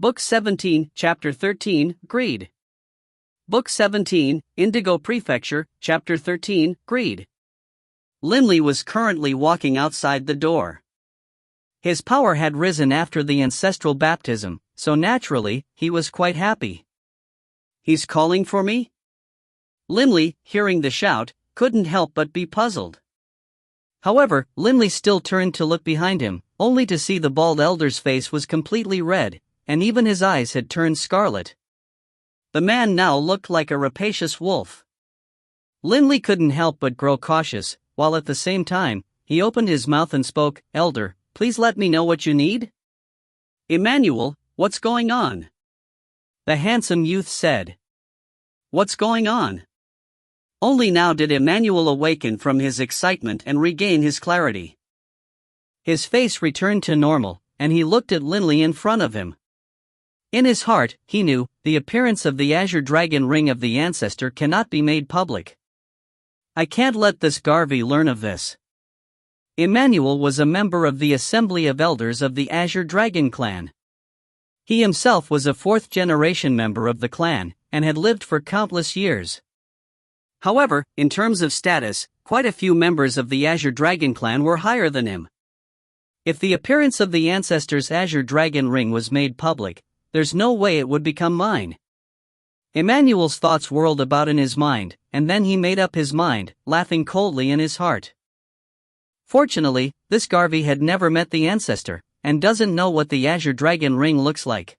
Book 17, Chapter 13, Greed. Book 17, Indigo Prefecture, Chapter 13, Greed. Linley was currently walking outside the door. His power had risen after the ancestral baptism, so naturally, he was quite happy. "He's calling for me?" Linley, hearing the shout, couldn't help but be puzzled. However, Linley still turned to look behind him, only to see the bald elder's face was completely red, and even his eyes had turned scarlet. The man now looked like a rapacious wolf. Linley couldn't help but grow cautious, while at the same time, he opened his mouth and spoke, "Elder, please let me know what you need?" "Emmanuel, what's going on?" the handsome youth said. "What's going on?" Only now did Emmanuel awaken from his excitement and regain his clarity. His face returned to normal, and he looked at Linley in front of him. In his heart, he knew, the appearance of the azure dragon ring of the ancestor cannot be made public. "I can't let this Garvey learn of this." Emmanuel was a member of the Assembly of Elders of the Azure Dragon clan. He himself was a fourth-generation member of the clan, and had lived for countless years. However, in terms of status, quite a few members of the Azure Dragon clan were higher than him. If the appearance of the ancestor's Azure Dragon ring was made public, there's no way it would become mine. Emmanuel's thoughts whirled about in his mind, and then he made up his mind, laughing coldly in his heart. Fortunately, this Garvey had never met the ancestor, and doesn't know what the Azure Dragon ring looks like.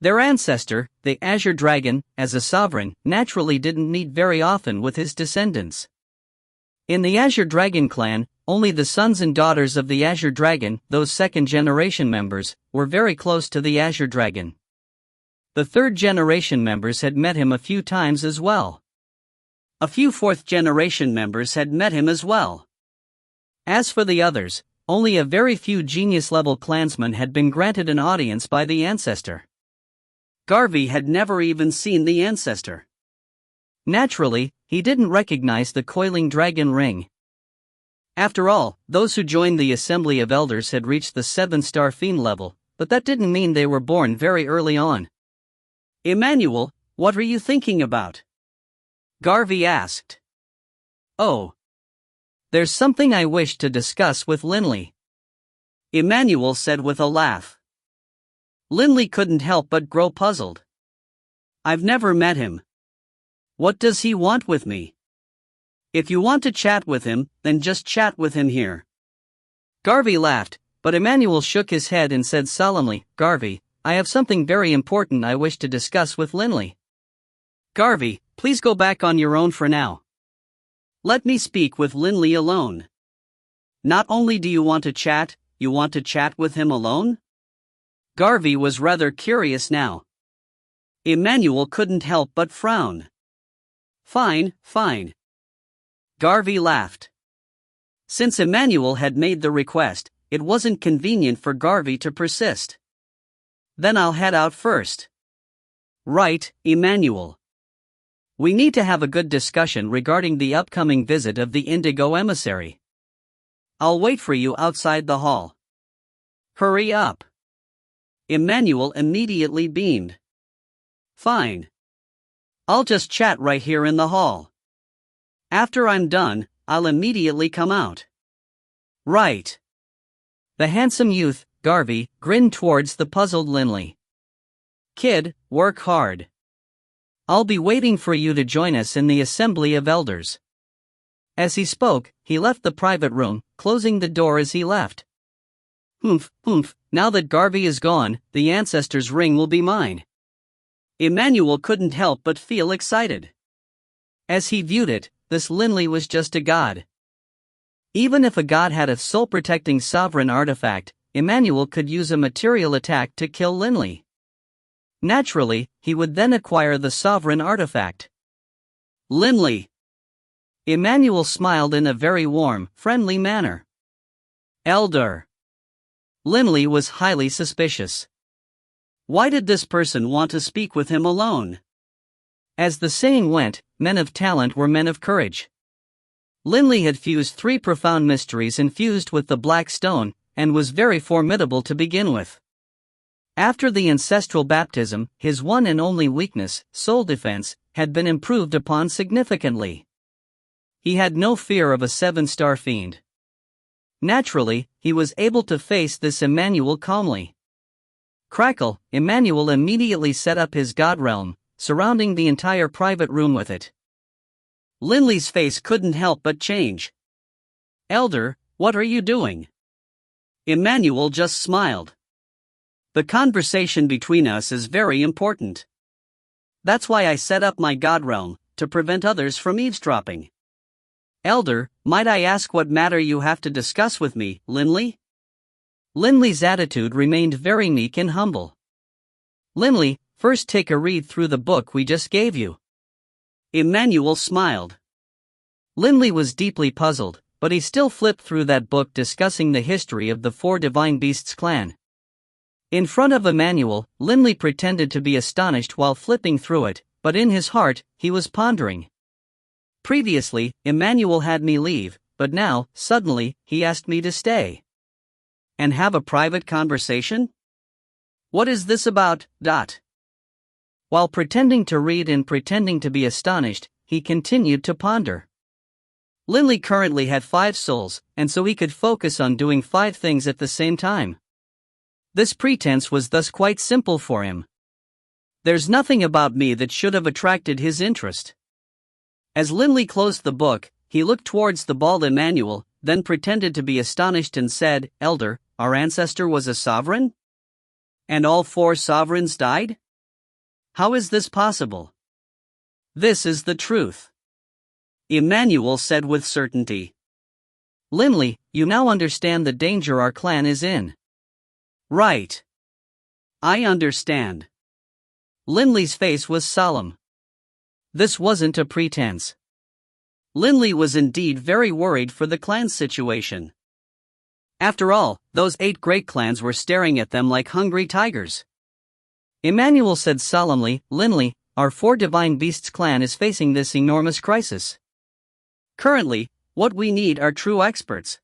Their ancestor, the Azure Dragon, as a sovereign, naturally didn't meet very often with his descendants. In the Azure Dragon clan, only the sons and daughters of the Azure Dragon, those second-generation members, were very close to the Azure Dragon. The third-generation members had met him a few times as well. A few fourth-generation members had met him as well. As for the others, only a very few genius-level clansmen had been granted an audience by the ancestor. Garvey had never even seen the ancestor. Naturally, he didn't recognize the coiling dragon ring. After all, those who joined the Assembly of Elders had reached the 7-star fiend level, but that didn't mean they were born very early on. "Emmanuel, what are you thinking about?" Garvey asked. "Oh. There's something I wish to discuss with Linley," Emmanuel said with a laugh. Linley couldn't help but grow puzzled. "I've never met him. What does he want with me?" "If you want to chat with him, then just chat with him here." Garvey laughed, but Emmanuel shook his head and said solemnly, "Garvey, I have something very important I wish to discuss with Linley." "Garvey, please go back on your own for now. Let me speak with Linley alone." "Not only do you want to chat, you want to chat with him alone?" Garvey was rather curious now. Emmanuel couldn't help but frown. "Fine, fine." Garvey laughed. Since Emmanuel had made the request, it wasn't convenient for Garvey to persist. "Then I'll head out first." "Right, Emmanuel. We need to have a good discussion regarding the upcoming visit of the Indigo Emissary. I'll wait for you outside the hall." "Hurry up." Emmanuel immediately beamed. "Fine. I'll just chat right here in the hall. After I'm done, I'll immediately come out." "Right." The handsome youth, Garvey, grinned towards the puzzled Linley. "Kid, work hard. I'll be waiting for you to join us in the Assembly of Elders." As he spoke, he left the private room, closing the door as he left. Humph, now that Garvey is gone, the ancestor's ring will be mine." Emmanuel couldn't help but feel excited. As he viewed it, this Linley was just a god. Even if a god had a soul-protecting sovereign artifact, Emmanuel could use a material attack to kill Linley. Naturally, he would then acquire the sovereign artifact. "Linley." Emmanuel smiled in a very warm, friendly manner. "Elder." Linley was highly suspicious. Why did this person want to speak with him alone? As the saying went, men of talent were men of courage. Linley had fused 3 profound mysteries infused with the black stone, and was very formidable to begin with. After the ancestral baptism, his one and only weakness, soul defense, had been improved upon significantly. He had no fear of a 7-star fiend. Naturally, he was able to face this Emmanuel calmly. Crackle, Emmanuel immediately set up his god realm, surrounding the entire private room with it. Linley's face couldn't help but change. "Elder, what are you doing?" Emmanuel just smiled. "The conversation between us is very important. That's why I set up my god realm, to prevent others from eavesdropping." "Elder, might I ask what matter you have to discuss with me, Linley?" Linley's attitude remained very meek and humble. "Linley, first take a read through the book we just gave you." Emmanuel smiled. Linley was deeply puzzled, but he still flipped through that book discussing the history of the 4 Divine Beasts clan. In front of Emmanuel, Linley pretended to be astonished while flipping through it, but in his heart, he was pondering. Previously, Emmanuel had me leave, but now, suddenly, he asked me to stay. And have a private conversation? What is this about? While pretending to read and pretending to be astonished, he continued to ponder. Linley currently had 5 souls, and so he could focus on doing 5 things at the same time. This pretense was thus quite simple for him. There's nothing about me that should have attracted his interest. As Linley closed the book, he looked towards the bald Emmanuel, then pretended to be astonished and said, "Elder, our ancestor was a sovereign? And all 4 sovereigns died? How is this possible?" "This is the truth," Emmanuel said with certainty. "Linley, you now understand the danger our clan is in." "Right. I understand." Linley's face was solemn. This wasn't a pretense. Linley was indeed very worried for the clan's situation. After all, those 8 great clans were staring at them like hungry tigers. Emmanuel said solemnly, "Linley, our 4 Divine Beasts clan is facing this enormous crisis. Currently, what we need are true experts.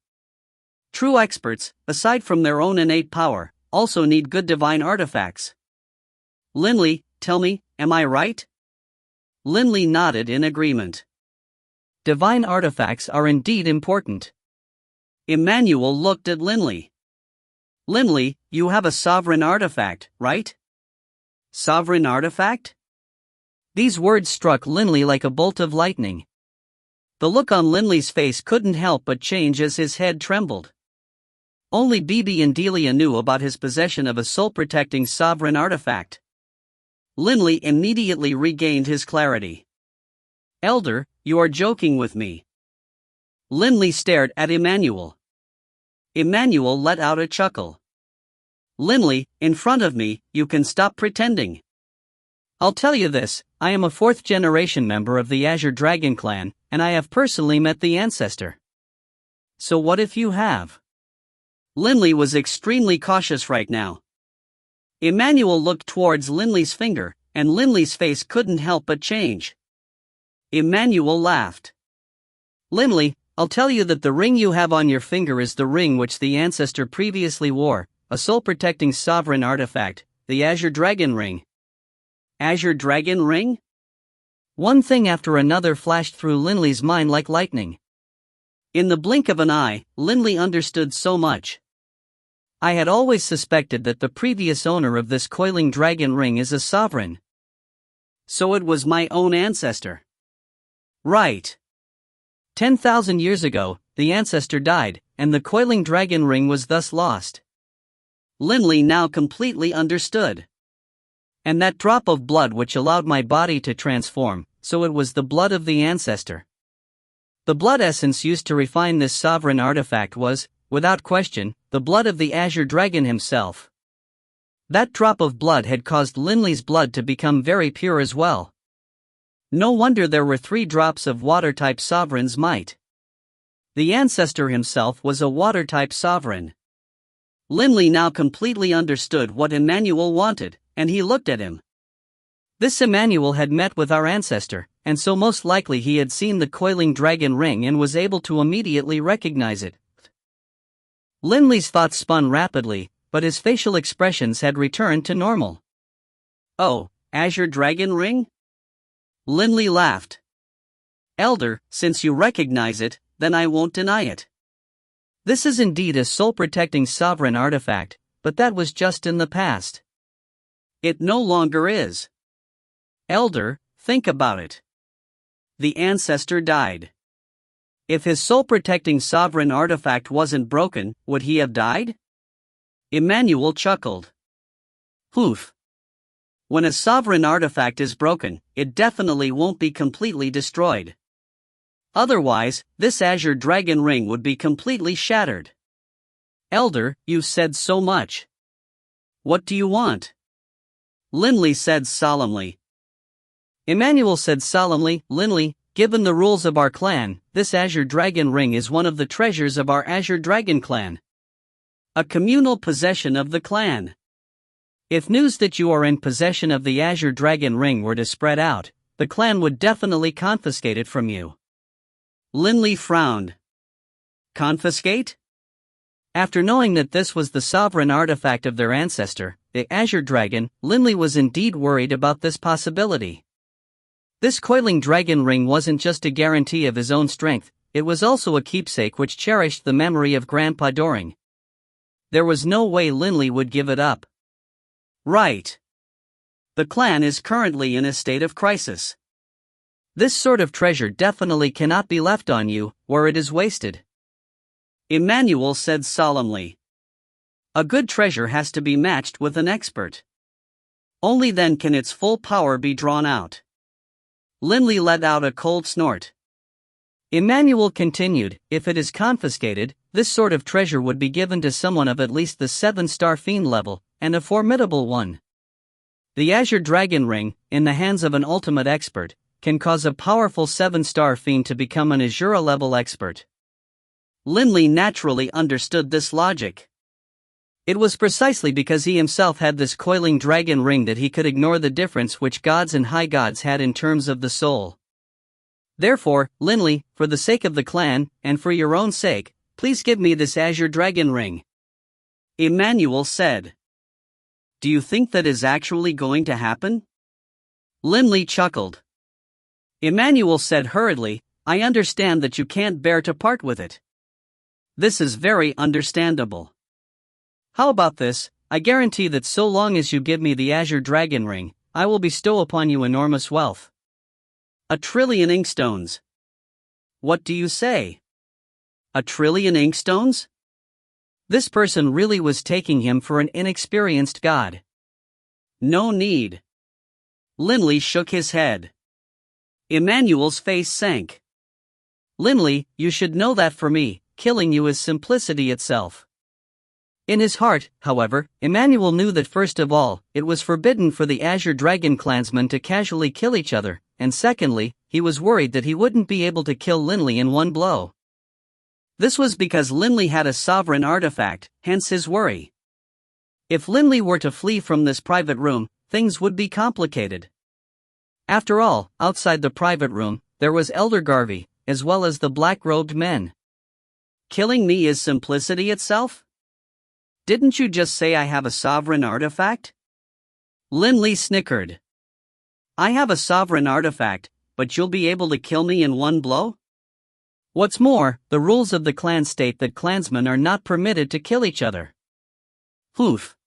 True experts, aside from their own innate power, also need good divine artifacts. Linley, tell me, am I right?" Linley nodded in agreement. Divine artifacts are indeed important. Emmanuel looked at Linley. "Linley, you have a sovereign artifact, right?" "Sovereign artifact?" These words struck Linley like a bolt of lightning. The look on Linley's face couldn't help but change as his head trembled. Only Bibi and Delia knew about his possession of a soul-protecting sovereign artifact. Linley immediately regained his clarity. "Elder, you are joking with me." Linley stared at Emmanuel. Emmanuel let out a chuckle. "Linley, in front of me, you can stop pretending. I'll tell you this, I am a 4th-generation member of the Azure Dragon clan, and I have personally met the ancestor." "So what if you have?" Linley was extremely cautious right now. Emmanuel looked towards Linley's finger, and Linley's face couldn't help but change. Emmanuel laughed. "Linley, I'll tell you that the ring you have on your finger is the ring which the ancestor previously wore, a soul-protecting sovereign artifact, the Azure Dragon ring." "Azure Dragon ring?" One thing after another flashed through Linley's mind like lightning. In the blink of an eye, Linley understood so much. "I had always suspected that the previous owner of this coiling dragon ring is a sovereign." "So it was my own ancestor." "Right. 10,000 years ago, the ancestor died, and the coiling dragon ring was thus lost." Linley now completely understood. "And that drop of blood which allowed my body to transform, so it was the blood of the ancestor. The blood essence used to refine this sovereign artifact was, without question, the blood of the Azure Dragon himself. That drop of blood had caused Linley's blood to become very pure as well. No wonder there were 3 drops of water-type sovereign's might. The ancestor himself was a water-type sovereign." Linley now completely understood what Emmanuel wanted, and he looked at him. This Emmanuel had met with our ancestor, and so most likely he had seen the coiling dragon ring and was able to immediately recognize it. Linley's thoughts spun rapidly, but his facial expressions had returned to normal. "Oh, Azure Dragon Ring?" Linley laughed. "Elder, since you recognize it, then I won't deny it. This is indeed a soul-protecting sovereign artifact, but that was just in the past. It no longer is. Elder, think about it. The ancestor died. If his soul-protecting sovereign artifact wasn't broken, would he have died?" Emmanuel chuckled. "Poof. When a sovereign artifact is broken, it definitely won't be completely destroyed. Otherwise, this Azure Dragon Ring would be completely shattered. Elder, you've said so much. What do you want?" Linley said solemnly. Emmanuel said solemnly, "Linley, given the rules of our clan, this Azure Dragon Ring is one of the treasures of our Azure Dragon clan. A communal possession of the clan. If news that you are in possession of the Azure Dragon Ring were to spread out, the clan would definitely confiscate it from you." Linley frowned. Confiscate? After knowing that this was the sovereign artifact of their ancestor, the Azure Dragon, Linley was indeed worried about this possibility. This coiling dragon ring wasn't just a guarantee of his own strength, it was also a keepsake which cherished the memory of Grandpa Doring. There was no way Linley would give it up. Right. The clan is currently in a state of crisis. This sort of treasure definitely cannot be left on you, where it is wasted. Emmanuel said solemnly. A good treasure has to be matched with an expert. Only then can its full power be drawn out. Linley let out a cold snort. Emmanuel continued, "If it is confiscated, this sort of treasure would be given to someone of at least the 7-star fiend level, and a formidable one. The Azure Dragon Ring, in the hands of an ultimate expert, can cause a powerful 7-star fiend to become an Azura level expert." Linley naturally understood this logic. It was precisely because he himself had this coiling dragon ring that he could ignore the difference which gods and high gods had in terms of the soul. "Therefore, Linley, for the sake of the clan, and for your own sake, please give me this Azure Dragon Ring," Emmanuel said. "Do you think that is actually going to happen?" Linley chuckled. Emmanuel said hurriedly, "I understand that you can't bear to part with it. This is very understandable. How about this? I guarantee that so long as you give me the Azure Dragon Ring, I will bestow upon you enormous wealth. 1,000,000,000,000 inkstones." "What do you say? 1,000,000,000,000 inkstones?" This person really was taking him for an inexperienced god. "No need." Linley shook his head. Emmanuel's face sank. "Linley, you should know that for me, killing you is simplicity itself." In his heart, however, Emmanuel knew that first of all, it was forbidden for the Azure Dragon clansmen to casually kill each other, and secondly, he was worried that he wouldn't be able to kill Linley in one blow. This was because Linley had a sovereign artifact, hence his worry. If Linley were to flee from this private room, things would be complicated. After all, outside the private room, there was Elder Garvey, as well as the black-robed men. Killing me is simplicity itself? Didn't you just say I have a sovereign artifact? Linley snickered. I have a sovereign artifact, but you'll be able to kill me in one blow? What's more, the rules of the clan state that clansmen are not permitted to kill each other. Poof.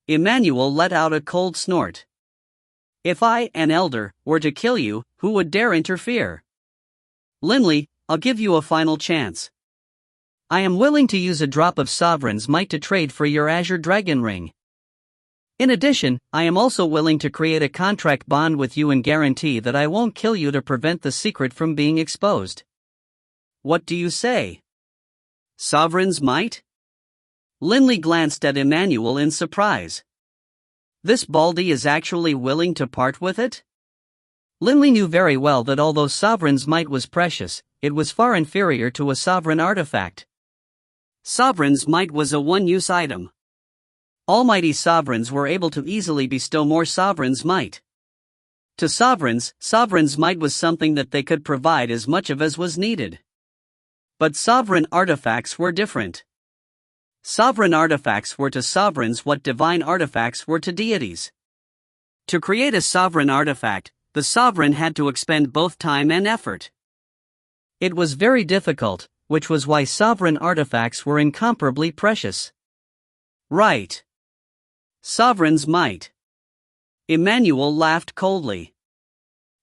Emmanuel let out a cold snort. If I, an elder, were to kill you, who would dare interfere? Linley, I'll give you a final chance. I am willing to use a drop of Sovereign's might to trade for your Azure Dragon Ring. In addition, I am also willing to create a contract bond with you and guarantee that I won't kill you to prevent the secret from being exposed. What do you say? Sovereign's might? Linley glanced at Emmanuel in surprise. This Baldy is actually willing to part with it? Linley knew very well that although Sovereign's might was precious, it was far inferior to a sovereign artifact. Sovereign's might was a one-use item. Almighty sovereigns were able to easily bestow more sovereign's might. To sovereigns, sovereign's might was something that they could provide as much of as was needed. But sovereign artifacts were different. Sovereign artifacts were to sovereigns what divine artifacts were to deities. To create a sovereign artifact, the sovereign had to expend both time and effort. It was very difficult, which was why sovereign artifacts were incomparably precious. Right. Sovereigns might. Emmanuel laughed coldly.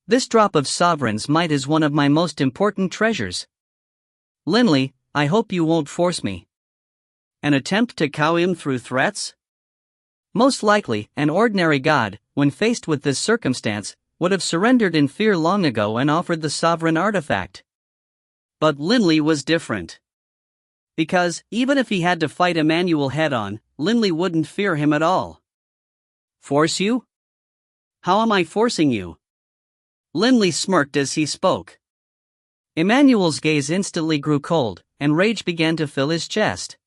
This drop of sovereign's might is one of my most important treasures. Linley, I hope you won't force me. An attempt to cow him through threats? Most likely, an ordinary god, when faced with this circumstance, would have surrendered in fear long ago and offered the sovereign artifact. But Linley was different. Because, even if he had to fight Emmanuel head-on, Linley wouldn't fear him at all. Force you? How am I forcing you? Linley smirked as he spoke. Emmanuel's gaze instantly grew cold, and rage began to fill his chest.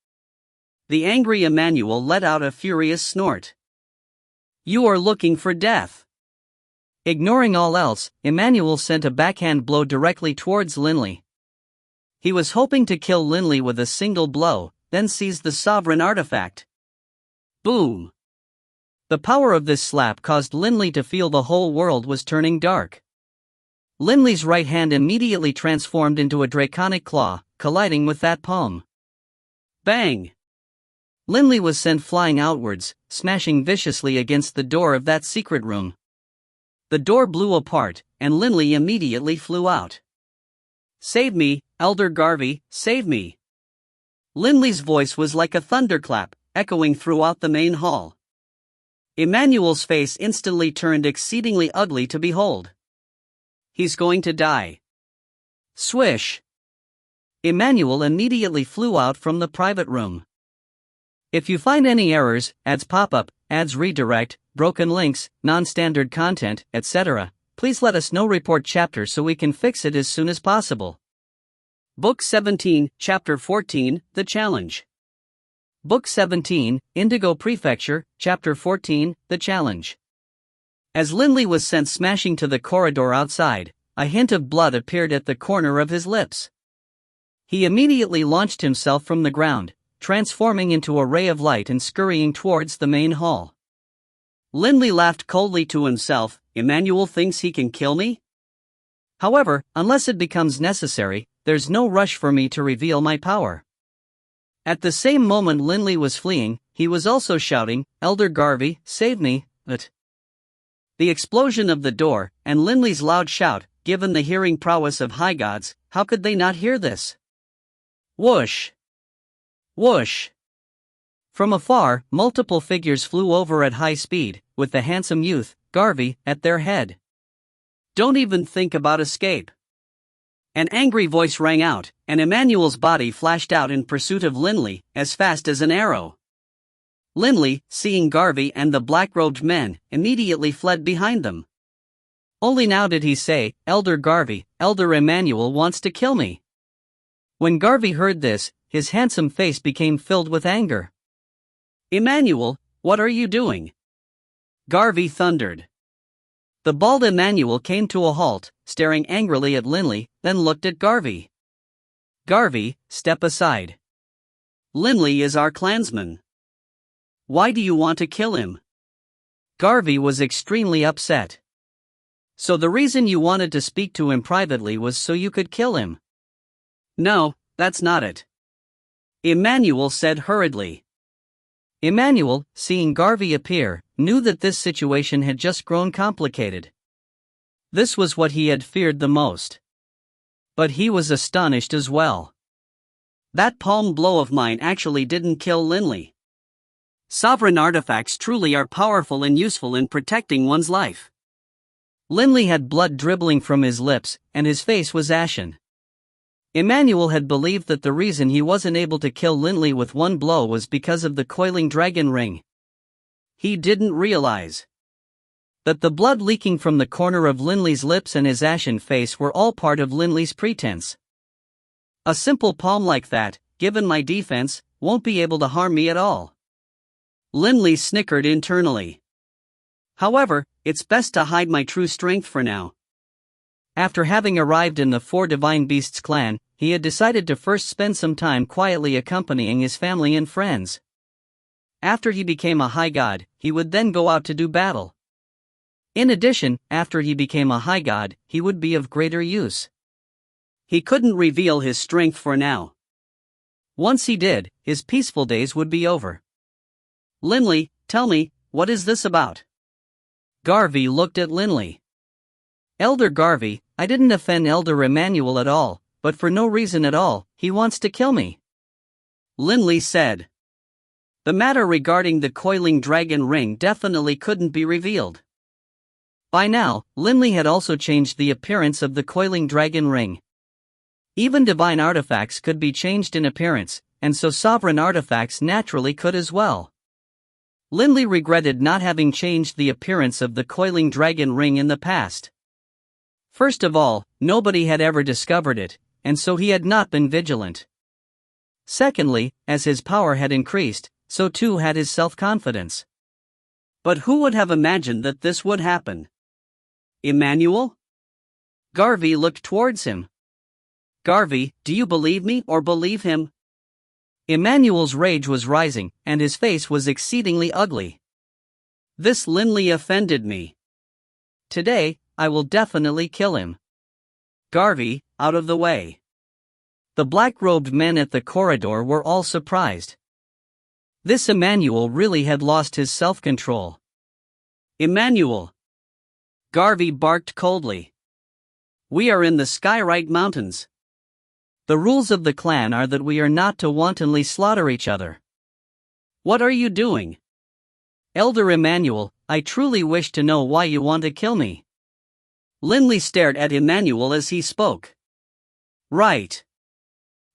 The angry Emmanuel let out a furious snort. You are looking for death. Ignoring all else, Emmanuel sent a backhand blow directly towards Linley. He was hoping to kill Linley with a single blow, then seize the sovereign artifact. Boom! The power of this slap caused Linley to feel the whole world was turning dark. Linley's right hand immediately transformed into a draconic claw, colliding with that palm. Bang! Linley was sent flying outwards, smashing viciously against the door of that secret room. The door blew apart, and Linley immediately flew out. Save me, Elder Garvey, save me! Linley's voice was like a thunderclap, echoing throughout the main hall. Emmanuel's face instantly turned exceedingly ugly to behold. He's going to die. Swish! Emmanuel immediately flew out from the private room. If you find any errors, ads pop-up, ads redirect, broken links, non-standard content, etc., please let us know. Report chapter so we can fix it as soon as possible. Book 17, Chapter 14, The Challenge. Book 17, Indigo Prefecture, Chapter 14, The Challenge. As Linley was sent smashing to the corridor outside, a hint of blood appeared at the corner of his lips. He immediately launched himself from the ground, transforming into a ray of light and scurrying towards the main hall. Linley laughed coldly to himself. Emmanuel thinks he can kill me? However, unless it becomes necessary, there's no rush for me to reveal my power. At the same moment Linley was fleeing, he was also shouting, Elder Garvey, save me, but... The explosion of the door, and Linley's loud shout, given the hearing prowess of high gods, how could they not hear this? Whoosh! Whoosh! From afar, multiple figures flew over at high speed, with the handsome youth, Garvey, at their head. Don't even think about escape. An angry voice rang out, and Emmanuel's body flashed out in pursuit of Linley, as fast as an arrow. Linley, seeing Garvey and the black-robed men, immediately fled behind them. Only now did he say, Elder Garvey, Elder Emmanuel wants to kill me. When Garvey heard this, his handsome face became filled with anger. Emmanuel, what are you doing? Garvey thundered. The bald Emmanuel came to a halt, staring angrily at Linley, then looked at Garvey. Garvey, step aside. Linley is our clansman. Why do you want to kill him? Garvey was extremely upset. So the reason you wanted to speak to him privately was so you could kill him? No, that's not it. Emmanuel said hurriedly. Emmanuel, seeing Garvey appear, knew that this situation had just grown complicated. This was what he had feared the most. But he was astonished as well. That palm blow of mine actually didn't kill Linley. Sovereign artifacts truly are powerful and useful in protecting one's life. Linley had blood dribbling from his lips, and his face was ashen. Emmanuel had believed that the reason he wasn't able to kill Linley with one blow was because of the coiling dragon ring. He didn't realize that the blood leaking from the corner of Linley's lips and his ashen face were all part of Linley's pretense. A simple palm like that, given my defense, won't be able to harm me at all. Linley snickered internally. However, it's best to hide my true strength for now. After having arrived in the Four Divine Beasts clan, he had decided to first spend some time quietly accompanying his family and friends. After he became a high god, he would then go out to do battle. In addition, after he became a high god, he would be of greater use. He couldn't reveal his strength for now. Once he did, his peaceful days would be over. Linley, tell me, what is this about? Garvey looked at Linley. Elder Garvey, I didn't offend Elder Emmanuel at all, but for no reason at all, he wants to kill me. Linley said. The matter regarding the coiling dragon ring definitely couldn't be revealed. By now, Linley had also changed the appearance of the coiling dragon ring. Even divine artifacts could be changed in appearance, and so sovereign artifacts naturally could as well. Linley regretted not having changed the appearance of the coiling dragon ring in the past. First of all, nobody had ever discovered it, and so he had not been vigilant. Secondly, as his power had increased, so too had his self-confidence. But who would have imagined that this would happen? Emmanuel? Garvey looked towards him. Garvey, do you believe me or believe him? Emmanuel's rage was rising, and his face was exceedingly ugly. This Linley offended me. Today, I will definitely kill him. Garvey, out of the way. The black-robed men at the corridor were all surprised. This Emmanuel really had lost his self-control. Emmanuel! Garvey barked coldly. We are in the Skyrite Mountains. The rules of the clan are that we are not to wantonly slaughter each other. What are you doing? Elder Emmanuel, I truly wish to know why you want to kill me. Linley stared at Emmanuel as he spoke. Right.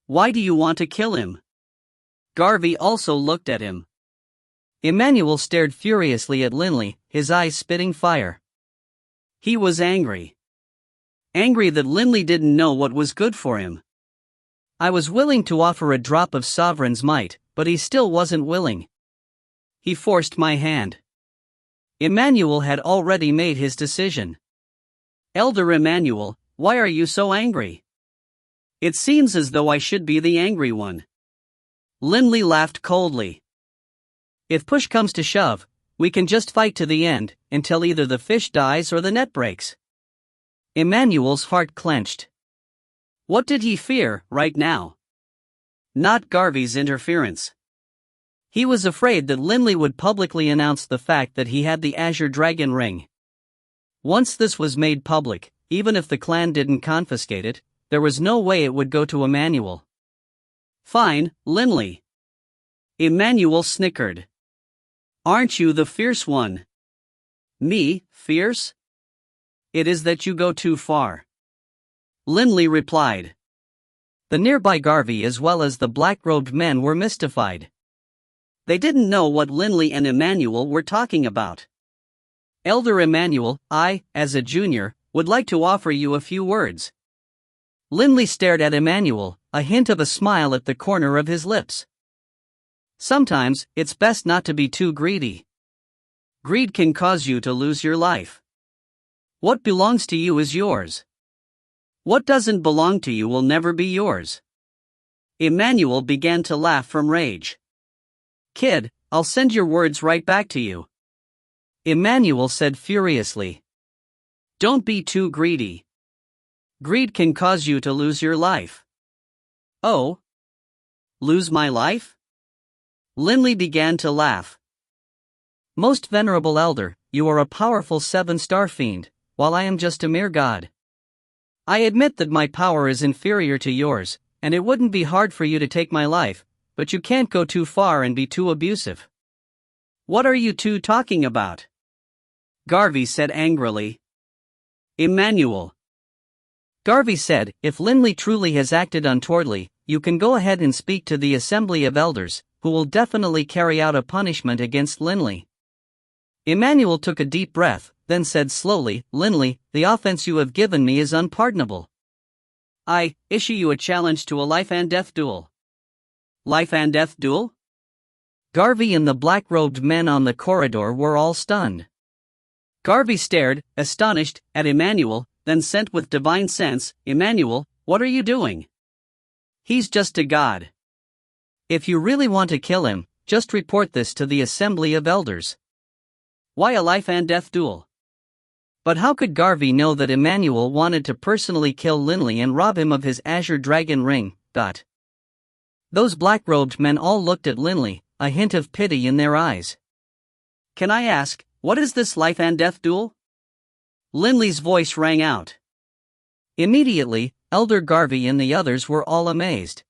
Why do you want to kill him? Garvey also looked at him. Emmanuel stared furiously at Linley, his eyes spitting fire. He was angry. Angry that Linley didn't know what was good for him. I was willing to offer a drop of Sovereign's might, but he still wasn't willing. He forced my hand. Emmanuel had already made his decision. Elder Emmanuel, why are you so angry? It seems as though I should be the angry one. Linley laughed coldly. If push comes to shove, we can just fight to the end, until either the fish dies or the net breaks. Emmanuel's heart clenched. What did he fear, right now? Not Garvey's interference. He was afraid that Linley would publicly announce the fact that he had the Azure Dragon Ring. Once this was made public, even if the clan didn't confiscate it, there was no way it would go to Emmanuel. Fine, Linley. Emmanuel snickered. Aren't you the fierce one? Me, fierce? It is that you go too far. Linley replied. The nearby Garvey as well as the black-robed men were mystified. They didn't know what Linley and Emmanuel were talking about. Elder Emmanuel, I, as a junior, would like to offer you a few words. Linley stared at Emmanuel, a hint of a smile at the corner of his lips. Sometimes, it's best not to be too greedy. Greed can cause you to lose your life. What belongs to you is yours. What doesn't belong to you will never be yours. Emmanuel began to laugh from rage. Kid, I'll send your words right back to you. Emmanuel said furiously. Don't be too greedy. Greed can cause you to lose your life. Oh? Lose my life? Linley began to laugh. Most venerable elder, you are a powerful 7-star fiend, while I am just a mere god. I admit that my power is inferior to yours, and it wouldn't be hard for you to take my life, but you can't go too far and be too abusive. What are you two talking about? Garvey said angrily. Emmanuel. Garvey said, if Linley truly has acted untowardly, you can go ahead and speak to the Assembly of Elders, who will definitely carry out a punishment against Linley. Emmanuel took a deep breath, then said slowly, Linley, the offense you have given me is unpardonable. I issue you a challenge to a life-and-death duel. Life-and-death duel? Garvey and the black-robed men on the corridor were all stunned. Garvey stared, astonished, at Emmanuel, then sent with divine sense, Emmanuel, what are you doing? He's just a god. If you really want to kill him, just report this to the Assembly of Elders. Why a life and death duel? But how could Garvey know that Emmanuel wanted to personally kill Linley and rob him of his Azure Dragon ring? Those black-robed men all looked at Linley, a hint of pity in their eyes. Can I ask, what is this life and death duel? Linley's voice rang out. Immediately, Elder Garvey and the others were all amazed.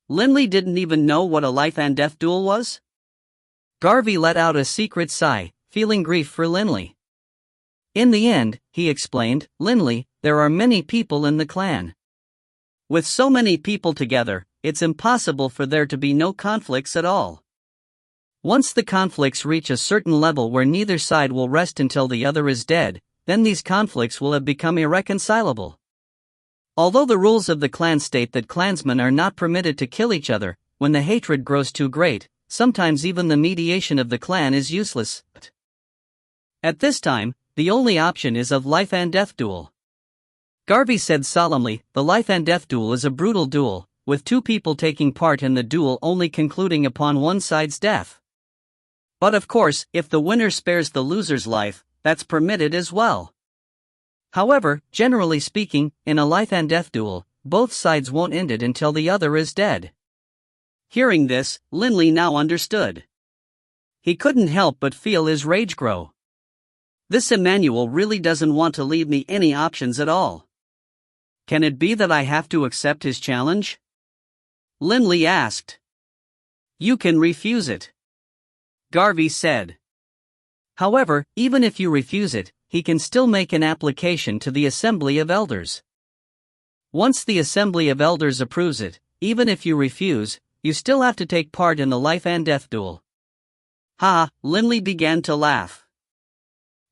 Linley didn't even know what a life and death duel was? Garvey let out a secret sigh, feeling grief for Linley. In the end, he explained, Linley, there are many people in the clan. With so many people together, it's impossible for there to be no conflicts at all. Once the conflicts reach a certain level where neither side will rest until the other is dead, then these conflicts will have become irreconcilable. Although the rules of the clan state that clansmen are not permitted to kill each other, when the hatred grows too great, sometimes even the mediation of the clan is useless. At this time, the only option is of life and death duel. Garvey said solemnly, the life and death duel is a brutal duel, with two people taking part in the duel only concluding upon one side's death. But of course, if the winner spares the loser's life, that's permitted as well. However, generally speaking, in a life and death duel, both sides won't end it until the other is dead. Hearing this, Linley now understood. He couldn't help but feel his rage grow. This Emmanuel really doesn't want to leave me any options at all. Can it be that I have to accept his challenge? Linley asked. You can refuse it, Garvey said. However, even if you refuse it, he can still make an application to the Assembly of Elders. Once the Assembly of Elders approves it, even if you refuse, you still have to take part in the life and death duel. Linley began to laugh.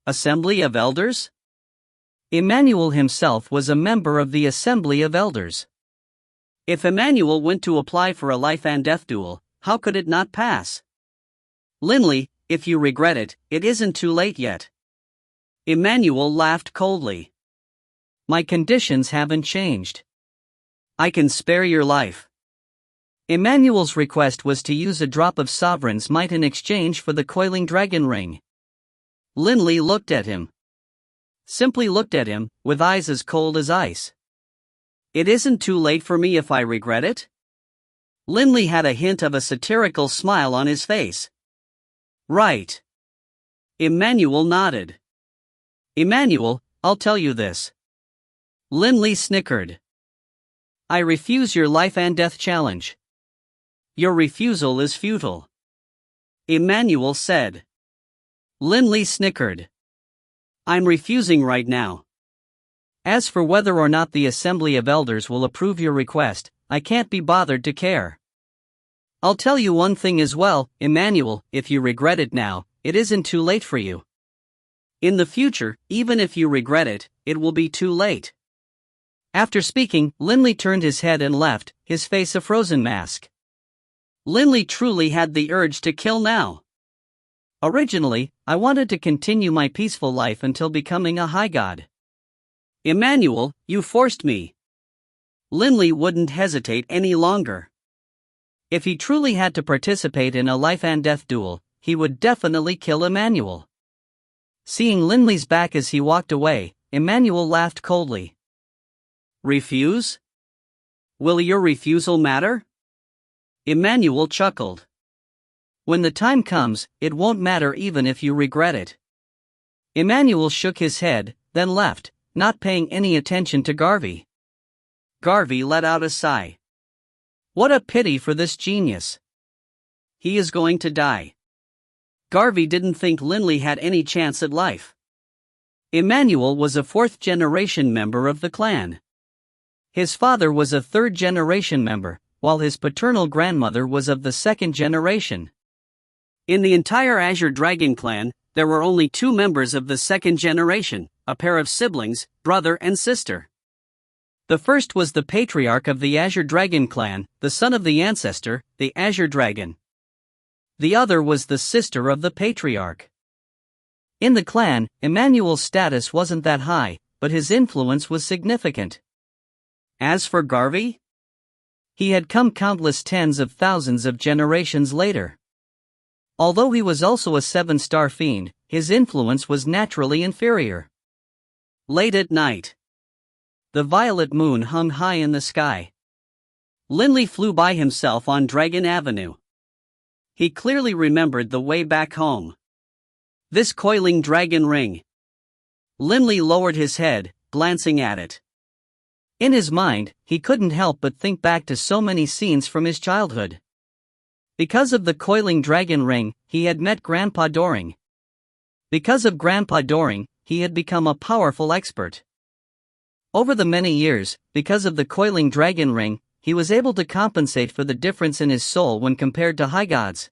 Assembly of Elders? Emmanuel himself was a member of the Assembly of Elders. If Emmanuel went to apply for a life and death duel, how could it not pass? Linley, if you regret it, it isn't too late yet. Emmanuel laughed coldly. My conditions haven't changed. I can spare your life. Emmanuel's request was to use a drop of Sovereign's might in exchange for the coiling dragon ring. Linley looked at him. Simply looked at him, with eyes as cold as ice. It isn't too late for me if I regret it? Linley had a hint of a satirical smile on his face. Right. Emmanuel nodded. Emmanuel, I'll tell you this. Linley snickered. I refuse your life and death challenge. Your refusal is futile, Emmanuel said. Linley snickered. I'm refusing right now. As for whether or not the Assembly of Elders will approve your request, I can't be bothered to care. I'll tell you one thing as well, Emmanuel, if you regret it now, it isn't too late for you. In the future, even if you regret it, it will be too late. After speaking, Linley turned his head and left, his face a frozen mask. Linley truly had the urge to kill now. Originally, I wanted to continue my peaceful life until becoming a high god. Emmanuel, you forced me. Linley wouldn't hesitate any longer. If he truly had to participate in a life and death duel, he would definitely kill Emmanuel. Seeing Linley's back as he walked away, Emmanuel laughed coldly. Refuse? Will your refusal matter? Emmanuel chuckled. When the time comes, it won't matter even if you regret it. Emmanuel shook his head, then left, not paying any attention to Garvey. Garvey let out a sigh. What a pity for this genius. He is going to die. Garvey didn't think Linley had any chance at life. Emmanuel was a fourth-generation member of the clan. His father was a third-generation member, while his paternal grandmother was of the second generation. In the entire Azure Dragon clan, there were only 2 members of the second generation, a pair of siblings, brother and sister. The first was the patriarch of the Azure Dragon clan, the son of the ancestor, the Azure Dragon. The other was the sister of the patriarch. In the clan, Emmanuel's status wasn't that high, but his influence was significant. As for Garvey, He had come countless tens of thousands of generations later. Although he was also a 7-star fiend, his influence was naturally inferior. Late at night. The violet moon hung high in the sky. Linley flew by himself on Dragon Avenue. He clearly remembered the way back home. This coiling dragon ring. Linley lowered his head, glancing at it. In his mind, he couldn't help but think back to so many scenes from his childhood. Because of the coiling dragon ring, he had met Grandpa Doring. Because of Grandpa Doring, he had become a powerful expert. Over the many years, because of the coiling dragon ring, he was able to compensate for the difference in his soul when compared to high gods.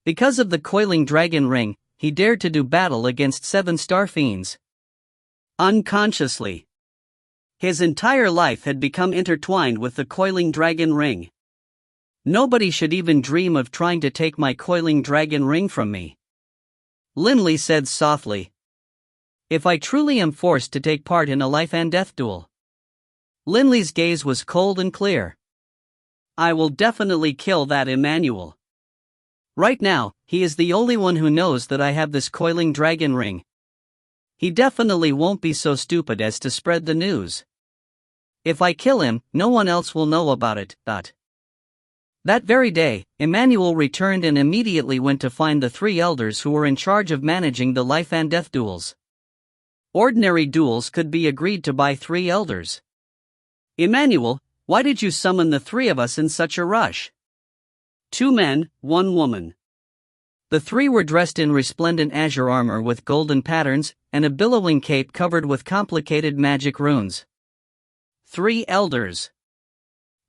Because of the coiling dragon ring, he dared to do battle against 7-star fiends. Unconsciously. His entire life had become intertwined with the coiling dragon ring. Nobody should even dream of trying to take my coiling dragon ring from me. Linley said softly. If I truly am forced to take part in a life and death duel. Linley's gaze was cold and clear. I will definitely kill that Emmanuel. Right now, he is the only one who knows that I have this coiling dragon ring. He definitely won't be so stupid as to spread the news. If I kill him, no one else will know about it. That very day, Emmanuel returned and immediately went to find the 3 elders who were in charge of managing the life and death duels. Ordinary duels could be agreed to by 3 elders. Emmanuel, why did you summon the 3 of us in such a rush? 2 men, 1 woman. The 3 were dressed in resplendent azure armor with golden patterns, and a billowing cape covered with complicated magic runes. 3 elders.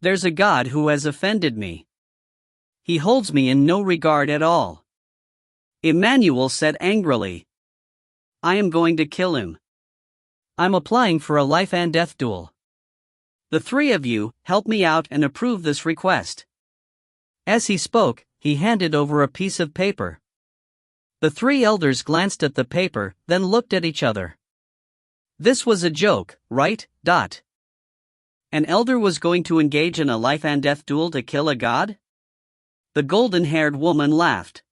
There's a god who has offended me. He holds me in no regard at all. Emmanuel said angrily. I am going to kill him. I'm applying for a life and death duel. The 3 of you, help me out and approve this request. As he spoke, he handed over a piece of paper. The 3 elders glanced at the paper, then looked at each other. This was a joke, right? An elder was going to engage in a life and death duel to kill a god? The golden-haired woman laughed.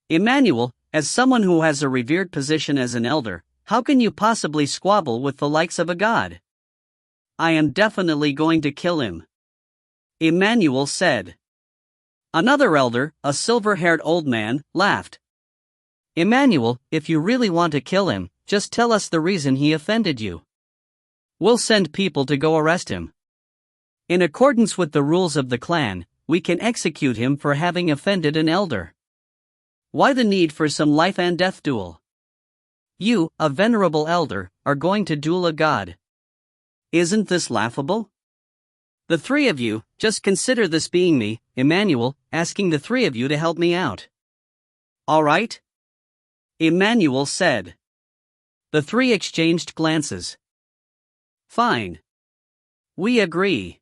Emmanuel, as someone who has a revered position as an elder, how can you possibly squabble with the likes of a god? I am definitely going to kill him. Emmanuel said. Another elder, a silver-haired old man, laughed. Emmanuel, if you really want to kill him, just tell us the reason he offended you. We'll send people to go arrest him. In accordance with the rules of the clan, we can execute him for having offended an elder. Why the need for some life and death duel? You, a venerable elder, are going to duel a god. Isn't this laughable? The 3 of you, just consider this being me, Emmanuel, asking the 3 of you to help me out. All right? Emmanuel said. The 3 exchanged glances. Fine. We agree.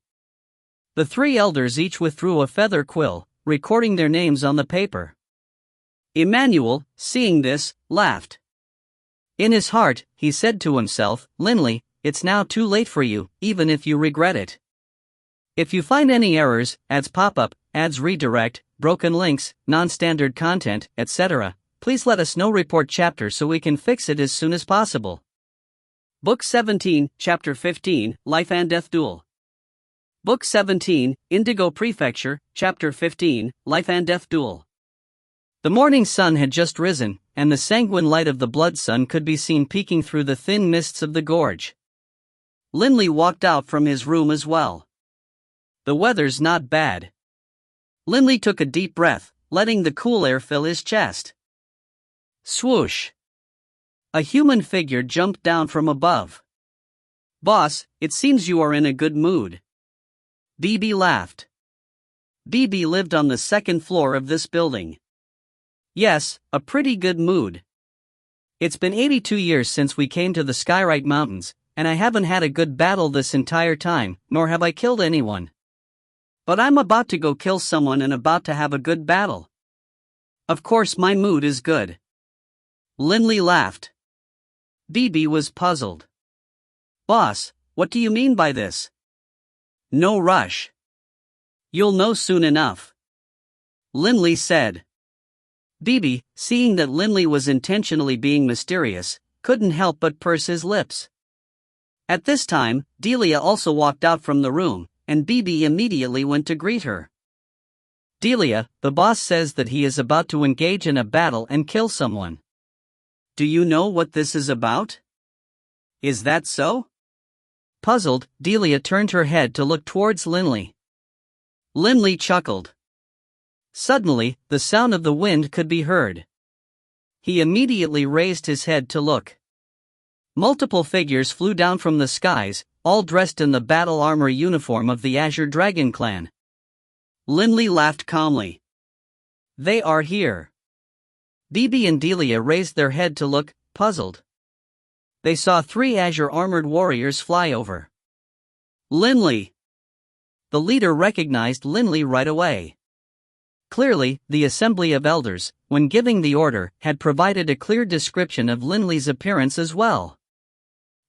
The 3 elders each withdrew a feather quill, recording their names on the paper. Emmanuel, seeing this, laughed. In his heart, he said to himself, Linley, it's now too late for you, even if you regret it. If you find any errors, ads pop up, ads redirect, broken links, non-standard content, etc., please let us know. Report chapter so we can fix it as soon as possible. Book 17, Chapter 15, Life and Death Duel. Book 17, Indigo Prefecture, Chapter 15, Life and Death Duel. The morning sun had just risen, and the sanguine light of the blood sun could be seen peeking through the thin mists of the gorge. Linley walked out from his room as well. The weather's not bad. Linley took a deep breath, letting the cool air fill his chest. Swoosh! A human figure jumped down from above. Boss, it seems you are in a good mood. DB laughed. DB lived on the 2nd floor of this building. Yes, a pretty good mood. It's been 82 years since we came to the Skyrite Mountains, and I haven't had a good battle this entire time, nor have I killed anyone. But I'm about to go kill someone and about to have a good battle. Of course my mood is good. Linley laughed. DB was puzzled. Boss, what do you mean by this? No rush. You'll know soon enough, Linley said. Bibi, seeing that Linley was intentionally being mysterious, couldn't help but purse his lips. At this time, Delia also walked out from the room, and Bibi immediately went to greet her. Delia, the boss says that he is about to engage in a battle and kill someone. Do you know what this is about? Is that so? Puzzled, Delia turned her head to look towards Linley. Linley chuckled. Suddenly, the sound of the wind could be heard. He immediately raised his head to look. Multiple figures flew down from the skies, all dressed in the battle armor uniform of the Azure Dragon clan. Linley laughed calmly. They are here. Bibi and Delia raised their head to look, puzzled. They saw 3 Azure armored warriors fly over. Linley! The leader recognized Linley right away. Clearly, the Assembly of Elders, when giving the order, had provided a clear description of Linley's appearance as well.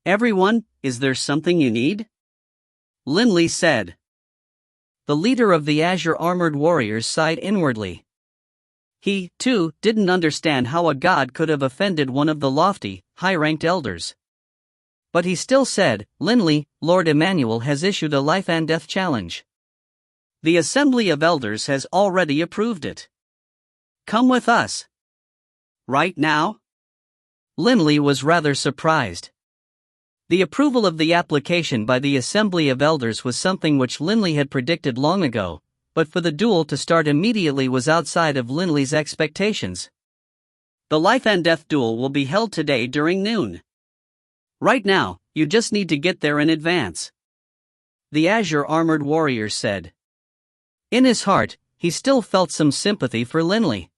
Everyone, is there something you need? Linley said. The leader of the Azure armored warriors sighed inwardly. He, too, didn't understand how a god could have offended one of the lofty, high-ranked elders. But he still said, Linley, Lord Emmanuel has issued a life and death challenge. The Assembly of Elders has already approved it. Come with us. Right now? Linley was rather surprised. The approval of the application by the Assembly of Elders was something which Linley had predicted long ago, but for the duel to start immediately was outside of Linley's expectations. The life and death duel will be held today during noon. Right now, you just need to get there in advance. The Azure armored warrior said. In his heart, he still felt some sympathy for Linley.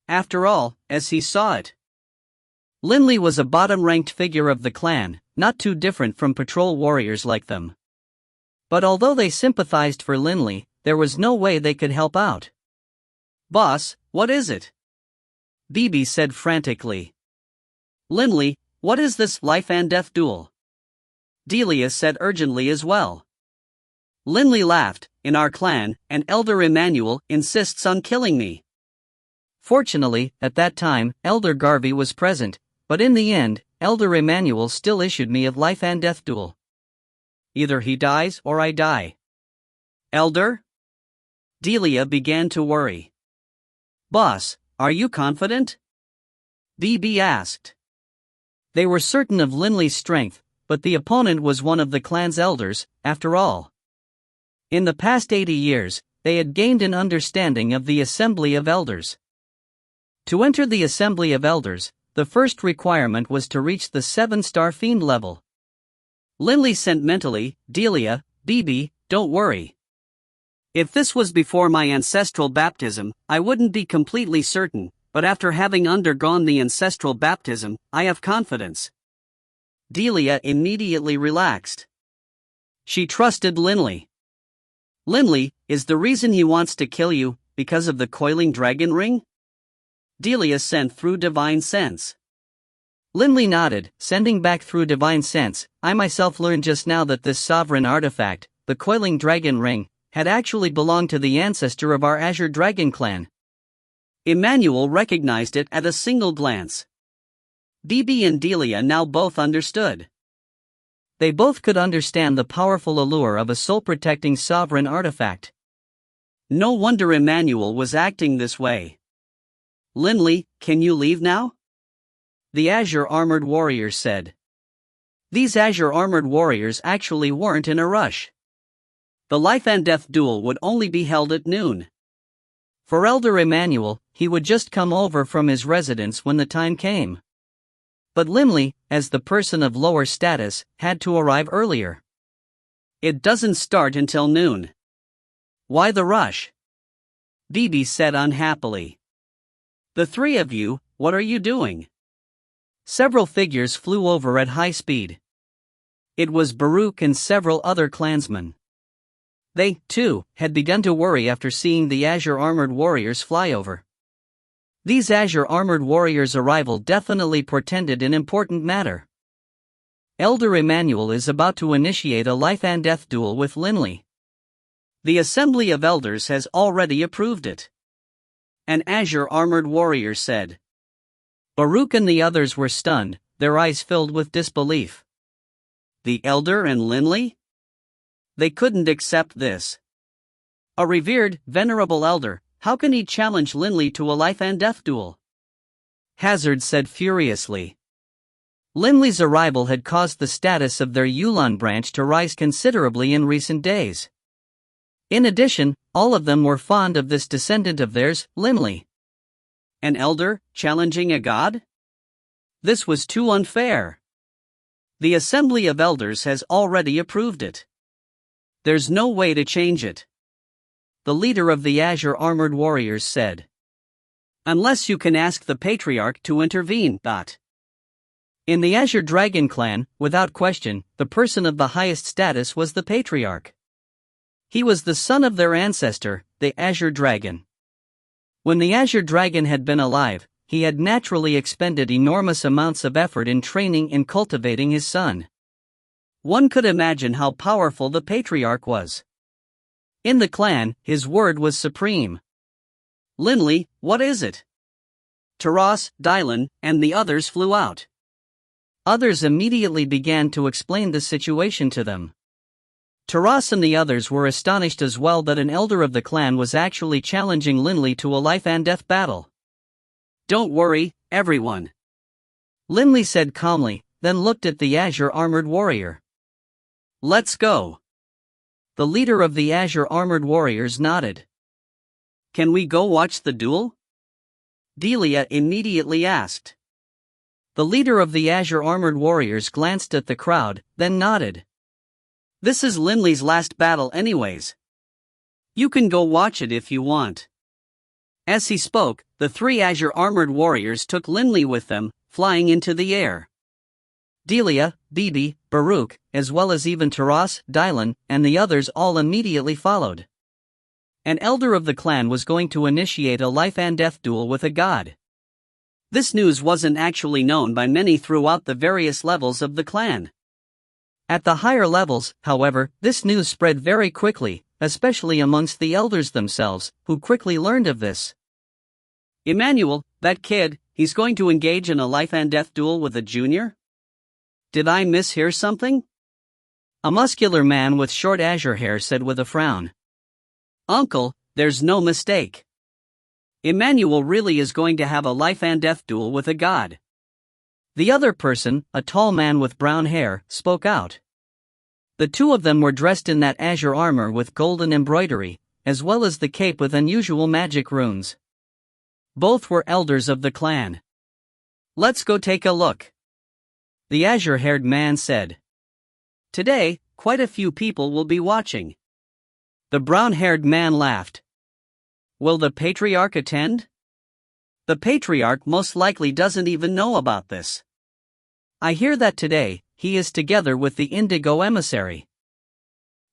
After all, as he saw it, Linley was a bottom-ranked figure of the clan, not too different from patrol warriors like them. But although they sympathized for Linley, there was no way they could help out. Boss, what is it? Bibi said frantically. Linley, what is this life and death duel? Delia said urgently as well. Linley laughed. In our clan, an Elder Emmanuel insists on killing me. Fortunately, at that time, Elder Garvey was present, but in the end, Elder Emmanuel still issued me a life and death duel. Either he dies or I die. Elder? Delia began to worry. Boss, are you confident? Bibi asked. They were certain of Linley's strength, but the opponent was one of the clan's elders, after all. In the past 80 years, they had gained an understanding of the Assembly of Elders. To enter the Assembly of Elders, the first requirement was to reach the 7-star fiend level. Linley sent mentally, Delia, Bibi, don't worry. If this was before my ancestral baptism, I wouldn't be completely certain, but after having undergone the ancestral baptism, I have confidence. Delia immediately relaxed. She trusted Linley. Linley, is the reason he wants to kill you because of the coiling dragon ring? Delia sent through divine sense. Linley nodded, sending back through divine sense. I myself learned just now that this sovereign artifact, the coiling dragon ring, had actually belonged to the ancestor of our Azure Dragon clan. Emmanuel recognized it at a single glance. Bibi and Delia now both understood. They both could understand the powerful allure of a soul-protecting sovereign artifact. No wonder Emmanuel was acting this way. Linley, can you leave now? The Azure armored warrior said. These Azure armored warriors actually weren't in a rush. The life and death duel would only be held at noon. For Elder Emmanuel, he would just come over from his residence when the time came. But Linley, as the person of lower status, had to arrive earlier. It doesn't start until noon. Why the rush? Bibi said unhappily. The 3 of you, what are you doing? Several figures flew over at high speed. It was Baruch and several other clansmen. They, too, had begun to worry after seeing the Azure armored warriors fly over. These Azure armored warriors' arrival definitely portended an important matter. Elder Emmanuel is about to initiate a life and death duel with Linley. The Assembly of Elders has already approved it. An azure armored warrior said. Baruch and the others were stunned, their eyes filled with disbelief. The elder and Linley? They couldn't accept this. A revered, venerable elder, how can he challenge Linley to a life and death duel? Hazard said furiously. Linley's arrival had caused the status of their Yulon branch to rise considerably in recent days. In addition, all of them were fond of this descendant of theirs, Linley. An elder, challenging a god? This was too unfair. The Assembly of Elders has already approved it. There's no way to change it. The leader of the Azure Armored Warriors said. Unless you can ask the Patriarch to intervene. In the Azure Dragon clan, without question, the person of the highest status was the Patriarch. He was the son of their ancestor, the Azure Dragon. When the Azure Dragon had been alive, he had naturally expended enormous amounts of effort in training and cultivating his son. One could imagine how powerful the Patriarch was. In the clan, his word was supreme. Linley, what is it? Taras, Dylan, and the others flew out. Others immediately began to explain the situation to them. Taras and the others were astonished as well that an elder of the clan was actually challenging Linley to a life-and-death battle. Don't worry, everyone. Linley said calmly, then looked at the Azure Armored Warrior. Let's go. The leader of the Azure Armored Warriors nodded. Can we go watch the duel? Delia immediately asked. The leader of the Azure Armored Warriors glanced at the crowd, then nodded. This is Linley's last battle anyways. You can go watch it if you want. As he spoke, the three Azure Armored Warriors took Linley with them, flying into the air. Delia, Bibi, Baruch, as well as even Taras, Dylan, and the others all immediately followed. An elder of the clan was going to initiate a life-and-death duel with a god. This news wasn't actually known by many throughout the various levels of the clan. At the higher levels, however, this news spread very quickly, especially amongst the elders themselves, who quickly learned of this. Emmanuel, that kid, he's going to engage in a life-and-death duel with a junior? Did I mishear something? A muscular man with short azure hair said with a frown. Uncle, there's no mistake. Emmanuel really is going to have a life-and-death duel with a god. The other person, a tall man with brown hair, spoke out. The two of them were dressed in that azure armor with golden embroidery, as well as the cape with unusual magic runes. Both were elders of the clan. Let's go take a look. The azure-haired man said. Today, quite a few people will be watching. The brown-haired man laughed. Will the Patriarch attend? The Patriarch most likely doesn't even know about this. I hear that today, he is together with the Indigo Emissary.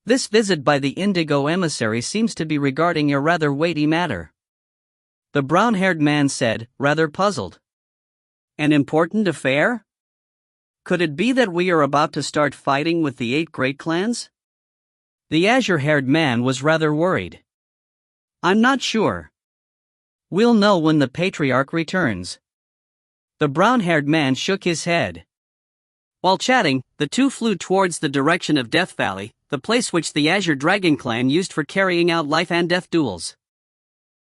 This visit by the Indigo Emissary seems to be regarding a rather weighty matter. The brown-haired man said, rather puzzled. An important affair? Could it be that we are about to start fighting with the 8 great clans? The azure-haired man was rather worried. I'm not sure. We'll know when the Patriarch returns. The brown-haired man shook his head. While chatting, the two flew towards the direction of Death Valley, the place which the Azure Dragon clan used for carrying out life-and-death duels.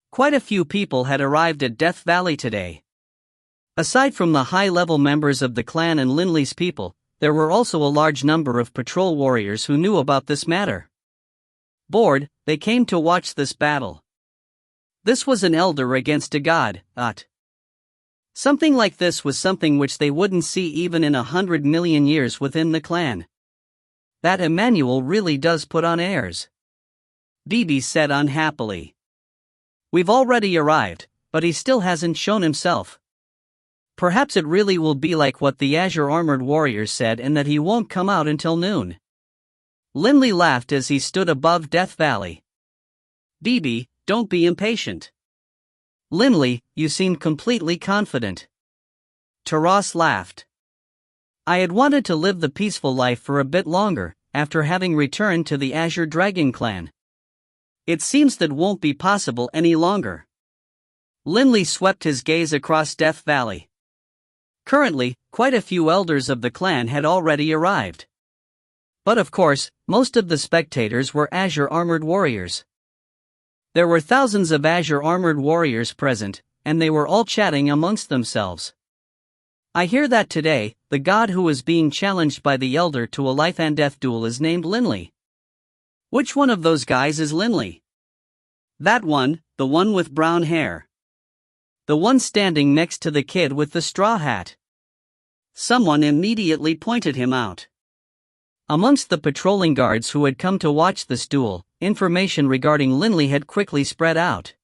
Quite a few people had arrived at Death Valley today. Aside from the high-level members of the clan and Linley's people, there were also a large number of patrol warriors who knew about this matter. Bored, they came to watch this battle. This was an elder against a god, Something like this was something which they wouldn't see even in 100 million years within the clan. That Emmanuel really does put on airs. Bibi said unhappily. We've already arrived, but he still hasn't shown himself. Perhaps it really will be like what the Azure Armored Warriors said and that he won't come out until noon. Linley laughed as he stood above Death Valley. Bibi, don't be impatient. Linley, you seemed completely confident. Taras laughed. I had wanted to live the peaceful life for a bit longer, after having returned to the Azure Dragon clan. It seems that won't be possible any longer. Linley swept his gaze across Death Valley. Currently, quite a few elders of the clan had already arrived. But of course, most of the spectators were azure-armored warriors. There were thousands of azure-armored warriors present, and they were all chatting amongst themselves. I hear that today, the god who is being challenged by the elder to a life and death duel is named Linley. Which one of those guys is Linley? That one, the one with brown hair. The one standing next to the kid with the straw hat. Someone immediately pointed him out. Amongst the patrolling guards who had come to watch this duel, information regarding Linley had quickly spread out.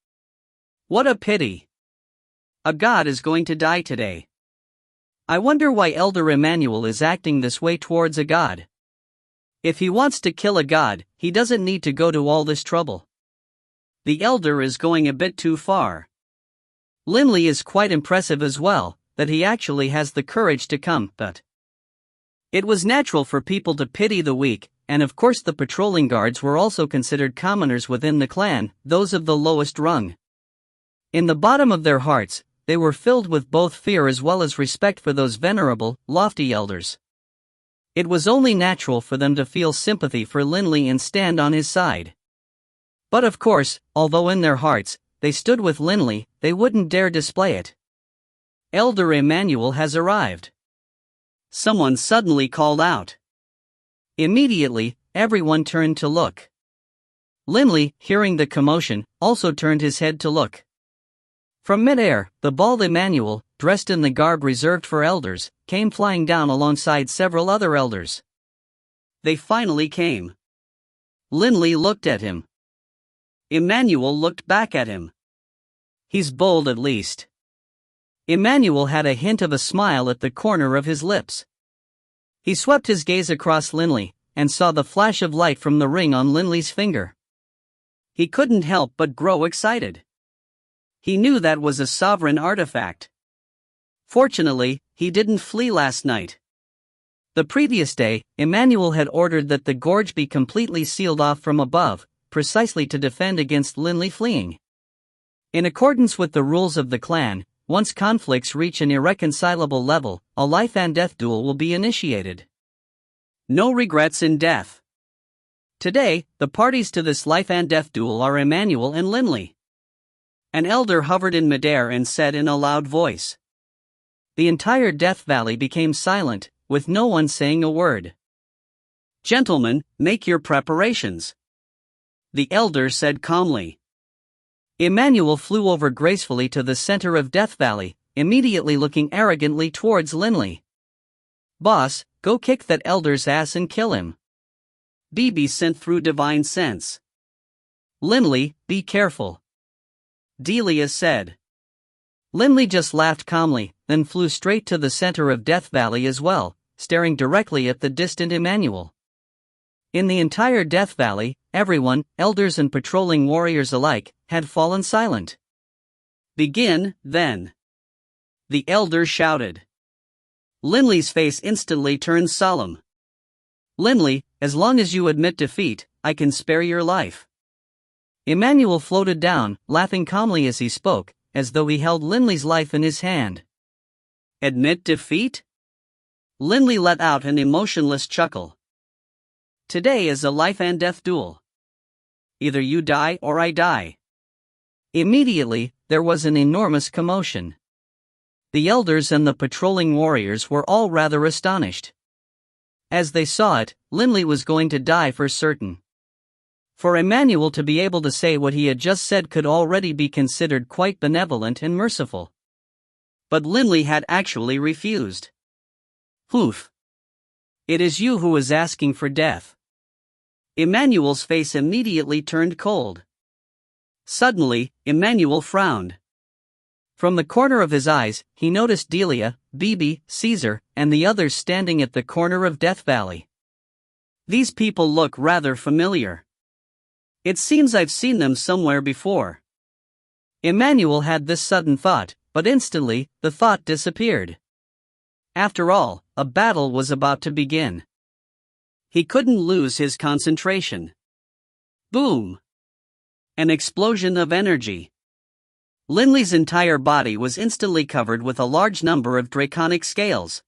What a pity. A god is going to die today. I wonder why Elder Emmanuel is acting this way towards a god. If he wants to kill a god, he doesn't need to go to all this trouble. The elder is going a bit too far. Linley is quite impressive as well, that he actually has the courage to come, but it was natural for people to pity the weak, and of course the patrolling guards were also considered commoners within the clan, those of the lowest rung. In the bottom of their hearts, they were filled with both fear as well as respect for those venerable, lofty elders. It was only natural for them to feel sympathy for Linley and stand on his side. But of course, although in their hearts, they stood with Linley, they wouldn't dare display it. Elder Emmanuel has arrived. Someone suddenly called out. Immediately, everyone turned to look. Linley, hearing the commotion, also turned his head to look. From midair, the bald Emmanuel, dressed in the garb reserved for elders, came flying down alongside several other elders. They finally came. Linley looked at him. Emmanuel looked back at him. He's bold at least. Emmanuel had a hint of a smile at the corner of his lips. He swept his gaze across Linley, and saw the flash of light from the ring on Linley's finger. He couldn't help but grow excited. He knew that was a sovereign artifact. Fortunately, he didn't flee last night. The previous day, Emmanuel had ordered that the gorge be completely sealed off from above, precisely to defend against Linley fleeing. In accordance with the rules of the clan, once conflicts reach an irreconcilable level, a life and death duel will be initiated. No regrets in death. Today, the parties to this life and death duel are Emmanuel and Linley. An elder hovered in midair and said in a loud voice. The entire Death Valley became silent, with no one saying a word. Gentlemen, make your preparations. The elder said calmly. Emmanuel flew over gracefully to the center of Death Valley, immediately looking arrogantly towards Linley. Boss, go kick that elder's ass and kill him. Be sent through divine sense. Linley, be careful. Delia said. Linley just laughed calmly, then flew straight to the center of Death Valley as well, staring directly at the distant Emmanuel. In the entire Death Valley, everyone, elders and patrolling warriors alike, had fallen silent. Begin, then. The elder shouted. Linley's face instantly turned solemn. Linley, as long as you admit defeat, I can spare your life. Emmanuel floated down, laughing calmly as he spoke, as though he held Linley's life in his hand. Admit defeat? Linley let out an emotionless chuckle. Today is a life and death duel. Either you die or I die. Immediately, there was an enormous commotion. The elders and the patrolling warriors were all rather astonished. As they saw it, Linley was going to die for certain. For Emmanuel to be able to say what he had just said could already be considered quite benevolent and merciful. But Linley had actually refused. Oof. It is you who is asking for death. Emmanuel's face immediately turned cold. Suddenly, Emmanuel frowned. From the corner of his eyes, he noticed Delia, Bibi, Caesar, and the others standing at the corner of Death Valley. These people look rather familiar. It seems I've seen them somewhere before. Emmanuel had this sudden thought, but instantly, the thought disappeared. After all, a battle was about to begin. He couldn't lose his concentration. Boom! An explosion of energy. Linley's entire body was instantly covered with a large number of draconic scales.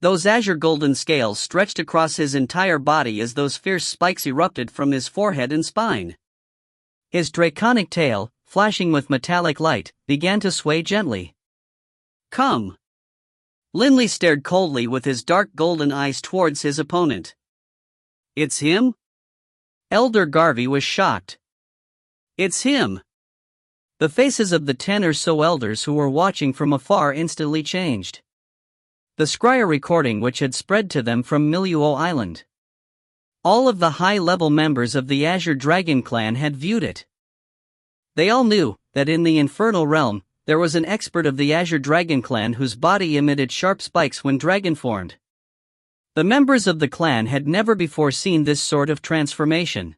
Those azure golden scales stretched across his entire body as those fierce spikes erupted from his forehead and spine. His draconic tail, flashing with metallic light, began to sway gently. Come! Linley stared coldly with his dark golden eyes towards his opponent. It's him? Elder Garvey was shocked. It's him! The faces of the 10 or so elders who were watching from afar instantly changed. The scryer recording which had spread to them from Miluo Island. All of the high-level members of the Azure Dragon clan had viewed it. They all knew that in the infernal realm, there was an expert of the Azure Dragon clan whose body emitted sharp spikes when dragon formed. The members of the clan had never before seen this sort of transformation.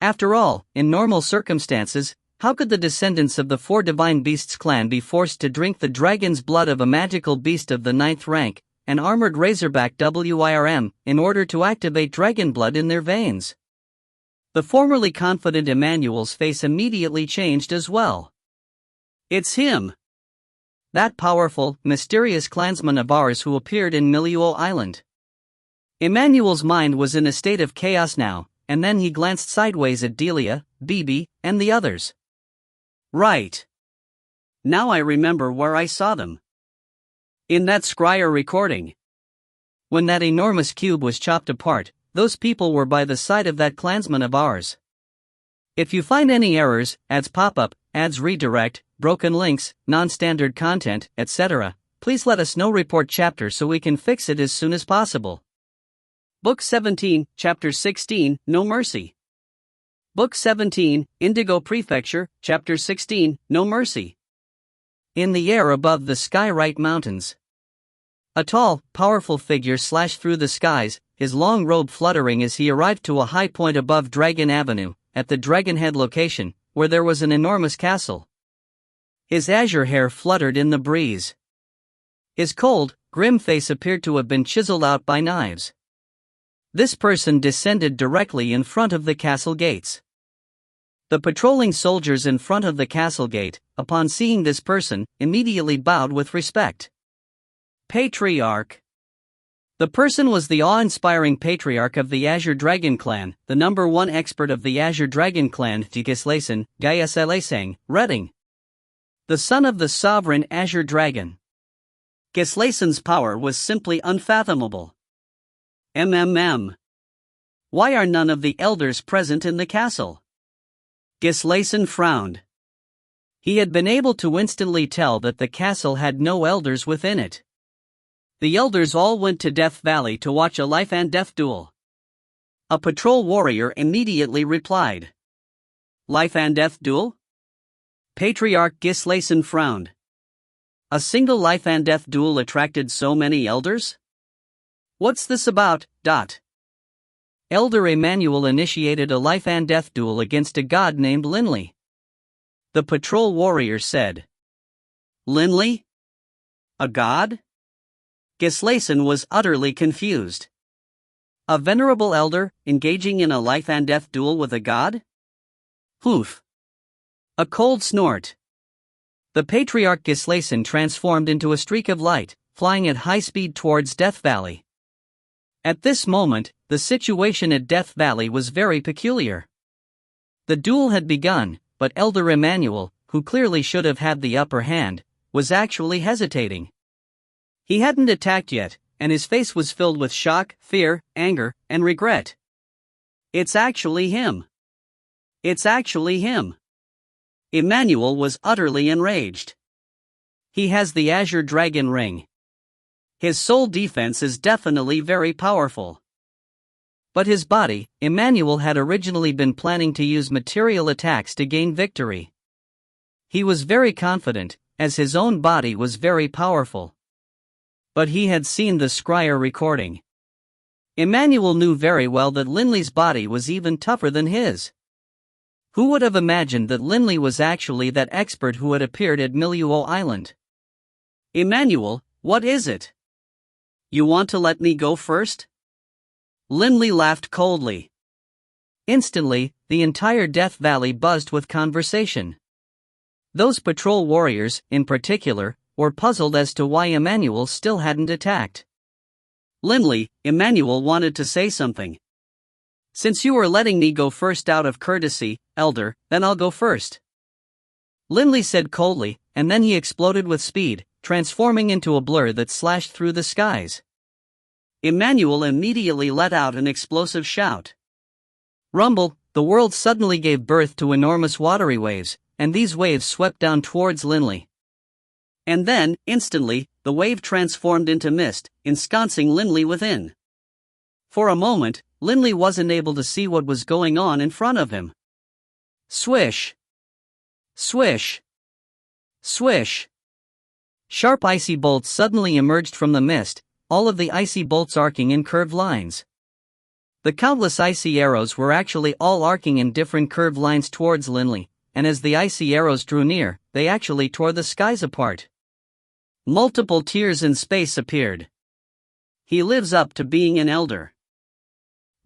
After all, in normal circumstances, how could the descendants of the 4 Divine Beasts clan be forced to drink the dragon's blood of a magical beast of the 9th rank, an armored razorback WIRM, in order to activate Dragonblood in their veins? The formerly confident Emmanuel's face immediately changed as well. It's him! That powerful, mysterious clansman of ours who appeared in Miluo Island. Emmanuel's mind was in a state of chaos now, and then he glanced sideways at Delia, Bibi, and the others. Right. Now I remember where I saw them. In that scryer recording. When that enormous cube was chopped apart, those people were by the side of that clansman of ours. If you find any errors, ads pop-up, ads redirect, broken links, non-standard content, etc., please let us know. Report chapter so we can fix it as soon as possible. Book 17, Chapter 16, No Mercy. Book 17, Indigo Prefecture, Chapter 16, No Mercy. In the air above the Skyrite Mountains. A tall, powerful figure slashed through the skies, his long robe fluttering as he arrived to a high point above Dragon Avenue, at the Dragonhead location, where there was an enormous castle. His azure hair fluttered in the breeze. His cold, grim face appeared to have been chiseled out by knives. This person descended directly in front of the castle gates. The patrolling soldiers in front of the castle gate, upon seeing this person, immediately bowed with respect. Patriarch. The person was the awe-inspiring patriarch of the Azure Dragon clan, the number 1 expert of the Azure Dragon clan, Gislason, Gaiaselesang, Redding. The son of the sovereign Azure Dragon. Gislason's power was simply unfathomable. Why are none of the elders present in the castle? Gislason frowned. He had been able to instantly tell that the castle had no elders within it. The elders all went to Death Valley to watch a life and death duel. A patrol warrior immediately replied. Life and death duel? Patriarch Gislason frowned. A single life and death duel attracted so many elders? What's this about? Elder Emmanuel initiated a life and death duel against a god named Linley. The patrol warrior said. Linley? A god? Gislason was utterly confused. A venerable elder, engaging in a life and death duel with a god? Hoof. A cold snort. The patriarch Gislason transformed into a streak of light, flying at high speed towards Death Valley. At this moment, the situation at Death Valley was very peculiar. The duel had begun, but Elder Emmanuel, who clearly should have had the upper hand, was actually hesitating. He hadn't attacked yet, and his face was filled with shock, fear, anger, and regret. It's actually him. It's actually him. Emmanuel was utterly enraged. He has the Azure Dragon Ring. His soul defense is definitely very powerful. But his body, Emmanuel had originally been planning to use material attacks to gain victory. He was very confident, as his own body was very powerful. But he had seen the scryer recording. Emmanuel knew very well that Linley's body was even tougher than his. Who would have imagined that Linley was actually that expert who had appeared at Miluo Island? Emmanuel, what is it? You want to let me go first? Linley laughed coldly. Instantly, the entire Death Valley buzzed with conversation. Those patrol warriors, in particular, were puzzled as to why Emmanuel still hadn't attacked. Linley, Emmanuel wanted to say something. Since you were letting me go first out of courtesy, Elder, then I'll go first. Linley said coldly, and then he exploded with speed, transforming into a blur that slashed through the skies. Emmanuel immediately let out an explosive shout. Rumble, the world suddenly gave birth to enormous watery waves, and these waves swept down towards Linley. And then, instantly, the wave transformed into mist, ensconcing Linley within. For a moment, Linley wasn't able to see what was going on in front of him. Swish! Swish! Swish! Sharp icy bolts suddenly emerged from the mist, all of the icy bolts arcing in curved lines. The countless icy arrows were actually all arcing in different curved lines towards Linley, and as the icy arrows drew near, they actually tore the skies apart. Multiple tears in space appeared. He lives up to being an elder,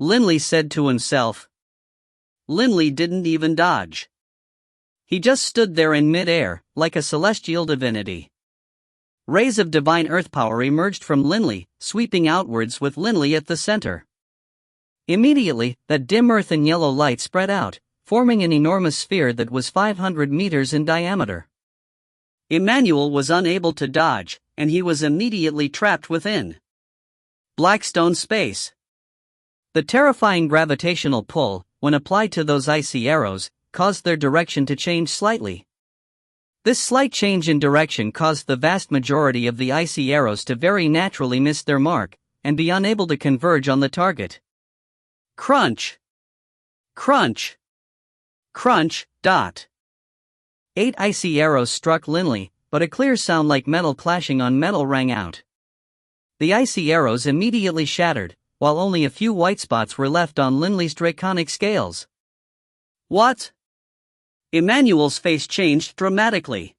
Linley said to himself. Linley didn't even dodge. He just stood there in mid-air, like a celestial divinity. Rays of divine earth power emerged from Linley, sweeping outwards with Linley at the center. Immediately, that dim earth and yellow light spread out, forming an enormous sphere that was 500 meters in diameter. Emmanuel was unable to dodge, and he was immediately trapped within Blackstone space. The terrifying gravitational pull, when applied to those icy arrows, caused their direction to change slightly. This slight change in direction caused the vast majority of the icy arrows to very naturally miss their mark, and be unable to converge on the target. Crunch! Crunch! Crunch! Dot! 8 icy arrows struck Linley, but a clear sound like metal clashing on metal rang out. The icy arrows immediately shattered, while only a few white spots were left on Linley's draconic scales. What? Emmanuel's face changed dramatically.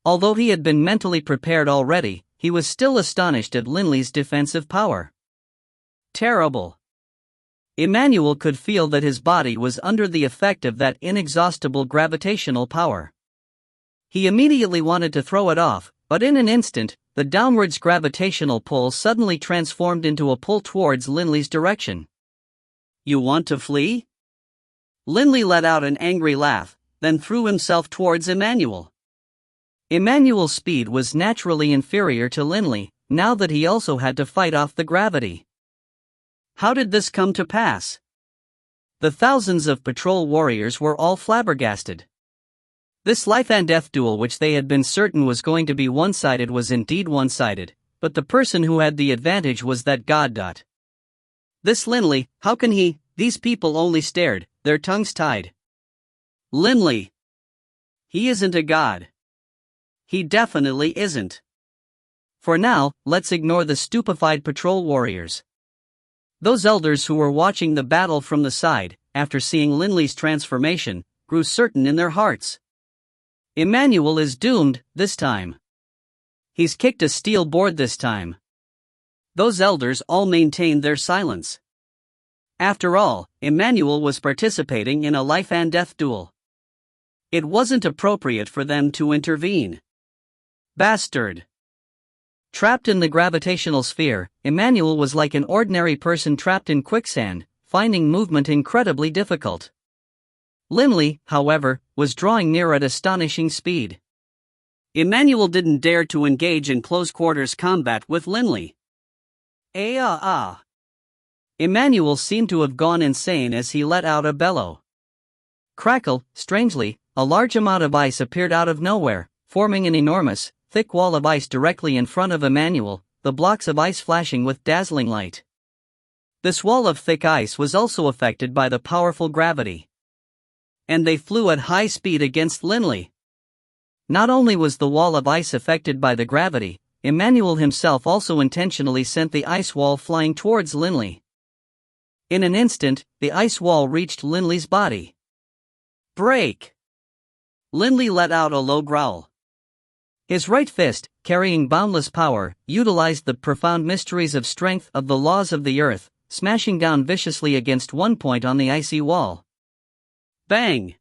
Although he had been mentally prepared already, he was still astonished at Linley's defensive power. Terrible. Emmanuel could feel that his body was under the effect of that inexhaustible gravitational power. He immediately wanted to throw it off, but in an instant, the downwards gravitational pull suddenly transformed into a pull towards Linley's direction. You want to flee? Linley let out an angry laugh, then threw himself towards Emmanuel. Emmanuel's speed was naturally inferior to Linley, now that he also had to fight off the gravity. How did this come to pass? The thousands of patrol warriors were all flabbergasted. This life and death duel, which they had been certain was going to be one-sided, was indeed one-sided, but the person who had the advantage was that god. This Linley, how can he? These people only stared, their tongues tied. Linley. He isn't a god. He definitely isn't. For now, let's ignore the stupefied patrol warriors. Those elders who were watching the battle from the side, after seeing Linley's transformation, grew certain in their hearts. Emmanuel is doomed, this time. He's kicked a steel board this time. Those elders all maintained their silence. After all, Emmanuel was participating in a life and death duel. It wasn't appropriate for them to intervene. Bastard! Trapped in the gravitational sphere, Emmanuel was like an ordinary person trapped in quicksand, finding movement incredibly difficult. Linley, however, was drawing near at astonishing speed. Emmanuel didn't dare to engage in close-quarters combat with Linley. Emmanuel seemed to have gone insane as he let out a bellow. Crackle, strangely, a large amount of ice appeared out of nowhere, forming an enormous, thick wall of ice directly in front of Emmanuel, the blocks of ice flashing with dazzling light. This wall of thick ice was also affected by the powerful gravity. And they flew at high speed against Linley. Not only was the wall of ice affected by the gravity, Emmanuel himself also intentionally sent the ice wall flying towards Linley. In an instant, the ice wall reached Linley's body. Break! Linley let out a low growl. His right fist, carrying boundless power, utilized the profound mysteries of strength of the laws of the earth, smashing down viciously against one point on the icy wall. Bang!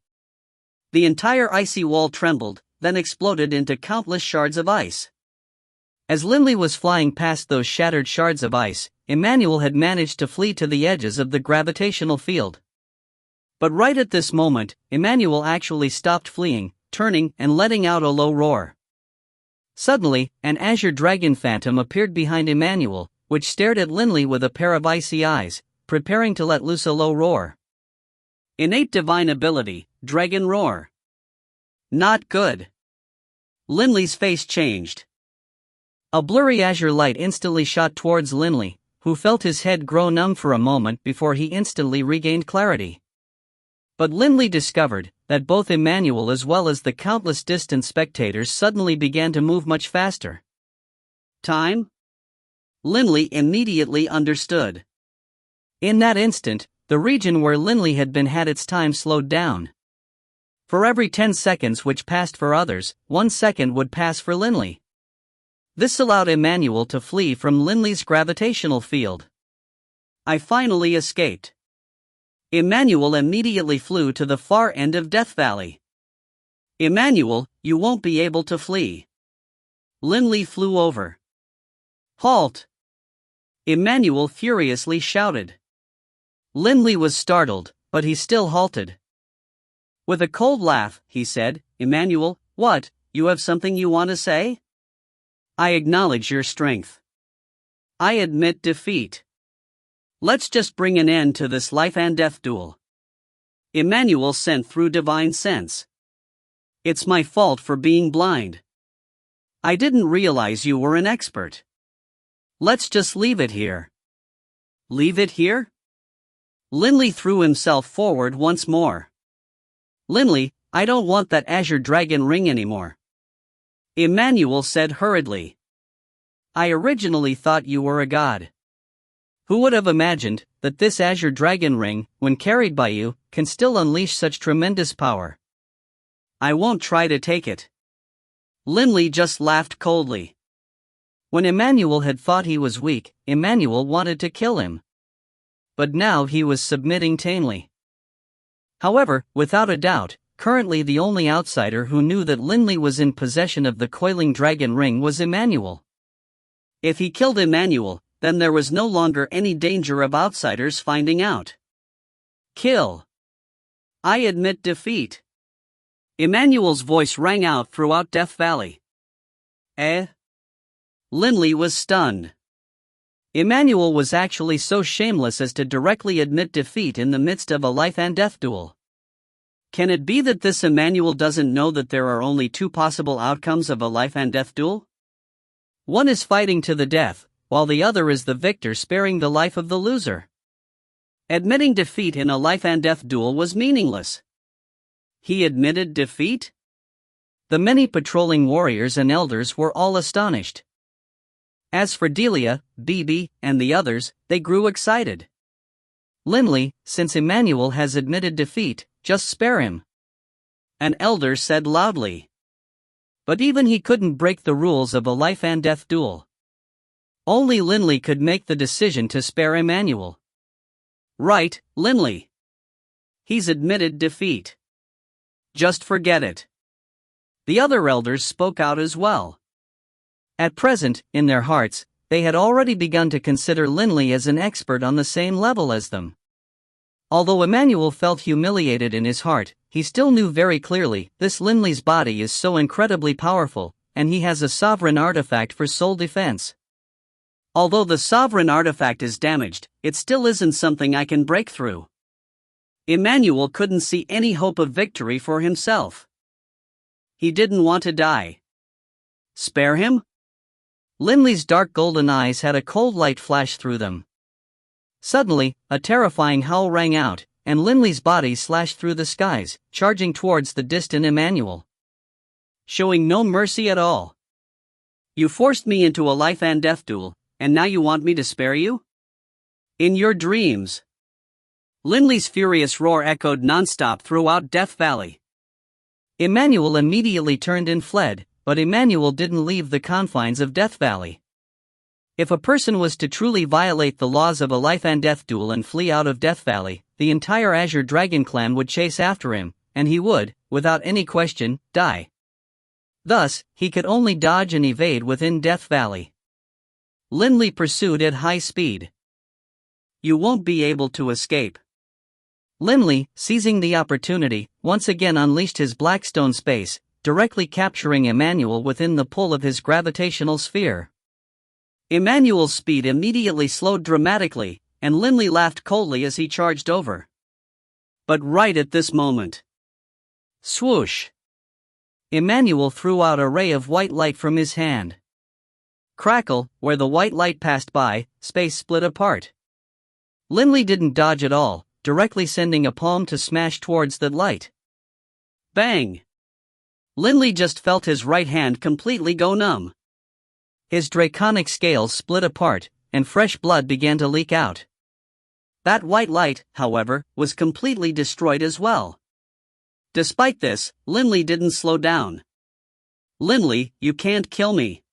The entire icy wall trembled, then exploded into countless shards of ice. As Linley was flying past those shattered shards of ice, Emmanuel had managed to flee to the edges of the gravitational field. But right at this moment, Emmanuel actually stopped fleeing, turning and letting out a low roar. Suddenly, an azure dragon phantom appeared behind Emmanuel, which stared at Linley with a pair of icy eyes, preparing to let loose a low roar. Innate divine ability, Dragon Roar. Not good. Linley's face changed. A blurry azure light instantly shot towards Linley, who felt his head grow numb for a moment before he instantly regained clarity. But Linley discovered that both Emmanuel as well as the countless distant spectators suddenly began to move much faster. Time? Linley immediately understood. In that instant, the region where Linley had been had its time slowed down. For every 10 seconds which passed for others, 1 second would pass for Linley. This allowed Emmanuel to flee from Linley's gravitational field. I finally escaped. Emmanuel immediately flew to the far end of Death Valley. Emmanuel, you won't be able to flee. Linley flew over. Halt! Emmanuel furiously shouted. Linley was startled, but he still halted. With a cold laugh, he said, Emmanuel, what, you have something you want to say? I acknowledge your strength. I admit defeat. Let's just bring an end to this life and death duel. Emmanuel sent through divine sense. It's my fault for being blind. I didn't realize you were an expert. Let's just leave it here. Leave it here? Linley threw himself forward once more. Linley, I don't want that azure dragon ring anymore. Emmanuel said hurriedly. I originally thought you were a god. Who would have imagined that this azure dragon ring, when carried by you, can still unleash such tremendous power? I won't try to take it. Linley just laughed coldly. When Emmanuel had thought he was weak, Emmanuel wanted to kill him. But now he was submitting tamely. However, without a doubt, currently the only outsider who knew that Linley was in possession of the coiling dragon ring was Emmanuel. If he killed Emmanuel, then there was no longer any danger of outsiders finding out. Kill. I admit defeat. Emmanuel's voice rang out throughout Death Valley. Linley was stunned. Emmanuel was actually so shameless as to directly admit defeat in the midst of a life and death duel. Can it be that this Emmanuel doesn't know that there are only two possible outcomes of a life and death duel? One is fighting to the death, while the other is the victor sparing the life of the loser. Admitting defeat in a life and death duel was meaningless. He admitted defeat? The many patrolling warriors and elders were all astonished. As for Delia, Bibi, and the others, they grew excited. Linley, since Emmanuel has admitted defeat, just spare him. An elder said loudly. But even he couldn't break the rules of a life and death duel. Only Linley could make the decision to spare Emmanuel. Right, Linley. He's admitted defeat. Just forget it. The other elders spoke out as well. At present, in their hearts, they had already begun to consider Linley as an expert on the same level as them. Although Emmanuel felt humiliated in his heart, he still knew very clearly this Linley's body is so incredibly powerful, and he has a sovereign artifact for soul defense. Although the sovereign artifact is damaged, it still isn't something I can break through. Emmanuel couldn't see any hope of victory for himself. He didn't want to die. Spare him? Linley's dark golden eyes had a cold light flash through them. Suddenly, a terrifying howl rang out, and Linley's body slashed through the skies, charging towards the distant Emmanuel. Showing no mercy at all. You forced me into a life and death duel, and now you want me to spare you? In your dreams. Linley's furious roar echoed nonstop throughout Death Valley. Emmanuel immediately turned and fled, but Emmanuel didn't leave the confines of Death Valley. If a person was to truly violate the laws of a life and death duel and flee out of Death Valley, the entire Azure Dragon clan would chase after him, and he would, without any question, die. Thus, he could only dodge and evade within Death Valley. Lindley pursued at high speed. You won't be able to escape. Lindley, seizing the opportunity, once again unleashed his Blackstone space, directly capturing Emmanuel within the pull of his gravitational sphere. Emmanuel's speed immediately slowed dramatically, and Lindley laughed coldly as he charged over. But right at this moment, swoosh! Emmanuel threw out a ray of white light from his hand. Crackle, where the white light passed by, space split apart. Lindley didn't dodge at all, directly sending a palm to smash towards the light. Bang! Lindley just felt his right hand completely go numb. His draconic scales split apart, and fresh blood began to leak out. That white light, however, was completely destroyed as well. Despite this, Lindley didn't slow down. Lindley, you can't kill me.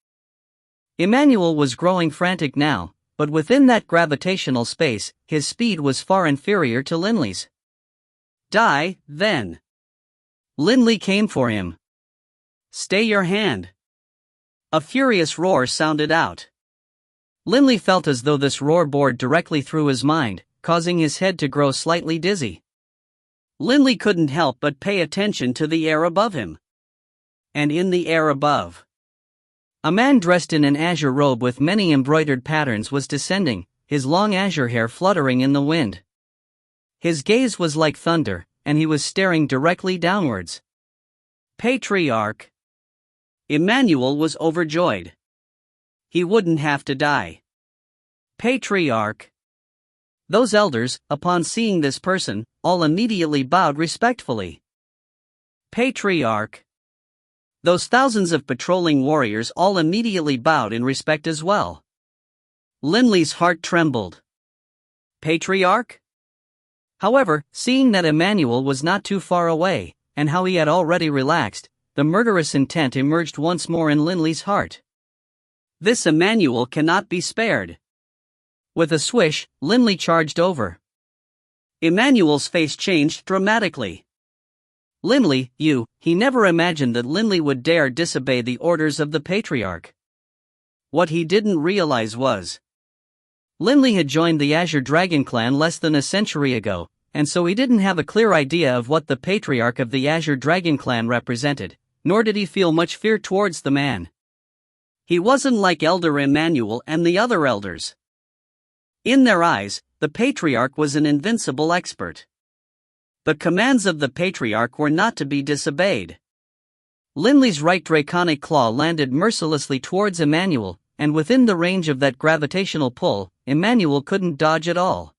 Emmanuel was growing frantic now, but within that gravitational space, his speed was far inferior to Lindley's. Die, then. Lindley came for him. Stay your hand. A furious roar sounded out. Lindley felt as though this roar bored directly through his mind, causing his head to grow slightly dizzy. Lindley couldn't help but pay attention to the air above him. And in the air above, a man dressed in an azure robe with many embroidered patterns was descending, his long azure hair fluttering in the wind. His gaze was like thunder, and he was staring directly downwards. Patriarch! Emmanuel was overjoyed. He wouldn't have to die. Patriarch! Those elders, upon seeing this person, all immediately bowed respectfully. Patriarch! Those thousands of patrolling warriors all immediately bowed in respect as well. Lindley's heart trembled. Patriarch? However, seeing that Emmanuel was not too far away, and how he had already relaxed, the murderous intent emerged once more in Lindley's heart. This Emmanuel cannot be spared. With a swish, Lindley charged over. Emmanuel's face changed dramatically. Lindley, he never imagined that Lindley would dare disobey the orders of the Patriarch. What he didn't realize was, Lindley had joined the Azure Dragon clan less than a century ago, and so he didn't have a clear idea of what the Patriarch of the Azure Dragon clan represented, nor did he feel much fear towards the man. He wasn't like Elder Emmanuel and the other elders. In their eyes, the Patriarch was an invincible expert. The commands of the Patriarch were not to be disobeyed. Lindley's right draconic claw landed mercilessly towards Emmanuel, and within the range of that gravitational pull, Emmanuel couldn't dodge at all.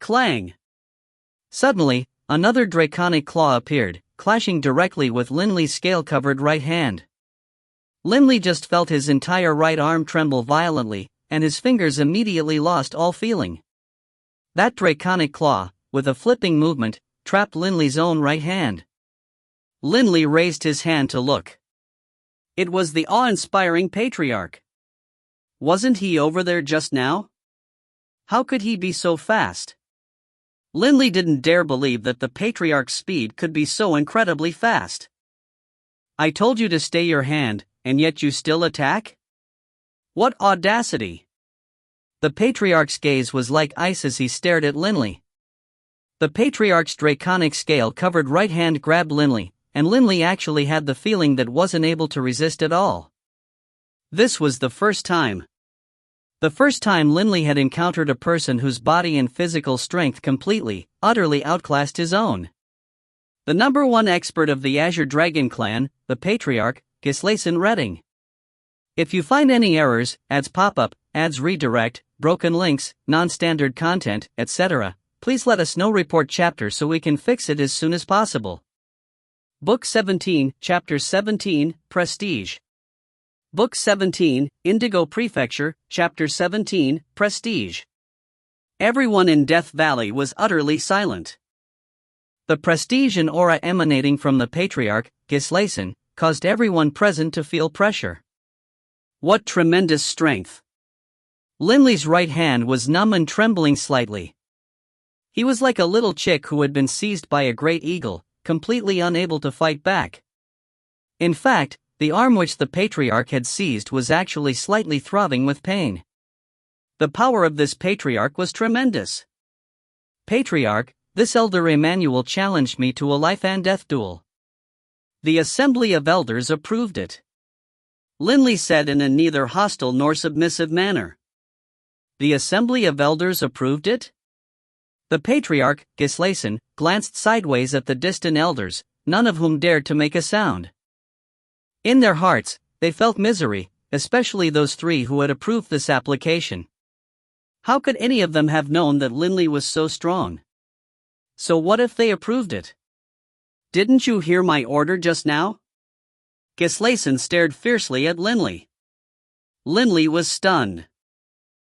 Clang! Suddenly, another draconic claw appeared, clashing directly with Lindley's scale-covered right hand. Lindley just felt his entire right arm tremble violently, and his fingers immediately lost all feeling. That draconic claw, with a flipping movement, trapped Lindley's own right hand. Lindley raised his hand to look. It was the awe-inspiring Patriarch. Wasn't he over there just now? How could he be so fast? Lindley didn't dare believe that the Patriarch's speed could be so incredibly fast. I told you to stay your hand, and yet you still attack? What audacity! The Patriarch's gaze was like ice as he stared at Lindley. The Patriarch's draconic scale-covered right hand grabbed Lindley, and Lindley actually had the feeling that wasn't able to resist at all. This was the first time. The first time Lindley had encountered a person whose body and physical strength completely, utterly outclassed his own. The #1 expert of the Azure Dragon clan, the Patriarch, Gislason Redding. If you find any errors, ads pop up, ads redirect, broken links, non-standard content, etc., please let us know. Report chapter so we can fix it as soon as possible. Book 17, Chapter 17, Prestige. Book 17, Indigo Prefecture, Chapter 17, Prestige. Everyone in Death Valley was utterly silent. The prestige and aura emanating from the Patriarch, Gislason, caused everyone present to feel pressure. What tremendous strength! Linley's right hand was numb and trembling slightly. He was like a little chick who had been seized by a great eagle, completely unable to fight back. In fact, the arm which the patriarch had seized was actually slightly throbbing with pain. The power of this patriarch was tremendous. "Patriarch, this elder Emmanuel challenged me to a life and death duel. The assembly of elders approved it," Linley said in a neither hostile nor submissive manner. "The assembly of elders approved it?" The patriarch, Gislason, glanced sideways at the distant elders, none of whom dared to make a sound. In their hearts, they felt misery, especially those three who had approved this application. How could any of them have known that Linley was so strong? So what if they approved it? "Didn't you hear my order just now?" Gislason stared fiercely at Linley. Linley was stunned.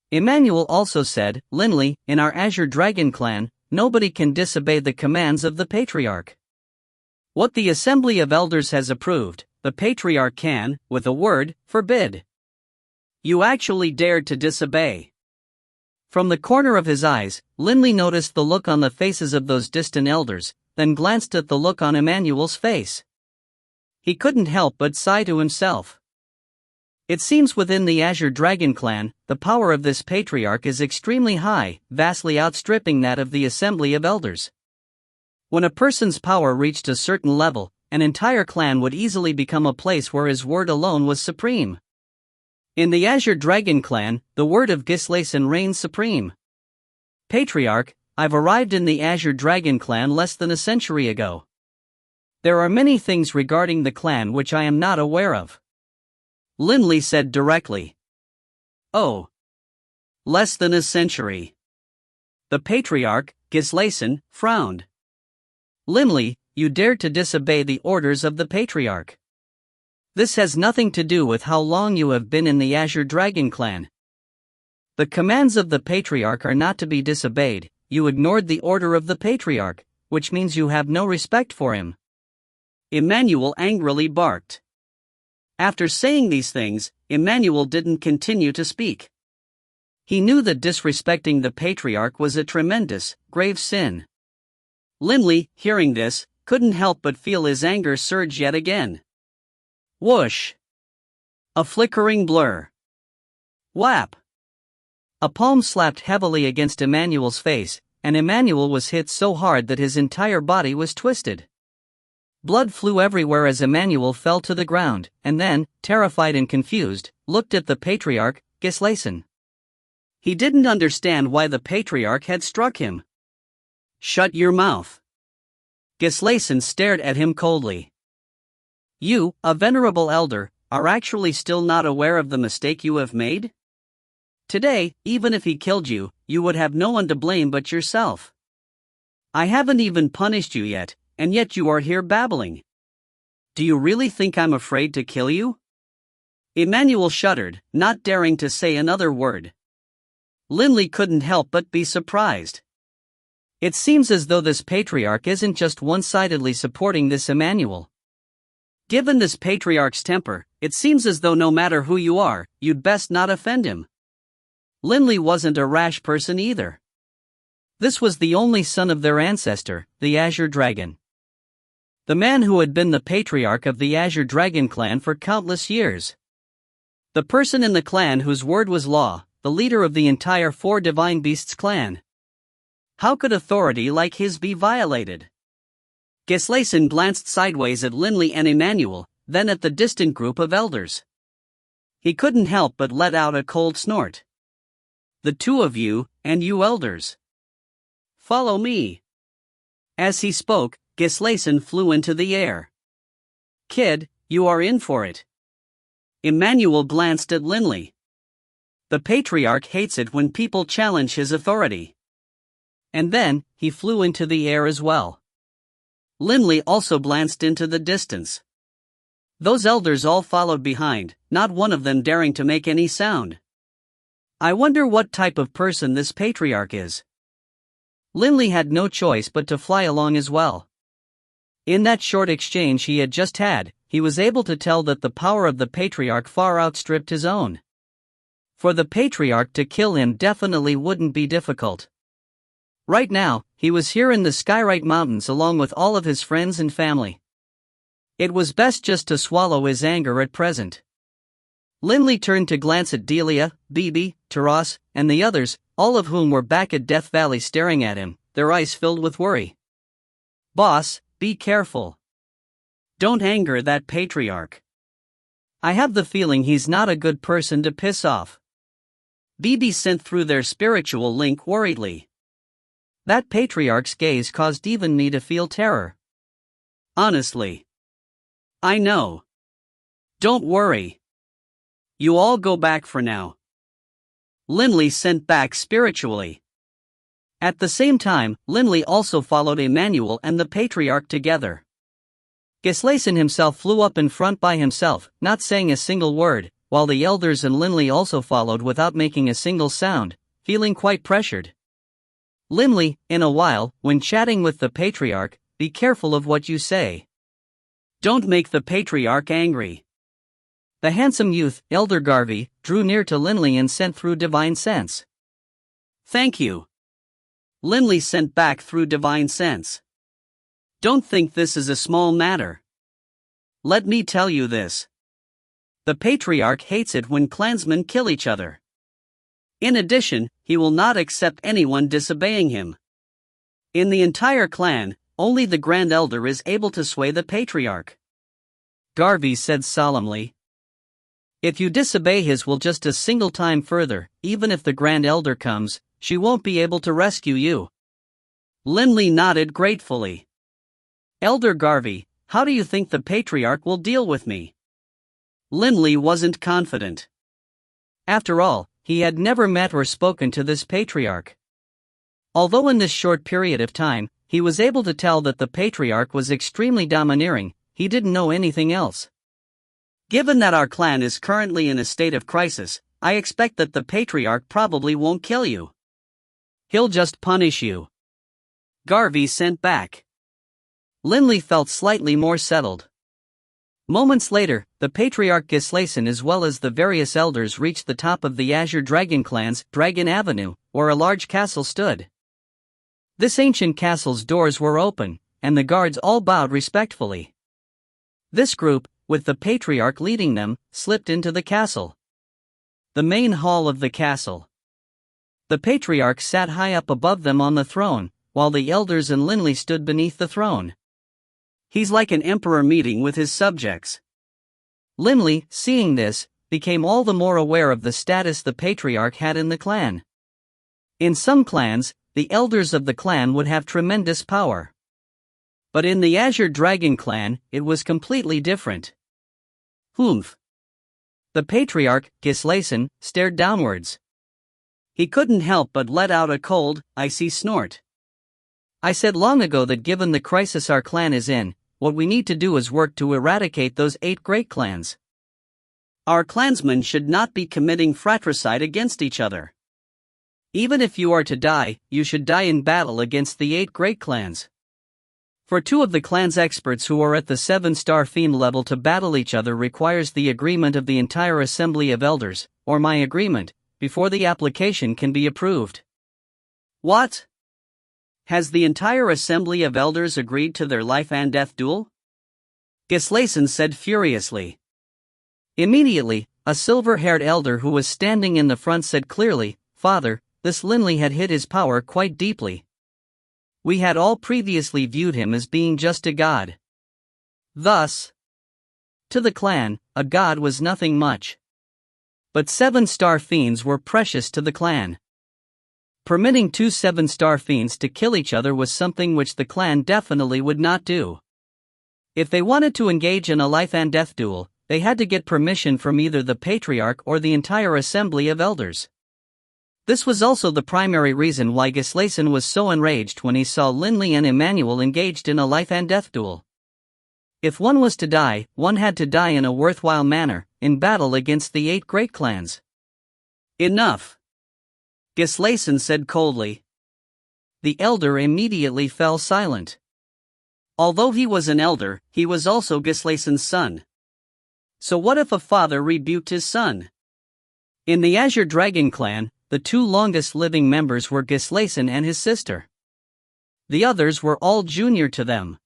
Emmanuel also said, "Linley, in our Azure Dragon clan, nobody can disobey the commands of the Patriarch. What the Assembly of Elders has approved, the Patriarch can, with a word, forbid. You actually dared to disobey." From the corner of his eyes, Linley noticed the look on the faces of those distant elders, then glanced at the look on Emmanuel's face. He couldn't help but sigh to himself. It seems within the Azure Dragon clan, the power of this patriarch is extremely high, vastly outstripping that of the Assembly of Elders. When a person's power reached a certain level, an entire clan would easily become a place where his word alone was supreme. In the Azure Dragon clan, the word of Gislason reigns supreme. "Patriarch, I've arrived in the Azure Dragon clan less than a century ago. There are many things regarding the clan which I am not aware of," Linley said directly. "Oh. Less than a century." The patriarch, Gislason, frowned. "Linley, you dared to disobey the orders of the patriarch. This has nothing to do with how long you have been in the Azure Dragon clan. The commands of the patriarch are not to be disobeyed. You ignored the order of the patriarch, which means you have no respect for him." Emmanuel angrily barked. After saying these things, Emmanuel didn't continue to speak. He knew that disrespecting the patriarch was a tremendous, grave sin. Linley, hearing this, couldn't help but feel his anger surge yet again. Whoosh! A flickering blur. Whap! A palm slapped heavily against Emmanuel's face, and Emmanuel was hit so hard that his entire body was twisted. Blood flew everywhere as Emmanuel fell to the ground, and then, terrified and confused, looked at the patriarch, Gislason. He didn't understand why the patriarch had struck him. "Shut your mouth." Gislason stared at him coldly. "You, a venerable elder, are actually still not aware of the mistake you have made? Today, even if he killed you, you would have no one to blame but yourself. I haven't even punished you yet, and yet you are here babbling. Do you really think I'm afraid to kill you?" Emmanuel shuddered, not daring to say another word. Linley couldn't help but be surprised. It seems as though this patriarch isn't just one-sidedly supporting this Emmanuel. Given this patriarch's temper, it seems as though no matter who you are, you'd best not offend him. Linley wasn't a rash person either. This was the only son of their ancestor, the Azure Dragon. The man who had been the patriarch of the Azure Dragon clan for countless years. The person in the clan whose word was law, the leader of the entire Four Divine Beasts clan. How could authority like his be violated? Gislason glanced sideways at Linley and Emmanuel, then at the distant group of elders. He couldn't help but let out a cold snort. "The two of you, and you elders. Follow me." As he spoke, Gislason flew into the air. "Kid, you are in for it." Emmanuel glanced at Linley. The patriarch hates it when people challenge his authority. And then, he flew into the air as well. Linley also glanced into the distance. Those elders all followed behind, not one of them daring to make any sound. I wonder what type of person this patriarch is. Linley had no choice but to fly along as well. In that short exchange he had just had, he was able to tell that the power of the patriarch far outstripped his own. For the patriarch to kill him definitely wouldn't be difficult. Right now, he was here in the Skyrite Mountains along with all of his friends and family. It was best just to swallow his anger at present. Lindley turned to glance at Delia, Bibi, Taras, and the others, all of whom were back at Death Valley staring at him, their eyes filled with worry. "Boss, be careful. Don't anger that patriarch. I have the feeling he's not a good person to piss off." Bibi sent through their spiritual link worriedly. That patriarch's gaze caused even me to feel terror. "Honestly. I know. Don't worry. You all go back for now." Lindley sent back spiritually. At the same time, Lindley also followed Emmanuel and the patriarch together. Gislason himself flew up in front by himself, not saying a single word, while the elders and Lindley also followed without making a single sound, feeling quite pressured. Lindley, in a while, when chatting with the patriarch, "Be careful of what you say. Don't make the patriarch angry." The handsome youth, Elder Garvey, drew near to Lindley and sent through divine sense. "Thank you." Lindley sent back through divine sense. "Don't think this is a small matter. Let me tell you this. The patriarch hates it when clansmen kill each other. In addition, he will not accept anyone disobeying him. In the entire clan, only the Grand Elder is able to sway the patriarch." Garvey said solemnly. "If you disobey his will just a single time further, even if the Grand Elder comes, she won't be able to rescue you." Lindley nodded gratefully. "Elder Garvey, how do you think the patriarch will deal with me?" Lindley wasn't confident. After all, he had never met or spoken to this patriarch. Although in this short period of time, he was able to tell that the patriarch was extremely domineering, he didn't know anything else. "Given that our clan is currently in a state of crisis, I expect that the patriarch probably won't kill you. He'll just punish you." Garvey sent back. Lindley felt slightly more settled. Moments later, the patriarch Gislason as well as the various elders reached the top of the Azure Dragon clan's Dragon Avenue, where a large castle stood. This ancient castle's doors were open, and the guards all bowed respectfully. This group, with the patriarch leading them, slipped into the castle. The main hall of the castle. The patriarch sat high up above them on the throne, while the elders and Lindley stood beneath the throne. "He's like an emperor meeting with his subjects." Lindley, seeing this, became all the more aware of the status the patriarch had in the clan. In some clans, the elders of the clan would have tremendous power. But in the Azure Dragon clan, it was completely different. "Humph." The patriarch, Gislason, stared downwards. He couldn't help but let out a cold, icy snort. "I said long ago that given the crisis our clan is in, what we need to do is work to eradicate those 8 great clans. Our clansmen should not be committing fratricide against each other. Even if you are to die, you should die in battle against the 8 great clans. For 2 of the clan's experts who are at the 7-star fiend level to battle each other requires the agreement of the entire assembly of elders, or my agreement, before the application can be approved." "What? Has the entire assembly of elders agreed to their life and death duel?" Gislason said furiously. Immediately, a silver-haired elder who was standing in the front said clearly, "Father, this Lindley had hid his power quite deeply. We had all previously viewed him as being just a god. Thus, to the clan, a god was nothing much. But 7-star fiends were precious to the clan. Permitting 2 7-star fiends to kill each other was something which the clan definitely would not do. If they wanted to engage in a life and death duel, they had to get permission from either the patriarch or the entire assembly of elders. This was also the primary reason why Gislason was so enraged when he saw Lindley and Emmanuel engaged in a life and death duel. If one was to die, one had to die in a worthwhile manner, in battle against the 8 great clans. "Enough," Gislason said coldly. The elder immediately fell silent. Although he was an elder, he was also Gislason's son. So what if a father rebuked his son? In the Azure Dragon clan, the two longest living members were Gislason and his sister. The others were all junior to them.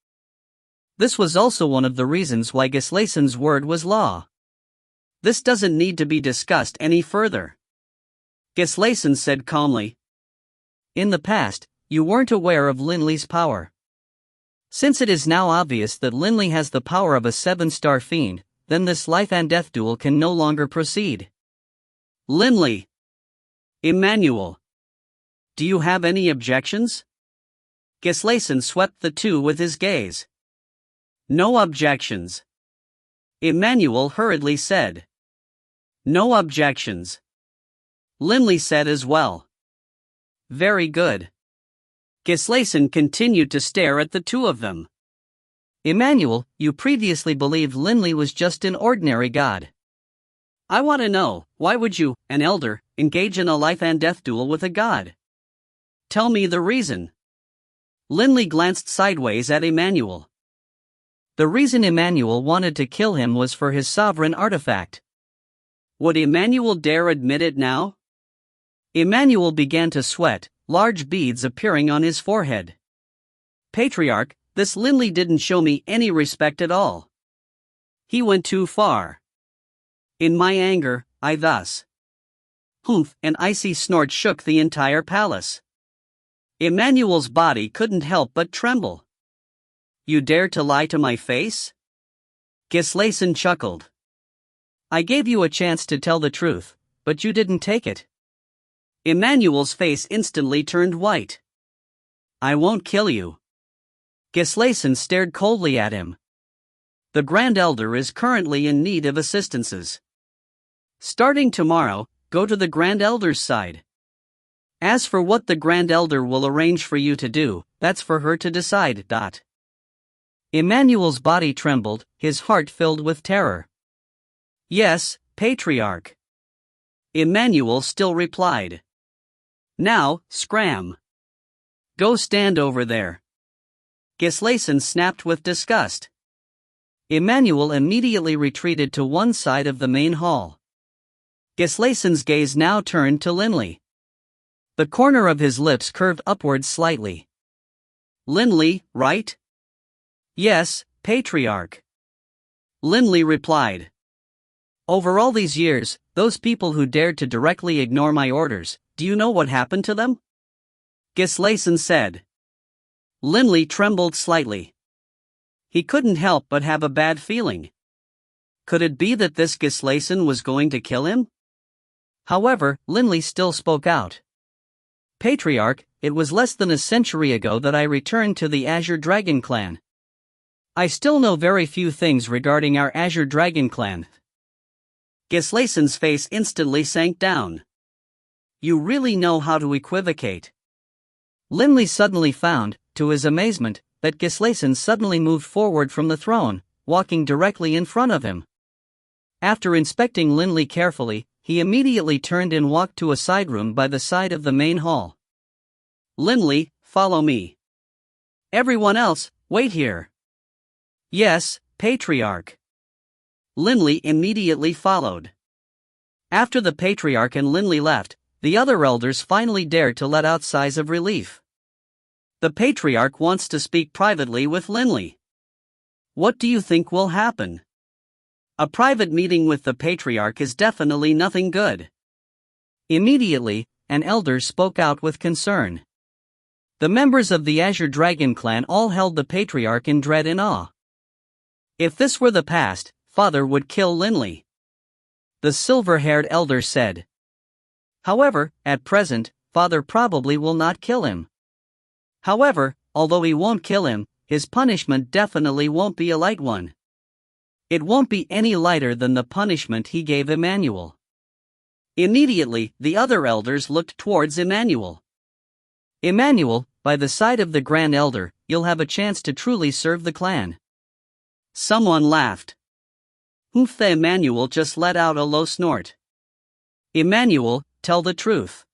This was also one of the reasons why Gislason's word was law. This doesn't need to be discussed any further. Gislason said calmly. In the past, you weren't aware of Linley's power. Since it is now obvious that Linley has the power of a 7-star fiend, then this life and death duel can no longer proceed. Linley. Emmanuel. Do you have any objections? Gislason swept the two with his gaze. No objections. Emmanuel hurriedly said. No objections. Linley said as well. Very good. Gislason continued to stare at the two of them. Emmanuel, you previously believed Linley was just an ordinary god. I want to know, why would you, an elder, engage in a life and death duel with a god? Tell me the reason. Linley glanced sideways at Emmanuel. The reason Emmanuel wanted to kill him was for his sovereign artifact. Would Emmanuel dare admit it now? Emmanuel began to sweat, large beads appearing on his forehead. Patriarch, this Linley didn't show me any respect at all. He went too far. In my anger, I thus. Humph! An icy snort shook the entire palace. Emmanuel's body couldn't help but tremble. You dare to lie to my face? Gislason chuckled. I gave you a chance to tell the truth, but you didn't take it. Emmanuel's face instantly turned white. I won't kill you. Gislason stared coldly at him. The Grand Elder is currently in need of assistances. Starting tomorrow, go to the Grand Elder's side. As for what the Grand Elder will arrange for you to do, that's for her to decide. Emmanuel's body trembled, his heart filled with terror. Yes, Patriarch. Emmanuel still replied. Now, scram. Go stand over there. Gislason snapped with disgust. Emmanuel immediately retreated to one side of the main hall. Gislason's gaze now turned to Linley. The corner of his lips curved upwards slightly. Linley, right? Yes, Patriarch. Linley replied. Over all these years, those people who dared to directly ignore my orders, do you know what happened to them? Gislason said. Linley trembled slightly. He couldn't help but have a bad feeling. Could it be that this Gislason was going to kill him? However, Linley still spoke out. Patriarch, it was less than a century ago that I returned to the Azure Dragon clan. I still know very few things regarding our Azure Dragon clan. Gislason's face instantly sank down. You really know how to equivocate. Linley suddenly found, to his amazement, that Gislason suddenly moved forward from the throne, walking directly in front of him. After inspecting Linley carefully, he immediately turned and walked to a side room by the side of the main hall. Linley, follow me. Everyone else, wait here. Yes, Patriarch. Linley immediately followed. After the Patriarch and Linley left, the other elders finally dared to let out sighs of relief. The Patriarch wants to speak privately with Linley. What do you think will happen? A private meeting with the Patriarch is definitely nothing good. Immediately, an elder spoke out with concern. The members of the Azure Dragon clan all held the Patriarch in dread and awe. If this were the past, Father would kill Linley. The silver-haired elder said. However, at present, Father probably will not kill him. However, although he won't kill him, his punishment definitely won't be a light one. It won't be any lighter than the punishment he gave Emmanuel. Immediately, the other elders looked towards Emmanuel. Emmanuel, by the side of the Grand Elder, you'll have a chance to truly serve the clan. Someone laughed. Humph! Emmanuel just let out a low snort. Emmanuel, tell the truth.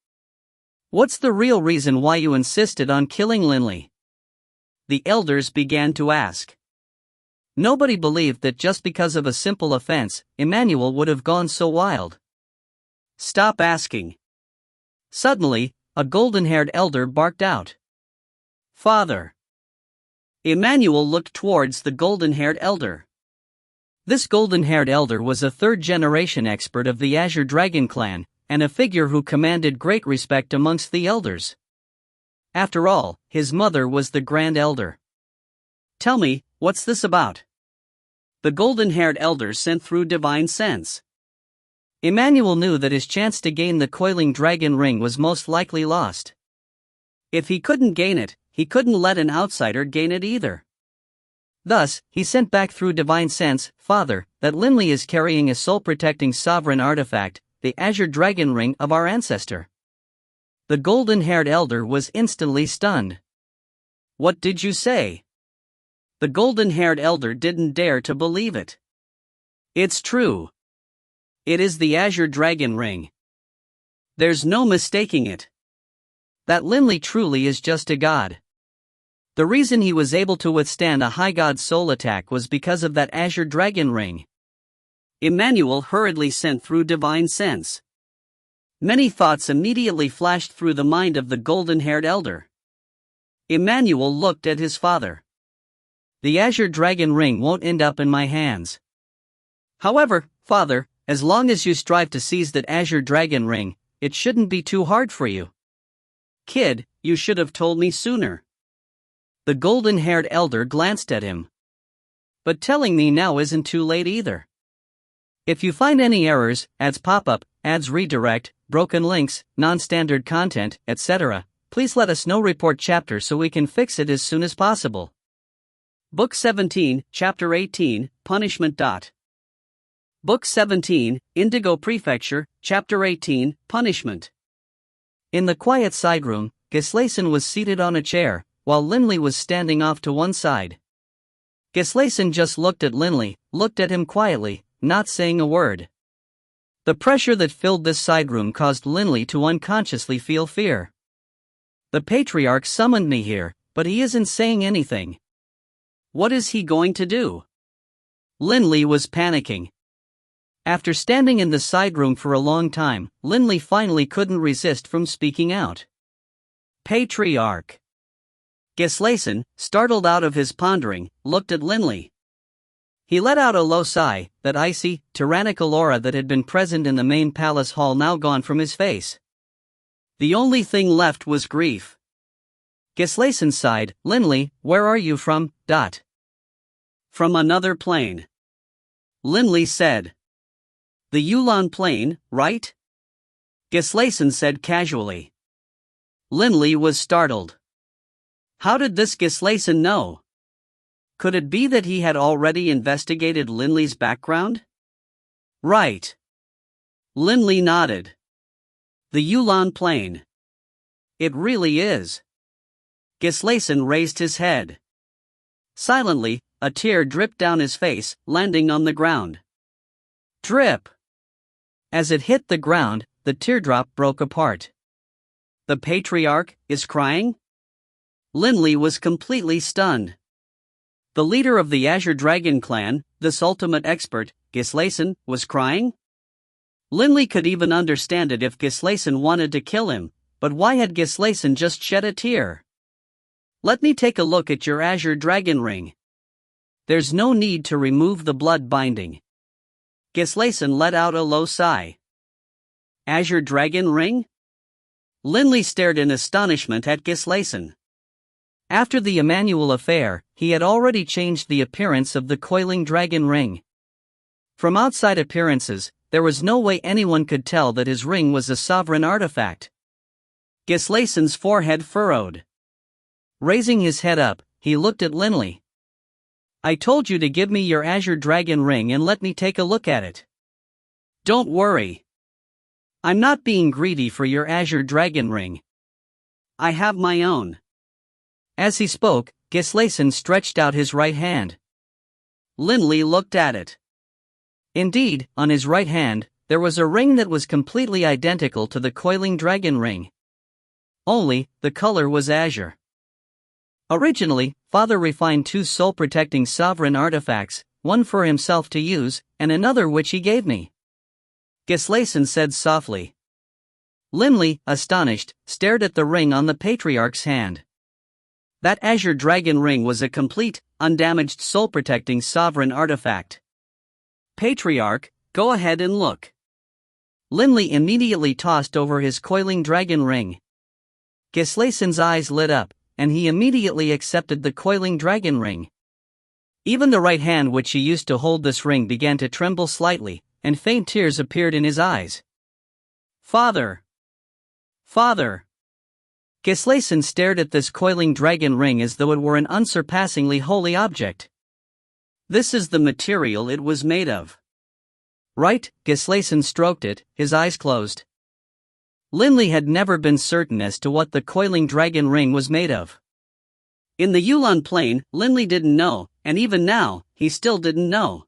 What's the real reason why you insisted on killing Linley? The elders began to ask. Nobody believed that just because of a simple offense, Emmanuel would have gone so wild. Stop asking. Suddenly, a golden-haired elder barked out. Father. Emmanuel looked towards the golden-haired elder. This golden-haired elder was a third-generation expert of the Azure Dragon clan, and a figure who commanded great respect amongst the elders. After all, his mother was the Grand Elder. Tell me, what's this about? The golden-haired elder sent through divine sense. Emmanuel knew that his chance to gain the coiling dragon ring was most likely lost. If he couldn't gain it, he couldn't let an outsider gain it either. Thus, he sent back through divine sense, Father, that Linley is carrying a soul-protecting sovereign artifact, the Azure Dragon Ring of our ancestor. The golden-haired elder was instantly stunned. What did you say? The golden-haired elder didn't dare to believe it. It's true. It is the Azure Dragon Ring. There's no mistaking it. That Linley truly is just a god. The reason he was able to withstand a high god soul attack was because of that Azure Dragon Ring. Emmanuel hurriedly sent through divine sense. Many thoughts immediately flashed through the mind of the golden-haired elder. Emmanuel looked at his father. The Azure Dragon Ring won't end up in my hands. However, Father, as long as you strive to seize that Azure Dragon Ring, it shouldn't be too hard for you. Kid, you should have told me sooner. The golden-haired elder glanced at him. But telling me now isn't too late either. If you find any errors, ads pop up, ads redirect, broken links, non-standard content, etc., please let us know. Report chapter so we can fix it as soon as possible. Book 17, Chapter 18, Punishment. Book 17, Indigo Prefecture, Chapter 18, Punishment. In the quiet side room, Gislason was seated on a chair, while Linley was standing off to one side. Gislason just looked at Linley, looked at him quietly, not saying a word. The pressure that filled this side room caused Linley to unconsciously feel fear. The patriarch summoned me here, but he isn't saying anything. What is he going to do? Linley was panicking. After standing in the side room for a long time, Linley finally couldn't resist from speaking out. Patriarch. Gislason, startled out of his pondering, looked at Linley. He let out a low sigh, that icy, tyrannical aura that had been present in the main palace hall now gone from his face. The only thing left was grief. Gislason sighed, Linley, where are you from? From another plane. Linley said. The Yulan plane, right? Gislason said casually. Linley was startled. How did this Gislason know? Could it be that he had already investigated Linley's background? Right. Linley nodded. The Yulan plane. It really is. Gislason raised his head. Silently, a tear dripped down his face, landing on the ground. Drip. As it hit the ground, the teardrop broke apart. The patriarch is crying? Linley was completely stunned. The leader of the Azure Dragon clan, this ultimate expert, Gislason, was crying? Linley could even understand it if Gislason wanted to kill him, but why had Gislason just shed a tear? Let me take a look at your Azure Dragon ring. There's no need to remove the blood binding. Gislason let out a low sigh. Azure Dragon ring? Linley stared in astonishment at Gislason. After the Emmanuel affair, he had already changed the appearance of the coiling dragon ring. From outside appearances, there was no way anyone could tell that his ring was a sovereign artifact. Gislason's forehead furrowed. Raising his head up, he looked at Linley. I told you to give me your Azure Dragon ring and let me take a look at it. Don't worry. I'm not being greedy for your Azure Dragon ring. I have my own. As he spoke, Gislason stretched out his right hand. Linley looked at it. Indeed, on his right hand, there was a ring that was completely identical to the coiling dragon ring. Only, the color was azure. Originally, Father refined two soul-protecting sovereign artifacts, one for himself to use, and another which he gave me. Gislason said softly. Limley, astonished, stared at the ring on the Patriarch's hand. That azure dragon ring was a complete, undamaged soul-protecting sovereign artifact. Patriarch, go ahead and look. Limley immediately tossed over his coiling dragon ring. Gislason's eyes lit up, and he immediately accepted the coiling dragon ring. Even the right hand which he used to hold this ring began to tremble slightly, and faint tears appeared in his eyes. Father! Father! Gislason stared at this coiling dragon ring as though it were an unsurpassingly holy object. This is the material it was made of. Right? Gislason stroked it, his eyes closed. Limley had never been certain as to what the coiling dragon ring was made of. In the Yulon Plain, Limley didn't know, and even now, he still didn't know.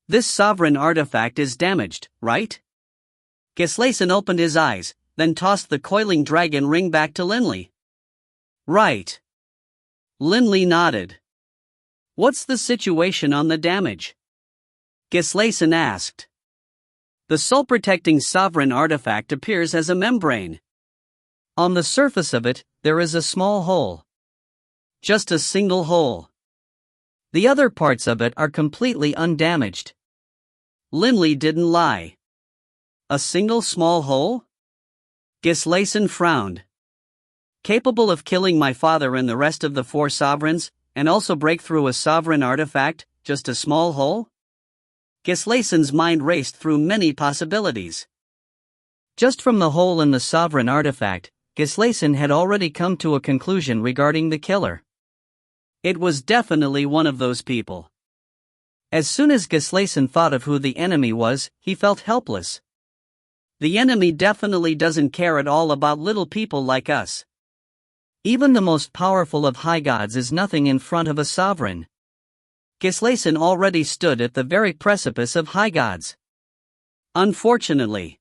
This sovereign artifact is damaged, right? Gislason opened his eyes, then tossed the coiling dragon ring back to Limley. Right. Limley nodded. What's the situation on the damage? Gislason asked. The soul-protecting sovereign artifact appears as a membrane. On the surface of it, there is a small hole. Just a single hole. The other parts of it are completely undamaged. Limley didn't lie. A single small hole? Gislason frowned. Capable of killing my father and the rest of the 4 sovereigns, and also break through a sovereign artifact, just a small hole? Gislason's mind raced through many possibilities. Just from the hole in the sovereign artifact, Gislason had already come to a conclusion regarding the killer. It was definitely one of those people. As soon as Gislason thought of who the enemy was, he felt helpless. The enemy definitely doesn't care at all about little people like us. Even the most powerful of high gods is nothing in front of a sovereign. Gislason already stood at the very precipice of high gods. Unfortunately,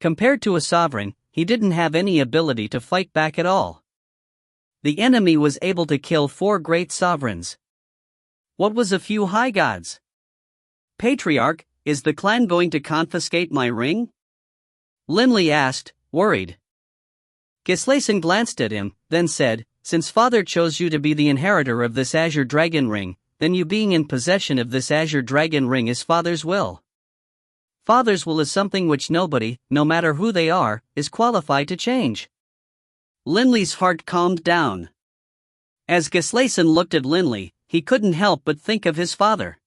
compared to a sovereign, he didn't have any ability to fight back at all. The enemy was able to kill 4 great sovereigns. What was a few high gods? Patriarch, is the clan going to confiscate my ring? Limley asked, worried. Gislason glanced at him, then said, since father chose you to be the inheritor of this azure dragon ring, then you being in possession of this azure dragon ring is father's will. Father's will is something which nobody, no matter who they are, is qualified to change. Limley's heart calmed down. As Gislason looked at Limley, he couldn't help but think of his father.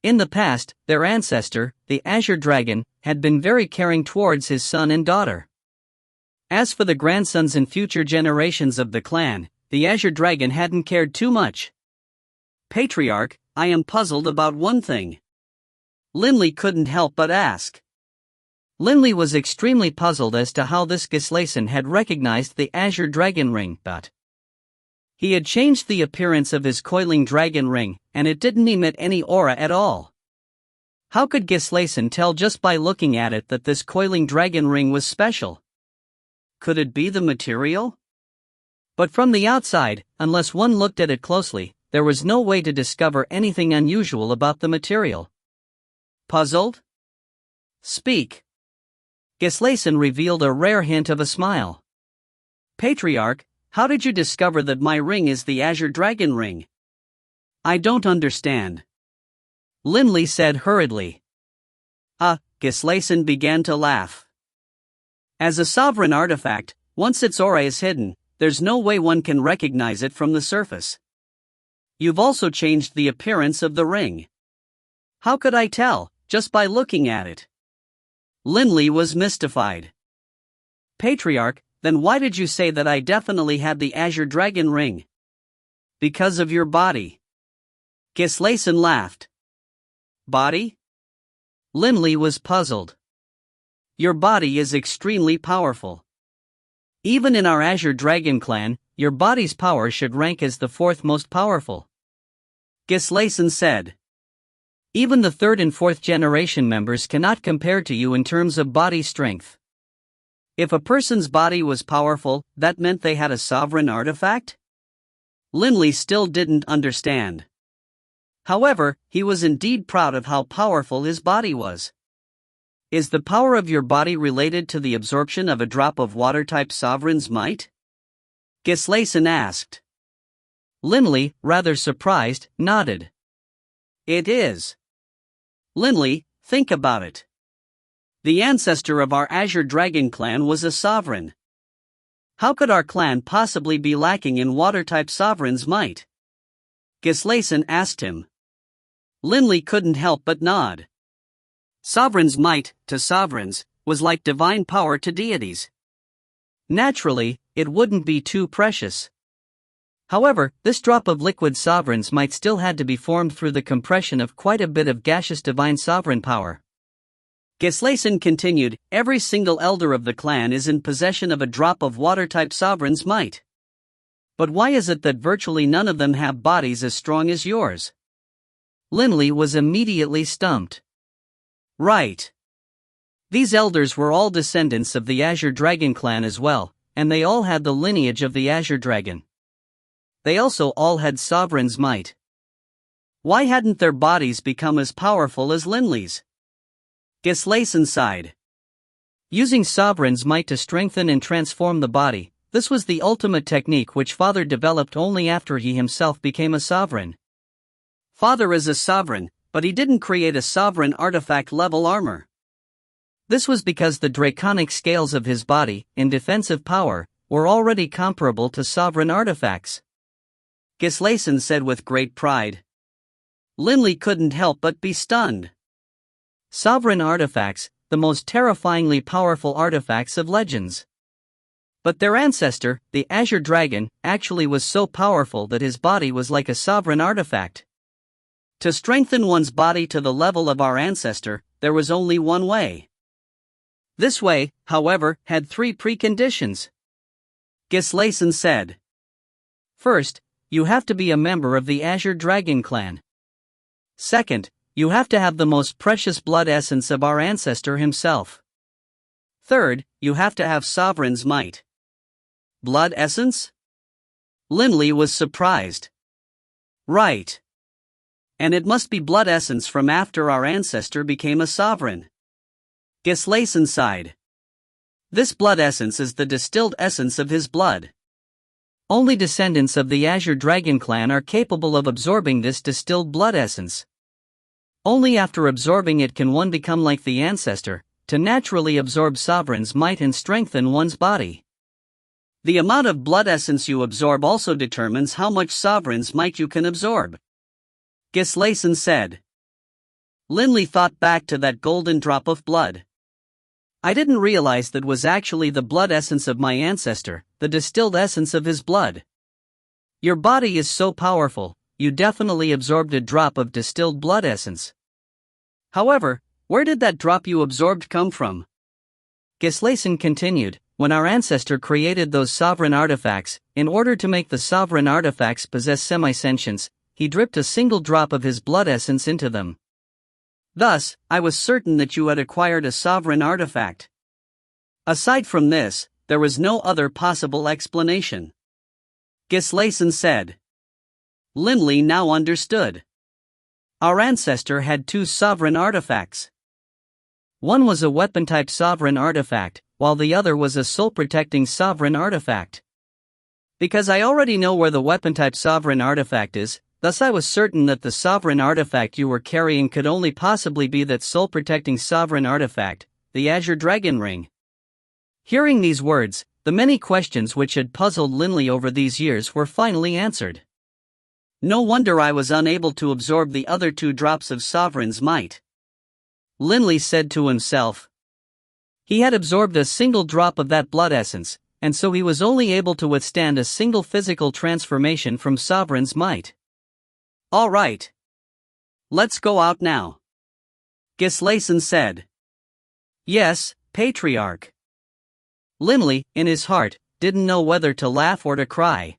In the past, their ancestor, the Azure Dragon, had been very caring towards his son and daughter. As for the grandsons and future generations of the clan, the Azure Dragon hadn't cared too much. Patriarch, I am puzzled about one thing. Limley couldn't help but ask. Limley was extremely puzzled as to how this Gislason had recognized the Azure Dragon Ring, but he had changed the appearance of his coiling dragon ring, and it didn't emit any aura at all. How could Gislason tell just by looking at it that this coiling dragon ring was special? Could it be the material? But from the outside, unless one looked at it closely, there was no way to discover anything unusual about the material. Puzzled? Speak. Gislason revealed a rare hint of a smile. Patriarch, how did you discover that my ring is the Azure Dragon Ring? I don't understand. Limley said hurriedly. Gislason began to laugh. As a sovereign artifact, once its aura is hidden, there's no way one can recognize it from the surface. You've also changed the appearance of the ring. How could I tell, just by looking at it? Limley was mystified. Patriarch, then why did you say that I definitely had the Azure Dragon Ring? Because of your body. Gislason laughed. Body? Limley was puzzled. Your body is extremely powerful. Even in our Azure Dragon clan, your body's power should rank as the 4th most powerful. Gislason said. Even the 3rd and 4th generation members cannot compare to you in terms of body strength. If a person's body was powerful, that meant they had a sovereign artifact? Limley still didn't understand. However, he was indeed proud of how powerful his body was. Is the power of your body related to the absorption of a drop of water-type sovereign's might? Gislason asked. Linley, rather surprised, nodded. It is. Linley, think about it. The ancestor of our Azure Dragon clan was a sovereign. How could our clan possibly be lacking in water-type sovereign's might? Gislason asked him. Linley couldn't help but nod. Sovereign's might, to sovereigns, was like divine power to deities. Naturally, it wouldn't be too precious. However, this drop of liquid sovereign's might still had to be formed through the compression of quite a bit of gaseous divine sovereign power. Gislason continued, every single elder of the clan is in possession of a drop of water-type sovereign's might. But why is it that virtually none of them have bodies as strong as yours? Linley was immediately stumped. Right. These elders were all descendants of the Azure Dragon clan as well, and they all had the lineage of the Azure Dragon. They also all had sovereign's might. Why hadn't their bodies become as powerful as Linley's? Gislason sighed. Using sovereign's might to strengthen and transform the body, this was the ultimate technique which Father developed only after he himself became a sovereign. Father is a sovereign, but he didn't create a sovereign artifact-level armor. This was because the draconic scales of his body, in defensive power, were already comparable to sovereign artifacts. Gislason said with great pride. Linley couldn't help but be stunned. Sovereign artifacts, the most terrifyingly powerful artifacts of legends. But their ancestor, the Azure Dragon, actually was so powerful that his body was like a sovereign artifact. To strengthen one's body to the level of our ancestor, there was only one way. This way, however, had three preconditions. Gislason said. First, you have to be a member of the Azure Dragon clan. Second, you have to have the most precious blood essence of our ancestor himself. Third, you have to have sovereign's might. Blood essence? Linley was surprised. Right. And it must be blood essence from after our ancestor became a sovereign. Gislason sighed. This blood essence is the distilled essence of his blood. Only descendants of the Azure Dragon clan are capable of absorbing this distilled blood essence. Only after absorbing it can one become like the ancestor, to naturally absorb sovereign's might and strengthen one's body. The amount of blood essence you absorb also determines how much sovereign's might you can absorb. Gislason said. Linley thought back to that golden drop of blood. I didn't realize that was actually the blood essence of my ancestor, the distilled essence of his blood. Your body is so powerful, you definitely absorbed a drop of distilled blood essence. However, where did that drop you absorbed come from? Gislason continued, when our ancestor created those sovereign artifacts, in order to make the sovereign artifacts possess semi-sentience, he dripped a single drop of his blood essence into them. Thus, I was certain that you had acquired a sovereign artifact. Aside from this, there was no other possible explanation. Gislason said. Linley now understood. Our ancestor had two sovereign artifacts. One was a weapon-type sovereign artifact, while the other was a soul-protecting sovereign artifact. Because I already know where the weapon-type sovereign artifact is, thus I was certain that the sovereign artifact you were carrying could only possibly be that soul-protecting sovereign artifact, the Azure Dragon Ring. Hearing these words, the many questions which had puzzled Linley over these years were finally answered. No wonder I was unable to absorb the other two drops of sovereign's might. Linley said to himself. He had absorbed a single drop of that blood essence, and so he was only able to withstand a single physical transformation from sovereign's might. All right. Let's go out now. Gislason said. Yes, Patriarch. Linley, in his heart, didn't know whether to laugh or to cry.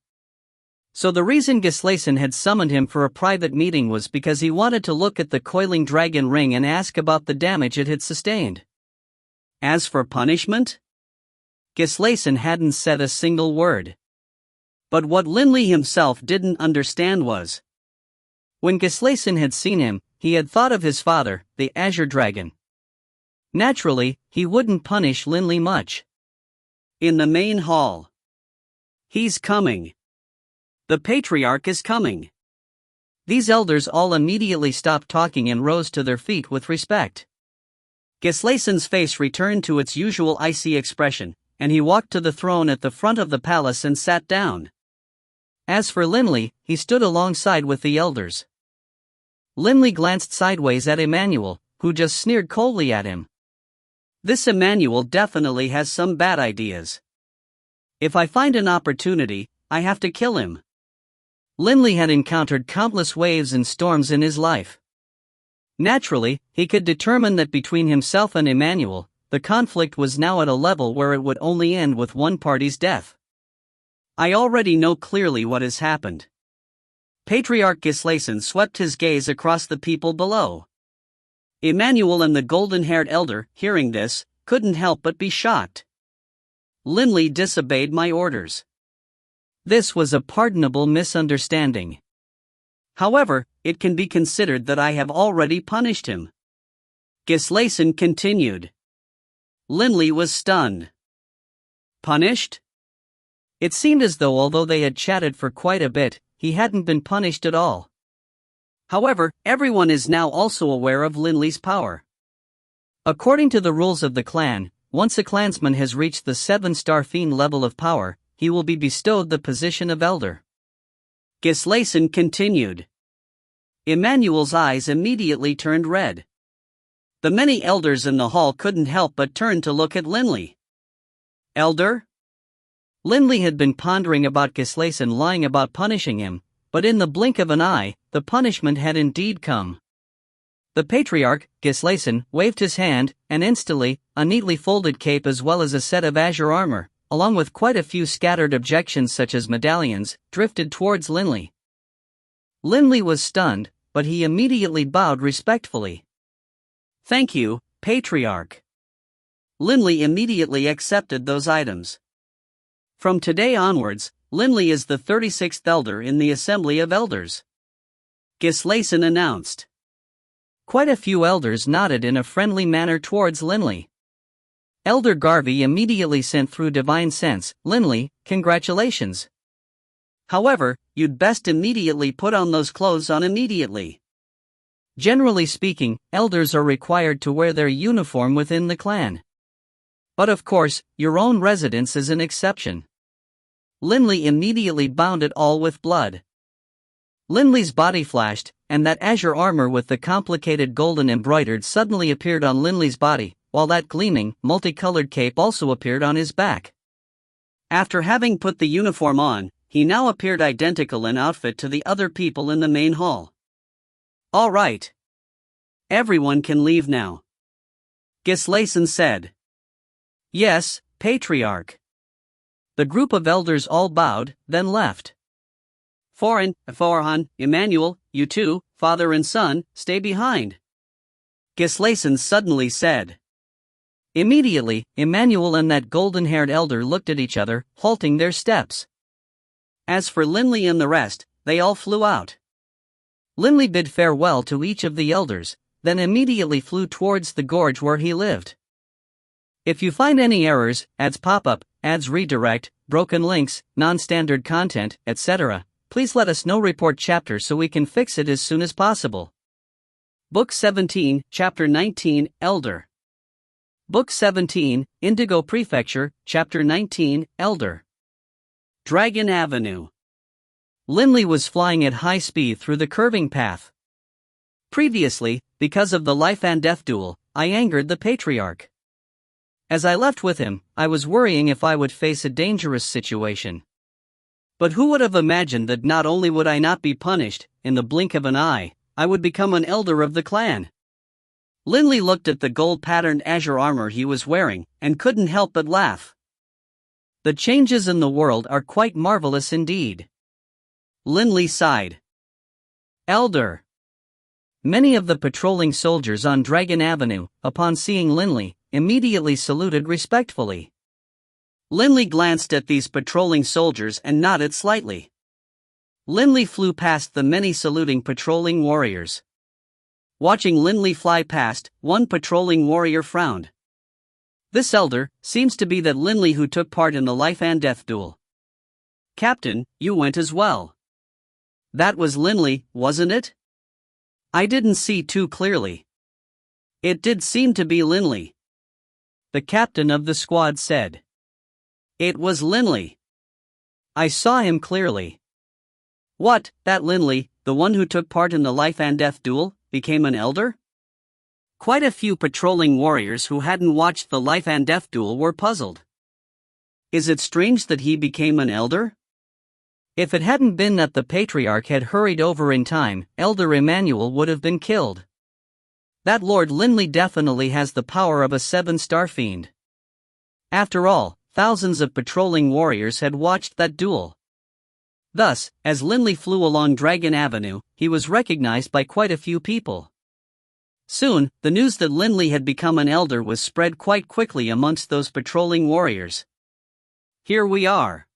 So the reason Gislason had summoned him for a private meeting was because he wanted to look at the coiling dragon ring and ask about the damage it had sustained. As for punishment? Gislason hadn't said a single word. But what Linley himself didn't understand was, when Gislason had seen him, he had thought of his father, the Azure Dragon. Naturally, he wouldn't punish Linley much. In the main hall. He's coming. The patriarch is coming. These elders all immediately stopped talking and rose to their feet with respect. Gislason's face returned to its usual icy expression, and he walked to the throne at the front of the palace and sat down. As for Linley, he stood alongside with the elders. Linley glanced sideways at Emmanuel, who just sneered coldly at him. This Emmanuel definitely has some bad ideas. If I find an opportunity, I have to kill him. Linley had encountered countless waves and storms in his life. Naturally, he could determine that between himself and Emmanuel, the conflict was now at a level where it would only end with one party's death. I already know clearly what has happened. Patriarch Gislason swept his gaze across the people below. Emmanuel and the golden-haired elder, hearing this, couldn't help but be shocked. Linley disobeyed my orders. This was a pardonable misunderstanding. However, it can be considered that I have already punished him. Gislason continued. Linley was stunned. Punished? It seemed as though although they had chatted for quite a bit, he hadn't been punished at all. However, everyone is now also aware of Linley's power. According to the rules of the clan, once a clansman has reached the 7-star fiend level of power, he will be bestowed the position of elder. Gislason continued. Emmanuel's eyes immediately turned red. The many elders in the hall couldn't help but turn to look at Linley. Elder? Linley had been pondering about Gislason lying about punishing him, but in the blink of an eye, the punishment had indeed come. The patriarch, Gislason, waved his hand, and instantly, a neatly folded cape as well as a set of azure armor, along with quite a few scattered objections such as medallions, drifted towards Linley. Linley was stunned, but he immediately bowed respectfully. Thank you, Patriarch. Linley immediately accepted those items. From today onwards, Linley is the 36th elder in the Assembly of Elders. Gislason announced. Quite a few elders nodded in a friendly manner towards Linley. Elder Garvey immediately sent through divine sense, Linley, congratulations. However, you'd best immediately put on those clothes on immediately. Generally speaking, elders are required to wear their uniform within the clan. But of course, your own residence is an exception. Linley immediately bound it all with blood. Linley's body flashed, and that azure armor with the complicated golden embroidered suddenly appeared on Linley's body, while that gleaming, multicolored cape also appeared on his back. After having put the uniform on, he now appeared identical in outfit to the other people in the main hall. All right. Everyone can leave now. Gislason said. Yes, Patriarch. The group of elders all bowed, then left. Forhan, Emmanuel, you two, father and son, stay behind. Gislason suddenly said. Immediately, Emmanuel and that golden-haired elder looked at each other, halting their steps. As for Linley and the rest, they all flew out. Linley bid farewell to each of the elders, then immediately flew towards the gorge where he lived. If you find any errors, ads pop up, ads redirect, broken links, non-standard content, etc., please let us know. Report chapter so we can fix it as soon as possible. Book 17, Chapter 19, Elder. Book 17, Indigo Prefecture, Chapter 19, Elder. Dragon Avenue. Linley was flying at high speed through the curving path. Previously, because of the life and death duel, I angered the patriarch. As I left with him, I was worrying if I would face a dangerous situation. But who would have imagined that not only would I not be punished, in the blink of an eye, I would become an elder of the clan? Linley looked at the gold-patterned azure armor he was wearing, and couldn't help but laugh. The changes in the world are quite marvelous indeed. Linley sighed. Elder. Many of the patrolling soldiers on Dragon Avenue, upon seeing Linley, immediately saluted respectfully. Linley glanced at these patrolling soldiers and nodded slightly. Linley flew past the many saluting patrolling warriors. Watching Linley fly past, one patrolling warrior frowned. This elder seems to be that Linley who took part in the life and death duel. Captain, you went as well. That was Linley, wasn't it? I didn't see too clearly. It did seem to be Linley. The captain of the squad said. It was Linley. I saw him clearly. What, that Linley, the one who took part in the life and death duel, became an elder? Quite a few patrolling warriors who hadn't watched the life and death duel were puzzled. Is it strange that he became an elder? If it hadn't been that the patriarch had hurried over in time, Elder Emmanuel would have been killed. That Lord Linley definitely has the power of a 7-star fiend. After all, thousands of patrolling warriors had watched that duel. Thus, as Linley flew along Dragon Avenue, he was recognized by quite a few people. Soon, the news that Linley had become an elder was spread quite quickly amongst those patrolling warriors. Here we are.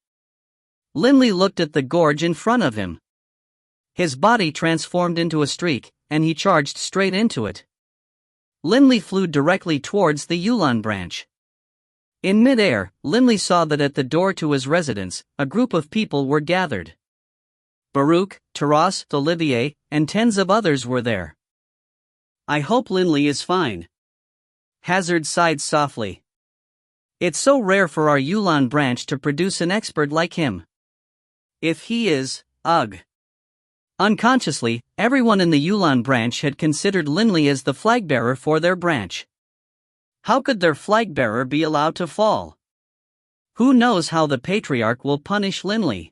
Linley looked at the gorge in front of him. His body transformed into a streak, and he charged straight into it. Linley flew directly towards the Yulon branch. In mid-air, Linley saw that at the door to his residence, a group of people were gathered. Baruch, Taras, Olivier, and tens of others were there. I hope Linley is fine. Hazard sighed softly. It's so rare for our Yulon branch to produce an expert like him. If he is, ugh. Unconsciously, everyone in the Yulon branch had considered Linley as the flagbearer for their branch. How could their flagbearer be allowed to fall? Who knows how the patriarch will punish Linley?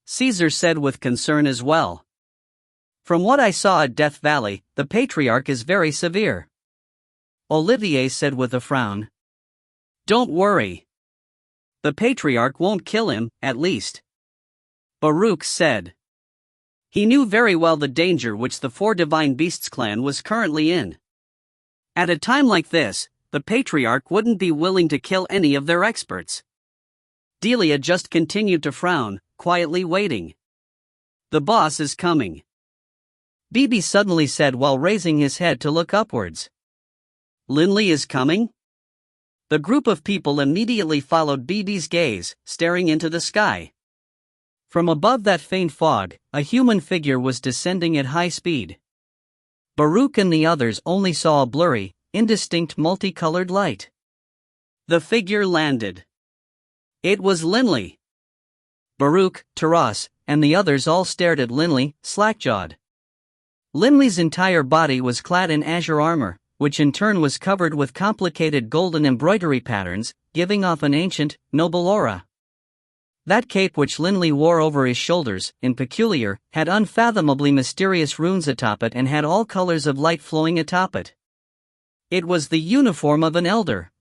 Caesar said with concern as well. From what I saw at Death Valley, the patriarch is very severe. Olivier said with a frown. Don't worry. The patriarch won't kill him, at least. Baruch said. He knew very well the danger which the Four Divine Beasts clan was currently in. At a time like this, the patriarch wouldn't be willing to kill any of their experts. Delia just continued to frown, quietly waiting. The boss is coming. Bibi suddenly said while raising his head to look upwards. Linley is coming? The group of people immediately followed Bibi's gaze, staring into the sky. From above that faint fog, a human figure was descending at high speed. Baruch and the others only saw a blurry, indistinct multicolored light. The figure landed. It was Linley. Baruch, Taras, and the others all stared at Linley, slack-jawed. Linley's entire body was clad in azure armor, which in turn was covered with complicated golden embroidery patterns, giving off an ancient, noble aura. That cape which Linley wore over his shoulders, in peculiar, had unfathomably mysterious runes atop it and had all colors of light flowing atop it. It was the uniform of an elder.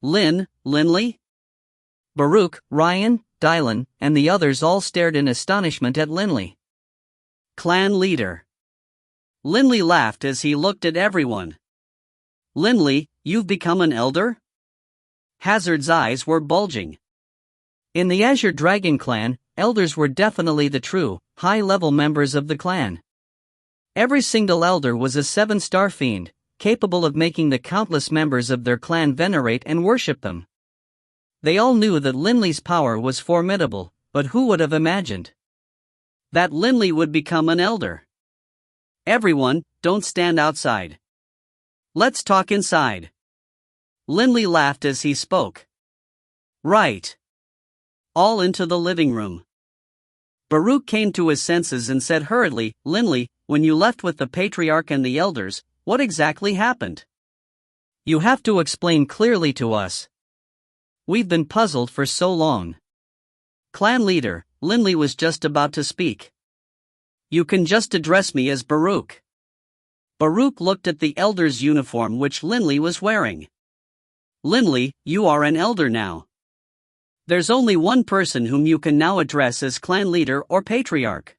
Linley? Baruch, Ryan, Dylan, and the others all stared in astonishment at Linley. Clan leader. Linley laughed as he looked at everyone. Linley, you've become an elder? Hazard's eyes were bulging. In the Azure Dragon clan, elders were definitely the true, high-level members of the clan. Every single elder was a 7-star fiend, capable of making the countless members of their clan venerate and worship them. They all knew that Linley's power was formidable, but who would have imagined that Linley would become an elder? Everyone, don't stand outside. Let's talk inside. Linley laughed as he spoke. Right. All into the living room. Baruch came to his senses and said hurriedly, Linley, when you left with the patriarch and the elders, what exactly happened? You have to explain clearly to us. We've been puzzled for so long. Clan leader, Linley was just about to speak. You can just address me as Baruch. Baruch looked at the elder's uniform which Linley was wearing. Linley, you are an elder now. There's only one person whom you can now address as clan leader or patriarch.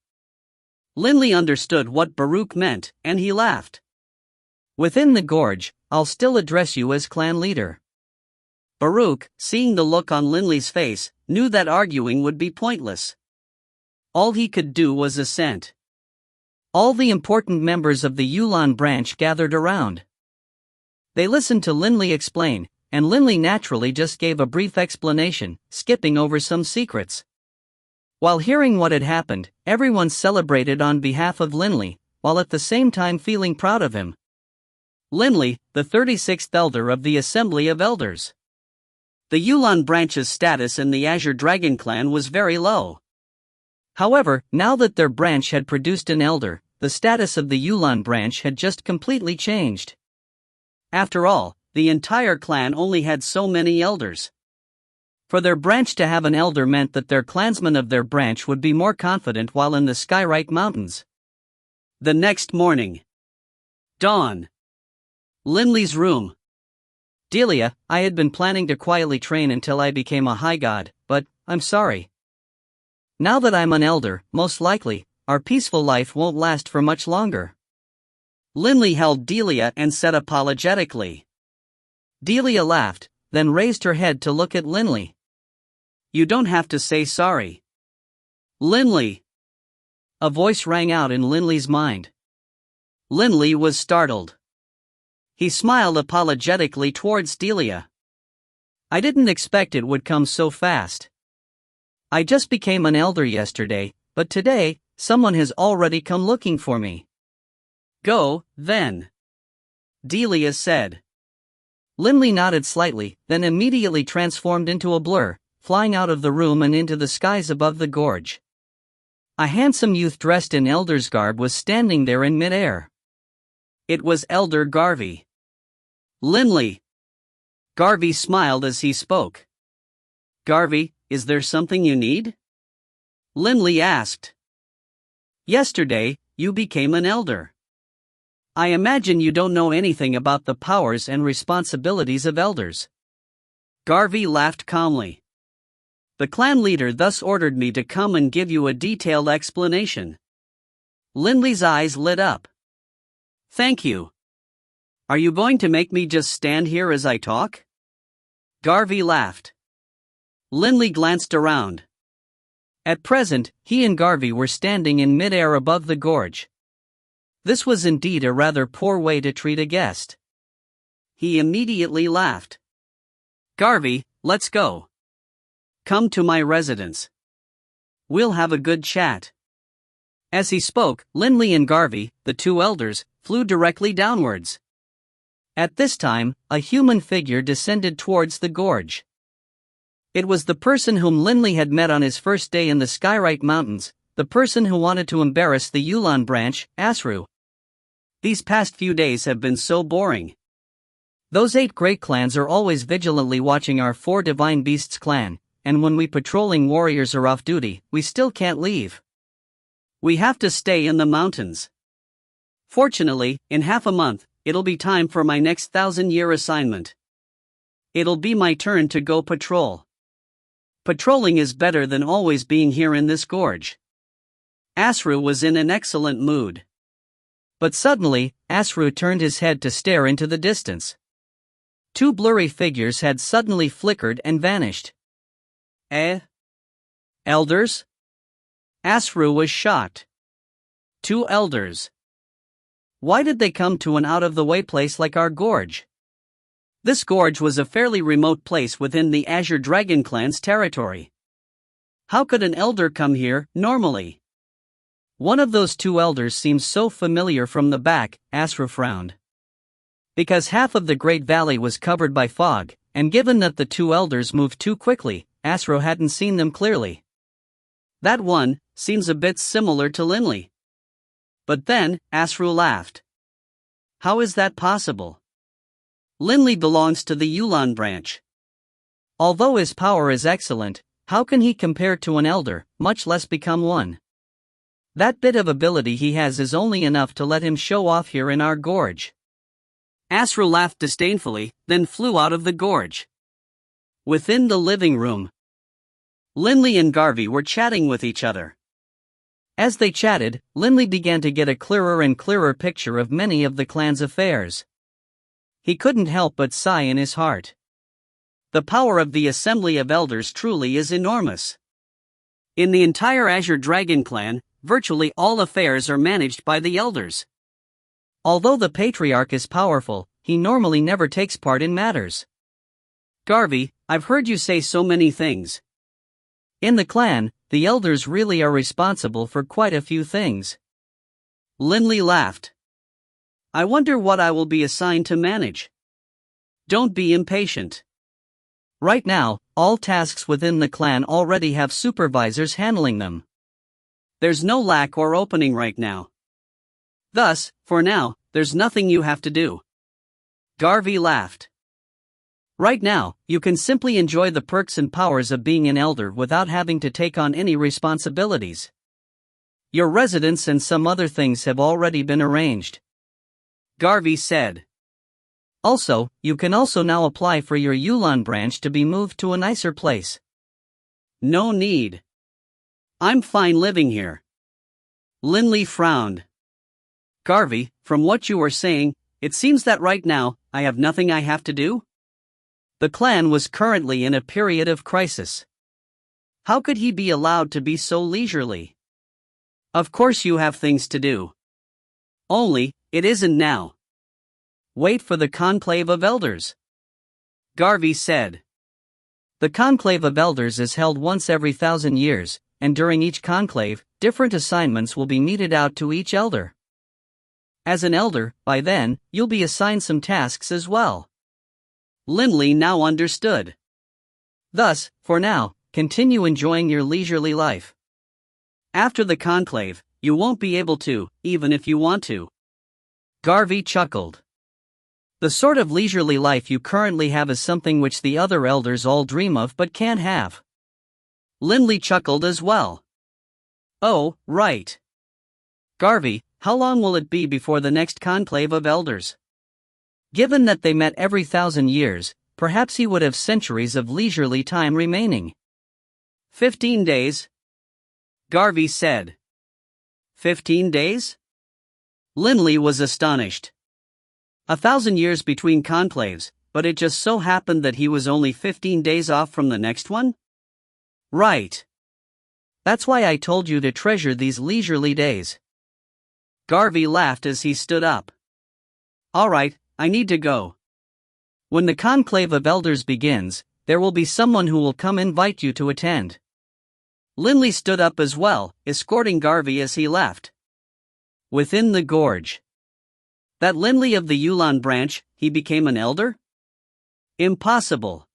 Linley understood what Baruch meant, and he laughed. Within the gorge, I'll still address you as clan leader. Baruch, seeing the look on Linley's face, knew that arguing would be pointless. All he could do was assent. All the important members of the Yulan branch gathered around. They listened to Linley explain, and Linley naturally just gave a brief explanation, skipping over some secrets. While hearing what had happened, everyone celebrated on behalf of Linley, while at the same time feeling proud of him. Linley, the 36th elder of the Assembly of Elders. The Yulan branch's status in the Azure Dragon clan was very low. However, now that their branch had produced an elder, the status of the Yulan branch had just completely changed. After all, the entire clan only had so many elders. For their branch to have an elder meant that their clansmen of their branch would be more confident while in the Skyrite Mountains. The next morning. Dawn. Linley's room. Delia, I had been planning to quietly train until I became a high god, but, I'm sorry. Now that I'm an elder, most likely, our peaceful life won't last for much longer. Linley held Delia and said apologetically. Delia laughed, then raised her head to look at Linley. You don't have to say sorry. Linley. A voice rang out in Linley's mind. Linley was startled. He smiled apologetically towards Delia. I didn't expect it would come so fast. I just became an elder yesterday, but today, someone has already come looking for me. Go, then. Delia said. Linley nodded slightly, then immediately transformed into a blur, flying out of the room and into the skies above the gorge. A handsome youth dressed in elder's garb was standing there in mid-air. It was Elder Garvey. Linley. Garvey smiled as he spoke. Garvey, is there something you need? Linley asked. Yesterday, you became an elder. I imagine you don't know anything about the powers and responsibilities of elders. Garvey laughed calmly. The clan leader thus ordered me to come and give you a detailed explanation. Linley's eyes lit up. Thank you. Are you going to make me just stand here as I talk? Garvey laughed. Linley glanced around. At present, he and Garvey were standing in mid-air above the gorge. This was indeed a rather poor way to treat a guest. He immediately laughed. Garvey, let's go. Come to my residence. We'll have a good chat. As he spoke, Linley and Garvey, the two elders, flew directly downwards. At this time, a human figure descended towards the gorge. It was the person whom Linley had met on his first day in the Skyrite Mountains, the person who wanted to embarrass the Yulan branch, Asru. These past few days have been so boring. Those 8 great clans are always vigilantly watching our 4 divine beasts clan, and when we patrolling warriors are off duty, we still can't leave. We have to stay in the mountains. Fortunately, in half a month, it'll be time for my next 1,000-year assignment. It'll be my turn to go patrol. Patrolling is better than always being here in this gorge. Asru was in an excellent mood. But suddenly, Asru turned his head to stare into the distance. 2 blurry figures had suddenly flickered and vanished. Elders? Asru was shocked. 2 elders. Why did they come to an out-of-the-way place like our gorge? This gorge was a fairly remote place within the Azure Dragon clan's territory. How could an elder come here, normally? One of those 2 elders seems so familiar from the back, Asru frowned. Because half of the Great Valley was covered by fog, and given that the 2 elders moved too quickly, Asru hadn't seen them clearly. That one seems a bit similar to Linley. But then, Asru laughed. How is that possible? Linley belongs to the Yulan branch. Although his power is excellent, how can he compare to an elder, much less become one? That bit of ability he has is only enough to let him show off here in our gorge. Asru laughed disdainfully, then flew out of the gorge. Within the living room, Linley and Garvey were chatting with each other. As they chatted, Linley began to get a clearer and clearer picture of many of the clan's affairs. He couldn't help but sigh in his heart. The power of the Assembly of Elders truly is enormous. In the entire Azure Dragon clan, virtually all affairs are managed by the elders. Although the patriarch is powerful, he normally never takes part in matters. Garvey, I've heard you say so many things. In the clan, the elders really are responsible for quite a few things. Linley laughed. I wonder what I will be assigned to manage. Don't be impatient. Right now, all tasks within the clan already have supervisors handling them. There's no lack or opening right now. Thus, for now, there's nothing you have to do. Garvey laughed. Right now, you can simply enjoy the perks and powers of being an elder without having to take on any responsibilities. Your residence and some other things have already been arranged. Garvey said. Also, you can also now apply for your Yulan branch to be moved to a nicer place. No need. I'm fine living here. Linley frowned. Garvey, from what you were saying, it seems that right now, I have nothing I have to do? The clan was currently in a period of crisis. How could he be allowed to be so leisurely? Of course you have things to do. Only, it isn't now. Wait for the Conclave of Elders. Garvey said. The Conclave of Elders is held once every 1,000 years, and during each conclave, different assignments will be meted out to each elder. As an elder, by then, you'll be assigned some tasks as well. Linley now understood. Thus, for now, continue enjoying your leisurely life. After the conclave, you won't be able to, even if you want to. Garvey chuckled. The sort of leisurely life you currently have is something which the other elders all dream of but can't have. Linley chuckled as well. Oh, right. Garvey, how long will it be before the next conclave of elders? Given that they met every 1,000 years, perhaps he would have centuries of leisurely time remaining. 15 days. Garvey said. 15 days? Linley was astonished. 1,000 years between conclaves, but it just so happened that he was only 15 days off from the next one? Right. That's why I told you to treasure these leisurely days. Garvey laughed as he stood up. All right, I need to go. When the Conclave of Elders begins, there will be someone who will come invite you to attend. Linley stood up as well, escorting Garvey as he left. Within the gorge. That Linley of the Yulan branch, he became an elder? Impossible.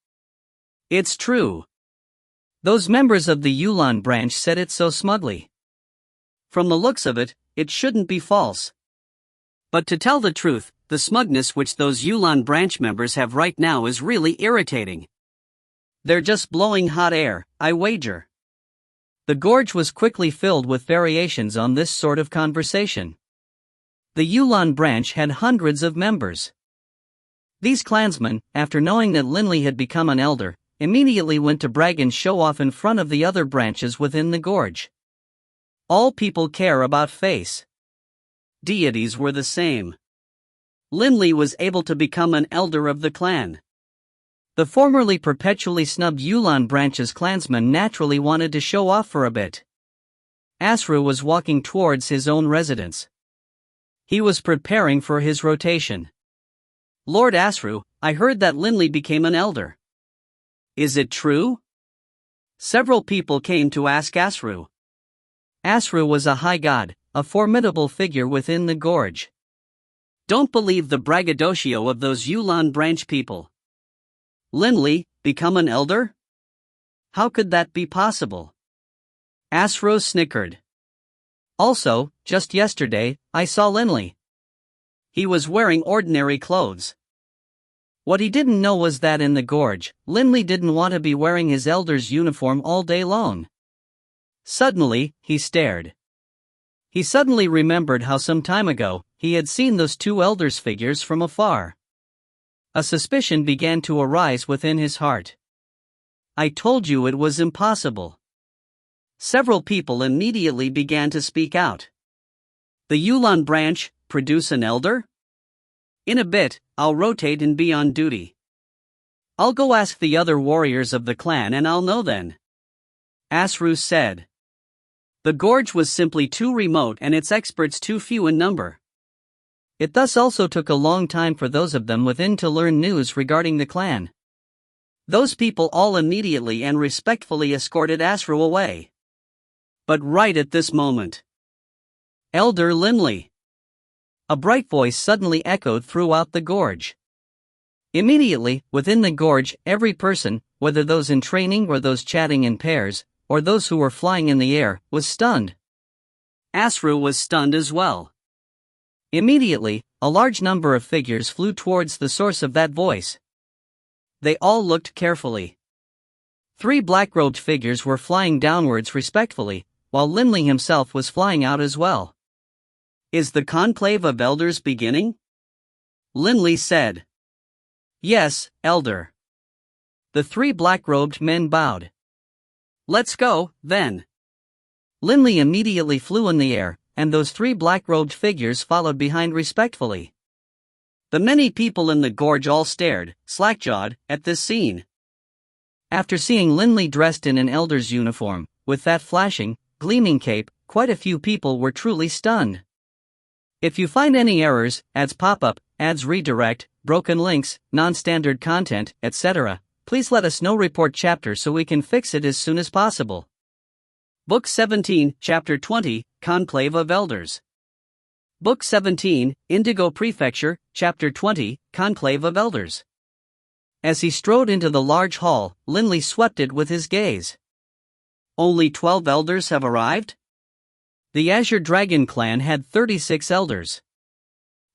It's true. Those members of the Yulan branch said it so smugly. From the looks of it, it shouldn't be false. But to tell the truth, the smugness which those Yulan branch members have right now is really irritating. They're just blowing hot air, I wager. The gorge was quickly filled with variations on this sort of conversation. The Yulan branch had hundreds of members. These clansmen, after knowing that Linley had become an elder, immediately went to brag and show off in front of the other branches within the gorge. All people care about face. Deities were the same. Linley was able to become an elder of the clan. The formerly perpetually snubbed Yulan branch's clansmen naturally wanted to show off for a bit. Asru was walking towards his own residence. He was preparing for his rotation. Lord Asru, I heard that Linley became an elder. Is it true? Several people came to ask Asru. Asru was a high god, a formidable figure within the gorge. Don't believe the braggadocio of those Yulan branch people. Linley, become an elder? How could that be possible? Asru snickered. Also, just yesterday, I saw Linley. He was wearing ordinary clothes. What he didn't know was that in the gorge, Linley didn't want to be wearing his elder's uniform all day long. Suddenly, he stared. He suddenly remembered how some time ago, he had seen those two elders' figures from afar. A suspicion began to arise within his heart. I told you it was impossible. Several people immediately began to speak out. The Yulan branch, produce an elder? In a bit, I'll rotate and be on duty. I'll go ask the other warriors of the clan and I'll know then. Asru said. The gorge was simply too remote and its experts too few in number. It thus also took a long time for those of them within to learn news regarding the clan. Those people all immediately and respectfully escorted Asru away. But right at this moment, Elder Linley! A bright voice suddenly echoed throughout the gorge. Immediately, within the gorge, every person, whether those in training or those chatting in pairs, or those who were flying in the air, was stunned. Asru was stunned as well. Immediately, a large number of figures flew towards the source of that voice. They all looked carefully. 3 black-robed figures were flying downwards respectfully, while Linley himself was flying out as well. Is the conclave of elders beginning? Linley said. Yes, Elder. The 3 black-robed men bowed. Let's go, then. Linley immediately flew in the air, and those 3 black-robed figures followed behind respectfully. The many people in the gorge all stared, slack-jawed, at this scene. After seeing Linley dressed in an elder's uniform, with that flashing, gleaming cape, quite a few people were truly stunned. If you find any errors, ads pop up, ads redirect, broken links, non-standard content, etc., please let us know. Report chapter so we can fix it as soon as possible. Book 17, Chapter 20, Conclave of Elders. Book 17, Indigo Prefecture, Chapter 20, Conclave of Elders. As he strode into the large hall, Linley swept it with his gaze. Only 12 elders have arrived? The Azure Dragon clan had 36 elders.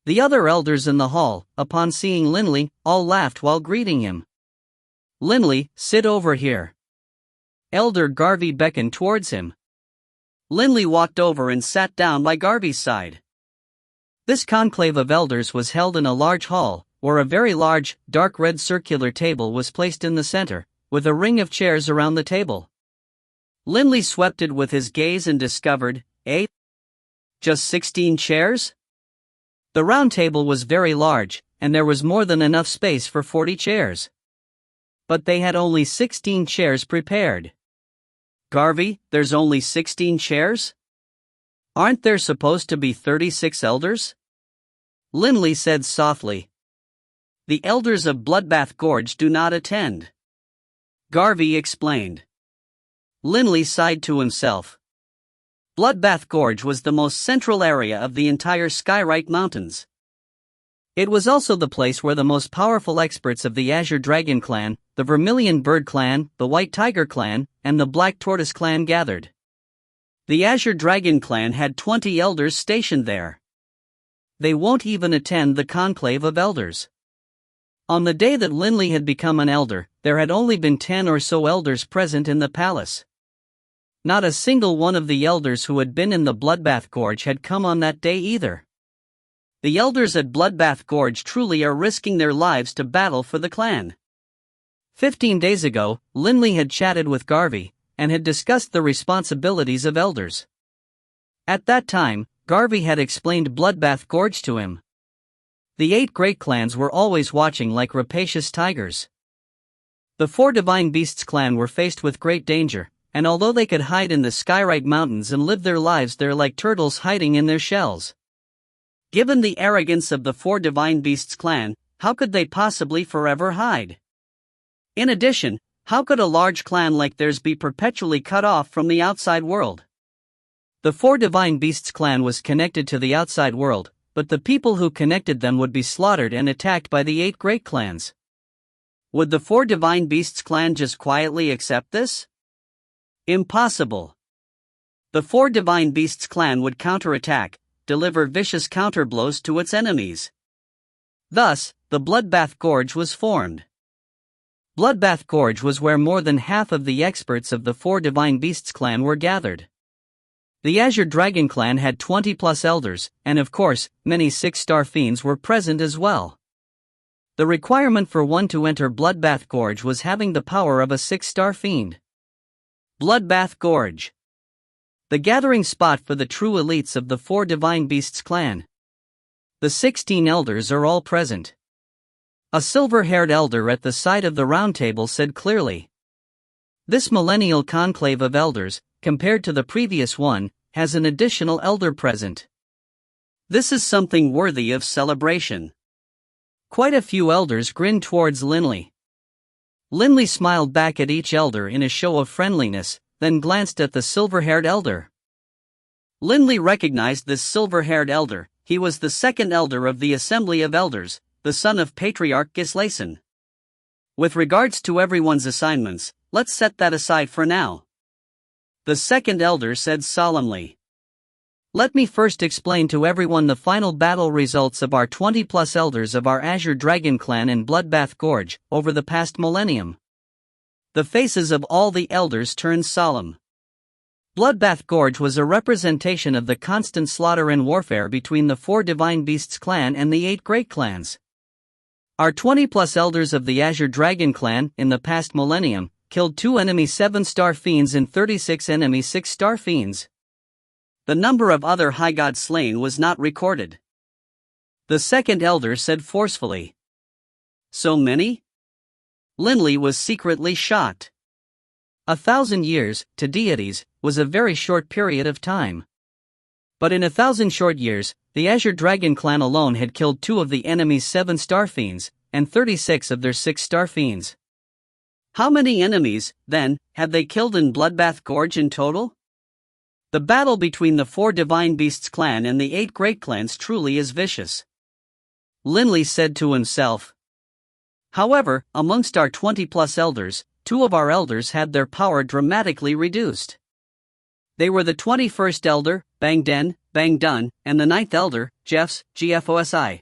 The other elders in the hall, upon seeing Linley, all laughed while greeting him. Linley, sit over here. Elder Garvey beckoned towards him. Linley walked over and sat down by Garvey's side. This conclave of elders was held in a large hall, where a very large, dark red circular table was placed in the center, with a ring of chairs around the table. Linley swept it with his gaze and discovered, just 16 chairs? The round table was very large, and there was more than enough space for 40 chairs. But they had only 16 chairs prepared. Garvey, there's only 16 chairs? Aren't there supposed to be 36 elders? Linley said softly. The elders of Bloodbath Gorge do not attend. Garvey explained. Linley sighed to himself. Bloodbath Gorge was the most central area of the entire Skywrite Mountains. It was also the place where the most powerful experts of the Azure Dragon clan, the Vermilion Bird clan, the White Tiger clan, and the Black Tortoise clan gathered. The Azure Dragon clan had 20 elders stationed there. They won't even attend the conclave of elders. On the day that Linley had become an elder, there had only been 10 or so elders present in the palace. Not a single one of the elders who had been in the Bloodbath Gorge had come on that day either. The elders at Bloodbath Gorge truly are risking their lives to battle for the clan. 15 days ago, Linley had chatted with Garvey, and had discussed the responsibilities of elders. At that time, Garvey had explained Bloodbath Gorge to him. The 8 great clans were always watching like rapacious tigers. The 4 Divine Beasts clan were faced with great danger, and although they could hide in the Skywrite Mountains and live their lives there like turtles hiding in their shells. Given the arrogance of the 4 Divine Beasts clan, how could they possibly forever hide? In addition, how could a large clan like theirs be perpetually cut off from the outside world? The 4 Divine Beasts clan was connected to the outside world, but the people who connected them would be slaughtered and attacked by the 8 great clans. Would the 4 Divine Beasts clan just quietly accept this? Impossible. The 4 Divine Beasts clan would counterattack, deliver vicious counterblows to its enemies. Thus, the Bloodbath Gorge was formed. Bloodbath Gorge was where more than half of the experts of the 4 Divine Beasts clan were gathered. The Azure Dragon clan had 20+ elders, and of course, many 6-star fiends were present as well. The requirement for one to enter Bloodbath Gorge was having the power of a 6-star fiend. Bloodbath Gorge. The gathering spot for the true elites of the 4 Divine Beasts clan. The 16 elders are all present. A silver-haired elder at the side of the round table said clearly. This millennial conclave of elders, compared to the previous one, has an additional elder present. This is something worthy of celebration. Quite a few elders grinned towards Linley. Linley smiled back at each elder in a show of friendliness, then glanced at the silver-haired elder. Linley recognized this silver-haired elder. He was the second elder of the Assembly of Elders, the son of Patriarch Gislason. With regards to everyone's assignments, let's set that aside for now. The second elder said solemnly. Let me first explain to everyone the final battle results of our 20-plus elders of our Azure Dragon clan in Bloodbath Gorge over the past millennium. The faces of all the elders turned solemn. Bloodbath Gorge was a representation of the constant slaughter and warfare between the 4 Divine Beasts clan and the 8 Great Clans. Our 20-plus elders of the Azure Dragon clan, in the past millennium, killed 2 enemy 7-star fiends and 36 enemy 6-star fiends. The number of other high gods slain was not recorded. The second elder said forcefully. So many? Linley was secretly shocked. 1,000 years, to deities, was a very short period of time. But in 1,000 short years, the Azure Dragon clan alone had killed 2 of the enemy's 7-star fiends, and 36 of their 6-star fiends. How many enemies, then, had they killed in Bloodbath Gorge in total? The battle between the 4 Divine Beasts clan and the 8 Great Clans truly is vicious. Linley said to himself. However, amongst our 20-plus elders, 2 of our elders had their power dramatically reduced. They were the 21st elder, Bang Den, Bang Dun, and the 9th elder, Jeffs, GFOSI.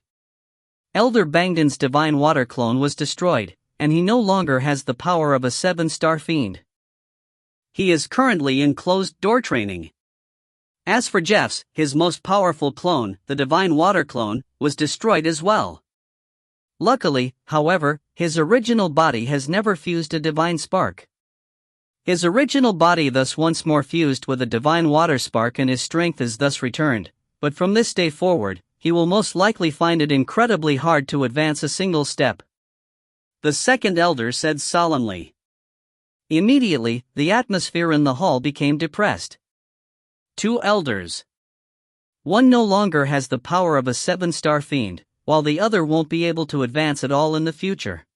Elder Bangden's divine water clone was destroyed, and he no longer has the power of a 7-star fiend. He is currently in closed-door training. As for Jeffs, his most powerful clone, the divine water clone, was destroyed as well. Luckily, however, his original body has never fused a divine spark. His original body thus once more fused with a divine water spark and his strength is thus returned, but from this day forward, he will most likely find it incredibly hard to advance a single step. The second elder said solemnly. Immediately, the atmosphere in the hall became depressed. 2 elders. One no longer has the power of a 7-star fiend, while the other won't be able to advance at all in the future.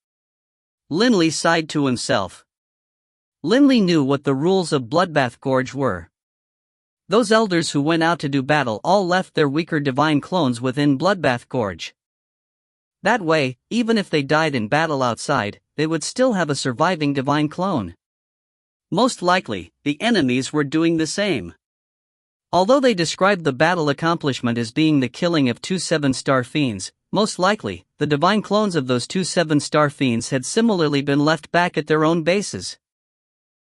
Linley sighed to himself. Linley knew what the rules of Bloodbath Gorge were. Those elders who went out to do battle all left their weaker divine clones within Bloodbath Gorge. That way, even if they died in battle outside, they would still have a surviving divine clone. Most likely, the enemies were doing the same. Although they described the battle accomplishment as being the killing of 2 7-star fiends, most likely, the divine clones of those 2 7-star fiends had similarly been left back at their own bases.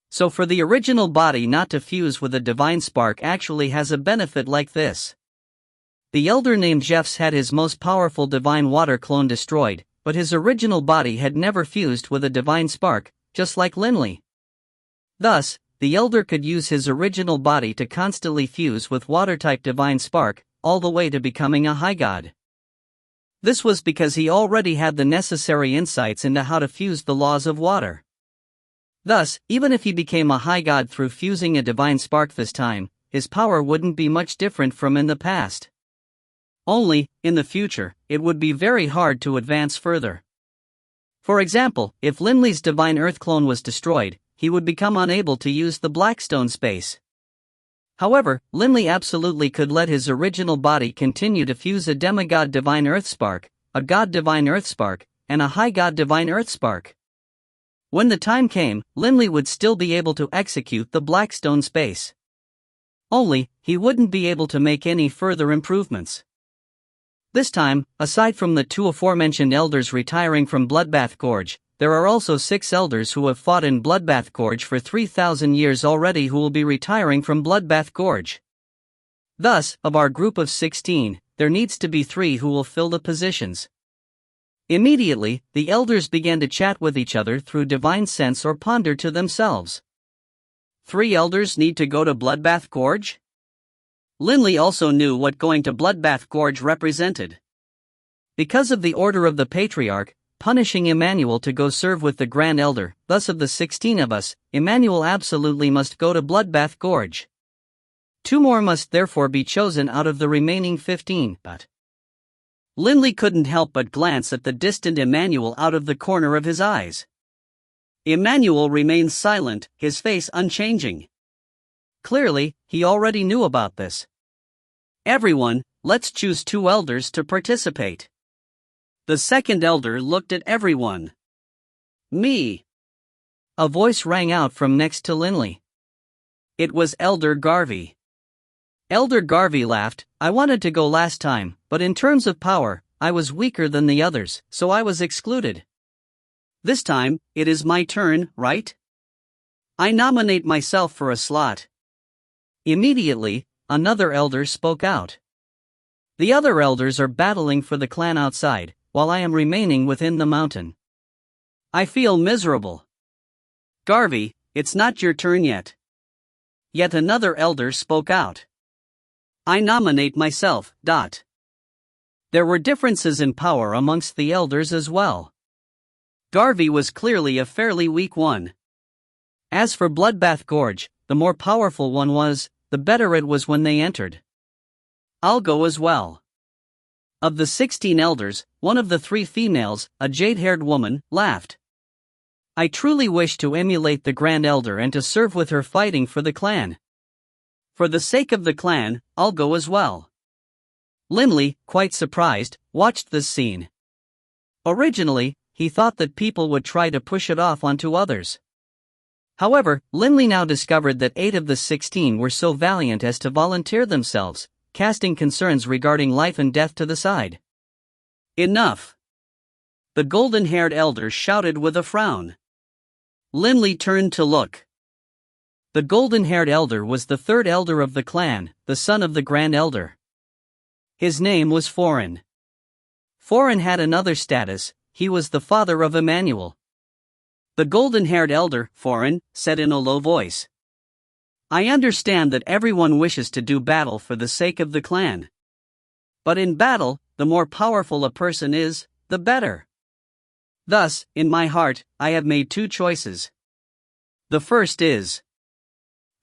So for the original body not to fuse with a divine spark actually has a benefit like this. The elder named Jeffs had his most powerful divine water clone destroyed, but his original body had never fused with a divine spark, just like Linley. Thus, the elder could use his original body to constantly fuse with water-type divine spark, all the way to becoming a high god. This was because he already had the necessary insights into how to fuse the laws of water. Thus, even if he became a high god through fusing a divine spark this time, his power wouldn't be much different from in the past. Only, in the future, it would be very hard to advance further. For example, if Linley's divine earth clone was destroyed, he would become unable to use the Blackstone space. However, Linley absolutely could let his original body continue to fuse a demigod divine earth spark, a god divine earth spark, and a high god divine earth spark. When the time came, Linley would still be able to execute the Blackstone space. Only, he wouldn't be able to make any further improvements. This time, aside from the 2 aforementioned elders retiring from Bloodbath Gorge, there are also 6 elders who have fought in Bloodbath Gorge for 3,000 years already who will be retiring from Bloodbath Gorge. Thus, of our group of 16, there needs to be 3 who will fill the positions. Immediately, the elders began to chat with each other through divine sense or ponder to themselves. 3 elders need to go to Bloodbath Gorge? Linley also knew what going to Bloodbath Gorge represented. Because of the order of the Patriarch, punishing Emmanuel to go serve with the Grand Elder. Thus of the 16 of us, Emmanuel absolutely must go to Bloodbath Gorge. 2 more must therefore be chosen out of the remaining 15. But Linley couldn't help but glance at the distant Emmanuel out of the corner of his eyes. Emmanuel remained silent, his face unchanging. Clearly, he already knew about this. Everyone, let's choose 2 elders to participate. The second elder looked at everyone. Me. A voice rang out from next to Linley. It was Elder Garvey. Elder Garvey laughed. I wanted to go last time, but in terms of power, I was weaker than the others, so I was excluded. This time, it is my turn, right? I nominate myself for a slot. Immediately, another elder spoke out. The other elders are battling for the clan outside, while I am remaining within the mountain. I feel miserable. Garvey, it's not your turn yet. Yet another elder spoke out. I nominate myself. There were differences in power amongst the elders as well. Garvey was clearly a fairly weak one. As for Bloodbath Gorge, the more powerful one was, the better it was when they entered. I'll go as well. Of the 16 elders, one of the 3 females, a jade-haired woman, laughed. I truly wish to emulate the Grand Elder and to serve with her fighting for the clan. For the sake of the clan, I'll go as well. Linley, quite surprised, watched this scene. Originally, he thought that people would try to push it off onto others. However, Linley now discovered that 8 of the 16 were so valiant as to volunteer themselves, casting concerns regarding life and death to the side. Enough! The golden-haired elder shouted with a frown. Linley turned to look. The golden-haired elder was the 3rd elder of the clan, the son of the Grand Elder. His name was Foran. Foran had another status, he was the father of Emmanuel. The golden-haired elder, Foran, said in a low voice. I understand that everyone wishes to do battle for the sake of the clan. But in battle, the more powerful a person is, the better. Thus, in my heart, I have made 2 choices. The first is...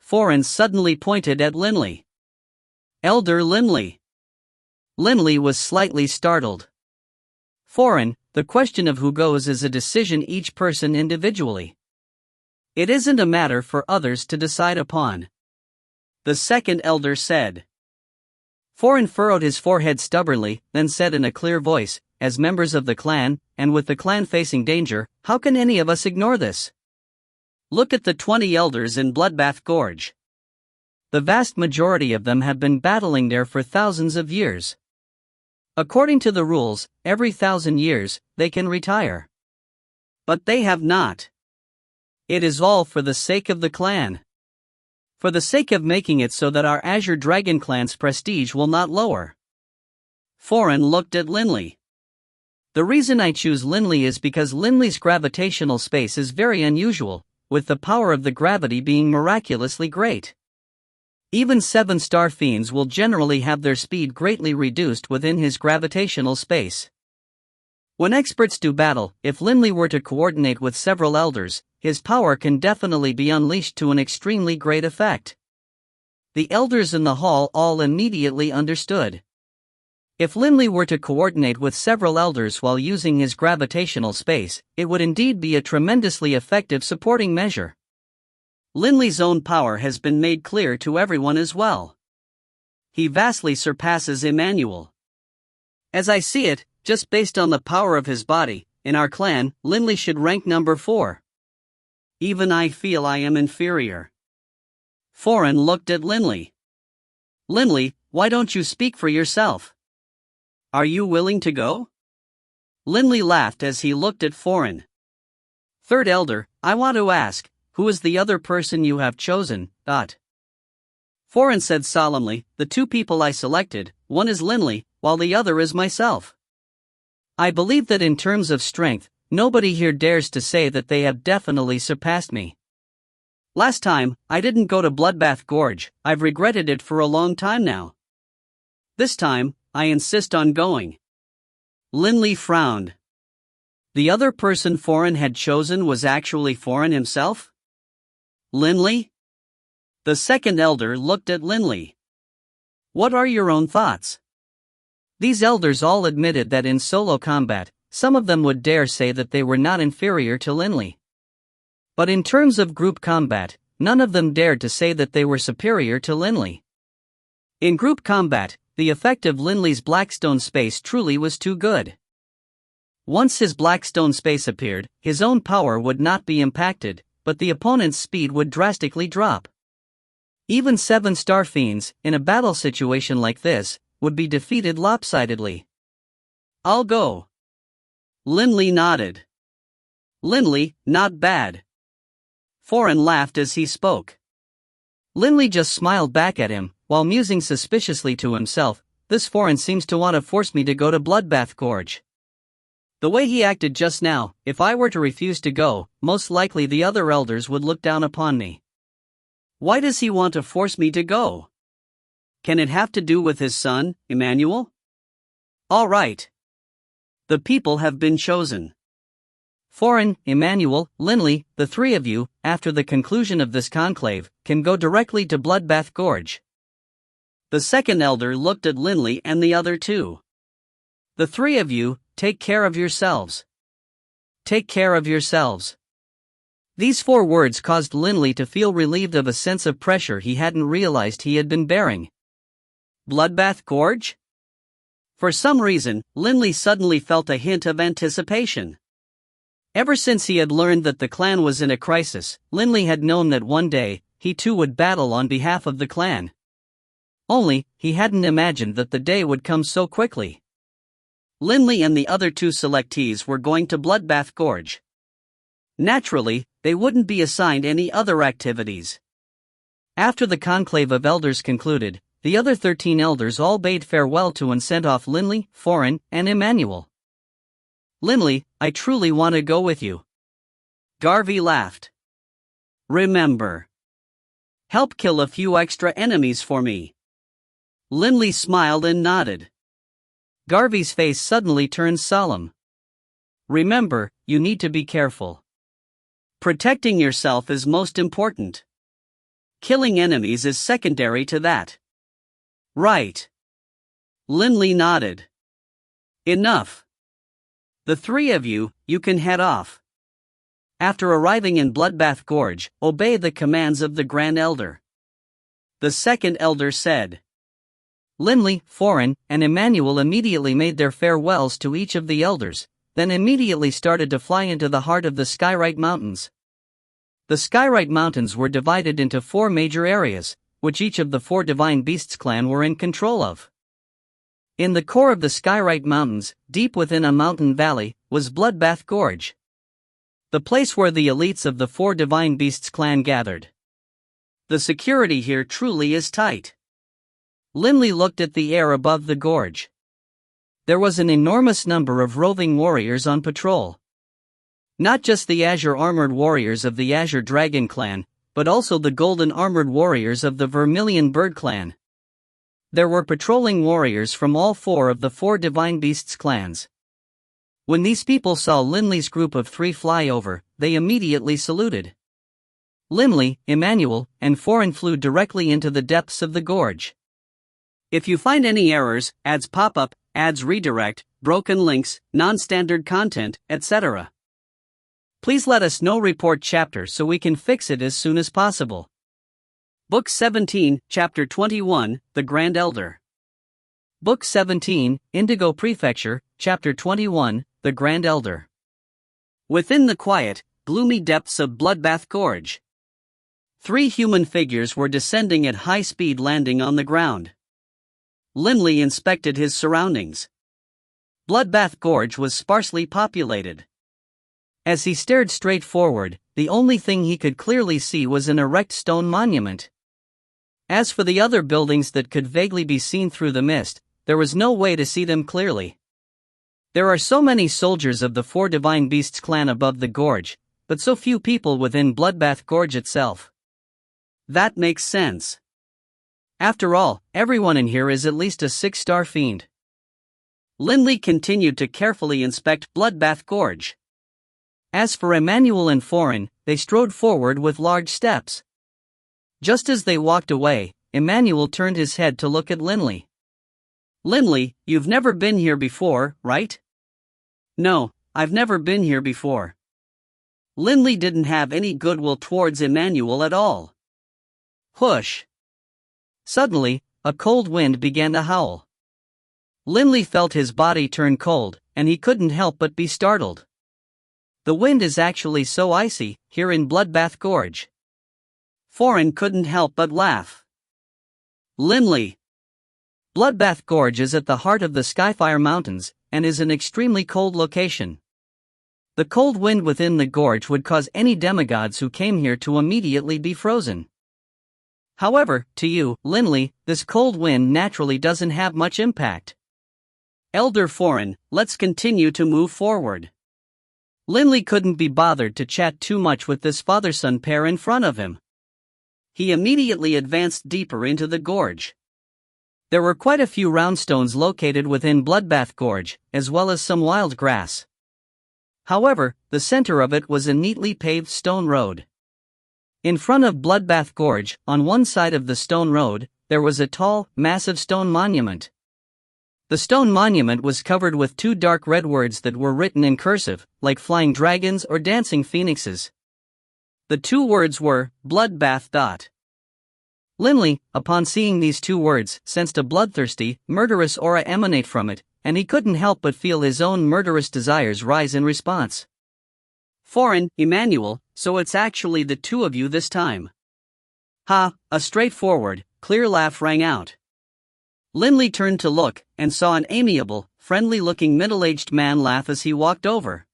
Foran suddenly pointed at Linley. Elder Linley. Linley was slightly startled. Foran, the question of who goes is a decision each person individually. It isn't a matter for others to decide upon. The second elder said. Foran furrowed his forehead stubbornly, then said in a clear voice, as members of the clan, and with the clan facing danger, how can any of us ignore this? Look at the 20 elders in Bloodbath Gorge. The vast majority of them have been battling there for thousands of years. According to the rules, every 1,000 years, they can retire. But they have not. It is all for the sake of the clan. For the sake of making it so that our Azure Dragon clan's prestige will not lower. Foran looked at Linley. The reason I choose Linley is because Linley's gravitational space is very unusual, with the power of the gravity being miraculously great. Even 7-star fiends will generally have their speed greatly reduced within his gravitational space. When experts do battle, if Linley were to coordinate with several elders, his power can definitely be unleashed to an extremely great effect. The elders in the hall all immediately understood. If Linley were to coordinate with several elders while using his gravitational space, it would indeed be a tremendously effective supporting measure. Linley's own power has been made clear to everyone as well. He vastly surpasses Emmanuel. As I see it, just based on the power of his body, in our clan, Linley should rank number 4. Even I feel I am inferior. Foran looked at Linley. Linley, why don't you speak for yourself? Are you willing to go? Linley laughed as he looked at Foran. Third elder, I want to ask, who is the other person you have chosen? Foran said solemnly, the 2 people I selected, one is Linley, while the other is myself. I believe that in terms of strength, nobody here dares to say that they have definitely surpassed me. Last time, I didn't go to Bloodbath Gorge, I've regretted it for a long time now. This time, I insist on going. Linley frowned. The other person Foreign had chosen was actually Foreign himself? Linley? The second elder looked at Linley. What are your own thoughts? These elders all admitted that in solo combat, some of them would dare say that they were not inferior to Linley. But in terms of group combat, none of them dared to say that they were superior to Linley. In group combat, the effect of Linley's Blackstone space truly was too good. Once his Blackstone space appeared, his own power would not be impacted, but the opponent's speed would drastically drop. Even 7-star fiends, in a battle situation like this, would be defeated lopsidedly. I'll go. Linley nodded. Linley, not bad. Foreign laughed as he spoke. Linley just smiled back at him, while musing suspiciously to himself, this Foreign seems to want to force me to go to Bloodbath Gorge. The way he acted just now, if I were to refuse to go, most likely the other elders would look down upon me. Why does he want to force me to go? Can it have to do with his son, Emmanuel? All right. The people have been chosen. Foreign, Emmanuel, Linley, the three of you, after the conclusion of this conclave, can go directly to Bloodbath Gorge. The second elder looked at Linley and the other two. The three of you, take care of yourselves. Take care of yourselves. These 4 words caused Linley to feel relieved of a sense of pressure he hadn't realized he had been bearing. Bloodbath Gorge? For some reason, Linley suddenly felt a hint of anticipation. Ever since he had learned that the clan was in a crisis, Linley had known that one day, he too would battle on behalf of the clan. Only, he hadn't imagined that the day would come so quickly. Linley and the other 2 selectees were going to Bloodbath Gorge. Naturally, they wouldn't be assigned any other activities. After the conclave of elders concluded, the other 13 elders all bade farewell to and sent off Linley, Foreign, and Emmanuel. Linley, I truly want to go with you. Garvey laughed. Remember. Help kill a few extra enemies for me. Linley smiled and nodded. Garvey's face suddenly turned solemn. Remember, you need to be careful. Protecting yourself is most important. Killing enemies is secondary to that. Right. Linley nodded. Enough. The 3 of you, you can head off. After arriving in Bloodbath Gorge, obey the commands of the Grand Elder. The second elder said. Linley, Foreign, and Emmanuel immediately made their farewells to each of the elders, then immediately started to fly into the heart of the Skyrite Mountains. The Skyrite Mountains were divided into 4 major areas, which each of the 4 Divine Beasts clan were in control of. In the core of the Skyrite Mountains, deep within a mountain valley, was Bloodbath Gorge. The place where the elites of the 4 Divine Beasts clan gathered. The security here truly is tight. Linley looked at the air above the gorge. There was an enormous number of roving warriors on patrol. Not just the azure armored warriors of the Azure Dragon clan, but also the golden armored warriors of the Vermilion Bird clan. There were patrolling warriors from all 4 of the 4 Divine Beasts clans. When these people saw Linley's group of 3 fly over, they immediately saluted. Linley, Emmanuel, and Foreign flew directly into the depths of the gorge. If you find any errors, ads pop up, ads redirect, broken links, non-standard content, etc., please let us know. Report chapter so we can fix it as soon as possible. Book 17, Chapter 21, The Grand Elder. Book 17, Indigo Prefecture, Chapter 21, The Grand Elder. Within the quiet, gloomy depths of Bloodbath Gorge, 3 human figures were descending at high speed, landing on the ground. Linley inspected his surroundings. Bloodbath Gorge was sparsely populated. As he stared straight forward, the only thing he could clearly see was an erect stone monument. As for the other buildings that could vaguely be seen through the mist, there was no way to see them clearly. There are so many soldiers of the 4 Divine Beasts clan above the gorge, but so few people within Bloodbath Gorge itself. That makes sense. After all, everyone in here is at least a 6-star fiend. Linley continued to carefully inspect Bloodbath Gorge. As for Emmanuel and Foreign, they strode forward with large steps. Just as they walked away, Emmanuel turned his head to look at Linley. "Linley, you've never been here before, right?" "No, I've never been here before." Linley didn't have any goodwill towards Emmanuel at all. Whoosh! Suddenly, a cold wind began to howl. Linley felt his body turn cold, and he couldn't help but be startled. The wind is actually so icy, here in Bloodbath Gorge. Foreign couldn't help but laugh. Linley! Bloodbath Gorge is at the heart of the Skyfire Mountains, and is an extremely cold location. The cold wind within the gorge would cause any demigods who came here to immediately be frozen. However, to you, Linley, this cold wind naturally doesn't have much impact. Elder Foreign, let's continue to move forward. Linley couldn't be bothered to chat too much with this father-son pair in front of him. He immediately advanced deeper into the gorge. There were quite a few round stones located within Bloodbath Gorge, as well as some wild grass. However, the center of it was a neatly paved stone road. In front of Bloodbath Gorge, on one side of the stone road, there was a tall, massive stone monument. The stone monument was covered with two dark red words that were written in cursive, like flying dragons or dancing phoenixes. The two words were, Bloodbath. Linley, upon seeing these two words, sensed a bloodthirsty, murderous aura emanate from it, and he couldn't help but feel his own murderous desires rise in response. Foreign, Emmanuel, so it's actually the two of you this time. Ha! A straightforward, clear laugh rang out. Linley turned to look, and saw an amiable, friendly-looking middle-aged man laugh as he walked over.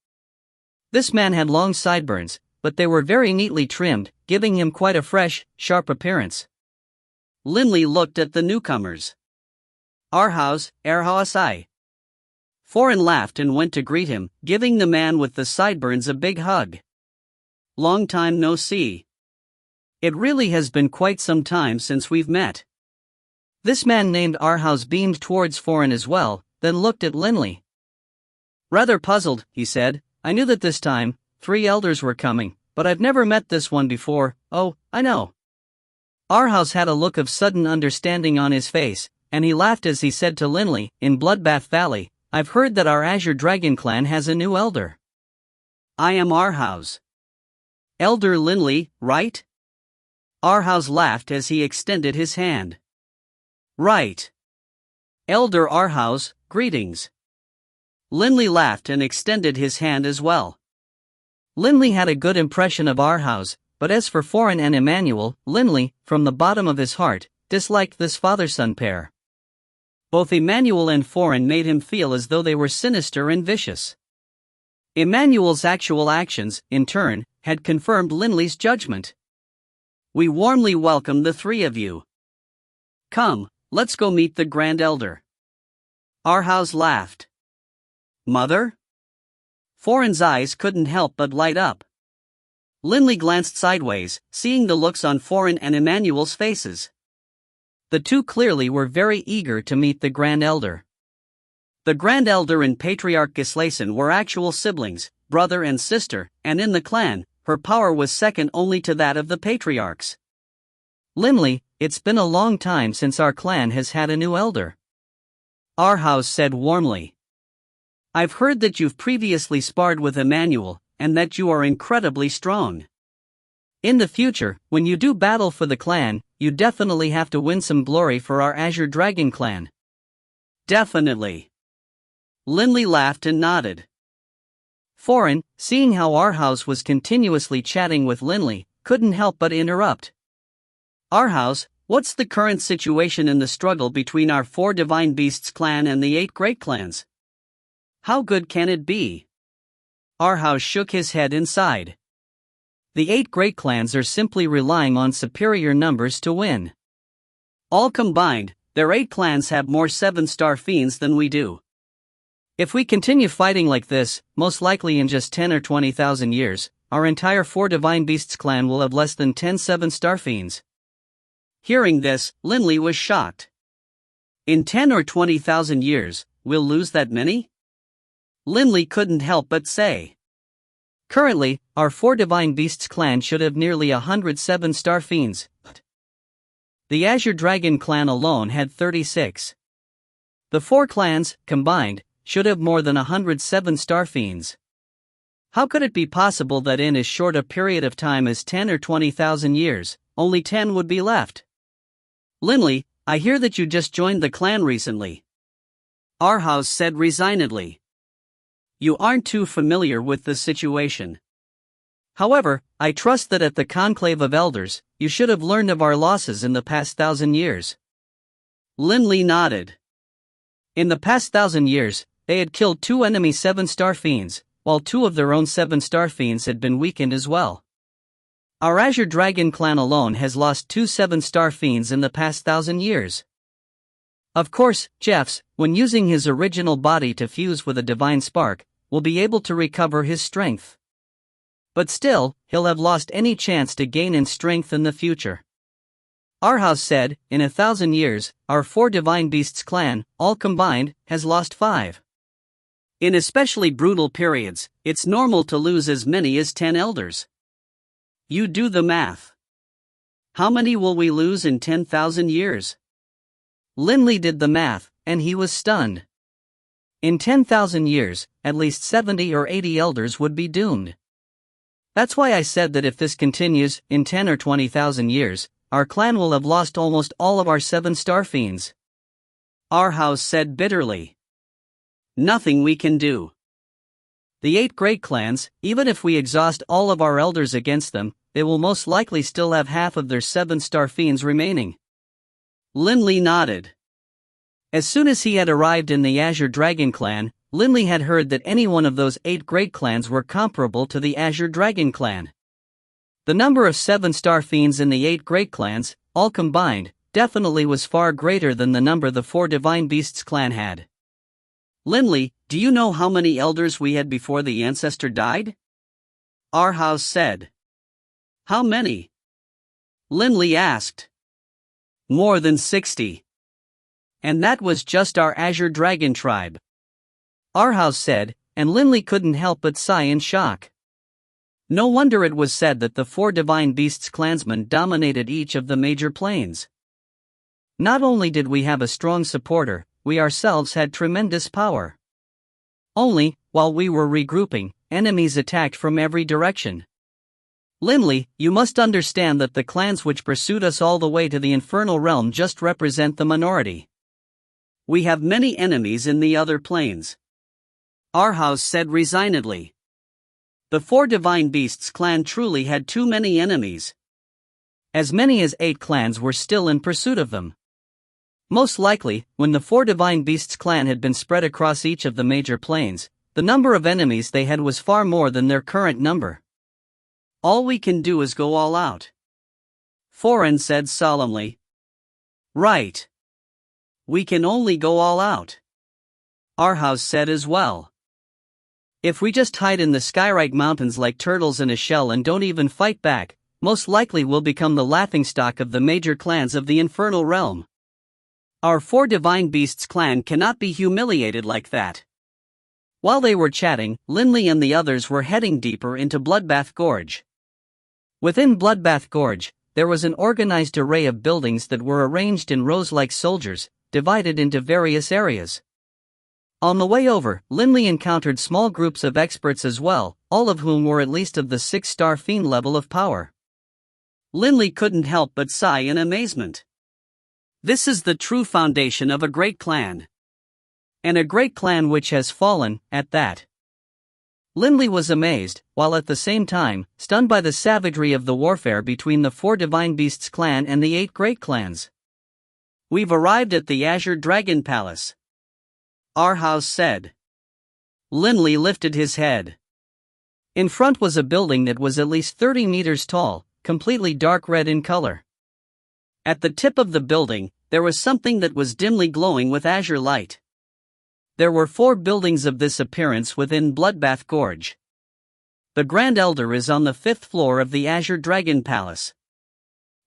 This man had long sideburns, but they were very neatly trimmed, giving him quite a fresh, sharp appearance. Linley looked at the newcomers. "Arhaus, Erhausai." Foreign laughed and went to greet him, giving the man with the sideburns a big hug. "Long time no see. It really has been quite some time since we've met." This man named Arhaus beamed towards Foreign as well, then looked at Linley. "Rather puzzled," he said. "I knew that this time, 3 elders were coming, but I've never met this one before." "Oh, I know." Arhaus had a look of sudden understanding on his face, and he laughed as he said to Linley, "In Bloodbath Valley, I've heard that our Azure Dragon clan has a new elder." "I am Arhaus." "Elder Linley, right?" Arhaus laughed as he extended his hand. "Right. Elder Arhaus, greetings." Linley laughed and extended his hand as well. Linley had a good impression of Arhaus, but as for Foreign and Emmanuel, Linley, from the bottom of his heart, disliked this father-son pair. Both Emmanuel and Foreign made him feel as though they were sinister and vicious. Emmanuel's actual actions, in turn, had confirmed Linley's judgment. "We warmly welcome the 3 of you. Come, let's go meet the Grand Elder." Arhaus laughed. "Mother?" Foreign's eyes couldn't help but light up. Linley glanced sideways, seeing the looks on Foreign and Emmanuel's faces. The two clearly were very eager to meet the Grand Elder. The Grand Elder and Patriarch Gislason were actual siblings, brother and sister, and in the clan, her power was second only to that of the patriarchs. "Linley, it's been a long time since our clan has had a new elder," Arhaus said warmly. "I've heard that you've previously sparred with Emmanuel, and that you are incredibly strong. In the future, when you do battle for the clan, you definitely have to win some glory for our Azure Dragon clan." "Definitely." Linley laughed and nodded. Foreign, seeing how Arhaus was continuously chatting with Linley, couldn't help but interrupt. "Arhaus, what's the current situation in the struggle between our 4 Divine Beasts clan and the 8 Great Clans? How good can it be?" Arhaus shook his head and sighed. "The 8 Great Clans are simply relying on superior numbers to win. All combined, their 8 clans have more 7-star fiends than we do. If we continue fighting like this, most likely in just 10 or 20,000 years, our entire 4 Divine Beasts clan will have less than 10 7-star fiends." Hearing this, Linley was shocked. "In 10 or 20,000 years, we'll lose that many?" Linley couldn't help but say. Currently, our 4 Divine Beasts clan should have nearly 107 Star Fiends, but the Azure Dragon clan alone had 36. The 4 clans, combined, should have more than 107 Star Fiends. How could it be possible that in as short a period of time as 10 or 20,000 years, only 10 would be left? Linley, I hear that you just joined the clan recently. Arhaus said resignedly. You aren't too familiar with the situation. However, I trust that at the Conclave of Elders, you should have learned of our losses in the past 1,000 years. Linley nodded. In the past 1,000 years, they had killed 2 enemy 7-star fiends, while 2 of their own 7-star fiends had been weakened as well. Our Azure Dragon clan alone has lost 2 7-star fiends in the past 1,000 years. Of course, Jeffs, when using his original body to fuse with a divine spark, will be able to recover his strength. But still, he'll have lost any chance to gain in strength in the future. Arhaus said, in 1,000 years, our 4 Divine Beasts clan, all combined, has lost 5. In especially brutal periods, it's normal to lose as many as 10 elders. You do the math. How many will we lose in 10,000 years? Linley did the math, and he was stunned. In 10,000 years, at least 70 or 80 elders would be doomed. That's why I said that if this continues, in 10 or 20,000 years, our clan will have lost almost all of our 7-star fiends. Arhaus said bitterly. Nothing we can do. The 8 great clans, even if we exhaust all of our elders against them, they will most likely still have half of their 7-star fiends remaining. Linley nodded. As soon as he had arrived in the Azure Dragon clan, Linley had heard that any one of those 8 great clans were comparable to the Azure Dragon clan. The number of 7-star fiends in the 8 great clans, all combined, definitely was far greater than the number the 4 Divine Beasts clan had. Linley, do you know how many elders we had before the ancestor died? Arhaus said. How many? Linley asked. More than 60. And that was just our Azure Dragon tribe. Arhaus said, and Linley couldn't help but sigh in shock. No wonder it was said that the 4 Divine Beasts clansmen dominated each of the major planes. Not only did we have a strong supporter, we ourselves had tremendous power. Only, while we were regrouping, enemies attacked from every direction. Linley, you must understand that the clans which pursued us all the way to the infernal realm just represent the minority. We have many enemies in the other planes. Arhaus said resignedly. The 4 Divine Beasts clan truly had too many enemies. As many as 8 clans were still in pursuit of them. Most likely, when the 4 Divine Beasts clan had been spread across each of the major planes, the number of enemies they had was far more than their current number. All we can do is go all out. Foran said solemnly. Right. We can only go all out. Arhaus said as well. If we just hide in the Skyrite Mountains like turtles in a shell and don't even fight back, most likely we'll become the laughingstock of the major clans of the infernal realm. Our 4 Divine Beasts clan cannot be humiliated like that. While they were chatting, Linley and the others were heading deeper into Bloodbath Gorge. Within Bloodbath Gorge, there was an organized array of buildings that were arranged in rows like soldiers, divided into various areas. On the way over, Linley encountered small groups of experts as well, all of whom were at least of the 6-star fiend level of power. Linley couldn't help but sigh in amazement. This is the true foundation of a great clan. And a great clan which has fallen, at that. Linley was amazed, while at the same time, stunned by the savagery of the warfare between the 4 Divine Beasts clan and the 8 great clans. We've arrived at the Azure Dragon Palace. Arhaus said. Linley lifted his head. In front was a building that was at least 30 meters tall, completely dark red in color. At the tip of the building, there was something that was dimly glowing with azure light. There were 4 buildings of this appearance within Bloodbath Gorge. The Grand Elder is on the 5th floor of the Azure Dragon Palace.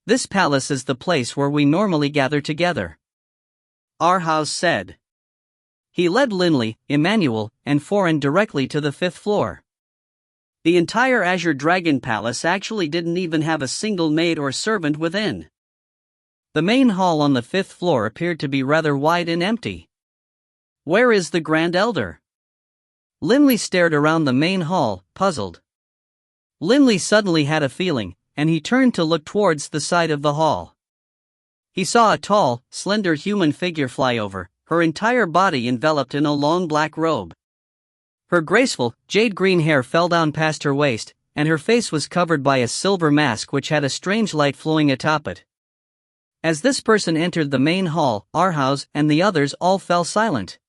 This palace is the place where we normally gather together. Arhaus said. He led Linley, Emmanuel, and Foran directly to the 5th floor. The entire Azure Dragon Palace actually didn't even have a single maid or servant within. The main hall on the 5th floor appeared to be rather wide and empty. Where is the Grand Elder? Linley stared around the main hall, puzzled. Linley suddenly had a feeling, and he turned to look towards the side of the hall. He saw a tall, slender human figure fly over, her entire body enveloped in a long black robe. Her graceful, jade-green hair fell down past her waist, and her face was covered by a silver mask which had a strange light flowing atop it. As this person entered the main hall, Arhouse and the others all fell silent.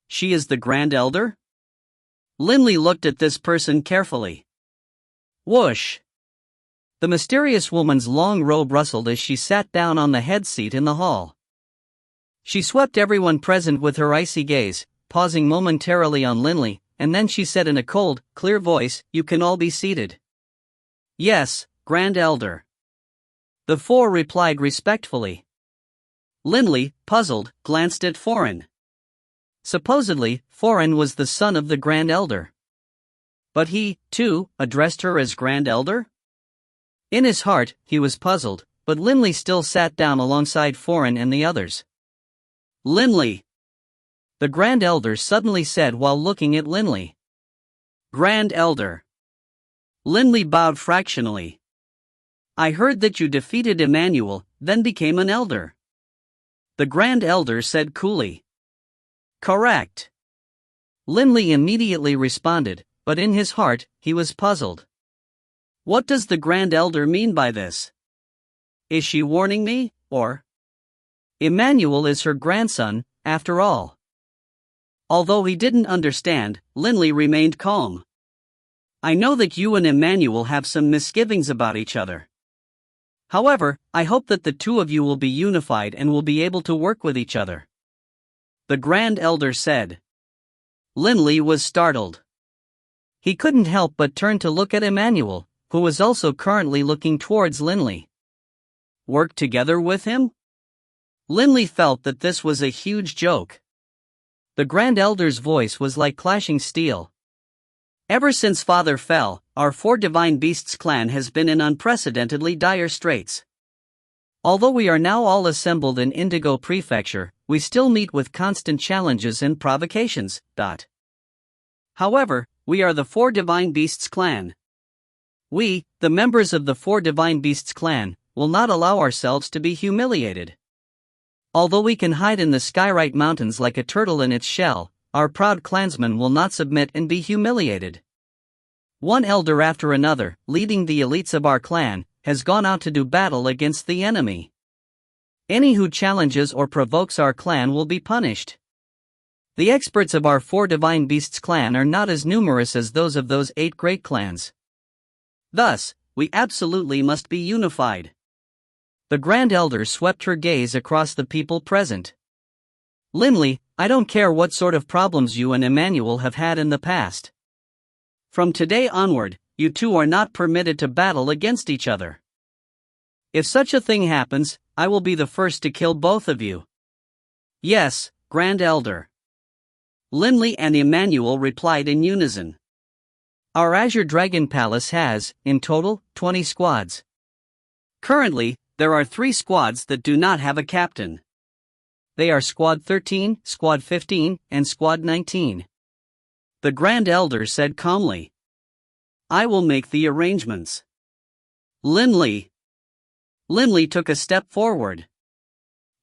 She is the Grand Elder? Linley looked at this person carefully. Whoosh! The mysterious woman's long robe rustled as she sat down on the head seat in the hall. She swept everyone present with her icy gaze, pausing momentarily on Linley, and then she said in a cold, clear voice, "You can all be seated." "Yes, Grand Elder." The four replied respectfully. Linley, puzzled, glanced at Foreign. Supposedly, Foreign was the son of the Grand Elder. But he, too, addressed her as Grand Elder? In his heart, he was puzzled, but Linley still sat down alongside Foreign and the others. "Linley," the Grand Elder suddenly said while looking at Linley. "Grand Elder." Linley bowed fractionally. "I heard that you defeated Emmanuel, then became an elder." The Grand Elder said coolly. "Correct." Linley immediately responded, but in his heart, he was puzzled. What does the Grand Elder mean by this? Is she warning me, or? Emmanuel is her grandson, after all. Although he didn't understand, Linley remained calm. "I know that you and Emmanuel have some misgivings about each other. However, I hope that the two of you will be unified and will be able to work with each other," the Grand Elder said. Linley was startled. He couldn't help but turn to look at Emmanuel, who was also currently looking towards Linley. Work together with him? Linley felt that this was a huge joke. The Grand Elder's voice was like clashing steel. "Ever since Father fell, our Four Divine Beasts clan has been in unprecedentedly dire straits. Although we are now all assembled in Indigo Prefecture, we still meet with constant challenges and provocations. However, we are the Four Divine Beasts clan. We, the members of the Four Divine Beasts clan, will not allow ourselves to be humiliated. Although we can hide in the Skyrite Mountains like a turtle in its shell, our proud clansmen will not submit and be humiliated. One elder after another, leading the elites of our clan, has gone out to do battle against the enemy. Any who challenges or provokes our clan will be punished. The experts of our Four Divine Beasts clan are not as numerous as those of those 8 great clans. Thus, we absolutely must be unified." The Grand Elder swept her gaze across the people present. "Linley, I don't care what sort of problems you and Emmanuel have had in the past. From today onward, you two are not permitted to battle against each other. If such a thing happens, I will be the first to kill both of you." "Yes, Grand Elder." Linley and Emmanuel replied in unison. Our Azure Dragon Palace has, in total, 20 squads. Currently, there are 3 squads that do not have a captain. They are Squad 13, Squad 15, and Squad 19. The Grand Elder said calmly. "I will make the arrangements." Linley took a step forward.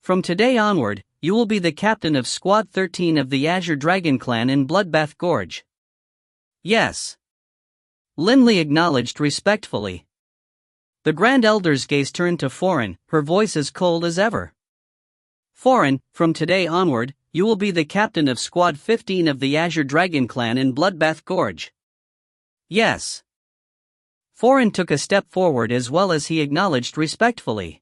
"From today onward, you will be the captain of Squad 13 of the Azure Dragon Clan in Bloodbath Gorge." "Yes." Linley acknowledged respectfully. The Grand Elder's gaze turned to Foreign, her voice as cold as ever. "Foreign, from today onward, you will be the captain of Squad 15 of the Azure Dragon Clan in Bloodbath Gorge." "Yes." Foreign took a step forward as well as he acknowledged respectfully.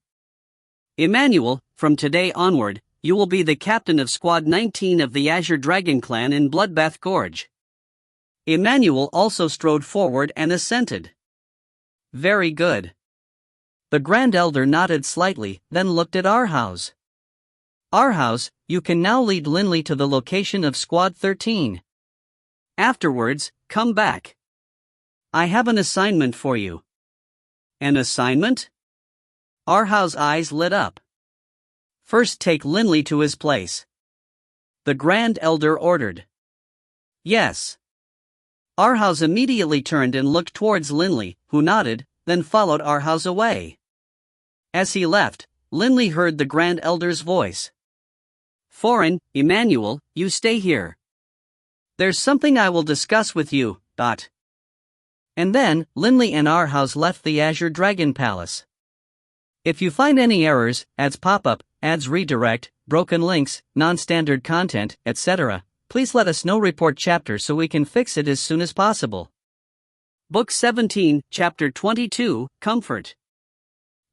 "Emmanuel, from today onward, you will be the captain of Squad 19 of the Azure Dragon Clan in Bloodbath Gorge." Emmanuel also strode forward and assented. "Very good." The Grand Elder nodded slightly, then looked at Arhouse. "Arhouse, you can now lead Linley to the location of Squad 13. Afterwards, come back." I have an assignment for you. An assignment? Arhaus' eyes lit up. First take Linley to his place. The Grand Elder ordered. Yes. Arhaus immediately turned and looked towards Linley, who nodded, then followed Arhaus away. As he left, Linley heard the Grand Elder's voice. Foreign, Emmanuel, you stay here. There's something I will discuss with you, . And then, Linley and Arhaus left the Azure Dragon Palace. If you find any errors, ads pop-up, ads redirect, broken links, non-standard content, etc., please let us know. Report chapter so we can fix it as soon as possible. Book 17, Chapter 22, Comfort.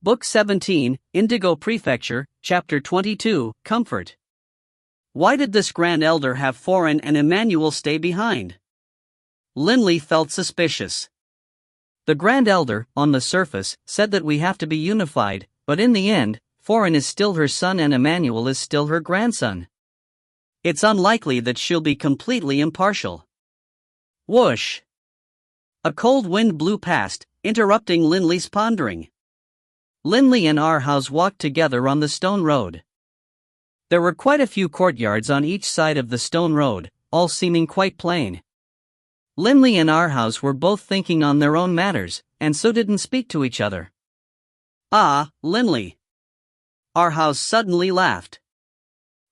Book 17, Indigo Prefecture, Chapter 22, Comfort. Why did this Grand Elder have Foreign and Emmanuel stay behind? Linley felt suspicious. The Grand Elder, on the surface, said that we have to be unified, but in the end, Foreign is still her son and Emmanuel is still her grandson. It's unlikely that she'll be completely impartial. Whoosh! A cold wind blew past, interrupting Linley's pondering. Linley and Arhaus walked together on the stone road. There were quite a few courtyards on each side of the stone road, all seeming quite plain. Linley and Arhaus were both thinking on their own matters, and so didn't speak to each other. Ah, Linley. Arhaus suddenly laughed.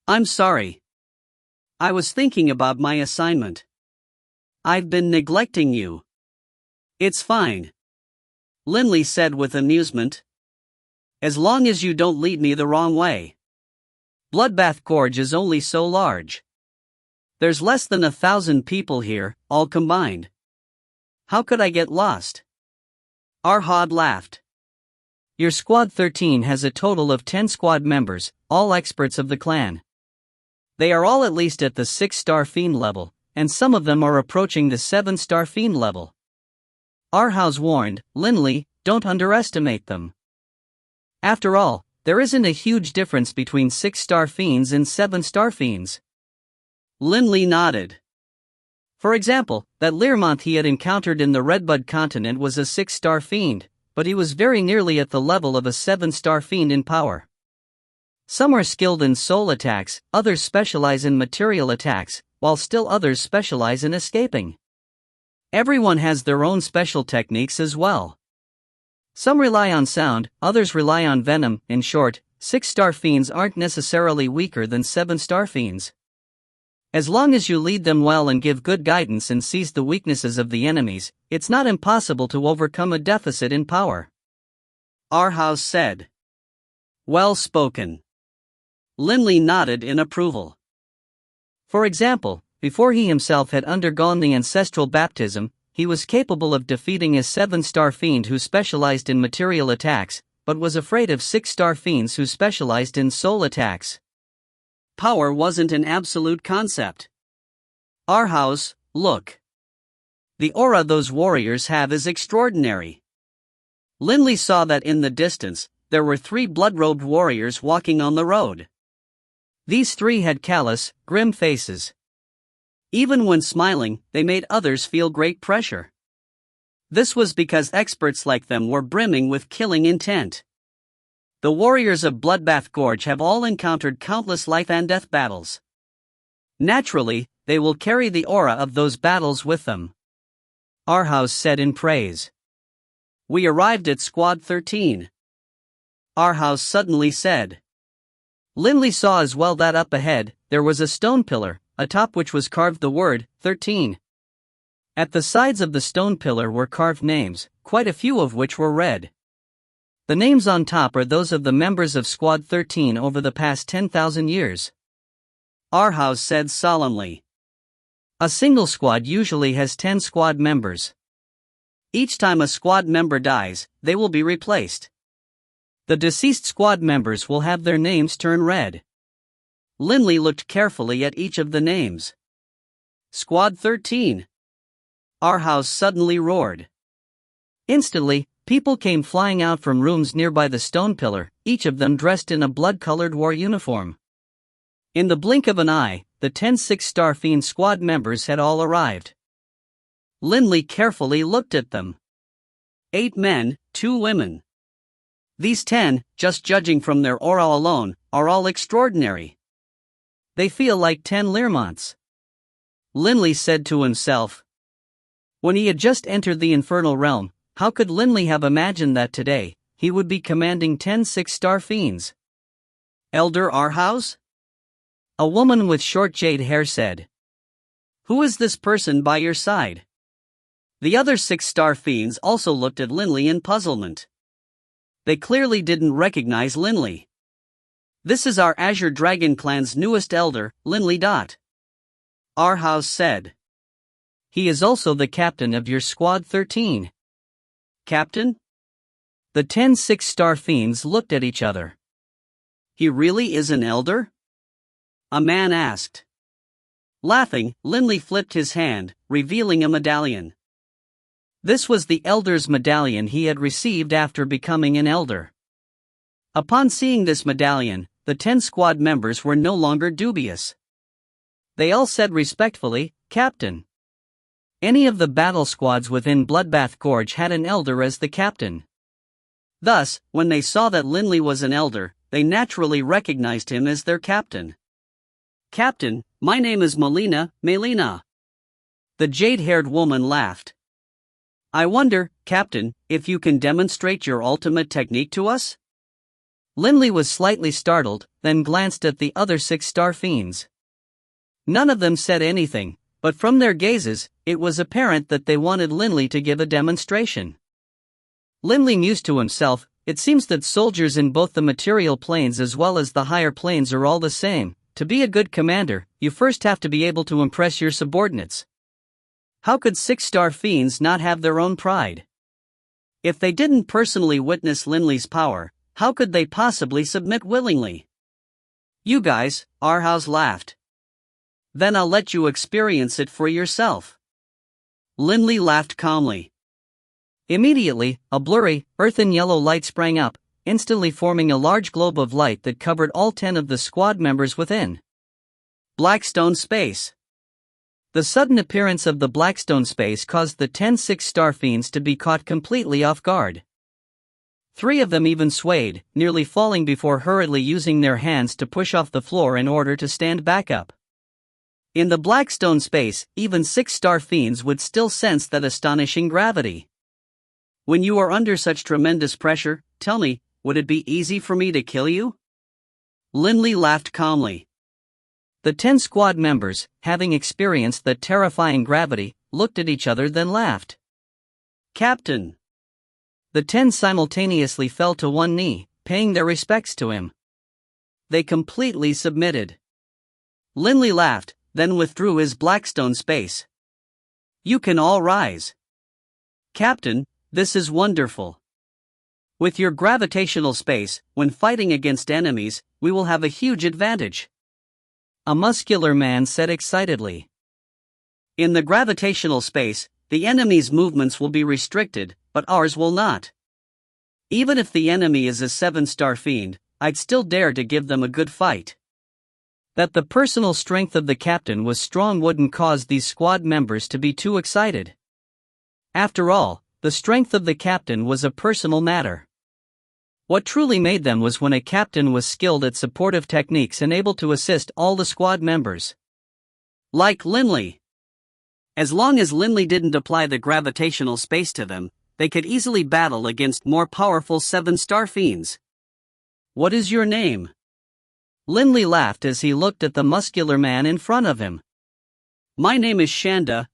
I'm sorry. I was thinking about my assignment. I've been neglecting you. It's fine. Linley said with amusement. As long as you don't lead me the wrong way. Bloodbath Gorge is only so large. There's less than 1,000 people here, all combined. How could I get lost? Arhaus laughed. Your Squad 13 has a total of 10 squad members, all experts of the clan. They are all at least at the 6-star fiend level, and some of them are approaching the 7-star fiend level. Arhaus warned, Linley, don't underestimate them. After all, there isn't a huge difference between 6-star fiends and 7-star fiends. Linley nodded. For example, that Learmonth he had encountered in the Redbud continent was a 6-star fiend, but he was very nearly at the level of a 7-star fiend in power. Some are skilled in soul attacks, others specialize in material attacks, while still others specialize in escaping. Everyone has their own special techniques as well. Some rely on sound, others rely on venom. In short, 6-star fiends aren't necessarily weaker than 7-star fiends. As long as you lead them well and give good guidance and seize the weaknesses of the enemies, it's not impossible to overcome a deficit in power. Arhaus said. Well spoken. Linley nodded in approval. For example, before he himself had undergone the ancestral baptism, he was capable of defeating a 7-star fiend who specialized in material attacks, but was afraid of 6-star fiends who specialized in soul attacks. Power wasn't an absolute concept. Arhaus, look. The aura those warriors have is extraordinary. Linley saw that in the distance, there were 3 blood-robed warriors walking on the road. These 3 had callous, grim faces. Even when smiling, they made others feel great pressure. This was because experts like them were brimming with killing intent. The warriors of Bloodbath Gorge have all encountered countless life and death battles. Naturally, they will carry the aura of those battles with them. Arhaus said in praise. We arrived at Squad 13. Arhaus suddenly said. Linley saw as well that up ahead, there was a stone pillar, atop which was carved the word, 13. At the sides of the stone pillar were carved names, quite a few of which were red. The names on top are those of the members of Squad 13 over the past 10,000 years. Arhaus said solemnly. A single squad usually has 10 squad members. Each time a squad member dies, they will be replaced. The deceased squad members will have their names turn red. Linley looked carefully at each of the names. Squad 13. Arhaus suddenly roared. Instantly, people came flying out from rooms nearby the stone pillar, each of them dressed in a blood-colored war uniform. In the blink of an eye, the 10 6-star fiend squad members had all arrived. Lindley carefully looked at them. 8 men, 2 women. These 10, just judging from their aura alone, are all extraordinary. They feel like 10 Learmonts. Lindley said to himself. When he had just entered the infernal realm, how could Lindley have imagined that today he would be commanding 10 6-star fiends? Elder Arhaus? A woman with short jade hair said. Who is this person by your side? The other 6-star fiends also looked at Lindley in puzzlement. They clearly didn't recognize Lindley. This is our Azure Dragon clan's newest elder, Lindley. Arhaus said. He is also the captain of your Squad 13. Captain? The 10 6-star fiends looked at each other. He really is an elder? A man asked. Laughing, Lindley flipped his hand, revealing a medallion. This was the elder's medallion he had received after becoming an elder. Upon seeing this medallion, the 10 squad members were no longer dubious. They all said respectfully, Captain. Any of the battle squads within Bloodbath Gorge had an elder as the captain. Thus, when they saw that Lindley was an elder, they naturally recognized him as their captain. Captain, my name is Melina. The jade-haired woman laughed. I wonder, Captain, if you can demonstrate your ultimate technique to us? Lindley was slightly startled, then glanced at the other 6-star fiends. None of them said anything, but from their gazes, it was apparent that they wanted Lindley to give a demonstration. Lindley mused to himself, it seems that soldiers in both the material planes as well as the higher planes are all the same. To be a good commander, you first have to be able to impress your subordinates. How could 6-star fiends not have their own pride? If they didn't personally witness Lindley's power, how could they possibly submit willingly? You guys, Arhaus laughed. Then I'll let you experience it for yourself. Lindley laughed calmly. Immediately, a blurry, earthen yellow light sprang up, instantly forming a large globe of light that covered all 10 of the squad members within. Blackstone space. The sudden appearance of the Blackstone space caused the 10 6-star fiends to be caught completely off guard. 3 of them even swayed, nearly falling before hurriedly using their hands to push off the floor in order to stand back up. In the Blackstone space, even 6-star fiends would still sense that astonishing gravity. When you are under such tremendous pressure, tell me, would it be easy for me to kill you? Lindley laughed calmly. The 10 squad members, having experienced the terrifying gravity, looked at each other then laughed. Captain! The 10 simultaneously fell to one knee, paying their respects to him. They completely submitted. Lindley laughed, then withdrew his Blackstone space. You can all rise. Captain, this is wonderful. With your gravitational space, when fighting against enemies, we will have a huge advantage. A muscular man said excitedly. In the gravitational space, the enemy's movements will be restricted, but ours will not. Even if the enemy is a 7-star fiend, I'd still dare to give them a good fight. That the personal strength of the captain was strong wouldn't cause these squad members to be too excited. After all, the strength of the captain was a personal matter. What truly made them was when a captain was skilled at supportive techniques and able to assist all the squad members. Like Lindley. As long as Lindley didn't apply the gravitational space to them, they could easily battle against more powerful 7-star fiends. What is your name? Lindley laughed as he looked at the muscular man in front of him. My name is Shanta.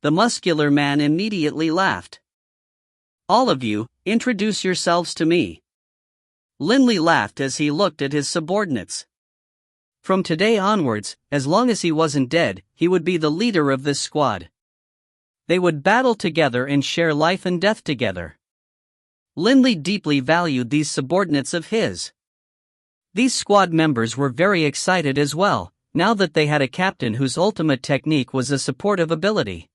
The muscular man immediately laughed. All of you, introduce yourselves to me. Lindley laughed as he looked at his subordinates. From today onwards, as long as he wasn't dead, he would be the leader of this squad. They would battle together and share life and death together. Lindley deeply valued these subordinates of his. These squad members were very excited as well, now that they had a captain whose ultimate technique was a supportive ability.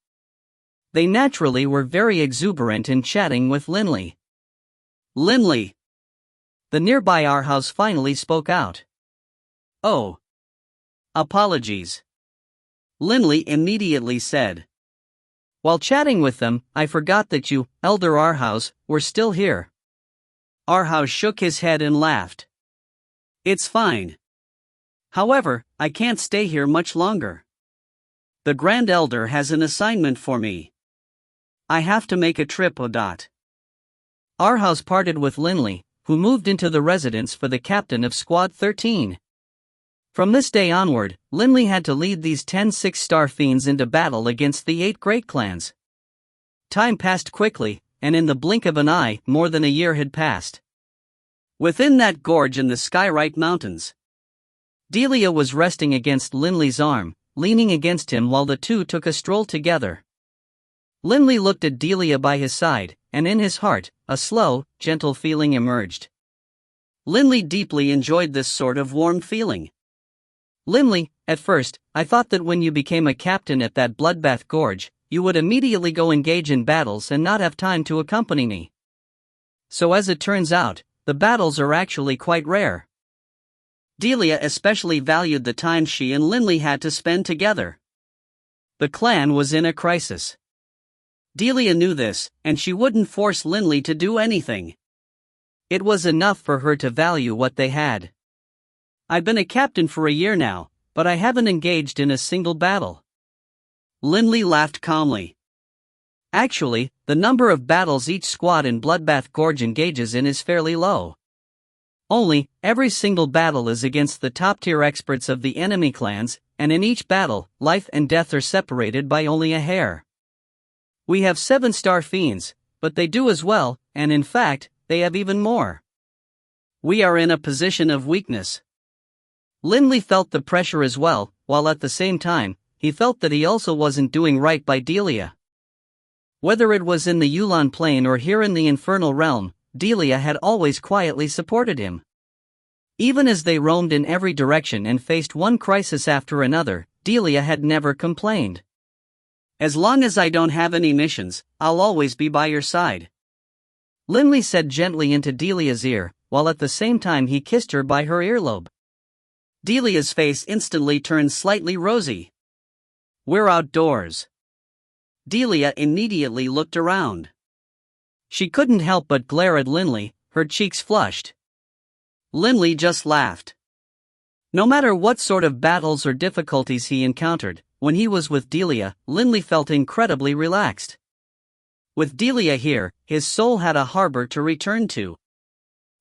They naturally were very exuberant in chatting with Lindley. Lindley! The nearby Arhaus finally spoke out. Oh. Apologies. Lindley immediately said. While chatting with them, I forgot that you, Elder Arhaus, were still here. Arhaus shook his head and laughed. It's fine. However, I can't stay here much longer. The Grand Elder has an assignment for me. I have to make a trip. Arhaus parted with Linley, who moved into the residence for the captain of Squad 13. From this day onward, Linley had to lead these 10 six-star fiends into battle against the 8 great clans. Time passed quickly, and in the blink of an eye, more than a year had passed. Within that gorge in the Skyrite Mountains, Delia was resting against Linley's arm, leaning against him while the two took a stroll together. Linley looked at Delia by his side, and in his heart, a slow, gentle feeling emerged. Linley deeply enjoyed this sort of warm feeling. Linley, at first, I thought that when you became a captain at that bloodbath gorge, you would immediately go engage in battles and not have time to accompany me. So as it turns out, the battles are actually quite rare. Delia especially valued the time she and Linley had to spend together. The clan was in a crisis. Delia knew this, and she wouldn't force Linley to do anything. It was enough for her to value what they had. I've been a captain for a year now, but I haven't engaged in a single battle. Linley laughed calmly. Actually, the number of battles each squad in Bloodbath Gorge engages in is fairly low. Only, every single battle is against the top-tier experts of the enemy clans, and in each battle, life and death are separated by only a hair. We have 7-star fiends, but they do as well, and in fact, they have even more. We are in a position of weakness. Linley felt the pressure as well, while at the same time, he felt that he also wasn't doing right by Delia. Whether it was in the Yulan Plain or here in the Infernal Realm, Delia had always quietly supported him. Even as they roamed in every direction and faced one crisis after another, Delia had never complained. As long as I don't have any missions, I'll always be by your side. Linley said gently into Delia's ear, while at the same time he kissed her by her earlobe. Delia's face instantly turned slightly rosy. We're outdoors. Delia immediately looked around. She couldn't help but glare at Linley, her cheeks flushed. Linley just laughed. No matter what sort of battles or difficulties he encountered, when he was with Delia, Linley felt incredibly relaxed. With Delia here, his soul had a harbor to return to.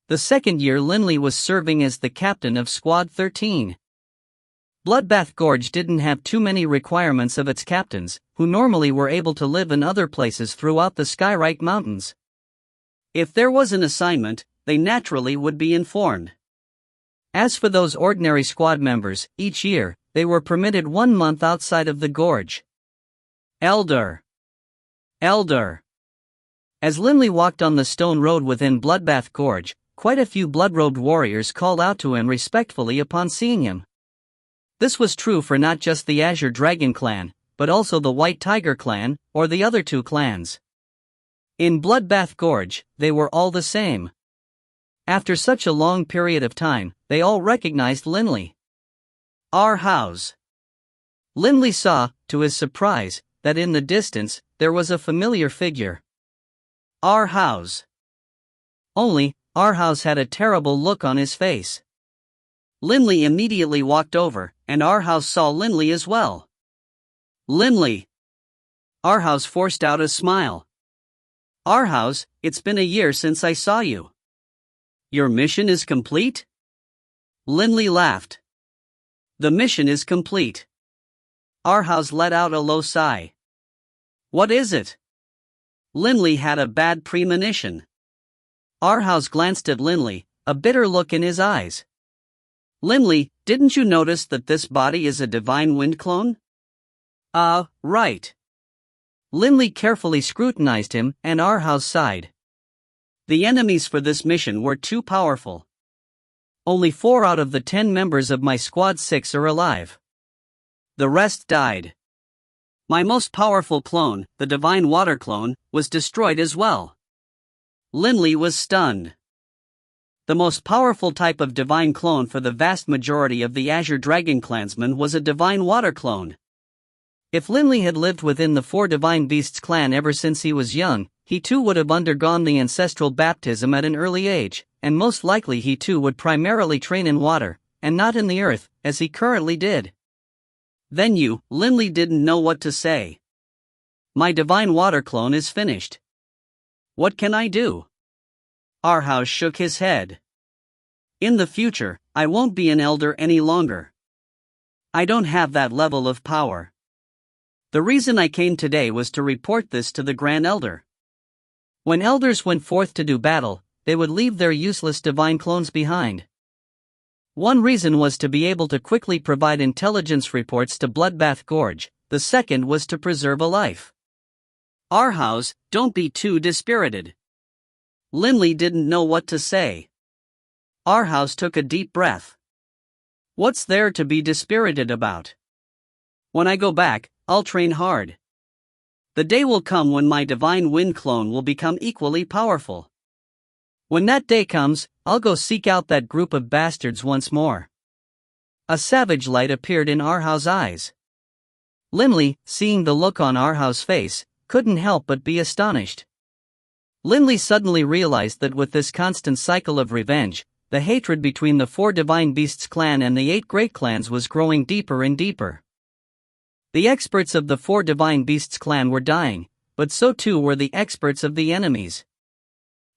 The second year Linley was serving as the captain of Squad 13. Bloodbath Gorge didn't have too many requirements of its captains, who normally were able to live in other places throughout the Skyrite Mountains. If there was an assignment, they naturally would be informed. As for those ordinary squad members, each year, they were permitted 1 month outside of the gorge. Elder! Elder! As Linley walked on the stone road within Bloodbath Gorge, quite a few blood-robed warriors called out to him respectfully upon seeing him. This was true for not just the Azure Dragon clan, but also the White Tiger clan, or the other 2 clans. In Bloodbath Gorge, they were all the same. After such a long period of time, they all recognized Linley. Arhaus. Linley saw, to his surprise, that in the distance, there was a familiar figure. Arhaus. Only, Arhaus had a terrible look on his face. Linley immediately walked over, and Arhaus saw Linley as well. Linley. Arhaus forced out a smile. Arhaus, it's been a year since I saw you. Your mission is complete? Linley laughed. The mission is complete. Arhaus let out a low sigh. What is it? Linley had a bad premonition. Arhaus glanced at Linley, a bitter look in his eyes. Linley, didn't you notice that this body is a Divine Wind clone? Right. Linley carefully scrutinized him, and Arhaus sighed. The enemies for this mission were too powerful. Only 4 out of the 10 members of my Squad 6 are alive. The rest died. My most powerful clone, the Divine Water clone, was destroyed as well. Linley was stunned. The most powerful type of divine clone for the vast majority of the Azure Dragon clansmen was a Divine Water clone. If Linley had lived within the Four Divine Beasts clan ever since he was young, he too would have undergone the ancestral baptism at an early age, and most likely he too would primarily train in water, and not in the earth, as he currently did. Then Linley didn't know what to say. My divine water clone is finished. What can I do? Arhaus shook his head. In the future, I won't be an elder any longer. I don't have that level of power. The reason I came today was to report this to the Grand Elder. When elders went forth to do battle, they would leave their useless divine clones behind. One reason was to be able to quickly provide intelligence reports to Bloodbath Gorge, the second was to preserve a life. Arhaus, don't be too dispirited. Linley didn't know what to say. Arhaus took a deep breath. What's there to be dispirited about? When I go back, I'll train hard. The day will come when my divine wind clone will become equally powerful. When that day comes, I'll go seek out that group of bastards once more. A savage light appeared in Arhaus' eyes. Linley, seeing the look on Arhaus' face, couldn't help but be astonished. Linley suddenly realized that with this constant cycle of revenge, the hatred between the Four Divine Beasts clan and the 8 great clans was growing deeper and deeper. The experts of the Four Divine Beasts clan were dying, but so too were the experts of the enemies.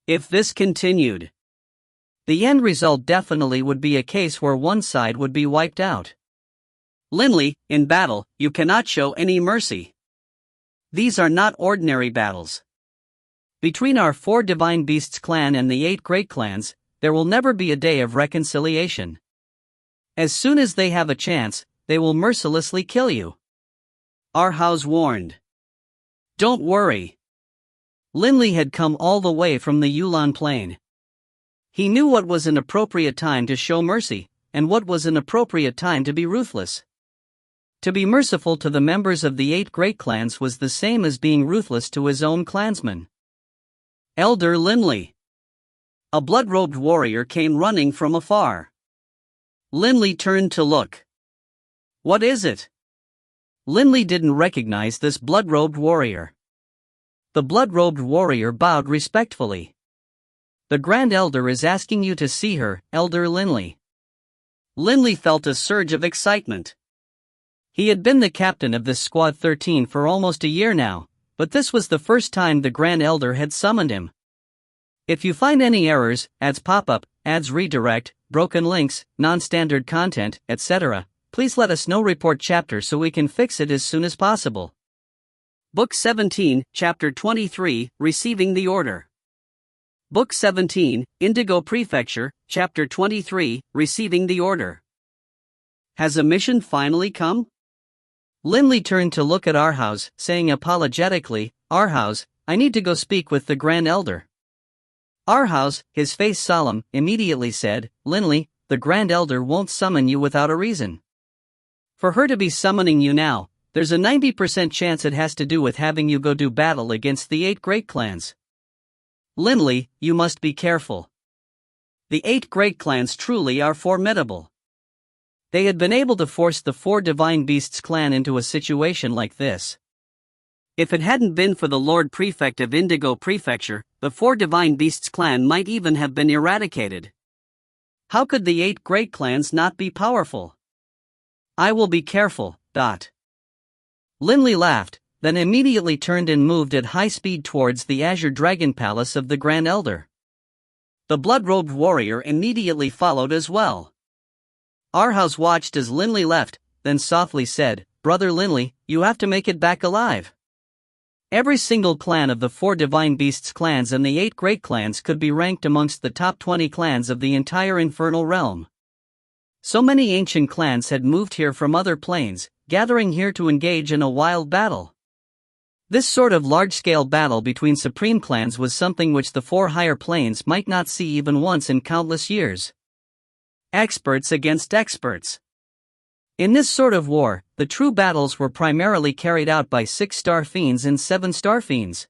If this continued, the end result definitely would be a case where one side would be wiped out. Linley, in battle, you cannot show any mercy. These are not ordinary battles. Between our Four Divine Beasts clan and the 8 great clans, there will never be a day of reconciliation. As soon as they have a chance, they will mercilessly kill you. Arhaus warned. Don't worry. Linley had come all the way from the Yulan Plain. He knew what was an appropriate time to show mercy, and what was an appropriate time to be ruthless. To be merciful to the members of the 8 great clans was the same as being ruthless to his own clansmen. Elder Linley. A blood-robed warrior came running from afar. Linley turned to look. What is it? Linley didn't recognize this blood-robed warrior. The blood-robed warrior bowed respectfully. The Grand Elder is asking you to see her, Elder Linley. Linley felt a surge of excitement. He had been the captain of this Squad 13 for almost a year now, but this was the first time the Grand Elder had summoned him. If you find any errors, ads pop-up, ads redirect, broken links, non-standard content, etc., please let us know. Report chapter so we can fix it as soon as possible. Book 17, Chapter 23, Receiving the Order. Book 17, Indigo Prefecture, Chapter 23, Receiving the Order. Has a mission finally come? Linley turned to look at Arhaus, saying apologetically, Arhaus, I need to go speak with the Grand Elder. Arhaus, his face solemn, immediately said, Linley, the Grand Elder won't summon you without a reason. For her to be summoning you now, there's a 90% chance it has to do with having you go do battle against the 8 great clans. Linley, you must be careful. The 8 great clans truly are formidable. They had been able to force the Four Divine Beasts clan into a situation like this. If it hadn't been for the Lord Prefect of Indigo Prefecture, the Four Divine Beasts clan might even have been eradicated. How could the 8 great clans not be powerful? I will be careful. Linley laughed, then immediately turned and moved at high speed towards the Azure Dragon Palace of the Grand Elder. The blood-robed warrior immediately followed as well. Arhaus watched as Linley left, then softly said, Brother Linley, you have to make it back alive. Every single clan of the Four Divine Beasts clans and the 8 great clans could be ranked amongst the top 20 clans of the entire infernal realm. So many ancient clans had moved here from other planes, gathering here to engage in a wild battle. This sort of large-scale battle between supreme clans was something which the 4 higher planes might not see even once in countless years. Experts against experts. In this sort of war, the true battles were primarily carried out by 6-star fiends and 7-star fiends.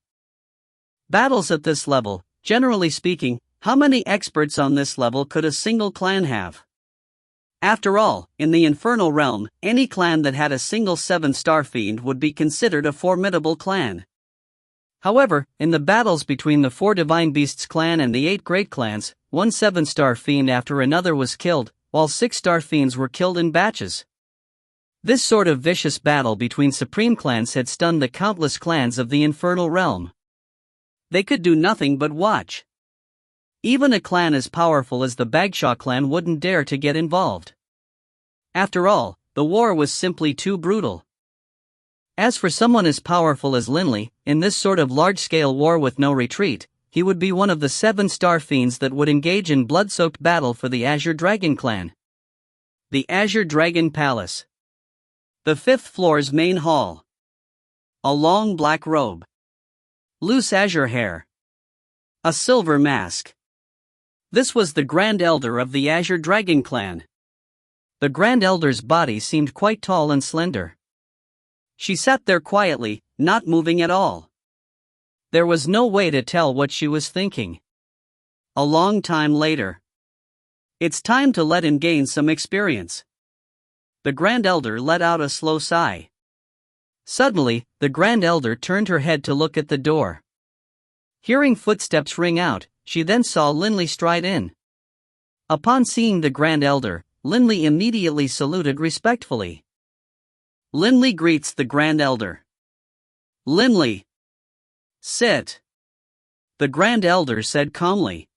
Battles at this level, generally speaking, how many experts on this level could a single clan have? After all, in the Infernal Realm, any clan that had a single 7-star fiend would be considered a formidable clan. However, in the battles between the 4 Divine Beasts clan and the 8 Great Clans, one 7-star fiend after another was killed, while 6-star fiends were killed in batches. This sort of vicious battle between supreme clans had stunned the countless clans of the Infernal Realm. They could do nothing but watch. Even a clan as powerful as the Bagshaw clan wouldn't dare to get involved. After all, the war was simply too brutal. As for someone as powerful as Linley, in this sort of large-scale war with no retreat, he would be one of the 7-star fiends that would engage in blood-soaked battle for the Azure Dragon clan. The Azure Dragon Palace. The 5th floor's main hall. A long black robe. Loose azure hair. A silver mask. This was the Grand Elder of the Azure Dragon clan. The Grand Elder's body seemed quite tall and slender. She sat there quietly, not moving at all. There was no way to tell what she was thinking. A long time later. It's time to let him gain some experience. The Grand Elder let out a slow sigh. Suddenly, the Grand Elder turned her head to look at the door. Hearing footsteps ring out, she then saw Linley stride in. Upon seeing the Grand Elder, Linley immediately saluted respectfully. Linley greets the Grand Elder. Linley. Sit. The Grand Elder said calmly.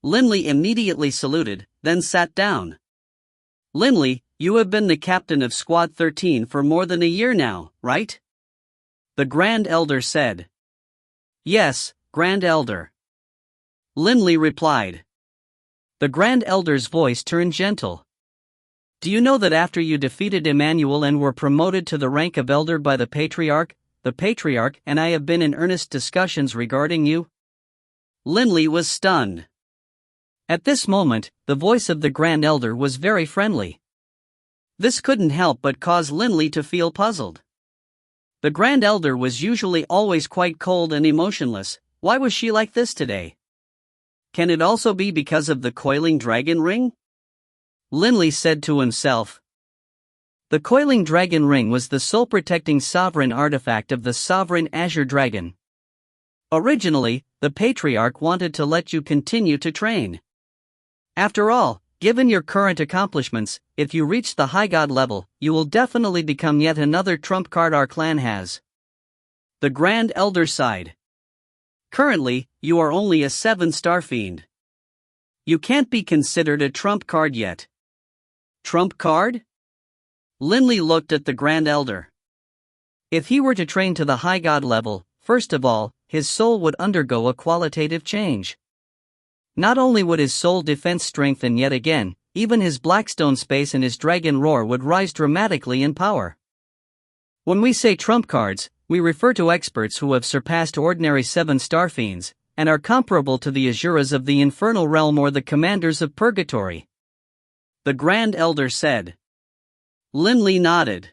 Linley immediately saluted, then sat down. Linley, you have been the captain of Squad 13 for more than a year now, right? The Grand Elder said. Yes, Grand Elder. Linley replied. The Grand Elder's voice turned gentle. Do you know that after you defeated Emmanuel and were promoted to the rank of Elder by the Patriarch and I have been in earnest discussions regarding you? Linley was stunned. At this moment, the voice of the Grand Elder was very friendly. This couldn't help but cause Linley to feel puzzled. The Grand Elder was usually always quite cold and emotionless. Why was she like this today? Can it also be because of the coiling dragon ring? Linley said to himself. The coiling dragon ring was the soul-protecting sovereign artifact of the sovereign Azure Dragon. Originally, the Patriarch wanted to let you continue to train. After all, given your current accomplishments, if you reach the High God level, you will definitely become yet another trump card our clan has. The Grand Elder sighed. Currently, you are only a 7-star fiend. You can't be considered a trump card yet. Trump card? Linley looked at the Grand Elder. If he were to train to the High God level, first of all, his soul would undergo a qualitative change. Not only would his soul defense strengthen yet again, even his Blackstone space and his Dragon Roar would rise dramatically in power. When we say trump cards, we refer to experts who have surpassed ordinary 7-star fiends, and are comparable to the Asuras of the Infernal Realm or the Commanders of Purgatory. The Grand Elder said. Linley nodded.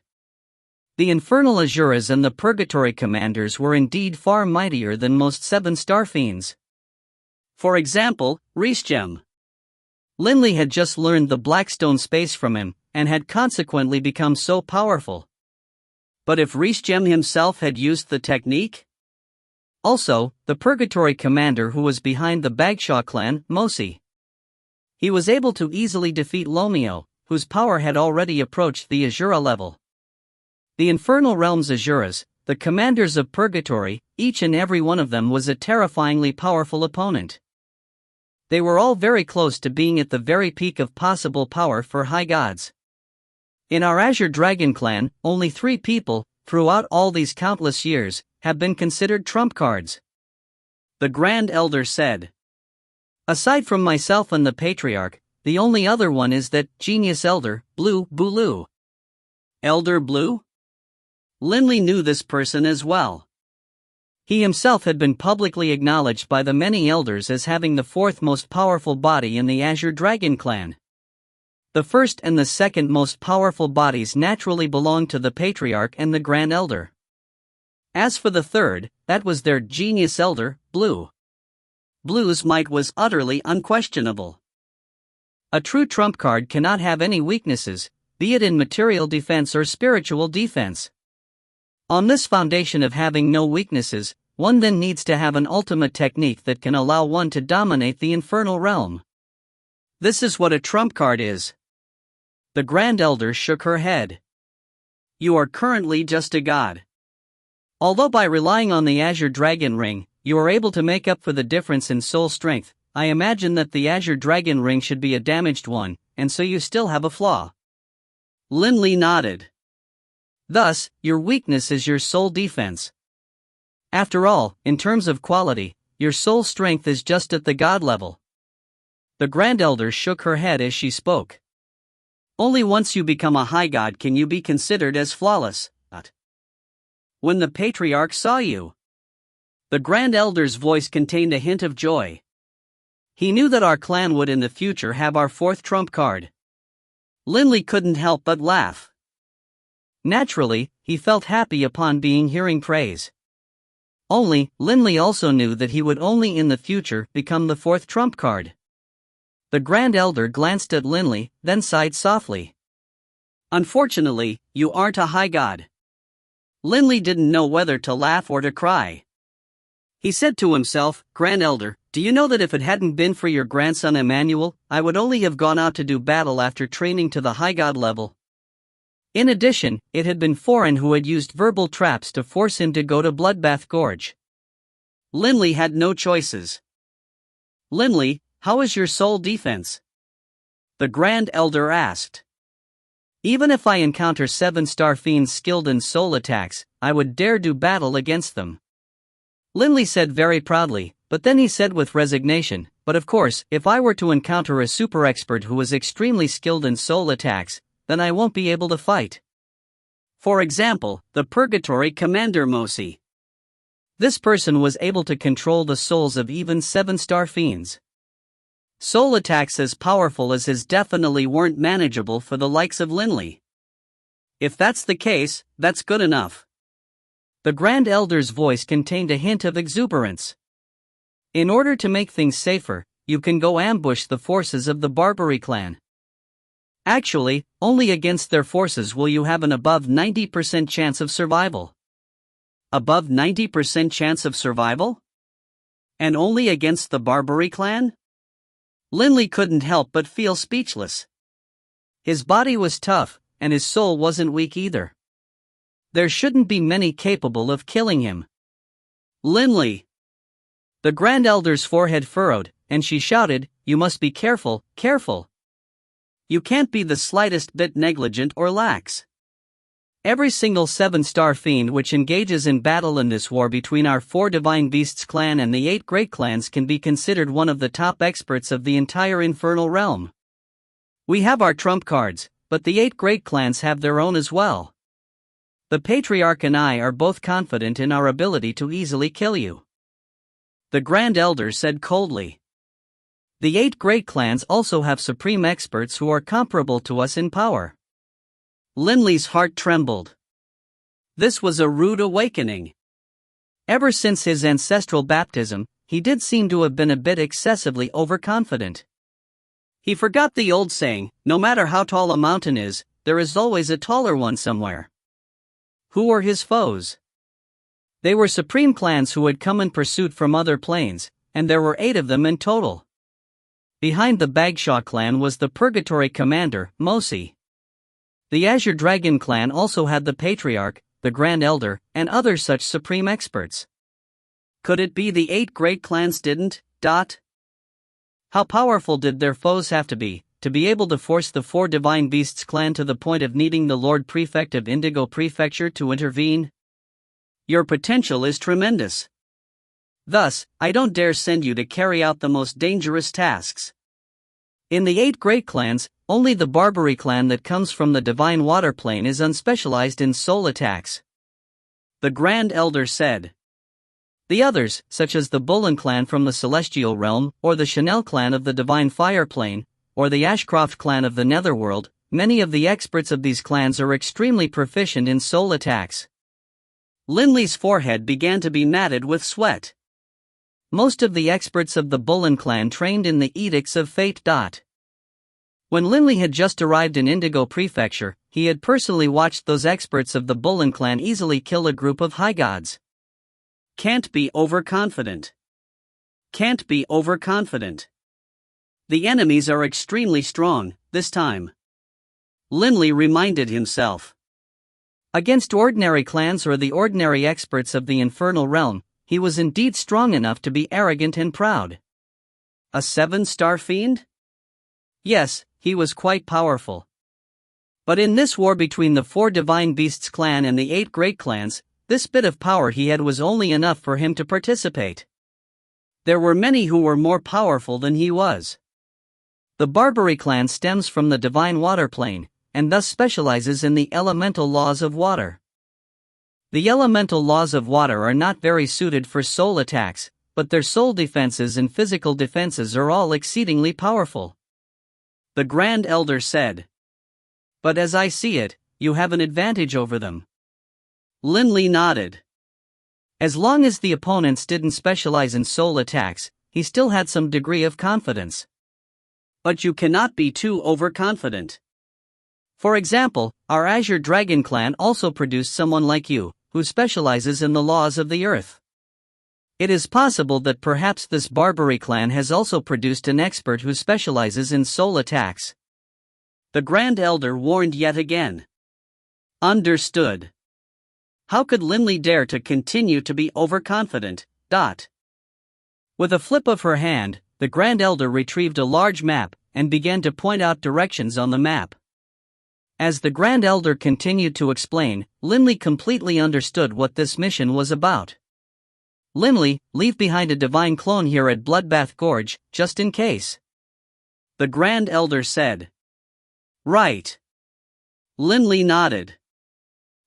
The Infernal Asuras and the Purgatory Commanders were indeed far mightier than most 7-star fiends. For example, Reesgem. Linley had just learned the Blackstone space from him, and had consequently become so powerful. But if Reesgem himself had used the technique? Also, the Purgatory Commander who was behind the Bagshaw clan, Mosi. He was able to easily defeat Lomio, whose power had already approached the Azura level. The Infernal Realm's Asuras, the Commanders of Purgatory, each and every one of them was a terrifyingly powerful opponent. They were all very close to being at the very peak of possible power for high gods. In our Azure Dragon clan, only 3 people, throughout all these countless years, have been considered trump cards. The Grand Elder said. Aside from myself and the Patriarch, the only other one is that genius Elder, Blue Bulu. Elder Blue? Linley knew this person as well. He himself had been publicly acknowledged by the many elders as having the 4th most powerful body in the Azure Dragon clan. The 1st and the 2nd most powerful bodies naturally belonged to the Patriarch and the Grand Elder. As for the 3rd, that was their genius Elder, Blue. Blue's might was utterly unquestionable. A true trump card cannot have any weaknesses, be it in material defense or spiritual defense. On this foundation of having no weaknesses, one then needs to have an ultimate technique that can allow one to dominate the infernal realm. This is what a trump card is. The Grand Elder shook her head. You are currently just a god. Although by relying on the Azure Dragon Ring, you are able to make up for the difference in soul strength, I imagine that the Azure Dragon Ring should be a damaged one, and so you still have a flaw. Linley nodded. Thus, your weakness is your soul defense. After all, in terms of quality, your soul strength is just at the god level. The Grand Elder shook her head as she spoke. Only once you become a high god can you be considered as flawless. When the Patriarch saw you. The Grand Elder's voice contained a hint of joy. He knew that our clan would in the future have our fourth trump card. Linley couldn't help but laugh. Naturally, he felt happy upon hearing praise. Only, Linley also knew that he would only in the future become the fourth trump card. The Grand Elder glanced at Linley, then sighed softly. Unfortunately, you aren't a high god. Linley didn't know whether to laugh or to cry. He said to himself, Grand Elder, do you know that if it hadn't been for your grandson Emmanuel, I would only have gone out to do battle after training to the high god level? In addition, it had been Foreign who had used verbal traps to force him to go to Bloodbath Gorge. Linley had no choices. Linley, how is your soul defense? The Grand Elder asked. Even if I encounter 7-star fiends skilled in soul attacks, I would dare do battle against them. Linley said very proudly, but then he said with resignation, but of course, if I were to encounter a super expert who is extremely skilled in soul attacks, then I won't be able to fight. For example, the Purgatory Commander Mosi. This person was able to control the souls of even 7-star fiends. Soul attacks as powerful as his definitely weren't manageable for the likes of Linley. If that's the case, that's good enough. The Grand Elder's voice contained a hint of exuberance. In order to make things safer, you can go ambush the forces of the Barbary clan. Actually, only against their forces will you have an above 90% chance of survival. Above 90% chance of survival? And only against the Barbary clan? Linley couldn't help but feel speechless. His body was tough, and his soul wasn't weak either. There shouldn't be many capable of killing him. Linley! The Grand Elder's forehead furrowed, and she shouted, You must be careful, careful. You can't be the slightest bit negligent or lax. Every single 7-star fiend which engages in battle in this war between our 4 Divine Beasts clan and the 8 Great Clans can be considered one of the top experts of the entire infernal realm. We have our trump cards, but the 8 Great Clans have their own as well. The Patriarch and I are both confident in our ability to easily kill you. The Grand Elder said coldly. The 8 Great Clans also have supreme experts who are comparable to us in power. Linley's heart trembled. This was a rude awakening. Ever since his ancestral baptism, he did seem to have been a bit excessively overconfident. He forgot the old saying, no matter how tall a mountain is, there is always a taller one somewhere. Who were his foes? They were supreme clans who had come in pursuit from other planes, and there were 8 of them in total. Behind the Bagshaw clan was the Purgatory Commander, Mosi. The Azure Dragon clan also had the Patriarch, the Grand Elder, and other such supreme experts. Could it be the 8 Great Clans didn't? How powerful did their foes have to be able to force the 4 Divine Beasts clan to the point of needing the Lord Prefect of Indigo Prefecture to intervene? Your potential is tremendous. Thus, I don't dare send you to carry out the most dangerous tasks. In the 8 Great Clans, only the Barbary clan that comes from the Divine Water Plane is unspecialized in soul attacks. The Grand Elder said. The others, such as the Bullen clan from the Celestial Realm, or the Chanel clan of the Divine Fire Plane, or the Ashcroft clan of the Netherworld, many of the experts of these clans are extremely proficient in soul attacks. Linley's forehead began to be matted with sweat. Most of the experts of the Bullen clan trained in the Edicts of Fate. When Linley had just arrived in Indigo Prefecture, he had personally watched those experts of the Bullen clan easily kill a group of high gods. Can't be overconfident. Can't be overconfident. The enemies are extremely strong, this time. Linley reminded himself. Against ordinary clans or the ordinary experts of the infernal realm, he was indeed strong enough to be arrogant and proud. A 7-star fiend? Yes, he was quite powerful. But in this war between the 4 Divine Beasts clan and the 8 Great Clans, this bit of power he had was only enough for him to participate. There were many who were more powerful than he was. The Barbary clan stems from the Divine Water Plane, and thus specializes in the elemental laws of water. The elemental laws of water are not very suited for soul attacks, but their soul defenses and physical defenses are all exceedingly powerful. The Grand Elder said. But as I see it, you have an advantage over them. Linley nodded. As long as the opponents didn't specialize in soul attacks, he still had some degree of confidence. But you cannot be too overconfident. For example, our Azure Dragon clan also produced someone like you, who specializes in the laws of the earth. It is possible that perhaps this Barbary clan has also produced an expert who specializes in soul attacks. The Grand Elder warned yet again. Understood. How could Linley dare to continue to be overconfident? With a flip of her hand, the Grand Elder retrieved a large map and began to point out directions on the map. As the Grand Elder continued to explain, Linley completely understood what this mission was about. Linley, leave behind a divine clone here at Bloodbath Gorge, just in case. The Grand Elder said. Right. Linley nodded.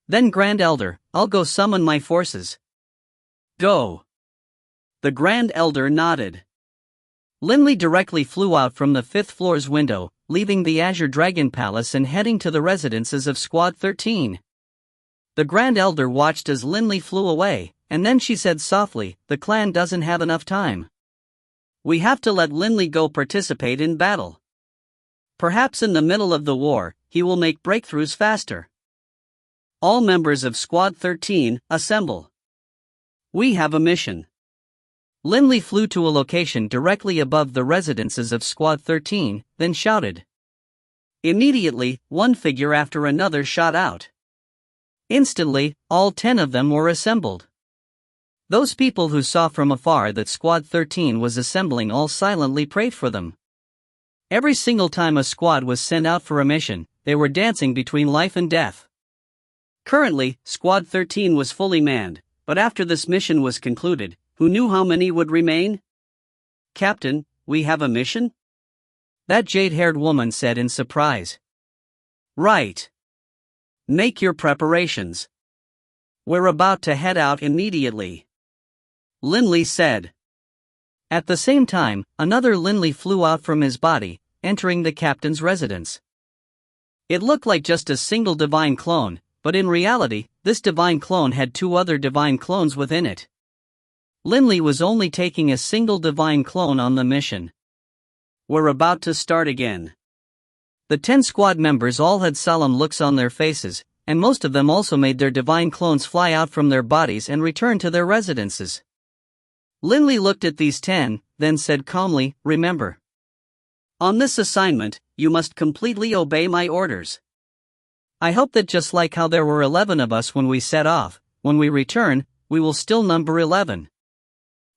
Then Grand Elder, I'll go summon my forces. Go. The Grand Elder nodded. Linley directly flew out from the 5th floor's window, leaving the Azure Dragon Palace and heading to the residences of Squad 13. The Grand Elder watched as Linley flew away, and then she said softly, the clan doesn't have enough time. We have to let Linley go participate in battle. Perhaps in the middle of the war, he will make breakthroughs faster. All members of Squad 13, assemble. We have a mission. Linley flew to a location directly above the residences of Squad 13, then shouted. Immediately, one figure after another shot out. Instantly, all 10 of them were assembled. Those people who saw from afar that Squad 13 was assembling all silently prayed for them. Every single time a squad was sent out for a mission, they were dancing between life and death. Currently, Squad 13 was fully manned, but after this mission was concluded, who knew how many would remain? Captain, we have a mission? That jade-haired woman said in surprise. Right. Make your preparations. We're about to head out immediately. Linley said. At the same time, another Linley flew out from his body, entering the captain's residence. It looked like just a single divine clone, but in reality, this divine clone had 2 other divine clones within it. Linley was only taking a single divine clone on the mission. We're about to start again. The 10 squad members all had solemn looks on their faces, and most of them also made their divine clones fly out from their bodies and return to their residences. Linley looked at these 10, then said calmly, remember. On this assignment, you must completely obey my orders. I hope that just like how there were 11 of us when we set off, when we return, we will still number 11.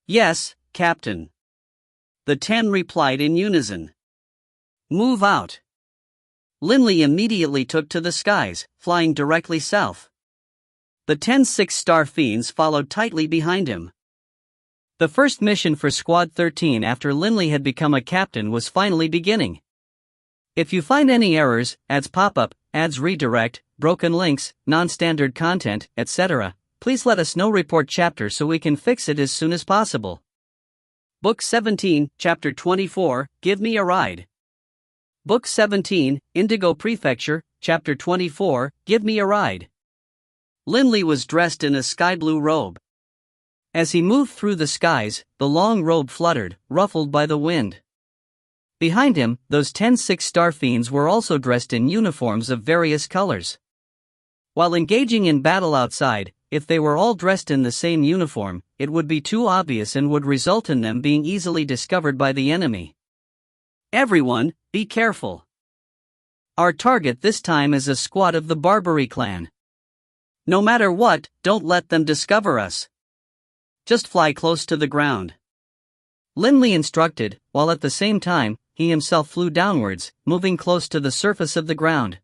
Yes, Captain. The 10 replied in unison. Move out. Linley immediately took to the skies, flying directly south. The 10 6-star fiends followed tightly behind him. The first mission for Squad 13 after Linley had become a captain was finally beginning. If you find any errors, ads pop-up, ads redirect, broken links, non-standard content, etc., please let us know. Report chapter so we can fix it as soon as possible. Book 17, Chapter 24, Give Me a Ride. Book 17, Indigo Prefecture, Chapter 24, Give Me a Ride. Linley was dressed in a sky-blue robe. As he moved through the skies, the long robe fluttered, ruffled by the wind. Behind him, those 10 six-star fiends were also dressed in uniforms of various colors. While engaging in battle outside, if they were all dressed in the same uniform, it would be too obvious and would result in them being easily discovered by the enemy. Everyone, be careful. Our target this time is a squad of the Barbary clan. No matter what, don't let them discover us. Just fly close to the ground. Linley instructed, while at the same time, he himself flew downwards, moving close to the surface of the ground.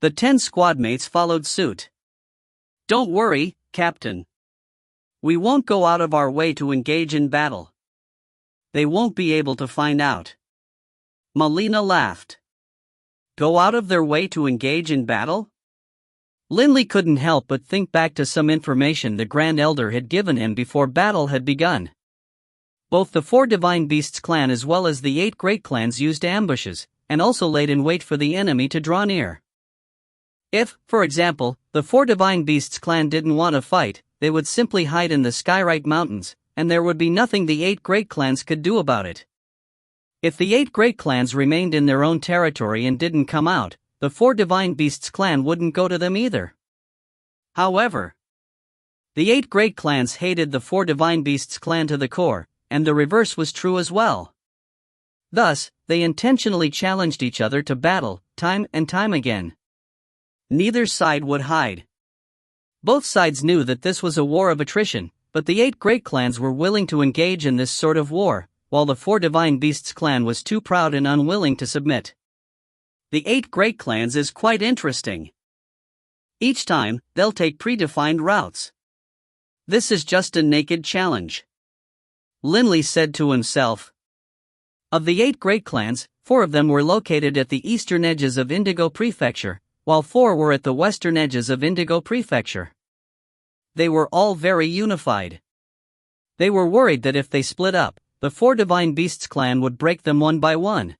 The 10 squadmates followed suit. Don't worry, Captain. We won't go out of our way to engage in battle. They won't be able to find out. Melina laughed. Go out of their way to engage in battle? Linley couldn't help but think back to some information the Grand Elder had given him before battle had begun. Both the 4 Divine Beasts clan as well as the 8 Great Clans used ambushes, and also laid in wait for the enemy to draw near. If, for example, the 4 Divine Beasts clan didn't want to fight, they would simply hide in the Skyrite Mountains, and there would be nothing the 8 Great Clans could do about it. If the 8 Great Clans remained in their own territory and didn't come out, the 4 Divine Beasts clan wouldn't go to them either. However, the 8 Great Clans hated the 4 Divine Beasts clan to the core, and the reverse was true as well. Thus, they intentionally challenged each other to battle, time and time again. Neither side would hide. Both sides knew that this was a war of attrition, but the 8 Great Clans were willing to engage in this sort of war, while the 4 Divine Beasts clan was too proud and unwilling to submit. The 8 Great Clans is quite interesting. Each time, they'll take predefined routes. This is just a naked challenge. Linley said to himself. Of the 8 Great Clans, 4 of them were located at the eastern edges of Indigo Prefecture, while 4 were at the western edges of Indigo Prefecture. They were all very unified. They were worried that if they split up, the 4 Divine Beasts clan would break them one by one.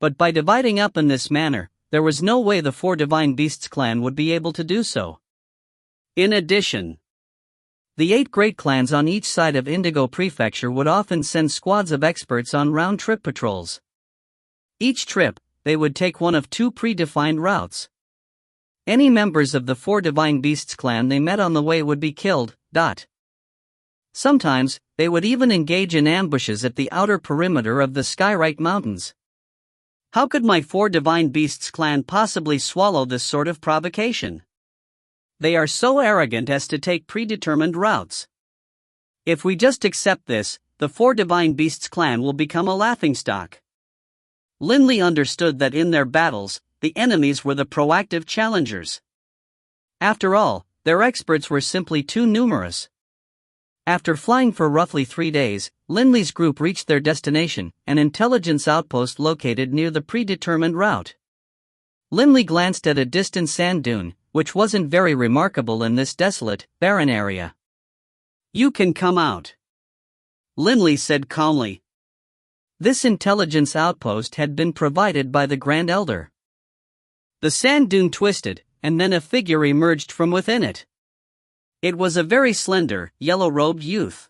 But by dividing up in this manner, there was no way the 4 Divine Beasts clan would be able to do so. In addition, the 8 Great Clans on each side of Indigo Prefecture would often send squads of experts on round-trip patrols. Each trip, they would take one of 2 predefined routes. Any members of the 4 Divine Beasts clan they met on the way would be killed. Sometimes, they would even engage in ambushes at the outer perimeter of the Skyrite Mountains. How could my 4 Divine Beasts clan possibly swallow this sort of provocation? They are so arrogant as to take predetermined routes. If we just accept this, the 4 Divine Beasts clan will become a laughingstock. Linley understood that in their battles, the enemies were the proactive challengers. After all, their experts were simply too numerous. After flying for roughly 3 days, Linley's group reached their destination, an intelligence outpost located near the predetermined route. Linley glanced at a distant sand dune, which wasn't very remarkable in this desolate, barren area. You can come out, Linley said calmly. This intelligence outpost had been provided by the Grand Elder. The sand dune twisted, and then a figure emerged from within it. It was a very slender, yellow-robed youth.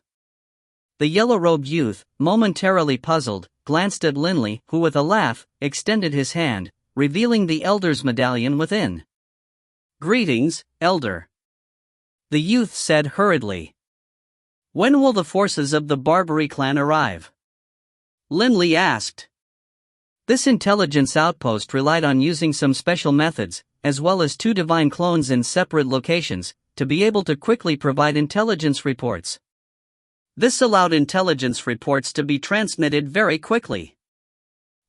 The yellow-robed youth, momentarily puzzled, glanced at Linley, who with a laugh, extended his hand, revealing the Elder's medallion within. Greetings, Elder, the youth said hurriedly. When will the forces of the Barbary clan arrive? Linley asked. This intelligence outpost relied on using some special methods, as well as 2 divine clones in separate locations, to be able to quickly provide intelligence reports. This allowed intelligence reports to be transmitted very quickly.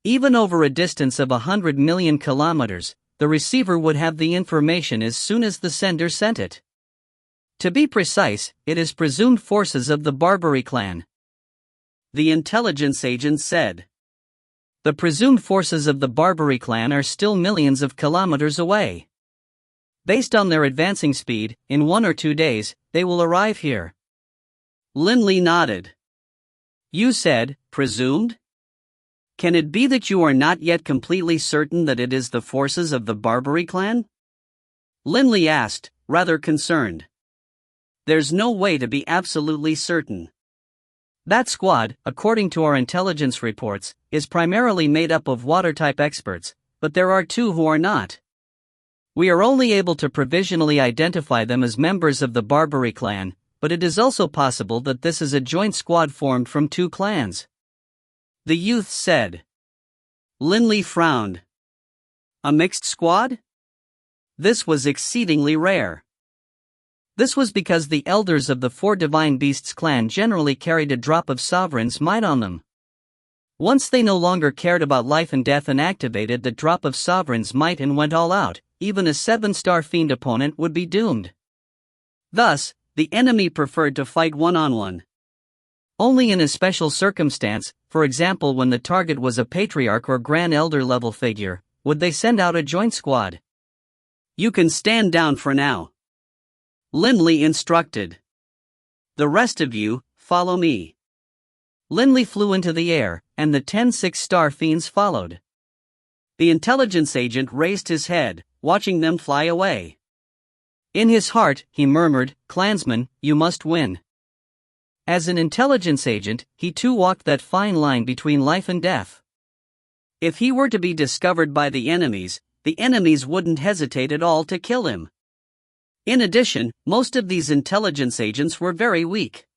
Even over a distance of 100 million kilometers, the receiver would have the information as soon as the sender sent it. To be precise, it is presumed forces of the Barbary clan, the intelligence agent said. The presumed forces of the Barbary clan are still millions of kilometers away. Based on their advancing speed, in 1 or 2 days, they will arrive here. Linley nodded. You said, presumed? Can it be that you are not yet completely certain that it is the forces of the Barbary clan? Linley asked, rather concerned. There's no way to be absolutely certain. That squad, according to our intelligence reports, is primarily made up of water-type experts, but there are 2 who are not. We are only able to provisionally identify them as members of the Barbary clan, but it is also possible that this is a joint squad formed from 2 clans. The youth said. Linley frowned. A mixed squad? This was exceedingly rare. This was because the elders of the 4 Divine Beasts clan generally carried a drop of Sovereign's might on them. Once they no longer cared about life and death and activated the drop of Sovereign's might and went all out, even a 7-star fiend opponent would be doomed. Thus, the enemy preferred to fight one-on-one. Only in a special circumstance, for example when the target was a patriarch or grand elder level figure, would they send out a joint squad. You can stand down for now. Linley instructed. The rest of you, follow me. Linley flew into the air, and the 10 6-star fiends followed. The intelligence agent raised his head, watching them fly away. In his heart, he murmured, "Clansmen, you must win." As an intelligence agent, he too walked that fine line between life and death. If he were to be discovered by the enemies wouldn't hesitate at all to kill him. In addition, most of these intelligence agents were very weak.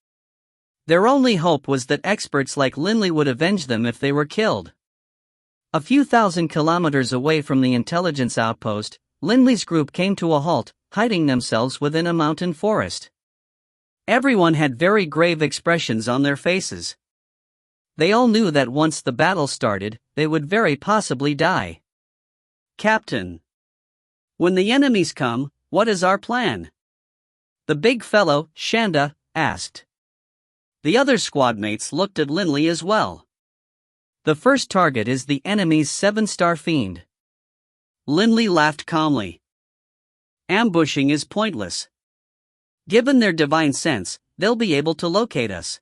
Their only hope was that experts like Linley would avenge them if they were killed. A few thousand kilometers away from the intelligence outpost, Linley's group came to a halt, hiding themselves within a mountain forest. Everyone had very grave expressions on their faces. They all knew that once the battle started, they would very possibly die. Captain. When the enemies come, what is our plan? The big fellow, Shanda, asked. The other squadmates looked at Linley as well. The first target is the enemy's 7-star fiend. Linley laughed calmly. Ambushing is pointless. Given their divine sense, they'll be able to locate us.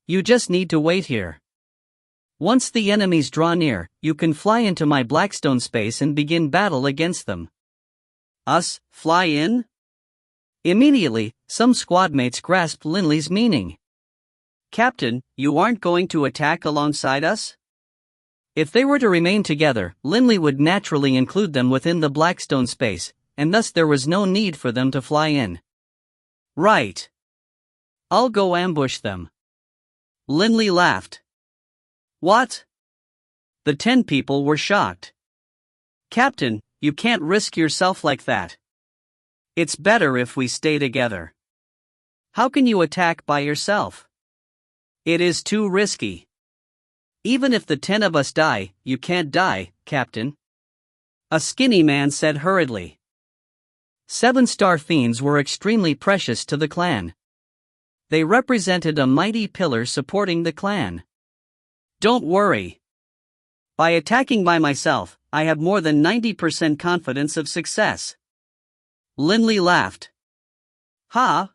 You just need to wait here. Once the enemies draw near, you can fly into my Blackstone space and begin battle against them. Us, fly in? Immediately, some squadmates grasped Linley's meaning. Captain, you aren't going to attack alongside us? If they were to remain together, Linley would naturally include them within the Blackstone space, and thus there was no need for them to fly in. Right. I'll go ambush them. Linley laughed. What? The 10 people were shocked. Captain, you can't risk yourself like that. It's better if we stay together. How can you attack by yourself? It is too risky. Even if the 10 of us die, you can't die, Captain. A skinny man said hurriedly. 7-star fiends were extremely precious to the clan. They represented a mighty pillar supporting the clan. Don't worry. By attacking by myself, I have more than 90% confidence of success. Linley laughed. Ha!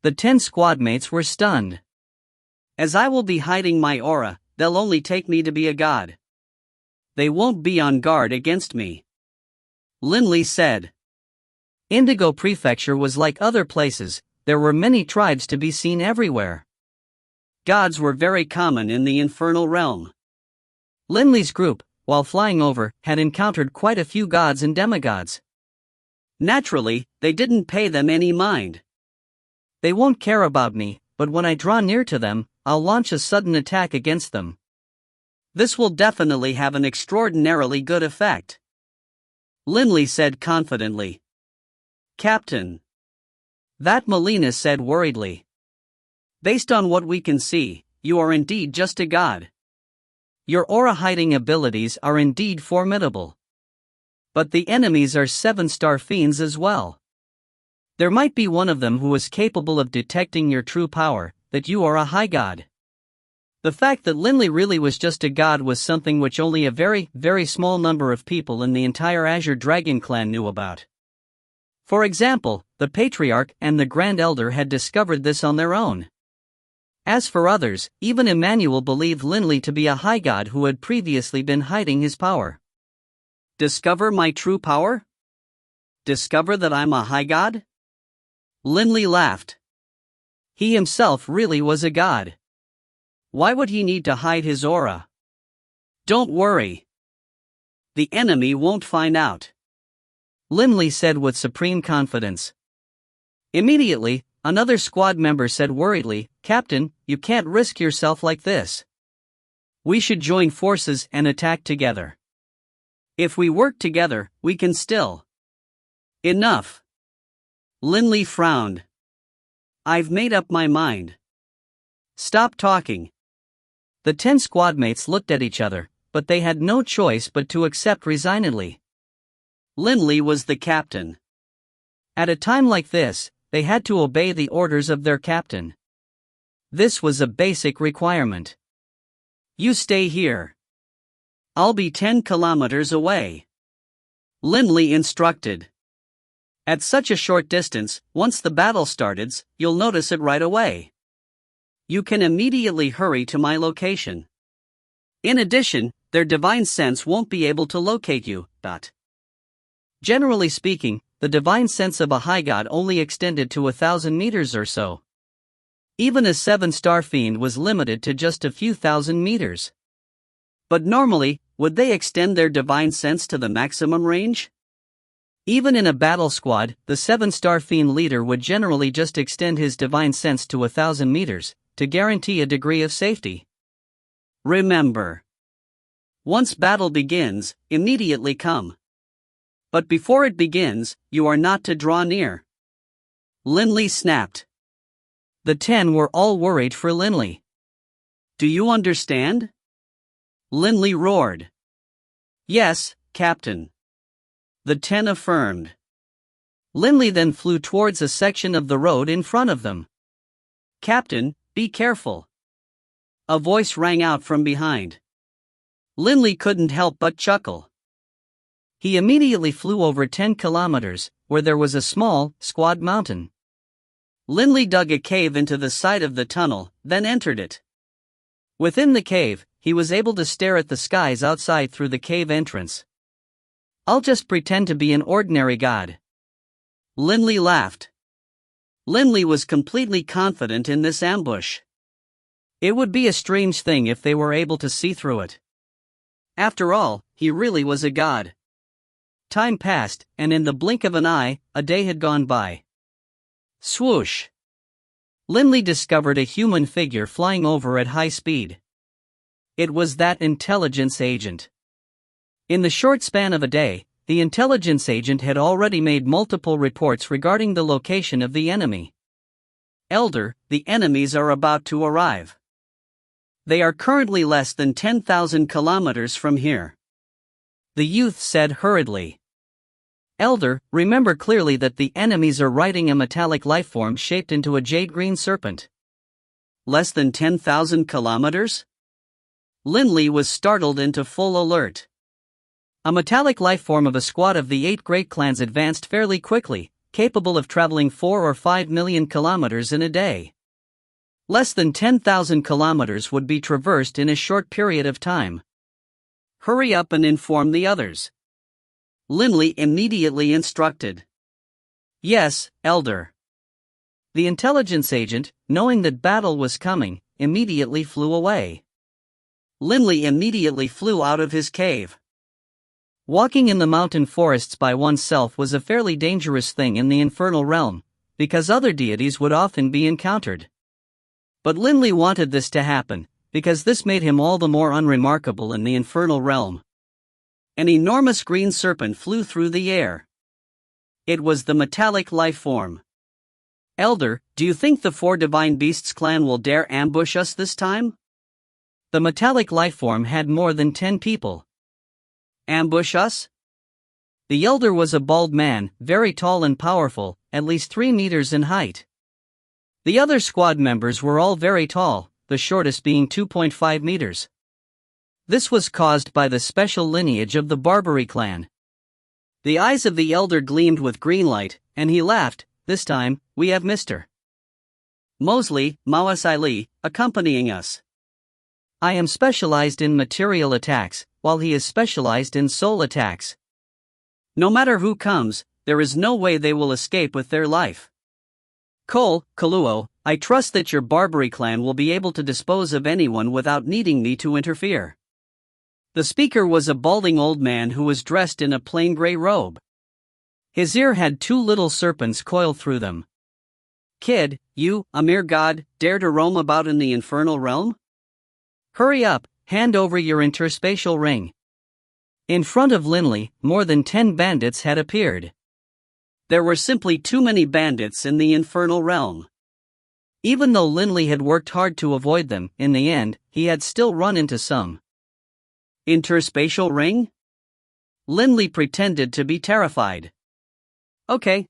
The 10 squadmates were stunned. As I will be hiding my aura, they'll only take me to be a god. They won't be on guard against me. Linley said. Indigo Prefecture was like other places, there were many tribes to be seen everywhere. Gods were very common in the infernal realm. Linley's group, while flying over, had encountered quite a few gods and demigods. Naturally, they didn't pay them any mind. They won't care about me, but when I draw near to them, I'll launch a sudden attack against them. This will definitely have an extraordinarily good effect. Linley said confidently. Captain. That Melina said worriedly. Based on what we can see, you are indeed just a god. Your aura-hiding abilities are indeed formidable. But the enemies are 7-star fiends as well. There might be one of them who is capable of detecting your true power, that you are a high god. The fact that Linley really was just a god was something which only a very, very small number of people in the entire Azure Dragon clan knew about. For example, the Patriarch and the Grand Elder had discovered this on their own. As for others, even Emmanuel believed Linley to be a high god who had previously been hiding his power. Discover my true power? Discover that I'm a high god? Linley laughed. He himself really was a god. Why would he need to hide his aura? Don't worry. The enemy won't find out, Limley said with supreme confidence. Immediately, another squad member said worriedly, Captain, you can't risk yourself like this. We should join forces and attack together. If we work together, we can still. Enough. Limley frowned. I've made up my mind. Stop talking. The 10 squadmates looked at each other, but they had no choice but to accept resignedly. Limley was the captain. At a time like this, they had to obey the orders of their captain. This was a basic requirement. You stay here. I'll be 10 kilometers away, Limley instructed. At such a short distance, once the battle starts, you'll notice it right away. You can immediately hurry to my location. In addition, their divine sense won't be able to locate you. Generally speaking, the divine sense of a high god only extended to 1,000 meters or so. Even a 7-star fiend was limited to just a few thousand meters. But normally, would they extend their divine sense to the maximum range? Even in a battle squad, the 7-star fiend leader would generally just extend his divine sense to 1,000 meters, to guarantee a degree of safety. Remember. Once battle begins, immediately come. But before it begins, you are not to draw near. Limley snapped. The 10 were all worried for Limley. Do you understand? Limley roared. Yes, Captain. The 10 affirmed. Limley then flew towards a section of the road in front of them. Captain, be careful. A voice rang out from behind. Limley couldn't help but chuckle. He immediately flew over 10 kilometers, where there was a small, squat mountain. Limley dug a cave into the side of the tunnel, then entered it. Within the cave, he was able to stare at the skies outside through the cave entrance. I'll just pretend to be an ordinary god. Limley laughed. Limley was completely confident in this ambush. It would be a strange thing if they were able to see through it. After all, he really was a god. Time passed, and in the blink of an eye, a day had gone by. Swoosh! Limley discovered a human figure flying over at high speed. It was that intelligence agent. In the short span of a day, the intelligence agent had already made multiple reports regarding the location of the enemy. Elder, the enemies are about to arrive. They are currently less than 10,000 kilometers from here. The youth said hurriedly. Elder, remember clearly that the enemies are riding a metallic lifeform shaped into a jade-green serpent. Less than 10,000 kilometers? Limley was startled into full alert. A metallic lifeform of a squad of the 8 great clans advanced fairly quickly, capable of traveling 4 or 5 million kilometers in a day. Less than 10,000 kilometers would be traversed in a short period of time. Hurry up and inform the others. Limley immediately instructed. Yes, Elder. The intelligence agent, knowing that battle was coming, immediately flew away. Limley immediately flew out of his cave. Walking in the mountain forests by oneself was a fairly dangerous thing in the infernal realm, because other deities would often be encountered. But Limley wanted this to happen, because this made him all the more unremarkable in the infernal realm. An enormous green serpent flew through the air. It was the metallic life form. Elder, do you think the 4 divine beasts clan will dare ambush us this time? The metallic life form had more than 10 people. Ambush us? The elder was a bald man, very tall and powerful, at least 3 meters in height. The other squad members were all very tall, the shortest being 2.5 meters. This was caused by the special lineage of the Barbary clan. The eyes of the elder gleamed with green light, and he laughed. This time, we have Mr. Mosley, Mawasili, accompanying us. I am specialized in material attacks, while he is specialized in soul attacks. No matter who comes, there is no way they will escape with their life. Cole, Kaluo, I trust that your Barbary clan will be able to dispose of anyone without needing me to interfere. The speaker was a balding old man who was dressed in a plain gray robe. His ear had two little serpents coiled through them. "Kid, you, a mere god, dare to roam about in the infernal realm? Hurry up, hand over your interspatial ring." In front of Linley, more than 10 bandits had appeared. There were simply too many bandits in the infernal realm. Even though Linley had worked hard to avoid them, in the end, he had still run into some. "Interspatial ring?" Linley pretended to be terrified. Okay,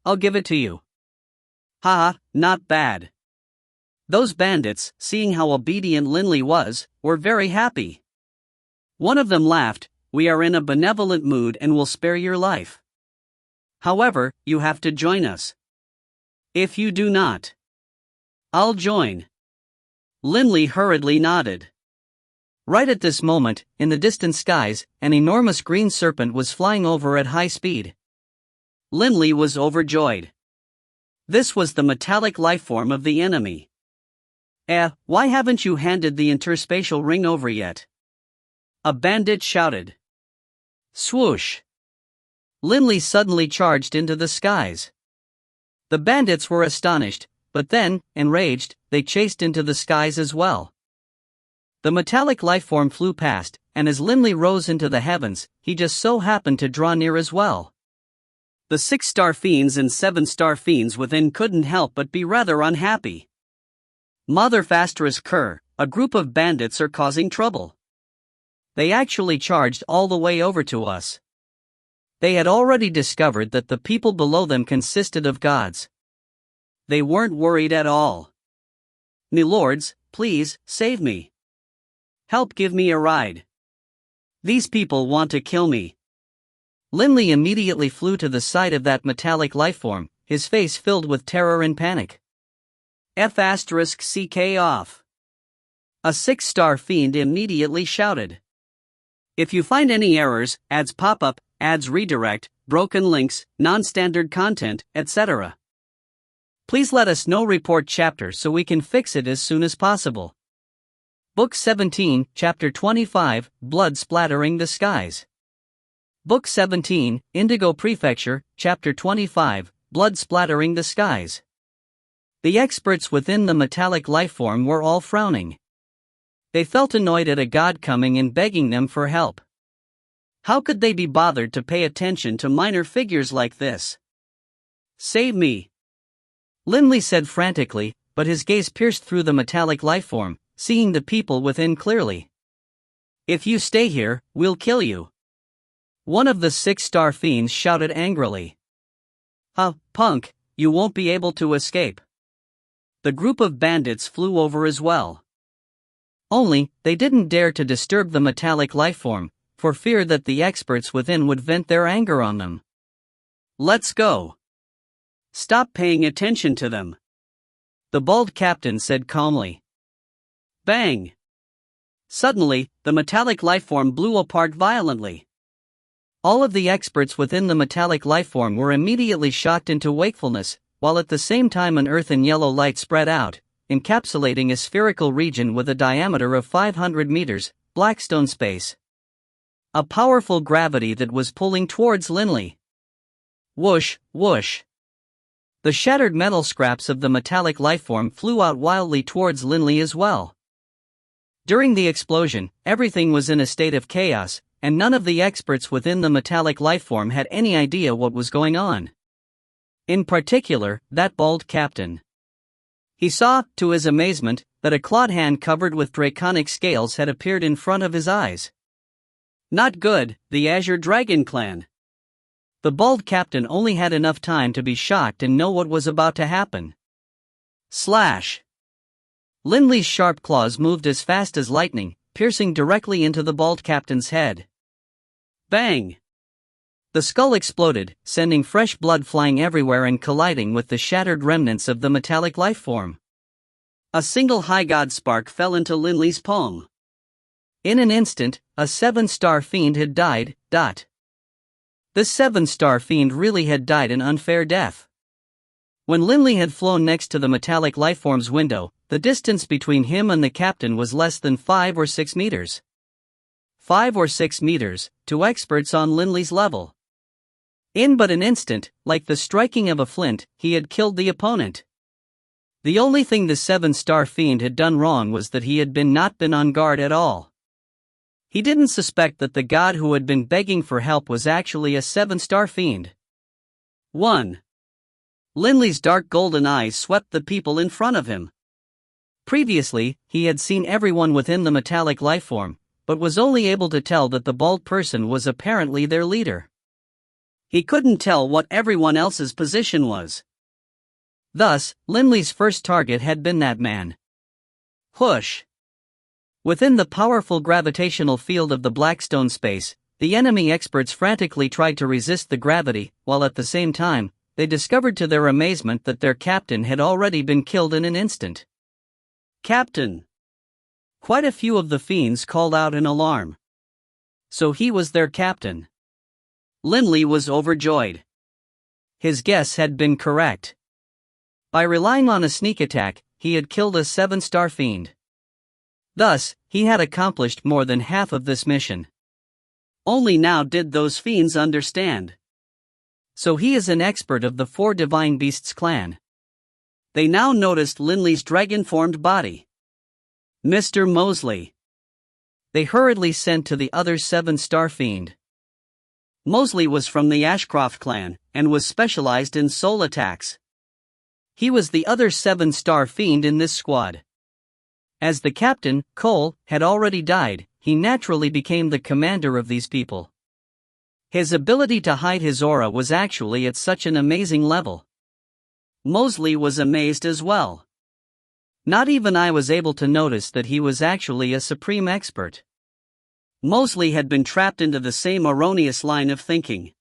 I'll give it to you." Haha, not bad. Those bandits, seeing how obedient Linley was, were very happy. One of them laughed, "We are in a benevolent mood and will spare your life. However, you have to join us. If you do not, I'll join." Linley hurriedly nodded. Right at this moment, in the distant skies, an enormous green serpent was flying over at high speed. Linley was overjoyed. This was the metallic lifeform of the enemy. Why haven't you handed the interspatial ring over yet?" a bandit shouted. Swoosh! Linley suddenly charged into the skies. The bandits were astonished, but then, enraged, they chased into the skies as well. The metallic lifeform flew past, and as Linley rose into the heavens, he just so happened to draw near as well. The 6-star fiends and 7-star fiends within couldn't help but be rather unhappy. "Mother Faster's cur, a group of bandits are causing trouble. They actually charged all the way over to us." They had already discovered that the people below them consisted of gods. They weren't worried at all. "Me lords, please, save me. Help, give me a ride. These people want to kill me." Linley immediately flew to the side of that metallic lifeform, his face filled with terror and panic. F***ck off. A 6-star fiend immediately shouted. "If you find any errors, ads pop up, ads redirect, broken links, non-standard content, etc. please let us know. Report chapter so we can fix it as soon as possible." Book 17, Chapter 25, Blood Splattering the Skies. Book 17, Indigo Prefecture, Chapter 25, Blood Splattering the Skies. The experts within the metallic lifeform were all frowning. They felt annoyed at a god coming and begging them for help. How could they be bothered to pay attention to minor figures like this? "Save me," Linley said frantically, but his gaze pierced through the metallic lifeform, seeing the people within clearly. "If you stay here, we'll kill you," one of the 6-star fiends shouted angrily. Punk, you won't be able to escape." The group of bandits flew over as well. Only, they didn't dare to disturb the metallic lifeform, for fear that the experts within would vent their anger on them. "Let's go. Stop paying attention to them," the bald captain said calmly. Bang! Suddenly, the metallic lifeform blew apart violently. All of the experts within the metallic lifeform were immediately shocked into wakefulness, while at the same time an earthen yellow light spread out, encapsulating a spherical region with a diameter of 500 meters, Blackstone space. A powerful gravity that was pulling towards Linley. Whoosh, whoosh. The shattered metal scraps of the metallic lifeform flew out wildly towards Linley as well. During the explosion, everything was in a state of chaos, and none of the experts within the metallic lifeform had any idea what was going on. In particular, that bald captain. He saw, to his amazement, that a clawed hand covered with draconic scales had appeared in front of his eyes. Not good, the Azure Dragon clan. The bald captain only had enough time to be shocked and know what was about to happen. Slash! Linley's sharp claws moved as fast as lightning, piercing directly into the bald captain's head. Bang! The skull exploded, sending fresh blood flying everywhere and colliding with the shattered remnants of the metallic lifeform. A single high god spark fell into Linley's palm. In an instant, a 7-star fiend had died. The 7-star fiend really had died an unfair death. When Linley had flown next to the metallic lifeform's window, the distance between him and the captain was less than 5 or 6 meters. 5 or 6 meters, to experts on Linley's level. In but an instant, like the striking of a flint, he had killed the opponent. The only thing the 7-star fiend had done wrong was that he had not been on guard at all. He didn't suspect that the god who had been begging for help was actually a 7-star fiend. 1. Linley's dark golden eyes swept the people in front of him. Previously, he had seen everyone within the metallic lifeform, but was only able to tell that the bald person was apparently their leader. He couldn't tell what everyone else's position was. Thus, Linley's first target had been that man. Whoosh! Within the powerful gravitational field of the Blackstone space, the enemy experts frantically tried to resist the gravity, while at the same time, they discovered to their amazement that their captain had already been killed in an instant. Captain! Quite a few of the fiends called out in alarm. So he was their captain. Linley was overjoyed. His guess had been correct. By relying on a sneak attack, he had killed a 7-star fiend. Thus, he had accomplished more than half of this mission. Only now did those fiends understand. So he is an expert of the 4 Divine Beasts clan. They now noticed Linley's dragon-formed body. Mr. Mosley. They hurriedly sent to the other 7-star fiend. Mosley was from the Ashcroft clan, and was specialized in soul attacks. He was the other 7-star fiend in this squad. As the captain, Cole, had already died, he naturally became the commander of these people. His ability to hide his aura was actually at such an amazing level. Mosley was amazed as well. Not even I was able to notice that he was actually a supreme expert. Mosley had been trapped into the same erroneous line of thinking.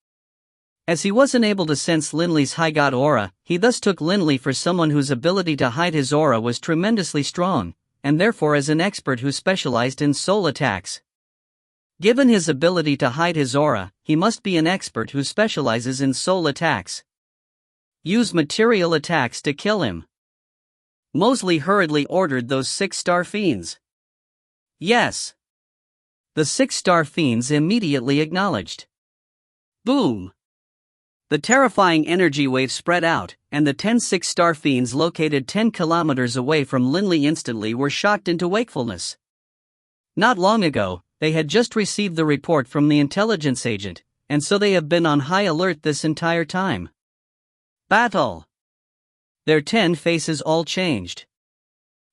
As he wasn't able to sense Linley's high god aura, he thus took Linley for someone whose ability to hide his aura was tremendously strong, and therefore as an expert who specialized in soul attacks. Given his ability to hide his aura, he must be an expert who specializes in soul attacks. Use material attacks to kill him. Mosley hurriedly ordered those 6-star fiends. Yes. The 6-star fiends immediately acknowledged. Boom! The terrifying energy wave spread out, and the 10 6-star fiends located 10 kilometers away from Linley instantly were shocked into wakefulness. Not long ago, they had just received the report from the intelligence agent, and so they have been on high alert this entire time. Battle! Their 10 faces all changed.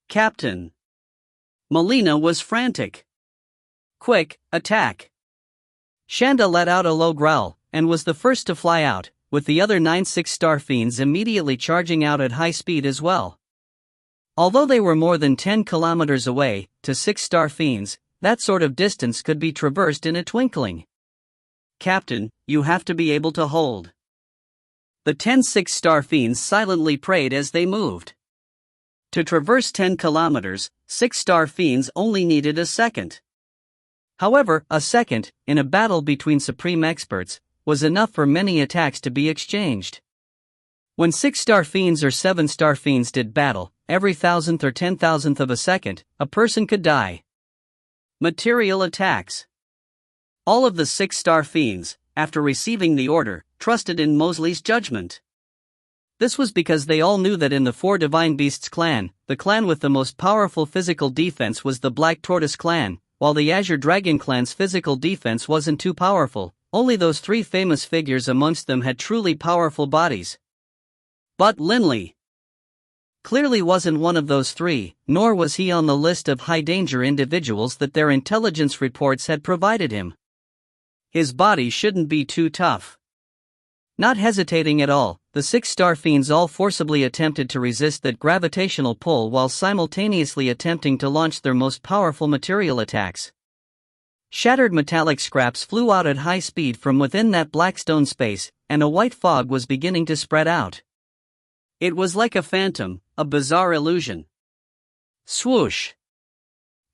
Captain! Melina was frantic. Quick, attack! Shanda let out a low growl, and was the first to fly out, with the other 9 6-star fiends immediately charging out at high speed as well. Although they were more than 10 kilometers away, to 6-star fiends, that sort of distance could be traversed in a twinkling. Captain, you have to be able to hold. The 10 6-star fiends silently prayed as they moved. To traverse 10 kilometers, 6-star fiends only needed a second. However, a second, in a battle between supreme experts, was enough for many attacks to be exchanged. When 6-star fiends or 7-star fiends did battle, every 1,000th or 10,000th of a second, a person could die. Material attacks. All of the 6-star fiends, after receiving the order, trusted in Mosley's judgment. This was because they all knew that in the 4 Divine Beasts clan, the clan with the most powerful physical defense was the Black Tortoise clan, while the Azure Dragon clan's physical defense wasn't too powerful. Only those 3 famous figures amongst them had truly powerful bodies. But Linley clearly wasn't one of those 3, nor was he on the list of high-danger individuals that their intelligence reports had provided him. His body shouldn't be too tough. Not hesitating at all, the 6-star fiends all forcibly attempted to resist that gravitational pull while simultaneously attempting to launch their most powerful material attacks. Shattered metallic scraps flew out at high speed from within that Blackstone space, and a white fog was beginning to spread out. It was like a phantom, a bizarre illusion. Swoosh!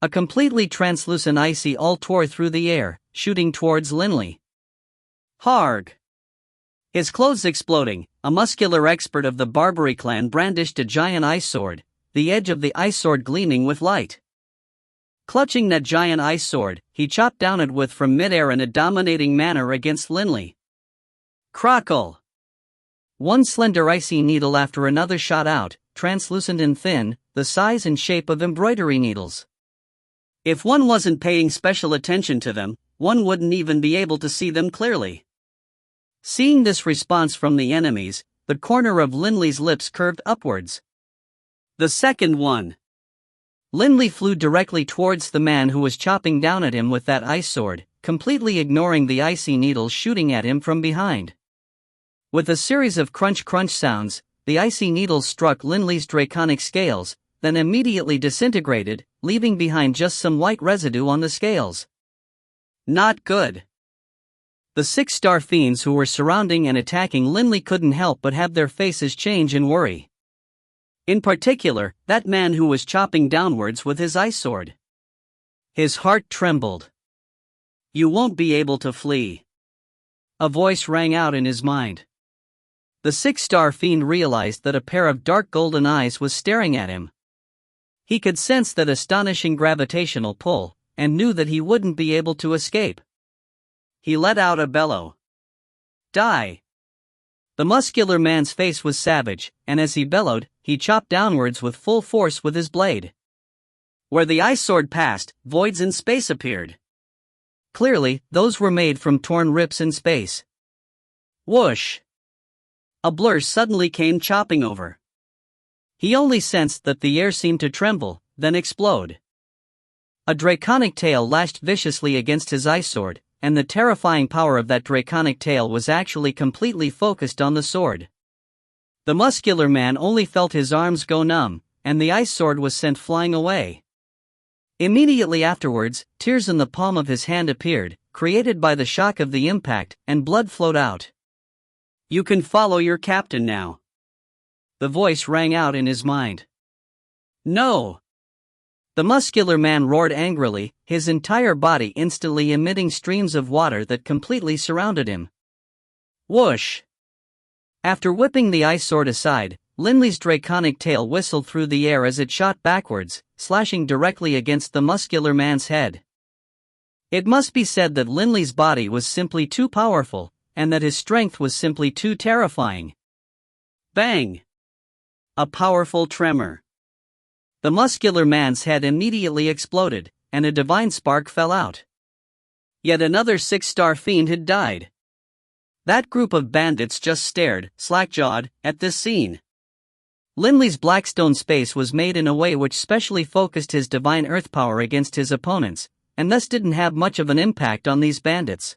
A completely translucent icy all tore through the air, shooting towards Linley. Harg! His clothes exploding, a muscular expert of the Barbary clan brandished a giant ice sword, the edge of the ice sword gleaming with light. Clutching that giant ice sword, he chopped down it with from midair in a dominating manner against Linley. Crackle! One slender icy needle after another shot out, translucent and thin, the size and shape of embroidery needles. If one wasn't paying special attention to them, one wouldn't even be able to see them clearly. Seeing this response from the enemies, the corner of Linley's lips curved upwards. The second one. Linley flew directly towards the man who was chopping down at him with that ice sword, completely ignoring the icy needles shooting at him from behind. With a series of crunch-crunch sounds, the icy needles struck Linley's draconic scales, then immediately disintegrated, leaving behind just some white residue on the scales. Not good. The 6-star fiends who were surrounding and attacking Linley couldn't help but have their faces change in worry. In particular, that man who was chopping downwards with his ice sword. His heart trembled. You won't be able to flee. A voice rang out in his mind. The 6-star fiend realized that a pair of dark golden eyes was staring at him. He could sense that astonishing gravitational pull, and knew that he wouldn't be able to escape. He let out a bellow. Die! The muscular man's face was savage, and as he bellowed, he chopped downwards with full force with his blade. Where the ice sword passed, voids in space appeared. Clearly, those were made from torn rips in space. Whoosh! A blur suddenly came chopping over. He only sensed that the air seemed to tremble, then explode. A draconic tail lashed viciously against his ice sword, and the terrifying power of that draconic tail was actually completely focused on the sword. The muscular man only felt his arms go numb, and the ice sword was sent flying away. Immediately afterwards, tears in the palm of his hand appeared, created by the shock of the impact, and blood flowed out. You can follow your captain now. The voice rang out in his mind. No! The muscular man roared angrily, his entire body instantly emitting streams of water that completely surrounded him. Whoosh! After whipping the ice sword aside, Linley's draconic tail whistled through the air as it shot backwards, slashing directly against the muscular man's head. It must be said that Linley's body was simply too powerful, and that his strength was simply too terrifying. Bang! A powerful tremor. The muscular man's head immediately exploded, and a divine spark fell out. Yet another 6-star fiend had died. That group of bandits just stared, slack-jawed, at this scene. Linley's Blackstone space was made in a way which specially focused his divine earth power against his opponents, and thus didn't have much of an impact on these bandits.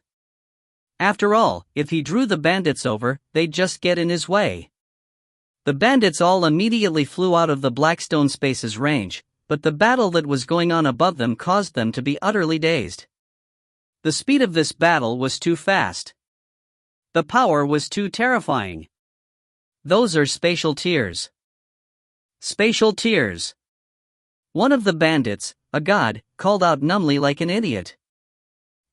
After all, if he drew the bandits over, they'd just get in his way. The bandits all immediately flew out of the Blackstone space's range, but the battle that was going on above them caused them to be utterly dazed. The speed of this battle was too fast. The power was too terrifying. Those are spatial tears. Spatial tears. One of the bandits, a god, called out numbly like an idiot.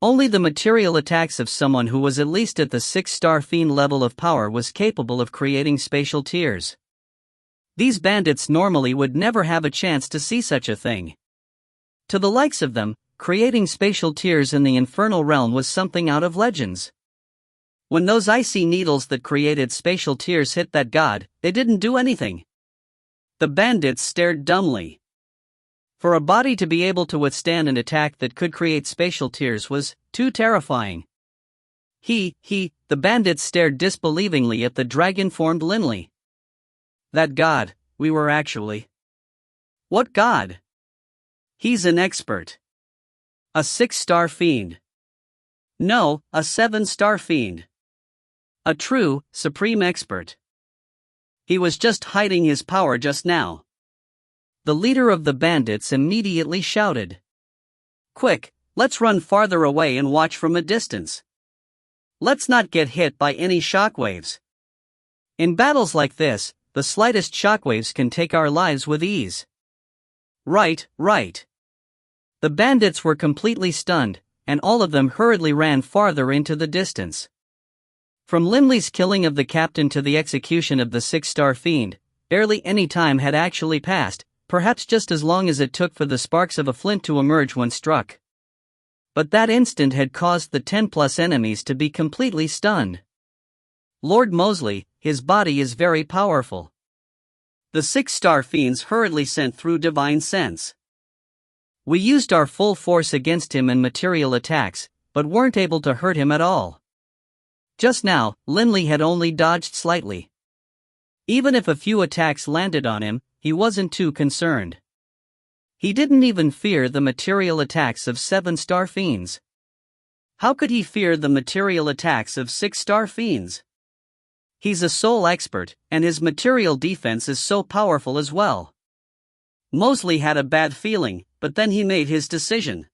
Only the material attacks of someone who was at least at the 6-star fiend level of power was capable of creating spatial tears. These bandits normally would never have a chance to see such a thing. To the likes of them, creating spatial tears in the infernal realm was something out of legends. When those icy needles that created spatial tears hit that god, they didn't do anything. The bandits stared dumbly. For a body to be able to withstand an attack that could create spatial tears was too terrifying. The bandits stared disbelievingly at the dragon-formed Linley. That god, we were actually. What god? He's an expert. A 6-star fiend. No, a 7-star fiend. A true, supreme expert. He was just hiding his power just now. The leader of the bandits immediately shouted. Quick, let's run farther away and watch from a distance. Let's not get hit by any shockwaves. In battles like this, the slightest shockwaves can take our lives with ease. Right. The bandits were completely stunned, and all of them hurriedly ran farther into the distance. From Linley's killing of the captain to the execution of the 6-star fiend, barely any time had actually passed, perhaps just as long as it took for the sparks of a flint to emerge when struck. But that instant had caused the 10+ enemies to be completely stunned. Lord Mosley, his body is very powerful. The 6-star fiends hurriedly sent through divine sense. We used our full force against him in material attacks, but weren't able to hurt him at all. Just now, Linley had only dodged slightly. Even if a few attacks landed on him, he wasn't too concerned. He didn't even fear the material attacks of 7-star fiends. How could he fear the material attacks of 6-star fiends? He's a soul expert, and his material defense is so powerful as well. Mosley had a bad feeling, but then he made his decision.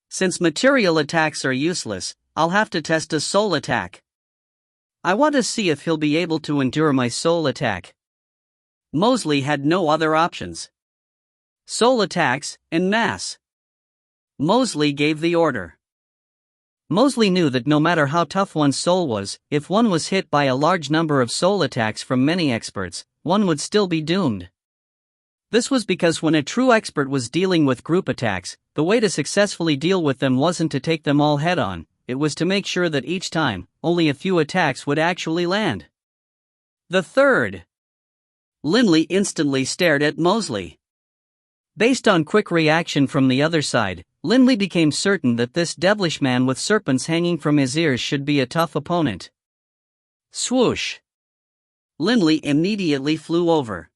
Since material attacks are useless, I'll have to test a soul attack. I want to see if he'll be able to endure my soul attack. Mosley had no other options. Soul attacks, en masse. Mosley gave the order. Mosley knew that no matter how tough one's soul was, if one was hit by a large number of soul attacks from many experts, one would still be doomed. This was because when a true expert was dealing with group attacks, the way to successfully deal with them wasn't to take them all head-on, it was to make sure that each time, only a few attacks would actually land. The third. Linley instantly stared at Mosley. Based on quick reaction from the other side, Linley became certain that this devilish man with serpents hanging from his ears should be a tough opponent. Swoosh! Linley immediately flew over.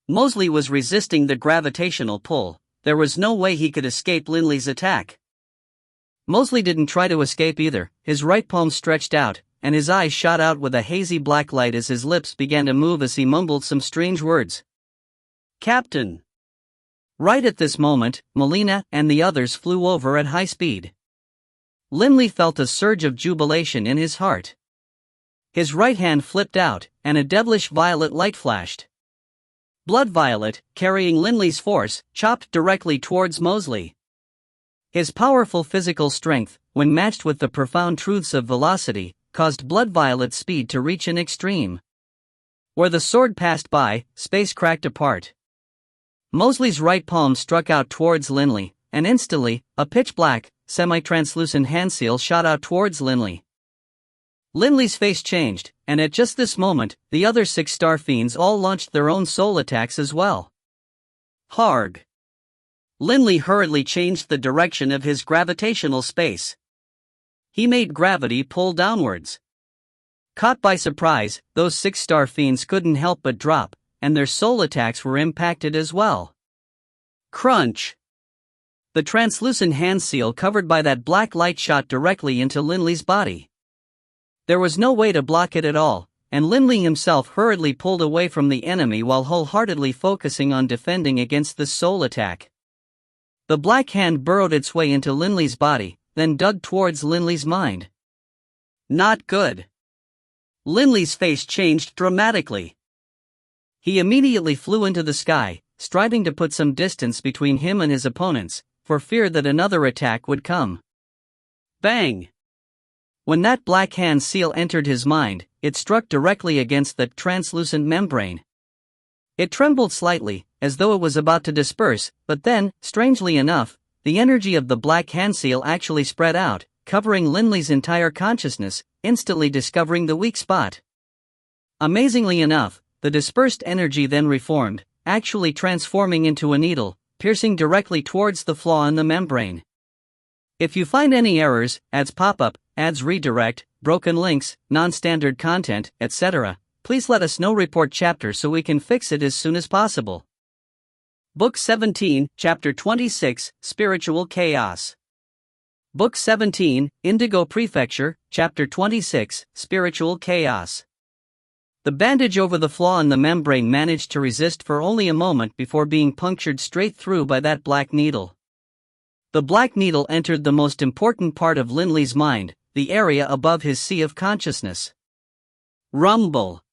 Mosley was resisting the gravitational pull. There was no way he could escape Linley's attack. Mosley didn't try to escape either. His right palm stretched out, and his eyes shot out with a hazy black light as his lips began to move as he mumbled some strange words. Captain! Right at this moment, Melina and the others flew over at high speed. Linley felt a surge of jubilation in his heart. His right hand flipped out, and a devilish violet light flashed. Blood Violet, carrying Linley's force, chopped directly towards Mosley. His powerful physical strength, when matched with the profound truths of velocity, caused Blood Violet's speed to reach an extreme. Where the sword passed by, space cracked apart. Mosley's right palm struck out towards Linley, and instantly, a pitch-black, semi-translucent handseal shot out towards Linley. Linley's face changed, and at just this moment, the other 6-star fiends all launched their own soul attacks as well. Harg! Linley hurriedly changed the direction of his gravitational space. He made gravity pull downwards. Caught by surprise, those 6-star fiends couldn't help but drop, and their soul attacks were impacted as well. Crunch! The translucent hand seal covered by that black light shot directly into Linley's body. There was no way to block it at all, and Linley himself hurriedly pulled away from the enemy while wholeheartedly focusing on defending against this soul attack. The black hand burrowed its way into Linley's body, then dug towards Linley's mind. Not good. Linley's face changed dramatically. He immediately flew into the sky, striving to put some distance between him and his opponents, for fear that another attack would come. Bang! When that black hand seal entered his mind, it struck directly against that translucent membrane. It trembled slightly, as though it was about to disperse, but then, strangely enough, the energy of the black hand seal actually spread out, covering Linley's entire consciousness, instantly discovering the weak spot. Amazingly enough, the dispersed energy then reformed, actually transforming into a needle, piercing directly towards the flaw in the membrane. If you find any errors, ads pop up, ads redirect, broken links, non-standard content, etc., please let us know. Report chapter so we can fix it as soon as possible. Book 17, Chapter 26, Spiritual Chaos. Book 17, Indigo Prefecture, Chapter 26, Spiritual Chaos. The bandage over the flaw in the membrane managed to resist for only a moment before being punctured straight through by that black needle. The black needle entered the most important part of Linley's mind, the area above his sea of consciousness. Rumble!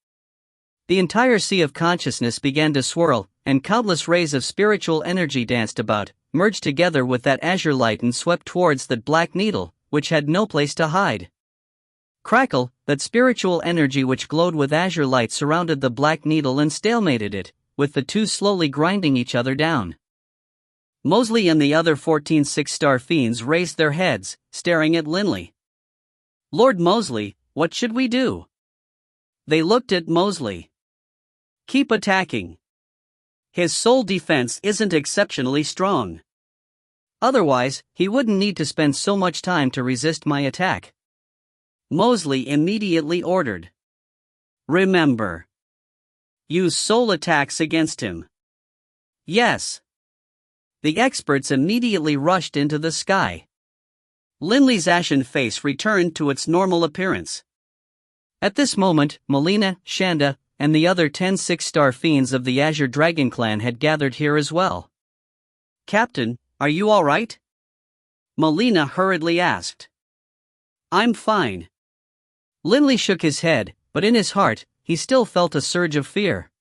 The entire sea of consciousness began to swirl, and countless rays of spiritual energy danced about, merged together with that azure light and swept towards that black needle, which had no place to hide. Crackle, that spiritual energy which glowed with azure light surrounded the black needle and stalemated it, with the two slowly grinding each other down. Mosley and the other 14 six-star fiends raised their heads, staring at Linley. "Lord Mosley, what should we do?" They looked at Mosley. "Keep attacking. His soul defense isn't exceptionally strong. Otherwise, he wouldn't need to spend so much time to resist my attack." Mosley immediately ordered. "Remember. Use soul attacks against him." "Yes." The experts immediately rushed into the sky. Linley's ashen face returned to its normal appearance. At this moment, Melina, Shanda, and the other 10 six-star fiends of the Azure Dragon clan had gathered here as well. "Captain, are you all right?" Melina hurriedly asked. "I'm fine." Linley shook his head, but in his heart, he still felt a surge of fear.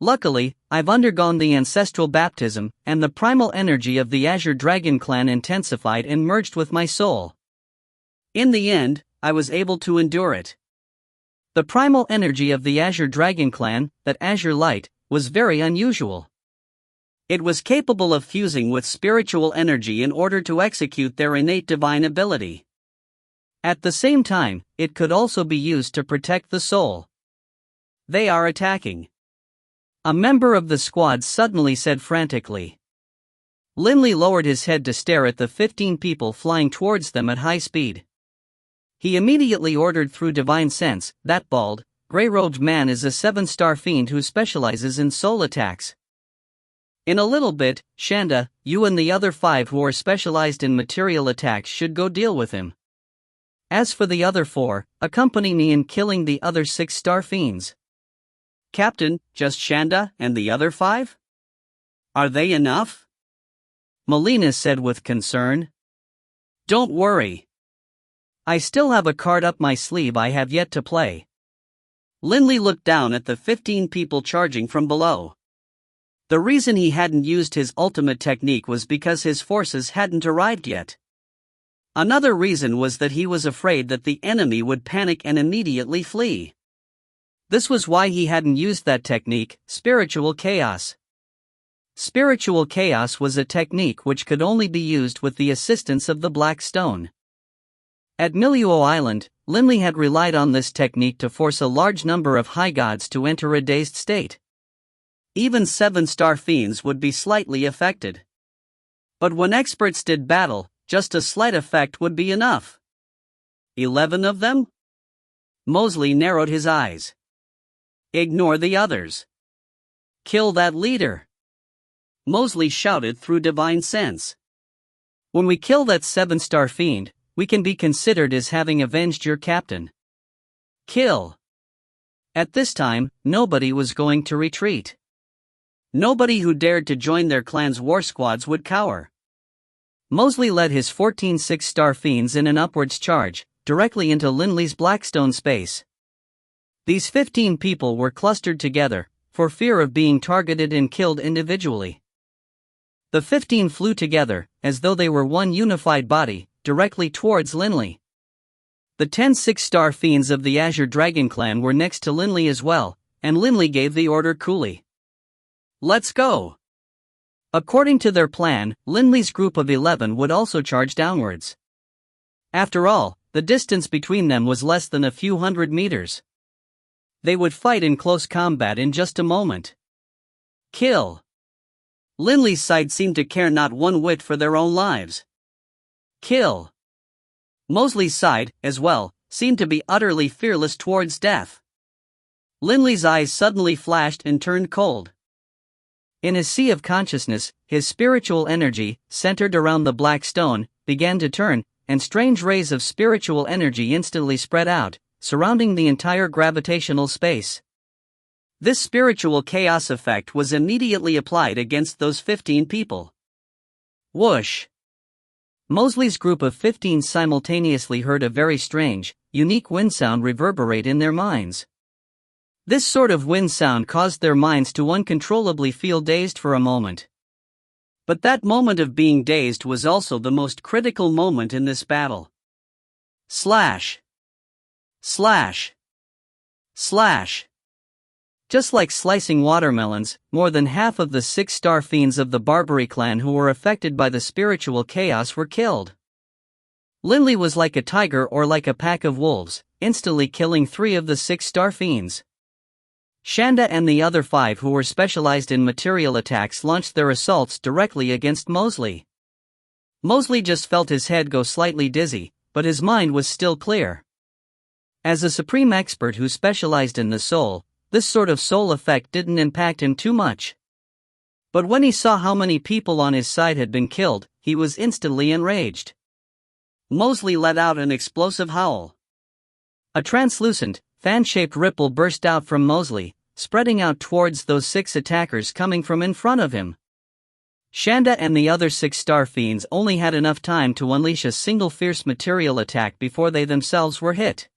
"Luckily, I've undergone the ancestral baptism, and the primal energy of the Azure Dragon clan intensified and merged with my soul. In the end, I was able to endure it." The primal energy of the Azure Dragon clan, that Azure Light, was very unusual. It was capable of fusing with spiritual energy in order to execute their innate divine ability. At the same time, it could also be used to protect the soul. "They are attacking." A member of the squad suddenly said frantically. Linley lowered his head to stare at the 15 people flying towards them at high speed. He immediately ordered through divine sense, "That bald, gray-robed man is a 7-star fiend who specializes in soul attacks. In a little bit, Shanda, you and the other 5 who are specialized in material attacks should go deal with him. As for the other 4, accompany me in killing the other 6-star fiends." "Captain, just Shanda and the other 5? Are they enough?" Melina said with concern. "Don't worry. I still have a card up my sleeve I have yet to play." Linley looked down at the 15 people charging from below. The reason he hadn't used his ultimate technique was because his forces hadn't arrived yet. Another reason was that he was afraid that the enemy would panic and immediately flee. This was why he hadn't used that technique, Spiritual Chaos. Spiritual Chaos was a technique which could only be used with the assistance of the Black Stone. At Miliuo Island, Linley had relied on this technique to force a large number of high gods to enter a dazed state. Even 7-star fiends would be slightly affected. But when experts did battle, just a slight effect would be enough. 11 of them? Mosley narrowed his eyes. Ignore the others. Kill that leader. Mosley shouted through divine sense. When we kill that 7-star fiend, we can be considered as having avenged your captain. Kill. At this time, nobody was going to retreat. Nobody who dared to join their clan's war squads would cower. Mosley led his 14 6-star fiends in an upwards charge, directly into Linley's Blackstone space. These 15 people were clustered together, for fear of being targeted and killed individually. The 15 flew together, as though they were one unified body, directly towards Linley. The 10 6-star fiends of the Azure Dragon clan were next to Linley as well, and Linley gave the order coolly. "Let's go." According to their plan, Linley's group of 11 would also charge downwards. After all, the distance between them was less than a few hundred meters. They would fight in close combat in just a moment. Kill. Linley's side seemed to care not one whit for their own lives. Kill. Mosley's side, as well, seemed to be utterly fearless towards death. Linley's eyes suddenly flashed and turned cold. In his sea of consciousness, his spiritual energy, centered around the black stone, began to turn, and strange rays of spiritual energy instantly spread out, surrounding the entire gravitational space. This spiritual chaos effect was immediately applied against those 15 people. Whoosh! Mosley's group of 15 simultaneously heard a very strange, unique wind sound reverberate in their minds. This sort of wind sound caused their minds to uncontrollably feel dazed for a moment. But that moment of being dazed was also the most critical moment in this battle. Slash! Slash! Slash! Just like slicing watermelons, more than half of the 6-star fiends of the Barbary clan who were affected by the spiritual chaos were killed. Linley was like a tiger or like a pack of wolves, instantly killing 3 of the 6-star fiends. Shanda and the other 5 who were specialized in material attacks launched their assaults directly against Mosley. Mosley just felt his head go slightly dizzy, but his mind was still clear. As a supreme expert who specialized in the soul, this sort of soul effect didn't impact him too much. But when he saw how many people on his side had been killed, he was instantly enraged. Mosley let out an explosive howl. A translucent, fan-shaped ripple burst out from Mosley, spreading out towards those 6 attackers coming from in front of him. Shanda and the other 6-star fiends only had enough time to unleash a single fierce material attack before they themselves were hit.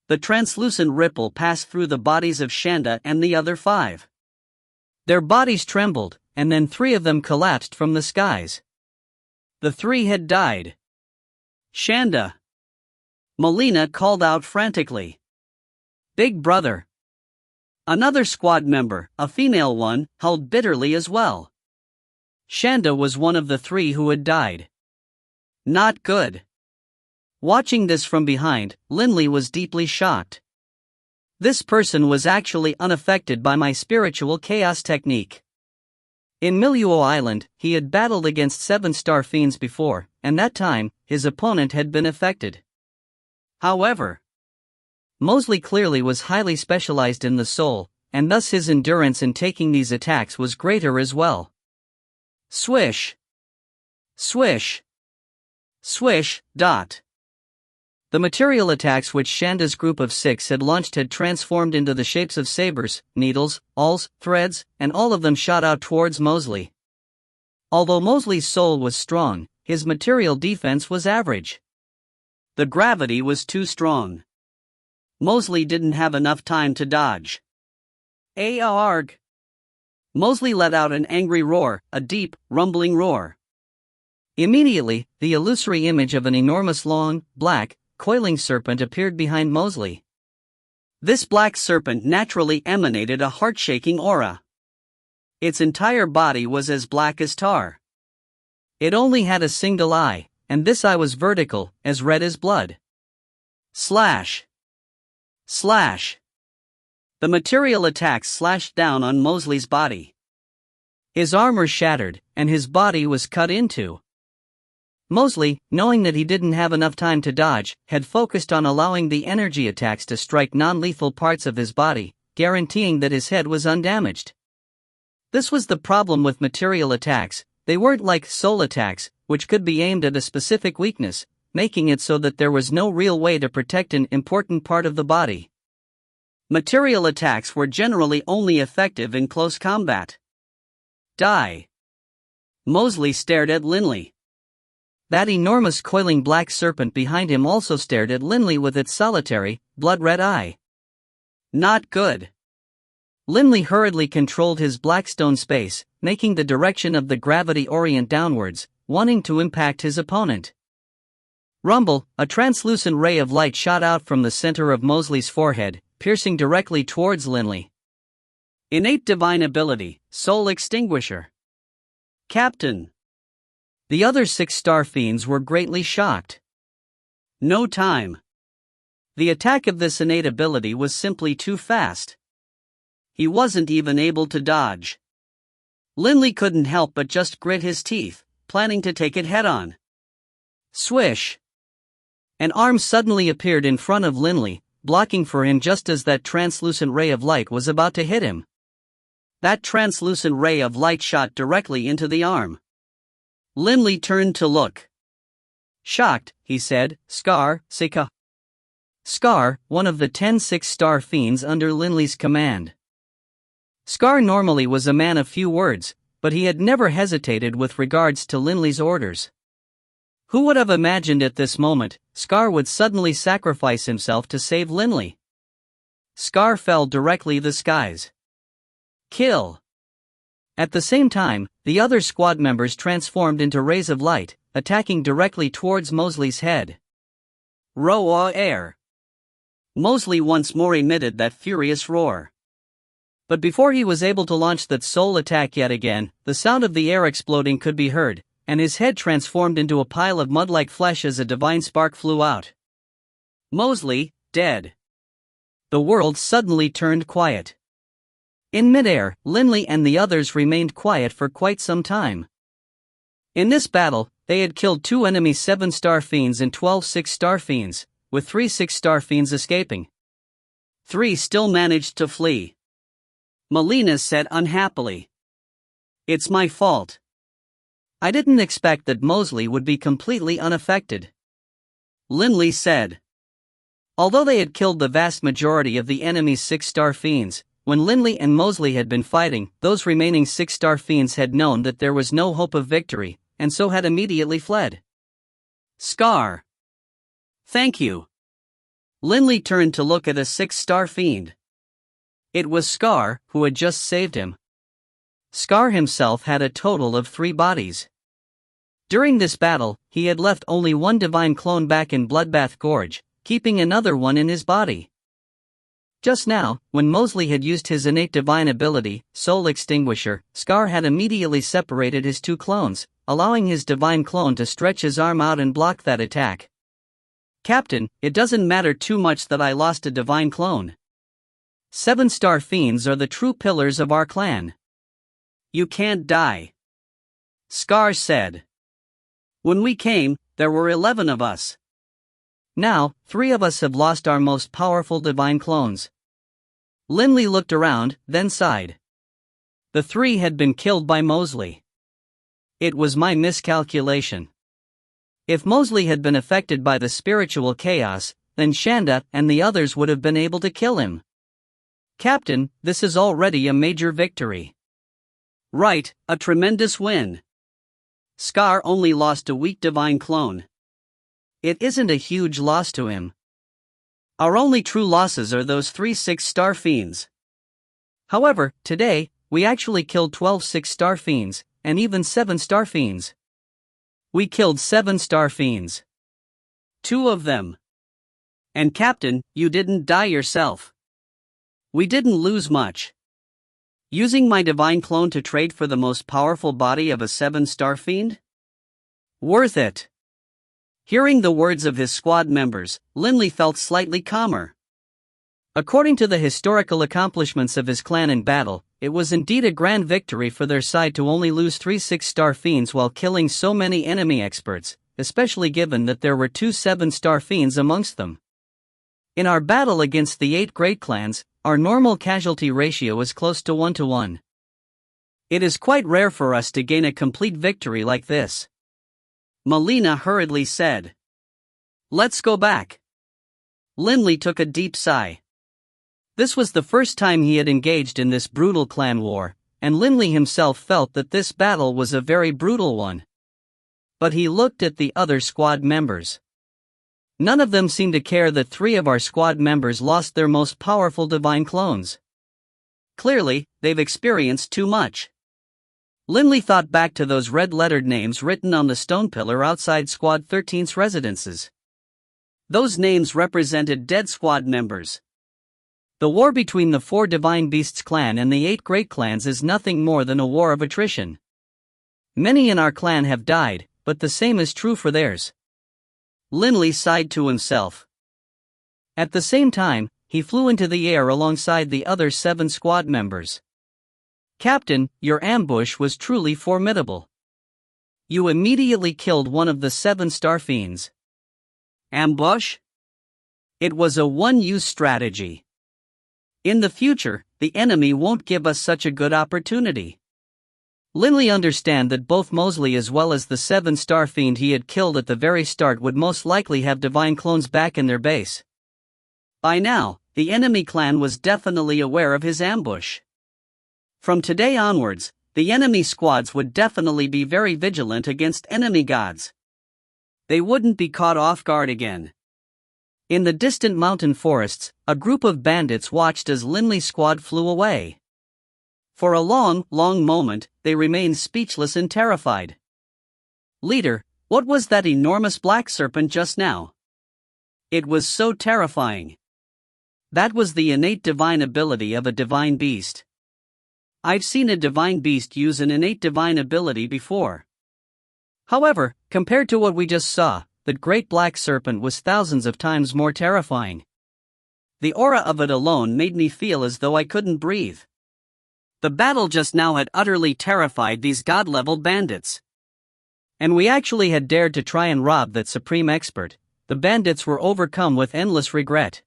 The translucent ripple passed through the bodies of Shanda and the other 5. Their bodies trembled, and then 3 of them collapsed from the skies. The 3 had died. Shanda! Melina called out frantically. Big brother! Another squad member, a female one, howled bitterly as well. Shanda was one of the 3 who had died. Not good. Watching this from behind, Linley was deeply shocked. This person was actually unaffected by my spiritual chaos technique. In Miluo Island, he had battled against 7-star fiends before, and that time, his opponent had been affected. However, Mosley clearly was highly specialized in the soul, and thus his endurance in taking these attacks was greater as well. Swish! Swish! Swish! Dot. The material attacks which Shanda's group of 6 had launched had transformed into the shapes of sabers, needles, awls, threads, and all of them shot out towards Mosley. Although Mosley's soul was strong, his material defense was average. The gravity was too strong. Mosley didn't have enough time to dodge. Arg! Mosley let out an angry roar, a deep, rumbling roar. Immediately, the illusory image of an enormous long, black, coiling serpent appeared behind Mosley. This black serpent naturally emanated a heart-shaking aura. Its entire body was as black as tar. It only had a single eye, and this eye was vertical, as red as blood. Slash! Slash! The material attacks slashed down on Mosley's body. His armor shattered, and his body was cut into. Mosley, knowing that he didn't have enough time to dodge, had focused on allowing the energy attacks to strike non-lethal parts of his body, guaranteeing that his head was undamaged. This was the problem with material attacks. They weren't like soul attacks, which could be aimed at a specific weakness, making it so that there was no real way to protect an important part of the body. Material attacks were generally only effective in close combat. Die! Mosley stared at Linley. That enormous coiling black serpent behind him also stared at Linley with its solitary, blood-red eye. Not good. Linley hurriedly controlled his blackstone space, making the direction of the gravity orient downwards, wanting to impact his opponent. Rumble, a translucent ray of light shot out from the center of Mosley's forehead, piercing directly towards Linley. Innate divine ability, Soul Extinguisher. Captain. The other 6-star fiends were greatly shocked. No time. The attack of this innate ability was simply too fast. He wasn't even able to dodge. Linley couldn't help but just grit his teeth, planning to take it head-on. Swish! An arm suddenly appeared in front of Linley, blocking for him just as that translucent ray of light was about to hit him. That translucent ray of light shot directly into the arm. Linley turned to look. Shocked, he said, Scar, Sika. Scar, one of the 10 6-star fiends under Linley's command. Scar normally was a man of few words, but he had never hesitated with regards to Linley's orders. Who would have imagined at this moment, Scar would suddenly sacrifice himself to save Linley? Scar fell directly the skies. Kill! At the same time, the other squad members transformed into rays of light, attacking directly towards Mosley's head. Roar air! Mosley once more emitted that furious roar. But before he was able to launch that soul attack yet again, the sound of the air exploding could be heard, and his head transformed into a pile of mud-like flesh as a divine spark flew out. Mosley, dead. The world suddenly turned quiet. In midair, Linley and the others remained quiet for quite some time. In this battle, they had killed 2 enemy 7-star fiends and 12 6-star fiends, with 3 6-star fiends escaping. 3 still managed to flee. Melina said unhappily. "It's my fault. I didn't expect that Mosley would be completely unaffected." Linley said. Although they had killed the vast majority of the enemy's 6-star fiends, when Linley and Mosley had been fighting, those remaining 6-star fiends had known that there was no hope of victory, and so had immediately fled. Scar. Thank you. Linley turned to look at a 6-star fiend. It was Scar, who had just saved him. Scar himself had a total of 3 bodies. During this battle, he had left only 1 divine clone back in Bloodbath Gorge, keeping another one in his body. Just now, when Mosley had used his innate divine ability, Soul Extinguisher, Scar had immediately separated his 2 clones, allowing his divine clone to stretch his arm out and block that attack. "Captain, it doesn't matter too much that I lost a divine clone. 7-star fiends are the true pillars of our clan. You can't die," Scar said. "When we came, there were 11 of us. Now, 3 of us have lost our most powerful divine clones." Linley looked around, then sighed. The 3 had been killed by Mosley. It was my miscalculation. If Mosley had been affected by the spiritual chaos, then Shanda and the others would have been able to kill him. "Captain, this is already a major victory." "Right, a tremendous win. Scar only lost a weak divine clone. It isn't a huge loss to him. Our only true losses are those 3 6-star fiends. However, today, we actually killed 12 6-star fiends, and even 7-star fiends. We killed 7-star fiends. 2 of them. And Captain, you didn't die yourself. We didn't lose much. Using my divine clone to trade for the most powerful body of a 7-star fiend? Worth it." Hearing the words of his squad members, Linley felt slightly calmer. According to the historical accomplishments of his clan in battle, it was indeed a grand victory for their side to only lose 3 6-star fiends while killing so many enemy experts, especially given that there were 2 7-star fiends amongst them. In our battle against the 8 great clans, our normal casualty ratio is close to 1-to-1. It is quite rare for us to gain a complete victory like this. Melina hurriedly said. "Let's go back." Linley took a deep sigh. This was the first time he had engaged in this brutal clan war, and Linley himself felt that this battle was a very brutal one. But he looked at the other squad members. None of them seemed to care that 3 of our squad members lost their most powerful divine clones. Clearly, they've experienced too much. Linley thought back to those red-lettered names written on the stone pillar outside Squad 13's residences. Those names represented dead squad members. The war between the 4 Divine Beasts clan and the 8 Great Clans is nothing more than a war of attrition. Many in our clan have died, but the same is true for theirs. Linley sighed to himself. At the same time, he flew into the air alongside the other 7 squad members. "Captain, your ambush was truly formidable. You immediately killed one of the 7-star fiends." "Ambush?" "It was a one-use strategy. In the future, the enemy won't give us such a good opportunity." Linley understood that both Mosley as well as the 7-star fiend he had killed at the very start would most likely have divine clones back in their base. By now, the enemy clan was definitely aware of his ambush. From today onwards, the enemy squads would definitely be very vigilant against enemy gods. They wouldn't be caught off guard again. In the distant mountain forests, a group of bandits watched as Linley's squad flew away. For a long moment, they remained speechless and terrified. "Leader, what was that enormous black serpent just now? It was so terrifying." "That was the innate divine ability of a divine beast. I've seen a divine beast use an innate divine ability before. However, compared to what we just saw, that great black serpent was thousands of times more terrifying. The aura of it alone made me feel as though I couldn't breathe. The battle just now had utterly terrified these god-level bandits. And we actually had dared to try and rob that supreme expert. The bandits were overcome with endless regret.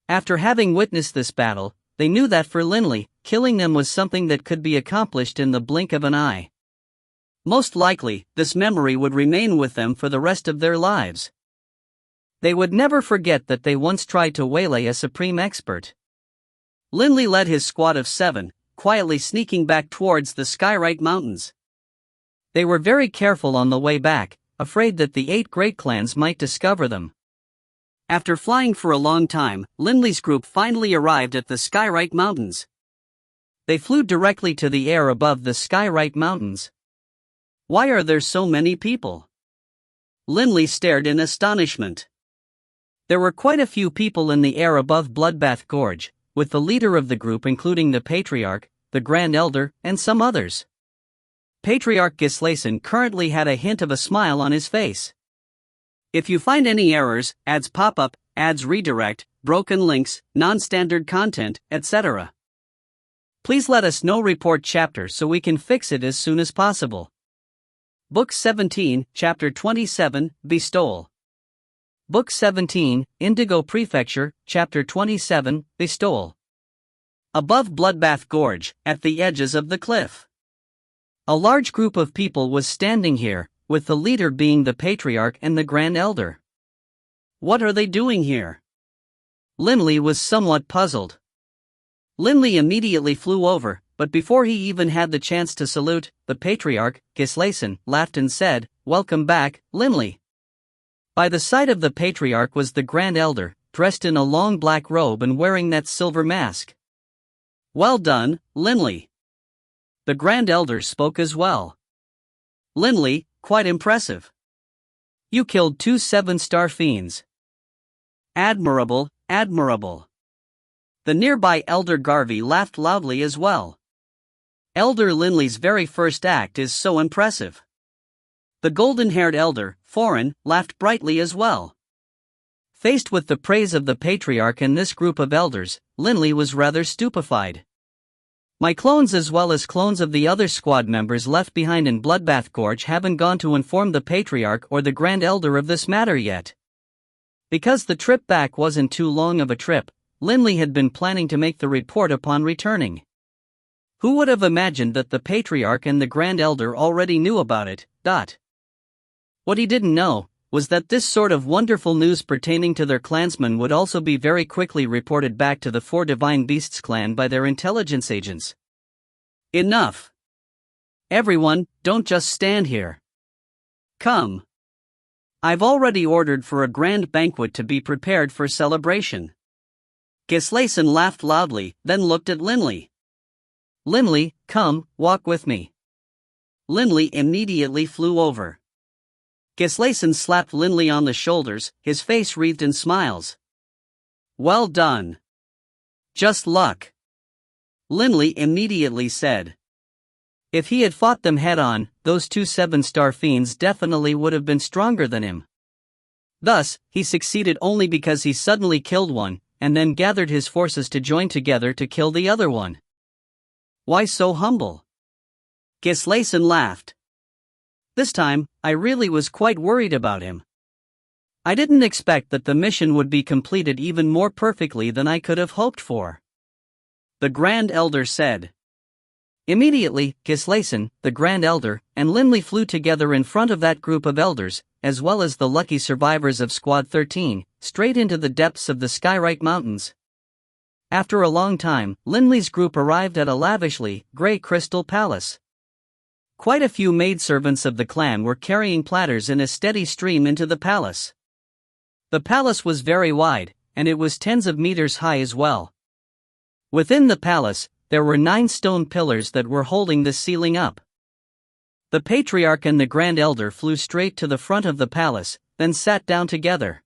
After having witnessed this battle, they knew that for Linley, killing them was something that could be accomplished in the blink of an eye. Most likely, this memory would remain with them for the rest of their lives. They would never forget that they once tried to waylay a supreme expert. Linley led his squad of 7, quietly sneaking back towards the Skywrite Mountains. They were very careful on the way back, afraid that the 8 great clans might discover them. After flying for a long time, Linley's group finally arrived at the Skywrite Mountains. They flew directly to the air above the Skywrite Mountains. Why are there so many people? Linley stared in astonishment. There were quite a few people in the air above Bloodbath Gorge, with the leader of the group including the Patriarch, the Grand Elder, and some others. Patriarch Gislason currently had a hint of a smile on his face. If you find any errors, ads pop up, ads redirect, broken links, non-standard content, etc., please let us know. Report chapter so we can fix it as soon as possible. Book 17, Chapter 27, Bestowal. Book 17, Indigo Prefecture, Chapter 27, Bestowal. Above Bloodbath Gorge, at the edges of the cliff. A large group of people was standing here, with the leader being the Patriarch and the Grand Elder. What are they doing here? Linley was somewhat puzzled. Linley immediately flew over, but before he even had the chance to salute, the Patriarch, Gislason, laughed and said, "Welcome back, Linley." By the side of the Patriarch was the Grand Elder, dressed in a long black robe and wearing that silver mask. "Well done, Linley." The Grand Elder spoke as well. "Linley, quite impressive. You killed 2 7-star fiends. Admirable, admirable." The nearby Elder Garvey laughed loudly as well. Elder Linley's very first act is so impressive. The golden-haired Elder, Foreign, laughed brightly as well. Faced with the praise of the Patriarch and this group of elders, Linley was rather stupefied. My clones as well as clones of the other squad members left behind in Bloodbath Gorge haven't gone to inform the Patriarch or the Grand Elder of this matter yet. Because the trip back wasn't too long of a trip, Linley had been planning to make the report upon returning. Who would have imagined that the Patriarch and the Grand Elder already knew about it? What he didn't know was that this sort of wonderful news pertaining to their clansmen would also be very quickly reported back to the 4 Divine Beasts clan by their intelligence agents. Enough! Everyone, don't just stand here. Come. I've already ordered for a grand banquet to be prepared for celebration. Gislason laughed loudly, then looked at Linley. "Linley, come, walk with me." Linley immediately flew over. Gislason slapped Linley on the shoulders, his face wreathed in smiles. "Well done. Just luck," Linley immediately said. If he had fought them head-on, those 2 7-star fiends definitely would have been stronger than him. Thus, he succeeded only because he suddenly killed one, and then gathered his forces to join together to kill the other one. Why so humble? Gislason laughed. This time, I really was quite worried about him. I didn't expect that the mission would be completed even more perfectly than I could have hoped for. The Grand Elder said. Immediately, Gislason, the Grand Elder, and Linley flew together in front of that group of elders, as well as the lucky survivors of Squad 13, straight into the depths of the Skywrite Mountains. After a long time, Linley's group arrived at a lavishly grey crystal palace. Quite a few maidservants of the clan were carrying platters in a steady stream into the palace. The palace was very wide, and it was tens of meters high as well. Within the palace, there were 9 stone pillars that were holding the ceiling up. The Patriarch and the Grand Elder flew straight to the front of the palace, then sat down together.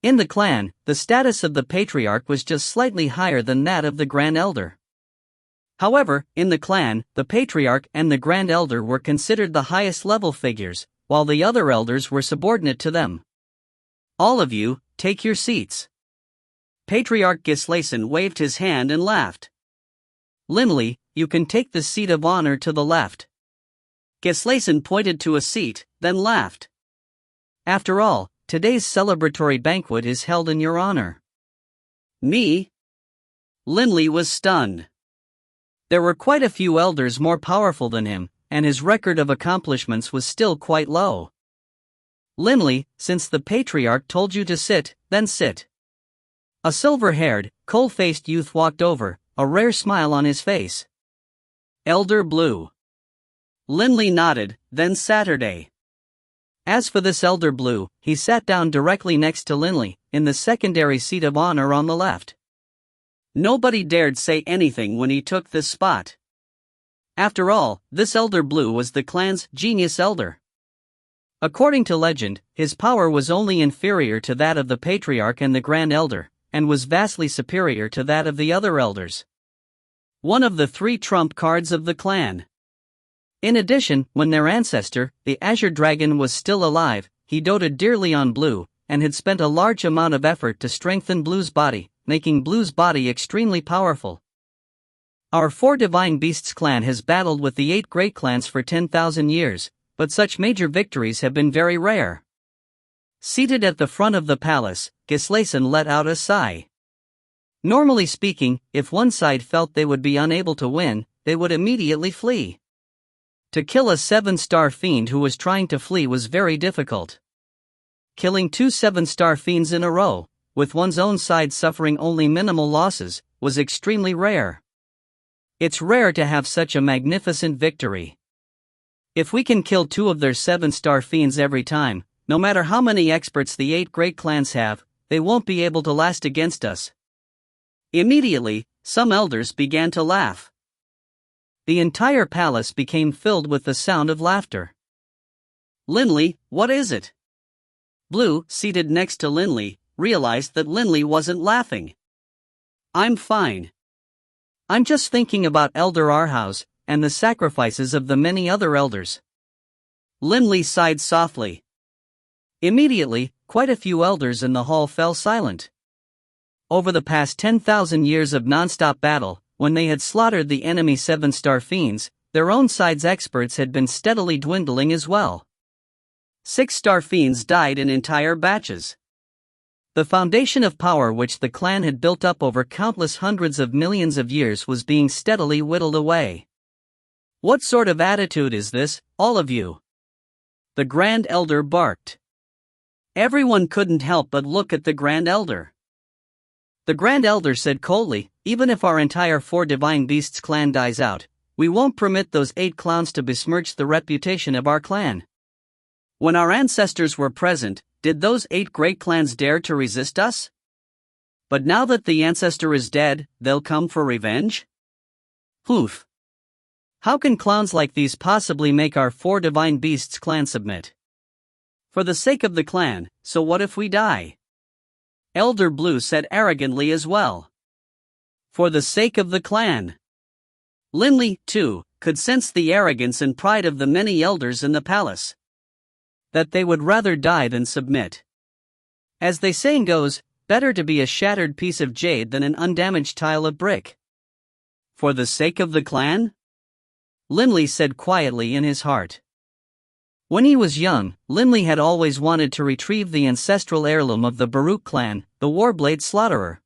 In the clan, the status of the Patriarch was just slightly higher than that of the Grand Elder. However, in the clan, the Patriarch and the Grand Elder were considered the highest level figures, while the other elders were subordinate to them. All of you, take your seats. Patriarch Gislason waved his hand and laughed. Linley, you can take the seat of honor to the left. Gislason pointed to a seat, then laughed. After all, today's celebratory banquet is held in your honor. Me? Linley was stunned. There were quite a few elders more powerful than him, and his record of accomplishments was still quite low. Linley, since the Patriarch told you to sit, then sit. A silver-haired, coal-faced youth walked over, a rare smile on his face. Elder Blue. Linley nodded, then Saturday. As for this Elder Blue, he sat down directly next to Linley, in the secondary seat of honor on the left. Nobody dared say anything when he took this spot. After all, this Elder Blue was the clan's genius elder. According to legend, his power was only inferior to that of the Patriarch and the Grand Elder, and was vastly superior to that of the other elders. One of the 3 trump cards of the clan. In addition, when their ancestor, the Azure Dragon, was still alive, he doted dearly on Blue, and had spent a large amount of effort to strengthen Blue's body, making Blue's body extremely powerful. Our 4 Divine Beasts clan has battled with the 8 Great Clans for 10,000 years, but such major victories have been very rare. Seated at the front of the palace, Gislason let out a sigh. Normally speaking, if one side felt they would be unable to win, they would immediately flee. To kill a 7-star fiend who was trying to flee was very difficult. Killing 2 7-star fiends in a row, with one's own side suffering only minimal losses, was extremely rare. It's rare to have such a magnificent victory. If we can kill 2 of their 7-star fiends every time, no matter how many experts the 8 great clans have, they won't be able to last against us. Immediately, some elders began to laugh. The entire palace became filled with the sound of laughter. Linley, what is it? Blue, seated next to Linley, realized that Linley wasn't laughing. I'm fine. I'm just thinking about Elder Arhouse, and the sacrifices of the many other elders. Linley sighed softly. Immediately, quite a few elders in the hall fell silent. Over the past 10,000 years of non-stop battle, when they had slaughtered the enemy 7-star fiends, their own side's experts had been steadily dwindling as well. 6-star fiends died in entire batches. The foundation of power which the clan had built up over countless hundreds of millions of years was being steadily whittled away. What sort of attitude is this, all of you? The Grand Elder barked. Everyone couldn't help but look at the Grand Elder. The Grand Elder said coldly, even if our entire 4 Divine Beasts clan dies out, we won't permit those 8 clowns to besmirch the reputation of our clan. When our ancestors were present, did those 8 great clans dare to resist us? But now that the ancestor is dead, they'll come for revenge? Oof. How can clowns like these possibly make our 4 Divine Beasts clan submit? For the sake of the clan, so what if we die? Elder Blue said arrogantly as well. For the sake of the clan. Linley, too, could sense the arrogance and pride of the many elders in the palace. That they would rather die than submit. As the saying goes, better to be a shattered piece of jade than an undamaged tile of brick. For the sake of the clan? Linley said quietly in his heart. When he was young, Linley had always wanted to retrieve the ancestral heirloom of the Baruch clan, the Warblade Slaughterer.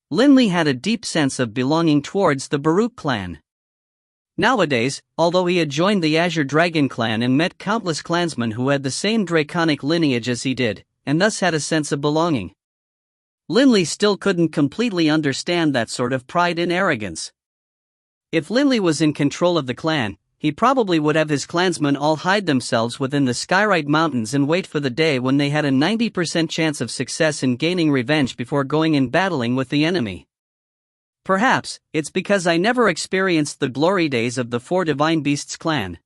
Linley had a deep sense of belonging towards the Baruch clan. Nowadays, although he had joined the Azure Dragon clan and met countless clansmen who had the same draconic lineage as he did, and thus had a sense of belonging, Linley still couldn't completely understand that sort of pride and arrogance. If Linley was in control of the clan, he probably would have his clansmen all hide themselves within the Skyrite Mountains and wait for the day when they had a 90% chance of success in gaining revenge before going and battling with the enemy. Perhaps, it's because I never experienced the glory days of the 4 Divine Beasts clan.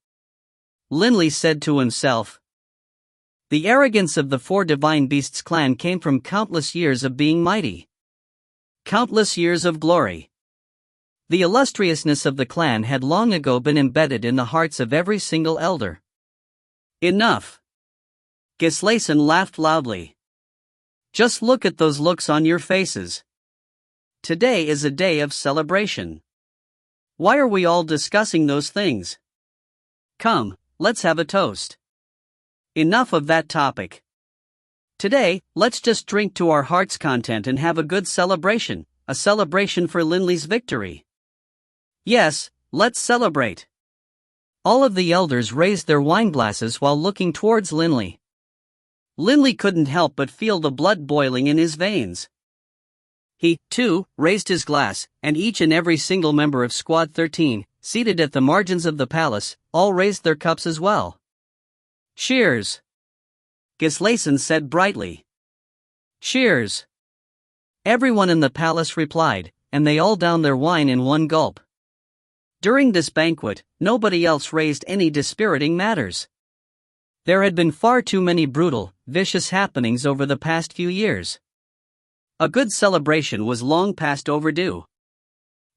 Linley said to himself. The arrogance of the 4 Divine Beasts clan came from countless years of being mighty. Countless years of glory. The illustriousness of the clan had long ago been embedded in the hearts of every single elder. Enough! Gislason laughed loudly. Just look at those looks on your faces. Today is a day of celebration. Why are we all discussing those things? Come, let's have a toast. Enough of that topic. Today, let's just drink to our heart's content and have a good celebration, a celebration for Linley's victory. Yes, let's celebrate. All of the elders raised their wine glasses while looking towards Linley. Linley couldn't help but feel the blood boiling in his veins. He, too, raised his glass, and each and every single member of Squad 13, seated at the margins of the palace, all raised their cups as well. Cheers! Gislason said brightly. Cheers! Everyone in the palace replied, and they all downed their wine in one gulp. During this banquet, nobody else raised any dispiriting matters. There had been far too many brutal, vicious happenings over the past few years. A good celebration was long past overdue.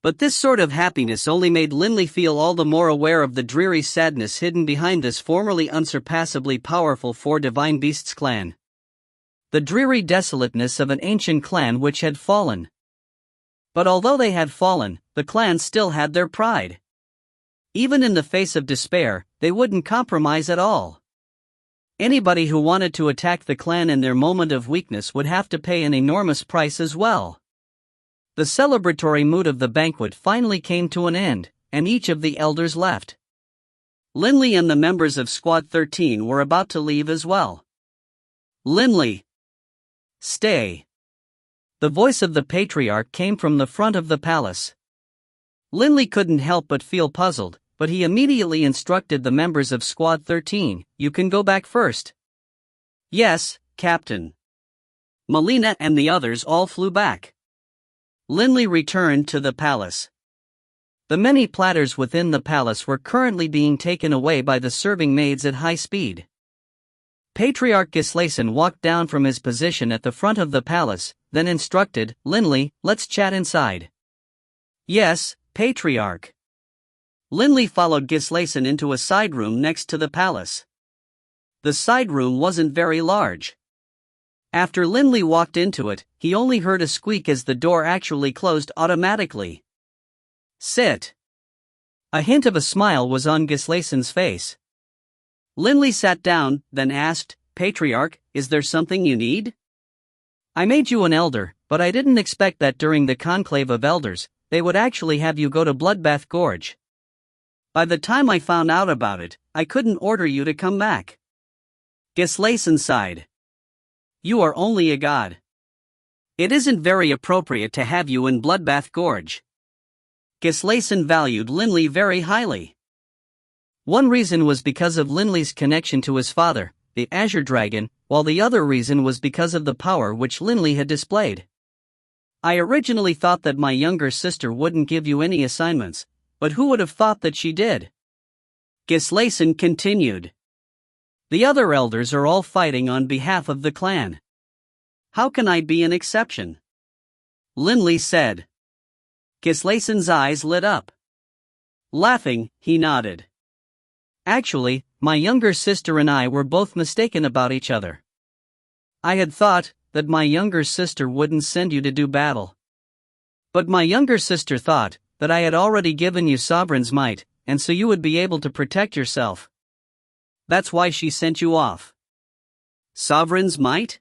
But this sort of happiness only made Linley feel all the more aware of the dreary sadness hidden behind this formerly unsurpassably powerful Four Divine Beasts clan. The dreary desolateness of an ancient clan which had fallen. But although they had fallen, the clan still had their pride. Even in the face of despair, they wouldn't compromise at all. Anybody who wanted to attack the clan in their moment of weakness would have to pay an enormous price as well. The celebratory mood of the banquet finally came to an end, and each of the elders left. Linley and the members of Squad 13 were about to leave as well. Linley! Stay! The voice of the patriarch came from the front of the palace. Linley couldn't help but feel puzzled, but he immediately instructed the members of Squad 13, "You can go back first." "Yes, Captain." Melina and the others all flew back. Linley returned to the palace. The many platters within the palace were currently being taken away by the serving maids at high speed. Patriarch Gislason walked down from his position at the front of the palace, then instructed, "Linley, let's chat inside." "Yes, Patriarch." Linley followed Gislason into a side room next to the palace. The side room wasn't very large. After Linley walked into it, he only heard a squeak as the door actually closed automatically. "Sit." A hint of a smile was on Gislason's face. Linley sat down, then asked, "Patriarch, is there something you need?" "I made you an elder, but I didn't expect that during the conclave of elders, they would actually have you go to Bloodbath Gorge. By the time I found out about it, I couldn't order you to come back." Gislason sighed. "You are only a god. It isn't very appropriate to have you in Bloodbath Gorge." Gislason valued Linley very highly. One reason was because of Linley's connection to his father, the Azure Dragon, while the other reason was because of the power which Linley had displayed. "I originally thought that my younger sister wouldn't give you any assignments, but who would have thought that she did?" Gislason continued. "The other elders are all fighting on behalf of the clan. How can I be an exception?" Linley said. Gislason's eyes lit up. Laughing, he nodded. "Actually, my younger sister and I were both mistaken about each other. I had thought that my younger sister wouldn't send you to do battle. But my younger sister thought that I had already given you Sovereign's Might, and so you would be able to protect yourself. That's why she sent you off." "Sovereign's Might?"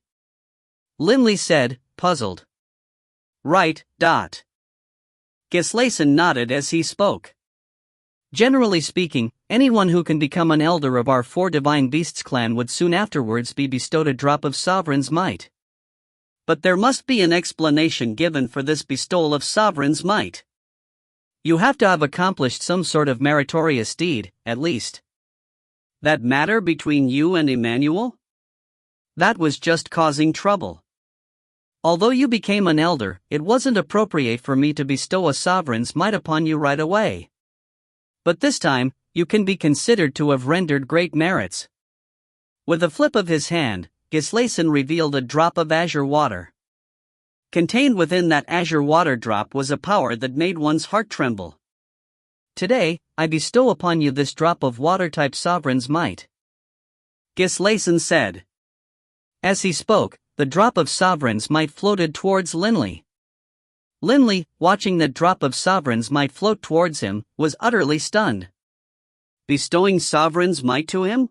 Linley said, puzzled. "Right. Gislason nodded as he spoke. "Generally speaking, anyone who can become an elder of our Four Divine Beasts clan would soon afterwards be bestowed a drop of Sovereign's Might. But there must be an explanation given for this bestowal of Sovereign's Might. You have to have accomplished some sort of meritorious deed, at least." "That matter between you and Emmanuel?" "That was just causing trouble. Although you became an elder, it wasn't appropriate for me to bestow a Sovereign's Might upon you right away. But this time, you can be considered to have rendered great merits." With a flip of his hand, Gislason revealed a drop of azure water. Contained within that azure water drop was a power that made one's heart tremble. Today, I bestow upon you this drop of water-type sovereign's might, Gislason said. As he spoke, the drop of sovereign's might floated towards Linley. Linley, watching that drop of sovereign's might float towards him, was utterly stunned. Bestowing sovereign's might to him?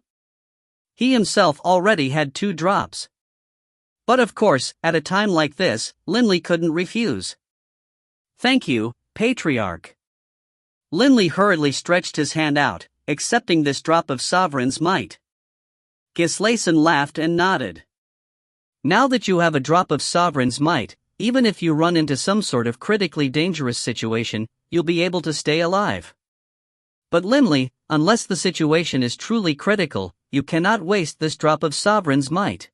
He himself already had 2 drops. But of course, at a time like this, Linley couldn't refuse. Thank you, Patriarch. Linley hurriedly stretched his hand out, accepting this drop of sovereign's might. Gislason laughed and nodded. Now that you have a drop of sovereign's might, even if you run into some sort of critically dangerous situation, you'll be able to stay alive. But Linley, unless the situation is truly critical, you cannot waste this drop of sovereign's might.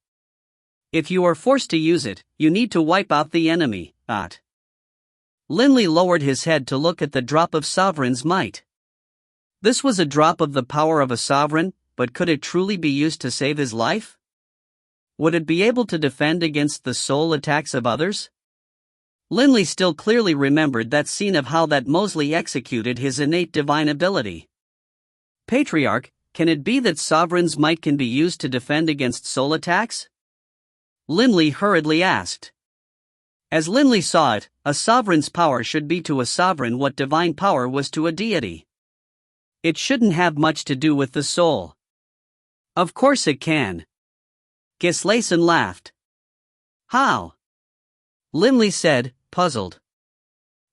If you are forced to use it, you need to wipe out the enemy. Linley lowered his head to look at the drop of sovereign's might. This was a drop of the power of a sovereign, but could it truly be used to save his life? Would it be able to defend against the soul attacks of others? Linley still clearly remembered that scene of how that Mosley executed his innate divine ability. Patriarch, can it be that sovereign's might can be used to defend against soul attacks? Linley hurriedly asked. As Linley saw it, a sovereign's power should be to a sovereign what divine power was to a deity. It shouldn't have much to do with the soul. Of course it can. Gislason laughed. How? Linley said, puzzled.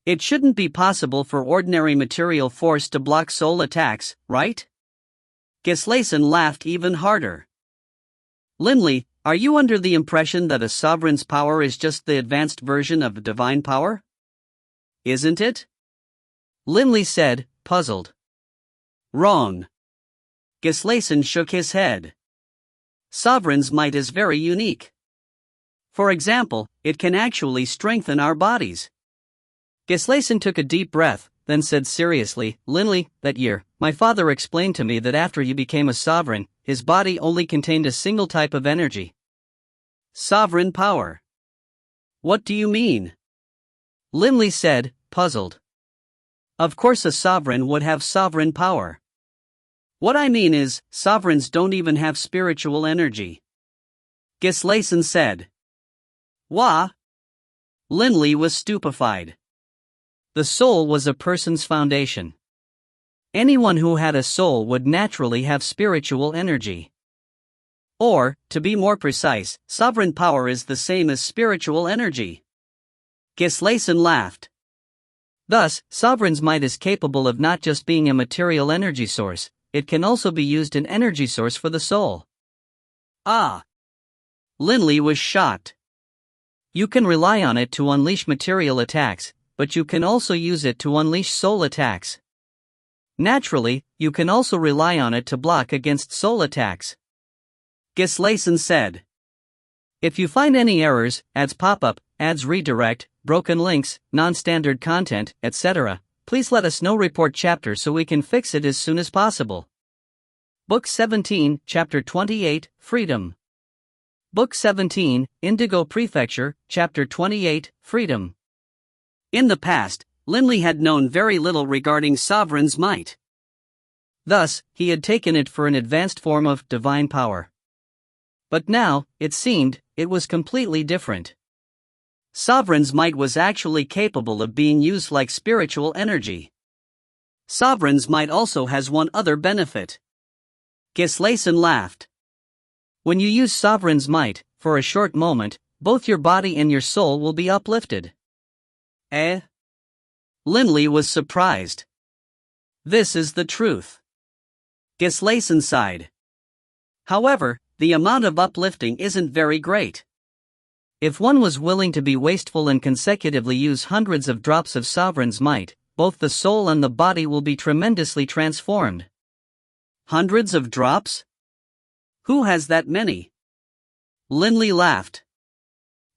It shouldn't be possible for ordinary material force to block soul attacks, right? Gislason laughed even harder. Linley, are you under the impression that a sovereign's power is just the advanced version of divine power? Isn't it? Linley said, puzzled. Wrong. Gislason shook his head. Sovereign's might is very unique. For example, it can actually strengthen our bodies. Gislason took a deep breath, then said seriously, Linley, that year, my father explained to me that after you became a sovereign, his body only contained a single type of energy. Sovereign power. What do you mean? Linley said, puzzled. Of course a sovereign would have sovereign power. What I mean is, sovereigns don't even have spiritual energy. Gislason said. Wha? Linley was stupefied. The soul was a person's foundation. Anyone who had a soul would naturally have spiritual energy. Or, to be more precise, sovereign power is the same as spiritual energy. Gislason laughed. Thus, sovereign's might is capable of not just being a material energy source, it can also be used an energy source for the soul. Ah! Linley was shocked. You can rely on it to unleash material attacks, but you can also use it to unleash soul attacks. Naturally, you can also rely on it to block against soul attacks. Gislason said. If you find any errors, ads pop up, ads redirect, broken links, non-standard content, etc., please let us know. Report chapter so we can fix it as soon as possible. Book 17, Chapter 28, Freedom. Book 17, Indigo Prefecture, Chapter 28, Freedom. In the past, Linley had known very little regarding sovereign's might. Thus, he had taken it for an advanced form of divine power. But now, it seemed, it was completely different. Sovereign's might was actually capable of being used like spiritual energy. Sovereign's might also has one other benefit. Gislason laughed. When you use sovereign's might, for a short moment, both your body and your soul will be uplifted. Eh? Linley was surprised. This is the truth. Gislason sighed. However, the amount of uplifting isn't very great. If one was willing to be wasteful and consecutively use hundreds of drops of sovereign's might, both the soul and the body will be tremendously transformed. Hundreds of drops? Who has that many? Linley laughed.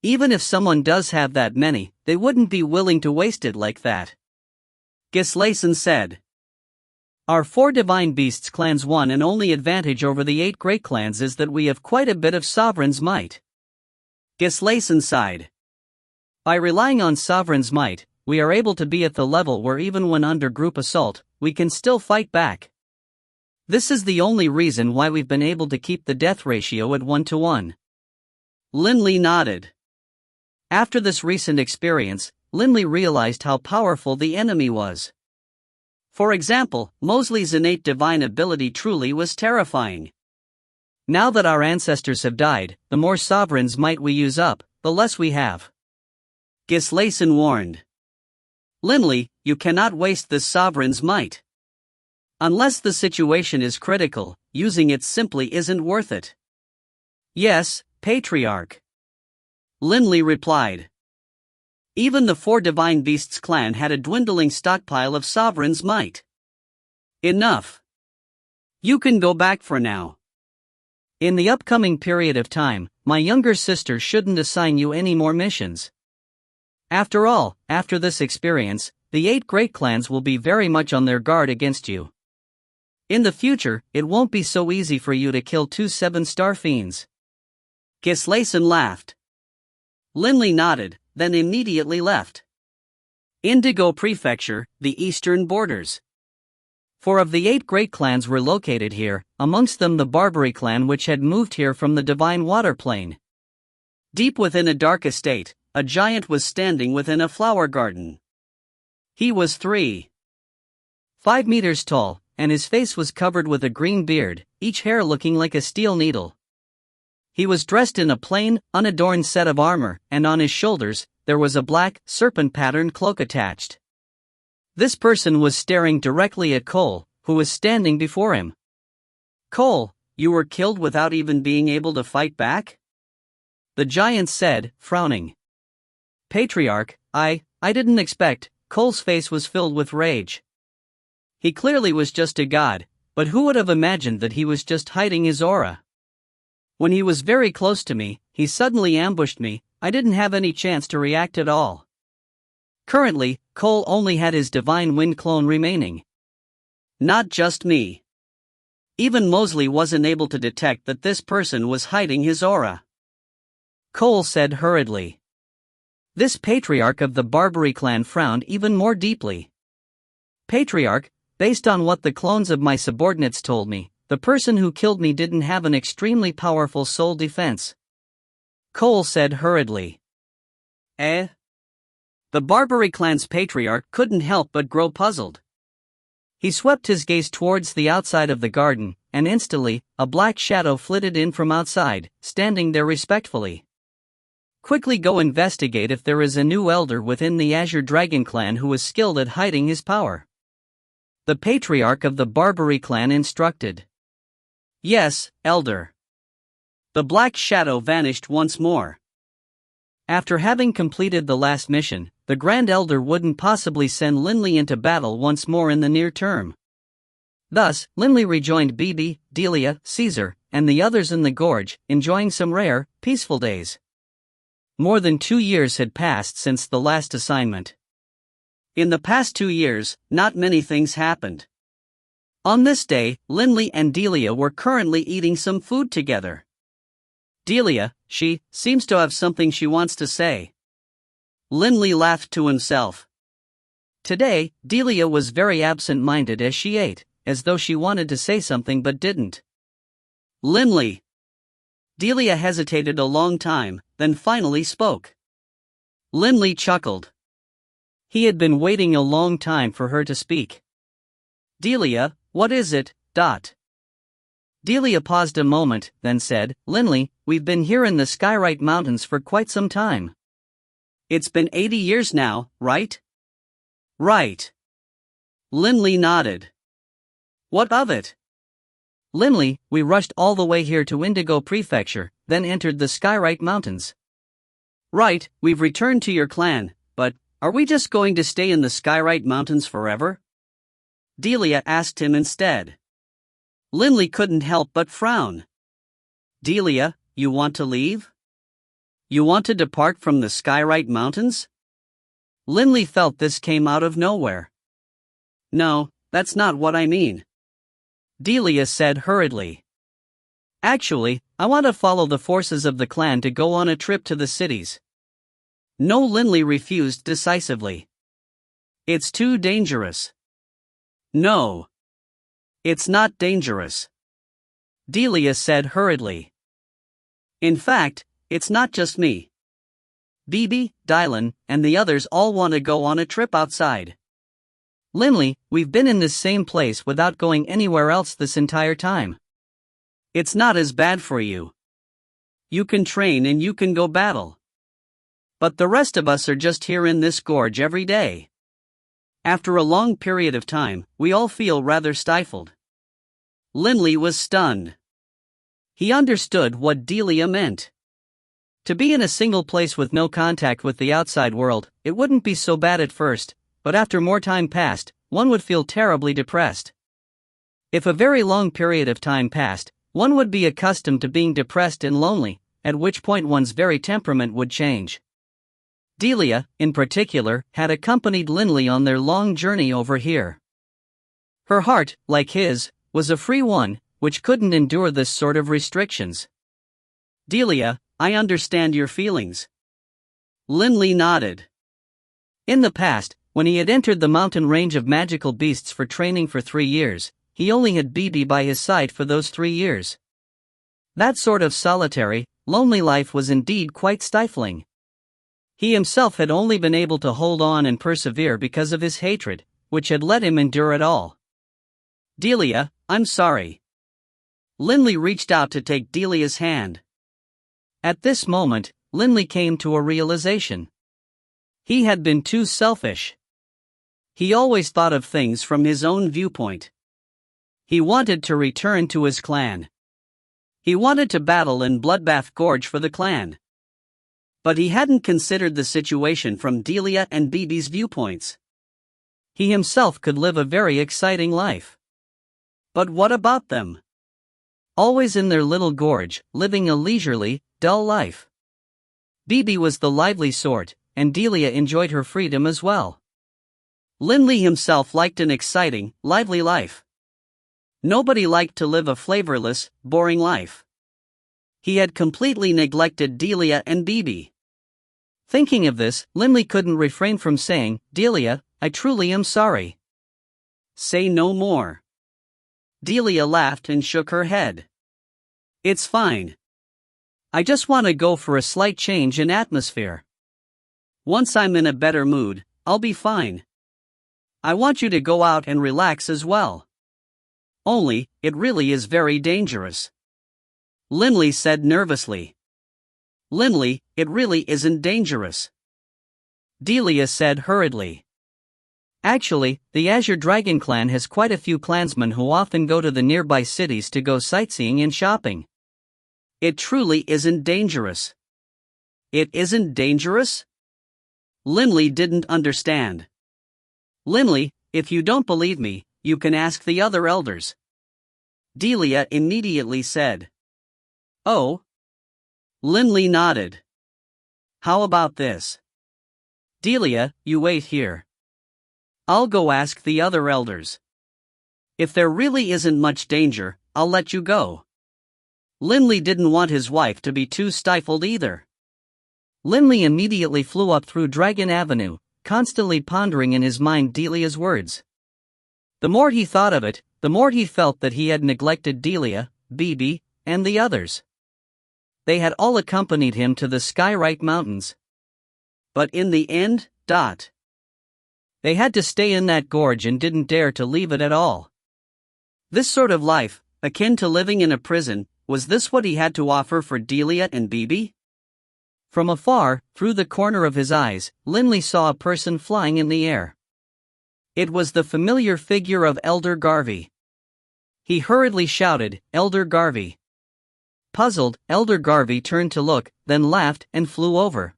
Even if someone does have that many, they wouldn't be willing to waste it like that. Gislason said. Our 4 divine beasts clans' one and only advantage over the 8 great clans is that we have quite a bit of sovereign's might. Gislason sighed. By relying on Sovereign's might, we are able to be at the level where even when under group assault, we can still fight back. This is the only reason why we've been able to keep the death ratio at 1-to-1. Linley nodded. After this recent experience, Linley realized how powerful the enemy was. For example, Mosley's innate divine ability truly was terrifying. Now that our ancestors have died, the more Sovereign's might we use up, the less we have. Gislason warned. Linley, you cannot waste this Sovereign's might. Unless the situation is critical, using it simply isn't worth it. Yes, Patriarch. Linley replied. Even the 4 Divine Beasts clan had a dwindling stockpile of Sovereign's might. Enough. You can go back for now. In the upcoming period of time, my younger sister shouldn't assign you any more missions. After all, after this experience, the 8 great clans will be very much on their guard against you. In the future, it won't be so easy for you to kill 2 7-star fiends. Gislason laughed. Linley nodded, then immediately left. Indigo Prefecture, the eastern borders. 4 of the 8 great clans were located here, amongst them the Barbary clan which had moved here from the Divine Water Plain. Deep within a dark estate, a giant was standing within a flower garden. He was 3.5 meters tall, and his face was covered with a green beard, each hair looking like a steel needle. He was dressed in a plain, unadorned set of armor, and on his shoulders, there was a black, serpent-patterned cloak attached. This person was staring directly at Cole, who was standing before him. Cole, you were killed without even being able to fight back? The giant said, frowning. Patriarch, I didn't expect. Cole's face was filled with rage. He clearly was just a god, but who would have imagined that he was just hiding his aura? When he was very close to me, he suddenly ambushed me. I didn't have any chance to react at all. Currently, Cole only had his Divine Wind clone remaining. Not just me. Even Mosley wasn't able to detect that this person was hiding his aura. Cole said hurriedly. This patriarch of the Barbary clan frowned even more deeply. Patriarch, based on what the clones of my subordinates told me, the person who killed me didn't have an extremely powerful soul defense. Cole said hurriedly. The Barbary clan's patriarch couldn't help but grow puzzled. He swept his gaze towards the outside of the garden, and instantly, a black shadow flitted in from outside, standing there respectfully. Quickly go investigate if there is a new elder within the Azure Dragon clan who is skilled at hiding his power. The patriarch of the Barbary clan instructed. Yes, elder. The black shadow vanished once more. After having completed the last mission, the Grand Elder wouldn't possibly send Linley into battle once more in the near term. Thus, Linley rejoined Bibi, Delia, Caesar, and the others in the gorge, enjoying some rare, peaceful days. More than 2 years had passed since the last assignment. In the past 2 years, not many things happened. On this day, Linley and Delia were currently eating some food together. Delia, she seems to have something she wants to say. Linley laughed to himself. Today, Delia was very absent-minded as she ate, as though she wanted to say something but didn't. Linley. Delia hesitated a long time, then finally spoke. Linley chuckled. He had been waiting a long time for her to speak. Delia, what is it? Delia paused a moment, then said, Linley, we've been here in the Skyrite Mountains for quite some time. It's been 80 years now, right? Right. Linley nodded. What of it? Linley, we rushed all the way here to Indigo Prefecture, then entered the Skyrite Mountains. Right, we've returned to your clan, but are we just going to stay in the Skyrite Mountains forever? Delia asked him instead. Linley couldn't help but frown. Delia, you want to leave? You want to depart from the Skyrite Mountains? Linley felt this came out of nowhere. No, that's not what I mean. Delia said hurriedly. Actually, I want to follow the forces of the clan to go on a trip to the cities. No, Linley refused decisively. It's too dangerous. No. It's not dangerous, Delia said hurriedly. In fact, it's not just me. Bibi, Dylan, and the others all want to go on a trip outside. Linley, we've been in this same place without going anywhere else this entire time. It's not as bad for you. You can train and you can go battle. But the rest of us are just here in this gorge every day. After a long period of time, we all feel rather stifled. Linley was stunned. He understood what Delia meant. To be in a single place with no contact with the outside world, it wouldn't be so bad at first, but after more time passed, one would feel terribly depressed. If a very long period of time passed, one would be accustomed to being depressed and lonely, at which point one's very temperament would change. Delia, in particular, had accompanied Linley on their long journey over here. Her heart, like his, was a free one, which couldn't endure this sort of restrictions. Delia, I understand your feelings. Linley nodded. In the past, when he had entered the mountain range of magical beasts for training for 3 years, he only had Bibi by his side for those 3 years. That sort of solitary, lonely life was indeed quite stifling. He himself had only been able to hold on and persevere because of his hatred, which had let him endure it all. Delia, I'm sorry. Linley reached out to take Delia's hand. At this moment, Linley came to a realization. He had been too selfish. He always thought of things from his own viewpoint. He wanted to return to his clan. He wanted to battle in Bloodbath Gorge for the clan. But he hadn't considered the situation from Delia and Bibi's viewpoints. He himself could live a very exciting life. But what about them? Always in their little gorge, living a leisurely, dull life. Bibi was the lively sort, and Delia enjoyed her freedom as well. Linley himself liked an exciting, lively life. Nobody liked to live a flavorless, boring life. He had completely neglected Delia and Bibi. Thinking of this, Linley couldn't refrain from saying, Delia, I truly am sorry. Say no more. Delia laughed and shook her head. It's fine. I just want to go for a slight change in atmosphere. Once I'm in a better mood, I'll be fine. I want you to go out and relax as well. Only, it really is very dangerous. Linley said nervously. Linley, it really isn't dangerous. Delia said hurriedly. Actually, the Azure Dragon clan has quite a few clansmen who often go to the nearby cities to go sightseeing and shopping. It truly isn't dangerous. It isn't dangerous? Linley didn't understand. Linley, if you don't believe me, you can ask the other elders. Delia immediately said. Oh? Linley nodded. How about this? Delia, you wait here. I'll go ask the other elders. If there really isn't much danger, I'll let you go. Linley didn't want his wife to be too stifled either. Linley immediately flew up through Dragon Avenue, constantly pondering in his mind Delia's words. The more he thought of it, the more he felt that he had neglected Delia, Bibi, and the others. They had all accompanied him to the Skywrite Mountains. But in the end, they had to stay in that gorge and didn't dare to leave it at all. This sort of life, akin to living in a prison, was this what he had to offer for Delia and Bibi? From afar, through the corner of his eyes, Linley saw a person flying in the air. It was the familiar figure of Elder Garvey. He hurriedly shouted, Elder Garvey. Puzzled, Elder Garvey turned to look, then laughed and flew over.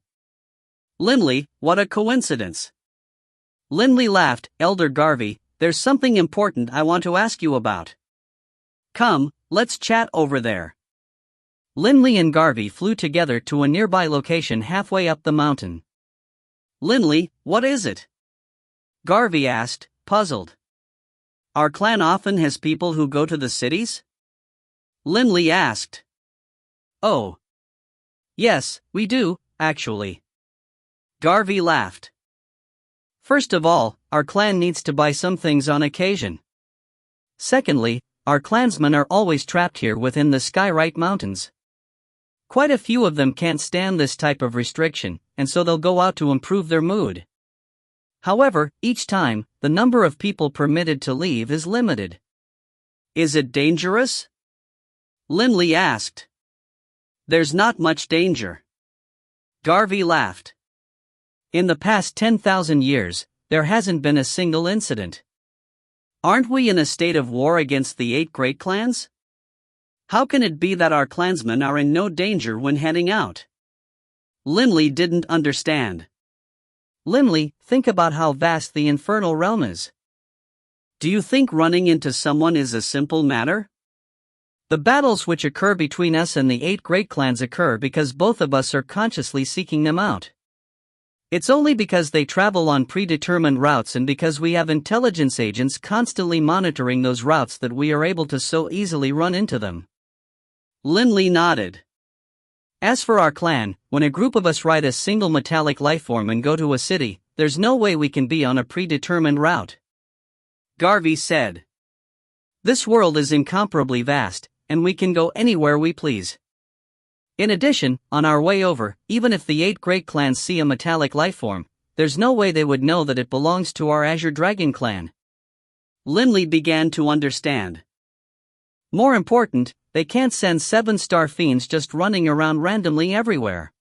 Linley, what a coincidence. Linley laughed, Elder Garvey, there's something important I want to ask you about. Come, let's chat over there. Linley and Garvey flew together to a nearby location halfway up the mountain. Linley, what is it? Garvey asked, puzzled. Our clan often has people who go to the cities? Linley asked. Oh. Yes, we do, actually. Garvey laughed. First of all, our clan needs to buy some things on occasion. Secondly, our clansmen are always trapped here within the Skywrite Mountains. Quite a few of them can't stand this type of restriction, and so they'll go out to improve their mood. However, each time, the number of people permitted to leave is limited. Is it dangerous? Linley asked. There's not much danger. Garvey laughed. In the past 10,000 years, there hasn't been a single incident. Aren't we in a state of war against the 8 great clans? How can it be that our clansmen are in no danger when heading out? Linley didn't understand. Linley, think about how vast the infernal realm is. Do you think running into someone is a simple matter? The battles which occur between us and the 8 great clans occur because both of us are consciously seeking them out. It's only because they travel on predetermined routes and because we have intelligence agents constantly monitoring those routes that we are able to so easily run into them. Linley nodded. As for our clan, when a group of us ride a single metallic lifeform and go to a city, there's no way we can be on a predetermined route. Garvey said. This world is incomparably vast, and we can go anywhere we please. In addition, on our way over, even if the 8 great clans see a metallic lifeform, there's no way they would know that it belongs to our Azure Dragon clan. Linley began to understand. More important, they can't send 7-star fiends just running around randomly everywhere.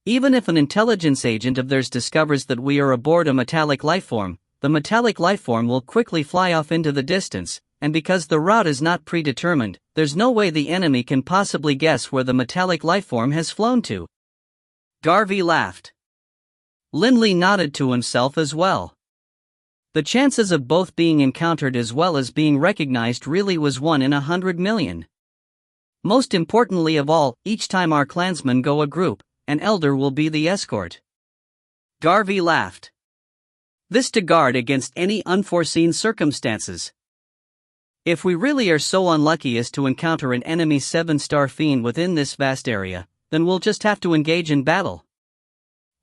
Even if an intelligence agent of theirs discovers that we are aboard a metallic lifeform, the metallic lifeform will quickly fly off into the distance, and because the route is not predetermined, there's no way the enemy can possibly guess where the metallic lifeform has flown to. Garvey laughed. Linley nodded to himself as well. The chances of both being encountered as well as being recognized really was 1 in 100 million. Most importantly of all, each time our clansmen go a group, an elder will be the escort. Garvey laughed. This to guard against any unforeseen circumstances. If we really are so unlucky as to encounter an enemy 7-star fiend within this vast area, then we'll just have to engage in battle.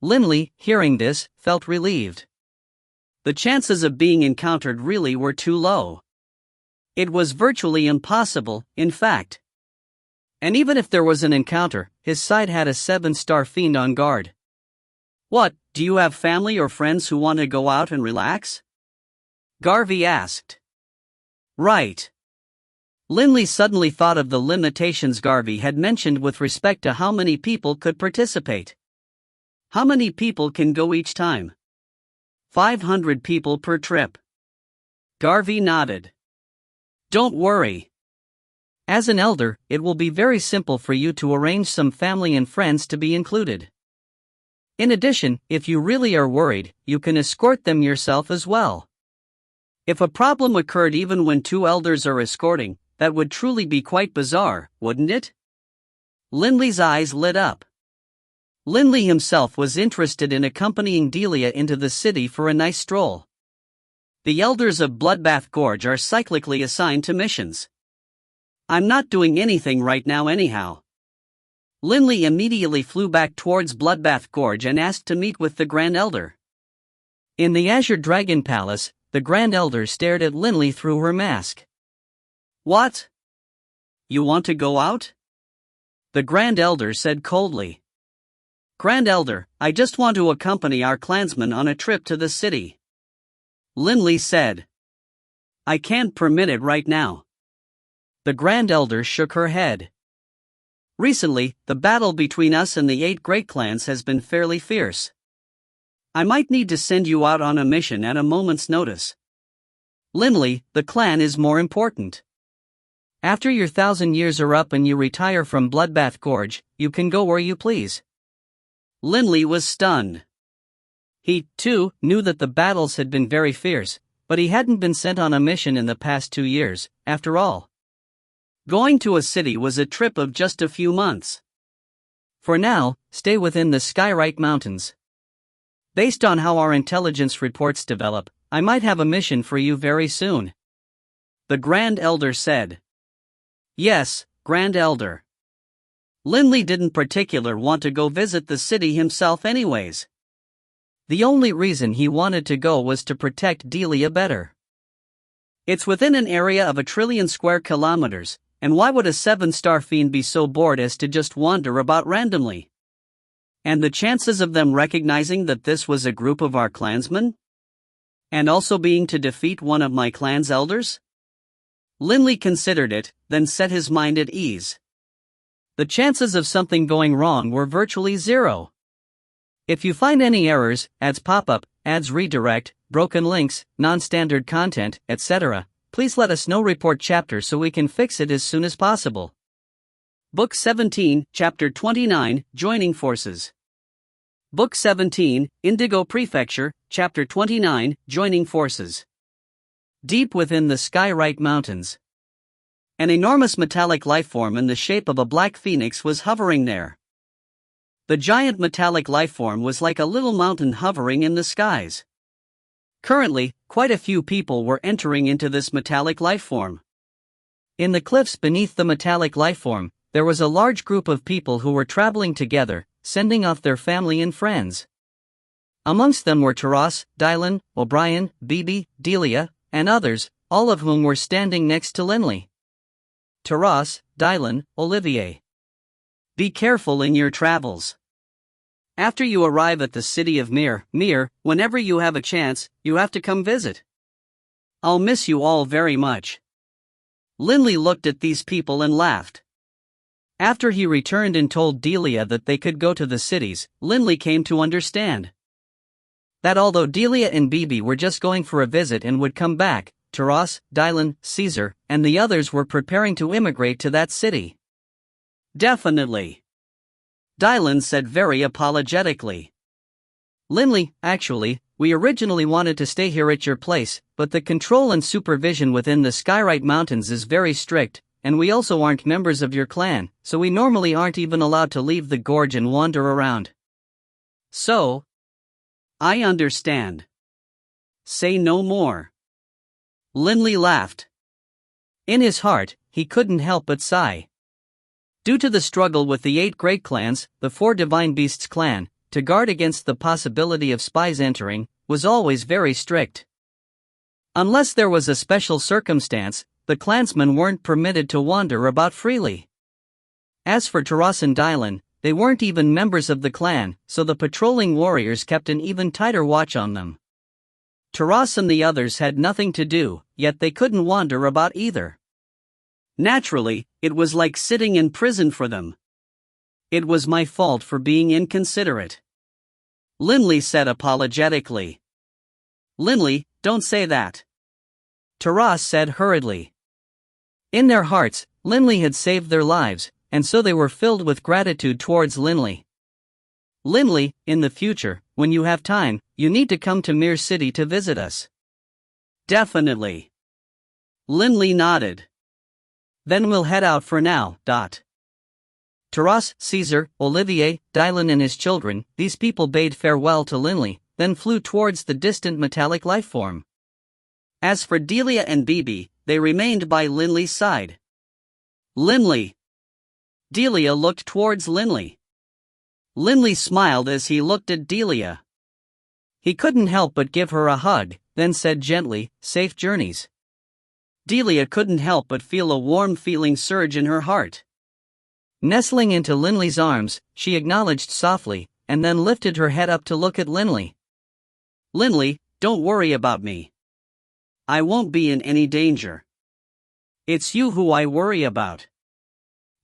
Linley, hearing this, felt relieved. The chances of being encountered really were too low. It was virtually impossible, in fact. And even if there was an encounter, his side had a 7-star fiend on guard. What, do you have family or friends who want to go out and relax? Garvey asked. Right. Linley suddenly thought of the limitations Garvey had mentioned with respect to how many people could participate. How many people can go each time? 500 people per trip. Garvey nodded. Don't worry. As an elder, it will be very simple for you to arrange some family and friends to be included. In addition, if you really are worried, you can escort them yourself as well. If a problem occurred even when 2 elders are escorting, that would truly be quite bizarre, wouldn't it? Linley's eyes lit up. Linley himself was interested in accompanying Delia into the city for a nice stroll. The elders of Bloodbath Gorge are cyclically assigned to missions. I'm not doing anything right now anyhow. Linley immediately flew back towards Bloodbath Gorge and asked to meet with the Grand Elder. In the Azure Dragon Palace, the Grand Elder stared at Linley through her mask. What? You want to go out? The Grand Elder said coldly. Grand Elder, I just want to accompany our clansmen on a trip to the city. Linley said. I can't permit it right now. The Grand Elder shook her head. Recently, the battle between us and the 8 great clans has been fairly fierce. I might need to send you out on a mission at a moment's notice. Linley, the clan is more important. After your 1,000 years are up and you retire from Bloodbath Gorge, you can go where you please. Linley was stunned. He, too, knew that the battles had been very fierce, but he hadn't been sent on a mission in the past 2 years, after all. Going to a city was a trip of just a few months. For now, stay within the Skywrite Mountains. Based on how our intelligence reports develop, I might have a mission for you very soon. The Grand Elder said. Yes, Grand Elder. Linley didn't particularly want to go visit the city himself anyways. The only reason he wanted to go was to protect Delia better. It's within an area of 1 trillion square kilometers, and why would a 7-star fiend be so bored as to just wander about randomly? And the chances of them recognizing that this was a group of our clansmen? And also being to defeat one of my clan's elders? Linley considered it, then set his mind at ease. The chances of something going wrong were virtually zero. If you find any errors, ads pop up, ads redirect, broken links, non-standard content, etc., please let us know. Report chapter so we can fix it as soon as possible. Book 17, Chapter 29, Joining Forces. Book 17, Indigo Prefecture, Chapter 29, Joining Forces. Deep within the Skyrite Mountains, an enormous metallic lifeform in the shape of a black phoenix was hovering there. The giant metallic lifeform was like a little mountain hovering in the skies. Currently, quite a few people were entering into this metallic lifeform. In the cliffs beneath the metallic lifeform, there was a large group of people who were traveling together, sending off their family and friends. Amongst them were Taras, Dylan, O'Brien, Bibi, Delia, and others, all of whom were standing next to Linley. Taras, Dylan, Olivier. Be careful in your travels. After you arrive at the city of Mir, whenever you have a chance, you have to come visit. I'll miss you all very much. Linley looked at these people and laughed. After he returned and told Delia that they could go to the cities, Linley came to understand that although Delia and Bibi were just going for a visit and would come back, Taras, Dylan, Caesar, and the others were preparing to immigrate to that city. Definitely. Dylan said very apologetically. Linley, actually, we originally wanted to stay here at your place, but the control and supervision within the Skyrite Mountains is very strict, and we also aren't members of your clan, so we normally aren't even allowed to leave the gorge and wander around. So? I understand. Say no more. Linley laughed. In his heart, he couldn't help but sigh. Due to the struggle with the 8 great clans, the 4 Divine Beasts clan, to guard against the possibility of spies entering, was always very strict. Unless there was a special circumstance, the clansmen weren't permitted to wander about freely. As for Taras and Dylan, they weren't even members of the clan, so the patrolling warriors kept an even tighter watch on them. Taras and the others had nothing to do, yet they couldn't wander about either. Naturally, it was like sitting in prison for them. It was my fault for being inconsiderate. Linley said apologetically. Linley, don't say that. Taras said hurriedly. In their hearts, Linley had saved their lives, and so they were filled with gratitude towards Linley. Linley, in the future, when you have time, you need to come to Mir City to visit us. Definitely. Linley nodded. Then we'll head out for now. Taras, Caesar, Olivier, Dylan and his children, these people bade farewell to Linley, then flew towards the distant metallic lifeform. As for Delia and Bibi, they remained by Linley's side. Linley. Delia looked towards Linley. Linley smiled as he looked at Delia. He couldn't help but give her a hug, then said gently, "Safe journeys." Delia couldn't help but feel a warm feeling surge in her heart. Nestling into Linley's arms, she acknowledged softly, and then lifted her head up to look at Linley. Linley, don't worry about me. I won't be in any danger. It's you who I worry about.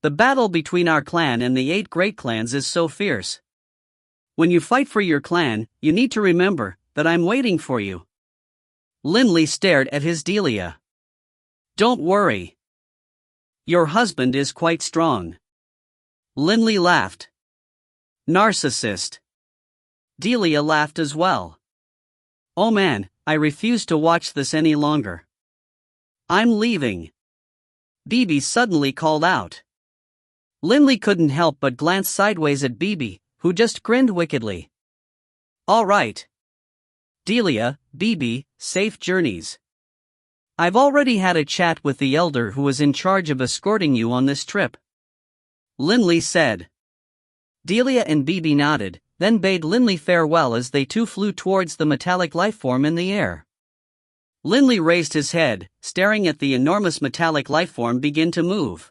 The battle between our clan and the 8 great clans is so fierce. When you fight for your clan, you need to remember that I'm waiting for you. Linley stared at his Delia. Don't worry. Your husband is quite strong. Linley laughed. Narcissist. Delia laughed as well. Oh man, I refuse to watch this any longer. I'm leaving. Bibi suddenly called out. Linley couldn't help but glance sideways at Bibi, who just grinned wickedly. All right. Delia, Bibi, safe journeys. I've already had a chat with the elder who was in charge of escorting you on this trip. Linley said. Delia and Bibi nodded, then bade Linley farewell as they two flew towards the metallic lifeform in the air. Linley raised his head, staring at the enormous metallic lifeform begin to move.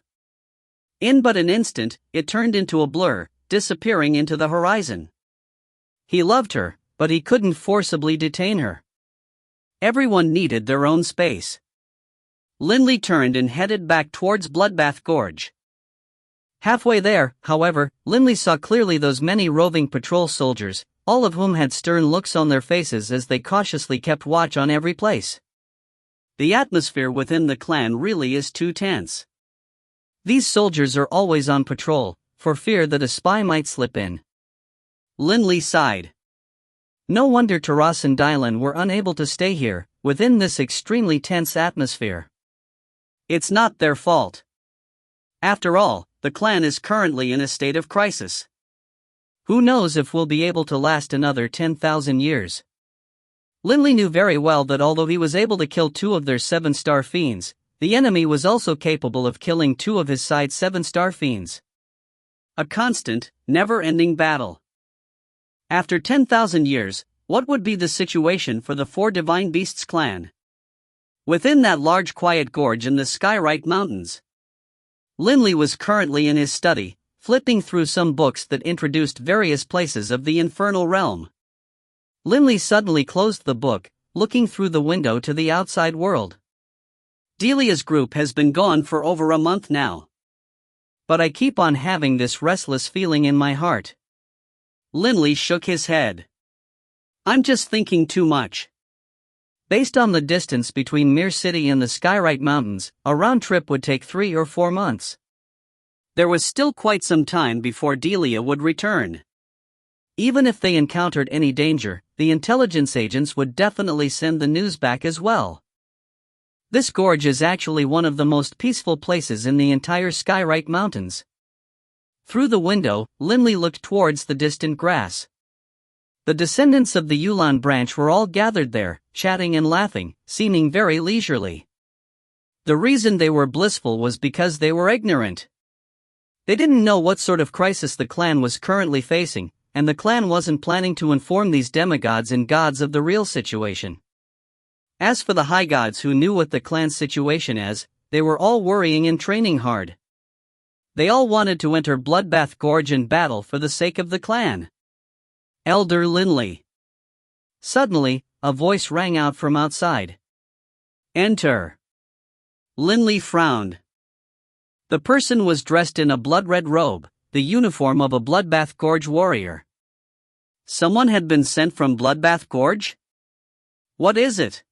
In but an instant, it turned into a blur, disappearing into the horizon. He loved her, but he couldn't forcibly detain her. Everyone needed their own space. Linley turned and headed back towards Bloodbath Gorge. Halfway there, however, Linley saw clearly those many roving patrol soldiers, all of whom had stern looks on their faces as they cautiously kept watch on every place. The atmosphere within the clan really is too tense. These soldiers are always on patrol, for fear that a spy might slip in. Linley sighed. No wonder Taras and Dylan were unable to stay here, within this extremely tense atmosphere. It's not their fault. After all, the clan is currently in a state of crisis. Who knows if we'll be able to last another 10,000 years. Linley knew very well that although he was able to kill 2 of their 7-star fiends, the enemy was also capable of killing 2 of his side's 7-star fiends. A constant, never-ending battle. After 10,000 years, what would be the situation for the 4 Divine Beasts clan? Within that large quiet gorge in the Skyrite Mountains. Linley was currently in his study, flipping through some books that introduced various places of the infernal realm. Linley suddenly closed the book, looking through the window to the outside world. Delia's group has been gone for over a month now. But I keep on having this restless feeling in my heart. Linley shook his head. I'm just thinking too much. Based on the distance between Mere City and the Skyrite Mountains, a round trip would take 3 or 4 months. There was still quite some time before Delia would return. Even if they encountered any danger, the intelligence agents would definitely send the news back as well. This gorge is actually one of the most peaceful places in the entire Skyrite Mountains. Through the window, Linley looked towards the distant grass. The descendants of the Yulan branch were all gathered there, chatting and laughing, seeming very leisurely. The reason they were blissful was because they were ignorant. They didn't know what sort of crisis the clan was currently facing, and the clan wasn't planning to inform these demigods and gods of the real situation. As for the high gods who knew what the clan's situation is, they were all worrying and training hard. They all wanted to enter Bloodbath Gorge and battle for the sake of the clan. Elder Linley. Suddenly, a voice rang out from outside. Enter. Linley frowned. The person was dressed in a blood-red robe, the uniform of a Bloodbath Gorge warrior. Someone had been sent from Bloodbath Gorge? What is it?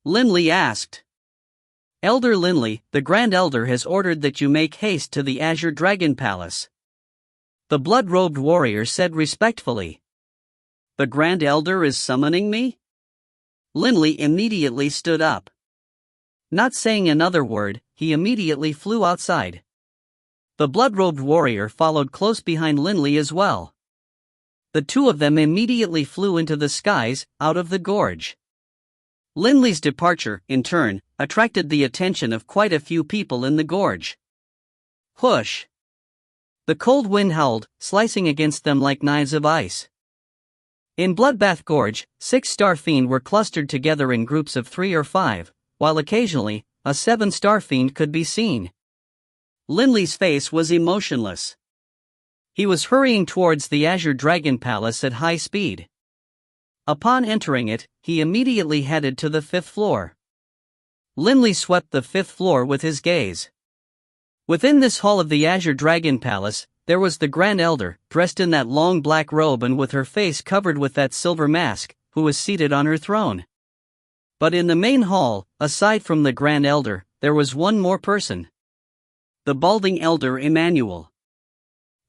Linley asked. Elder Linley, the Grand Elder has ordered that you make haste to the Azure Dragon Palace. The blood-robed warrior said respectfully. The Grand Elder is summoning me? Linley immediately stood up. Not saying another word, he immediately flew outside. The blood-robed warrior followed close behind Linley as well. The 2 of them immediately flew into the skies, out of the gorge. Linley's departure, in turn, attracted the attention of quite a few people in the gorge. Whoosh! The cold wind howled, slicing against them like knives of ice. In Bloodbath Gorge, 6-star fiend were clustered together in groups of 3 or 5, while occasionally, a 7-star fiend could be seen. Linley's face was emotionless. He was hurrying towards the Azure Dragon Palace at high speed. Upon entering it, he immediately headed to the 5th floor. Linley swept the 5th floor with his gaze. Within this hall of the Azure Dragon Palace, there was the Grand Elder, dressed in that long black robe and with her face covered with that silver mask, who was seated on her throne. But in the main hall, aside from the Grand Elder, there was one more person. The balding Elder Emmanuel.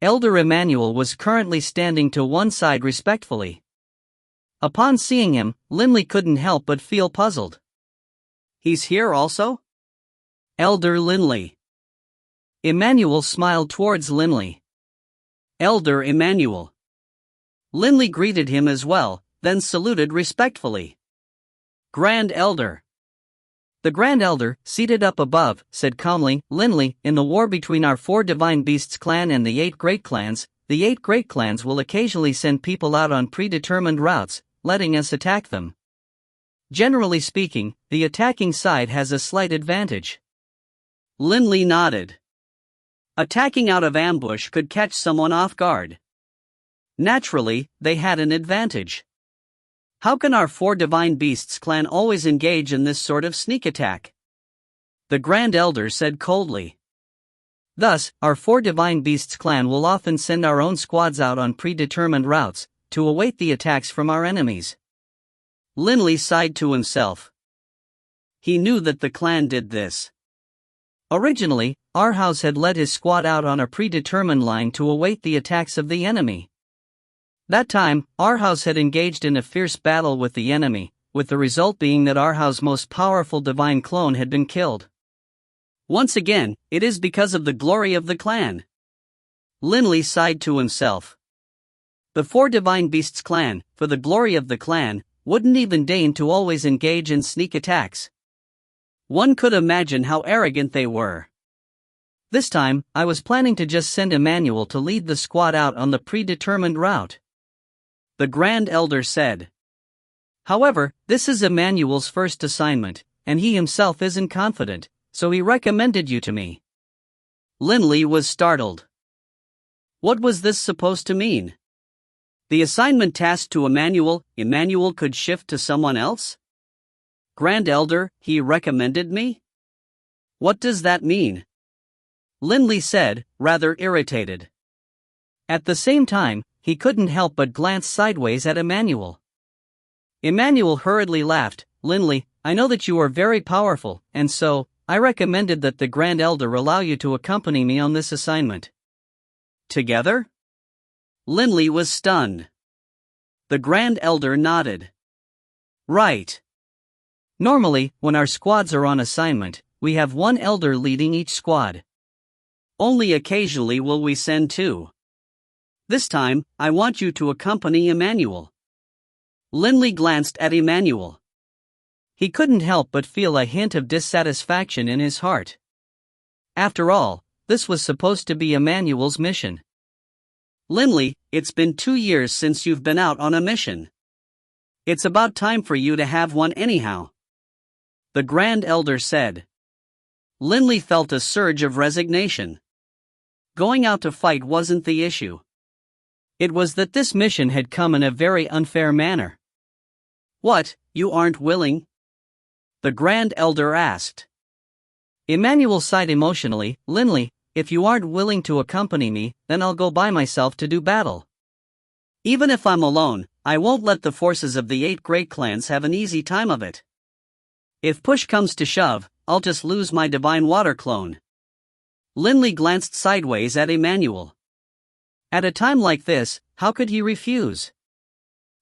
Elder Emmanuel was currently standing to one side respectfully. Upon seeing him, Linley couldn't help but feel puzzled. He's here also? Elder Linley. Emmanuel smiled towards Linley. Elder Emmanuel. Linley greeted him as well, then saluted respectfully. Grand Elder. The Grand Elder, seated up above, said calmly, Linley, in the war between our 4 Divine Beasts clan and the 8 Great Clans, the 8 great clans will occasionally send people out on predetermined routes, letting us attack them. Generally speaking, the attacking side has a slight advantage. Linley nodded. Attacking out of ambush could catch someone off guard. Naturally, they had an advantage. How can our 4 Divine Beasts clan always engage in this sort of sneak attack? The Grand Elder said coldly. Thus, our 4 Divine Beasts clan will often send our own squads out on predetermined routes, to await the attacks from our enemies. Linley sighed to himself. He knew that the clan did this. Originally, our house had led his squad out on a predetermined line to await the attacks of the enemy. That time, our house had engaged in a fierce battle with the enemy, with the result being that our house's most powerful divine clone had been killed. Once again, it is because of the glory of the clan. Linley sighed to himself. The 4 Divine Beasts clan, for the glory of the clan, wouldn't even deign to always engage in sneak attacks. One could imagine how arrogant they were. This time, I was planning to just send Emmanuel to lead the squad out on the predetermined route. The Grand Elder said. However, this is Emmanuel's first assignment, and he himself isn't confident, so he recommended you to me. Linley was startled. What was this supposed to mean? The assignment tasked to Emmanuel could shift to someone else? Grand Elder, he recommended me? What does that mean? Linley said, rather irritated. At the same time, he couldn't help but glance sideways at Emmanuel. Emmanuel hurriedly laughed. Linley, I know that you are very powerful, and so, I recommended that the Grand Elder allow you to accompany me on this assignment. Together? Linley was stunned. The Grand Elder nodded. Right. Normally, when our squads are on assignment, we have one elder leading each squad. Only occasionally will we send 2. This time, I want you to accompany Emmanuel. Linley glanced at Emmanuel. He couldn't help but feel a hint of dissatisfaction in his heart. After all, this was supposed to be Emmanuel's mission. Linley, it's been 2 years since you've been out on a mission. It's about time for you to have one anyhow. The Grand Elder said. Linley felt a surge of resignation. Going out to fight wasn't the issue. It was that this mission had come in a very unfair manner. What, you aren't willing? The Grand Elder asked. Emmanuel sighed emotionally. Linley, if you aren't willing to accompany me, then I'll go by myself to do battle. Even if I'm alone, I won't let the forces of the 8 great clans have an easy time of it. If push comes to shove, I'll just lose my divine water clone. Linley glanced sideways at Emmanuel. At a time like this, how could he refuse?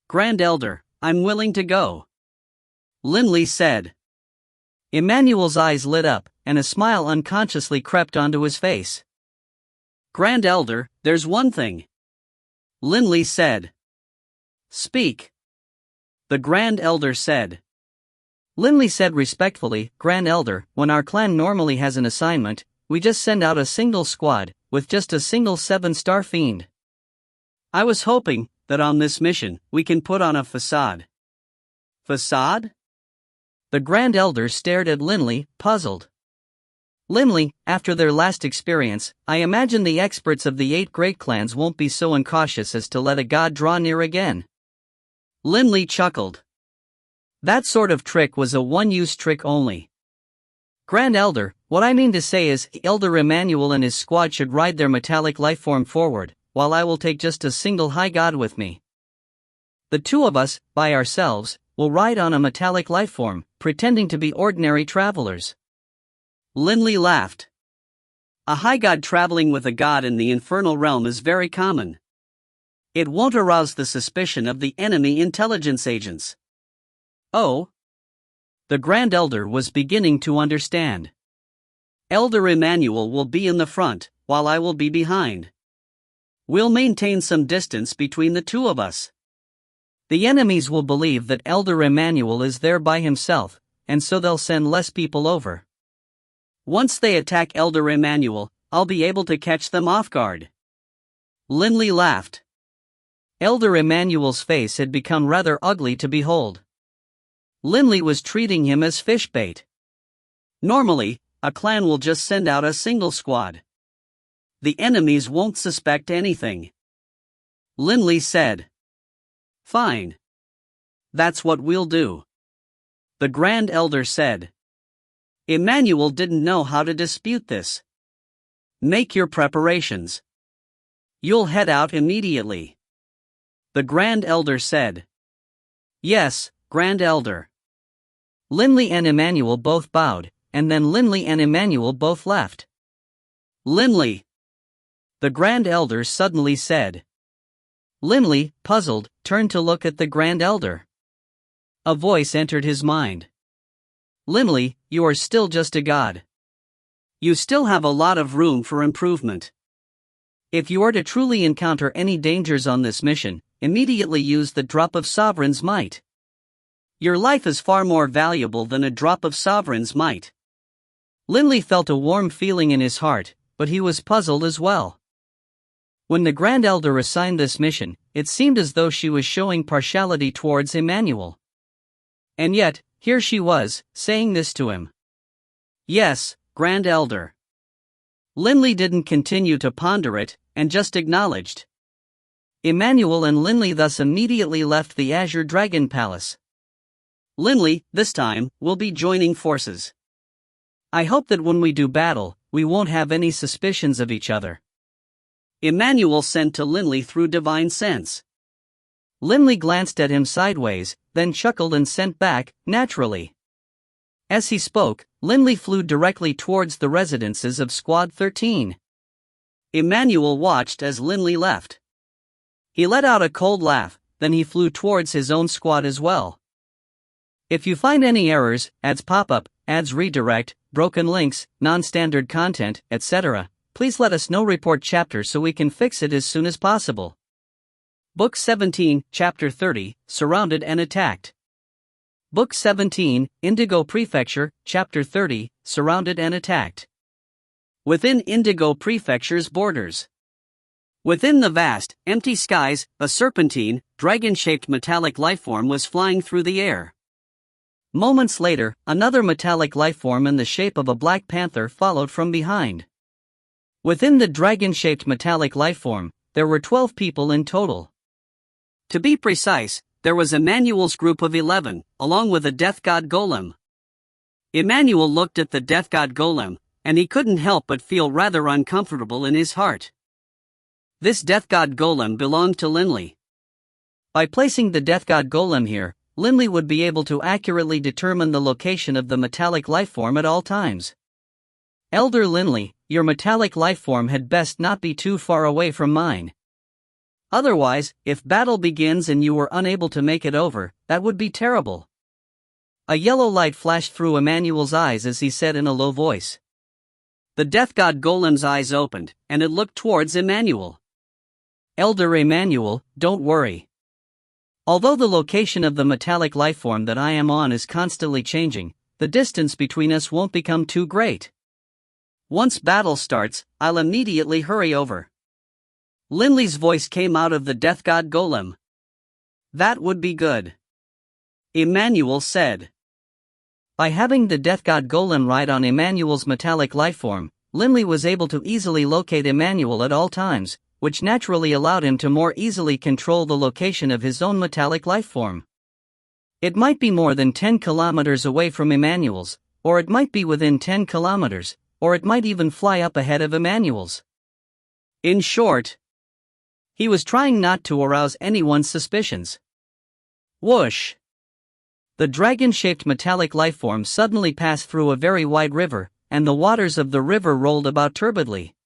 Grand Elder, I'm willing to go. Linley said. Emmanuel's eyes lit up, and a smile unconsciously crept onto his face. Grand Elder, there's one thing. Linley said. Speak. The Grand Elder said. Linley said respectfully, Grand Elder, when our clan normally has an assignment, we just send out a single squad, with just a single 7-star fiend. I was hoping that on this mission, we can put on a facade. Facade? The Grand Elder stared at Linley, puzzled. Linley, after their last experience, I imagine the experts of the 8 great clans won't be so incautious as to let a god draw near again. Linley chuckled. That sort of trick was a one-use trick only. Grand Elder, what I mean to say is, Elder Emmanuel and his squad should ride their metallic lifeform forward, while I will take just a single high god with me. The 2 of us, by ourselves, will ride on a metallic lifeform, pretending to be ordinary travelers. Linley laughed. A high god traveling with a god in the infernal realm is very common. It won't arouse the suspicion of the enemy intelligence agents. Oh? The Grand Elder was beginning to understand. Elder Emmanuel will be in the front, while I will be behind. We'll maintain some distance between the 2 of us. The enemies will believe that Elder Emmanuel is there by himself, and so they'll send less people over. Once they attack Elder Emmanuel, I'll be able to catch them off guard. Linley laughed. Elder Emmanuel's face had become rather ugly to behold. Linley was treating him as fish bait. Normally, a clan will just send out a single squad. The enemies won't suspect anything. Linley said. Fine. That's what we'll do. The Grand Elder said. Emmanuel didn't know how to dispute this. Make your preparations. You'll head out immediately. The Grand Elder said. Yes, Grand Elder. Linley and Emmanuel both bowed, and then Linley and Emmanuel both left. Linley. The Grand Elder suddenly said. Linley, puzzled, turned to look at the Grand Elder. A voice entered his mind. Linley, you are still just a god. You still have a lot of room for improvement. If you are to truly encounter any dangers on this mission, immediately use the drop of Sovereign's might. Your life is far more valuable than a drop of Sovereign's might. Linley felt a warm feeling in his heart, but he was puzzled as well. When the Grand Elder assigned this mission, it seemed as though she was showing partiality towards Emmanuel. And yet, here she was, saying this to him. Yes, Grand Elder. Linley didn't continue to ponder it, and just acknowledged. Emmanuel and Linley thus immediately left the Azure Dragon Palace. Linley, this time, will be joining forces. I hope that when we do battle, we won't have any suspicions of each other. Emmanuel sent to Linley through divine sense. Linley glanced at him sideways, then chuckled and sent back, naturally. As he spoke, Linley flew directly towards the residences of Squad 13. Emmanuel watched as Linley left. He let out a cold laugh, then he flew towards his own squad as well. If you find any errors, ads pop up, ads redirect, broken links, non-standard content, etc., please let us know. Report chapter so we can fix it as soon as possible. Book 17, Chapter 30, Surrounded and Attacked. Book 17, Indigo Prefecture, Chapter 30, Surrounded and Attacked. Within Indigo Prefecture's borders. Within the vast, empty skies, a serpentine, dragon-shaped metallic lifeform was flying through the air. Moments later, another metallic lifeform in the shape of a black panther followed from behind. Within the dragon-shaped metallic lifeform, there were 12 people in total. To be precise, there was Emmanuel's group of 11, along with a Death God Golem. Emmanuel looked at the Death God Golem, and he couldn't help but feel rather uncomfortable in his heart. This Death God Golem belonged to Linley. By placing the Death God Golem here, Linley would be able to accurately determine the location of the metallic lifeform at all times. Elder Linley, your metallic lifeform had best not be too far away from mine. Otherwise, if battle begins and you were unable to make it over, that would be terrible. A yellow light flashed through Emmanuel's eyes as he said in a low voice. The Death God Golem's eyes opened, and it looked towards Emmanuel. Elder Emmanuel, don't worry. Although the location of the metallic lifeform that I am on is constantly changing, the distance between us won't become too great. Once battle starts, I'll immediately hurry over. Linley's voice came out of the Death God Golem. That would be good. Emmanuel said. By having the Death God Golem ride on Emmanuel's metallic lifeform, Linley was able to easily locate Emmanuel at all times, which naturally allowed him to more easily control the location of his own metallic lifeform. It might be more than 10 kilometers away from Emmanuel's, or it might be within 10 kilometers, or it might even fly up ahead of Emmanuel's. In short, he was trying not to arouse anyone's suspicions. Whoosh! The dragon-shaped metallic lifeform suddenly passed through a very wide river, and the waters of the river rolled about turbidly.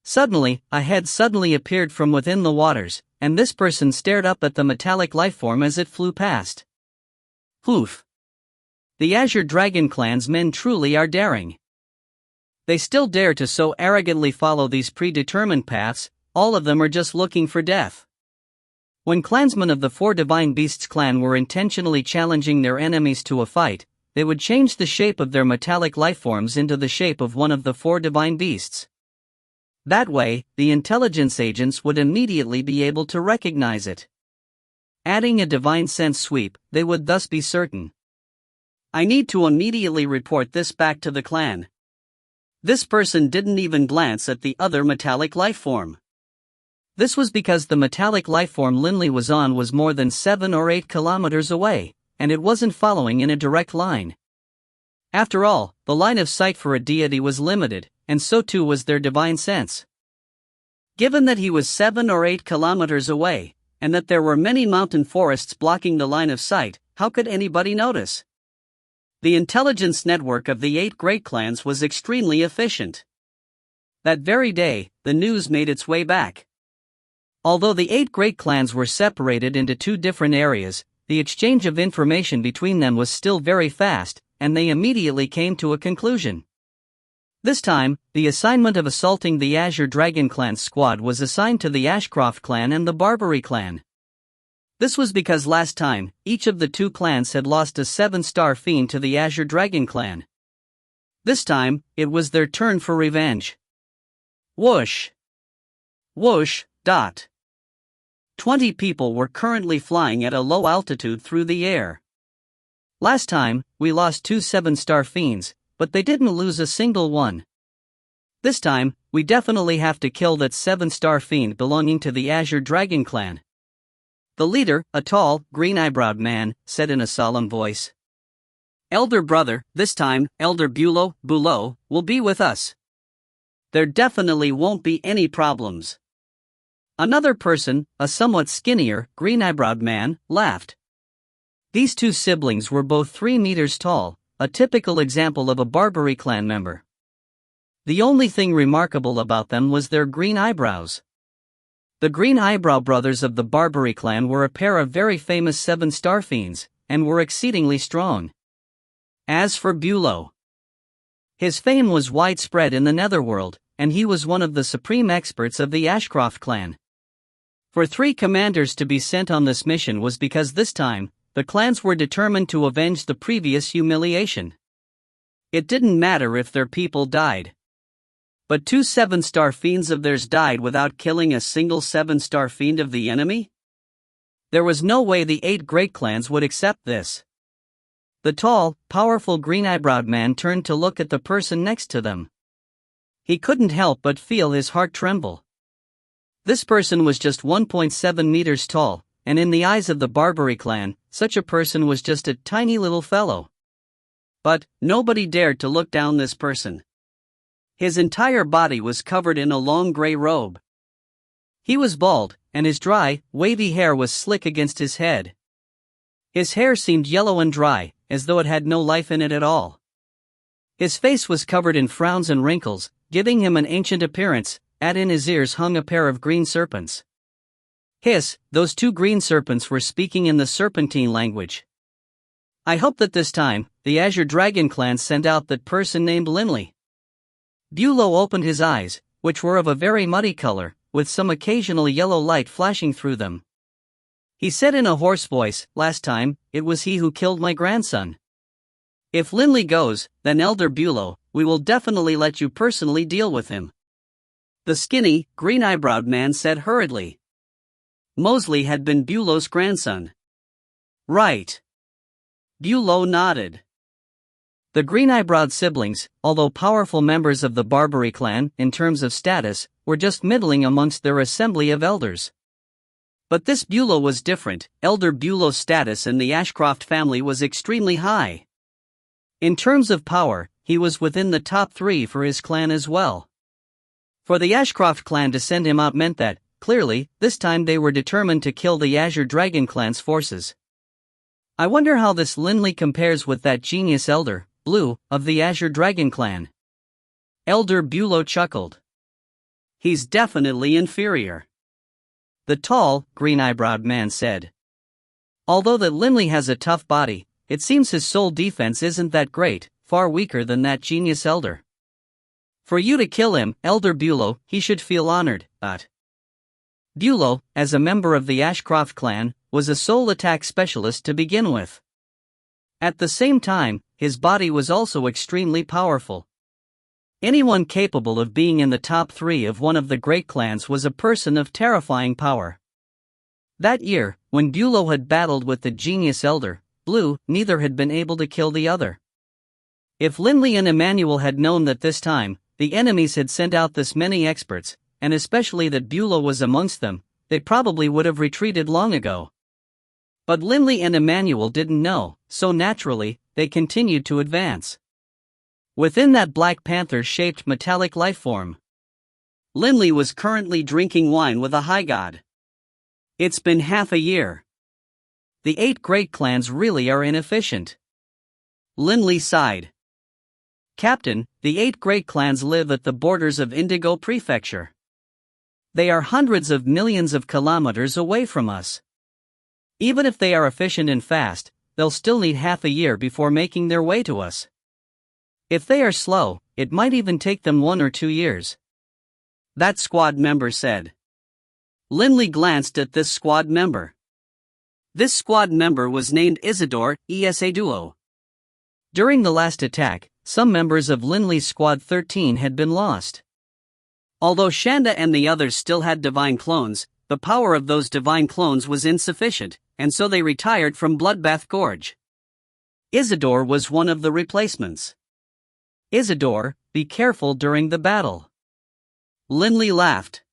Suddenly, a head suddenly appeared from within the waters, and this person stared up at the metallic lifeform as it flew past. Poof! The Azure Dragon Clan's men truly are daring. They still dare to so arrogantly follow these predetermined paths. All of them are just looking for death. When clansmen of the Four Divine Beasts clan were intentionally challenging their enemies to a fight, they would change the shape of their metallic lifeforms into the shape of one of the four divine beasts. That way, the intelligence agents would immediately be able to recognize it. Adding a divine sense sweep, they would thus be certain. I need to immediately report this back to the clan. This person didn't even glance at the other metallic lifeform. This was because the metallic lifeform Linley was on was more than 7 or 8 kilometers away, and it wasn't following in a direct line. After all, the line of sight for a deity was limited, and so too was their divine sense. Given that he was 7 or 8 kilometers away, and that there were many mountain forests blocking the line of sight, how could anybody notice? The intelligence network of the 8 great clans was extremely efficient. That very day, the news made its way back. Although the 8 great clans were separated into 2 different areas, the exchange of information between them was still very fast, and they immediately came to a conclusion. This time, the assignment of assaulting the Azure Dragon Clan's squad was assigned to the Ashcroft clan and the Barbary clan. This was because last time, each of the 2 clans had lost a 7-star fiend to the Azure Dragon clan. This time, it was their turn for revenge. Whoosh! Whoosh! 20 people were currently flying at a low altitude through the air. Last time, we lost 2 7-star fiends, but they didn't lose a single one. This time, we definitely have to kill that 7-star fiend belonging to the Azure Dragon clan. The leader, a tall, green-eyebrowed man, said in a solemn voice. Elder brother, this time, Elder Bulow, will be with us. There definitely won't be any problems. Another person, a somewhat skinnier, green-eyebrowed man, laughed. These 2 siblings were both 3 meters tall, a typical example of a Barbary clan member. The only thing remarkable about them was their green eyebrows. The green eyebrow brothers of the Barbary clan were a pair of very famous 7-star fiends, and were exceedingly strong. As for Bulow, his fame was widespread in the Netherworld, and he was one of the supreme experts of the Ashcroft clan. For 3 commanders to be sent on this mission was because this time, the clans were determined to avenge the previous humiliation. It didn't matter if their people died. But 2 7-star fiends of theirs died without killing a single 7-star fiend of the enemy? There was no way the 8 great clans would accept this. The tall, powerful green-eyebrowed man turned to look at the person next to them. He couldn't help but feel his heart tremble. This person was just 1.7 meters tall, and in the eyes of the Barbary clan, such a person was just a tiny little fellow. But nobody dared to look down this person. His entire body was covered in a long gray robe. He was bald, and his dry, wavy hair was slick against his head. His hair seemed yellow and dry, as though it had no life in it at all. His face was covered in frowns and wrinkles, giving him an ancient appearance, and in his ears hung a pair of green serpents. Hiss, those 2 green serpents were speaking in the serpentine language. I hope that this time, the Azure Dragon clan sent out that person named Linley. Bulow opened his eyes, which were of a very muddy color, with some occasional yellow light flashing through them. He said in a hoarse voice, last time, it was he who killed my grandson. If Linley goes, then Elder Bulow, we will definitely let you personally deal with him. The skinny, green-eyebrowed man said hurriedly. Mosley had been Bulow's grandson. Right. Bulow nodded. The green-eyebrowed siblings, although powerful members of the Barbary clan, in terms of status, were just middling amongst their assembly of elders. But this Bulow was different. Elder Bulow's status in the Ashcroft family was extremely high. In terms of power, he was within the top 3 for his clan as well. For the Ashcroft clan to send him out meant that, clearly, this time they were determined to kill the Azure Dragon clan's forces. I wonder how this Linley compares with that genius Elder, Blue, of the Azure Dragon clan. Elder Bulow chuckled. He's definitely inferior. The tall, green-eyebrowed man said. Although that Linley has a tough body, it seems his soul defense isn't that great, far weaker than that genius Elder. For you to kill him, Elder Bulow, he should feel honored, Bulow, as a member of the Ashcroft clan, was a soul attack specialist to begin with. At the same time, his body was also extremely powerful. Anyone capable of being in the top 3 of one of the great clans was a person of terrifying power. That year, when Bulow had battled with the genius elder, Blue, neither had been able to kill the other. If Linley and Emmanuel had known that this time, the enemies had sent out this many experts, and especially that Bulow was amongst them, they probably would have retreated long ago. But Linley and Emmanuel didn't know, so naturally, they continued to advance. Within that Black Panther-shaped metallic lifeform, Linley was currently drinking wine with a high god. It's been half a year. The 8 great clans really are inefficient. Linley sighed. Captain, the 8 great clans live at the borders of Indigo Prefecture. They are hundreds of millions of kilometers away from us. Even if they are efficient and fast, they'll still need half a year before making their way to us. If they are slow, it might even take them 1 or 2 years. That squad member said. Linley glanced at this squad member. This squad member was named Isidore Esaduo. During the last attack, some members of Linley's Squad 13 had been lost. Although Shanda and the others still had divine clones, the power of those divine clones was insufficient, and so they retired from Bloodbath Gorge. Isidore was one of the replacements. Isidore, be careful during the battle. Linley laughed.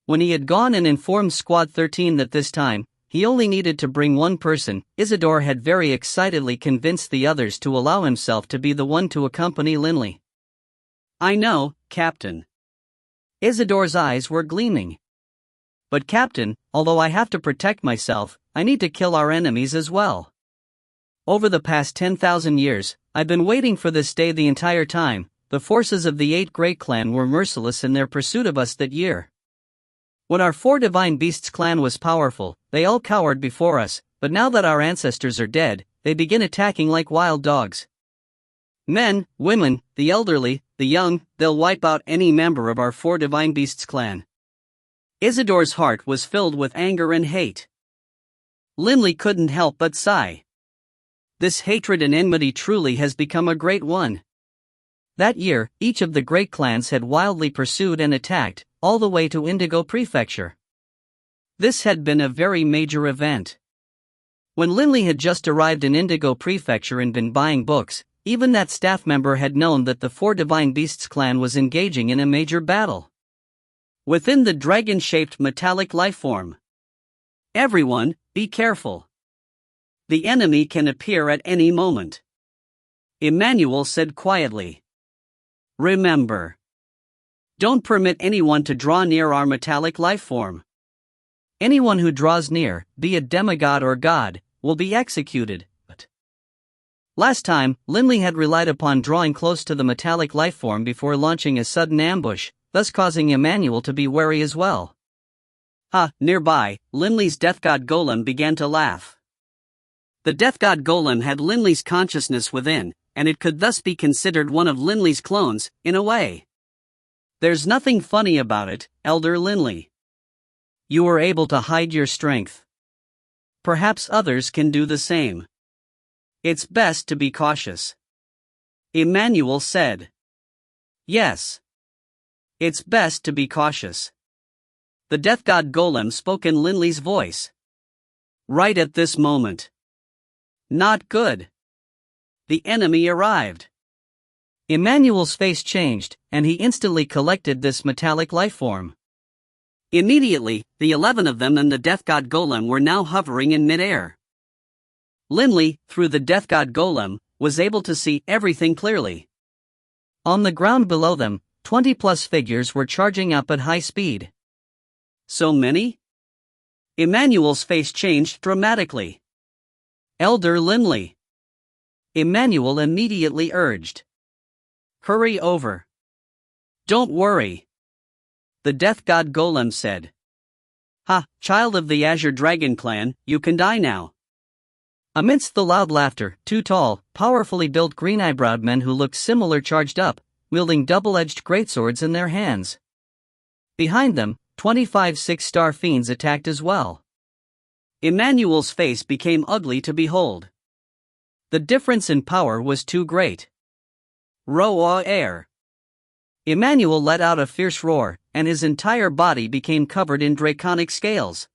When he had gone and informed Squad 13 that this time, he only needed to bring one person, Isidore had very excitedly convinced the others to allow himself to be the one to accompany Linley. I know, Captain. Isidore's eyes were gleaming. But Captain, although I have to protect myself, I need to kill our enemies as well. Over the past 10,000 years, I've been waiting for this day the entire time. The forces of the 8 great clan were merciless in their pursuit of us that year. When our 4 divine beasts clan was powerful, they all cowered before us, but now that our ancestors are dead, they begin attacking like wild dogs. Men, women, the elderly, the young, they'll wipe out any member of our 4 divine beasts clan. Isidore's heart was filled with anger and hate. Linley couldn't help but sigh. This hatred and enmity truly has become a great one. That year, each of the great clans had wildly pursued and attacked, all the way to Indigo Prefecture. This had been a very major event. When Linley had just arrived in Indigo Prefecture and been buying books, even that staff member had known that the 4 Divine Beasts clan was engaging in a major battle within the dragon-shaped metallic lifeform. Everyone, be careful. The enemy can appear at any moment. Emmanuel said quietly. Remember. Don't permit anyone to draw near our metallic lifeform. Anyone who draws near, be it demigod or god, will be executed. But last time, Linley had relied upon drawing close to the metallic lifeform before launching a sudden ambush, thus causing Emmanuel to be wary as well. Nearby, Linley's death god golem began to laugh. The death god golem had Linley's consciousness within, and it could thus be considered one of Linley's clones, in a way. There's nothing funny about it, Elder Linley. You were able to hide your strength. Perhaps others can do the same. It's best to be cautious. Emmanuel said. Yes. It's best to be cautious. The death god golem spoke in Linley's voice. Right at this moment. Not good. The enemy arrived. Emmanuel's face changed, and he instantly collected this metallic lifeform. Immediately, the 11 of them and the death god golem were now hovering in midair. Linley, through the death god golem, was able to see everything clearly. On the ground below them, 20+ figures were charging up at high speed. So many? Emmanuel's face changed dramatically. Elder Linley. Emmanuel immediately urged. Hurry over. Don't worry. The death god golem said. Child of the Azure Dragon clan, you can die now. Amidst the loud laughter, 2 tall, powerfully built green-eyebrowed men who looked similar charged up, wielding double-edged greatswords in their hands. Behind them, 25 6-star fiends attacked as well. Emmanuel's face became ugly to behold. The difference in power was too great. Raw air. Emmanuel let out a fierce roar, and his entire body became covered in draconic scales.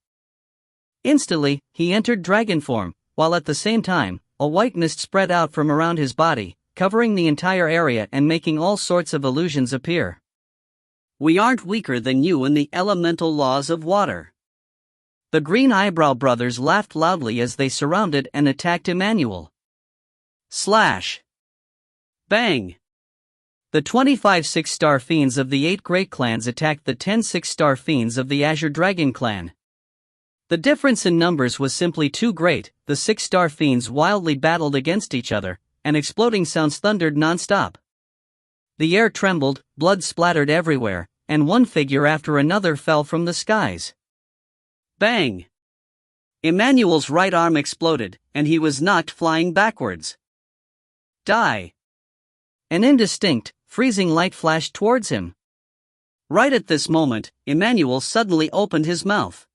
Instantly, he entered dragon form, while at the same time, a white mist spread out from around his body, covering the entire area and making all sorts of illusions appear. "We aren't weaker than you in the elemental laws of water." The Green Eyebrow brothers laughed loudly as they surrounded and attacked Emmanuel. Slash! Bang! The 25 6-star fiends of the 8 great clans attacked the 10 6-star fiends of the Azure Dragon clan. The difference in numbers was simply too great. The 6-star fiends wildly battled against each other, and exploding sounds thundered non-stop. The air trembled, blood splattered everywhere, and one figure after another fell from the skies. Bang! Emmanuel's right arm exploded, and he was knocked flying backwards. Die! An indistinct, freezing light flashed towards him. Right at this moment, Emmanuel suddenly opened his mouth.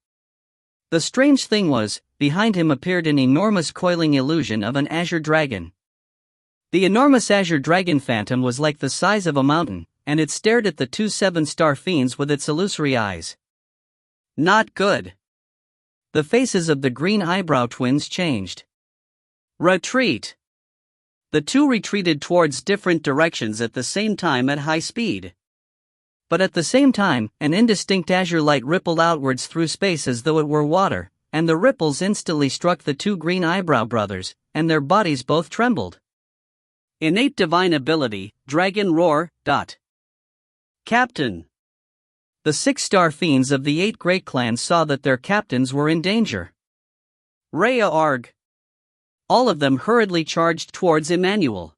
The strange thing was, behind him appeared an enormous coiling illusion of an azure dragon. The enormous azure dragon phantom was like the size of a mountain, and it stared at the 2 7-star fiends with its illusory eyes. Not good. The faces of the Green Eyebrow twins changed. Retreat! The two retreated towards different directions at the same time at high speed. But at the same time, an indistinct azure light rippled outwards through space as though it were water, and the ripples instantly struck the 2 Green Eyebrow brothers, and their bodies both trembled. Innate divine ability, Dragon Roar. Captain! The 6-star fiends of the 8 great clans saw that their captains were in danger. Rhea Arg! All of them hurriedly charged towards Emmanuel.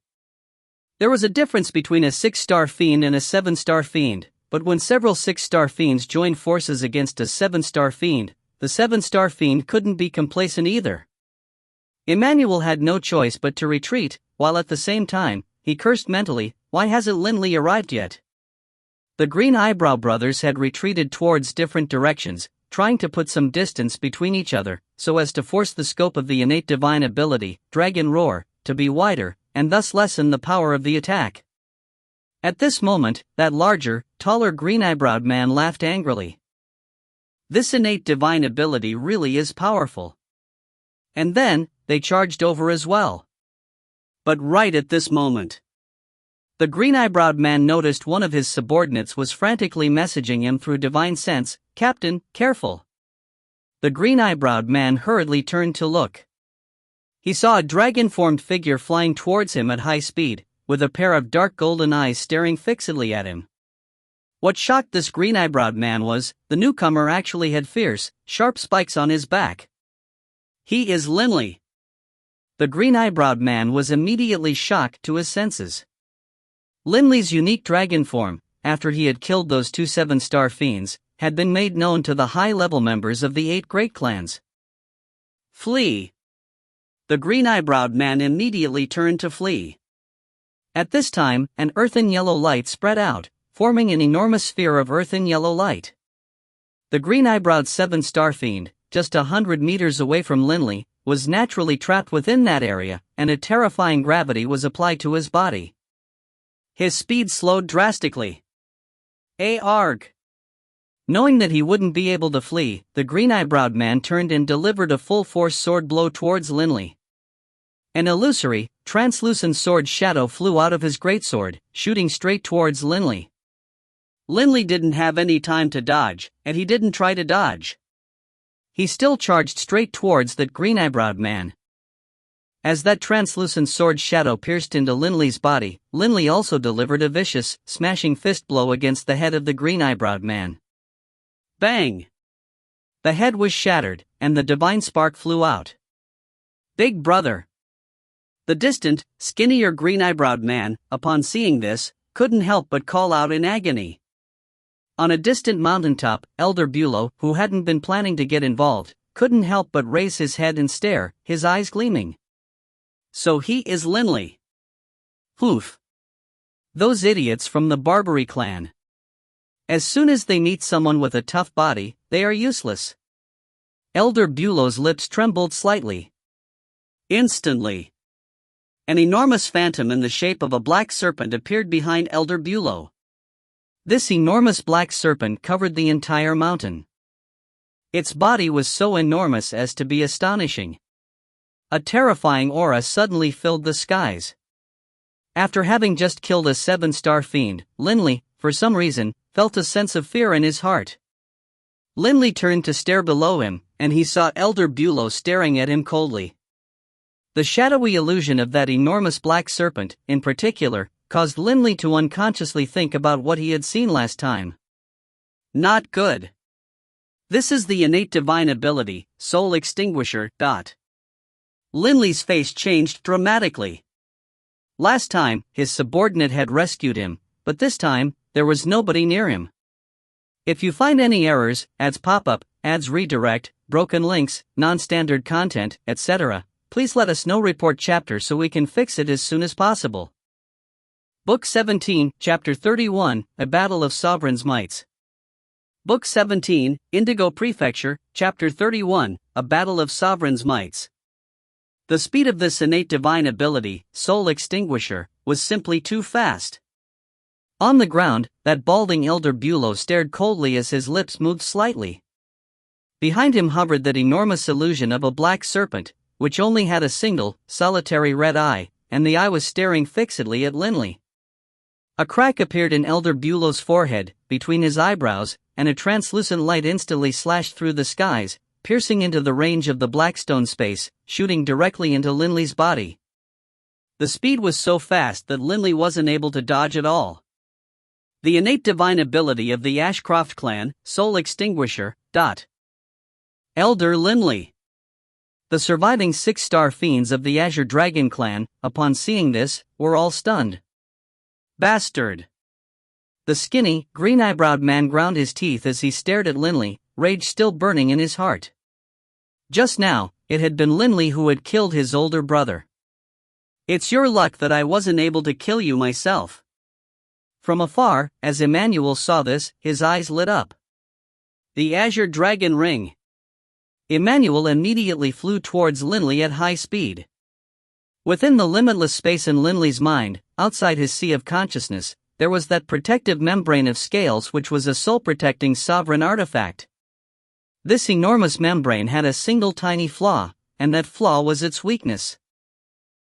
There was a difference between a 6-star fiend and a 7-star fiend, but when several 6-star fiends joined forces against a 7-star fiend, the 7-star fiend couldn't be complacent either. Emmanuel had no choice but to retreat, while at the same time, he cursed mentally, "Why hasn't Linley arrived yet?" The Green Eyebrow brothers had retreated towards different directions, trying to put some distance between each other, so as to force the scope of the innate divine ability, Dragon Roar, to be wider, and thus lessen the power of the attack. At this moment, that larger, taller green-eyebrowed man laughed angrily. This innate divine ability really is powerful. And then, they charged over as well. But right at this moment, the green-eyebrowed man noticed one of his subordinates was frantically messaging him through divine sense, "Captain, careful." The green-eyebrowed man hurriedly turned to look. He saw a dragon-formed figure flying towards him at high speed, with a pair of dark golden eyes staring fixedly at him. What shocked this green-eyebrowed man was, the newcomer actually had fierce, sharp spikes on his back. "He is Linley." The green-eyebrowed man was immediately shocked to his senses. Linley's unique dragon form, after he had killed those 2 7-star fiends, had been made known to the high-level members of the 8 great clans. Flee! The green-eyebrowed man immediately turned to flee. At this time, an earthen yellow light spread out, forming an enormous sphere of earthen yellow light. The green-eyebrowed 7-star fiend, just 100 meters away from Linley, was naturally trapped within that area, and a terrifying gravity was applied to his body. His speed slowed drastically. Arg! Knowing that he wouldn't be able to flee, the green-eyebrowed man turned and delivered a full-force sword blow towards Linley. An illusory, translucent sword shadow flew out of his greatsword, shooting straight towards Linley. Linley didn't have any time to dodge, and he didn't try to dodge. He still charged straight towards that green-eyebrowed man. As that translucent sword shadow pierced into Linley's body, Linley also delivered a vicious, smashing fist blow against the head of the green-eyebrowed man. Bang! The head was shattered, and the divine spark flew out. Big brother! The distant, skinnier green-eyebrowed man, upon seeing this, couldn't help but call out in agony. On a distant mountaintop, Elder Bulow, who hadn't been planning to get involved, couldn't help but raise his head and stare, his eyes gleaming. So he is Linley. Oof. Those idiots from the Barbary clan. As soon as they meet someone with a tough body, they are useless. Elder Bulow's lips trembled slightly. Instantly, an enormous phantom in the shape of a black serpent appeared behind Elder Bulow. This enormous black serpent covered the entire mountain. Its body was so enormous as to be astonishing. A terrifying aura suddenly filled the skies. After having just killed a 7-star fiend, Linley, for some reason, felt a sense of fear in his heart. Linley turned to stare below him, and he saw Elder Bulow staring at him coldly. The shadowy illusion of that enormous black serpent, in particular, caused Linley to unconsciously think about what he had seen last time. Not good. This is the innate divine ability, Soul Extinguisher. Linley's face changed dramatically. Last time, his subordinate had rescued him, but this time, there was nobody near him. If you find any errors, ads pop up, ads redirect, broken links, non-standard content, etc., please let us know. Report chapter so we can fix it as soon as possible. Book 17, Chapter 31, A Battle of Sovereigns' Mights. Book 17, Indigo Prefecture, Chapter 31, A Battle of Sovereigns' Mights. The speed of this innate divine ability, Soul Extinguisher, was simply too fast. On the ground, that balding Elder Bulow stared coldly as his lips moved slightly. Behind him hovered that enormous illusion of a black serpent, which only had a single, solitary red eye, and the eye was staring fixedly at Linley. A crack appeared in Elder Bulow's forehead, between his eyebrows, and a translucent light instantly slashed through the skies, piercing into the range of the Blackstone space, shooting directly into Linley's body. The speed was so fast that Linley wasn't able to dodge at all. The innate divine ability of the Ashcroft clan, Soul Extinguisher. Elder Linley. The surviving 6-star fiends of the Azure Dragon clan, upon seeing this, were all stunned. Bastard! The skinny, green-eyebrowed man ground his teeth as he stared at Linley, rage still burning in his heart. Just now, it had been Linley who had killed his older brother. It's your luck that I wasn't able to kill you myself. From afar, as Emmanuel saw this, his eyes lit up. The Azure Dragon Ring. Emmanuel immediately flew towards Linley at high speed. Within the limitless space in Linley's mind, outside his sea of consciousness, there was that protective membrane of scales which was a soul-protecting sovereign artifact. This enormous membrane had a single tiny flaw, and that flaw was its weakness.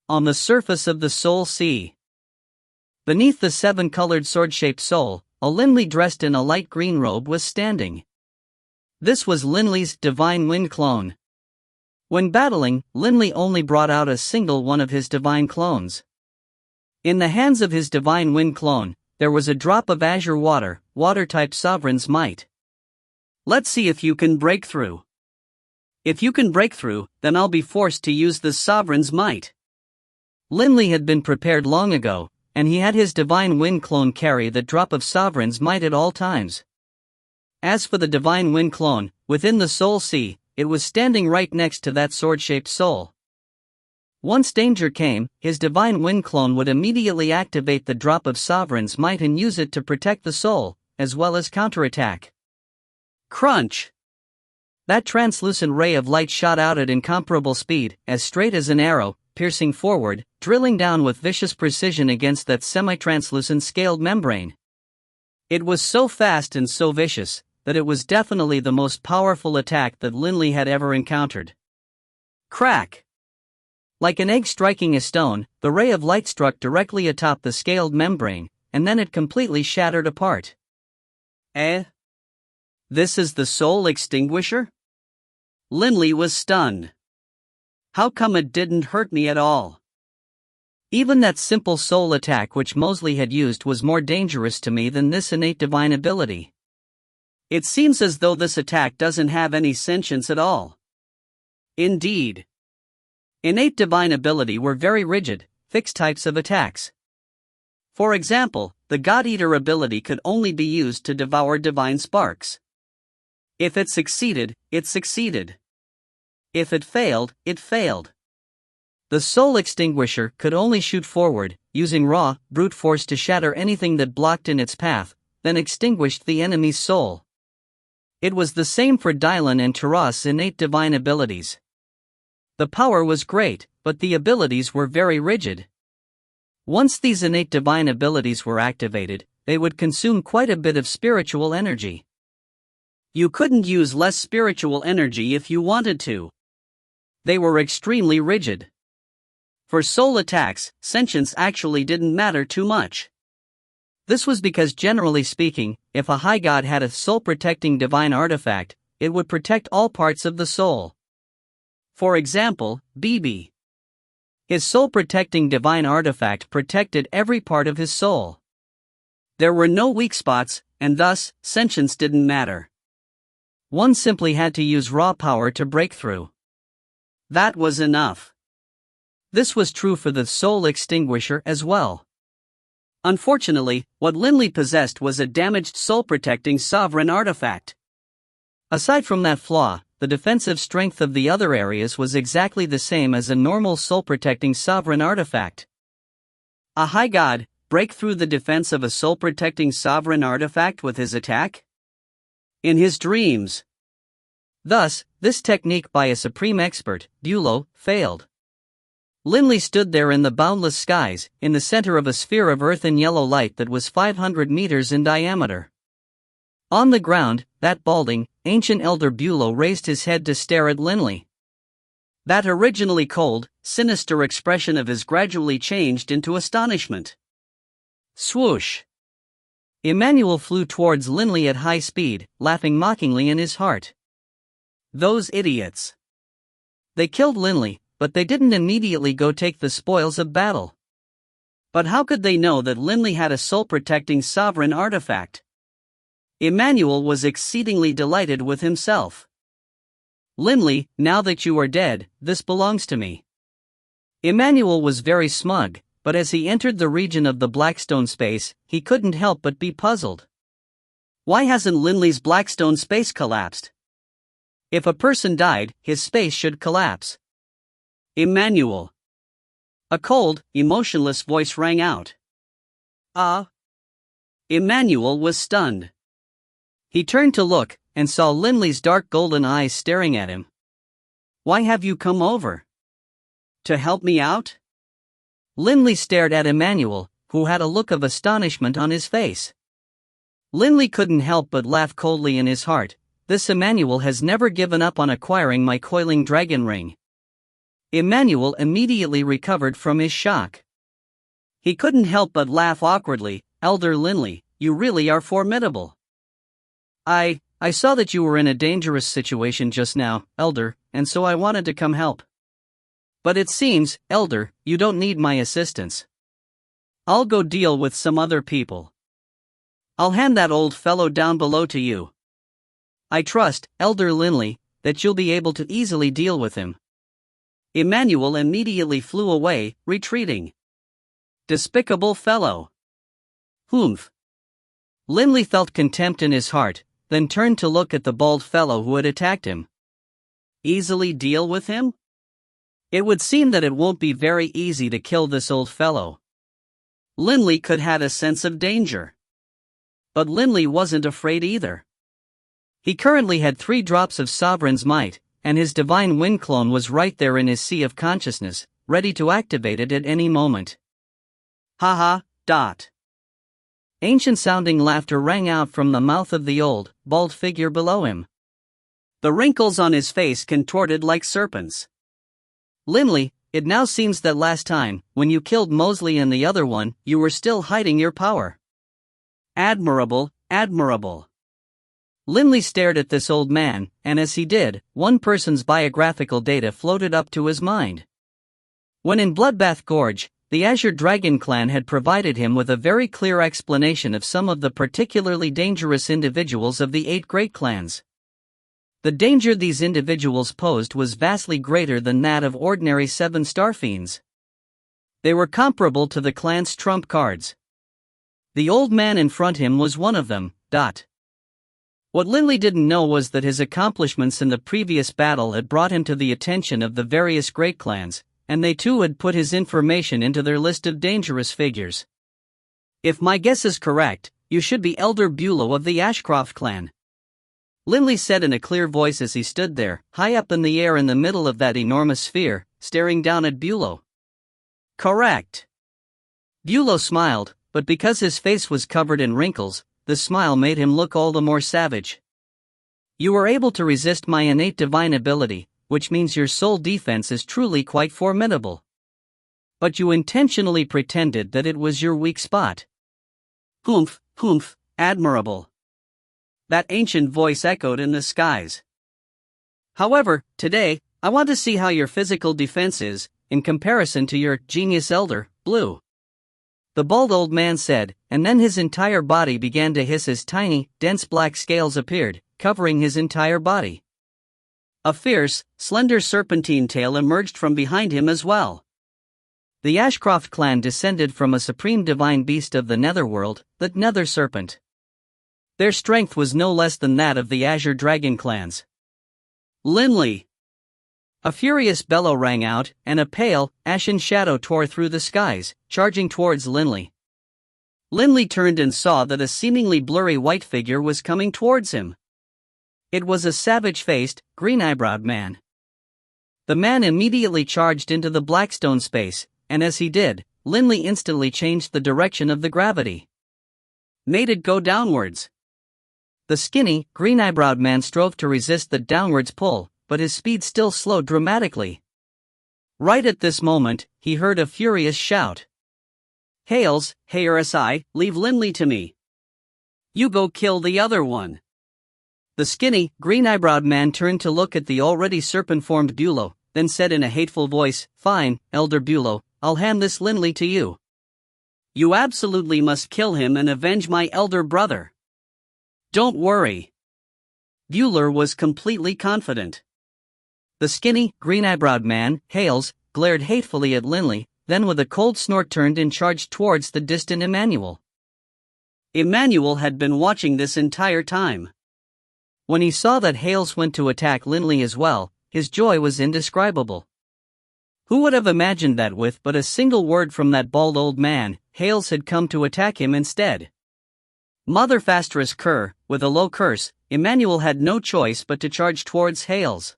On the surface of the soul sea. Beneath the 7-colored sword-shaped soul, a Linley dressed in a light green robe was standing. This was Linley's Divine Wind clone. When battling, Linley only brought out a single one of his divine clones. In the hands of his Divine Wind clone, there was a drop of azure water, water-type Sovereign's Might. Let's see if you can break through. If you can break through, then I'll be forced to use the Sovereign's Might. Linley had been prepared long ago, and he had his Divine Wind clone carry the drop of Sovereign's Might at all times. As for the Divine Wind clone, within the Soul Sea, it was standing right next to that sword-shaped soul. Once danger came, his Divine Wind clone would immediately activate the drop of Sovereign's Might and use it to protect the soul, as well as counterattack. Crunch! That translucent ray of light shot out at incomparable speed, as straight as an arrow, piercing forward, drilling down with vicious precision against that semi-translucent scaled membrane. It was so fast and so vicious, that it was definitely the most powerful attack that Linley had ever encountered. Crack! Like an egg striking a stone, the ray of light struck directly atop the scaled membrane, and then it completely shattered apart. This is the Soul Extinguisher? Linley was stunned. How come it didn't hurt me at all? Even that simple soul attack which Mosley had used was more dangerous to me than this innate divine ability. It seems as though this attack doesn't have any sentience at all. Indeed. Innate divine ability were very rigid, fixed types of attacks. For example, the God-Eater ability could only be used to devour divine sparks. If it succeeded, it succeeded. If it failed, it failed. The Soul Extinguisher could only shoot forward, using raw, brute force to shatter anything that blocked in its path, then extinguished the enemy's soul. It was the same for Dylan and Taras' innate divine abilities. The power was great, but the abilities were very rigid. Once these innate divine abilities were activated, they would consume quite a bit of spiritual energy. You couldn't use less spiritual energy if you wanted to. They were extremely rigid. For soul attacks, sentience actually didn't matter too much. This was because, generally speaking, if a high god had a soul-protecting divine artifact, it would protect all parts of the soul. For example, BB. His soul-protecting divine artifact protected every part of his soul. There were no weak spots, and thus, sentience didn't matter. One simply had to use raw power to break through. That was enough. This was true for the soul extinguisher as well. Unfortunately, what Linley possessed was a damaged soul-protecting sovereign artifact. Aside from that flaw, the defensive strength of the other areas was exactly the same as a normal soul-protecting sovereign artifact. A high god break through the defense of a soul-protecting sovereign artifact with his attack? In his dreams. Thus, this technique by a supreme expert, Bulow, failed. Linley stood there in the boundless skies, in the center of a sphere of earth and yellow light that was 500 meters in diameter. On the ground, that balding, ancient elder Bulow raised his head to stare at Linley. That originally cold, sinister expression of his gradually changed into astonishment. Swoosh! Emmanuel flew towards Linley at high speed, laughing mockingly in his heart. Those idiots! They killed Linley, but they didn't immediately go take the spoils of battle. But how could they know that Linley had a soul-protecting sovereign artifact? Emmanuel was exceedingly delighted with himself. Linley, now that you are dead, this belongs to me. Emmanuel was very smug, but as he entered the region of the Blackstone space, he couldn't help but be puzzled. Why hasn't Linley's Blackstone space collapsed? If a person died, his space should collapse. Emmanuel. A cold, emotionless voice rang out. Emmanuel was stunned. He turned to look, and saw Linley's dark golden eyes staring at him. Why have you come over? To help me out? Linley stared at Emmanuel, who had a look of astonishment on his face. Linley couldn't help but laugh coldly in his heart. This Emmanuel has never given up on acquiring my coiling dragon ring. Emmanuel immediately recovered from his shock. He couldn't help but laugh awkwardly. Elder Linley, you really are formidable. I saw that you were in a dangerous situation just now, Elder, and so I wanted to come help. But it seems, Elder, you don't need my assistance. I'll go deal with some other people. I'll hand that old fellow down below to you. I trust, Elder Linley, that you'll be able to easily deal with him. Emmanuel immediately flew away, retreating. Despicable fellow. Humph. Linley felt contempt in his heart, then turned to look at the bald fellow who had attacked him. Easily deal with him? It would seem that it won't be very easy to kill this old fellow. Linley could have a sense of danger. But Linley wasn't afraid either. He currently had 3 drops of Sovereign's Might, and his divine wind clone was right there in his sea of consciousness, ready to activate it at any moment. Dot. Ancient-sounding laughter rang out from the mouth of the old, bald figure below him. The wrinkles on his face contorted like serpents. Linley, it now seems that last time, when you killed Mosley and the other one, you were still hiding your power. Admirable, admirable. Linley stared at this old man, and as he did, one person's biographical data floated up to his mind. When in Bloodbath Gorge, the Azure Dragon clan had provided him with a very clear explanation of some of the particularly dangerous individuals of the 8 great clans. The danger these individuals posed was vastly greater than that of ordinary 7-star fiends. They were comparable to the clan's trump cards. The old man in front him was one of them. What Linley didn't know was that his accomplishments in the previous battle had brought him to the attention of the various great clans, and they too had put his information into their list of dangerous figures. If my guess is correct, you should be Elder Bulow of the Ashcroft clan. Linley said in a clear voice as he stood there, high up in the air in the middle of that enormous sphere, staring down at Bulow. Correct. Bulow smiled, but because his face was covered in wrinkles, the smile made him look all the more savage. You were able to resist my innate divine ability, which means your soul defense is truly quite formidable. But you intentionally pretended that it was your weak spot. Humph, humph, admirable. That ancient voice echoed in the skies. However, today, I want to see how your physical defense is, in comparison to your genius elder, Blue. The bald old man said, and then his entire body began to hiss as tiny, dense black scales appeared, covering his entire body. A fierce, slender serpentine tail emerged from behind him as well. The Ashcroft clan descended from a supreme divine beast of the netherworld, the Nether Serpent. Their strength was no less than that of the Azure Dragon clans. Linley! A furious bellow rang out, and a pale, ashen shadow tore through the skies, charging towards Linley. Linley turned and saw that a seemingly blurry white figure was coming towards him. It was a savage-faced, green-eyebrowed man. The man immediately charged into the Blackstone space, and as he did, Linley instantly changed the direction of the gravity. Made it go downwards. The skinny, green-eyebrowed man strove to resist the downwards pull, but his speed still slowed dramatically. Right at this moment, he heard a furious shout. Hales, hey RSI, leave Linley to me. You go kill the other one. The skinny, green-eyebrowed man turned to look at the already serpent-formed Bulow, then said in a hateful voice, Fine, Elder Bulow, I'll hand this Linley to you. You absolutely must kill him and avenge my elder brother. Don't worry. Bueller was completely confident. The skinny, green-eyebrowed man, Hales, glared hatefully at Linley, then with a cold snort turned and charged towards the distant Emmanuel. Emmanuel had been watching this entire time. When he saw that Hales went to attack Linley as well, his joy was indescribable. Who would have imagined that with but a single word from that bald old man, Hales had come to attack him instead? Mother Fastris Cur, with a low curse, Emmanuel had no choice but to charge towards Hales.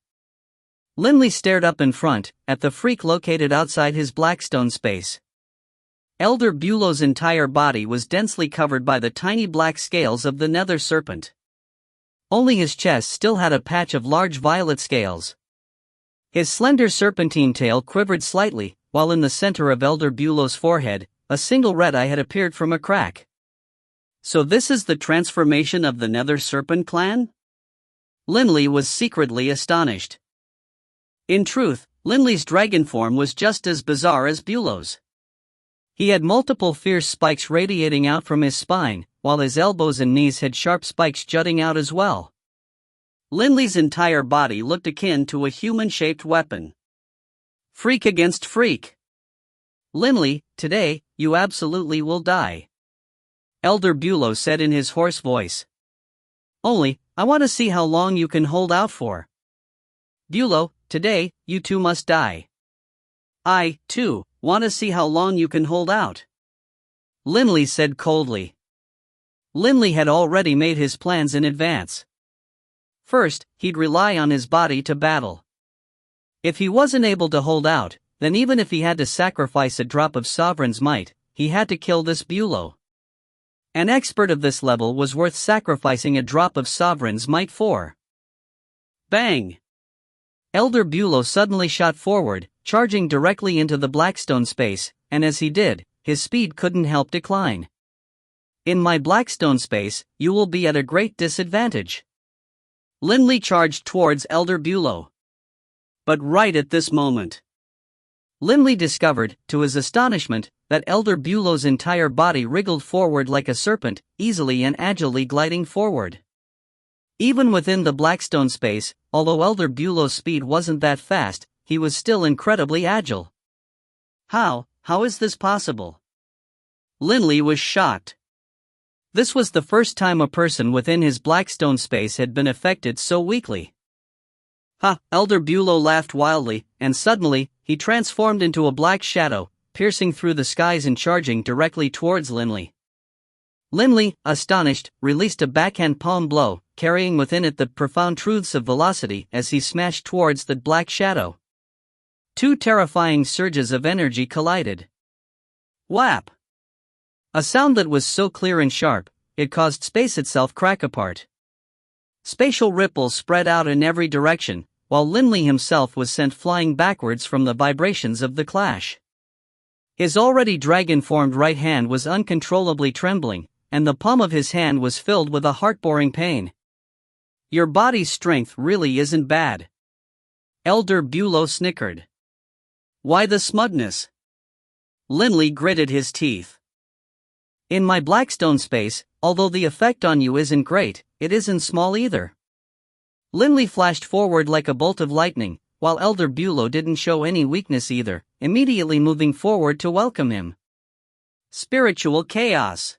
Linley stared up in front, at the freak located outside his Blackstone space. Elder Bulow's entire body was densely covered by the tiny black scales of the Nether Serpent. Only his chest still had a patch of large violet scales. His slender serpentine tail quivered slightly, while in the center of Elder Bulow's forehead, a single red eye had appeared from a crack. So this is the transformation of the Nether Serpent clan? Linley was secretly astonished. In truth, Linley's dragon form was just as bizarre as Bulow's. He had multiple fierce spikes radiating out from his spine, while his elbows and knees had sharp spikes jutting out as well. Linley's entire body looked akin to a human-shaped weapon. Freak against freak. Linley, today, you absolutely will die. Elder Bulow said in his hoarse voice. Only, I want to see how long you can hold out for. Bulow, today, you too must die. I, too, want to see how long you can hold out. Linley said coldly. Linley had already made his plans in advance. First, he'd rely on his body to battle. If he wasn't able to hold out, then even if he had to sacrifice a drop of Sovereign's might, he had to kill this Bulow. An expert of this level was worth sacrificing a drop of Sovereign's might for. Bang! Elder Bulow suddenly shot forward, charging directly into the Blackstone space, and as he did, his speed couldn't help decline. In my Blackstone space, you will be at a great disadvantage. Linley charged towards Elder Bulow. But right at this moment, Linley discovered, to his astonishment, that Elder Bulow's entire body wriggled forward like a serpent, easily and agilely gliding forward. Even within the Blackstone space, although Elder Bulow's speed wasn't that fast, he was still incredibly agile. How is this possible? Linley was shocked. This was the first time a person within his Blackstone space had been affected so weakly. Elder Bulow laughed wildly, and suddenly, he transformed into a black shadow, piercing through the skies and charging directly towards Linley. Linley, astonished, released a backhand palm blow, carrying within it the profound truths of velocity as he smashed towards the black shadow. Two terrifying surges of energy collided. Whap! A sound that was so clear and sharp, it caused space itself crack apart. Spatial ripples spread out in every direction, while Linley himself was sent flying backwards from the vibrations of the clash. His already dragon-formed right hand was uncontrollably trembling, and the palm of his hand was filled with a heart-boring pain. "Your body's strength really isn't bad." Elder Bulow snickered. "Why the smugness?" Linley gritted his teeth. "In my Blackstone space, although the effect on you isn't great, it isn't small either." Linley flashed forward like a bolt of lightning, while Elder Bulow didn't show any weakness either, immediately moving forward to welcome him. Spiritual chaos.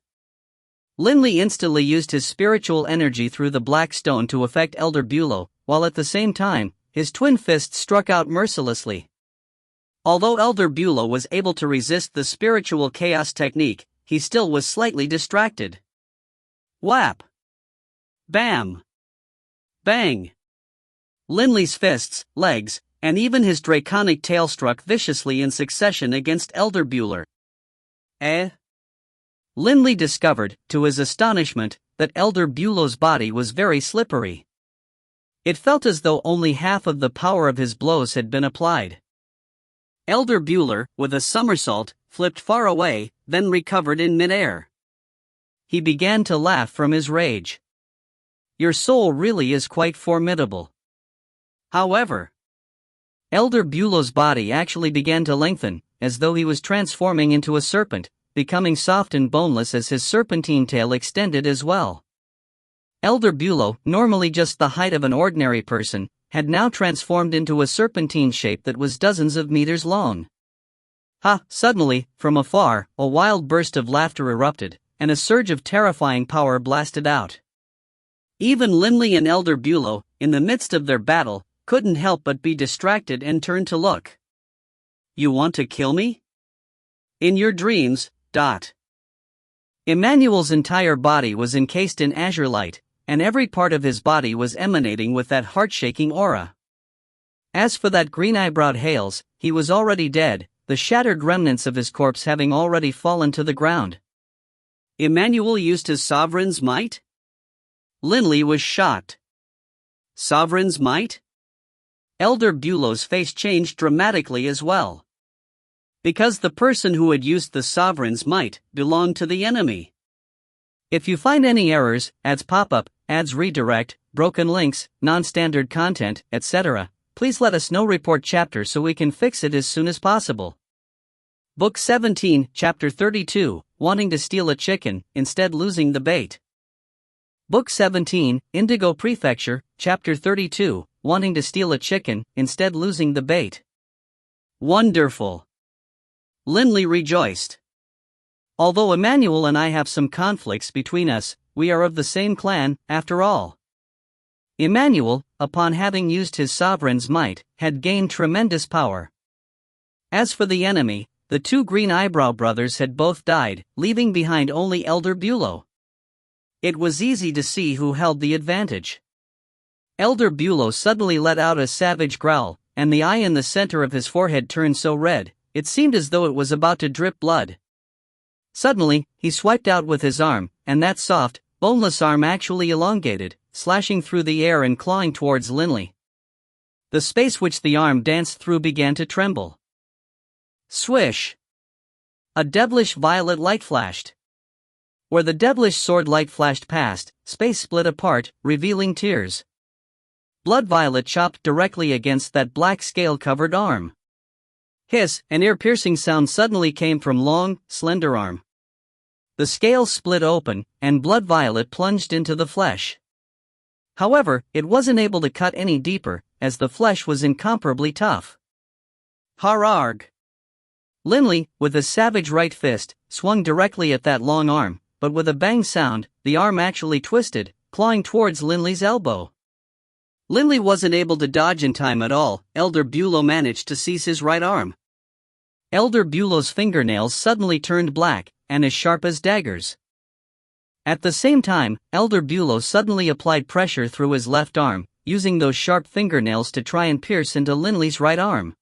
Linley instantly used his spiritual energy through the black stone to affect Elder Bulow, while at the same time, his twin fists struck out mercilessly. Although Elder Bulow was able to resist the spiritual chaos technique, he still was slightly distracted. Whap! Bam! Bang! Linley's fists, legs, and even his draconic tail struck viciously in succession against Elder Bulow. Linley discovered, to his astonishment, that Elder Bulow's body was very slippery. It felt as though only half of the power of his blows had been applied. Elder Bulow, with a somersault, flipped far away, then recovered in midair. He began to laugh from his rage. "Your soul really is quite formidable." However, Elder Bulow's body actually began to lengthen, as though he was transforming into a serpent, becoming soft and boneless as his serpentine tail extended as well. Elder Bulow, normally just the height of an ordinary person, had now transformed into a serpentine shape that was dozens of meters long. Suddenly, from afar, a wild burst of laughter erupted, and a surge of terrifying power blasted out. Even Linley and Elder Bulow, in the midst of their battle, couldn't help but be distracted and turn to look. "You want to kill me?" "In your dreams, dot." Emmanuel's entire body was encased in azure light, and every part of his body was emanating with that heart-shaking aura. As for that green-eyebrowed Hales, he was already dead, the shattered remnants of his corpse having already fallen to the ground. Emmanuel used his sovereign's might? Linley was shocked. Sovereign's might? Elder Bulow's face changed dramatically as well. Because the person who had used the sovereign's might belonged to the enemy. If you find any errors, ads pop up, ads redirect, broken links, non-standard content, etc., please let us know. Report chapter so we can fix it as soon as possible. Book 17, Chapter 32, Wanting to Steal a Chicken, Instead Losing the Bait. Book 17, Indigo Prefecture, Chapter 32, Wanting to Steal a Chicken, Instead Losing the Bait. Wonderful! Linley rejoiced. Although Emmanuel and I have some conflicts between us, we are of the same clan, after all. Emmanuel, upon having used his sovereign's might, had gained tremendous power. As for the enemy, the two Green Eyebrow brothers had both died, leaving behind only Elder Bulow. It was easy to see who held the advantage. Elder Bulow suddenly let out a savage growl, and the eye in the center of his forehead turned so red, it seemed as though it was about to drip blood. Suddenly, he swiped out with his arm, and that soft, boneless arm actually elongated, slashing through the air and clawing towards Linley. The space which the arm danced through began to tremble. Swish! A devilish violet light flashed. Where the devilish sword light flashed past, space split apart, revealing tears. Blood violet chopped directly against that black scale-covered arm. Hiss, an ear-piercing sound suddenly came from long, slender arm. The scales split open, and blood violet plunged into the flesh. However, it wasn't able to cut any deeper, as the flesh was incomparably tough. Hararg! Linley, with his savage right fist, swung directly at that long arm, but with a bang sound, the arm actually twisted, clawing towards Linley's elbow. Linley wasn't able to dodge in time at all. Elder Bulow managed to seize his right arm. Elder Bulow's fingernails suddenly turned black, and as sharp as daggers. At the same time, Elder Bulow suddenly applied pressure through his left arm, using those sharp fingernails to try and pierce into Linley's right arm.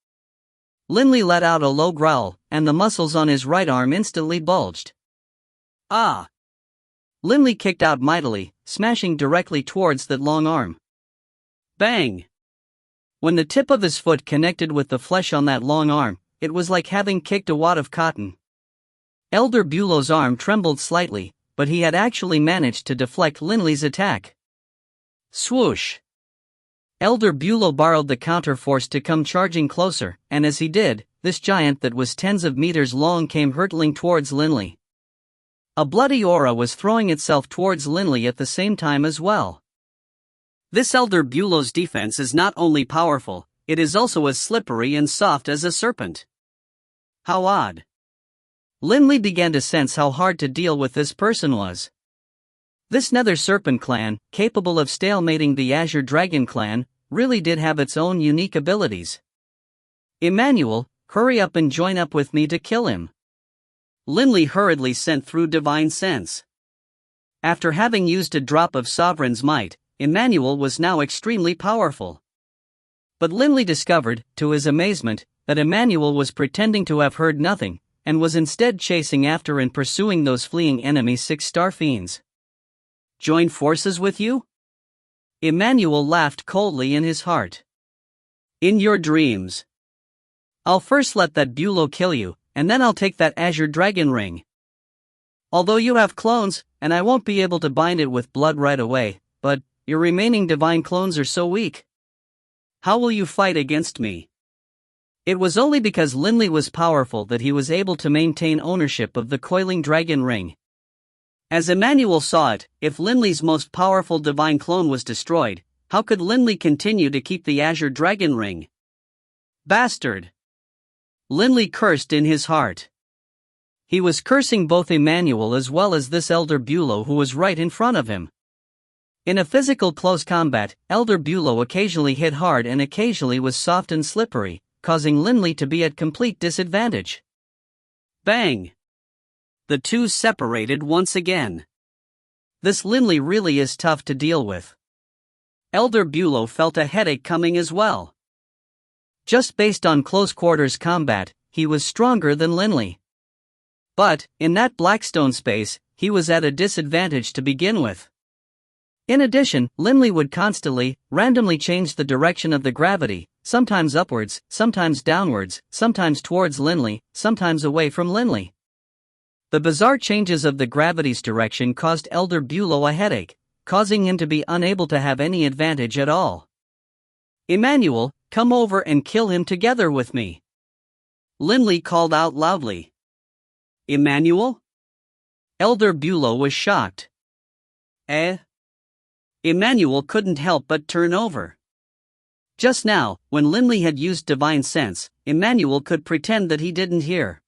Linley let out a low growl, and the muscles on his right arm instantly bulged. Ah! Linley kicked out mightily, smashing directly towards that long arm. Bang! When the tip of his foot connected with the flesh on that long arm, it was like having kicked a wad of cotton. Elder Bulow's arm trembled slightly, but he had actually managed to deflect Linley's attack. Swoosh! Elder Bulow borrowed the counterforce to come charging closer, and as he did, this giant that was tens of meters long came hurtling towards Linley. A bloody aura was throwing itself towards Linley at the same time as well. This Elder Bulow's defense is not only powerful, it is also as slippery and soft as a serpent. How odd. Linley began to sense how hard to deal with this person was. This Nether Serpent clan, capable of stalemating the Azure Dragon clan, really did have its own unique abilities. Emmanuel, hurry up and join up with me to kill him. Linley hurriedly sent through Divine Sense. After having used a drop of Sovereign's Might, Emmanuel was now extremely powerful. But Linley discovered, to his amazement, that Emmanuel was pretending to have heard nothing, and was instead chasing after and pursuing those fleeing enemy 6-star fiends. Join forces with you? Emmanuel laughed coldly in his heart. In your dreams. I'll first let that Bulow kill you, and then I'll take that Azure Dragon ring. Although you have clones, and I won't be able to bind it with blood right away, but your remaining divine clones are so weak. How will you fight against me? It was only because Linley was powerful that he was able to maintain ownership of the coiling dragon ring. As Emmanuel saw it, if Linley's most powerful divine clone was destroyed, how could Linley continue to keep the Azure Dragon ring? Bastard! Linley cursed in his heart. He was cursing both Emmanuel as well as this Elder Bulow who was right in front of him. In a physical close combat, Elder Bulow occasionally hit hard and occasionally was soft and slippery, causing Linley to be at complete disadvantage. Bang! The two separated once again. This Linley really is tough to deal with. Elder Bulow felt a headache coming as well. Just based on close quarters combat, he was stronger than Linley. But, in that Blackstone space, he was at a disadvantage to begin with. In addition, Linley would constantly, randomly change the direction of the gravity, sometimes upwards, sometimes downwards, sometimes towards Linley, sometimes away from Linley. The bizarre changes of the gravity's direction caused Elder Bulow a headache, causing him to be unable to have any advantage at all. Emmanuel, come over and kill him together with me. Linley called out loudly. Emmanuel? Elder Bulow was shocked. Emmanuel couldn't help but turn over. Just now, when Linley had used Divine Sense, Emmanuel could pretend that he didn't hear.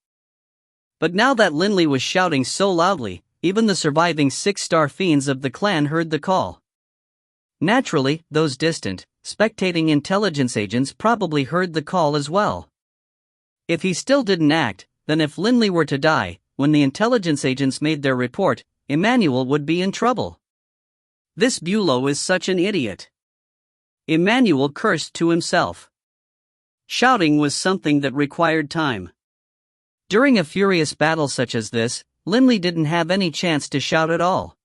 But now that Linley was shouting so loudly, even the surviving 6-star fiends of the clan heard the call. Naturally, those distant, spectating intelligence agents probably heard the call as well. If he still didn't act, then if Linley were to die, when the intelligence agents made their report, Emmanuel would be in trouble. This Bulow is such an idiot. Emmanuel cursed to himself. Shouting was something that required time. During a furious battle such as this, Linley didn't have any chance to shout at all.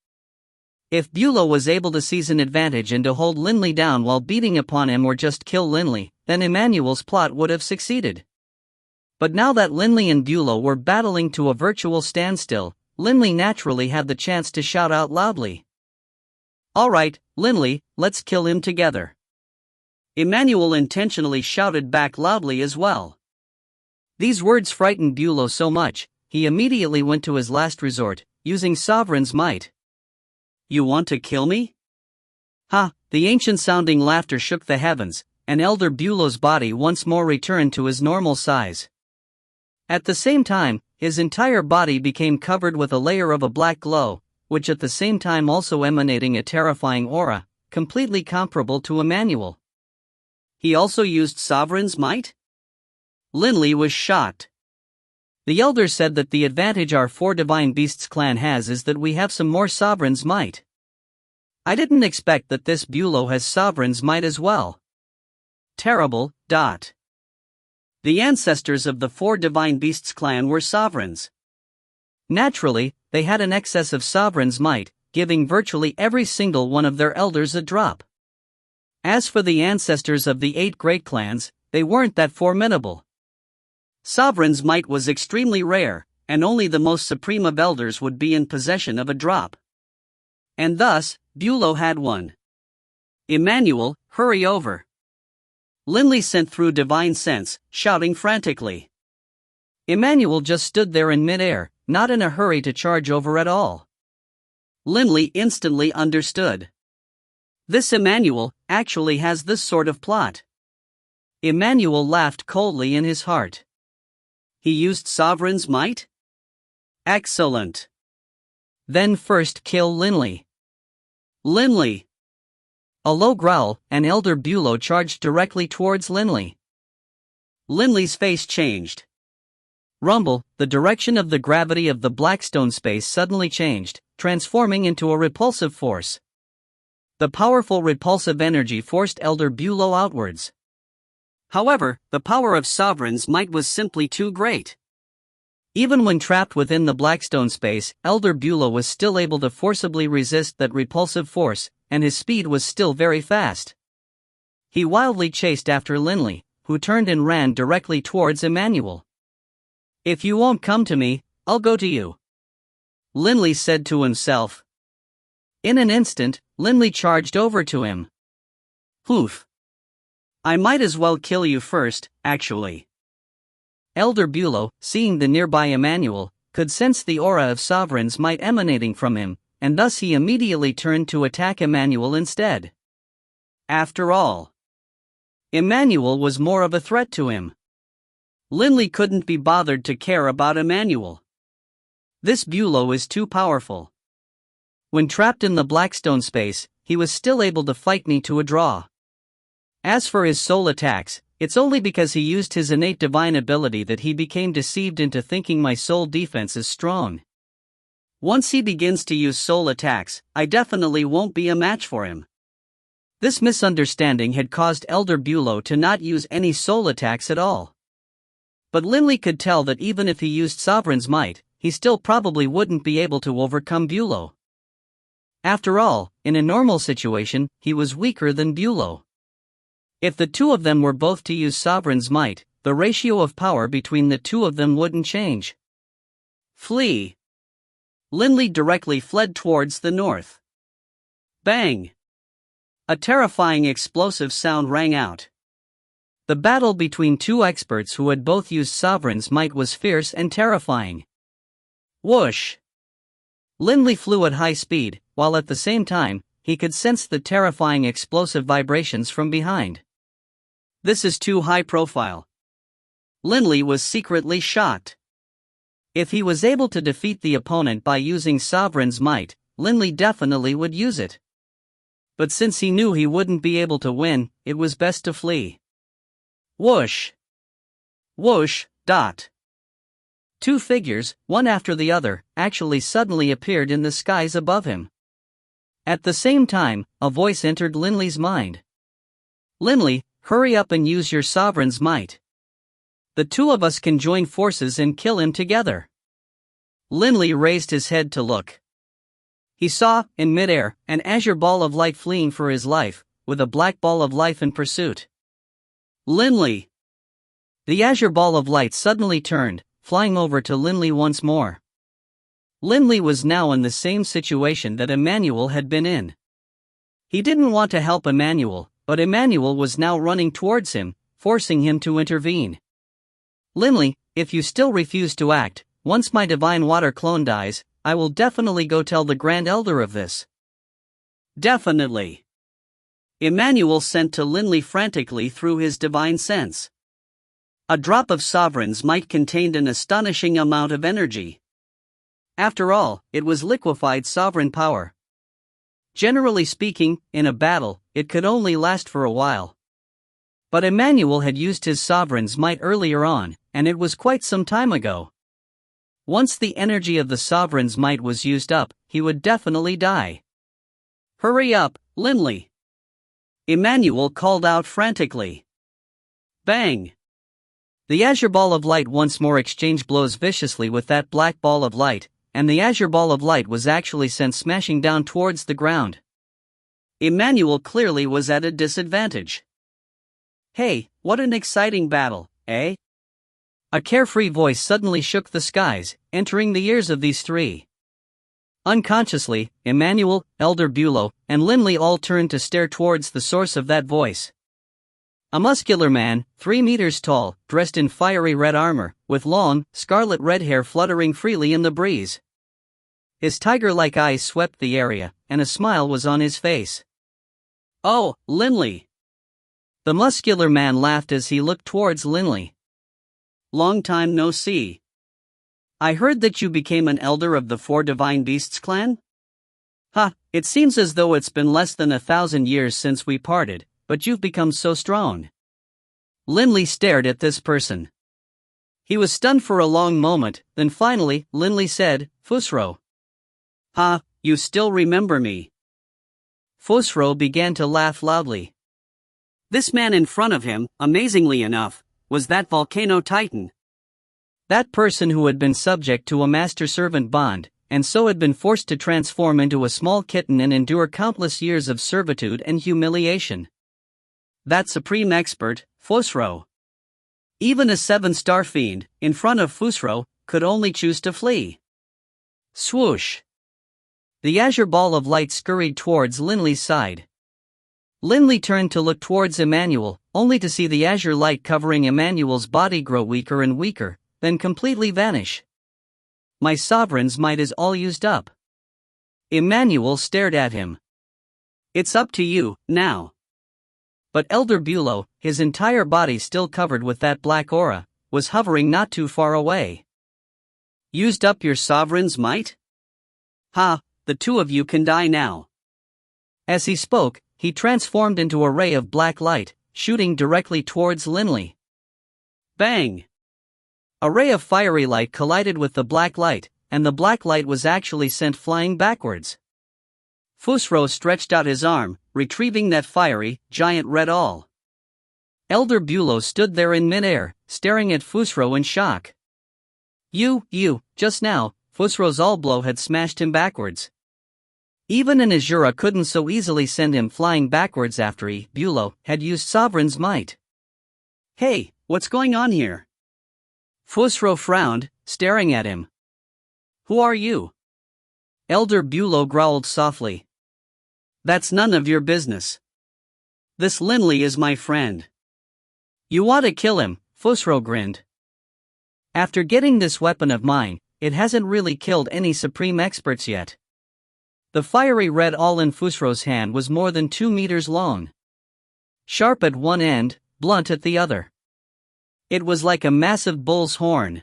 If Bulow was able to seize an advantage and to hold Linley down while beating upon him or just kill Linley, then Emmanuel's plot would have succeeded. But now that Linley and Bulow were battling to a virtual standstill, Linley naturally had the chance to shout out loudly. Alright, Linley, let's kill him together. Emmanuel intentionally shouted back loudly as well. These words frightened Bulow so much, he immediately went to his last resort, using Sovereign's Might. You want to kill me? Ha! The ancient-sounding laughter shook the heavens, and Elder Bulow's body once more returned to his normal size. At the same time, his entire body became covered with a layer of a black glow, which at the same time also emanating a terrifying aura, completely comparable to Emmanuel. He also used Sovereign's Might? Linley was shocked. The Elder said that the advantage our 4 Divine Beasts clan has is that we have some more Sovereign's Might. I didn't expect that this Bulow has Sovereign's Might as well. Terrible. The ancestors of the 4 Divine Beasts clan were sovereigns. Naturally, they had an excess of Sovereign's might, giving virtually every single one of their elders a drop. As for the ancestors of the 8 great clans, they weren't that formidable. Sovereign's might was extremely rare, and only the most supreme of elders would be in possession of a drop. And thus, Bulow had one. Emmanuel, hurry over. Linley sent through divine sense, shouting frantically. Emmanuel just stood there in midair, not in a hurry to charge over at all. Linley instantly understood. This Emmanuel actually has this sort of plot. Emmanuel laughed coldly in his heart. He used Sovereign's might? Excellent. Then first kill Linley. Linley! A low growl, and Elder Bulow charged directly towards Linley. Linley's face changed. Rumble, the direction of the gravity of the Blackstone space suddenly changed, transforming into a repulsive force. The powerful repulsive energy forced Elder Bulow outwards. However, the power of Sovereign's might was simply too great. Even when trapped within the Blackstone space, Elder Bulow was still able to forcibly resist that repulsive force, and his speed was still very fast. He wildly chased after Linley, who turned and ran directly towards Emmanuel. If you won't come to me, I'll go to you, Linley said to himself. In an instant, Linley charged over to him. Oof. I might as well kill you first, actually. Elder Bulow, seeing the nearby Emmanuel, could sense the aura of Sovereign's might emanating from him, and thus he immediately turned to attack Emmanuel instead. After all, Emmanuel was more of a threat to him. Linley couldn't be bothered to care about Emmanuel. This Bulow is too powerful. When trapped in the Blackstone space, he was still able to fight me to a draw. As for his soul attacks, it's only because he used his innate divine ability that he became deceived into thinking my soul defense is strong. Once he begins to use soul attacks, I definitely won't be a match for him. This misunderstanding had caused Elder Bulow to not use any soul attacks at all. But Linley could tell that even if he used Sovereign's might, he still probably wouldn't be able to overcome Bulow. After all, in a normal situation, he was weaker than Bulow. If the two of them were both to use Sovereign's might, the ratio of power between the two of them wouldn't change. Flee! Linley directly fled towards the north. Bang! A terrifying explosive sound rang out. The battle between two experts who had both used Sovereign's might was fierce and terrifying. Whoosh! Linley flew at high speed, while at the same time, he could sense the terrifying explosive vibrations from behind. This is too high profile. Linley was secretly shocked. If he was able to defeat the opponent by using Sovereign's might, Linley definitely would use it. But since he knew he wouldn't be able to win, it was best to flee. Whoosh! Whoosh! Dot! Two figures, one after the other, actually suddenly appeared in the skies above him. At the same time, a voice entered Linley's mind. Linley, hurry up and use your Sovereign's might. The two of us can join forces and kill him together. Linley raised his head to look. He saw, in midair, an azure ball of light fleeing for his life, with a black ball of life in pursuit. Linley! The azure ball of light suddenly turned, flying over to Linley once more. Linley was now in the same situation that Emmanuel had been in. He didn't want to help Emmanuel, but Emmanuel was now running towards him, forcing him to intervene. Linley, if you still refuse to act, once my divine water clone dies, I will definitely go tell the Grand Elder of this. Definitely. Emmanuel sent to Linley frantically through his divine sense. A drop of Sovereign's might contained an astonishing amount of energy. After all, it was liquefied sovereign power. Generally speaking, in a battle, it could only last for a while. But Emmanuel had used his Sovereign's might earlier on, and it was quite some time ago. Once the energy of the Sovereign's might was used up, he would definitely die. Hurry up, Linley! Emmanuel called out frantically. Bang! The azure ball of light once more exchanged blows viciously with that black ball of light, and the azure ball of light was actually sent smashing down towards the ground. Emmanuel clearly was at a disadvantage. "Hey, what an exciting battle, eh?" A carefree voice suddenly shook the skies, entering the ears of these three. Unconsciously, Emmanuel, Elder Bulow, and Linley all turned to stare towards the source of that voice. A muscular man, 3 meters tall, dressed in fiery red armor, with long, scarlet red hair fluttering freely in the breeze. His tiger-like eyes swept the area, and a smile was on his face. "Oh, Linley!" The muscular man laughed as he looked towards Linley. "Long time no see. I heard that you became an elder of the Four Divine Beasts clan? It seems as though it's been less than 1,000 years since we parted, but you've become so strong." Linley stared at this person. He was stunned for a long moment, then finally, Linley said, "Fusro." You still remember me?" Fusro began to laugh loudly. This man in front of him, amazingly enough, was that volcano titan. That person who had been subject to a master-servant bond, and so had been forced to transform into a small kitten and endure countless years of servitude and humiliation. That supreme expert, Fusro. Even a 7-star fiend, in front of Fusro, could only choose to flee. Swoosh! The azure ball of light scurried towards Linley's side. Linley turned to look towards Emmanuel, only to see the azure light covering Emmanuel's body grow weaker and weaker, then completely vanish. "My sovereign's might is all used up." Emmanuel stared at him. "It's up to you, now." But Elder Bulow, his entire body still covered with that black aura, was hovering not too far away. "Used up your sovereign's might? The two of you can die now." As he spoke, he transformed into a ray of black light, shooting directly towards Linley. Bang! A ray of fiery light collided with the black light, and the black light was actually sent flying backwards. Fusro stretched out his arm, retrieving that fiery, giant red awl. Elder Bulow stood there in midair, staring at Fusro in shock. Just now, Fusro's awl blow had smashed him backwards. Even an Azura couldn't so easily send him flying backwards after Bulow had used Sovereign's might. "Hey, what's going on here?" Fusro frowned, staring at him. "Who are you?" Elder Bulow growled softly. "That's none of your business. This Linley is my friend." "You want to kill him," Fusro grinned. "After getting this weapon of mine, it hasn't really killed any supreme experts yet." The fiery red awl in Fusro's hand was more than 2 meters long. Sharp at one end, blunt at the other. It was like a massive bull's horn.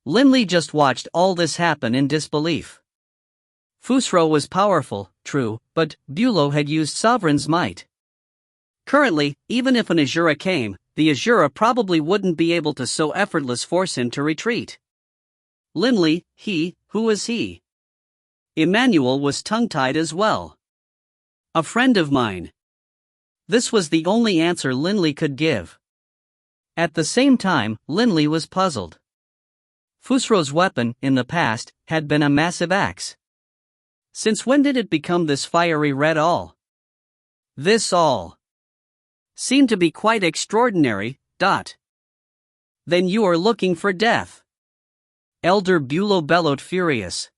Linley just watched all this happen in disbelief. Fusro was powerful, true, but Bulow had used Sovereign's might. Currently, even if an Azura came, the Azura probably wouldn't be able to so effortless force him to retreat. Linley, who was he? Emmanuel was tongue-tied as well. "A friend of mine." This was the only answer Linley could give. At the same time, Linley was puzzled. Fusro's weapon, in the past, had been a massive axe. Since when did it become this fiery red awl? This awl seemed to be quite extraordinary. Then you are looking for death. Elder Bulow bellowed, furious.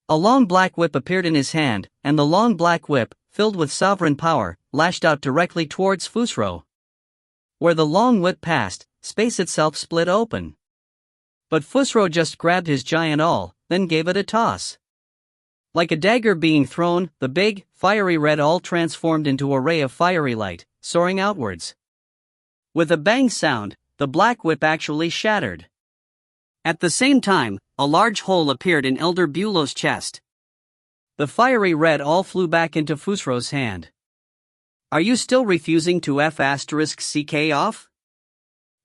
A long black whip appeared in his hand, and the long black whip, filled with sovereign power, lashed out directly towards Fusro. Where the long whip passed, space itself split open. But Fusro just grabbed his giant awl, then gave it a toss. Like a dagger being thrown, the big, fiery red awl transformed into a ray of fiery light, soaring outwards. With a bang sound, the black whip actually shattered. At the same time, a large hole appeared in Elder Bulow's chest. The fiery red awl flew back into Fusro's hand. "Are you still refusing to F***CK off?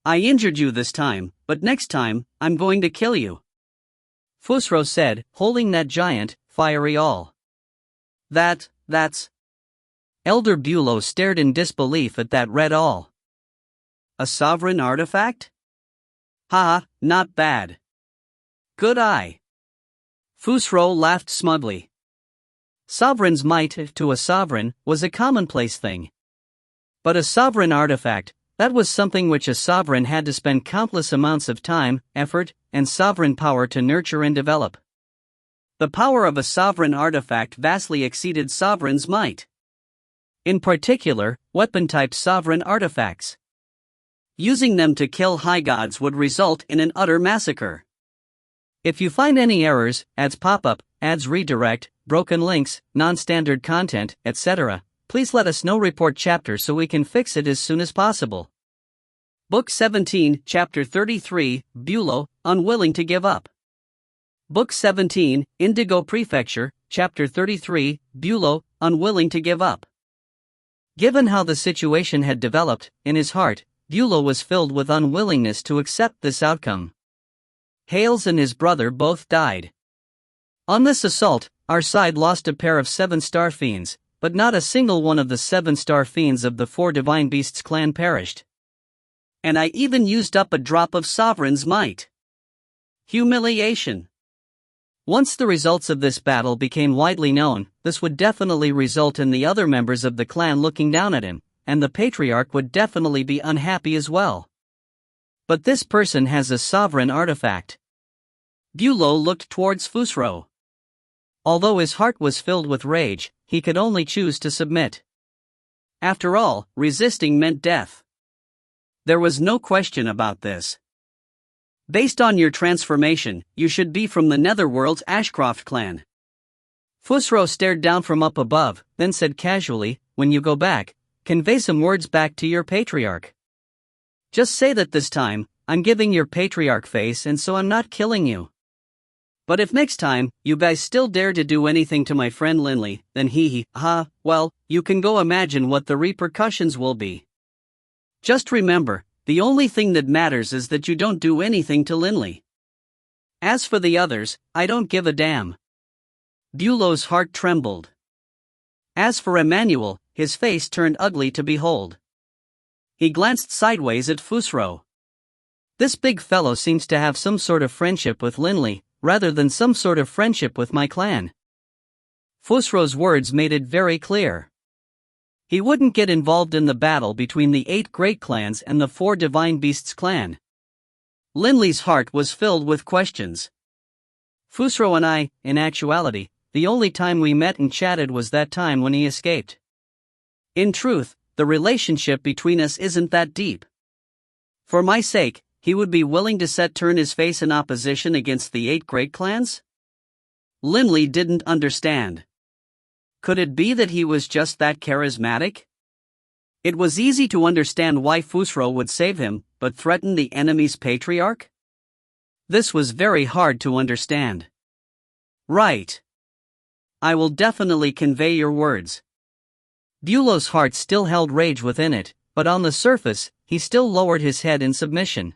I injured you this time, but next time, I'm going to kill you," Fusro said, holding that giant, fiery awl. That's... Elder Bulow stared in disbelief at that red awl. "A sovereign artifact? Not bad. Good eye. Fusro laughed smugly. Sovereign's might, to a sovereign, was a commonplace thing. But a sovereign artifact, that was something which a sovereign had to spend countless amounts of time, effort, and sovereign power to nurture and develop. The power of a sovereign artifact vastly exceeded sovereign's might. In particular, weapon-type sovereign artifacts. Using them to kill high gods would result in an utter massacre. If you find any errors, ads pop up, ads redirect, broken links, non-standard content, etc., please let us know. Report chapter so we can fix it as soon as possible. Book 17, Chapter 33, Bulow, Unwilling to Give Up. Book 17, Indigo Prefecture, Chapter 33, Bulow, Unwilling to Give Up. Given how the situation had developed, in his heart, Bulow was filled with unwillingness to accept this outcome. Hales and his brother both died. On this assault, our side lost a pair of 7-star fiends, but not a single one of the 7-star fiends of the 4 Divine Beasts clan perished. And I even used up a drop of Sovereign's might. Humiliation. Once the results of this battle became widely known, this would definitely result in the other members of the clan looking down at him, and the Patriarch would definitely be unhappy as well. But this person has a sovereign artifact. Bulow looked towards Fusro. Although his heart was filled with rage, he could only choose to submit. After all, resisting meant death. There was no question about this. Based on your transformation, you should be from the Netherworld's Ashcroft clan. Fusro stared down from up above, then said casually, when you go back, convey some words back to your Patriarch. Just say that this time, I'm giving your Patriarch face and so I'm not killing you. But if next time, you guys still dare to do anything to my friend Linley, then well, you can go imagine what the repercussions will be. Just remember, the only thing that matters is that you don't do anything to Linley. As for the others, I don't give a damn. Bulow's heart trembled. As for Emmanuel, his face turned ugly to behold. He glanced sideways at Fusro. This big fellow seems to have some sort of friendship with Linley, rather than some sort of friendship with my clan. Fusro's words made it very clear. He wouldn't get involved in the battle between the 8 great clans and the 4 Divine Beasts clan. Linley's heart was filled with questions. Fusro and I, in actuality, the only time we met and chatted was that time when he escaped. In truth, the relationship between us isn't that deep. For my sake, he would be willing to turn his face in opposition against the 8 great clans? Linley didn't understand. Could it be that he was just that charismatic? It was easy to understand why Fusro would save him, but threaten the enemy's Patriarch? This was very hard to understand. Right. I will definitely convey your words. Bulow's heart still held rage within it, but on the surface, he still lowered his head in submission.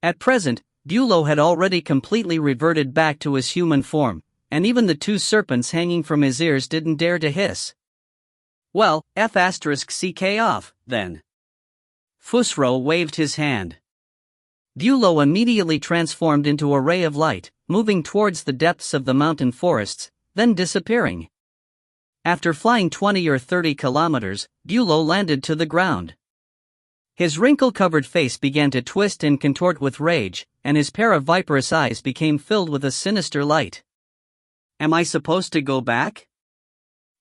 At present, Bulow had already completely reverted back to his human form, and even the 2 serpents hanging from his ears didn't dare to hiss. Well, F***ck off, then. Fusro waved his hand. Bulow immediately transformed into a ray of light, moving towards the depths of the mountain forests, then disappearing. After flying 20 or 30 kilometers, Bulow landed to the ground. His wrinkle-covered face began to twist and contort with rage, and his pair of viperous eyes became filled with a sinister light. Am I supposed to go back?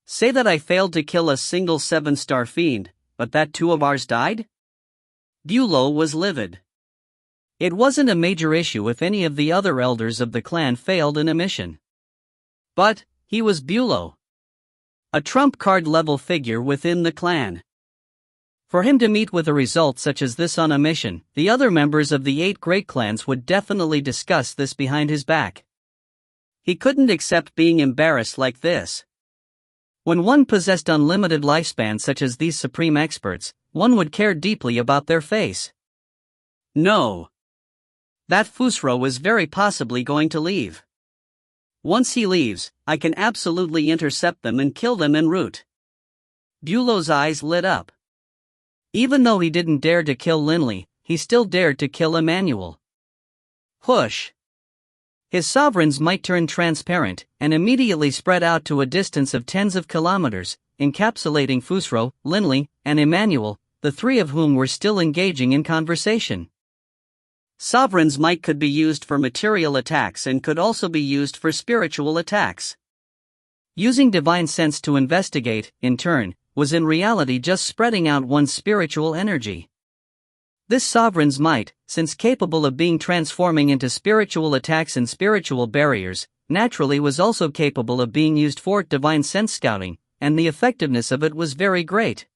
Say that I failed to kill a single 7-star fiend, but that 2 of ours died? Bulow was livid. It wasn't a major issue if any of the other elders of the clan failed in a mission. But, he was Bulow. A trump card level figure within the clan. For him to meet with a result such as this on a mission, the other members of the 8 great clans would definitely discuss this behind his back. He couldn't accept being embarrassed like this. When one possessed unlimited lifespan such as these supreme experts, one would care deeply about their face. No. That Fusro is very possibly going to leave. Once he leaves, I can absolutely intercept them and kill them en route. Bulow's eyes lit up. Even though he didn't dare to kill Linley, he still dared to kill Emmanuel. Whoosh! His sovereign's might turned transparent and immediately spread out to a distance of tens of kilometers, encapsulating Fusro, Linley, and Emmanuel, the three of whom were still engaging in conversation. Sovereign's might could be used for material attacks and could also be used for spiritual attacks. Using divine sense to investigate, in turn, was in reality just spreading out one's spiritual energy. This sovereign's might, since capable of being transforming into spiritual attacks and spiritual barriers, naturally was also capable of being used for divine sense scouting, and the effectiveness of it was very great.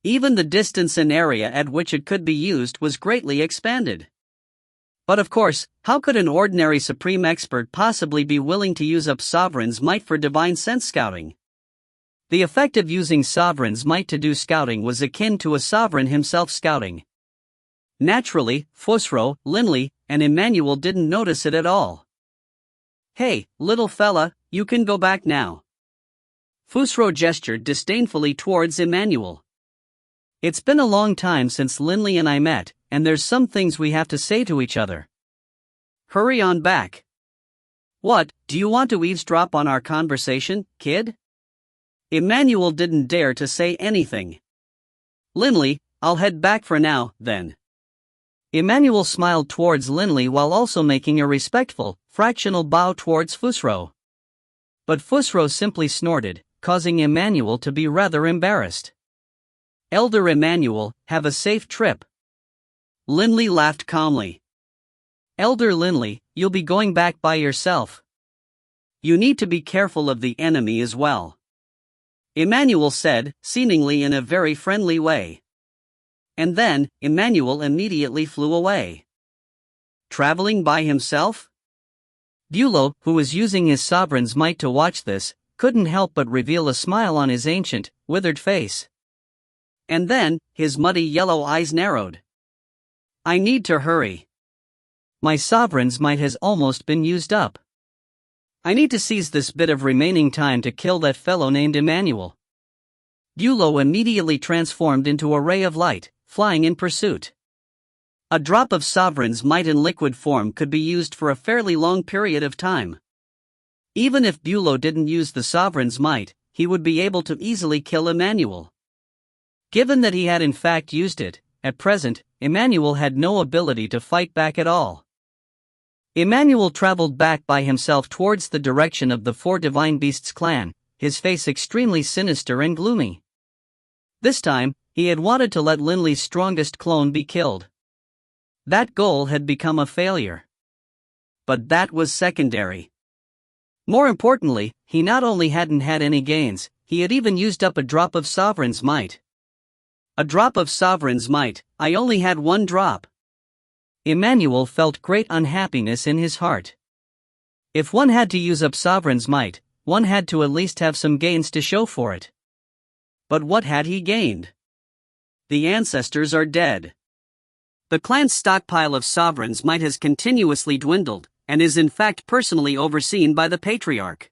Even the distance and area at which it could be used was greatly expanded. But of course, how could an ordinary supreme expert possibly be willing to use up Sovereign's might for divine sense scouting? The effect of using Sovereign's might to do scouting was akin to a sovereign himself scouting. Naturally, Fusro, Linley, and Emmanuel didn't notice it at all. "Hey, little fella, you can go back now." Fusro gestured disdainfully towards Emmanuel. "It's been a long time since Linley and I met, and there's some things we have to say to each other. Hurry on back." "What, do you want to eavesdrop on our conversation, kid?" Emmanuel didn't dare to say anything. "Linley, I'll head back for now, then." Emmanuel smiled towards Linley while also making a respectful, fractional bow towards Fusro. But Fusro simply snorted, causing Emmanuel to be rather embarrassed. "Elder Emmanuel, have a safe trip." Linley laughed calmly. "Elder Linley, you'll be going back by yourself. You need to be careful of the enemy as well," Emmanuel said, seemingly in a very friendly way. And then, Emmanuel immediately flew away. Traveling by himself? Bulow, who was using his sovereign's might to watch this, couldn't help but reveal a smile on his ancient, withered face. And then, his muddy yellow eyes narrowed. "I need to hurry. My sovereign's might has almost been used up. I need to seize this bit of remaining time to kill that fellow named Emmanuel." Bulow immediately transformed into a ray of light, flying in pursuit. A drop of sovereign's might in liquid form could be used for a fairly long period of time. Even if Bulow didn't use the sovereign's might, he would be able to easily kill Emmanuel. Given that he had in fact used it, at present, Emmanuel had no ability to fight back at all. Emmanuel traveled back by himself towards the direction of the Four Divine Beasts clan, his face extremely sinister and gloomy. This time, he had wanted to let Linley's strongest clone be killed. That goal had become a failure. But that was secondary. More importantly, he not only hadn't had any gains, he had even used up a drop of sovereign's might. A drop of sovereign's might, I only had one drop. Emmanuel felt great unhappiness in his heart. If one had to use up sovereign's might, one had to at least have some gains to show for it. But what had he gained? The ancestors are dead. The clan's stockpile of sovereign's might has continuously dwindled, and is in fact personally overseen by the patriarch.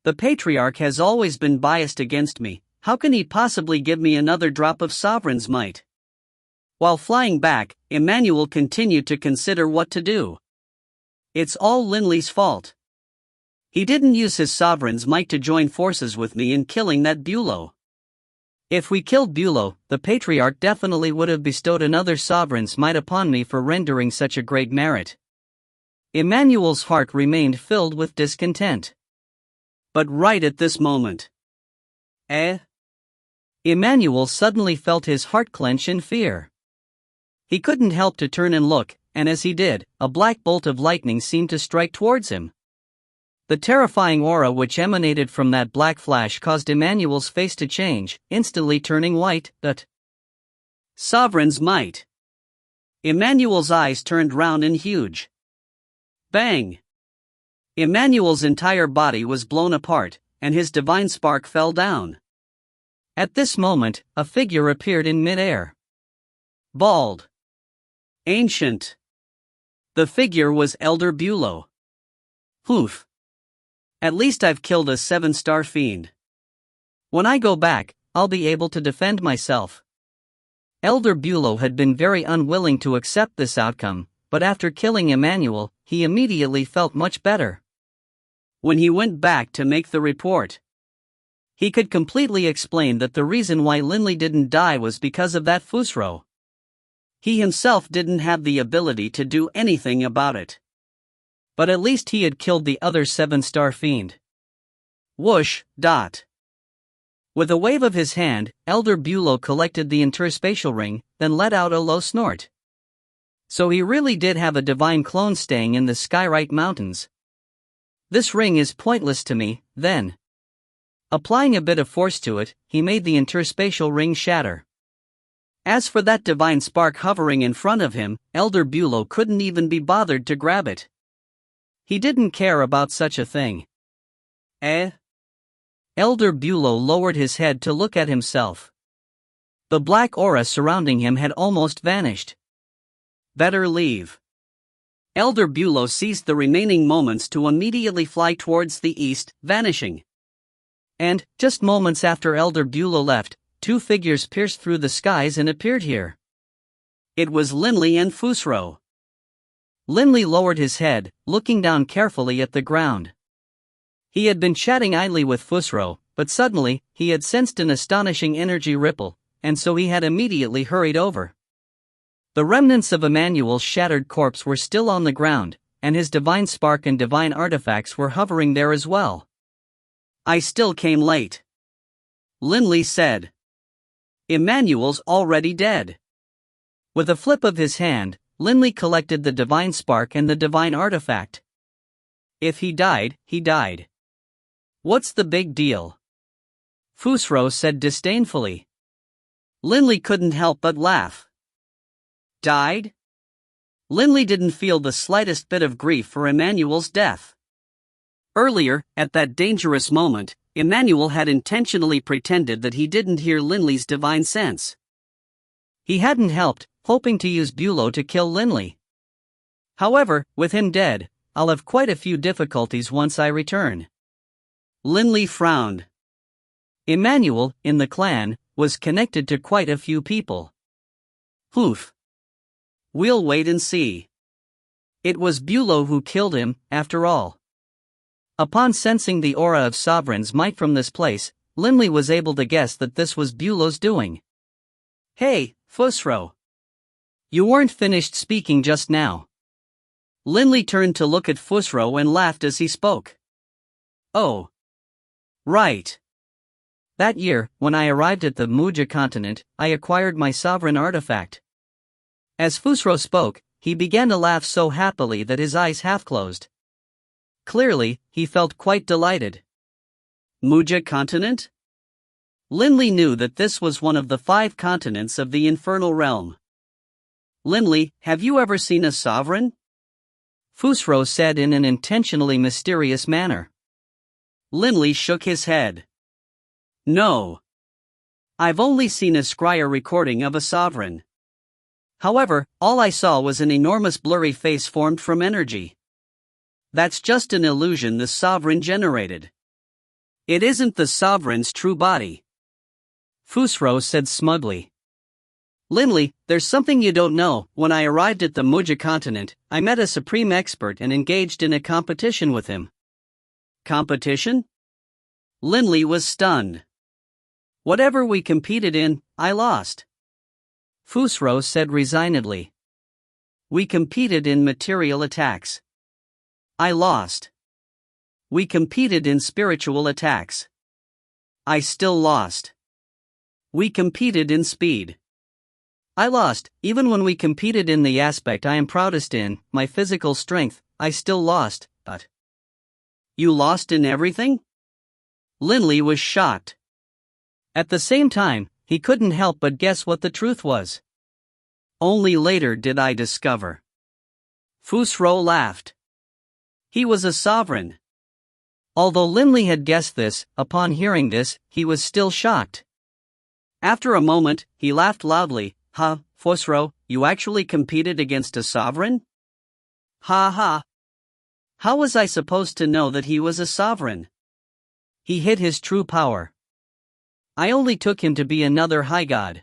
The patriarch has always been biased against me. How can he possibly give me another drop of sovereign's might? While flying back, Emmanuel continued to consider what to do. It's all Linley's fault. He didn't use his sovereign's might to join forces with me in killing that Bulow. If we killed Bulow, the patriarch definitely would have bestowed another sovereign's might upon me for rendering such a great merit. Emmanuel's heart remained filled with discontent. But right at this moment. Emmanuel suddenly felt his heart clench in fear. He couldn't help to turn and look, and as he did, a black bolt of lightning seemed to strike towards him. The terrifying aura which emanated from that black flash caused Emmanuel's face to change, instantly turning white. That sovereign's might. Emmanuel's eyes turned round and huge. Bang! Emmanuel's entire body was blown apart, and his divine spark fell down. At this moment, a figure appeared in mid-air. Bald. Ancient. The figure was Elder Bulow. Oof. At least I've killed a 7-star fiend. When I go back, I'll be able to defend myself. Elder Bulow had been very unwilling to accept this outcome, but after killing Emmanuel, he immediately felt much better. When he went back to make the report, he could completely explain that the reason why Linley didn't die was because of that Fusro. He himself didn't have the ability to do anything about it. But at least he had killed the other 7-star fiend. Whoosh, dot. With a wave of his hand, Elder Bulow collected the interspatial ring, then let out a low snort. So he really did have a divine clone staying in the Skyrite Mountains. This ring is pointless to me, then. Applying a bit of force to it, he made the interspatial ring shatter. As for that divine spark hovering in front of him, Elder Bulow couldn't even be bothered to grab it. He didn't care about such a thing. Elder Bulow lowered his head to look at himself. The black aura surrounding him had almost vanished. Better leave. Elder Bulow seized the remaining moments to immediately fly towards the east, vanishing. And, just moments after Elder Bulow left, 2 figures pierced through the skies and appeared here. It was Linley and Fusro. Linley lowered his head, looking down carefully at the ground. He had been chatting idly with Fusro, but suddenly, he had sensed an astonishing energy ripple, and so he had immediately hurried over. The remnants of Emmanuel's shattered corpse were still on the ground, and his divine spark and divine artifacts were hovering there as well. I still came late. Linley said. Emmanuel's already dead. With a flip of his hand, Linley collected the divine spark and the divine artifact. If he died, he died. What's the big deal? Fusro said disdainfully. Linley couldn't help but laugh. Died? Linley didn't feel the slightest bit of grief for Emmanuel's death. Earlier, at that dangerous moment, Emmanuel had intentionally pretended that he didn't hear Linley's divine sense. He hadn't helped, hoping to use Bulow to kill Linley. However, with him dead, I'll have quite a few difficulties once I return. Linley frowned. Emmanuel, in the clan, was connected to quite a few people. Oof. We'll wait and see. It was Bulow who killed him, after all. Upon sensing the aura of Sovereign's might from this place, Linley was able to guess that this was Bulow's doing. Hey, Fusro. You weren't finished speaking just now. Linley turned to look at Fusro and laughed as he spoke. Oh. Right. That year, when I arrived at the Muja continent, I acquired my sovereign artifact. As Fusro spoke, he began to laugh so happily that his eyes half-closed. Clearly, he felt quite delighted. Muja continent? Linley knew that this was one of the 5 continents of the infernal realm. Linley, have you ever seen a sovereign? Fusro said in an intentionally mysterious manner. Linley shook his head. No. I've only seen a scryer recording of a sovereign. However, all I saw was an enormous blurry face formed from energy. That's just an illusion the sovereign generated. It isn't the sovereign's true body. Fusro said smugly. Linley, there's something you don't know. When I arrived at the Muja continent, I met a supreme expert and engaged in a competition with him. Competition? Linley was stunned. Whatever we competed in, I lost. Fusro said resignedly. We competed in material attacks. I lost. We competed in spiritual attacks. I still lost. We competed in speed. I lost. Even when we competed in the aspect I am proudest in, my physical strength, I still lost, but... You lost in everything? Linley was shocked. At the same time, he couldn't help but guess what the truth was. Only later did I discover. Fusro laughed. He was a sovereign. Although Linley had guessed this, upon hearing this, he was still shocked. After a moment, he laughed loudly. Ha, Fusro, you actually competed against a sovereign? Ha ha. How was I supposed to know that he was a sovereign? He hid his true power. I only took him to be another high god.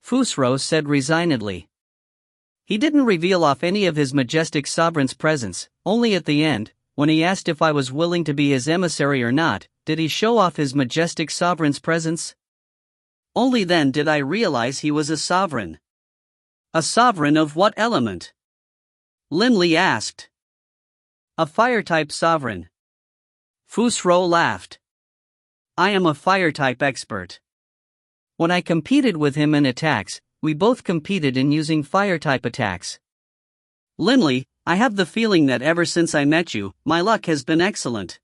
Fusro said resignedly. He didn't reveal off any of his majestic sovereign's presence, only at the end, when he asked if I was willing to be his emissary or not, did he show off his majestic sovereign's presence. Only then did I realize he was a sovereign. A sovereign of what element? Linley asked. A fire-type sovereign. Fusro laughed. I am a fire-type expert. When I competed with him in attacks, we both competed in using fire-type attacks. Linley, I have the feeling that ever since I met you, my luck has been excellent.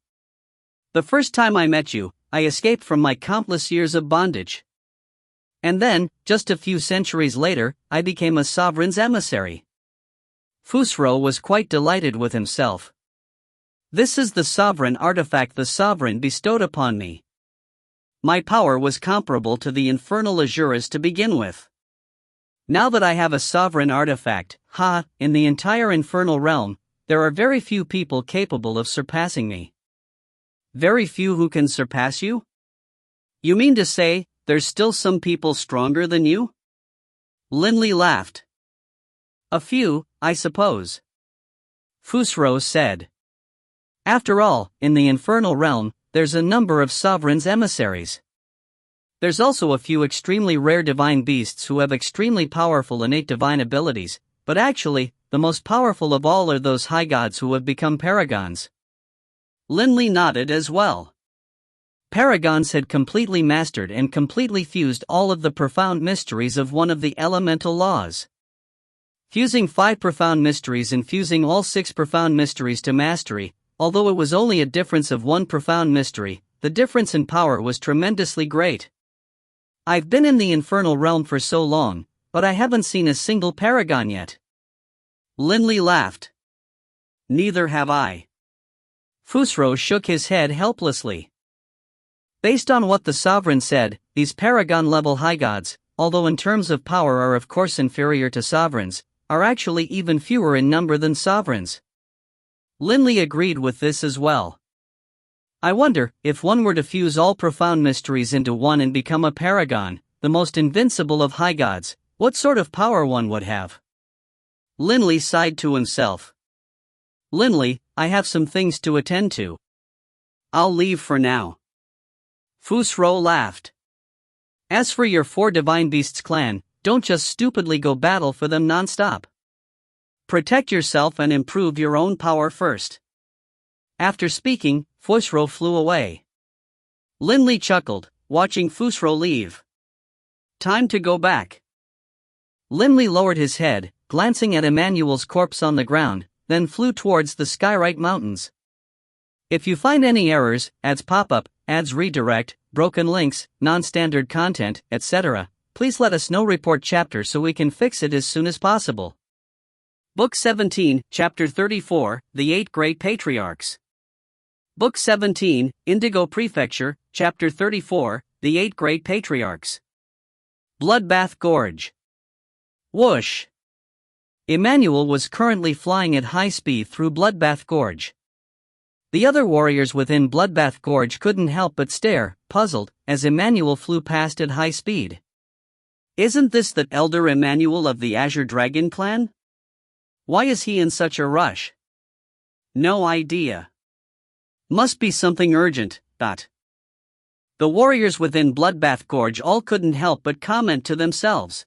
The first time I met you, I escaped from my countless years of bondage. And then, just a few centuries later, I became a sovereign's emissary. Fusro was quite delighted with himself. This is the sovereign artifact the sovereign bestowed upon me. My power was comparable to the infernal Azuras to begin with. Now that I have a sovereign artifact, in the entire infernal realm, there are very few people capable of surpassing me. Very few who can surpass you? You mean to say, there's still some people stronger than you? Linley laughed. A few, I suppose. Fusro said. After all, in the infernal realm, there's a number of sovereigns' emissaries. There's also a few extremely rare divine beasts who have extremely powerful innate divine abilities, but actually, the most powerful of all are those high gods who have become paragons. Linley nodded as well. Paragons had completely mastered and completely fused all of the profound mysteries of one of the elemental laws. Fusing 5 profound mysteries and fusing all 6 profound mysteries to mastery, although it was only a difference of 1 profound mystery, the difference in power was tremendously great. I've been in the infernal realm for so long, but I haven't seen a single paragon yet. Linley laughed. Neither have I. Fusro shook his head helplessly. Based on what the sovereign said, these paragon-level high gods, although in terms of power are of course inferior to sovereigns, are actually even fewer in number than sovereigns. Linley agreed with this as well. I wonder, if one were to fuse all profound mysteries into one and become a paragon, the most invincible of high gods, what sort of power one would have? Linley sighed to himself. Linley, I have some things to attend to. I'll leave for now. Fusro laughed. As for your 4 Divine Beasts clan, don't just stupidly go battle for them non-stop. Protect yourself and improve your own power first. After speaking, Fusro flew away. Linley chuckled, watching Fusro leave. Time to go back. Linley lowered his head, glancing at Emmanuel's corpse on the ground, then flew towards the Skyrite Mountains. If you find any errors, ads pop-up, ads redirect, broken links, non-standard content, etc., please let us know. Report chapter so we can fix it as soon as possible. Book 17, Chapter 34, The 8 Great Patriarchs. Book 17, Indigo Prefecture, Chapter 34, The 8 Great Patriarchs. Bloodbath Gorge. Whoosh! Emmanuel was currently flying at high speed through Bloodbath Gorge. The other warriors within Bloodbath Gorge couldn't help but stare, puzzled, as Emmanuel flew past at high speed. Isn't this the elder Emmanuel of the Azure Dragon clan? Why is he in such a rush? No idea. Must be something urgent. The warriors within Bloodbath Gorge all couldn't help but comment to themselves.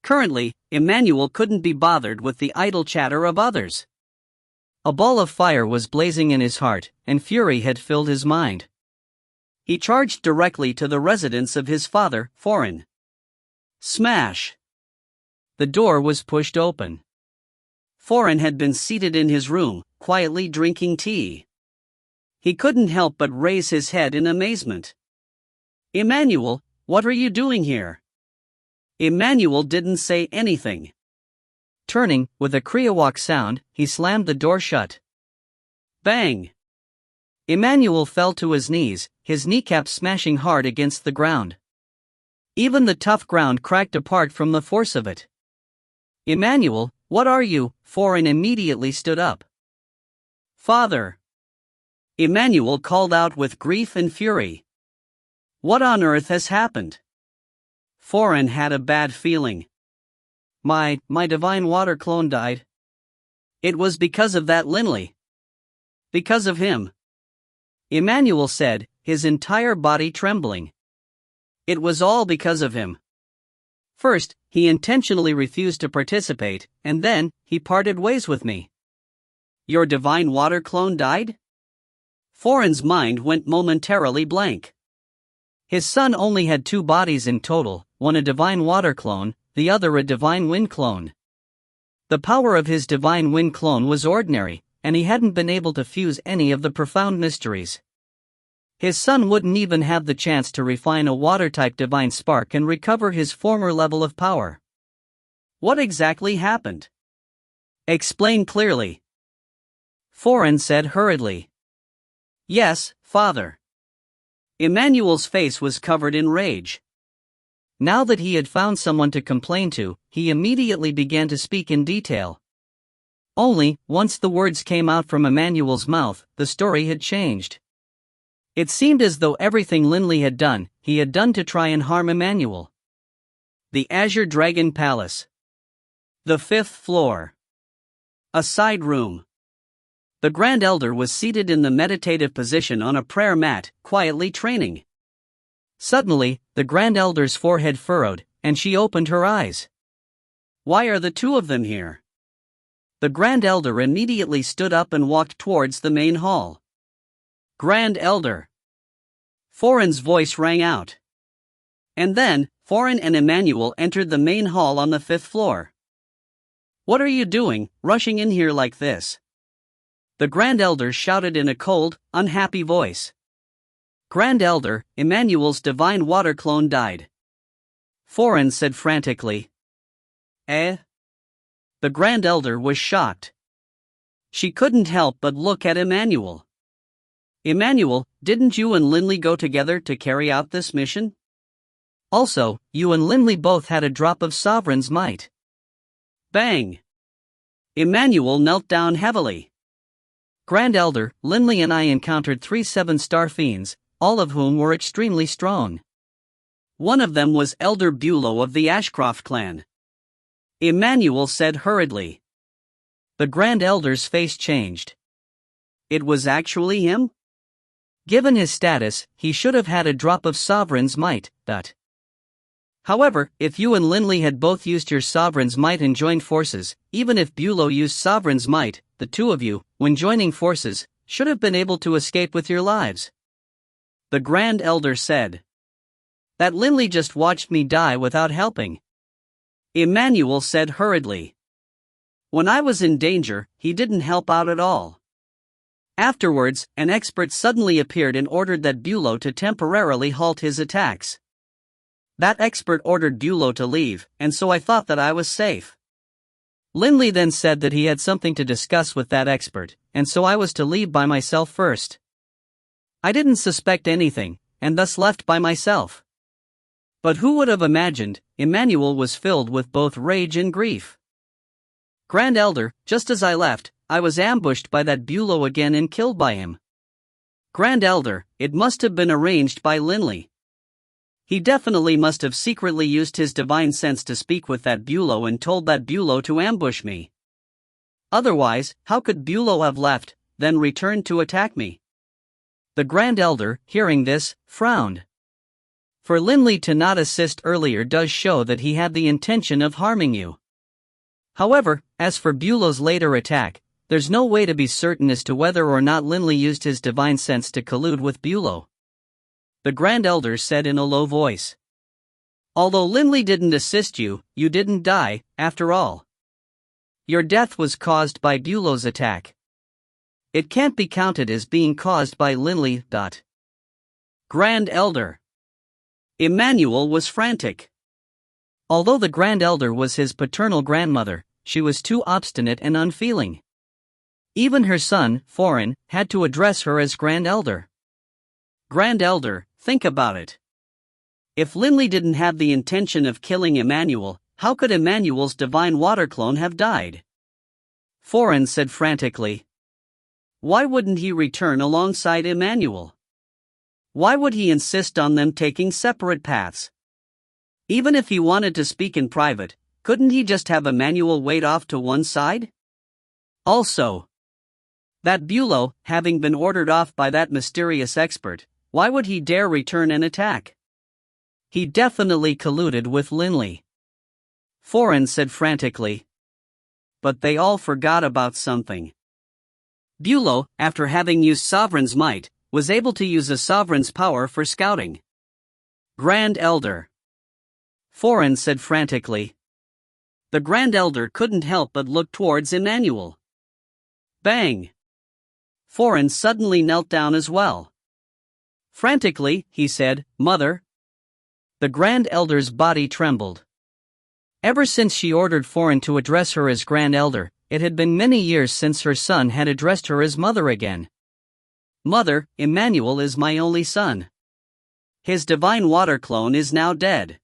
Currently, Emmanuel couldn't be bothered with the idle chatter of others. A ball of fire was blazing in his heart, and fury had filled his mind. He charged directly to the residence of his father, Foreign. Smash! The door was pushed open. Foreign had been seated in his room, quietly drinking tea. He couldn't help but raise his head in amazement. Emmanuel, what are you doing here? Emmanuel didn't say anything. Turning, with a kriawak sound, he slammed the door shut. Bang! Emmanuel fell to his knees, his kneecaps smashing hard against the ground. Even the tough ground cracked apart from the force of it. Emmanuel, what are you? Foreign immediately stood up. Father! Emmanuel called out with grief and fury. What on earth has happened? Foreign had a bad feeling. my divine water clone died. It was because of that Linley. Because of him. Emmanuel said, his entire body trembling. It was all because of him. First, he intentionally refused to participate, and then, he parted ways with me. Your divine water clone died? Foreign's mind went momentarily blank. His son only had 2 bodies in total, one a divine water clone, the other a divine wind clone. The power of his divine wind clone was ordinary, and he hadn't been able to fuse any of the profound mysteries. His son wouldn't even have the chance to refine a water-type divine spark and recover his former level of power. What exactly happened? Explain clearly. Foreign said hurriedly. Yes, father. Emmanuel's face was covered in rage. Now that he had found someone to complain to, he immediately began to speak in detail. Only, once the words came out from Emmanuel's mouth, the story had changed. It seemed as though everything Linley had done, he had done to try and harm Emmanuel. The Azure Dragon Palace. The 5th floor. A side room. The Grand Elder was seated in the meditative position on a prayer mat, quietly training. Suddenly, the Grand Elder's forehead furrowed, and she opened her eyes. Why are the 2 of them here? The Grand Elder immediately stood up and walked towards the main hall. Grand Elder. Foreign's voice rang out. And then, Foreign and Emmanuel entered the main hall on the 5th floor. What are you doing, rushing in here like this? The Grand Elder shouted in a cold, unhappy voice. Grand Elder, Emmanuel's divine water clone died. Foreign said frantically. Eh? The Grand Elder was shocked. She couldn't help but look at Emmanuel. Emmanuel, didn't you and Linley go together to carry out this mission? Also, you and Linley both had a drop of Sovereign's might. Bang! Emmanuel knelt down heavily. Grand Elder, Linley and I encountered 3 7-star fiends, all of whom were extremely strong. One of them was Elder Bulow of the Ashcroft clan. Emmanuel said hurriedly. The Grand Elder's face changed. It was actually him? Given his status, he should have had a drop of Sovereign's might. However, if you and Linley had both used your Sovereign's might and joined forces, even if Bulow used Sovereign's might, the 2 of you, when joining forces, should have been able to escape with your lives. The Grand Elder said. That Linley just watched me die without helping. Emmanuel said hurriedly. When I was in danger, he didn't help out at all. Afterwards, an expert suddenly appeared and ordered that Bulow to temporarily halt his attacks. That expert ordered Bulow to leave, and so I thought that I was safe. Linley then said that he had something to discuss with that expert, and so I was to leave by myself first. I didn't suspect anything, and thus left by myself. But who would have imagined, Emmanuel was filled with both rage and grief. Grand Elder, just as I left, I was ambushed by that Bulow again and killed by him. Grand Elder, it must have been arranged by Linley. He definitely must have secretly used his divine sense to speak with that Bulow and told that Bulow to ambush me. Otherwise, how could Bulow have left, then returned to attack me? The Grand Elder, hearing this, frowned. For Linley to not assist earlier does show that he had the intention of harming you. However, as for Bulow's later attack, there's no way to be certain as to whether or not Linley used his divine sense to collude with Bulow. The Grand Elder said in a low voice. Although Linley didn't assist you, you didn't die, after all. Your death was caused by Bulow's attack. It can't be counted as being caused by Linley. Grand Elder. Emmanuel was frantic. Although the Grand Elder was his paternal grandmother, she was too obstinate and unfeeling. Even her son, Foreign, had to address her as Grand Elder. Grand Elder, think about it. If Linley didn't have the intention of killing Emmanuel, how could Emmanuel's divine water clone have died? Foreign said frantically. Why wouldn't he return alongside Emmanuel? Why would he insist on them taking separate paths? Even if he wanted to speak in private, Couldn't he just have Emmanuel wait off to one side? Also, that Bulow, having been ordered off by that mysterious expert, why would he dare return and attack? He definitely colluded with Linley. Foreign said frantically. But they all forgot about something. Bulow, after having used Sovereign's might, was able to use a Sovereign's power for scouting. Grand Elder. Foreign said frantically. The Grand Elder couldn't help but look towards Emmanuel. Bang! Foreign suddenly knelt down as well. Frantically, he said, "Mother." The Grand Elder's body trembled. Ever since she ordered Foreign to address her as Grand Elder, it had been many years since her son had addressed her as mother again. "Mother, Emmanuel is my only son. His divine water clone is now dead.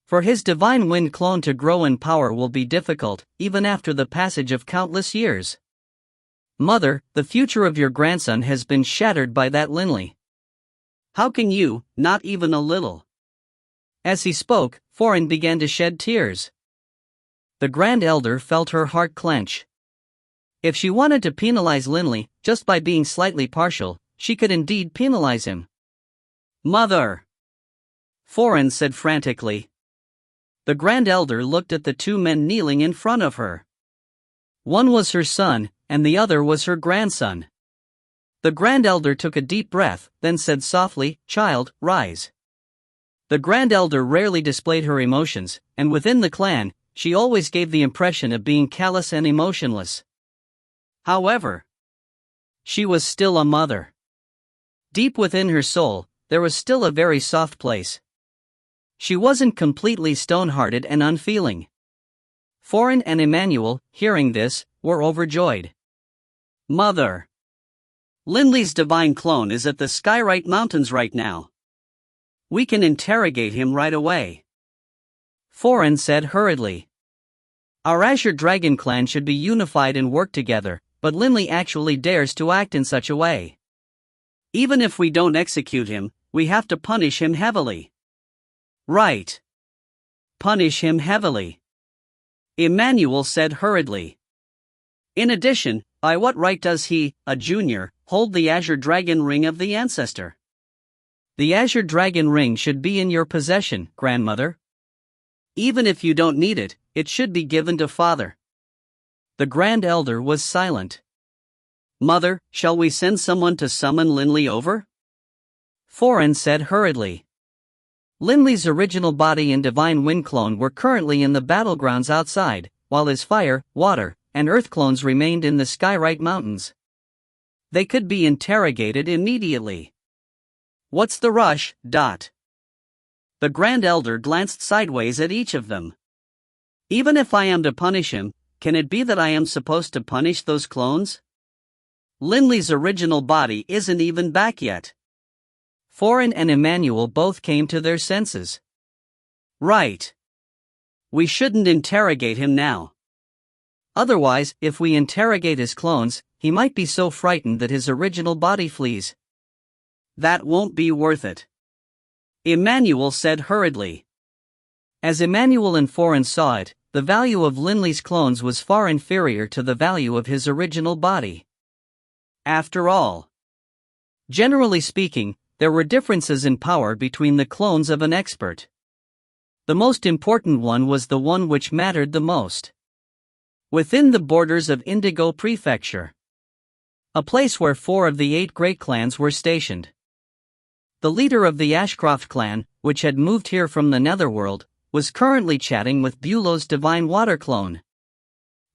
For his divine wind clone to grow in power will be difficult, even after the passage of countless years. Mother, the future of your grandson has been shattered by that Linley. How can you, not even a little?" As he spoke, Foreign began to shed tears. The Grand Elder felt her heart clench. If she wanted to penalize Linley, just by being slightly partial, she could indeed penalize him. "Mother!" Foreign said frantically. The Grand Elder looked at the two men kneeling in front of her. One was her son, and the other was her grandson. The Grand Elder took a deep breath, then said softly, "Child, rise." The Grand Elder rarely displayed her emotions, and within the clan, she always gave the impression of being callous and emotionless. However, she was still a mother. Deep within her soul, there was still a very soft place. She wasn't completely stone-hearted and unfeeling. Foreign and Emmanuel, hearing this, were overjoyed. "Mother! Linley's divine clone is at the Skyrite Mountains right now. We can interrogate him right away." Foreign said hurriedly. "Our Azure Dragon clan should be unified and work together, but Linley actually dares to act in such a way. Even if we don't execute him, we have to punish him heavily." "Right. Punish him heavily," Emmanuel said hurriedly. "In addition, by what right does he, a junior, hold the Azure Dragon Ring of the Ancestor?" "The Azure Dragon Ring should be in your possession, grandmother. Even if you don't need it, it should be given to father." The Grand Elder was silent. "Mother, shall we send someone to summon Linley over?" Foreign said hurriedly. Linley's original body and divine wind clone were currently in the battlegrounds outside, while his fire, water, and earth clones remained in the Skyrite Mountains. They could be interrogated immediately. "What's the rush?" The Grand Elder glanced sideways at each of them. "Even if I am to punish him, can it be that I am supposed to punish those clones? Linley's original body isn't even back yet." Foreign and Emmanuel both came to their senses. "Right. We shouldn't interrogate him now. Otherwise, if we interrogate his clones, he might be so frightened that his original body flees." "That won't be worth it," Emmanuel said hurriedly. As Emmanuel and Foreign saw it, the value of Linley's clones was far inferior to the value of his original body. After all, generally speaking, there were differences in power between the clones of an expert. The most important one was the one which mattered the most. Within the borders of Indigo Prefecture, a place where 4 of the 8 great clans were stationed. The leader of the Ashcroft clan, which had moved here from the Netherworld, was currently chatting with Bulow's divine water clone.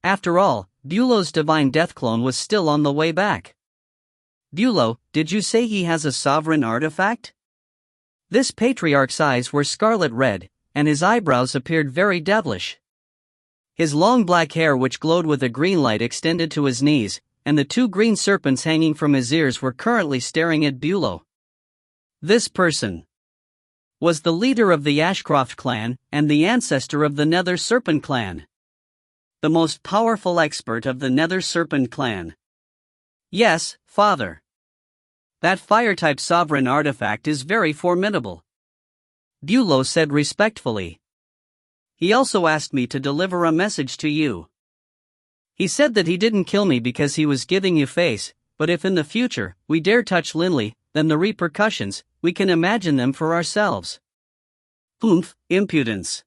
After all, Bulow's divine death clone was still on the way back. "Bulow, did you say he has a sovereign artifact?" This patriarch's eyes were scarlet red, and his eyebrows appeared very devilish. His long black hair which glowed with a green light extended to his knees, and the 2 green serpents hanging from his ears were currently staring at Bulow. This person was the leader of the Ashcroft clan, and the ancestor of the Nether Serpent clan. The most powerful expert of the Nether Serpent clan. "Yes, father. That fire-type sovereign artifact is very formidable," Bulow said respectfully. He also asked me to deliver a message to you. He said that he didn't kill me because he was giving you face, but if in the future we dare touch Linley, then the repercussions, we can imagine them for ourselves. Oomph, impudence.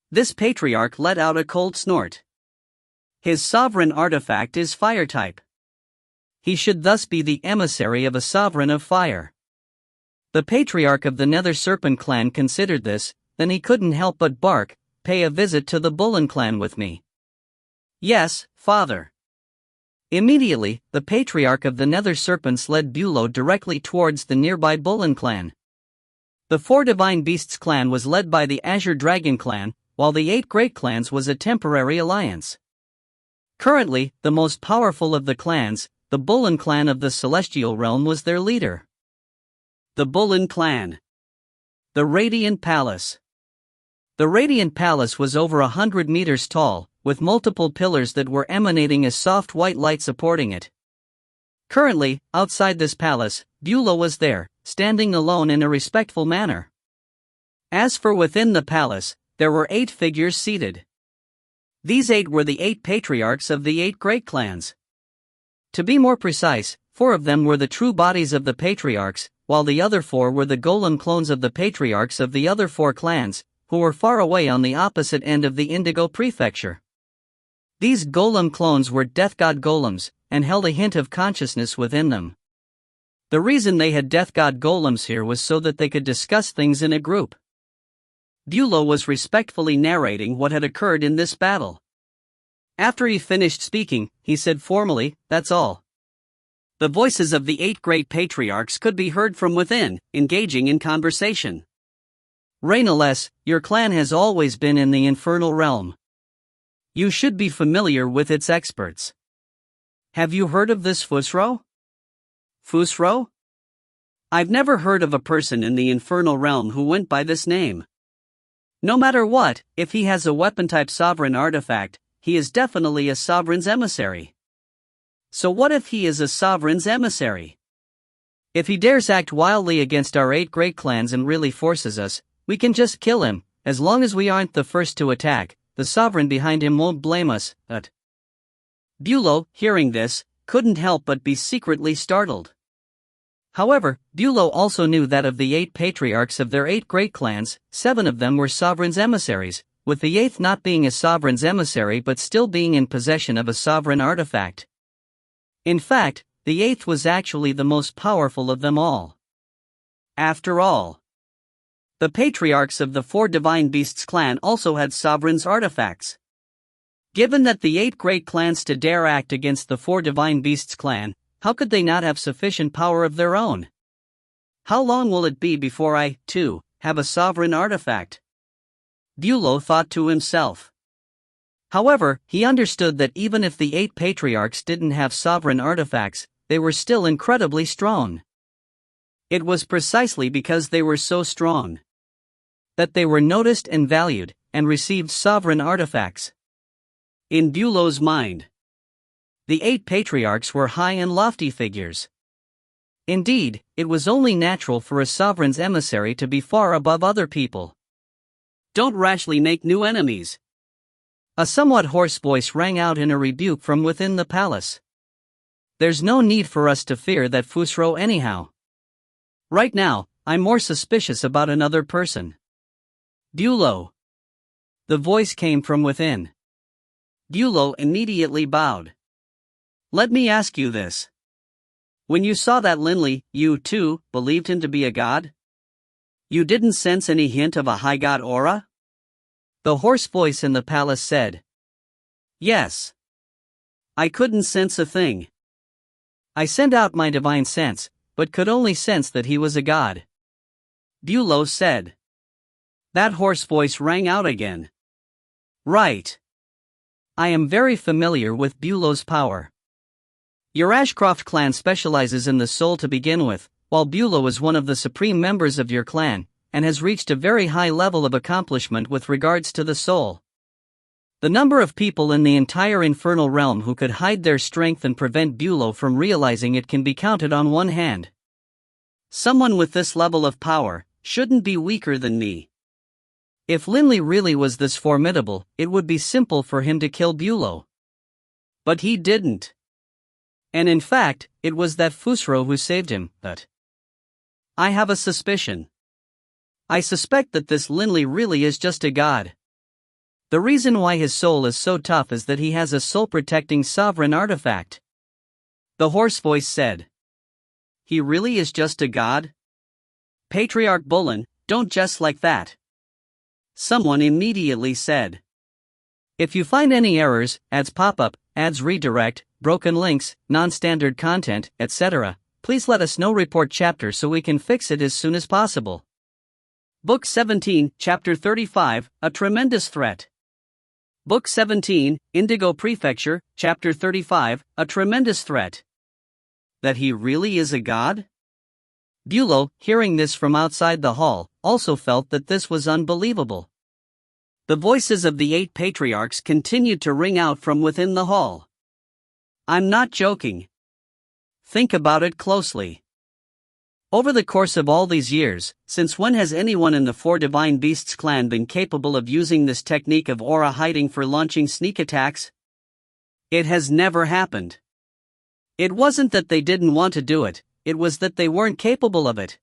This patriarch let out a cold snort. His sovereign artifact is fire type. He should thus be the emissary of a sovereign of fire. The patriarch of the Nether Serpent clan considered this, then he couldn't help but bark, "Pay a visit to the Bullen clan with me." "Yes, father." Immediately, the patriarch of the Nether Serpents led Bulow directly towards the nearby Bullen clan. The 4 Divine Beasts clan was led by the Azure Dragon clan, while the 8 Great Clans was a temporary alliance. Currently, the most powerful of the clans, the Bullen clan of the Celestial Realm, was their leader. The Bullen clan. The Radiant Palace. The Radiant Palace was over 100 meters tall, with multiple pillars that were emanating a soft white light supporting it. Currently, outside this palace, Bulow was there, standing alone in a respectful manner. As for within the palace, there were 8 figures seated. These 8 were the 8 patriarchs of the 8 great clans. To be more precise, 4 of them were the true bodies of the patriarchs, while the other 4 were the golem clones of the patriarchs of the other 4 clans, who were far away on the opposite end of the Indigo Prefecture. These golem clones were death god golems, and held a hint of consciousness within them. The reason they had death god golems here was so that they could discuss things in a group. Bulow was respectfully narrating what had occurred in this battle. After he finished speaking, he said formally, "That's all." The voices of the 8 great patriarchs could be heard from within, engaging in conversation. "Rainaless, your clan has always been in the infernal realm. You should be familiar with its experts. Have you heard of this Fusro?" "Fusro? I've never heard of a person in the infernal realm who went by this name. No matter what, if he has a weapon-type sovereign artifact, he is definitely a sovereign's emissary. So what if he is a sovereign's emissary? If he dares act wildly against our 8 great clans and really forces us, we can just kill him, as long as we aren't the first to attack. The sovereign behind him won't blame us, but..." Bulow, hearing this, couldn't help but be secretly startled. However, Bulow also knew that of the 8 patriarchs of their 8 great clans, 7 of them were sovereign's emissaries, with the 8th not being a sovereign's emissary but still being in possession of a sovereign artifact. In fact, the 8th was actually the most powerful of them all. After all, the patriarchs of the 4 Divine Beasts clan also had sovereign's artifacts. Given that the 8 great clans to dare act against the 4 Divine Beasts clan, how could they not have sufficient power of their own? How long will it be before I, too, have a sovereign artifact? Bulow thought to himself. However, he understood that even if the 8 patriarchs didn't have sovereign artifacts, they were still incredibly strong. It was precisely because they were so strong that they were noticed and valued, and received sovereign artifacts. In Bulow's mind, the 8 patriarchs were high and lofty figures. Indeed, it was only natural for a sovereign's emissary to be far above other people. "Don't rashly make new enemies." A somewhat hoarse voice rang out in a rebuke from within the palace. "There's no need for us to fear that Fusro anyhow. Right now, I'm more suspicious about another person." "Bulow." The voice came from within. Bulow immediately bowed. "Let me ask you this. When you saw that Linley, you, too, believed him to be a god? You didn't sense any hint of a high god aura?" The hoarse voice in the palace said. "Yes. I couldn't sense a thing. I sent out my divine sense, but could only sense that he was a god," Bulow said. That hoarse voice rang out again. "Right. I am very familiar with Bulow's power. Your Ashcroft clan specializes in the soul to begin with, while Bulow is one of the supreme members of your clan, and has reached a very high level of accomplishment with regards to the soul. The number of people in the entire infernal realm who could hide their strength and prevent Bulow from realizing it can be counted on one hand. Someone with this level of power shouldn't be weaker than me. If Linley really was this formidable, it would be simple for him to kill Bulow. But he didn't. And in fact, it was that Fusro who saved him, but I have a suspicion. I suspect that this Linley really is just a god. The reason why his soul is so tough is that he has a soul-protecting sovereign artifact. The hoarse voice said. He really is just a god? Patriarch Bullen, don't jest like that. Someone immediately said. If you find any errors, ads pop-up, ads redirect, broken links, non-standard content, etc., please let us know. Report chapter so we can fix it as soon as possible. Book 17, Chapter 35, A Tremendous Threat. Book 17, Indigo Prefecture, Chapter 35, A Tremendous Threat. That he really is a god? Bulow, hearing this from outside the hall, also felt that this was unbelievable. The voices of the 8 patriarchs continued to ring out from within the hall. I'm not joking. Think about it closely. Over the course of all these years, since when has anyone in the 4 Divine Beasts clan been capable of using this technique of aura hiding for launching sneak attacks? It has never happened. It wasn't that they didn't want to do it, it was that they weren't capable of it.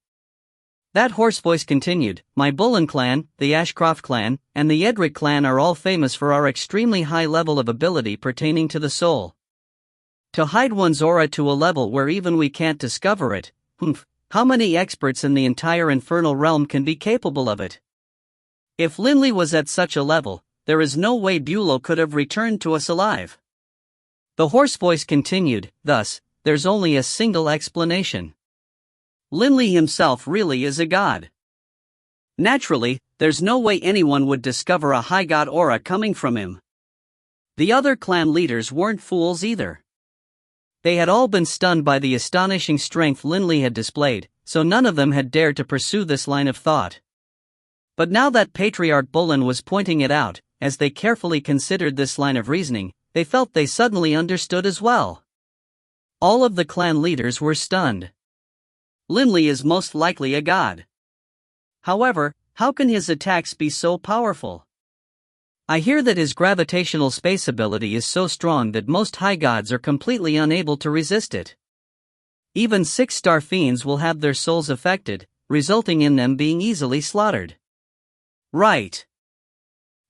That hoarse voice continued, my Bullen clan, the Ashcroft clan, and the Edric clan are all famous for our extremely high level of ability pertaining to the soul. To hide one's aura to a level where even we can't discover it, how many experts in the entire infernal realm can be capable of it? If Linley was at such a level, there is no way Bulow could have returned to us alive. The hoarse voice continued, thus, there's only a single explanation. Linley himself really is a god. Naturally, there's no way anyone would discover a high god aura coming from him. The other clan leaders weren't fools either. They had all been stunned by the astonishing strength Linley had displayed, so none of them had dared to pursue this line of thought. But now that Patriarch Bullen was pointing it out, as they carefully considered this line of reasoning, they felt they suddenly understood as well. All of the clan leaders were stunned. Linley is most likely a god. However, how can his attacks be so powerful? I hear that his gravitational space ability is so strong that most high gods are completely unable to resist it. Even 6-star fiends will have their souls affected, resulting in them being easily slaughtered. Right.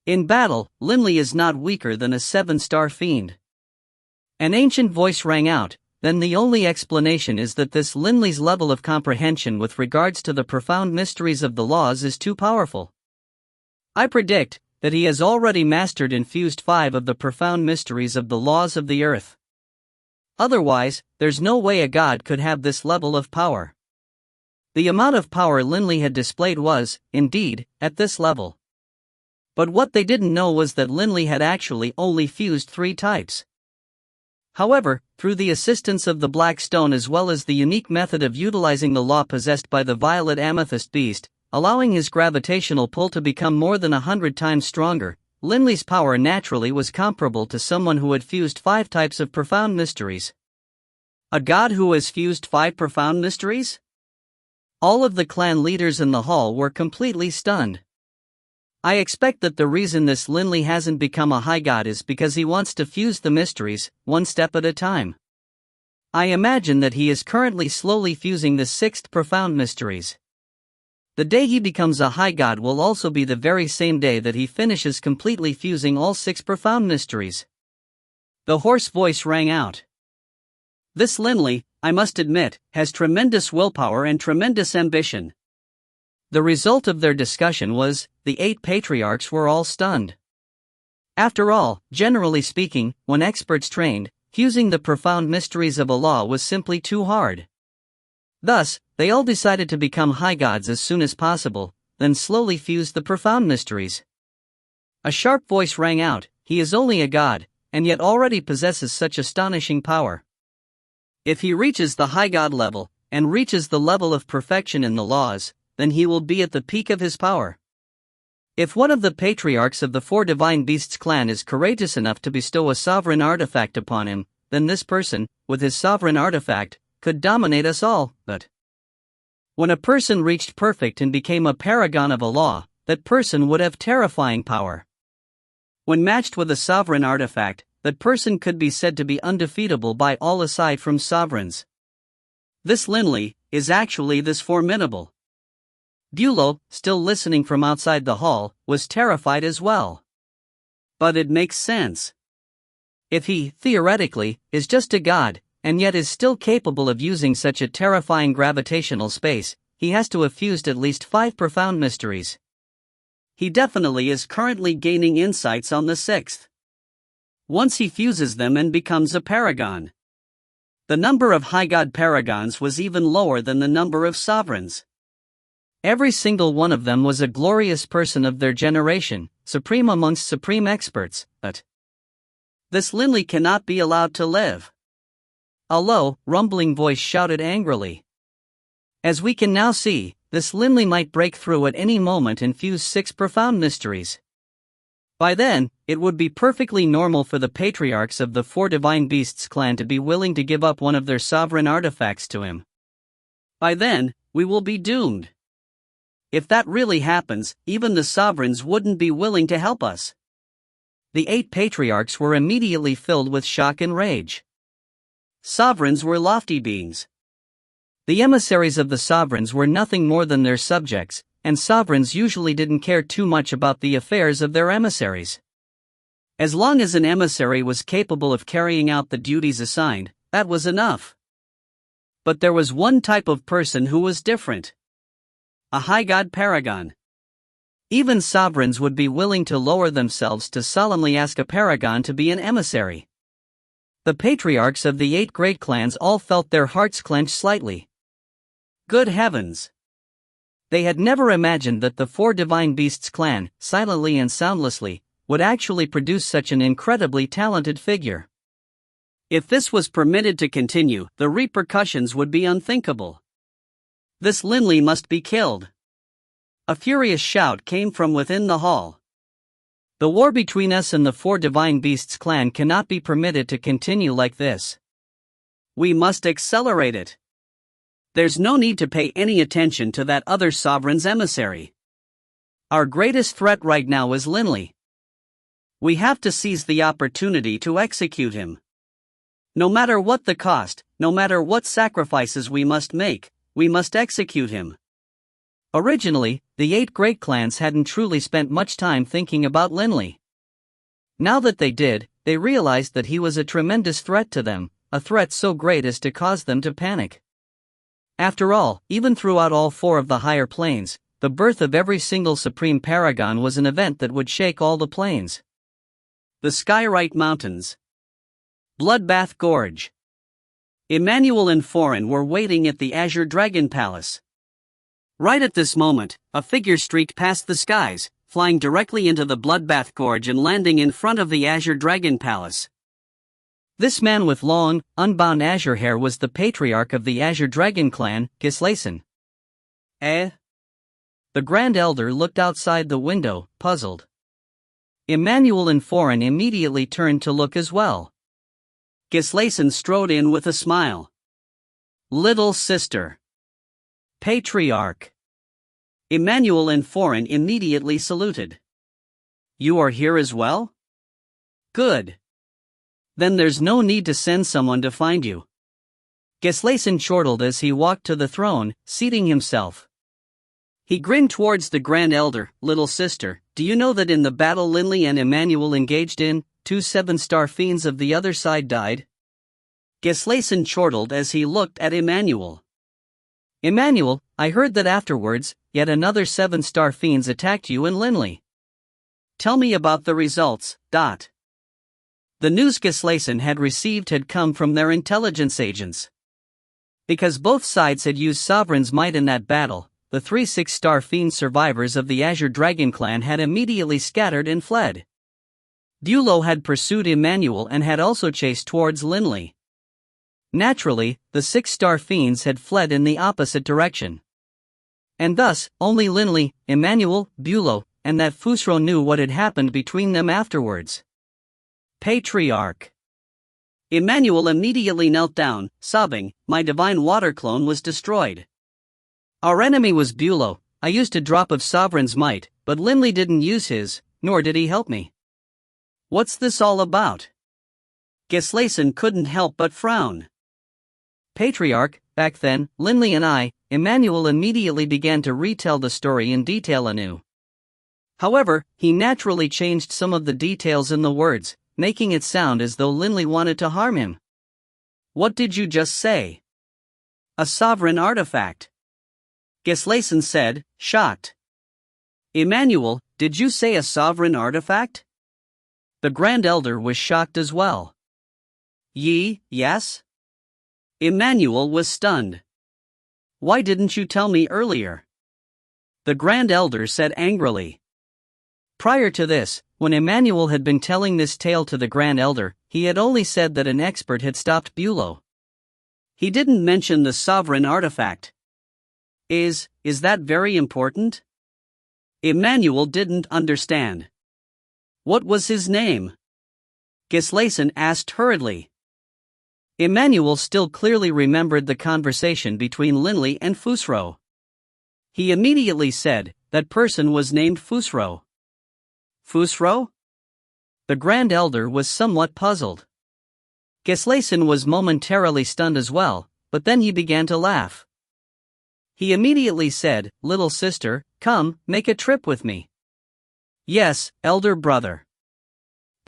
In battle, Linley is not weaker than a 7-star fiend. An ancient voice rang out, then the only explanation is that this Linley's level of comprehension with regards to the profound mysteries of the laws is too powerful. I predict that he has already mastered infused 5 of the profound mysteries of the laws of the earth. Otherwise, there's no way a god could have this level of power. The amount of power Linley had displayed was, indeed, at this level. But what they didn't know was that Linley had actually only fused 3 types. However, through the assistance of the Black Stone as well as the unique method of utilizing the law possessed by the Violet Amethyst Beast, allowing his gravitational pull to become more than 100 times stronger, Linley's power naturally was comparable to someone who had fused 5 types of profound mysteries. A god who has fused 5 profound mysteries? All of the clan leaders in the hall were completely stunned. I expect that the reason this Linley hasn't become a high god is because he wants to fuse the mysteries, one step at a time. I imagine that he is currently slowly fusing the 6th profound mysteries. The day he becomes a high god will also be the very same day that he finishes completely fusing all 6 profound mysteries. The hoarse voice rang out. This Linley, I must admit, has tremendous willpower and tremendous ambition. The result of their discussion was, the 8 patriarchs were all stunned. After all, generally speaking, when experts trained, fusing the profound mysteries of a law was simply too hard. Thus, they all decided to become high gods as soon as possible, then slowly fused the profound mysteries. A sharp voice rang out, he is only a god, and yet already possesses such astonishing power. If he reaches the high god level, and reaches the level of perfection in the laws, then he will be at the peak of his power. If one of the patriarchs of the 4 Divine Beasts clan is courageous enough to bestow a sovereign artifact upon him, then this person, with his sovereign artifact, could dominate us all, but when a person reached perfect and became a paragon of a law, that person would have terrifying power. When matched with a sovereign artifact, that person could be said to be undefeatable by all aside from sovereigns. This Linley is actually this formidable. Bulow, still listening from outside the hall, was terrified as well. But it makes sense. If he, theoretically, is just a god, and yet is still capable of using such a terrifying gravitational space, he has to have fused at least 5 profound mysteries. He definitely is currently gaining insights on the 6th. Once he fuses them and becomes a paragon. The number of high god paragons was even lower than the number of sovereigns. Every single one of them was a glorious person of their generation, supreme amongst supreme experts, but this Linley cannot be allowed to live. A low, rumbling voice shouted angrily. As we can now see, this Linley might break through at any moment and fuse 6 profound mysteries. By then, it would be perfectly normal for the patriarchs of the 4 Divine Beasts clan to be willing to give up one of their sovereign artifacts to him. By then, we will be doomed. If that really happens, even the sovereigns wouldn't be willing to help us. The 8 patriarchs were immediately filled with shock and rage. Sovereigns were lofty beings. The emissaries of the sovereigns were nothing more than their subjects, and sovereigns usually didn't care too much about the affairs of their emissaries. As long as an emissary was capable of carrying out the duties assigned, that was enough. But there was one type of person who was different. A high god paragon. Even sovereigns would be willing to lower themselves to solemnly ask a paragon to be an emissary. The patriarchs of the 8 great clans all felt their hearts clench slightly. Good heavens! They had never imagined that the 4 Divine Beasts clan, silently and soundlessly, would actually produce such an incredibly talented figure. If this was permitted to continue, the repercussions would be unthinkable. This Linley must be killed. A furious shout came from within the hall. The war between us and the 4 Divine Beasts clan cannot be permitted to continue like this. We must accelerate it. There's no need to pay any attention to that other sovereign's emissary. Our greatest threat right now is Linley. We have to seize the opportunity to execute him. No matter what the cost, no matter what sacrifices we must make, we must execute him. Originally, the 8 great clans hadn't truly spent much time thinking about Linley. Now that they did, they realized that he was a tremendous threat to them, a threat so great as to cause them to panic. After all, even throughout all 4 of the higher planes, the birth of every single supreme paragon was an event that would shake all the planes. The Skyrite Mountains. Bloodbath Gorge. Emmanuel and Foreign were waiting at the Azure Dragon Palace. Right at this moment, a figure streaked past the skies, flying directly into the Bloodbath Gorge and landing in front of the Azure Dragon Palace. This man with long, unbound azure hair was the patriarch of the Azure Dragon clan, Gislason. Eh? The Grand Elder looked outside the window, puzzled. Emmanuel and Foreign immediately turned to look as well. Gislason strode in with a smile. Little sister. Patriarch. Emmanuel and Foreign immediately saluted. You are here as well? Good. Then there's no need to send someone to find you. Gislason chortled as he walked to the throne, seating himself. He grinned towards the Grand Elder. Little sister, do you know that in the battle Linley and Emmanuel engaged in, 2 7-star fiends of the other side died? Gislason chortled as he looked at Emmanuel. Emmanuel, I heard that afterwards, yet another 7-star fiends attacked you and Linley. Tell me about the results. The news Gislason had received had come from their intelligence agents. Because both sides had used Sovereign's might in that battle, the 3 6-star fiend survivors of the Azure Dragon clan had immediately scattered and fled. Bulow had pursued Emmanuel and had also chased towards Linley. Naturally, the 6-star fiends had fled in the opposite direction. And thus, only Linley, Emmanuel, Bulow, and that Fusro knew what had happened between them afterwards. Patriarch. Emmanuel immediately knelt down, sobbing, my divine water clone was destroyed. Our enemy was Bulow. I used a drop of Sovereign's might, but Linley didn't use his, nor did he help me. What's this all about? Gislason couldn't help but frown. Patriarch, back then, Linley and I, Emmanuel immediately began to retell the story in detail anew. However, he naturally changed some of the details in the words, making it sound as though Linley wanted to harm him. What did you just say? A sovereign artifact. Gislason said, shocked. Emmanuel, did you say a sovereign artifact? The Grand Elder was shocked as well. Yes? Emmanuel was stunned. Why didn't you tell me earlier? The Grand Elder said angrily. Prior to this, when Emmanuel had been telling this tale to the Grand Elder, he had only said that an expert had stopped Bulow. He didn't mention the sovereign artifact. Is that very important? Emmanuel didn't understand. What was his name? Gislason asked hurriedly. Emmanuel still clearly remembered the conversation between Linley and Fusro. He immediately said, that person was named Fusro. Fusro? The Grand Elder was somewhat puzzled. Gislason was momentarily stunned as well, but then he began to laugh. He immediately said, little sister, come, make a trip with me. Yes, elder brother.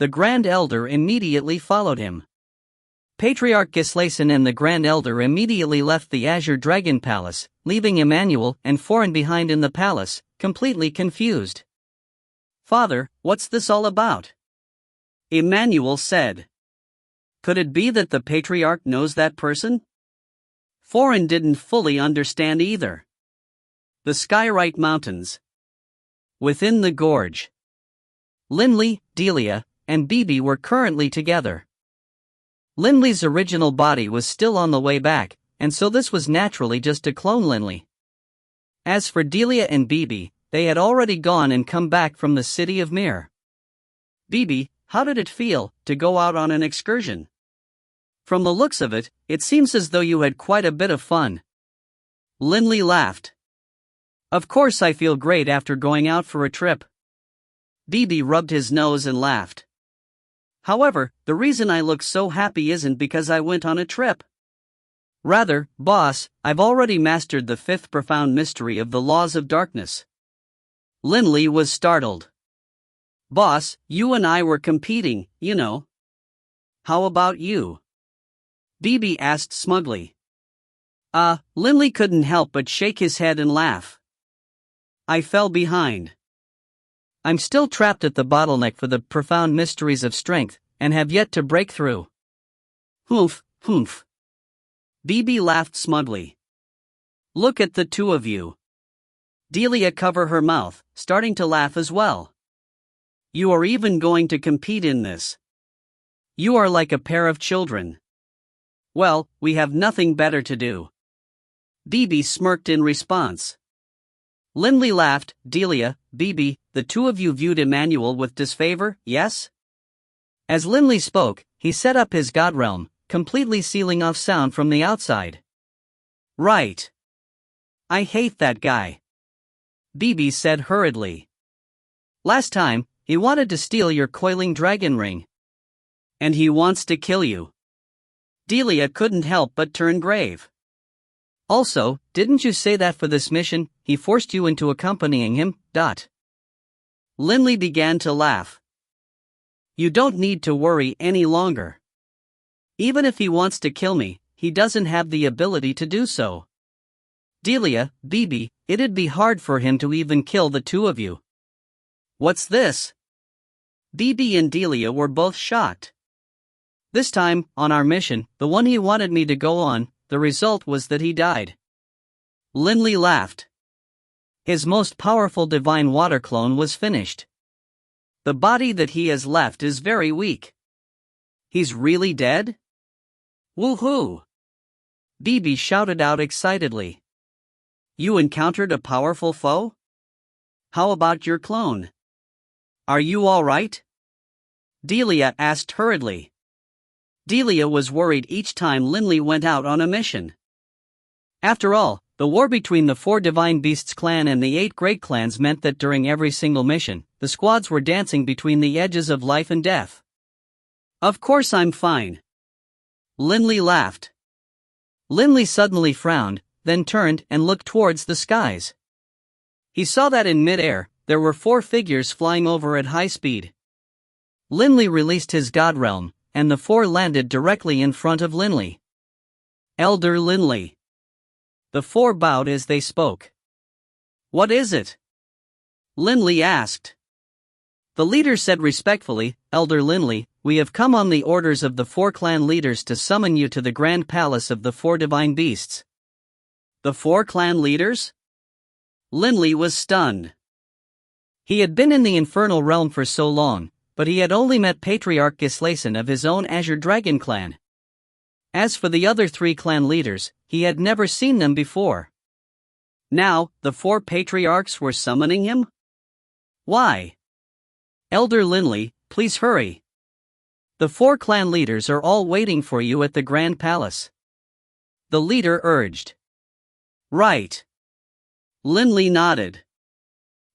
The Grand Elder immediately followed him. Patriarch Gislason and the Grand Elder immediately left the Azure Dragon Palace, leaving Emmanuel and Foreign behind in the palace, completely confused. Father, what's this all about? Emmanuel said. Could it be that the Patriarch knows that person? Foreign didn't fully understand either. The Skyrite Mountains. Within the gorge. Linley, Delia, and Bibi were currently together. Linley's original body was still on the way back, and so this was naturally just to clone Linley. As for Delia and Bibi, they had already gone and come back from the city of Mir. Bibi, how did it feel to go out on an excursion? From the looks of it, it seems as though you had quite a bit of fun. Linley laughed. Of course I feel great after going out for a trip. Bibi rubbed his nose and laughed. However, the reason I look so happy isn't because I went on a trip. Rather, boss, I've already mastered the fifth profound mystery of the laws of darkness. Linley was startled. Boss, you and I were competing, you know. How about you? Bibi asked smugly. Linley couldn't help but shake his head and laugh. I fell behind. I'm still trapped at the bottleneck for the profound mysteries of strength, and have yet to break through. Humph. Bibi laughed smugly. Look at the two of you. Delia covered her mouth, starting to laugh as well. You are even going to compete in this. You are like a pair of children. Well, we have nothing better to do. Bibi smirked in response. Linley laughed. Delia, Bibi, the two of you viewed Emmanuel with disfavor, yes? As Linley spoke, he set up his god realm, completely sealing off sound from the outside. Right. I hate that guy. Bibi said hurriedly. Last time, he wanted to steal your coiling dragon ring. And he wants to kill you. Delia couldn't help but turn grave. Also, didn't you say that for this mission, he forced you into accompanying him, ? Linley began to laugh. You don't need to worry any longer. Even if he wants to kill me, he doesn't have the ability to do so. Delia, Bibi, it'd be hard for him to even kill the two of you. What's this? Bibi and Delia were both shocked. This time, on our mission, the one he wanted me to go on, the result was that he died. Linley laughed. His most powerful divine water clone was finished. The body that he has left is very weak. He's really dead? Woohoo! Bibi shouted out excitedly. You encountered a powerful foe? How about your clone? Are you all right? Delia asked hurriedly. Delia was worried each time Linley went out on a mission. After all, The war between the 4 Divine Beasts clan and the 8 Great Clans meant that during every single mission, the squads were dancing between the edges of life and death. Of course I'm fine. Linley laughed. Linley suddenly frowned, then turned and looked towards the skies. He saw that in mid-air, there were 4 figures flying over at high speed. Linley released his god realm, and the 4 landed directly in front of Linley. Elder Linley. The 4 bowed as they spoke. What is it? Linley asked. The leader said respectfully, Elder Linley, we have come on the orders of the 4 clan leaders to summon you to the Grand Palace of the 4 Divine Beasts. The 4 clan leaders? Linley was stunned. He had been in the Infernal Realm for so long, but he had only met Patriarch Gislason of his own Azure Dragon clan. As for the other 3 clan leaders, he had never seen them before. Now, the 4 patriarchs were summoning him? Why? Elder Linley, please hurry. The 4 clan leaders are all waiting for you at the Grand Palace. The leader urged. Right. Linley nodded.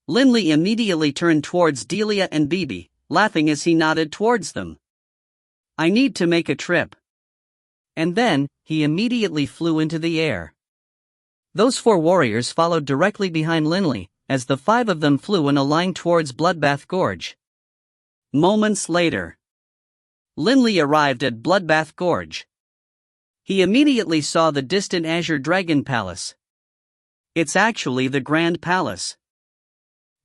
Linley immediately turned towards Delia and Bibi, laughing as he nodded towards them. I need to make a trip. And then, he immediately flew into the air. Those 4 warriors followed directly behind Linley, as the 5 of them flew in a line towards Bloodbath Gorge. Moments later, Linley arrived at Bloodbath Gorge. He immediately saw the distant Azure Dragon Palace. It's actually the Grand Palace.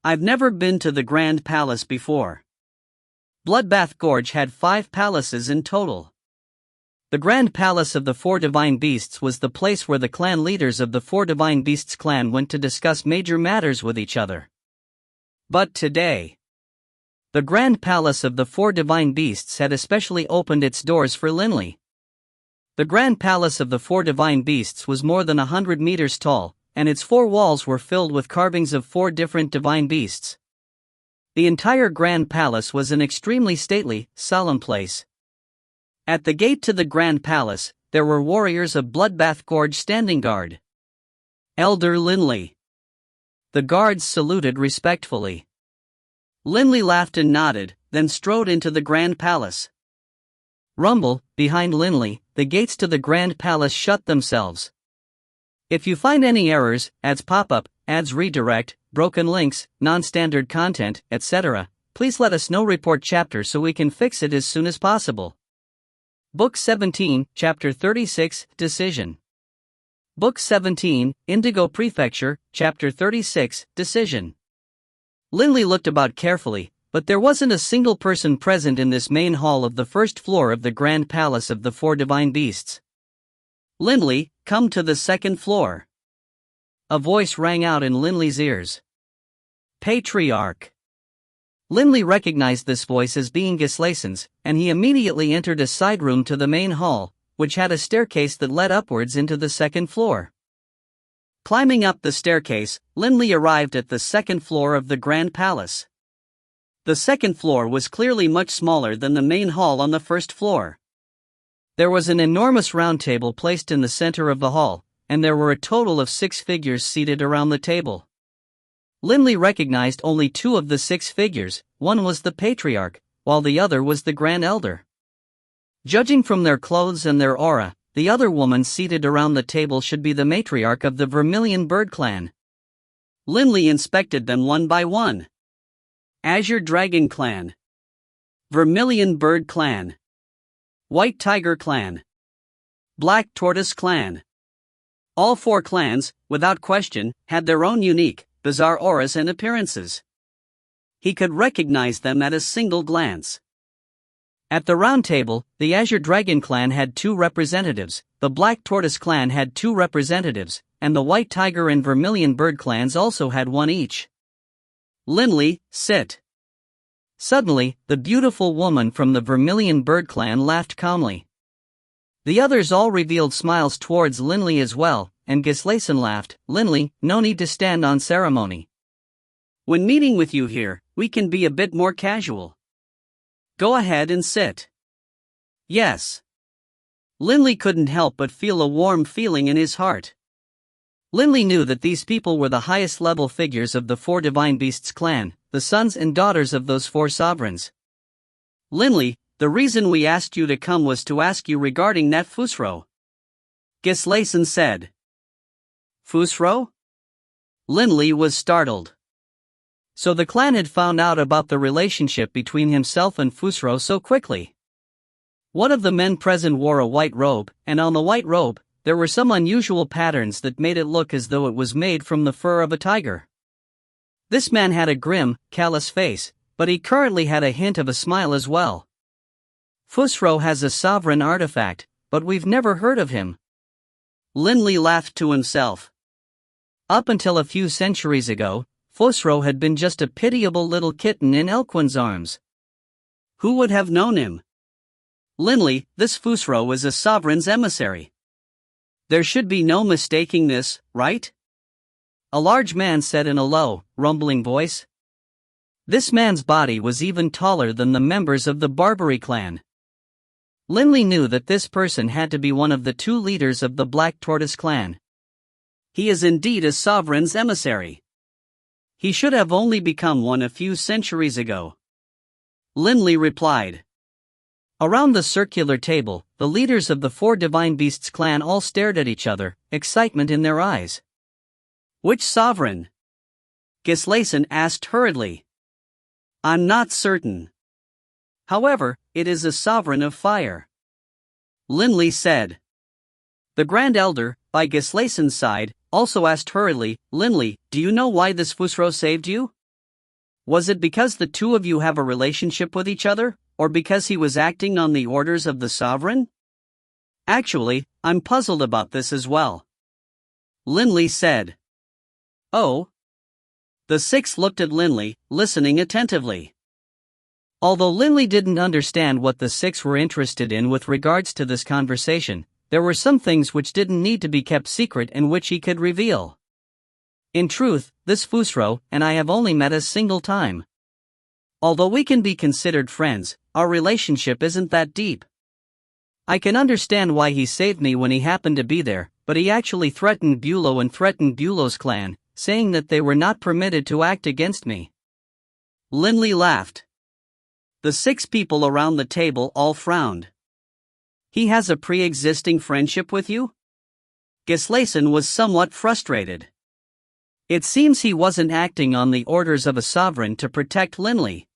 I've never been to the Grand Palace before. Bloodbath Gorge had 5 palaces in total. The Grand Palace of the 4 Divine Beasts was the place where the clan leaders of the 4 Divine Beasts clan went to discuss major matters with each other. But today, the Grand Palace of the 4 Divine Beasts had especially opened its doors for Linley. The Grand Palace of the 4 Divine Beasts was more than 100 meters tall, and its 4 walls were filled with carvings of 4 different divine beasts. The entire Grand Palace was an extremely stately, solemn place. At the gate to the Grand Palace, there were warriors of Bloodbath Gorge standing guard. Elder Linley. The guards saluted respectfully. Linley laughed and nodded, then strode into the Grand Palace. Rumble, behind Linley, the gates to the Grand Palace shut themselves. If you find any errors, ads pop up, ads redirect, broken links, non-standard content, etc., please let us know. Report chapter so we can fix it as soon as possible. Book 17, Chapter 36, Decision. Book 17, Indigo Prefecture, Chapter 36, Decision. Linley looked about carefully, but there wasn't a single person present in this main hall of the first floor of the Grand Palace of the 4 Divine Beasts. Linley, come to the second floor. A voice rang out in Linley's ears. Patriarch. Linley recognized this voice as being Gislason's, and he immediately entered a side room to the main hall, which had a staircase that led upwards into the second floor. Climbing up the staircase, Linley arrived at the second floor of the Grand Palace. The second floor was clearly much smaller than the main hall on the first floor. There was an enormous round table placed in the center of the hall, and there were a total of 6 figures seated around the table. Linley recognized only 2 of the 6 figures. One was the Patriarch, while the other was the Grand Elder. Judging from their clothes and their aura, the other woman seated around the table should be the matriarch of the Vermilion Bird clan. Linley inspected them one by one. Azure Dragon clan, Vermilion Bird clan, White Tiger clan, Black Tortoise clan. All 4 clans, without question, had their own unique, bizarre auras and appearances. He could recognize them at a single glance. At the round table, the Azure Dragon clan had 2 representatives, the Black Tortoise clan had 2 representatives, and the White Tiger and Vermilion Bird clans also had 1 each. Linley, sit. Suddenly, the beautiful woman from the Vermilion Bird clan laughed calmly. The others all revealed smiles towards Linley as well, and Gislason laughed. Linley, no need to stand on ceremony. When meeting with you here, we can be a bit more casual. Go ahead and sit. Yes. Linley couldn't help but feel a warm feeling in his heart. Linley knew that these people were the highest level figures of the four Divine Beasts clan, the sons and daughters of those four sovereigns. Linley, the reason we asked you to come was to ask you regarding that Fusro. Gislason said. Fusro? Linley was startled. So the clan had found out about the relationship between himself and Fusro so quickly. One of the men present wore a white robe, and on the white robe, there were some unusual patterns that made it look as though it was made from the fur of a tiger. This man had a grim, callous face, but he currently had a hint of a smile as well. Fusro has a sovereign artifact, but we've never heard of him. Linley laughed to himself. Up until a few centuries ago, Fusro had been just a pitiable little kitten in Elquin's arms. Who would have known him? Linley, this Fusro is a sovereign's emissary. There should be no mistaking this, right? A large man said in a low, rumbling voice. This man's body was even taller than the members of the Barbary clan. Linley knew that this person had to be one of the two leaders of the Black Tortoise clan. He is indeed a sovereign's emissary. He should have only become one a few centuries ago. Linley replied. Around the circular table, the leaders of the four Divine Beasts clan all stared at each other, excitement in their eyes. Which sovereign? Gislason asked hurriedly. I'm not certain. However, it is a sovereign of fire. Linley said. The Grand Elder, by Gislason's side, also asked hurriedly, Linley, do you know why this Fusro saved you? Was it because the two of you have a relationship with each other? Or because he was acting on the orders of the sovereign? Actually, I'm puzzled about this as well. Linley said. Oh? The six looked at Linley, listening attentively. Although Linley didn't understand what the six were interested in with regards to this conversation, there were some things which didn't need to be kept secret and which he could reveal. In truth, this Fusro and I have only met a single time. Although we can be considered friends, our relationship isn't that deep. I can understand why he saved me when he happened to be there, but he actually threatened Bulow and threatened Bulow's clan, saying that they were not permitted to act against me. Linley laughed. The six people around the table all frowned. He has a pre-existing friendship with you? Gislason was somewhat frustrated. It seems he wasn't acting on the orders of a sovereign to protect Linley.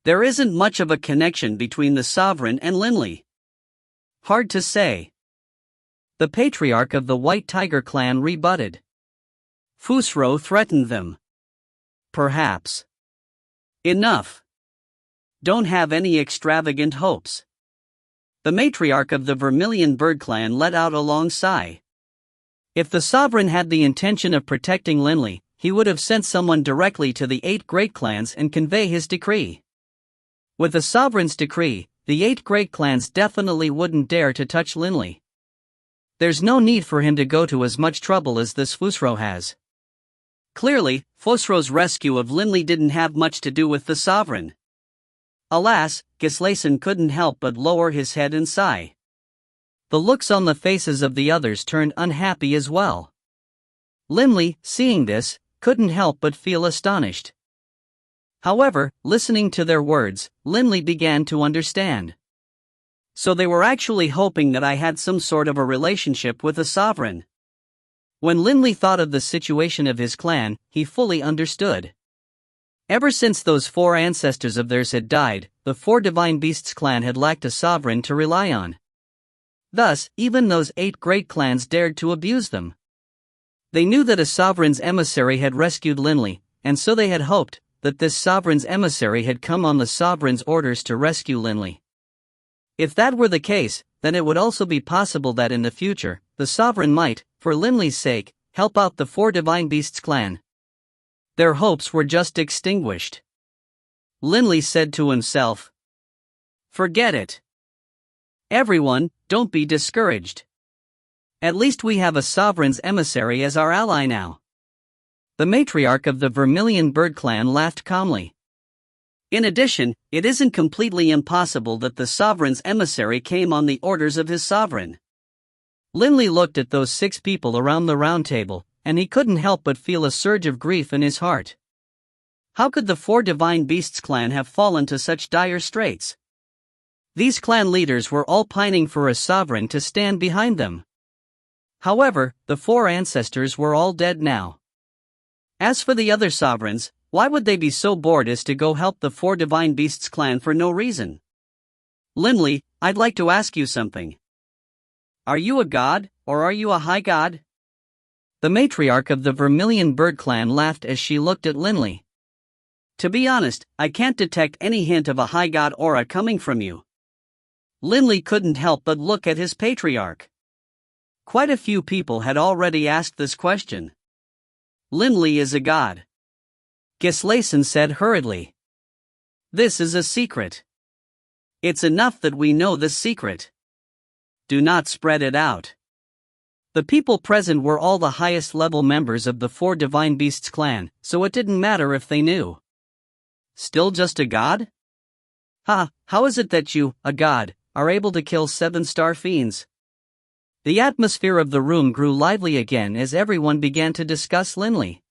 There isn't much of a connection between the sovereign and Linley. Hard to say. The patriarch of the White Tiger clan rebutted. Fusro threatened them. Perhaps. Enough. Don't have any extravagant hopes. The matriarch of the Vermilion Bird clan let out a long sigh. If the sovereign had the intention of protecting Linley, he would have sent someone directly to the 8 great clans and convey his decree. With the sovereign's decree, the 8 great clans definitely wouldn't dare to touch Linley. There's no need for him to go to as much trouble as this Fusro has. Clearly, Fusro's rescue of Linley didn't have much to do with the sovereign. Alas, Gislason couldn't help but lower his head and sigh. The looks on the faces of the others turned unhappy as well. Linley, seeing this, couldn't help but feel astonished. However, listening to their words, Linley began to understand. So they were actually hoping that I had some sort of a relationship with a sovereign. When Linley thought of the situation of his clan, he fully understood. Ever since those 4 ancestors of theirs had died, the 4 Divine Beasts clan had lacked a sovereign to rely on. Thus, even those 8 great clans dared to abuse them. They knew that a sovereign's emissary had rescued Linley, and so they had hoped that this sovereign's emissary had come on the sovereign's orders to rescue Linley. If that were the case, then it would also be possible that in the future, the sovereign might, for Linley's sake, help out the 4 Divine Beasts clan. Their hopes were just extinguished. Linley said to himself, Forget it. Everyone, don't be discouraged. At least we have a sovereign's emissary as our ally now. The matriarch of the Vermilion Bird clan laughed calmly. In addition, it isn't completely impossible that the sovereign's emissary came on the orders of his sovereign. Linley looked at those 6 people around the round table, and he couldn't help but feel a surge of grief in his heart. How could the 4 Divine Beasts clan have fallen to such dire straits? These clan leaders were all pining for a sovereign to stand behind them. However, the 4 ancestors were all dead now. As for the other sovereigns, why would they be so bored as to go help the 4 Divine Beasts clan for no reason? Linley, I'd like to ask you something. Are you a god, or are you a high god? The matriarch of the Vermilion Bird clan laughed as she looked at Linley. To be honest, I can't detect any hint of a high god aura coming from you. Linley couldn't help but look at his patriarch. Quite a few people had already asked this question. Linley is a god. Gislason said hurriedly. This is a secret. It's enough that we know this secret. Do not spread it out. The people present were all the highest level members of the 4 Divine Beasts clan, so it didn't matter if they knew. Still just a god? How is it that you, a god, are able to kill 7-star fiends? The atmosphere of the room grew lively again as everyone began to discuss Linley.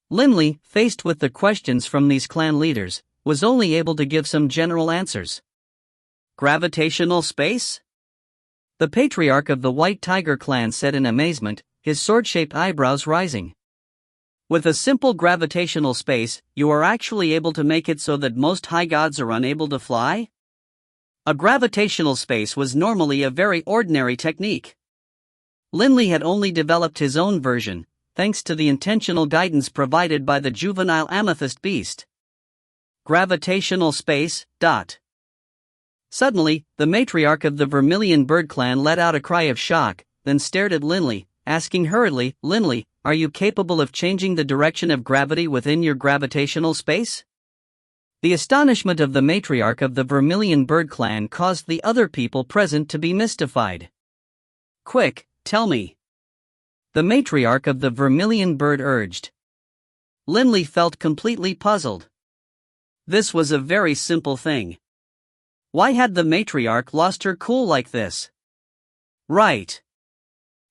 Linley, faced with the questions from these clan leaders, was only able to give some general answers. Gravitational space? The patriarch of the White Tiger clan said in amazement, his sword-shaped eyebrows rising. With a simple gravitational space, you are actually able to make it so that most high gods are unable to fly? A gravitational space was normally a very ordinary technique. Linley had only developed his own version, thanks to the intentional guidance provided by the juvenile amethyst beast. Gravitational space. Suddenly, the matriarch of the Vermilion Bird clan let out a cry of shock, then stared at Linley, asking hurriedly, Linley, are you capable of changing the direction of gravity within your gravitational space? The astonishment of the matriarch of the Vermilion Bird clan caused the other people present to be mystified. Quick, tell me. The matriarch of the Vermilion Bird urged. Linley felt completely puzzled. This was a very simple thing. Why had the matriarch lost her cool like this? Right.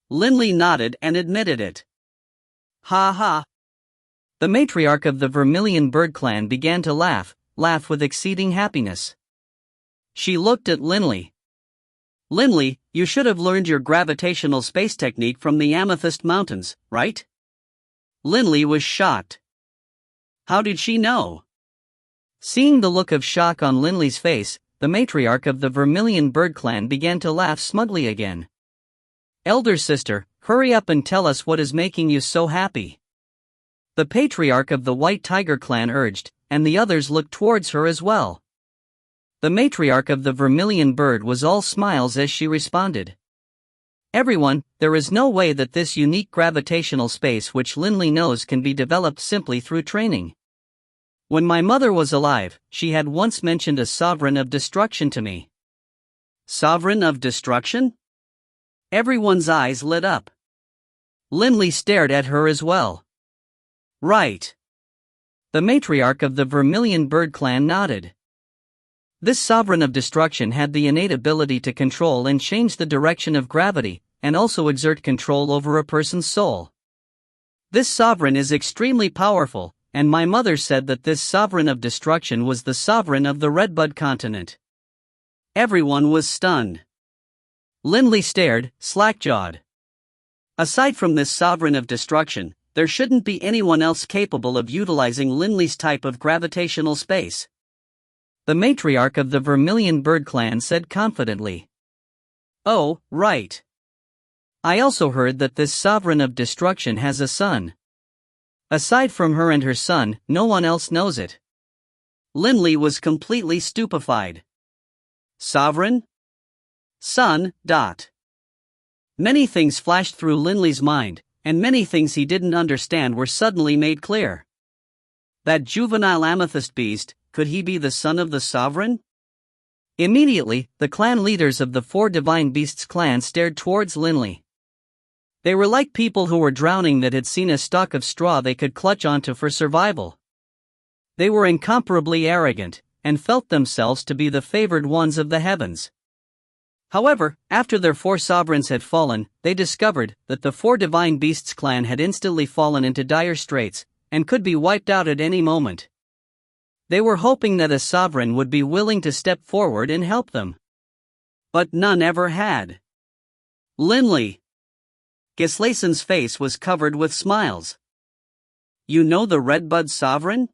Linley nodded and admitted it. Ha ha. The matriarch of the Vermilion Bird clan began to laugh with exceeding happiness. She looked at Linley. Linley, you should have learned your gravitational space technique from the Amethyst Mountains, right? Linley was shocked. How did she know? Seeing the look of shock on Linley's face, the matriarch of the Vermilion Bird clan began to laugh smugly again. Elder sister, hurry up and tell us what is making you so happy. The patriarch of the White Tiger clan urged, and the others looked towards her as well. The matriarch of the Vermilion Bird was all smiles as she responded. Everyone, there is no way that this unique gravitational space which Linley knows can be developed simply through training. When my mother was alive, she had once mentioned a sovereign of destruction to me. Sovereign of destruction? Everyone's eyes lit up. Linley stared at her as well. Right. The matriarch of the Vermilion Bird clan nodded. This sovereign of destruction had the innate ability to control and change the direction of gravity, and also exert control over a person's soul. This sovereign is extremely powerful, and my mother said that this sovereign of destruction was the sovereign of the Redbud continent. Everyone was stunned. Linley stared, slack-jawed. Aside from this sovereign of destruction, there shouldn't be anyone else capable of utilizing Linley's type of gravitational space. The matriarch of the Vermilion Bird clan said confidently. Oh, right. I also heard that this sovereign of destruction has a son. Aside from her and her son, no one else knows it. Linley was completely stupefied. Sovereign? Son. Many things flashed through Linley's mind, and many things he didn't understand were suddenly made clear. That juvenile amethyst beast, could he be the son of the sovereign? Immediately, the clan leaders of the 4 Divine Beasts clan stared towards Linley. They were like people who were drowning that had seen a stalk of straw they could clutch onto for survival. They were incomparably arrogant, and felt themselves to be the favored ones of the heavens. However, after their 4 sovereigns had fallen, they discovered that the 4 Divine Beasts clan had instantly fallen into dire straits, and could be wiped out at any moment. They were hoping that a sovereign would be willing to step forward and help them. But none ever had. Linley. Gislason's face was covered with smiles. You know the Redbud Sovereign?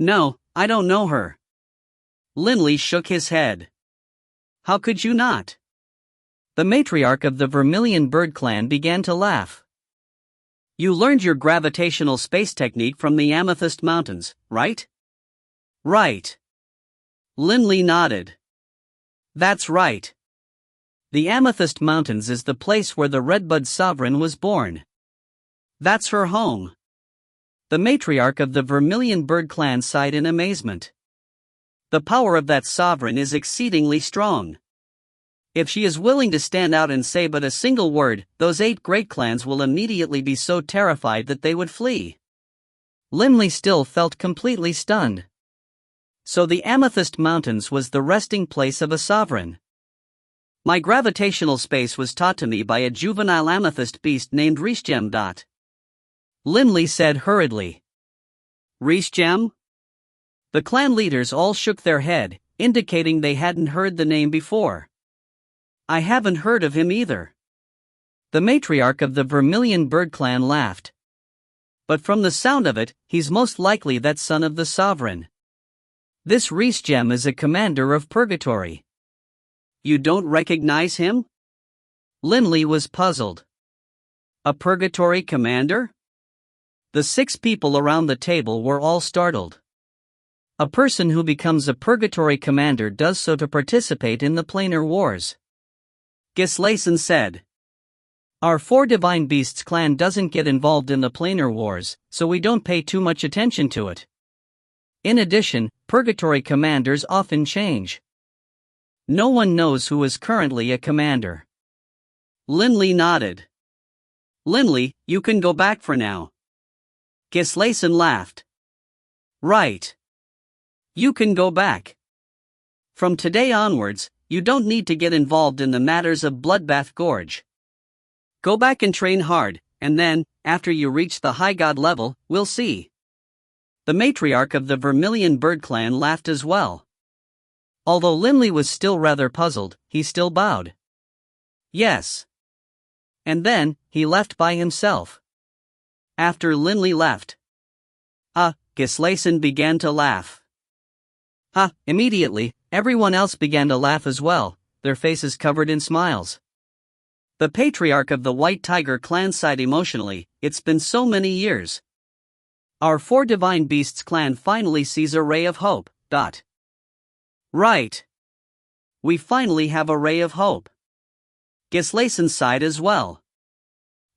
No, I don't know her. Linley shook his head. How could you not? The matriarch of the Vermilion Bird clan began to laugh. You learned your gravitational space technique from the Amethyst Mountains, right? Right. Linley nodded. That's right. The Amethyst Mountains is the place where the Redbud Sovereign was born. That's her home. The matriarch of the Vermilion Bird clan sighed in amazement. The power of that sovereign is exceedingly strong. If she is willing to stand out and say but a single word, those 8 great clans will immediately be so terrified that they would flee. Linley still felt completely stunned. So the Amethyst Mountains was the resting place of a sovereign. My gravitational space was taught to me by a juvenile amethyst beast named Reesgem. Linley said hurriedly. Reesgem? The clan leaders all shook their head, indicating they hadn't heard the name before. I haven't heard of him either. The matriarch of the Vermilion Bird clan laughed. But from the sound of it, he's most likely that son of the sovereign. This Reesgem is a commander of Purgatory. You don't recognize him? Linley was puzzled. A Purgatory commander? The 6 people around the table were all startled. A person who becomes a Purgatory commander does so to participate in the planar wars. Gislason said. Our 4 Divine Beasts clan doesn't get involved in the planar wars, so we don't pay too much attention to it. In addition, Purgatory commanders often change. No one knows who is currently a commander. Linley nodded. Linley, you can go back for now. Gislason laughed. Right. You can go back. From today onwards, you don't need to get involved in the matters of Bloodbath Gorge. Go back and train hard, and then, after you reach the high god level, we'll see. The matriarch of the Vermilion Bird clan laughed as well. Although Linley was still rather puzzled, he still bowed. Yes. And then, he left by himself. After Linley left, Gislason began to laugh. Immediately, everyone else began to laugh as well, their faces covered in smiles. The patriarch of the White Tiger clan sighed emotionally. It's been so many years. Our 4 Divine Beasts clan finally sees a ray of hope. Right. We finally have a ray of hope. Gislason sighed as well.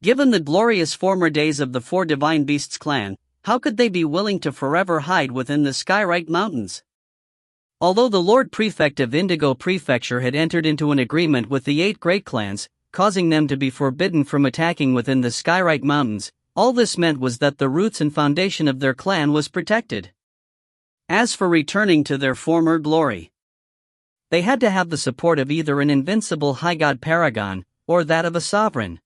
Given the glorious former days of the 4 Divine Beasts clan, how could they be willing to forever hide within the Skyrite Mountains? Although the Lord Prefect of Indigo Prefecture had entered into an agreement with the 8 great clans, causing them to be forbidden from attacking within the Skyrite Mountains, all this meant was that the roots and foundation of their clan was protected. As for returning to their former glory, they had to have the support of either an invincible high god paragon, or that of a sovereign.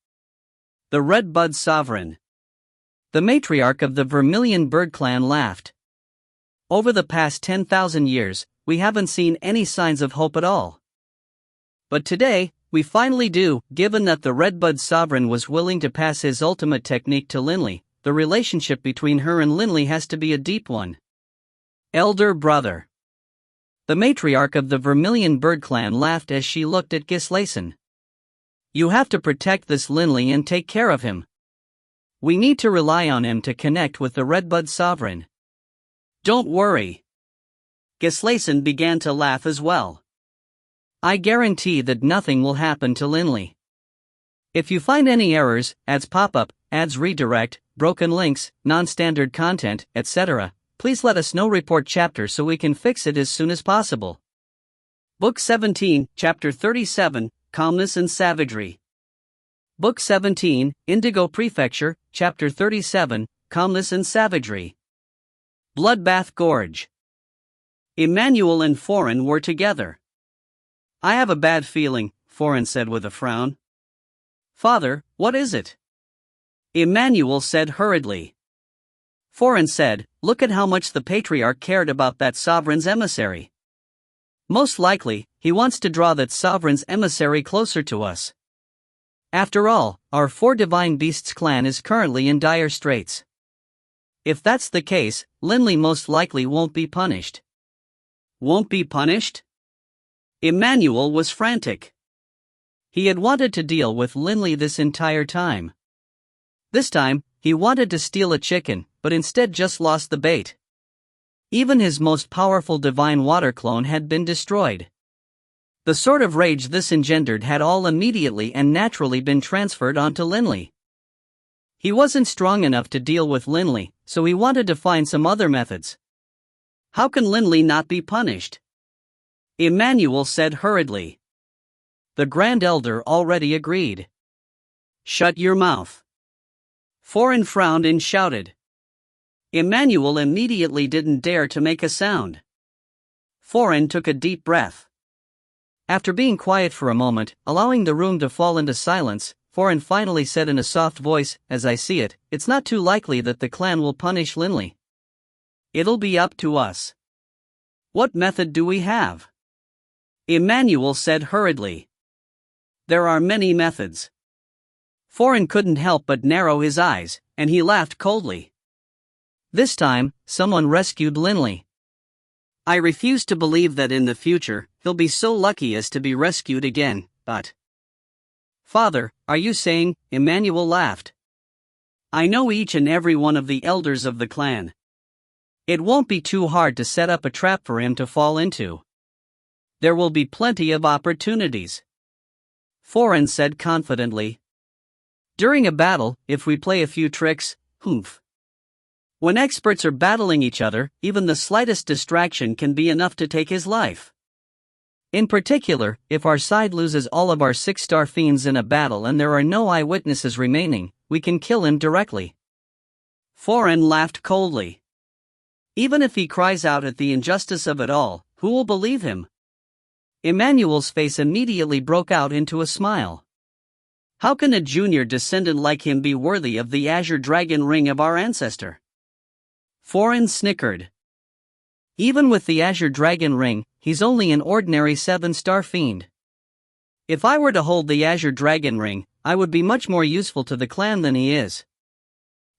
The Redbud Sovereign. The matriarch of the Vermilion Bird clan laughed. Over the past 10,000 years, we haven't seen any signs of hope at all. But today, we finally do. Given that the Redbud Sovereign was willing to pass his ultimate technique to Linley, the relationship between her and Linley has to be a deep one. Elder brother. The matriarch of the Vermilion Bird clan laughed as she looked at Gislason. You have to protect this Linley and take care of him. We need to rely on him to connect with the Redbud Sovereign. Don't worry. Gislason began to laugh as well. I guarantee that nothing will happen to Linley. If you find any errors, ads pop up, ads redirect, broken links, non-standard content, etc., please let us know. Report chapter so we can fix it as soon as possible. Book 17, Chapter 37, Calmness and Savagery. Book 17, Indigo Prefecture, Chapter 37, Calmness and Savagery. Bloodbath Gorge. Emmanuel and Foreign were together. I have a bad feeling, Foreign said with a frown. Father, what is it? Emmanuel said hurriedly. Foreign said, look at how much the patriarch cared about that sovereign's emissary. Most likely, he wants to draw that sovereign's emissary closer to us. After all, our Four Divine Beasts clan is currently in dire straits. If that's the case, Linley most likely won't be punished. Won't be punished? Emmanuel was frantic. He had wanted to deal with Linley this entire time. This time, he wanted to steal a chicken, but instead just lost the bait. Even his most powerful divine water clone had been destroyed. The sort of rage this engendered had all immediately and naturally been transferred onto Linley. He wasn't strong enough to deal with Linley, so he wanted to find some other methods. How can Linley not be punished? Emmanuel said hurriedly. The Grand Elder already agreed. Shut your mouth. Foreign frowned and shouted. Emmanuel immediately didn't dare to make a sound. Foreign took a deep breath. After being quiet for a moment, allowing the room to fall into silence, Foreign finally said in a soft voice, as I see it, it's not too likely that the clan will punish Linley. It'll be up to us. What method do we have? Emmanuel said hurriedly. There are many methods. Foreign couldn't help but narrow his eyes, and he laughed coldly. This time, someone rescued Linley. I refuse to believe that in the future, he'll be so lucky as to be rescued again, but... Father, are you saying? Emmanuel laughed. I know each and every one of the elders of the clan. It won't be too hard to set up a trap for him to fall into. There will be plenty of opportunities. Foreign said confidently. During a battle, if we play a few tricks, oomph. When experts are battling each other, even the slightest distraction can be enough to take his life. In particular, if our side loses all of our 6-star fiends in a battle and there are no eyewitnesses remaining, we can kill him directly. Foreign laughed coldly. Even if he cries out at the injustice of it all, who will believe him? Emmanuel's face immediately broke out into a smile. How can a junior descendant like him be worthy of the azure dragon ring of our ancestor? Foreign snickered. Even with the azure dragon ring, he's only an ordinary 7-star fiend. If I were to hold the azure dragon ring, I would be much more useful to the clan than he is.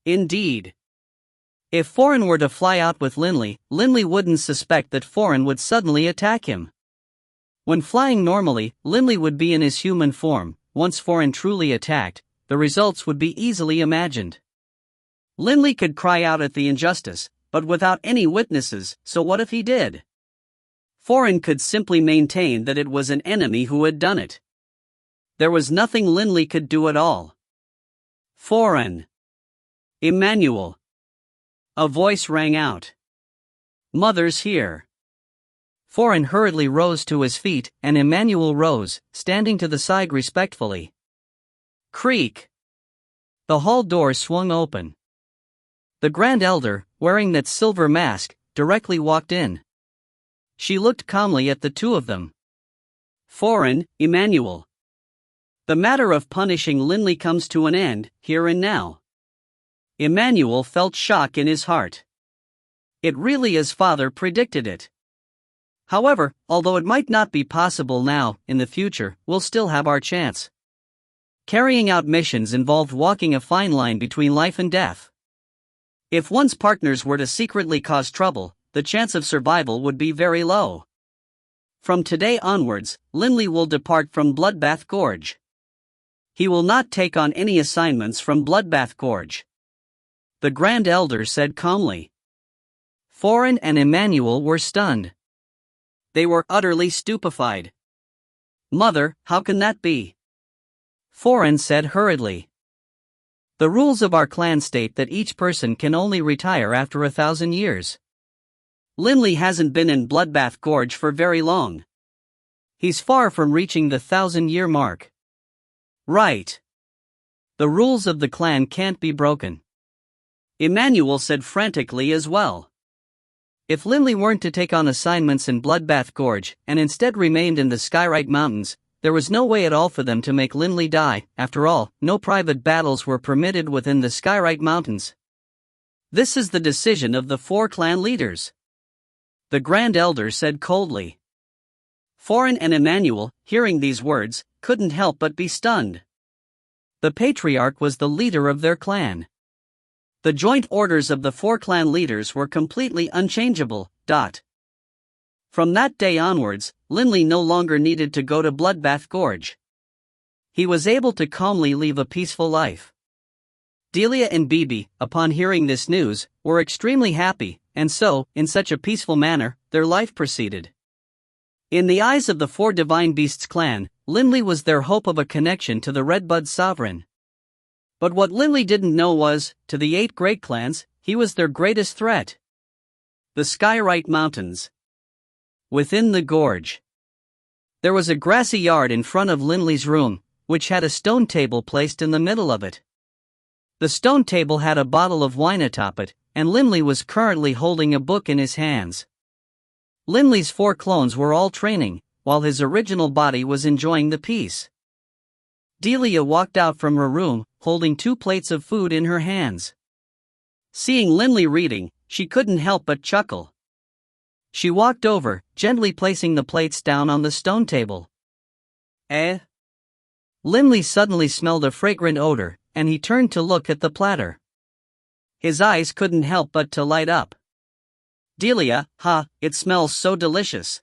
Indeed. If Foreign were to fly out with Linley, Linley wouldn't suspect that Foreign would suddenly attack him. When flying normally, Linley would be in his human form. Once Foreign truly attacked, the results would be easily imagined. Linley could cry out at the injustice, but without any witnesses, so what if he did? Foreign could simply maintain that it was an enemy who had done it. There was nothing Linley could do at all. Foreign. Emmanuel. A voice rang out. Mother's here. Foreign hurriedly rose to his feet, and Emmanuel rose, standing to the side respectfully. Creak. The hall door swung open. The Grand Elder, wearing that silver mask, directly walked in. She looked calmly at the two of them. Foreign, Emmanuel. The matter of punishing Linley comes to an end, here and now. Emmanuel felt shock in his heart. It really is father predicted it. However, although it might not be possible now, in the future, we'll still have our chance. Carrying out missions involved walking a fine line between life and death. If one's partners were to secretly cause trouble, the chance of survival would be very low. From today onwards, Linley will depart from Bloodbath Gorge. He will not take on any assignments from Bloodbath Gorge. The Grand Elder said calmly. Foreign and Emmanuel were stunned. They were utterly stupefied. Mother, how can that be? Foreign said hurriedly. The rules of our clan state that each person can only retire after 1,000 years. Linley hasn't been in Bloodbath Gorge for very long. He's far from reaching the 1,000-year mark. Right. The rules of the clan can't be broken. Emmanuel said frantically as well. If Linley weren't to take on assignments in Bloodbath Gorge and instead remained in the Skywrite Mountains, there was no way at all for them to make Linley die. After all, no private battles were permitted within the Skywrite Mountains. This is the decision of the 4 clan leaders, the Grand Elder said coldly. Foreign and Emmanuel, hearing these words, couldn't help but be stunned. The Patriarch was the leader of their clan. The joint orders of the 4 clan leaders were completely unchangeable. From that day onwards, Linley no longer needed to go to Bloodbath Gorge. He was able to calmly live a peaceful life. Delia and Bibi, upon hearing this news, were extremely happy, and so, in such a peaceful manner, their life proceeded. In the eyes of the 4 Divine Beasts clan, Linley was their hope of a connection to the Redbud Sovereign. But what Linley didn't know was, to the 8 great clans, he was their greatest threat. The Skywrite Mountains. Within the gorge, there was a grassy yard in front of Linley's room, which had a stone table placed in the middle of it. The stone table had a bottle of wine atop it, and Linley was currently holding a book in his hands. Linley's 4 clones were all training, while his original body was enjoying the peace. Delia walked out from her room, holding 2 plates of food in her hands. Seeing Linley reading, she couldn't help but chuckle. She walked over, gently placing the plates down on the stone table. Linley suddenly smelled a fragrant odor, and he turned to look at the platter. His eyes couldn't help but to light up. Delia, it smells so delicious.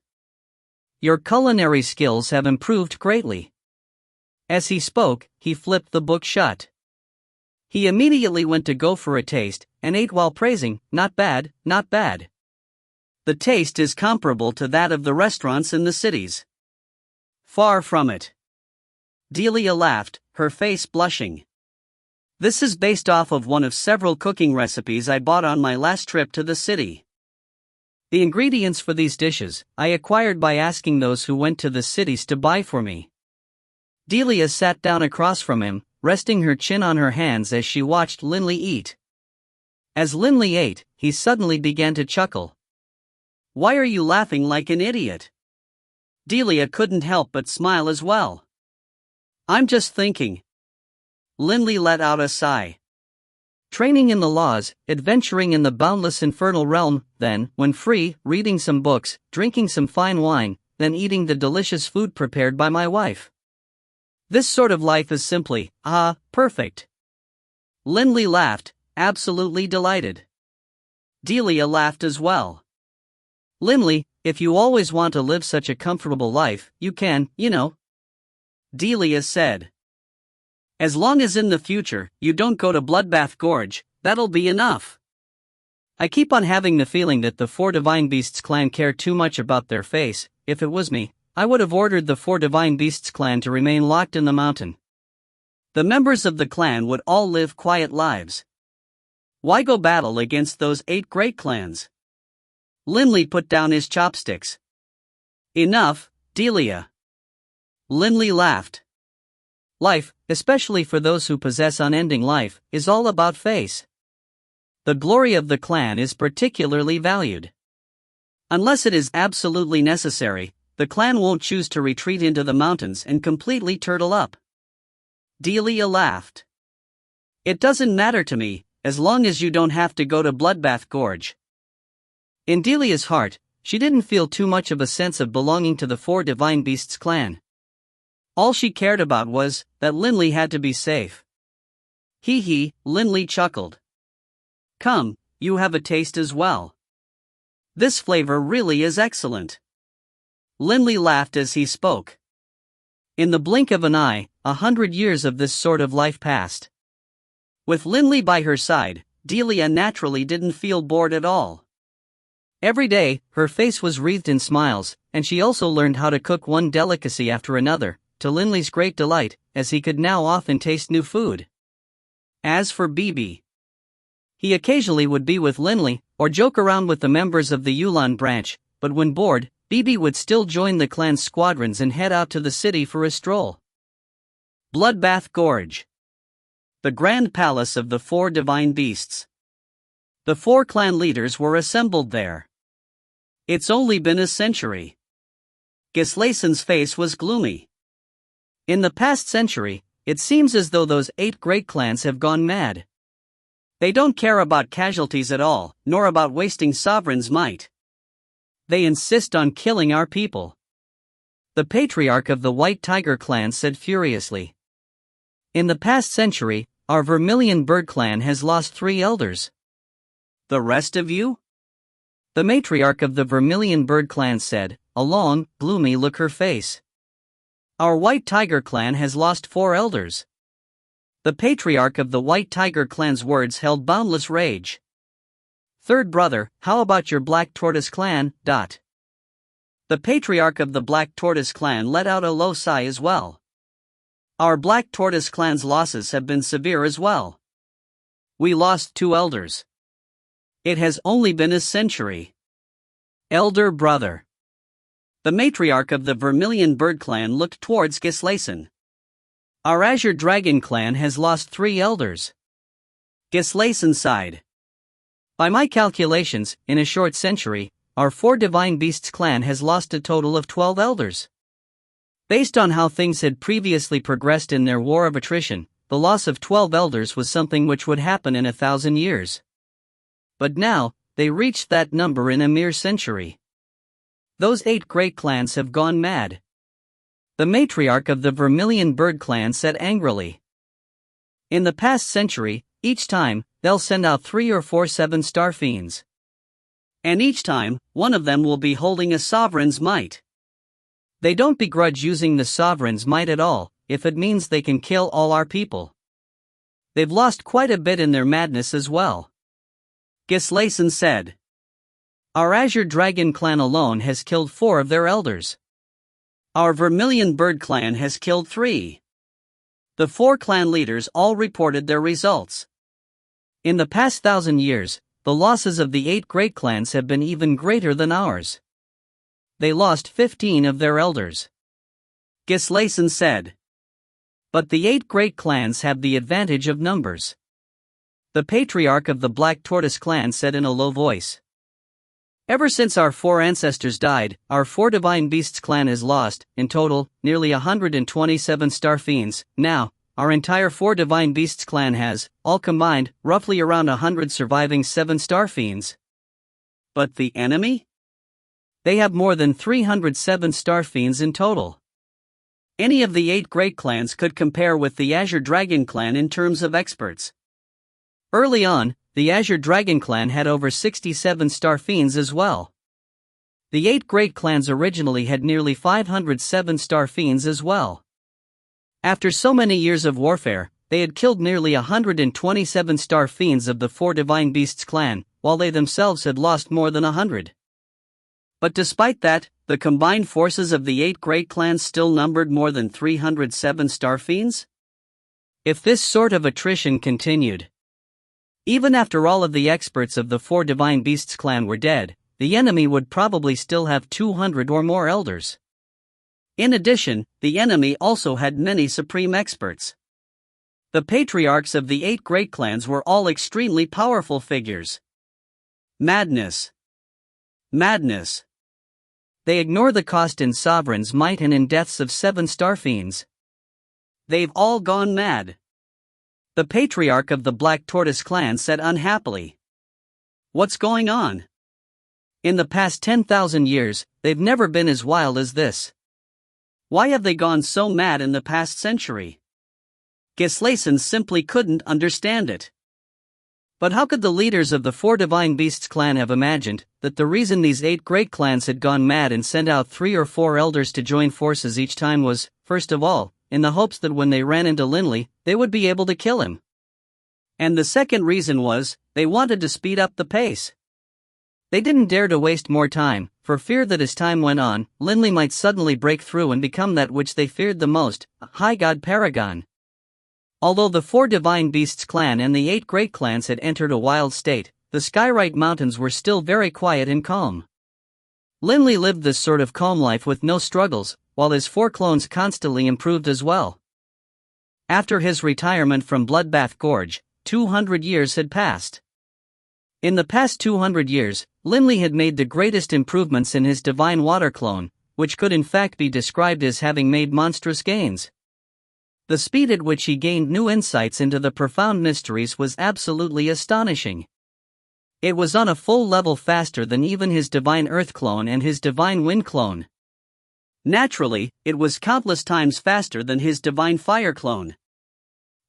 Your culinary skills have improved greatly. As he spoke, he flipped the book shut. He immediately went to go for a taste, and ate while praising, "Not bad, not bad. The taste is comparable to that of the restaurants in the cities." Far from it. Delia laughed, her face blushing. This is based off of one of several cooking recipes I bought on my last trip to the city. The ingredients for these dishes, I acquired by asking those who went to the cities to buy for me. Delia sat down across from him, resting her chin on her hands as she watched Linley eat. As Linley ate, he suddenly began to chuckle. "Why are you laughing like an idiot?" Delia couldn't help but smile as well. "I'm just thinking." Linley let out a sigh. Training in the laws, adventuring in the boundless infernal realm, then, when free, reading some books, drinking some fine wine, then eating the delicious food prepared by my wife. This sort of life is simply, perfect. Linley laughed, absolutely delighted. Delia laughed as well. "Linley, if you always want to live such a comfortable life, you can, Delia said. "As long as in the future, you don't go to Bloodbath Gorge, that'll be enough. I keep on having the feeling that the 4 Divine Beasts clan care too much about their face. If it was me, I would have ordered the 4 Divine Beasts clan to remain locked in the mountain. The members of the clan would all live quiet lives. Why go battle against those 8 great clans?" Linley put down his chopsticks. "Enough, Delia." Linley laughed. Life, especially for those who possess unending life, is all about face. The glory of the clan is particularly valued. Unless it is absolutely necessary, the clan won't choose to retreat into the mountains and completely turtle up. Delia laughed. "It doesn't matter to me, as long as you don't have to go to Bloodbath Gorge." In Delia's heart, she didn't feel too much of a sense of belonging to the 4 Divine Beasts clan. All she cared about was that Linley had to be safe. Linley chuckled. "Come, you have a taste as well. This flavor really is excellent." Linley laughed as he spoke. In the blink of an eye, 100 years of this sort of life passed. With Linley by her side, Delia naturally didn't feel bored at all. Every day, her face was wreathed in smiles, and she also learned how to cook one delicacy after another, to Linley's great delight, as he could now often taste new food. As for Bibi, he occasionally would be with Linley, or joke around with the members of the Yulan branch, but when bored, Bibi would still join the clan's squadrons and head out to the city for a stroll. Bloodbath Gorge. The Grand Palace of the 4 Divine Beasts. The 4 clan leaders were assembled there. It's only been a century. Gislason's face was gloomy. In the past century, it seems as though those 8 great clans have gone mad. They don't care about casualties at all, nor about wasting sovereign's might. They insist on killing our people. The patriarch of the White Tiger clan said furiously. In the past century, our Vermilion Bird clan has lost 3 elders. The rest of you? The matriarch of the Vermilion Bird clan said, a long, gloomy look her face. Our White Tiger clan has lost 4 elders. The patriarch of the White Tiger clan's words held boundless rage. Third brother, how about your Black Tortoise clan? The patriarch of the Black Tortoise clan let out a low sigh as well. Our Black Tortoise clan's losses have been severe as well. We lost 2 elders. It has only been a century. Elder brother. The matriarch of the Vermilion Bird clan looked towards Gislason. Our Azure Dragon clan has lost 3 elders. Gislason sighed. By my calculations, in a short century, our 4 Divine Beasts clan has lost a total of 12 elders. Based on how things had previously progressed in their war of attrition, the loss of 12 elders was something which would happen in 1,000 years. But now, they reached that number in a mere century. Those 8 great clans have gone mad. The matriarch of the Vermilion Bird clan said angrily. In the past century, each time, they'll send out 3 or 4 7-star fiends. And each time, one of them will be holding a sovereign's might. They don't begrudge using the sovereign's might at all, if it means they can kill all our people. They've lost quite a bit in their madness as well. Gislason said. Our Azure Dragon clan alone has killed 4 of their elders. Our Vermilion Bird clan has killed 3. The 4 clan leaders all reported their results. In the past 1,000 years, the losses of the 8 great clans have been even greater than ours. They lost 15 of their elders. Gislason said. But the 8 great clans have the advantage of numbers. The patriarch of the Black Tortoise clan said in a low voice. Ever since our 4 ancestors died, our 4 Divine Beasts clan has lost, in total, nearly 127 star fiends. Now, our entire 4 Divine Beasts clan has, all combined, roughly around 100 surviving 7-star fiends. But the enemy? They have more than 307 star fiends in total. Any of the 8 great clans could compare with the Azure Dragon clan in terms of experts. Early on, the Azure Dragon clan had over 67 star fiends as well. The 8 great clans originally had nearly 507 star fiends as well. After so many years of warfare, they had killed nearly 127 star fiends of the 4 Divine Beasts clan, while they themselves had lost more than 100. But despite that, the combined forces of the 8 great clans still numbered more than 307 star fiends? If this sort of attrition continued, even after all of the experts of the 4 Divine Beasts clan were dead, the enemy would probably still have 200 or more elders. In addition, the enemy also had many supreme experts. The patriarchs of the 8 great clans were all extremely powerful figures. Madness. Madness. They ignore the cost in sovereign's might and in deaths of 7-star fiends. They've all gone mad. The patriarch of the Black Tortoise clan said unhappily. What's going on? In the past 10,000 years, they've never been as wild as this. Why have they gone so mad in the past century? Gislason simply couldn't understand it. But how could the leaders of the 4 Divine Beasts clan have imagined that the reason these 8 great clans had gone mad and sent out 3 or 4 elders to join forces each time was, first of all, in the hopes that when they ran into Linley, they would be able to kill him. And the second reason was, they wanted to speed up the pace. They didn't dare to waste more time, for fear that as time went on, Linley might suddenly break through and become that which they feared the most, a high god paragon. Although the 4 Divine Beasts clan and the 8 great clans had entered a wild state, the Skywrite Mountains were still very quiet and calm. Linley lived this sort of calm life with no struggles, while his 4 clones constantly improved as well. After his retirement from Bloodbath Gorge, 200 years had passed. In the past 200 years, Linley had made the greatest improvements in his divine water clone, which could in fact be described as having made monstrous gains. The speed at which he gained new insights into the profound mysteries was absolutely astonishing. It was on a full level faster than even his divine earth clone and his divine wind clone. Naturally, it was countless times faster than his divine fire clone.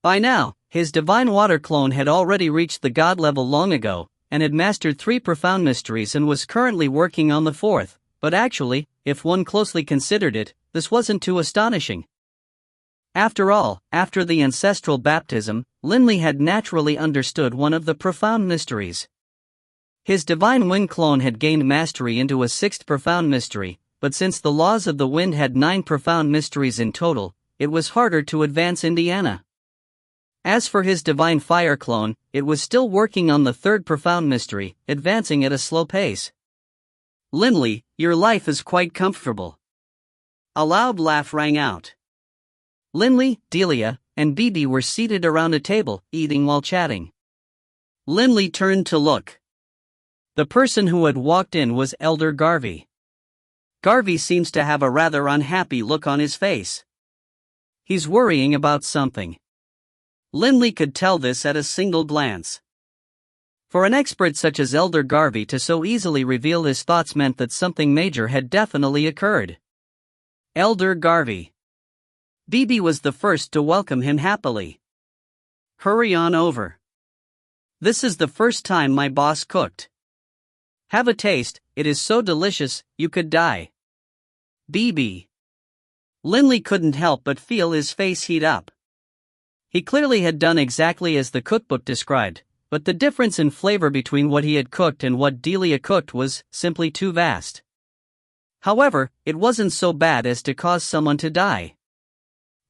By now, his divine water clone had already reached the god level long ago, and had mastered 3 profound mysteries and was currently working on the 4th, but actually, if one closely considered it, this wasn't too astonishing. After all, after the ancestral baptism, Linley had naturally understood one of the profound mysteries. His divine wind clone had gained mastery into a 6th profound mystery, but since the laws of the wind had 9 profound mysteries in total, it was harder to advance Indiana. As for his divine fire clone, it was still working on the 3rd profound mystery, advancing at a slow pace. "Linley, your life is quite comfortable." A loud laugh rang out. Linley, Delia, and Bibi were seated around a table, eating while chatting. Linley turned to look. The person who had walked in was Elder Garvey. Garvey seems to have a rather unhappy look on his face. He's worrying about something. Linley could tell this at a single glance. For an expert such as Elder Garvey to so easily reveal his thoughts meant that something major had definitely occurred. Elder Garvey. Bibi was the first to welcome him happily. "Hurry on over. This is the first time my boss cooked. Have a taste, it is so delicious, you could die." Bibi. Linley couldn't help but feel his face heat up. He clearly had done exactly as the cookbook described, but the difference in flavor between what he had cooked and what Delia cooked was simply too vast. However, it wasn't so bad as to cause someone to die.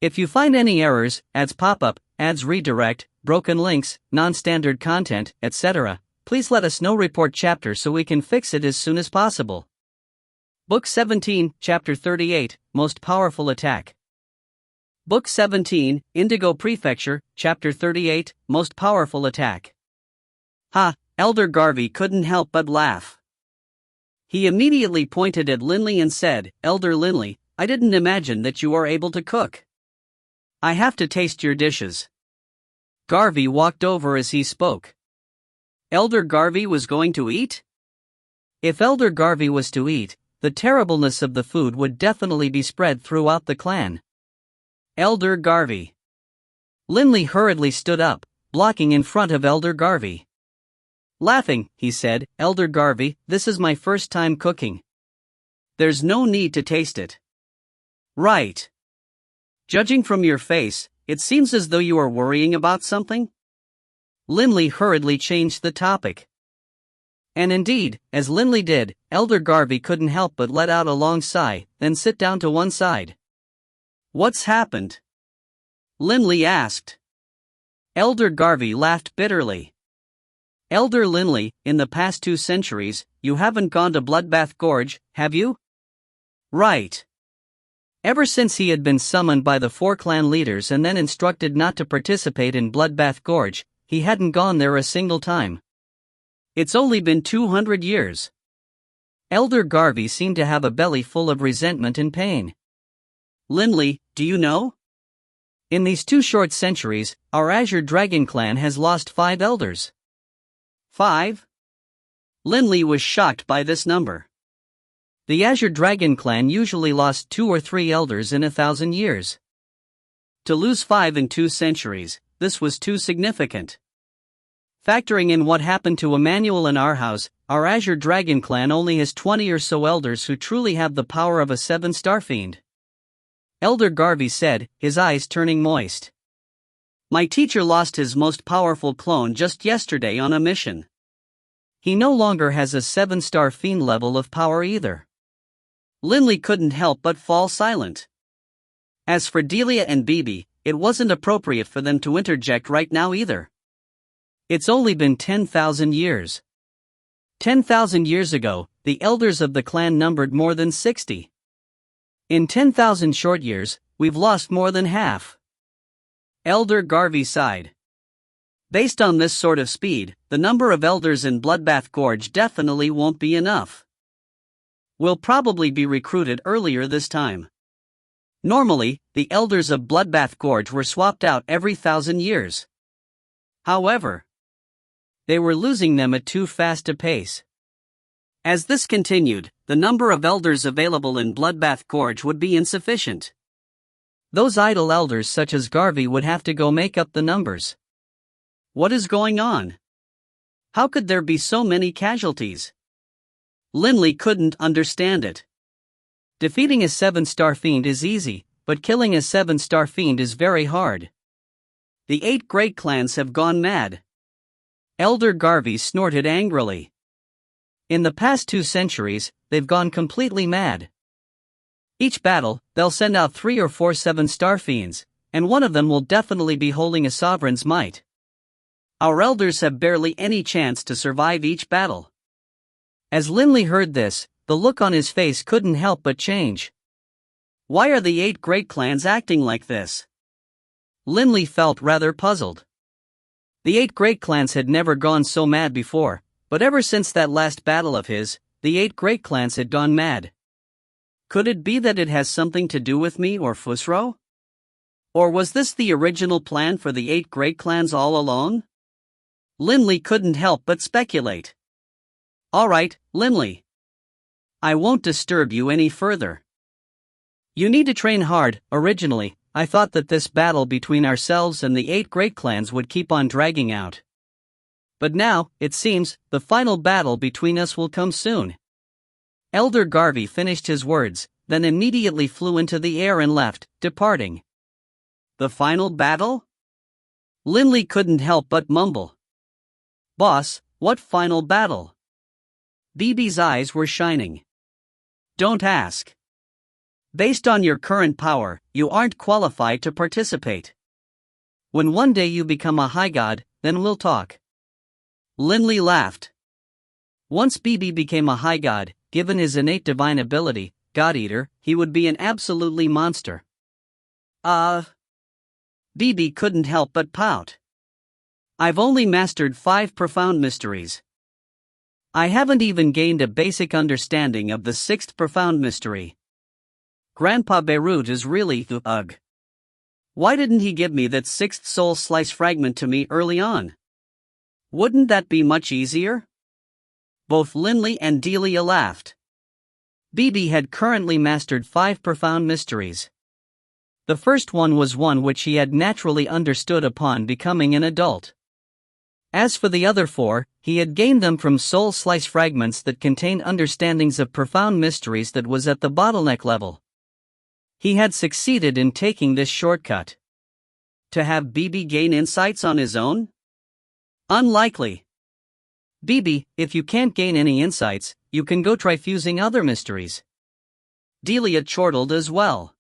If you find any errors, ads pop up, ads redirect, broken links, non-standard content, etc., please let us know. Report chapter so we can fix it as soon as possible. Book 17, Chapter 38, Most Powerful Attack. Book 17, Indigo Prefecture, Chapter 38, Most Powerful Attack. Ha, Elder Garvey couldn't help but laugh. He immediately pointed at Linley and said, "Elder Linley, I didn't imagine that you are able to cook. I have to taste your dishes." Garvey walked over as he spoke. Elder Garvey was going to eat? If Elder Garvey was to eat, the terribleness of the food would definitely be spread throughout the clan. Elder Garvey. Linley hurriedly stood up, blocking in front of Elder Garvey. Laughing, he said, "Elder Garvey, this is my first time cooking. There's no need to taste it." "Right. Judging from your face, it seems as though you are worrying about something." Linley hurriedly changed the topic. And indeed, as Linley did, Elder Garvey couldn't help but let out a long sigh, then sit down to one side. "What's happened?" Linley asked. Elder Garvey laughed bitterly. "Elder Linley, in the past 2 centuries, you haven't gone to Bloodbath Gorge, have you?" "Right." Ever since he had been summoned by the 4 clan leaders and then instructed not to participate in Bloodbath Gorge, he hadn't gone there a single time. It's only been 200 years. Elder Garvey seemed to have a belly full of resentment and pain. "Linley, do you know? In these 2 short centuries, our Azure Dragon clan has lost 5 elders." 5? Linley was shocked by this number. The Azure Dragon clan usually lost 2 or 3 elders in 1,000 years. To lose 5 in 2 centuries, this was too significant. Factoring in what happened to Emmanuel and our house, our Azure Dragon clan only has 20 or so elders who truly have the power of a 7-star fiend. Elder Garvey said, his eyes turning moist. "My teacher lost his most powerful clone just yesterday on a mission. He no longer has a 7-star fiend level of power either." Linley couldn't help but fall silent. As for Delia and Bibi, it wasn't appropriate for them to interject right now either. It's only been 10,000 years. 10,000 years ago, the elders of the clan numbered more than 60. In 10,000 short years, we've lost more than half. Elder Garvey sighed. Based on this sort of speed, the number of elders in Bloodbath Gorge definitely won't be enough. We'll probably be recruited earlier this time. Normally, the elders of Bloodbath Gorge were swapped out every 1,000 years. However, they were losing them at too fast a pace. As this continued, the number of elders available in Bloodbath Gorge would be insufficient. Those idle elders such as Garvey would have to go make up the numbers. What is going on? How could there be so many casualties? Linley couldn't understand it. Defeating a 7-star fiend is easy, but killing a 7-star fiend is very hard. The 8 great clans have gone mad. Elder Garvey snorted angrily. In the past 2 centuries, they've gone completely mad. Each battle, they'll send out 3 or 4 7-star fiends, and one of them will definitely be holding a sovereign's might. Our elders have barely any chance to survive each battle. As Linley heard this, the look on his face couldn't help but change. Why are the 8 great clans acting like this? Linley felt rather puzzled. The 8 great clans had never gone so mad before, but ever since that last battle of his, the 8 great clans had gone mad. Could it be that it has something to do with me or Fusro? Or was this the original plan for the 8 great clans all along? Linley couldn't help but speculate. All right, Linley. I won't disturb you any further. You need to train hard. Originally, I thought that this battle between ourselves and the 8 great clans would keep on dragging out. But now, it seems, the final battle between us will come soon. Elder Garvey finished his words, then immediately flew into the air and left, departing. The final battle? Linley couldn't help but mumble. Boss, what final battle? BB's eyes were shining. Don't ask. Based on your current power, you aren't qualified to participate. When one day you become a high god, then we'll talk. Linley laughed. Once BB became a high god, given his innate divine ability, God Eater, he would be an absolutely monster. BB couldn't help but pout. I've only mastered 5 profound mysteries. I haven't even gained a basic understanding of the 6th profound mystery. Grandpa Beirut is really the ugh. Why didn't he give me that 6th soul slice fragment to me early on? Wouldn't that be much easier? Both Linley and Delia laughed. BB had currently mastered 5 profound mysteries. The first one was one which he had naturally understood upon becoming an adult. As for the other 4, he had gained them from soul slice fragments that contained understandings of profound mysteries that was at the bottleneck level. He had succeeded in taking this shortcut. To have BB gain insights on his own? Unlikely. BB, if you can't gain any insights, you can go try fusing other mysteries. Delia chortled as well.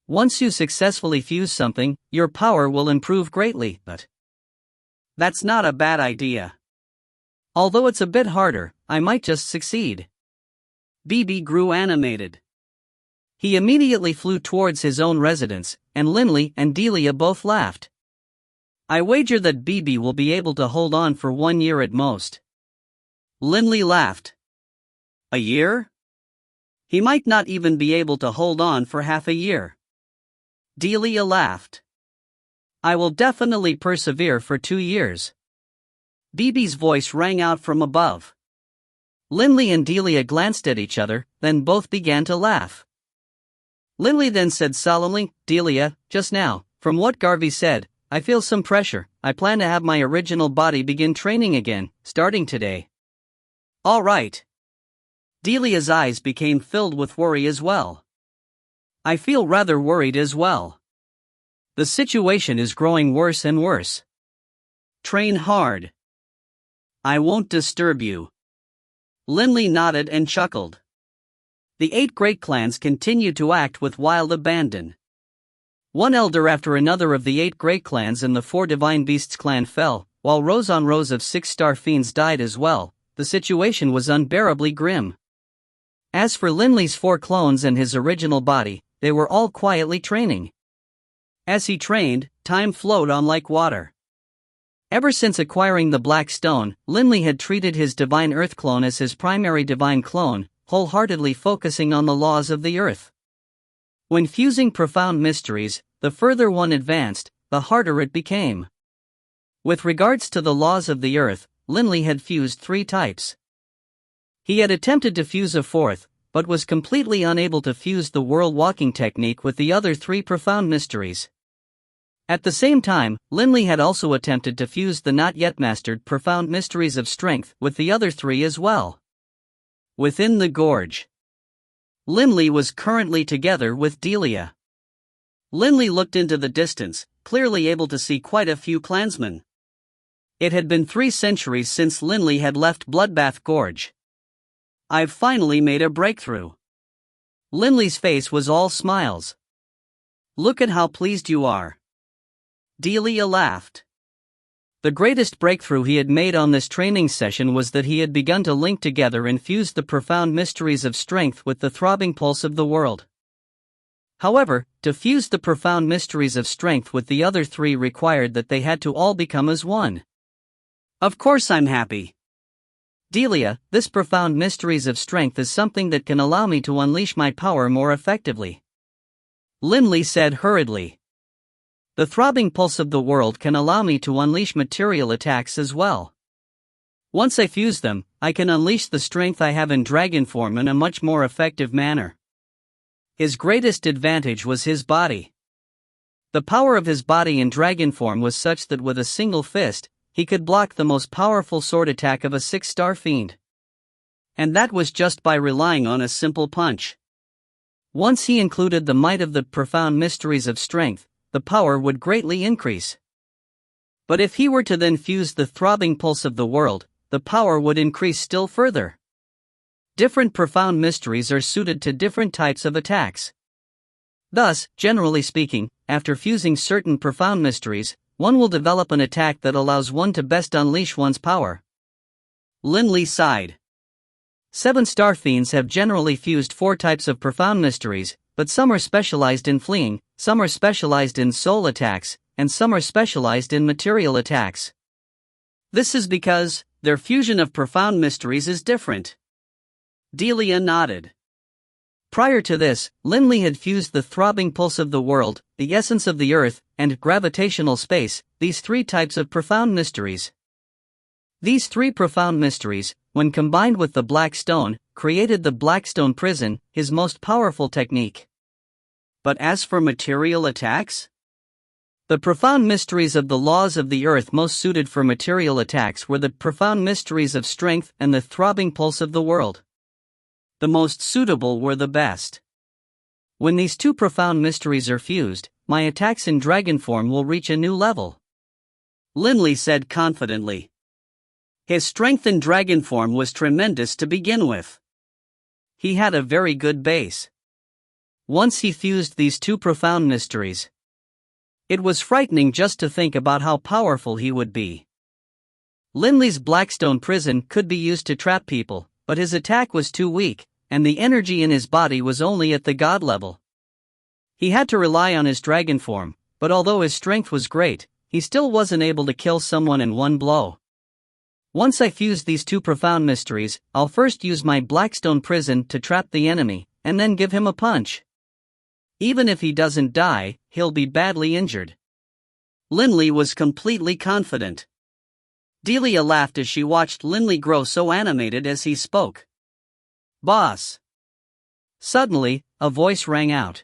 Once you successfully fuse something, your power will improve greatly, but that's not a bad idea. Although it's a bit harder, I might just succeed. BB grew animated. He immediately flew towards his own residence, and Linley and Delia both laughed. I wager that BB will be able to hold on for 1 year at most. Linley laughed. A year? He might not even be able to hold on for half a year. Delia laughed. I will definitely persevere for 2 years. BB's voice rang out from above. Linley and Delia glanced at each other, then both began to laugh. Linley then said solemnly, Delia, just now, from what Garvey said, I feel some pressure. I plan to have my original body begin training again, starting today. All right. Delia's eyes became filled with worry as well. I feel rather worried as well. The situation is growing worse and worse. Train hard. I won't disturb you. Linley nodded and chuckled. The 8 great clans continued to act with wild abandon. One elder after another of the 8 great clans and the 4 divine beasts clan fell, while rows on rows of 6-star fiends died as well. The situation was unbearably grim. As for Linley's 4 clones and his original body, they were all quietly training. As he trained, time flowed on like water. Ever since acquiring the Black Stone, Linley had treated his Divine Earth clone as his primary divine clone, wholeheartedly focusing on the laws of the Earth. When fusing profound mysteries, the further one advanced, the harder it became. With regards to the laws of the Earth, Linley had fused 3 types. He had attempted to fuse a 4th, but was completely unable to fuse the world walking technique with the other 3 profound mysteries. At the same time, Linley had also attempted to fuse the not yet mastered profound mysteries of strength with the other 3 as well. Within the gorge, Linley was currently together with Delia. Linley looked into the distance, clearly able to see quite a few clansmen. It had been 3 centuries since Linley had left Bloodbath Gorge. "I've finally made a breakthrough." Linley's face was all smiles. "Look at how pleased you are." Delia laughed. The greatest breakthrough he had made on this training session was that he had begun to link together and fuse the profound mysteries of strength with the throbbing pulse of the world. However, to fuse the profound mysteries of strength with the other 3 required that they had to all become as one. "Of course I'm happy. Delia, this profound mysteries of strength is something that can allow me to unleash my power more effectively," Linley said hurriedly. "The throbbing pulse of the world can allow me to unleash material attacks as well. Once I fuse them, I can unleash the strength I have in dragon form in a much more effective manner." His greatest advantage was his body. The power of his body in dragon form was such that with a single fist, he could block the most powerful sword attack of a 6-star fiend. And that was just by relying on a simple punch. Once he included the might of the profound mysteries of strength, the power would greatly increase. But if he were to then fuse the throbbing pulse of the world, the power would increase still further. Different profound mysteries are suited to different types of attacks. Thus, generally speaking, after fusing certain profound mysteries, one will develop an attack that allows one to best unleash one's power. Linley sighed. 7-star fiends have generally fused 4 types of profound mysteries, but some are specialized in fleeing, some are specialized in soul attacks, and some are specialized in material attacks. This is because their fusion of profound mysteries is different. Delia nodded. Prior to this, Linley had fused the throbbing pulse of the world, the essence of the earth, and gravitational space, these 3 types of profound mysteries. These 3 profound mysteries, when combined with the Black Stone, created the Blackstone Prison, his most powerful technique. But as for material attacks? The profound mysteries of the laws of the earth most suited for material attacks were the profound mysteries of strength and the throbbing pulse of the world. The most suitable were the best. When these 2 profound mysteries are fused, my attacks in dragon form will reach a new level," Linley said confidently. His strength in dragon form was tremendous to begin with. He had a very good base. Once he fused these 2 profound mysteries, it was frightening just to think about how powerful he would be. Linley's Blackstone Prison could be used to trap people, but his attack was too weak, and the energy in his body was only at the god level. He had to rely on his dragon form, but although his strength was great, he still wasn't able to kill someone in one blow. Once I fuse these 2 profound mysteries, I'll first use my Blackstone Prison to trap the enemy, and then give him a punch. Even if he doesn't die, he'll be badly injured. Linley was completely confident. Delia laughed as she watched Linley grow so animated as he spoke. "Boss!" Suddenly, a voice rang out.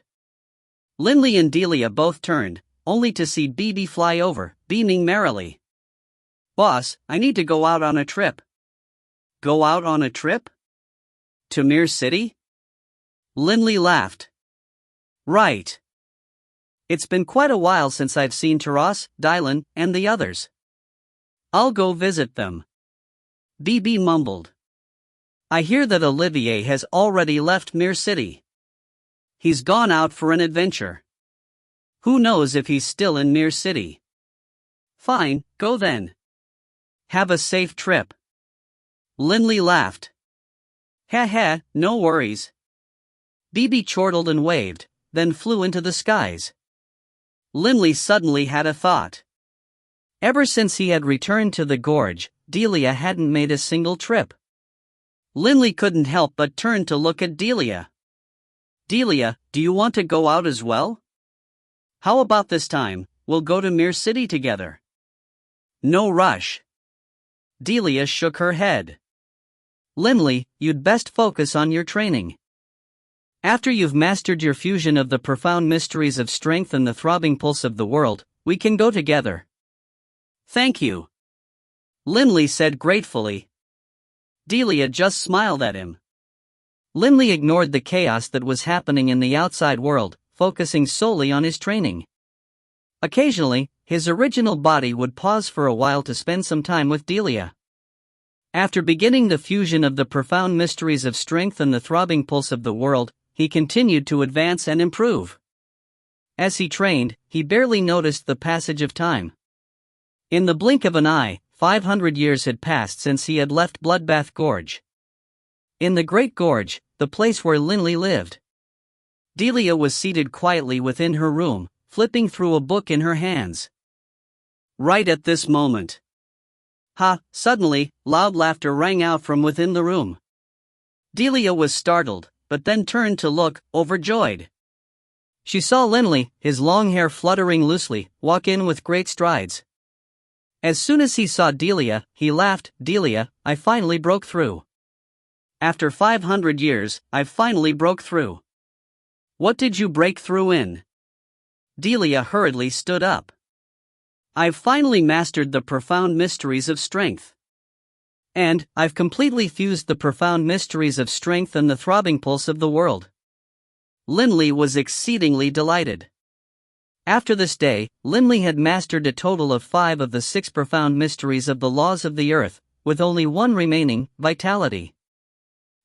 Linley and Delia both turned, only to see BB fly over, beaming merrily. "Boss, I need to go out on a trip." "Go out on a trip? To Mir City?" Linley laughed. "Right. It's been quite a while since I've seen Taras, Dylan, and the others. I'll go visit them." BB mumbled. "I hear that Olivier has already left Mir City. He's gone out for an adventure. Who knows if he's still in Mir City?" "Fine, go then. Have a safe trip." Linley laughed. "Ha ha, no worries." BB chortled and waved, then flew into the skies. Linley suddenly had a thought. Ever since he had returned to the gorge, Delia hadn't made a single trip. Linley couldn't help but turn to look at Delia. "Delia, do you want to go out as well? How about this time, we'll go to Mere City together?" "No rush." Delia shook her head. "Linley, you'd best focus on your training. After you've mastered your fusion of the profound mysteries of strength and the throbbing pulse of the world, we can go together." "Thank you," Linley said gratefully. Delia just smiled at him. Linley ignored the chaos that was happening in the outside world, focusing solely on his training. Occasionally, his original body would pause for a while to spend some time with Delia. After beginning the fusion of the profound mysteries of strength and the throbbing pulse of the world, he continued to advance and improve. As he trained, he barely noticed the passage of time. In the blink of an eye, 500 years had passed since he had left Bloodbath Gorge. In the Great Gorge, the place where Linley lived, Delia was seated quietly within her room, flipping through a book in her hands. Right at this moment, suddenly, loud laughter rang out from within the room. Delia was startled, but then turned to look, overjoyed. She saw Linley, his long hair fluttering loosely, walk in with great strides. As soon as he saw Delia, he laughed. "Delia, I finally broke through. After 500 years, I finally broke through." "What did you break through in?" Delia hurriedly stood up. "I've finally mastered the profound mysteries of strength. And I've completely fused the profound mysteries of strength and the throbbing pulse of the world." Linley was exceedingly delighted. After this day, Linley had mastered a total of 5 of the 6 profound mysteries of the laws of the earth, with only one remaining, vitality.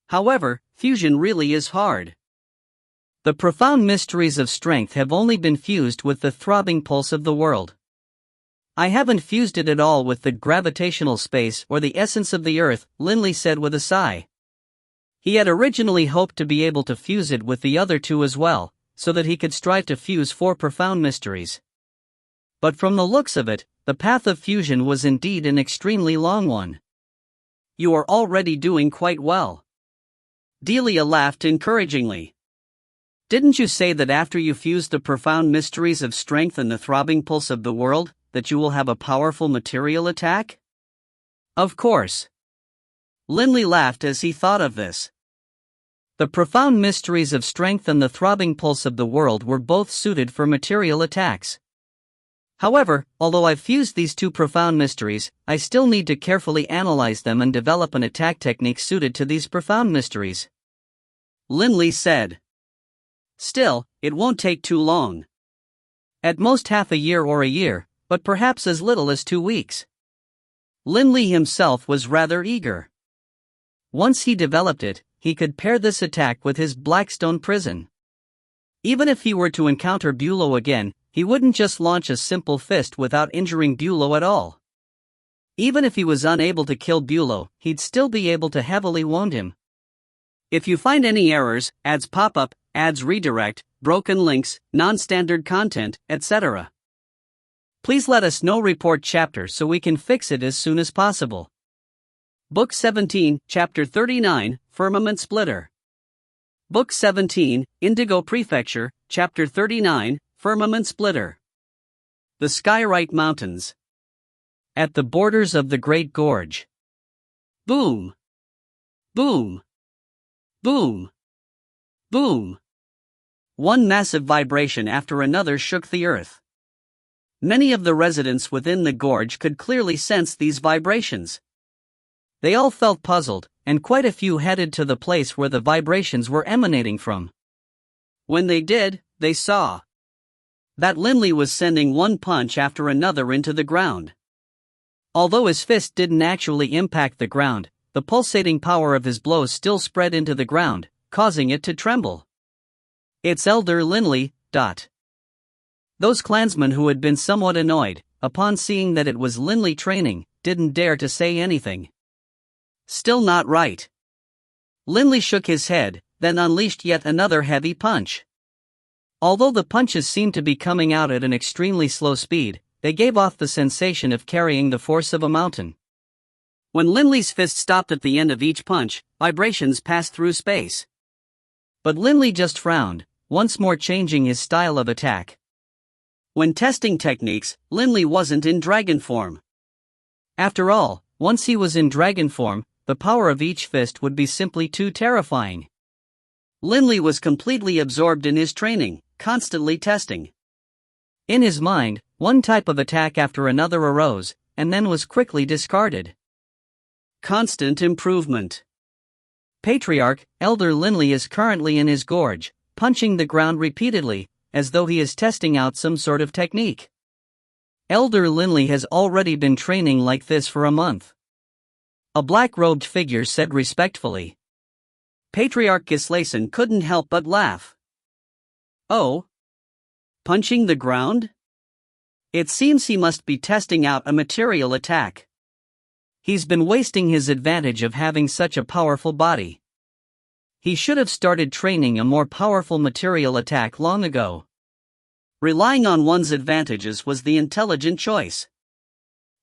However, fusion really is hard. The profound mysteries of strength have only been fused with the throbbing pulse of the world. "I haven't fused it at all with the gravitational space or the essence of the earth," Linley said with a sigh. He had originally hoped to be able to fuse it with the other 2 as well, so that he could strive to fuse 4 profound mysteries. But from the looks of it, the path of fusion was indeed an extremely long one. "You are already doing quite well." Delia laughed encouragingly. "Didn't you say that after you fuse the profound mysteries of strength and the throbbing pulse of the world, that you will have a powerful material attack?" "Of course." Linley laughed as he thought of this. The profound mysteries of strength and the throbbing pulse of the world were both suited for material attacks. However, although I've fused these 2 profound mysteries, I still need to carefully analyze them and develop an attack technique suited to these profound mysteries," Linley said. "Still, it won't take too long. At most half a year or a year, but perhaps as little as 2 weeks. Linley himself was rather eager. Once he developed it, he could pair this attack with his Blackstone prison. Even if he were to encounter Bulow again, he wouldn't just launch a simple fist without injuring Bulow at all. Even if he was unable to kill Bulow, he'd still be able to heavily wound him. If you find any errors, ads pop up, ads redirect, broken links, non-standard content, etc., please let us know. Report chapter so we can fix it as soon as possible. Book 17, Chapter 39, Firmament Splitter. Book 17, Indigo Prefecture, Chapter 39, Firmament Splitter. The Skyrite Mountains. At the borders of the Great Gorge. Boom! Boom! Boom! Boom! One massive vibration after another shook the earth. Many of the residents within the gorge could clearly sense these vibrations. They all felt puzzled, and quite a few headed to the place where the vibrations were emanating from. When they did, they saw that Linley was sending one punch after another into the ground. Although his fist didn't actually impact the ground, the pulsating power of his blows still spread into the ground, causing it to tremble. "It's Elder Linley." Those clansmen who had been somewhat annoyed, upon seeing that it was Linley training, didn't dare to say anything. "Still not right." Linley shook his head, then unleashed yet another heavy punch. Although the punches seemed to be coming out at an extremely slow speed, they gave off the sensation of carrying the force of a mountain. When Linley's fist stopped at the end of each punch, vibrations passed through space. But Linley just frowned, once more changing his style of attack. When testing techniques, Linley wasn't in dragon form. After all, once he was in dragon form, the power of each fist would be simply too terrifying. Linley was completely absorbed in his training, constantly testing. In his mind, one type of attack after another arose, and then was quickly discarded. Constant improvement. Patriarch, Elder Linley is currently in his gorge, punching the ground repeatedly, as though he is testing out some sort of technique. Elder Linley has already been training like this for a month. A black-robed figure said respectfully. Patriarch Gislason couldn't help but laugh. Oh? Punching the ground? It seems he must be testing out a material attack. He's been wasting his advantage of having such a powerful body. He should have started training a more powerful material attack long ago. Relying on one's advantages was the intelligent choice.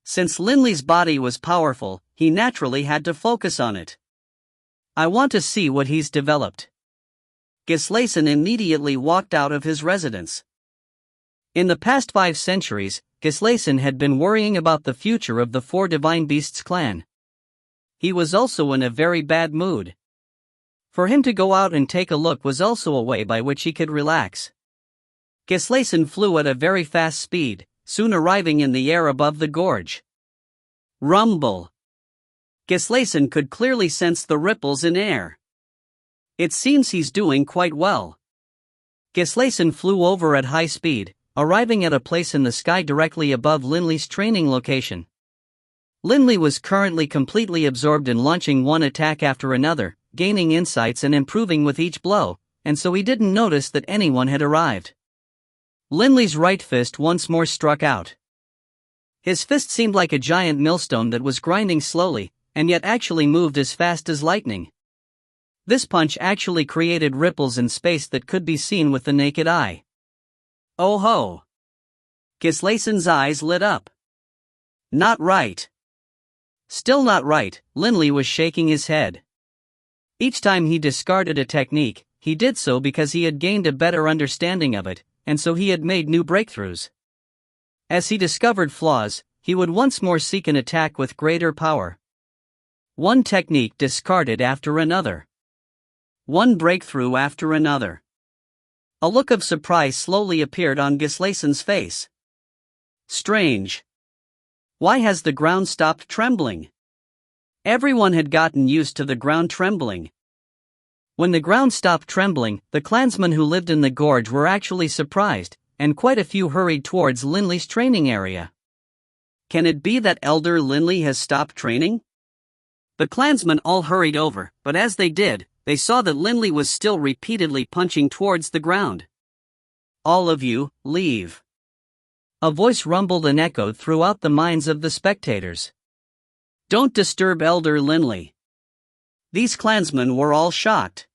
Since Linley's body was powerful, he naturally had to focus on it. I want to see what he's developed. Gislason immediately walked out of his residence. In the past 5 centuries, Gislason had been worrying about the future of the 4 Divine Beasts clan. He was also in a very bad mood. For him to go out and take a look was also a way by which he could relax. Gislason flew at a very fast speed, soon arriving in the air above the gorge. Rumble. Gislason could clearly sense the ripples in air. It seems he's doing quite well. Gislason flew over at high speed, arriving at a place in the sky directly above Linley's training location. Linley was currently completely absorbed in launching one attack after another, gaining insights and improving with each blow, and so he didn't notice that anyone had arrived. Linley's right fist once more struck out. His fist seemed like a giant millstone that was grinding slowly, and yet actually moved as fast as lightning. This punch actually created ripples in space that could be seen with the naked eye. Oh ho! Gislason's eyes lit up. Not right. Still not right, Linley was shaking his head. Each time he discarded a technique, he did so because he had gained a better understanding of it, and so he had made new breakthroughs. As he discovered flaws, he would once more seek an attack with greater power. One technique discarded after another. One breakthrough after another. A look of surprise slowly appeared on Gislason's face. Strange. Why has the ground stopped trembling? Everyone had gotten used to the ground trembling. When the ground stopped trembling, the clansmen who lived in the gorge were actually surprised, and quite a few hurried towards Linley's training area. Can it be that Elder Linley has stopped training? The clansmen all hurried over, but as they did, they saw that Linley was still repeatedly punching towards the ground. All of you, leave. A voice rumbled and echoed throughout the minds of the spectators. Don't disturb Elder Linley. These clansmen were all shocked.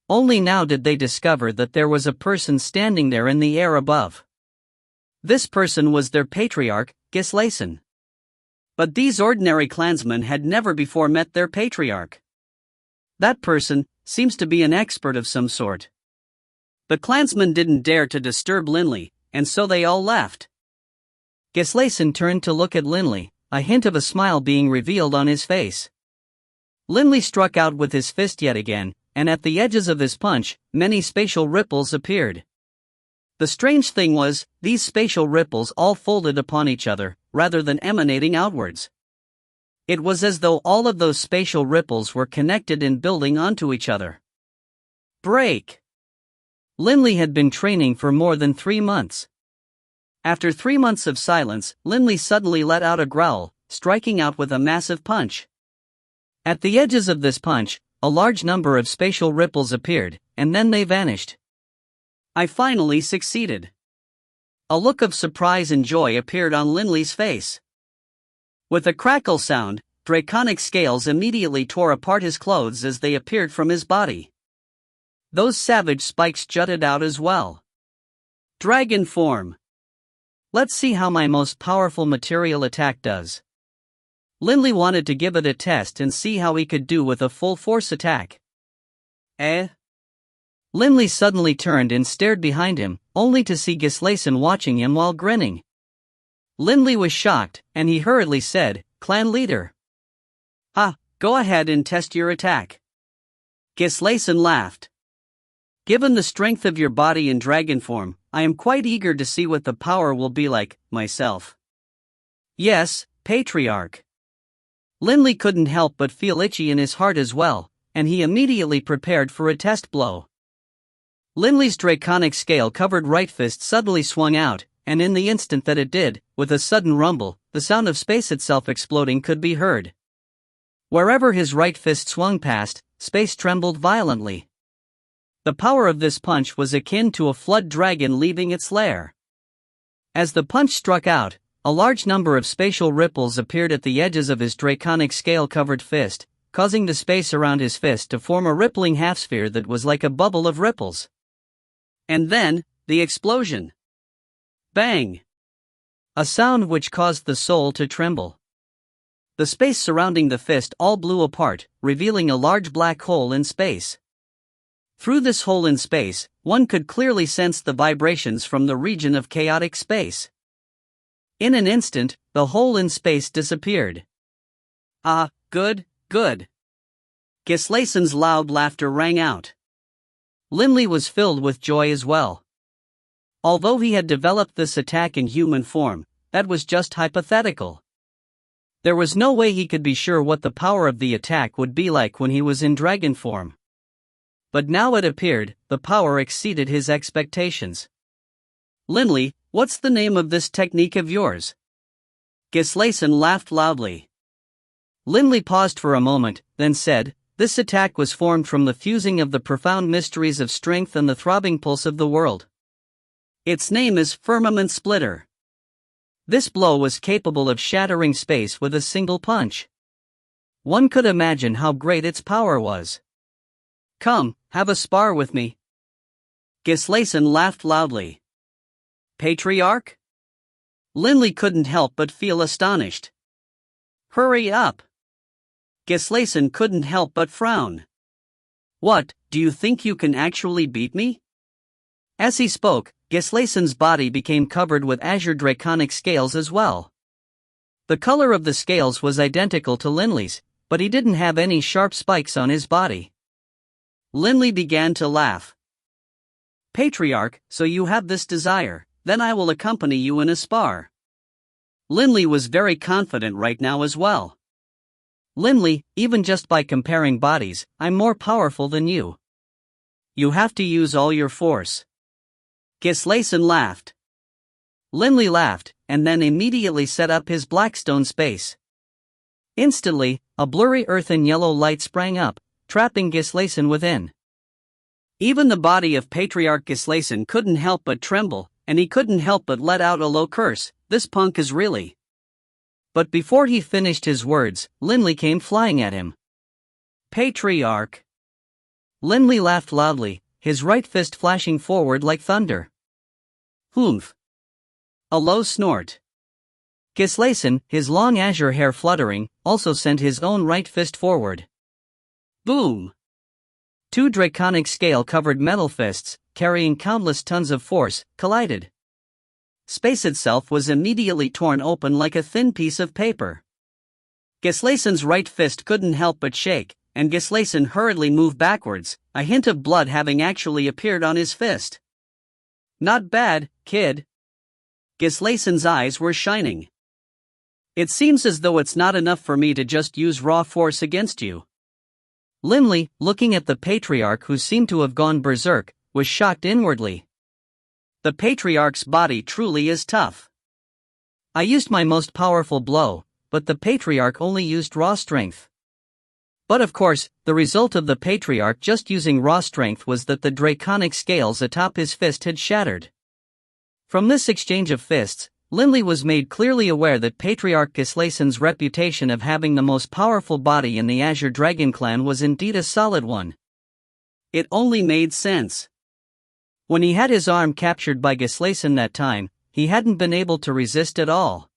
Only now did they discover that there was a person standing there in the air above. This person was their patriarch, Gislason. But these ordinary clansmen had never before met their patriarch. That person seems to be an expert of some sort. The clansmen didn't dare to disturb Linley, and so they all left. Gislason turned to look at Linley, a hint of a smile being revealed on his face. Linley struck out with his fist yet again, and at the edges of his punch, many spatial ripples appeared. The strange thing was, these spatial ripples all folded upon each other, rather than emanating outwards. It was as though all of those spatial ripples were connected and building onto each other. Break! Linley had been training for more than 3 months. After 3 months of silence, Linley suddenly let out a growl, striking out with a massive punch. At the edges of this punch, a large number of spatial ripples appeared, and then they vanished. I finally succeeded. A look of surprise and joy appeared on Linley's face. With a crackle sound, draconic scales immediately tore apart his clothes as they appeared from his body. Those savage spikes jutted out as well. Dragon form. Let's see how my most powerful material attack does. Linley wanted to give it a test and see how he could do with a full force attack. Linley suddenly turned and stared behind him, only to see Gislason watching him while grinning. Linley was shocked, and he hurriedly said, "Clan leader." Go ahead and test your attack." Gislason laughed. "Given the strength of your body in dragon form, I am quite eager to see what the power will be like, myself." "Yes, Patriarch." Linley couldn't help but feel itchy in his heart as well, and he immediately prepared for a test blow. Linley's draconic scale-covered right fist suddenly swung out, and in the instant that it did, with a sudden rumble, the sound of space itself exploding could be heard. Wherever his right fist swung past, space trembled violently. The power of this punch was akin to a flood dragon leaving its lair. As the punch struck out, a large number of spatial ripples appeared at the edges of his draconic scale-covered fist, causing the space around his fist to form a rippling half-sphere that was like a bubble of ripples. And then, the explosion. Bang! A sound which caused the soul to tremble. The space surrounding the fist all blew apart, revealing a large black hole in space. Through this hole in space, one could clearly sense the vibrations from the region of chaotic space. In an instant, the hole in space disappeared. Good. Gislason's loud laughter rang out. Linley was filled with joy as well. Although he had developed this attack in human form, that was just hypothetical. There was no way he could be sure what the power of the attack would be like when he was in dragon form. But now it appeared, the power exceeded his expectations. "Linley, what's the name of this technique of yours?" Gislason laughed loudly. Linley paused for a moment, then said, "This attack was formed from the fusing of the profound mysteries of strength and the throbbing pulse of the world. Its name is Firmament Splitter. This blow was capable of shattering space with a single punch. One could imagine how great its power was. Come, have a spar with me." Gislason laughed loudly. "Patriarch?" Linley couldn't help but feel astonished. "Hurry up." Gislason couldn't help but frown. "What, do you think you can actually beat me?" As he spoke, Gislason's body became covered with azure draconic scales as well. The color of the scales was identical to Linley's, but he didn't have any sharp spikes on his body. Linley began to laugh. "Patriarch, so you have this desire, then I will accompany you in a spar." Linley was very confident right now as well. "Linley, even just by comparing bodies, I'm more powerful than you. You have to use all your force." Gislason laughed. Linley laughed, and then immediately set up his Blackstone space. Instantly, a blurry earth and yellow light sprang up, trapping Gislason within. Even the body of Patriarch Gislason couldn't help but tremble, and he couldn't help but let out a low curse. "This punk is really..." But before he finished his words, Linley came flying at him. "Patriarch!" Linley laughed loudly, his right fist flashing forward like thunder. "Humph!" A low snort. Gislason, his long azure hair fluttering, also sent his own right fist forward. Boom! Two draconic scale-covered metal fists, carrying countless tons of force, collided. Space itself was immediately torn open like a thin piece of paper. Gislason's right fist couldn't help but shake, and Gislason hurriedly moved backwards, a hint of blood having actually appeared on his fist. "Not bad, kid." Gislason's eyes were shining. "It seems as though it's not enough for me to just use raw force against you." Linley, looking at the Patriarch who seemed to have gone berserk, was shocked inwardly. The Patriarch's body truly is tough. "I used my most powerful blow, but the Patriarch only used raw strength." But of course, the result of the Patriarch just using raw strength was that the draconic scales atop his fist had shattered. From this exchange of fists, Linley was made clearly aware that Patriarch Gislason's reputation of having the most powerful body in the Azure Dragon clan was indeed a solid one. It only made sense. When he had his arm captured by Gislason that time, he hadn't been able to resist at all.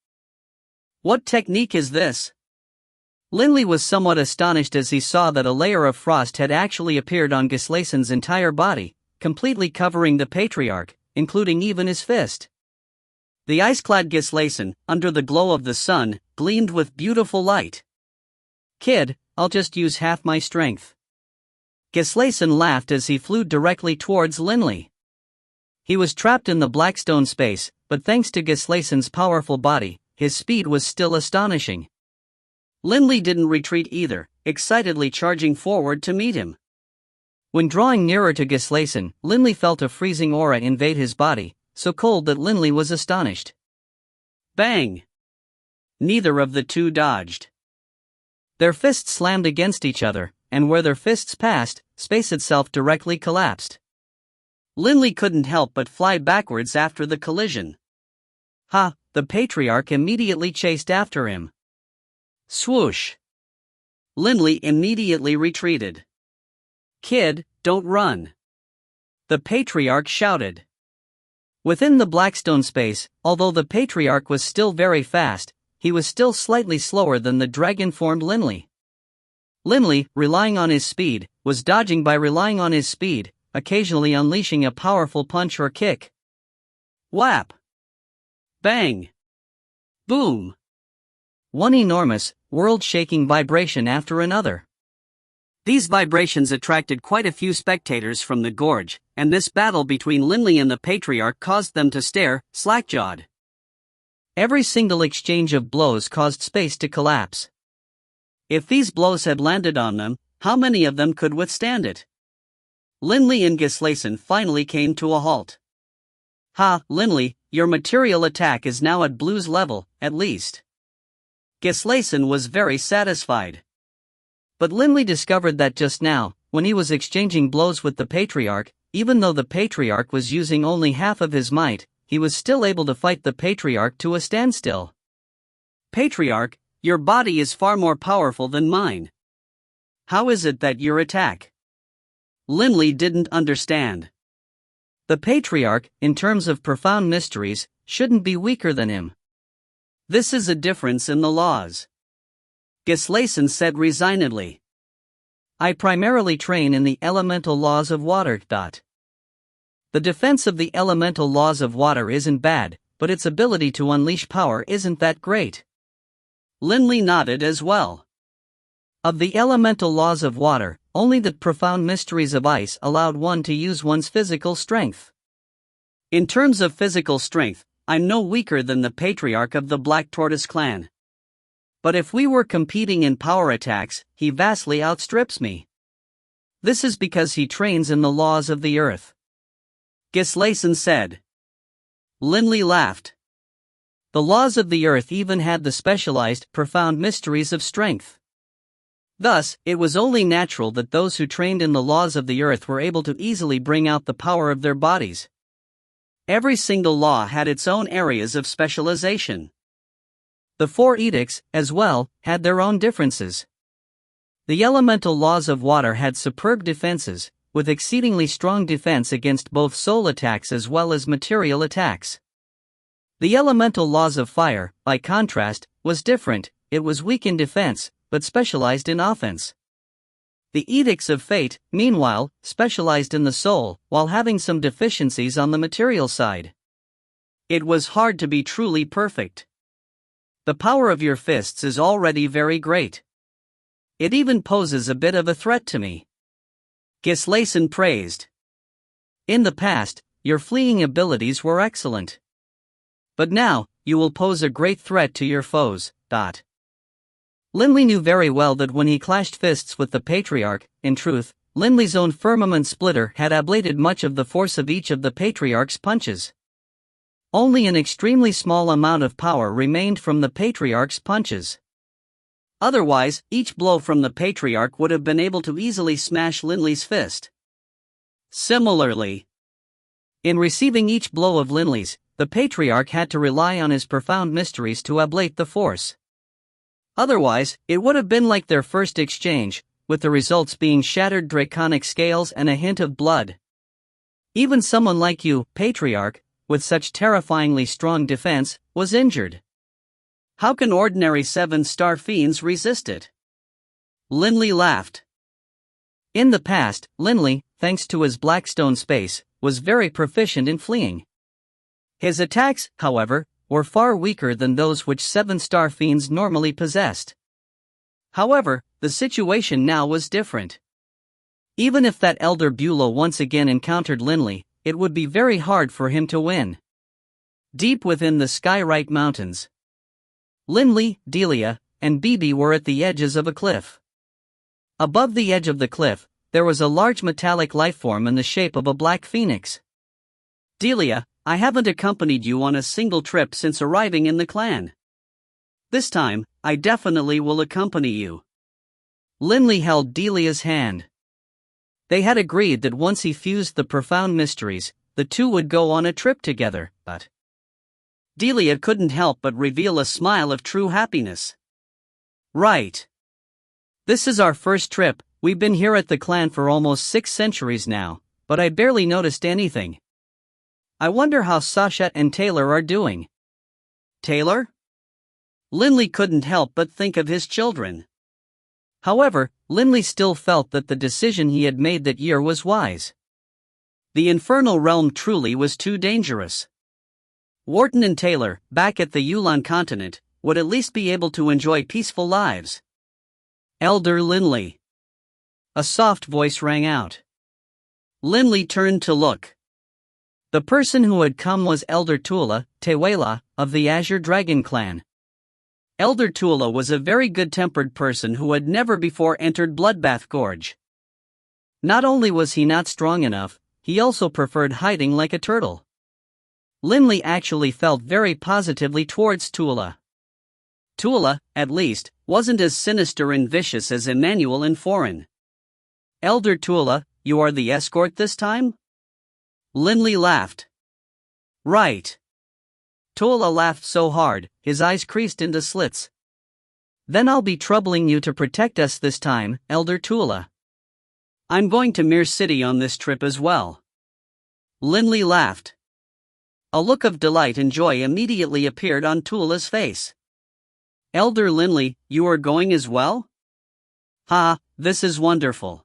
What technique is this? Linley was somewhat astonished as he saw that a layer of frost had actually appeared on Gislason's entire body, completely covering the patriarch, including even his fist. The ice-clad Gislason, under the glow of the sun, gleamed with beautiful light. "Kid, I'll just use half my strength." Gislason laughed as he flew directly towards Linley. He was trapped in the Blackstone space, but thanks to Gislason's powerful body, his speed was still astonishing. Linley didn't retreat either, excitedly charging forward to meet him. When drawing nearer to Gislason, Linley felt a freezing aura invade his body, so cold that Linley was astonished. Bang! Neither of the two dodged. Their fists slammed against each other, and where their fists passed, space itself directly collapsed. Linley couldn't help but fly backwards after the collision. Ha! The patriarch immediately chased after him. Swoosh! Linley immediately retreated. "Kid, don't run!" the patriarch shouted. Within the Blackstone space, although the patriarch was still very fast, he was still slightly slower than the dragon-formed Linley. Linley, relying on his speed, was dodging by relying on his speed, occasionally unleashing a powerful punch or kick. Whap! Bang! Boom! One enormous, world-shaking vibration after another. These vibrations attracted quite a few spectators from the gorge, and this battle between Linley and the patriarch caused them to stare, slack-jawed. Every single exchange of blows caused space to collapse. If these blows had landed on them, how many of them could withstand it? Linley and Gislason finally came to a halt. "Ha, Linley, your material attack is now at Blue's level, at least." Gislason was very satisfied. But Linley discovered that just now, when he was exchanging blows with the patriarch, even though the patriarch was using only half of his might, he was still able to fight the patriarch to a standstill. "Patriarch, your body is far more powerful than mine. How is it that your attack?" Linley didn't understand. The patriarch, in terms of profound mysteries, shouldn't be weaker than him. This is a difference in the laws. Gislason said resignedly. "I primarily train in the elemental laws of water. The defense of the elemental laws of water isn't bad, but its ability to unleash power isn't that great." Linley nodded as well. Of the elemental laws of water, only the profound mysteries of ice allowed one to use one's physical strength. In terms of physical strength, I'm no weaker than the patriarch of the Black Tortoise clan. But if we were competing in power attacks, he vastly outstrips me. This is because he trains in the laws of the earth," Gislason said. Linley laughed. The laws of the earth even had the specialized, profound mysteries of strength. Thus, it was only natural that those who trained in the laws of the earth were able to easily bring out the power of their bodies. Every single law had its own areas of specialization. The 4 edicts, as well, had their own differences. The elemental laws of water had superb defenses, with exceedingly strong defense against both soul attacks as well as material attacks. The elemental laws of fire, by contrast, was different. It was weak in defense, but specialized in offense. The edicts of fate, meanwhile, specialized in the soul, while having some deficiencies on the material side. It was hard to be truly perfect. The power of your fists is already very great. It even poses a bit of a threat to me," Gislason praised. "In the past, your fleeing abilities were excellent. But now, you will pose a great threat to your foes." Linley knew very well that when he clashed fists with the patriarch, in truth, Linley's own firmament splitter had ablated much of the force of each of the patriarch's punches. Only an extremely small amount of power remained from the patriarch's punches. Otherwise, each blow from the patriarch would have been able to easily smash Linley's fist. Similarly, in receiving each blow of Linley's, the patriarch had to rely on his profound mysteries to ablate the force. Otherwise, it would have been like their first exchange, with the results being shattered draconic scales and a hint of blood. Even someone like you, patriarch, with such terrifyingly strong defense, was injured. How can ordinary 7-star fiends resist it? Linley laughed. In the past, Linley, thanks to his Blackstone space, was very proficient in fleeing. His attacks, however, were far weaker than those which 7-star fiends normally possessed. However, the situation now was different. Even if that Elder Beulah once again encountered Linley, it would be very hard for him to win. Deep within the Skywrite Mountains, Linley, Delia, and Bibi were at the edges of a cliff. Above the edge of the cliff, there was a large metallic lifeform in the shape of a black phoenix. Delia, I haven't accompanied you on a single trip since arriving in the clan. This time, I definitely will accompany you. Linley held Delia's hand. They had agreed that once he fused the profound mysteries, the two would go on a trip together, but Delia couldn't help but reveal a smile of true happiness. Right. This is our first trip. We've been here at the clan for almost 6 centuries now, but I barely noticed anything. I wonder how Sachet and Taylor are doing. Taylor? Linley couldn't help but think of his children. However, Linley still felt that the decision he had made that year was wise. The infernal realm truly was too dangerous. Wharton and Taylor, back at the Yulan continent, would at least be able to enjoy peaceful lives. Elder Linley. A soft voice rang out. Linley turned to look. The person who had come was Elder Tula, Tewela, of the Azure Dragon clan. Elder Tula was a very good-tempered person who had never before entered Bloodbath Gorge. Not only was he not strong enough, he also preferred hiding like a turtle. Linley actually felt very positively towards Tula. Tula, at least, wasn't as sinister and vicious as Emmanuel and Foreign. Elder Tula, you are the escort this time? Linley laughed. Right. Tula laughed so hard, his eyes creased into slits. Then I'll be troubling you to protect us this time, Elder Tula. I'm going to Mir City on this trip as well. Linley laughed. A look of delight and joy immediately appeared on Tula's face. Elder Linley, you are going as well? Ha, this is wonderful.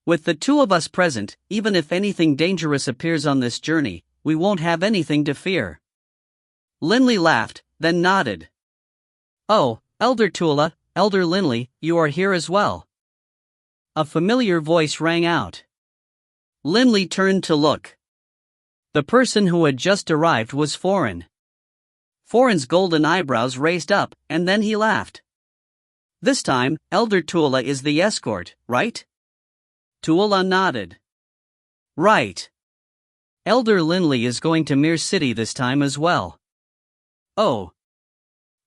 With the two of us present, even if anything dangerous appears on this journey, we won't have anything to fear. Linley laughed, then nodded. Oh, Elder Tula, Elder Linley, you are here as well. A familiar voice rang out. Linley turned to look. The person who had just arrived was Foreign. Foreign's golden eyebrows raised up, and then he laughed. This time, Elder Tula is the escort, right? Tula nodded. Right. Elder Linley is going to Mir City this time as well. Oh.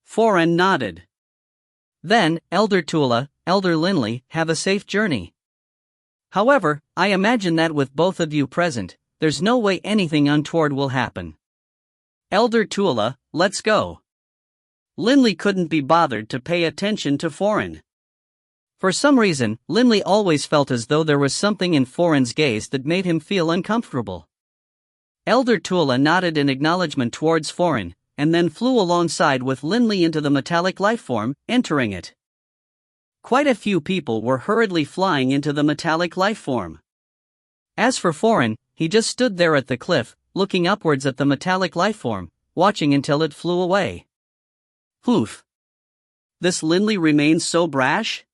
Foreign nodded. Then, Elder Tula, Elder Linley, have a safe journey. However, I imagine that with both of you present, there's no way anything untoward will happen. Elder Tula, let's go. Linley couldn't be bothered to pay attention to Foreign. For some reason, Linley always felt as though there was something in Foreign's gaze that made him feel uncomfortable. Elder Tula nodded in acknowledgement towards Foreign, and then flew alongside with Linley into the metallic lifeform, entering it. Quite a few people were hurriedly flying into the metallic lifeform. As for Foreign, he just stood there at the cliff, looking upwards at the metallic lifeform, watching until it flew away. Oof. This Linley remains so brash?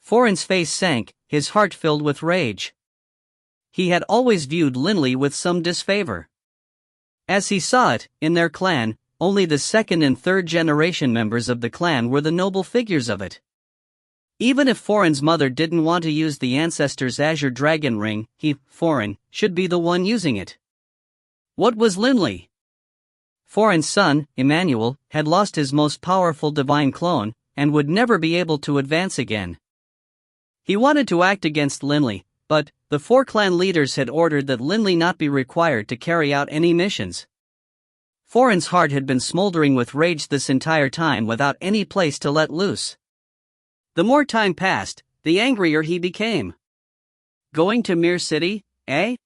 Foreign's face sank, his heart filled with rage. He had always viewed Linley with some disfavor. As he saw it, in their clan, only the second and third generation members of the clan were the noble figures of it. Even if Foreign's mother didn't want to use the ancestor's Azure Dragon ring, he, Foreign, should be the one using it. What was Linley? Foreign's son, Emmanuel, had lost his most powerful divine clone, and would never be able to advance again. He wanted to act against Linley, but the 4 clan leaders had ordered that Linley not be required to carry out any missions. Foreign's heart had been smoldering with rage this entire time without any place to let loose. The more time passed, the angrier he became. Going to Mir City, eh?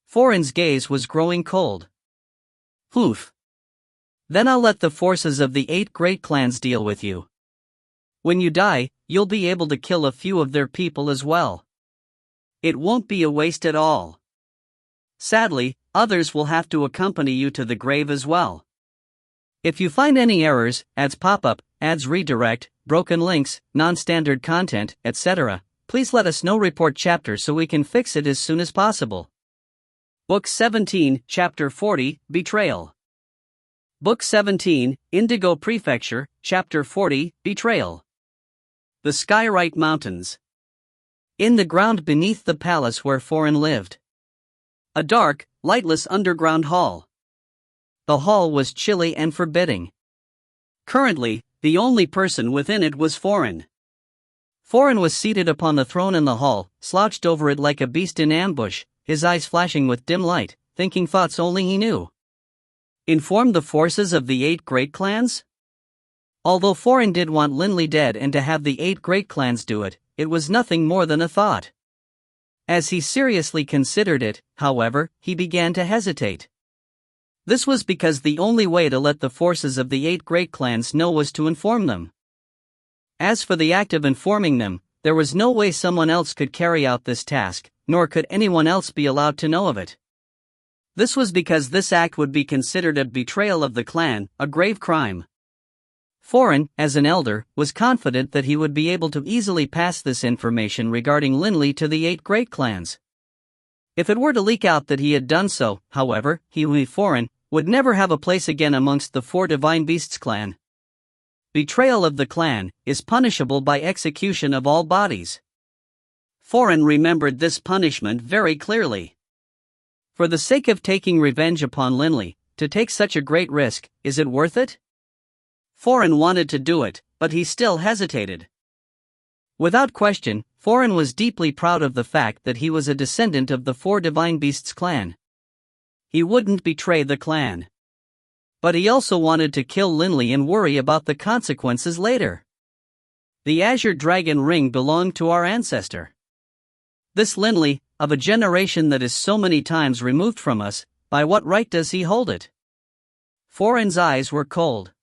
Foreign's gaze was growing cold. Oof. Then I'll let the forces of the 8 great clans deal with you. When you die, you'll be able to kill a few of their people as well. It won't be a waste at all. Sadly, others will have to accompany you to the grave as well. If you find any errors, ads pop up, ads redirect, broken links, non-standard content, etc., please let us know. Report chapter so we can fix it as soon as possible. Book 17, Chapter 40, Betrayal. Book 17, Indigo Prefecture, Chapter 40, Betrayal. The Skyrite Mountains. In the ground beneath the palace where Foreign lived. A dark, lightless underground hall. The hall was chilly and forbidding. Currently, the only person within it was Foreign. Foreign was seated upon the throne in the hall, slouched over it like a beast in ambush, his eyes flashing with dim light, thinking thoughts only he knew. Inform the forces of the 8 great clans? Although Foreign did want Linley dead and to have the 8 great clans do it, it was nothing more than a thought. As he seriously considered it, however, he began to hesitate. This was because the only way to let the forces of the 8 great clans know was to inform them. As for the act of informing them, there was no way someone else could carry out this task, nor could anyone else be allowed to know of it. This was because this act would be considered a betrayal of the clan, a grave crime. Foreign, as an elder, was confident that he would be able to easily pass this information regarding Linley to the 8 great clans. If it were to leak out that he had done so, however, he, Foreign, would never have a place again amongst the 4 Divine Beasts clan. Betrayal of the clan is punishable by execution of all bodies. Foreign remembered this punishment very clearly. For the sake of taking revenge upon Linley, to take such a great risk, is it worth it? Foreign wanted to do it, but he still hesitated. Without question, Foreign was deeply proud of the fact that he was a descendant of the 4 Divine Beasts clan. He wouldn't betray the clan. But he also wanted to kill Linley and worry about the consequences later. The Azure Dragon ring belonged to our ancestor. This Linley, of a generation that is so many times removed from us, by what right does he hold it? Foreign's eyes were cold.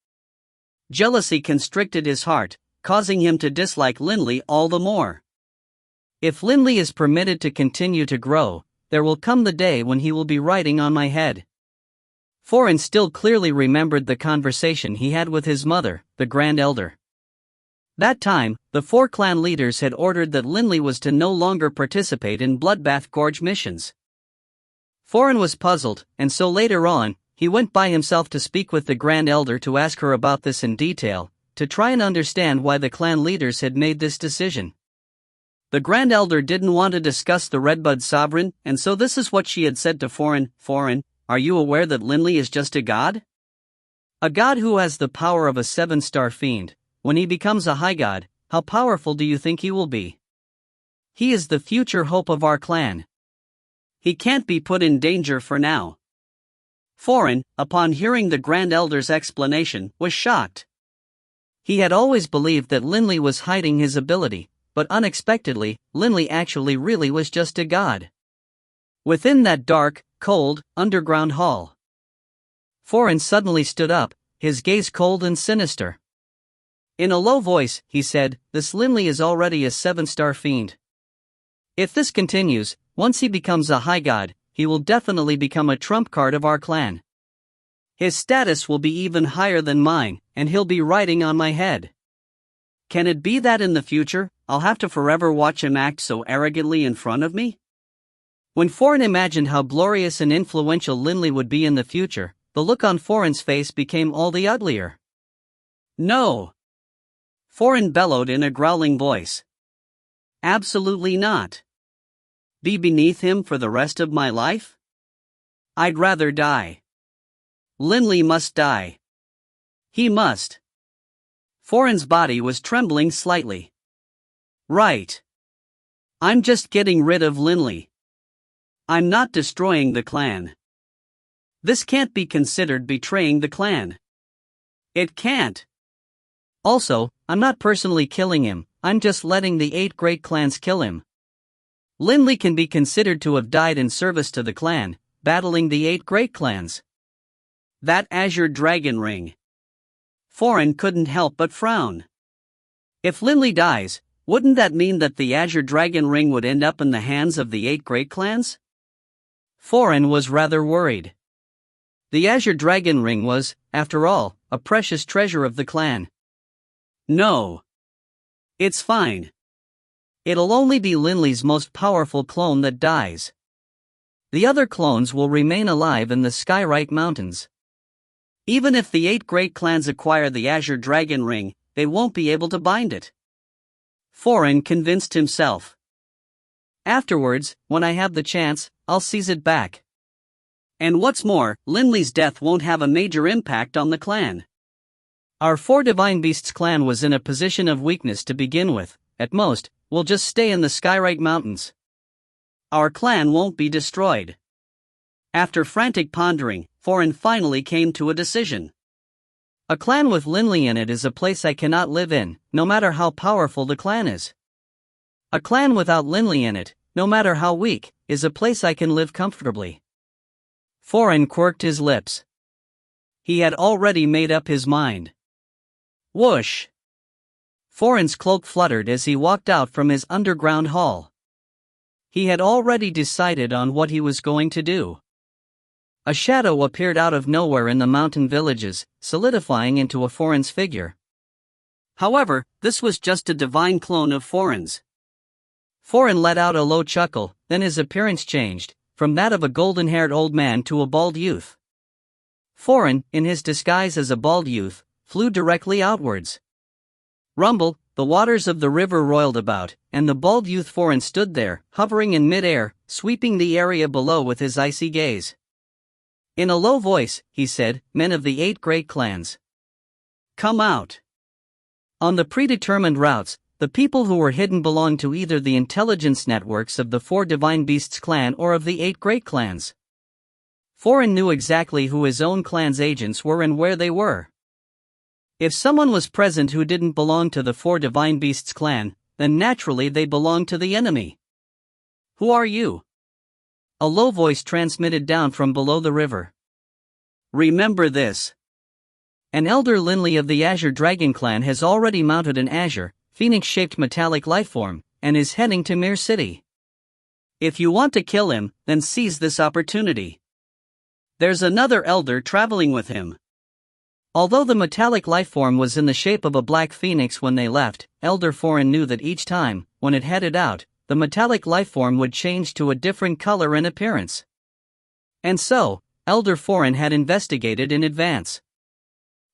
Jealousy constricted his heart, causing him to dislike Linley all the more. If Linley is permitted to continue to grow, there will come the day when he will be riding on my head. Foreign still clearly remembered the conversation he had with his mother, the Grand Elder. That time, the 4 clan leaders had ordered that Linley was to no longer participate in Bloodbath Gorge missions. Foreign was puzzled, and so later on, he went by himself to speak with the Grand Elder to ask her about this in detail, to try and understand why the clan leaders had made this decision. The Grand Elder didn't want to discuss the Redbud Sovereign, and so this is what she had said to Foreign. Foreign, are you aware that Linley is just a god? A god who has the power of a 7-star fiend. When he becomes a high god, how powerful do you think he will be? He is the future hope of our clan. He can't be put in danger for now. Foreign, upon hearing the Grand Elder's explanation, was shocked. He had always believed that Linley was hiding his ability, but unexpectedly, Linley actually really was just a god. Within that dark, cold, underground hall. Foreign suddenly stood up, his gaze cold and sinister. In a low voice, he said, "This Linley is already a 7-star fiend. If this continues, once he becomes a high god, he will definitely become a trump card of our clan. His status will be even higher than mine, and he'll be riding on my head. Can it be that in the future, I'll have to forever watch him act so arrogantly in front of me?" When Foreign imagined how glorious and influential Linley would be in the future, the look on Foreign's face became all the uglier. "No!" Foreign bellowed in a growling voice. "Absolutely not. Be beneath him for the rest of my life? I'd rather die. Linley must die. He must." Foreign's body was trembling slightly. "Right. I'm just getting rid of Linley. I'm not destroying the clan. This can't be considered betraying the clan. It can't. Also, I'm not personally killing him, I'm just letting the 8 great clans kill him. Linley can be considered to have died in service to the clan, battling the 8 great clans. That azure dragon ring. Foran couldn't help but frown. If Linley dies, wouldn't that mean that the azure dragon ring would end up in the hands of the 8 great clans? Foran was rather worried. The azure dragon ring was, after all, a precious treasure of the clan. No. It's fine. It'll only be Linley's most powerful clone that dies. The other clones will remain alive in the Skyrite Mountains. Even if the 8 great clans acquire the azure dragon ring, they won't be able to bind it. Foran convinced himself. Afterwards, when I have the chance, I'll seize it back. And what's more, Linley's death won't have a major impact on the clan. Our 4 Divine Beasts clan was in a position of weakness to begin with. At most, we'll just stay in the Skyrite Mountains. Our clan won't be destroyed. After frantic pondering, Foran finally came to a decision. A clan with Linley in it is a place I cannot live in, no matter how powerful the clan is. A clan without Linley in it, no matter how weak, is a place I can live comfortably. Foran quirked his lips. He had already made up his mind. Whoosh! Foran's cloak fluttered as he walked out from his underground hall. He had already decided on what he was going to do. A shadow appeared out of nowhere in the mountain villages, solidifying into a Foran's figure. However, this was just a divine clone of Foran's. Foran let out a low chuckle, then his appearance changed, from that of a golden-haired old man to a bald youth. Foran, in his disguise as a bald youth, flew directly outwards. Rumble, the waters of the river roiled about, and the bald youth Foran stood there, hovering in mid-air, sweeping the area below with his icy gaze. In a low voice, he said, "Men of the 8 great clans, come out." On the predetermined routes, the people who were hidden belonged to either the intelligence networks of the 4 Divine Beasts clan or of the 8 great clans. Foran knew exactly who his own clan's agents were and where they were. If someone was present who didn't belong to the 4 Divine Beasts clan, then naturally they belonged to the enemy. "Who are you?" A low voice transmitted down from below the river. "Remember this. An elder Linley of the Azure Dragon clan has already mounted an azure, phoenix-shaped metallic lifeform, and is heading to Mir City. If you want to kill him, then seize this opportunity. There's another elder traveling with him." Although the metallic lifeform was in the shape of a black phoenix when they left, Elder Foran knew that each time, when it headed out, the metallic lifeform would change to a different color and appearance. And so, Elder Foran had investigated in advance.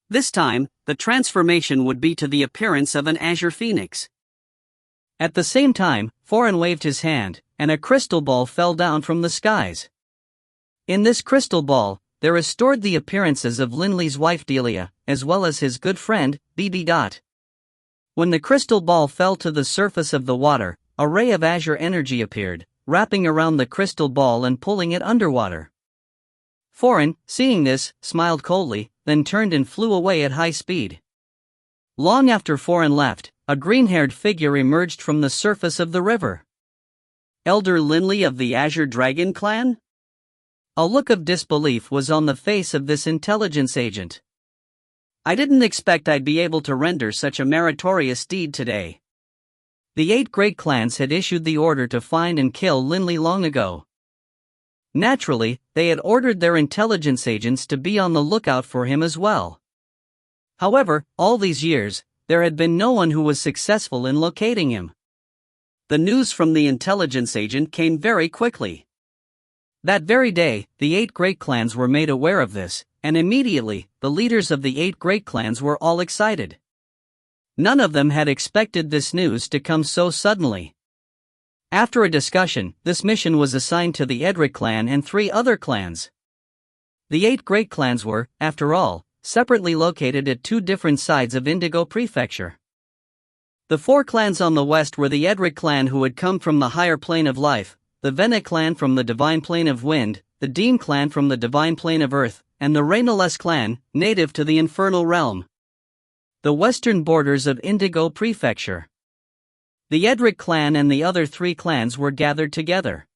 This time, the transformation would be to the appearance of an azure phoenix. At the same time, Foran waved his hand, and a crystal ball fell down from the skies. In this crystal ball, there is stored the appearances of Linley's wife Delia, as well as his good friend, BB. When the crystal ball fell to the surface of the water, a ray of azure energy appeared, wrapping around the crystal ball and pulling it underwater. Foran, seeing this, smiled coldly, then turned and flew away at high speed. Long after Foran left, a green-haired figure emerged from the surface of the river. Elder Linley of the Azure Dragon clan? A look of disbelief was on the face of this intelligence agent. "I didn't expect I'd be able to render such a meritorious deed today." The 8 great clans had issued the order to find and kill Linley long ago. Naturally, they had ordered their intelligence agents to be on the lookout for him as well. However, all these years, there had been no one who was successful in locating him. The news from the intelligence agent came very quickly. That very day, the 8 great clans were made aware of this, and immediately, the leaders of the 8 great clans were all excited. None of them had expected this news to come so suddenly. After a discussion, this mission was assigned to the Edric clan and 3 other clans. The 8 great clans were, after all, separately located at 2 different sides of Indigo Prefecture. The 4 clans on the west were the Edric clan who had come from the higher plane of life, the Vena clan from the divine plane of wind, the Dean clan from the divine plane of earth, and the Rainales clan, native to the infernal realm. The western borders of Indigo Prefecture. The Edric clan and the other 3 clans were gathered together.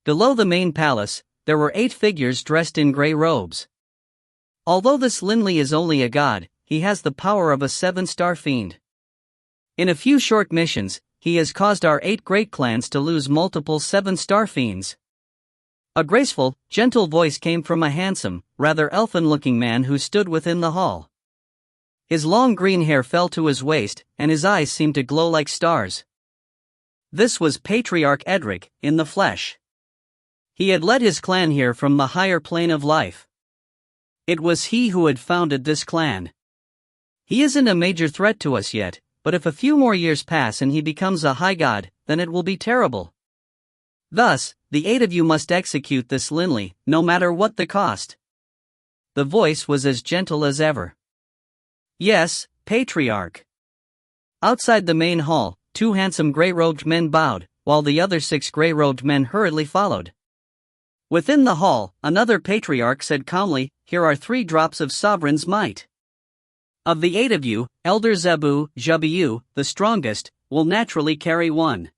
Below the main palace, there were 8 figures dressed in grey robes. Although this Linley is only a god, he has the power of a 7-star fiend. In a few short missions, he has caused our 8 great clans to lose multiple 7-star fiends. A graceful, gentle voice came from a handsome, rather elfin-looking man who stood within the hall. His long green hair fell to his waist, and his eyes seemed to glow like stars. This was Patriarch Edric, in the flesh. He had led his clan here from the higher plane of life. It was he who had founded this clan. He isn't a major threat to us yet, but if a few more years pass and he becomes a high god, then it will be terrible. Thus, the 8 of you must execute this Linley, no matter what the cost. The voice was as gentle as ever. Yes, Patriarch. Outside the main hall, 2 handsome grey-robed men bowed, while the other 6 grey-robed men hurriedly followed. Within the hall, another Patriarch said calmly, "Here are 3 drops of Sovereign's might. Of the 8 of you, Elder Zebu, Jabiu, the strongest, will naturally carry 1.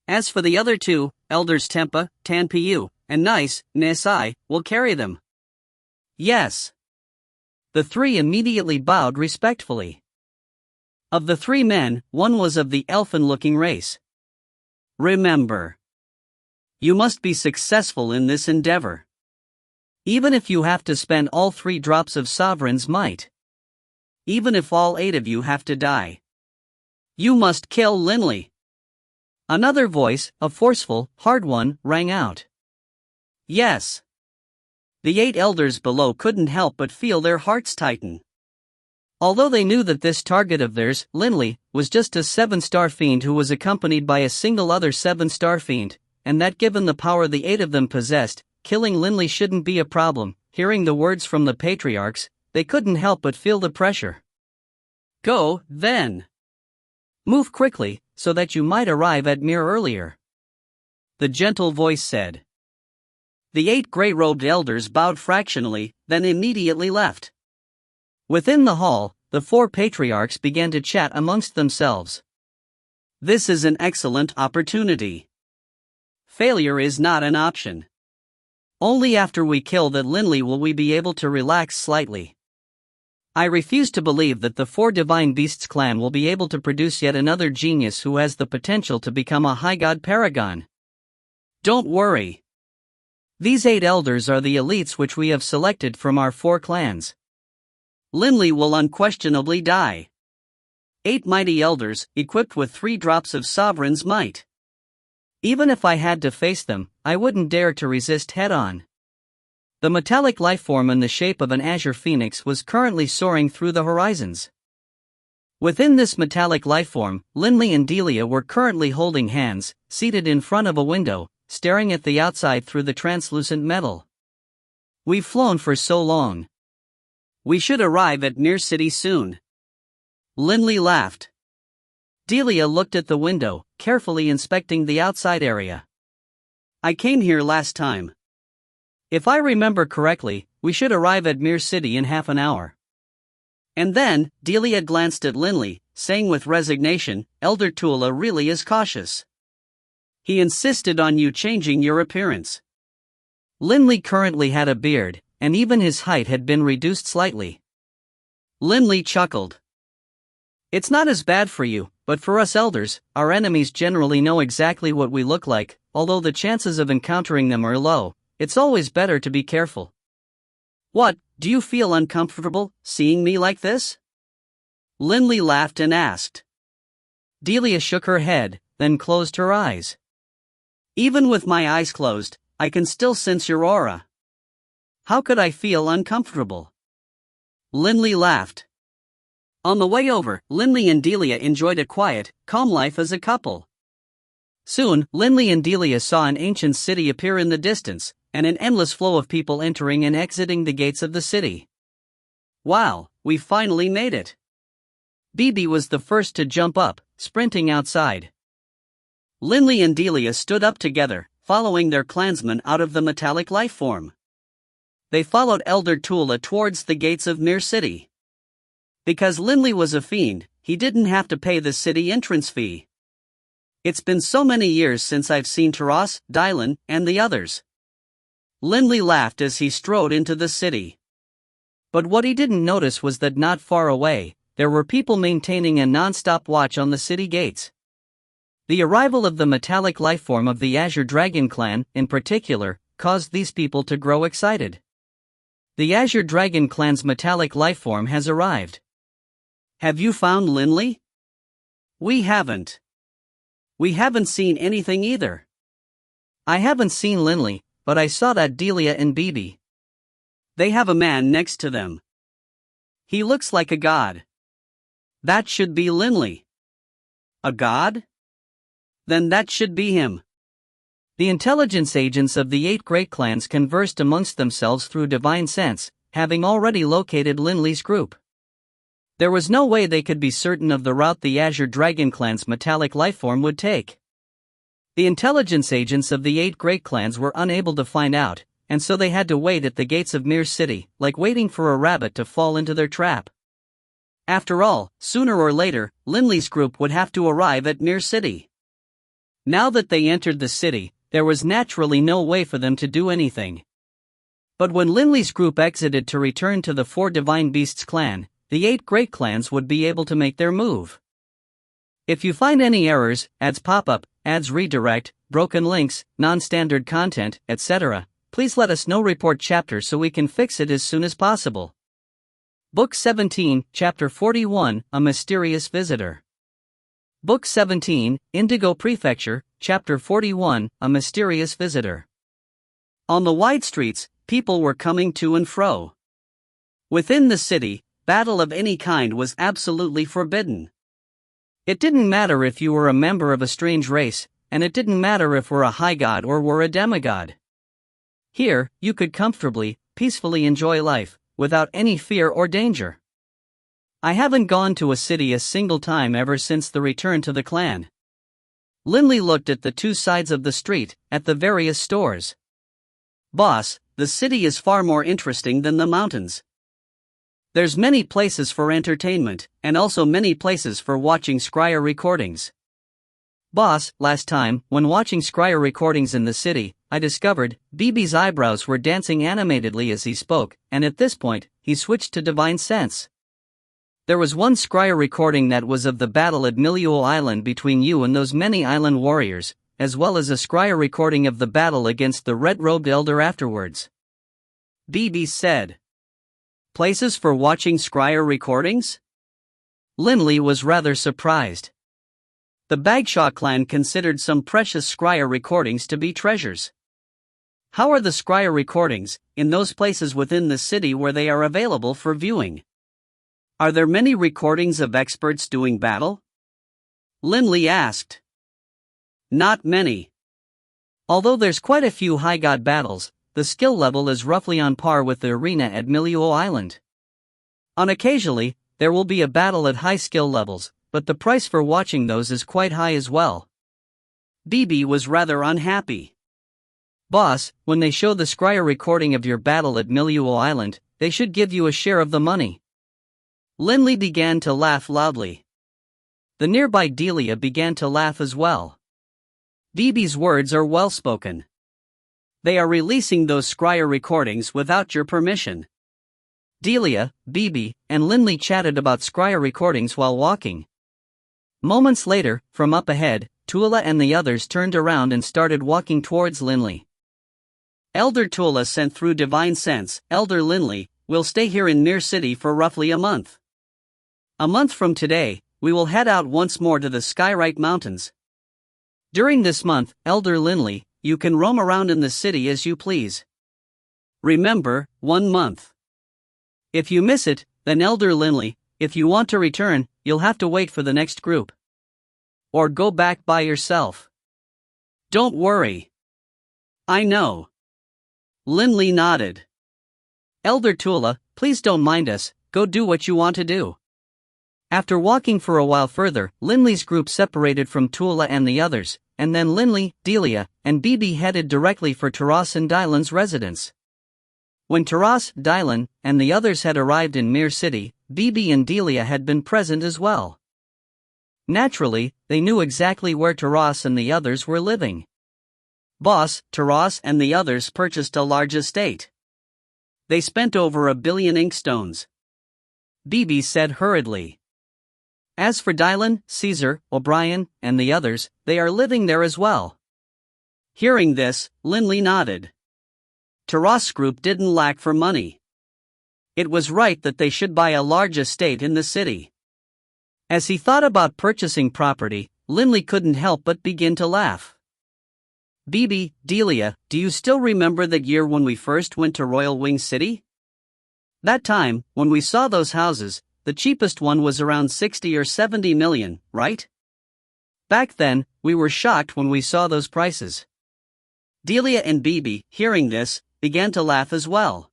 As for the other 2, Elders Tempa, Tanpiu, and Nice, Nisai, will carry them." Yes. The 3 immediately bowed respectfully. Of the 3 men, 1 was of the elfin-looking race. Remember, you must be successful in this endeavor. Even if you have to spend all 3 drops of Sovereign's might. Even if all 8 of you have to die. You must kill Linley. Another voice, a forceful, hard one, rang out. Yes. The 8 elders below couldn't help but feel their hearts tighten. Although they knew that this target of theirs, Linley, was just a 7-star fiend who was accompanied by a single other 7-star fiend, and that given the power the 8 of them possessed, killing Linley shouldn't be a problem, hearing the words from the patriarchs, they couldn't help but feel the pressure. Go, then. Move quickly, so that you might arrive at Mir earlier. The gentle voice said. The 8 grey-robed elders bowed fractionally, then immediately left. Within the hall, the 4 patriarchs began to chat amongst themselves. This is an excellent opportunity. Failure is not an option. Only after we kill that Linley will we be able to relax slightly. I refuse to believe that the 4 Divine Beasts clan will be able to produce yet another genius who has the potential to become a high god paragon. Don't worry. These 8 elders are the elites which we have selected from our 4 clans. Linley will unquestionably die. 8 mighty elders, equipped with 3 drops of Sovereign's might. Even if I had to face them, I wouldn't dare to resist head-on. The metallic lifeform in the shape of an azure phoenix was currently soaring through the horizons. Within this metallic lifeform, Linley and Delia were currently holding hands, seated in front of a window, staring at the outside through the translucent metal. We've flown for so long. We should arrive at Mir City soon. Linley laughed. Delia looked at the window, carefully inspecting the outside area. I came here last time. If I remember correctly, we should arrive at Mir City in half an hour. And then, Delia glanced at Linley, saying with resignation, Elder Tula really is cautious. He insisted on you changing your appearance. Linley currently had a beard, and even his height had been reduced slightly. Linley chuckled. It's not as bad for you, but for us elders, our enemies generally know exactly what we look like, although the chances of encountering them are low, it's always better to be careful. What, do you feel uncomfortable, seeing me like this? Linley laughed and asked. Delia shook her head, then closed her eyes. Even with my eyes closed, I can still sense your aura. How could I feel uncomfortable? Linley laughed. On the way over, Linley and Delia enjoyed a quiet, calm life as a couple. Soon, Linley and Delia saw an ancient city appear in the distance, and an endless flow of people entering and exiting the gates of the city. Wow, we finally made it. Bibi was the first to jump up, sprinting outside. Linley and Delia stood up together, following their clansmen out of the metallic lifeform. They followed Elder Tula towards the gates of Mir City. Because Linley was a fiend, he didn't have to pay the city entrance fee. It's been so many years since I've seen Taras, Dylan, and the others. Lindley laughed as he strode into the city. But what he didn't notice was that not far away, there were people maintaining a non-stop watch on the city gates. The arrival of the metallic lifeform of the Azure Dragon clan, in particular, caused these people to grow excited. The Azure Dragon clan's metallic lifeform has arrived. Have you found Lindley? We haven't. We haven't seen anything either. I haven't seen Lindley, but I saw that Delia and Bibi. They have a man next to them. He looks like a god. That should be Lindley. A god? Then that should be him. The intelligence agents of the 8 great clans conversed amongst themselves through divine sense, having already located Lindley's group. There was no way they could be certain of the route the Azure Dragon clan's metallic lifeform would take. The intelligence agents of the 8 great clans were unable to find out, and so they had to wait at the gates of Mir City, like waiting for a rabbit to fall into their trap. After all, sooner or later, Lindley's group would have to arrive at Mir City. Now that they entered the city, there was naturally no way for them to do anything. But when Lindley's group exited to return to the 4 Divine Beasts clan, the 8 great clans would be able to make their move. If you find any errors, ads pop up, ads redirect, broken links, non-standard content, etc., please let us know. Report chapter so we can fix it as soon as possible. Book 17, Chapter 41, A Mysterious Visitor. Book 17, Indigo Prefecture, Chapter 41, A Mysterious Visitor. On the wide streets, people were coming to and fro. Within the city, battle of any kind was absolutely forbidden. It didn't matter if you were a member of a strange race, and it didn't matter if were a high god or were a demigod. Here, you could comfortably, peacefully enjoy life, without any fear or danger. I haven't gone to a city a single time ever since the return to the clan. Lindley looked at the 2 sides of the street, at the various stores. Boss, the city is far more interesting than the mountains. There's many places for entertainment, and also many places for watching scryer recordings. Boss, last time, when watching scryer recordings in the city, I discovered Bibi's eyebrows were dancing animatedly as he spoke, and at this point, he switched to divine sense. There was one scryer recording that was of the battle at Miliuel Island between you and those many island warriors, as well as a scryer recording of the battle against the red-robed elder afterwards. Bibi said. Places for watching scryer recordings? Lindley was rather surprised. The Bagshaw clan considered some precious scryer recordings to be treasures. How are the scryer recordings, in those places within the city where they are available for viewing? Are there many recordings of experts doing battle? Lindley asked. Not many. Although there's quite a few high god battles, the skill level is roughly on par with the arena at Miliuel Island. Occasionally, there will be a battle at high skill levels, but the price for watching those is quite high as well. Bibi was rather unhappy. Boss, when they show the scryer recording of your battle at Miliuel Island, they should give you a share of the money. Lindley began to laugh loudly. The nearby Delia began to laugh as well. Bibi's words are well spoken. They are releasing those scryer recordings without your permission. Delia, Bibi, and Lindley chatted about scryer recordings while walking. Moments later, from up ahead, Tula and the others turned around and started walking towards Lindley. Elder Tula sent through divine sense, Elder Lindley, will stay here in Mir City for roughly a month. A month from today, we will head out once more to the Skyrite Mountains. During this month, Elder Lindley, you can roam around in the city as you please. Remember, 1 month. If you miss it, then Elder Lindley, if you want to return, you'll have to wait for the next group. Or go back by yourself. Don't worry. I know. Lindley nodded. Elder Tula, please don't mind us, go do what you want to do. After walking for a while further, Lindley's group separated from Tula and the others, and then Lindley, Delia, and Bibi headed directly for Taras and Dylan's residence. When Taras, Dylan, and the others had arrived in Mir City, Bibi and Delia had been present as well. Naturally, they knew exactly where Taras and the others were living. Boss, Taras and the others purchased a large estate. They spent over 1 billion inkstones. Bibi said hurriedly. As for Dylan, Caesar, O'Brien, and the others, they are living there as well. Hearing this, Linley nodded. Taras Group didn't lack for money. It was right that they should buy a large estate in the city. As he thought about purchasing property, Linley couldn't help but begin to laugh. Bibi, Delia, do you still remember that year when we first went to Royal Wing City? That time, when we saw those houses, the cheapest one was around 60 or 70 million, right? Back then, we were shocked when we saw those prices. Delia and Bibi, hearing this, began to laugh as well.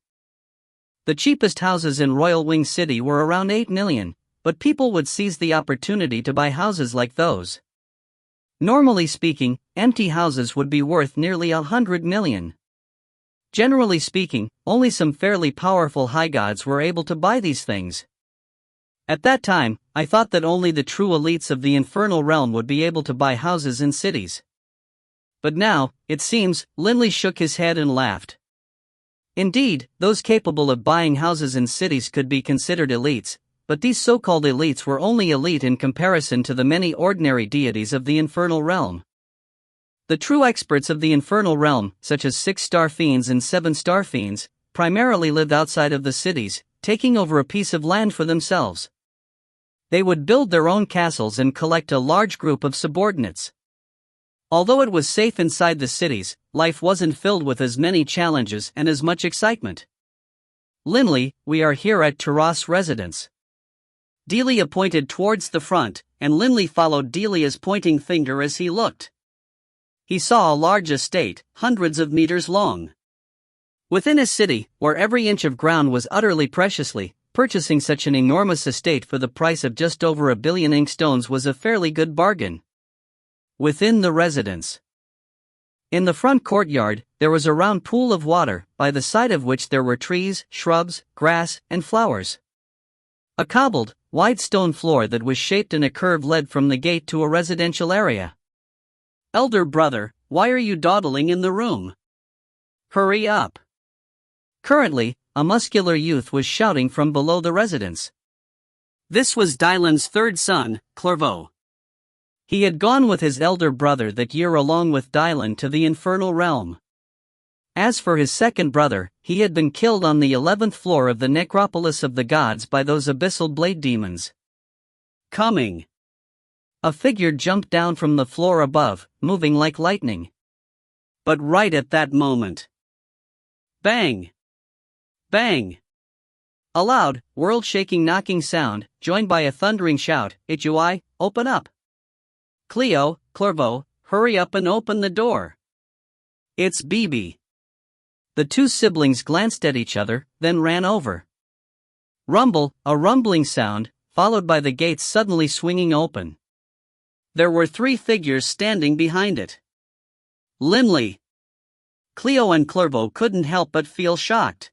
The cheapest houses in Royal Wing City were around 8 million, but people would seize the opportunity to buy houses like those. Normally speaking, empty houses would be worth nearly 100 million. Generally speaking, only some fairly powerful high gods were able to buy these things. At that time, I thought that only the true elites of the infernal realm would be able to buy houses in cities. But now, it seems, Linley shook his head and laughed. Indeed, those capable of buying houses in cities could be considered elites, but these so-called elites were only elite in comparison to the many ordinary deities of the infernal realm. The true experts of the infernal realm, such as 6-star fiends and 7-star fiends, primarily lived outside of the cities, taking over a piece of land for themselves. They would build their own castles and collect a large group of subordinates. Although it was safe inside the cities, life wasn't filled with as many challenges and as much excitement. Linley, we are here at Taras' residence. Delia pointed towards the front, and Linley followed Delia's pointing finger as he looked. He saw a large estate, hundreds of meters long. Within a city, where every inch of ground was utterly preciously, purchasing such an enormous estate for the price of just over 1 billion inkstones was a fairly good bargain. Within the residence. In the front courtyard, there was a round pool of water, by the side of which there were trees, shrubs, grass, and flowers. A cobbled, wide stone floor that was shaped in a curve led from the gate to a residential area. Elder brother, why are you dawdling in the room? Hurry up. Currently, a muscular youth was shouting from below the residence. This was Dylan's third son, Clervaux. He had gone with his elder brother that year along with Dylan to the infernal realm. As for his second brother, he had been killed on the 11th floor of the necropolis of the gods by those abyssal blade demons. Coming. A figure jumped down from the floor above, moving like lightning. But right at that moment. Bang! Bang! A loud, world-shaking knocking sound, joined by a thundering shout, "Itui, open up! Cleo, Clervaux, hurry up and open the door! It's Bibi!" The two siblings glanced at each other, then ran over. Rumble, a rumbling sound, followed by the gates suddenly swinging open. There were 3 figures standing behind it. Linley. Cleo and Clervaux couldn't help but feel shocked.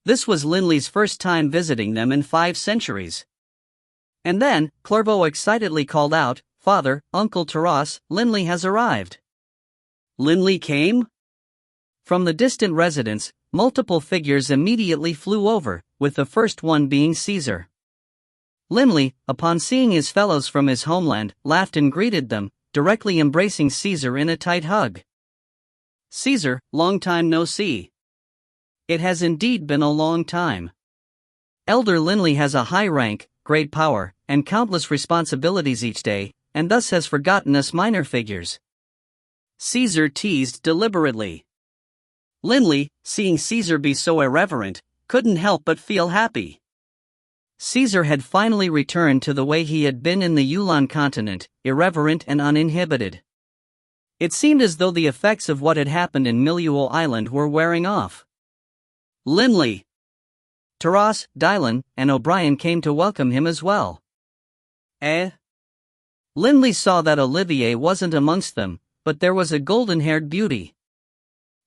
This was Linley's first time visiting them in 5 centuries. And then, Clervaux excitedly called out, "Father, Uncle Taras, Linley has arrived." Linley came? From the distant residence, multiple figures immediately flew over, with the first one being Caesar. Linley, upon seeing his fellows from his homeland, laughed and greeted them, directly embracing Caesar in a tight hug. "Caesar, long time no see." "It has indeed been a long time. Elder Linley has a high rank, great power, and countless responsibilities each day, and thus has forgotten us minor figures." Caesar teased deliberately. Linley, seeing Caesar be so irreverent, couldn't help but feel happy. Caesar had finally returned to the way he had been in the Yulan continent, irreverent and uninhibited. It seemed as though the effects of what had happened in Miluo Island were wearing off. Linley, Taras, Dylan, and O'Brien came to welcome him as well. Linley saw that Olivier wasn't amongst them, but there was a golden-haired beauty.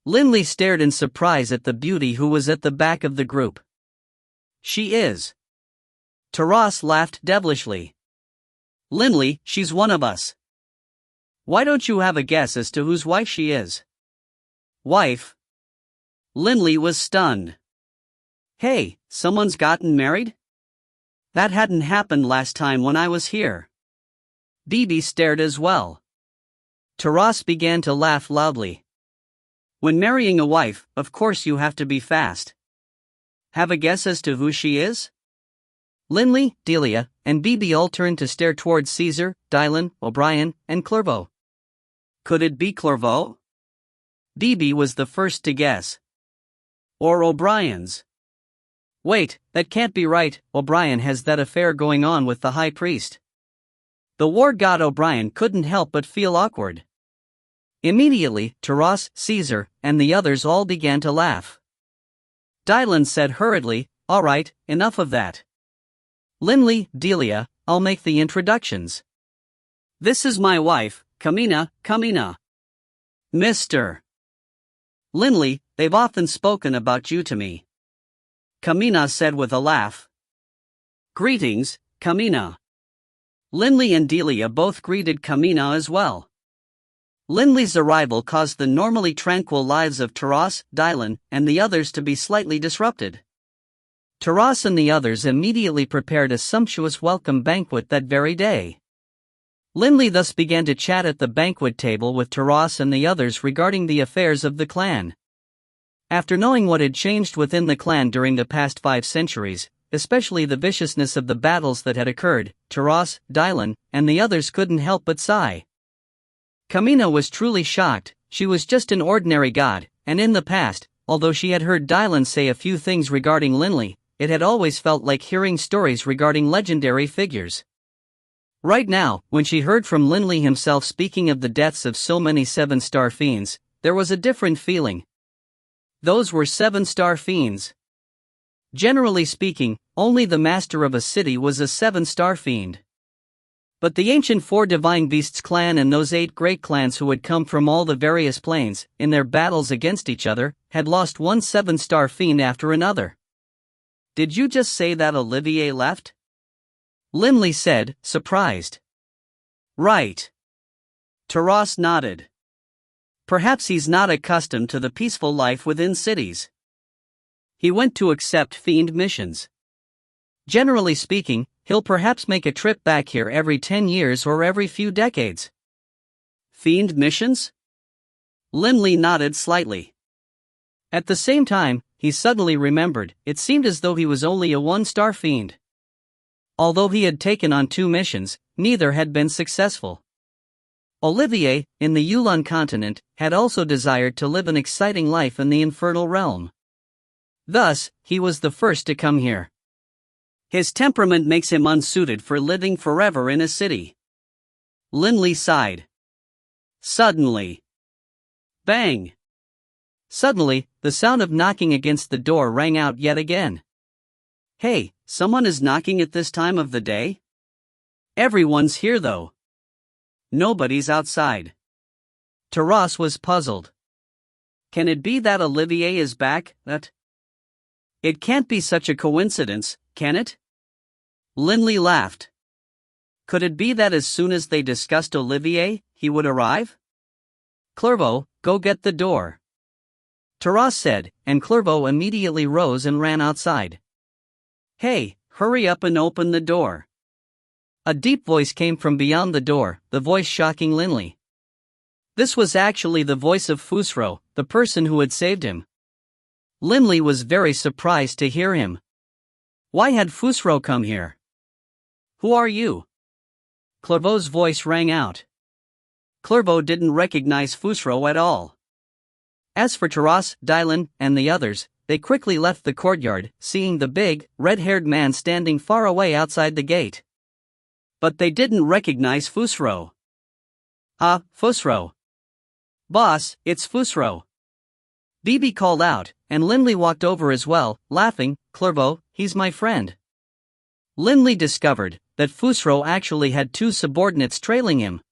Linley stared in surprise at the beauty who was at the back of the group. "She is." Taras laughed devilishly. Lindley, she's one of us. Why don't you have a guess as to whose wife she is? Wife? Lindley was stunned. Hey, someone's gotten married? That hadn't happened last time when I was here. Dee stared as well. Taras began to laugh loudly. When marrying a wife, of course you have to be fast. Have a guess as to who she is? Lindley, Delia, and Bibi all turned to stare towards Caesar, Dylan, O'Brien, and Clervaux. Could it be Clervaux? Dee was the first to guess. Or O'Brien's. Wait, that can't be right, O'Brien has that affair going on with the high priest. The war god O'Brien couldn't help but feel awkward. Immediately, Taras, Caesar, and the others all began to laugh. Dylan said hurriedly, all right, enough of that. Lindley, Delia, I'll make the introductions. This is my wife, Kamina. Mr. Lindley, they've often spoken about you to me. Kamina said with a laugh. Greetings, Kamina. Lindley and Delia both greeted Kamina as well. Lindley's arrival caused the normally tranquil lives of Taras, Dylan, and the others to be slightly disrupted. Taras and the others immediately prepared a sumptuous welcome banquet that very day. Lindley thus began to chat at the banquet table with Taras and the others regarding the affairs of the clan. After knowing what had changed within the clan during the past 5 centuries, especially the viciousness of the battles that had occurred, Taras, Dylan, and the others couldn't help but sigh. Kamina was truly shocked. She was just an ordinary god, and in the past, although she had heard Dylan say a few things regarding Lindley, it had always felt like hearing stories regarding legendary figures. Right now, when she heard from Lindley himself speaking of the deaths of so many 7-star fiends, there was a different feeling. Those were 7-star fiends. Generally speaking, only the master of a city was a 7-star fiend. But the ancient 4 Divine Beasts clan and those 8 great clans who had come from all the various planes, in their battles against each other, had lost one 7-star fiend after another. Did you just say that Olivier left? Lindley said, surprised. Right. Taras nodded. Perhaps he's not accustomed to the peaceful life within cities. He went to accept fiend missions. Generally speaking, he'll perhaps make a trip back here every 10 years or every few decades. Fiend missions? Lindley nodded slightly. At the same time, he suddenly remembered, it seemed as though he was only a 1-star fiend. Although he had taken on 2 missions, neither had been successful. Olivier, in the Yulon continent, had also desired to live an exciting life in the infernal realm. Thus, he was the first to come here. His temperament makes him unsuited for living forever in a city. Lindley sighed. Suddenly. Bang! Suddenly, the sound of knocking against the door rang out yet again. Hey, someone is knocking at this time of the day? Everyone's here though. Nobody's outside. Taras was puzzled. Can it be that Olivier is back? It can't be such a coincidence, can it? Lindley laughed. Could it be that as soon as they discussed Olivier, he would arrive? Clervaux, go get the door. Taras said, and Clervaux immediately rose and ran outside. Hey, hurry up and open the door. A deep voice came from beyond the door, the voice shocking Lindley. This was actually the voice of Fusro, the person who had saved him. Lindley was very surprised to hear him. Why had Fusro come here? Who are you? Clervaux's voice rang out. Clervaux didn't recognize Fusro at all. As for Taras, Dylan, and the others, they quickly left the courtyard, seeing the big, red-haired man standing far away outside the gate. But they didn't recognize Fusro. Ah, Fusro. Boss, it's Fusro. Bibi called out, and Lindley walked over as well, laughing. Clervaux, he's my friend. Lindley discovered that Fusro actually had 2 subordinates trailing him.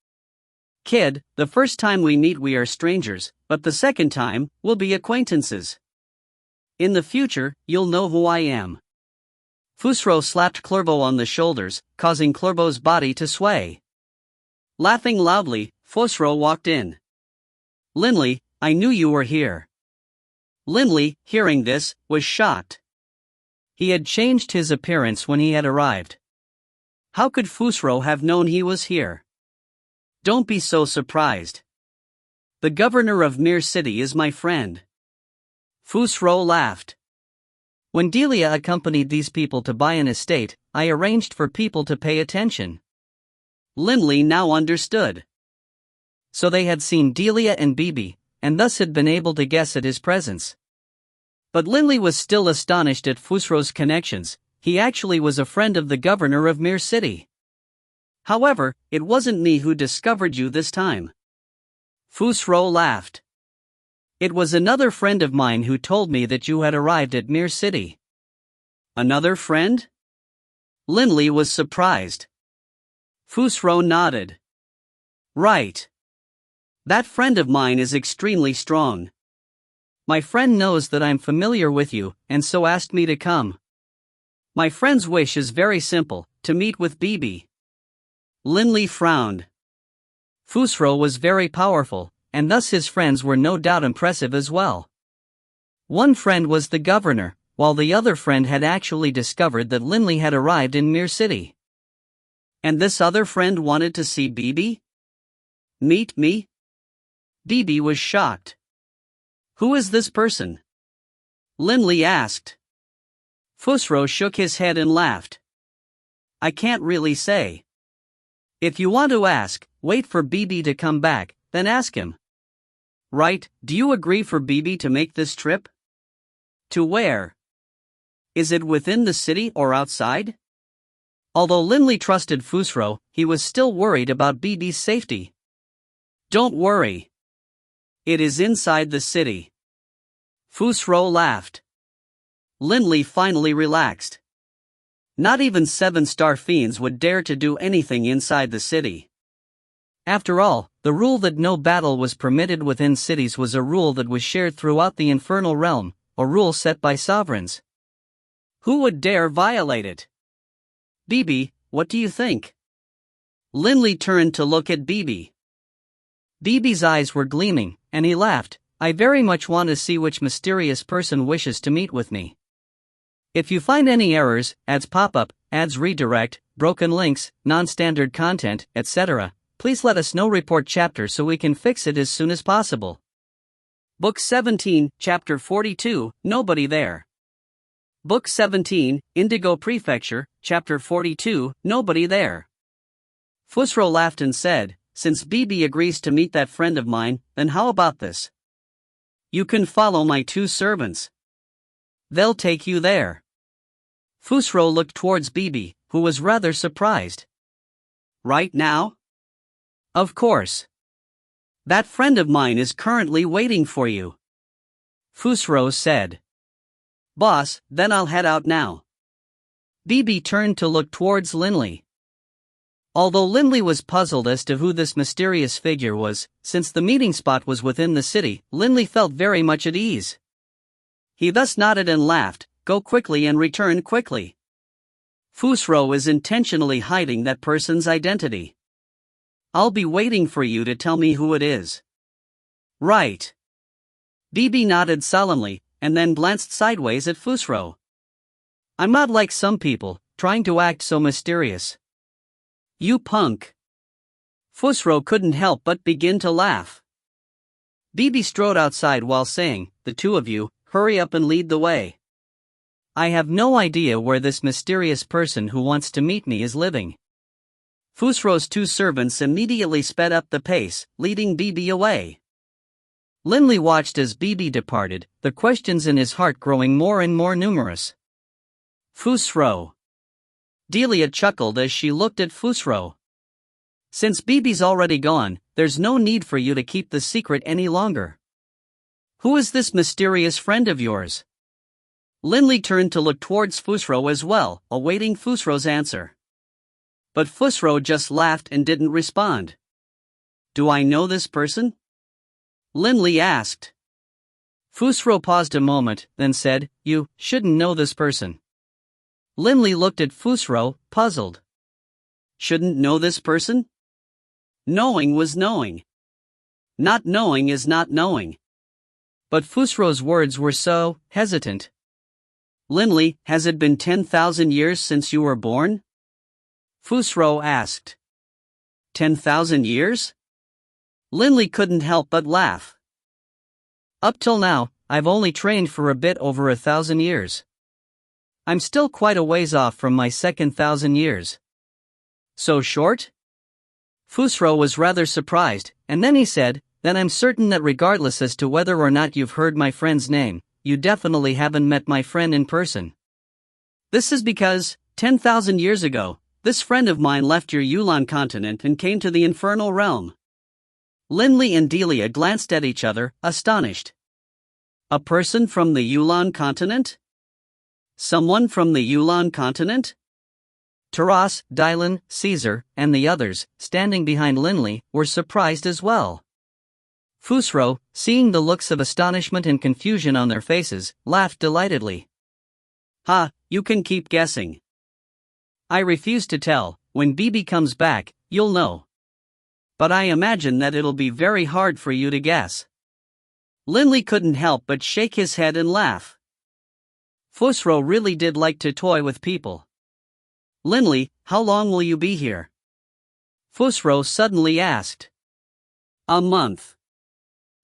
Kid, the first time we meet we are strangers, but the second time, we'll be acquaintances. In the future, you'll know who I am. Fusro slapped Clervo on the shoulders, causing Clervo's body to sway. Laughing loudly, Fusro walked in. Linley, I knew you were here. Linley, hearing this, was shocked. He had changed his appearance when he had arrived. How could Fusro have known he was here? Don't be so surprised. The governor of Mir City is my friend. Fusro laughed. When Delia accompanied these people to buy an estate, I arranged for people to pay attention. Linley now understood. So they had seen Delia and Bibi, and thus had been able to guess at his presence. But Linley was still astonished at Fusro's connections. He actually was a friend of the governor of Mir City. However, it wasn't me who discovered you this time. Fusro laughed. It was another friend of mine who told me that you had arrived at Mir City. Another friend? Linley was surprised. Fusro nodded. Right. That friend of mine is extremely strong. My friend knows that I'm familiar with you, and so asked me to come. My friend's wish is very simple, to meet with Bibi. Linley frowned. Fusro was very powerful, and thus his friends were no doubt impressive as well. One friend was the governor, while the other friend had actually discovered that Linley had arrived in Mir City. And this other friend wanted to see Bibi? Meet me? Bibi was shocked. Who is this person? Linley asked. Fusro shook his head and laughed. I can't really say. If you want to ask, wait for Bibi to come back, then ask him. Right, do you agree for Bibi to make this trip? To where? Is it within the city or outside? Although Linley trusted Fusro, he was still worried about Bibi's safety. Don't worry. It is inside the city. Fusro laughed. Linley finally relaxed. Not even 7-star fiends would dare to do anything inside the city. After all, the rule that no battle was permitted within cities was a rule that was shared throughout the infernal realm, a rule set by sovereigns. Who would dare violate it? Bibi, what do you think? Linley turned to look at Bibi. Bibi's eyes were gleaming, and he laughed. I very much want to see which mysterious person wishes to meet with me. If you find any errors, ads pop up, ads redirect, broken links, non-standard content, etc., please let us know. Report chapter so we can fix it as soon as possible. Book 17, Chapter 42, Nobody There. Book 17, Indigo Prefecture, Chapter 42, Nobody There. Fusro laughed and said, since Bibi agrees to meet that friend of mine, then how about this? You can follow my 2 servants. They'll take you there. Fusro looked towards Bibi, who was rather surprised. Right now? Of course. That friend of mine is currently waiting for you. Fusro said. Boss, then I'll head out now. Bibi turned to look towards Linley. Although Linley was puzzled as to who this mysterious figure was, since the meeting spot was within the city, Linley felt very much at ease. He thus nodded and laughed, go quickly and return quickly. Fusro is intentionally hiding that person's identity. I'll be waiting for you to tell me who it is. Right. Bibi nodded solemnly, and then glanced sideways at Fusro. I'm not like some people, trying to act so mysterious. You punk. Fusro couldn't help but begin to laugh. Bibi strode outside while saying, the 2 of you, hurry up and lead the way. I have no idea where this mysterious person who wants to meet me is living. Fusro's 2 servants immediately sped up the pace, leading Bibi away. Linley watched as Bibi departed, the questions in his heart growing more and more numerous. Fusro. Delia chuckled as she looked at Fusro. Since Bibi's already gone, there's no need for you to keep the secret any longer. Who is this mysterious friend of yours? Linley turned to look towards Fusro as well, awaiting Fusro's answer. But Fusro just laughed and didn't respond. Do I know this person? Linley asked. Fusro paused a moment, then said, you shouldn't know this person. Linley looked at Fusro, puzzled. Shouldn't know this person? Knowing was knowing. Not knowing is not knowing. But Fusro's words were so hesitant. Linley, has it been 10,000 years since you were born? Fusro asked. 10,000 years? Linley couldn't help but laugh. Up till now, I've only trained for a bit over 1,000 years. I'm still quite a ways off from my second 1,000 years. So short? Fusro was rather surprised, and then he said, then I'm certain that regardless as to whether or not you've heard my friend's name, you definitely haven't met my friend in person. This is because, 10,000 years ago, this friend of mine left your Yulan continent and came to the infernal realm. Linley and Delia glanced at each other, astonished. A person from the Yulan continent? Someone from the Yulan continent? Taras, Dylan, Caesar, and the others, standing behind Linley, were surprised as well. Fusro, seeing the looks of astonishment and confusion on their faces, laughed delightedly. Ha, you can keep guessing. I refuse to tell. When Bibi comes back, you'll know. But I imagine that it'll be very hard for you to guess. Linley couldn't help but shake his head and laugh. Fusro really did like to toy with people. Linley, how long will you be here? Fusro suddenly asked. A month.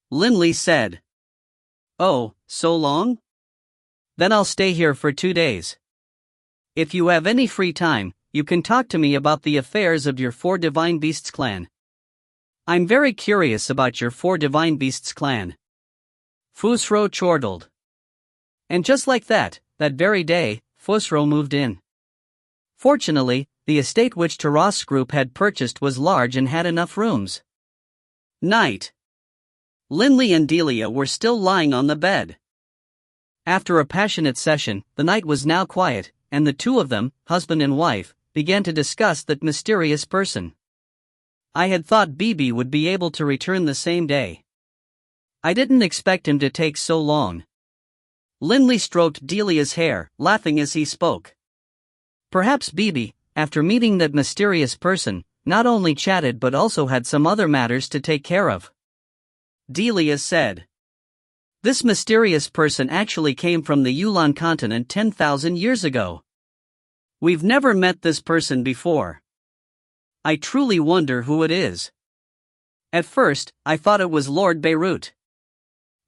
Linley said. Oh, so long? Then I'll stay here for 2 days. If you have any free time, you can talk to me about the affairs of your 4 Divine Beasts clan. I'm very curious about your 4 Divine Beasts clan. Fusro chortled. And just like that very day, Fusro moved in. Fortunately, the estate which Taras Group had purchased was large and had enough rooms. Night. Linley and Delia were still lying on the bed. After a passionate session, the night was now quiet, and the two of them, husband and wife, began to discuss that mysterious person. I had thought Bibi would be able to return the same day. I didn't expect him to take so long. Linley stroked Delia's hair, laughing as he spoke. Perhaps Bibi, after meeting that mysterious person, not only chatted but also had some other matters to take care of. Delia said. This mysterious person actually came from the Yulan continent 10,000 years ago. We've never met this person before. I truly wonder who it is. At first, I thought it was Lord Beirut.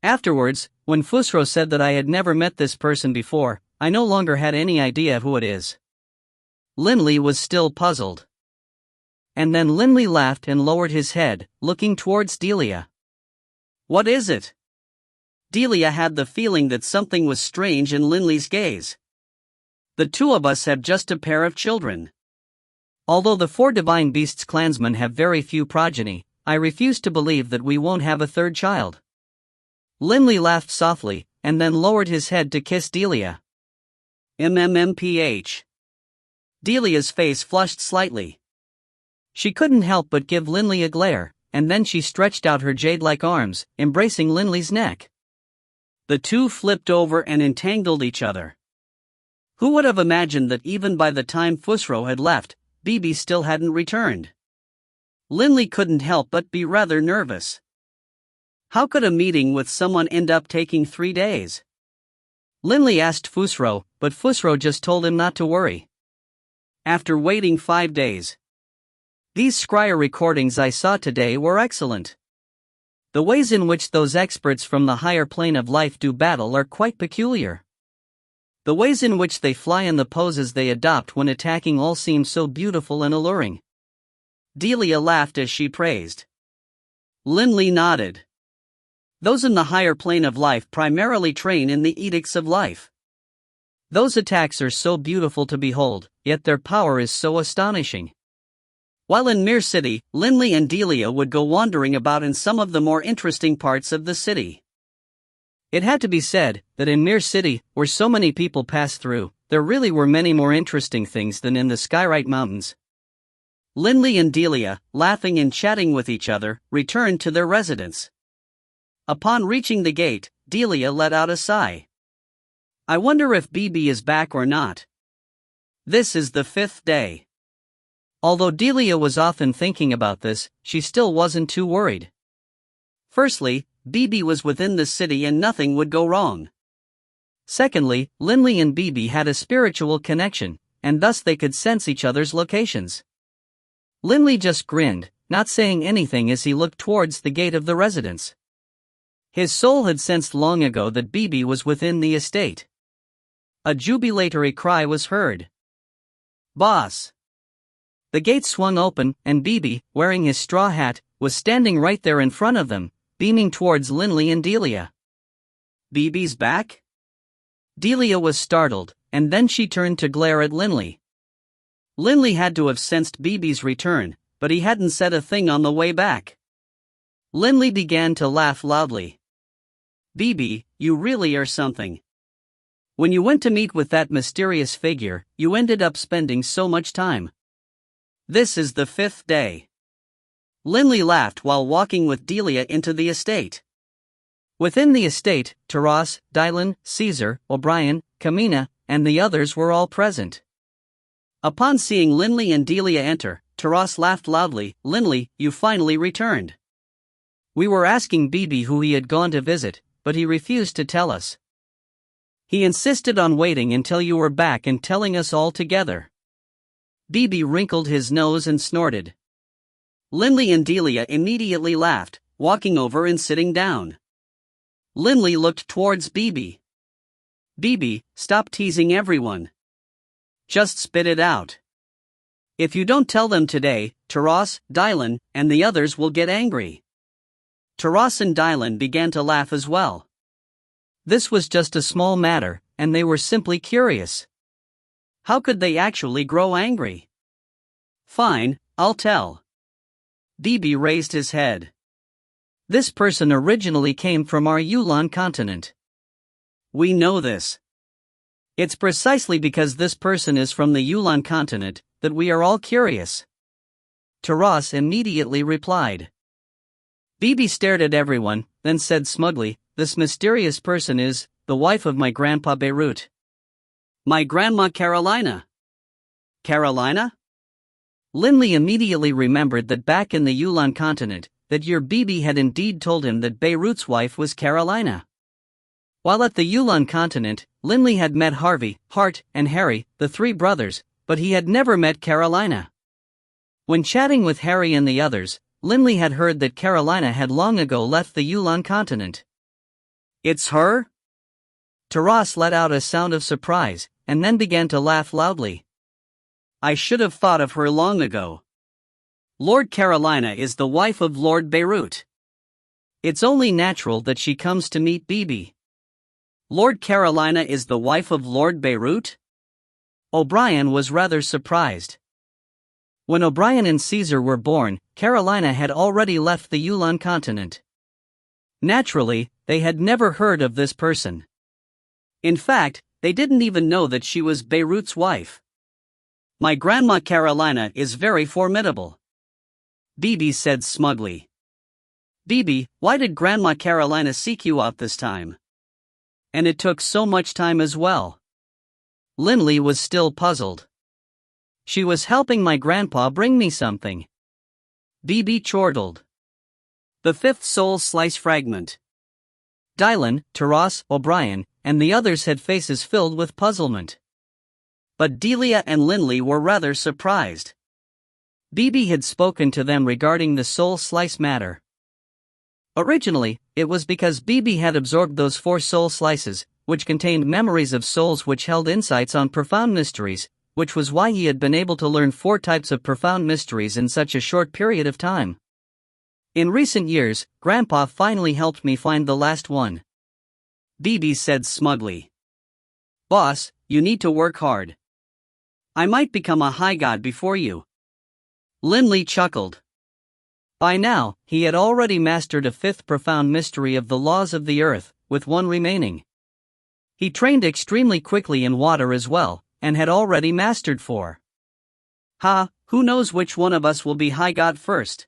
Afterwards, when Fusro said that I had never met this person before, I no longer had any idea who it is. Linley was still puzzled. And then Linley laughed and lowered his head, looking towards Delia. What is it? Delia had the feeling that something was strange in Linley's gaze. The two of us have just a pair of children. Although the 4 Divine Beasts clansmen have very few progeny, I refuse to believe that we won't have a third child. Linley laughed softly, and then lowered his head to kiss Delia. MMMPH. Delia's face flushed slightly. She couldn't help but give Linley a glare, and then she stretched out her jade-like arms, embracing Linley's neck. The two flipped over and entangled each other. Who would have imagined that even by the time Fusro had left, Bibi still hadn't returned? Linley couldn't help but be rather nervous. How could a meeting with someone end up taking 3 days? Linley asked Fusro, but Fusro just told him not to worry. After waiting 5 days. These scryer recordings I saw today were excellent. The ways in which those experts from the higher plane of life do battle are quite peculiar. The ways in which they fly and the poses they adopt when attacking all seem so beautiful and alluring. Delia laughed as she praised. Linley nodded. Those in the higher plane of life primarily train in the edicts of life. Those attacks are so beautiful to behold, yet their power is so astonishing. While in Mir City, Linley and Delia would go wandering about in some of the more interesting parts of the city. It had to be said that in Mir City, where so many people pass through, there really were many more interesting things than in the Skyrite Mountains. Linley and Delia, laughing and chatting with each other, returned to their residence. Upon reaching the gate, Delia let out a sigh. I wonder if Bibi is back or not. This is the 5th day. Although Delia was often thinking about this, she still wasn't too worried. Firstly, Bibi was within the city and nothing would go wrong. Secondly, Linley and Bibi had a spiritual connection, and thus they could sense each other's locations. Linley just grinned, not saying anything as he looked towards the gate of the residence. His soul had sensed long ago that Bibi was within the estate. A jubilatory cry was heard. "Boss!" The gate swung open, and Bibi, wearing his straw hat, was standing right there in front of them, beaming towards Linley and Delia. "Bibi's back?" Delia was startled, and then she turned to glare at Linley. Linley had to have sensed Bibi's return, but he hadn't said a thing on the way back. Linley began to laugh loudly. "Bibi, you really are something. When you went to meet with that mysterious figure, you ended up spending so much time. This is the 5th day." Linley laughed while walking with Delia into the estate. Within the estate, Taras, Dylan, Caesar, O'Brien, Kamina, and the others were all present. Upon seeing Linley and Delia enter, Taras laughed loudly. "Linley, you finally returned. We were asking Bibi who he had gone to visit, but he refused to tell us. He insisted on waiting until you were back and telling us all together." Bibi wrinkled his nose and snorted. Linley and Delia immediately laughed, walking over and sitting down. Linley looked towards Bibi. "Bibi, stop teasing everyone. Just spit it out. If you don't tell them today, Taras, Dylan, and the others will get angry." Taras and Dylan began to laugh as well. This was just a small matter, and they were simply curious. How could they actually grow angry? "Fine, I'll tell." Bibi raised his head. "This person originally came from our Yulon continent. We know this. It's precisely because this person is from the Yulon continent that we are all curious." Taras immediately replied. Bibi stared at everyone, then said smugly, "This mysterious person is the wife of my grandpa Beirut. My grandma Carolina." "Carolina?" Linley immediately remembered that back in the Yulon continent, that year Bibi had indeed told him that Beirut's wife was Carolina. While at the Yulon continent, Linley had met Harvey, Hart, and Harry, the 3 brothers, but he had never met Carolina. When chatting with Harry and the others, Linley had heard that Carolina had long ago left the Yulon continent. "It's her?" Taras let out a sound of surprise, and then began to laugh loudly. "I should have thought of her long ago. Lord Carolina is the wife of Lord Beirut. It's only natural that she comes to meet Bibi." "Lord Carolina is the wife of Lord Beirut?" O'Brien was rather surprised. When O'Brien and Caesar were born, Carolina had already left the Yulon continent. Naturally, they had never heard of this person. In fact, they didn't even know that she was Beirut's wife. "My grandma Carolina is very formidable," Bibi said smugly. "Bibi, why did Grandma Carolina seek you out this time? And it took so much time as well." Linley was still puzzled. "She was helping my grandpa bring me something," Bibi chortled. The 5th soul slice fragment. Dylan, Taras, O'Brien, and the others had faces filled with puzzlement. But Delia and Linley were rather surprised. Bibi had spoken to them regarding the soul slice matter. Originally, it was because Bibi had absorbed those 4 soul slices, which contained memories of souls which held insights on profound mysteries, which was why he had been able to learn 4 types of profound mysteries in such a short period of time. In recent years, Grandpa finally helped me find the last one, Bibi said smugly. "Boss, you need to work hard. I might become a high god before you." Linley chuckled. By now, he had already mastered a 5th profound mystery of the laws of the earth, with 1 remaining. He trained extremely quickly in water as well, and had already mastered 4. "Ha, who knows which one of us will be high god first?"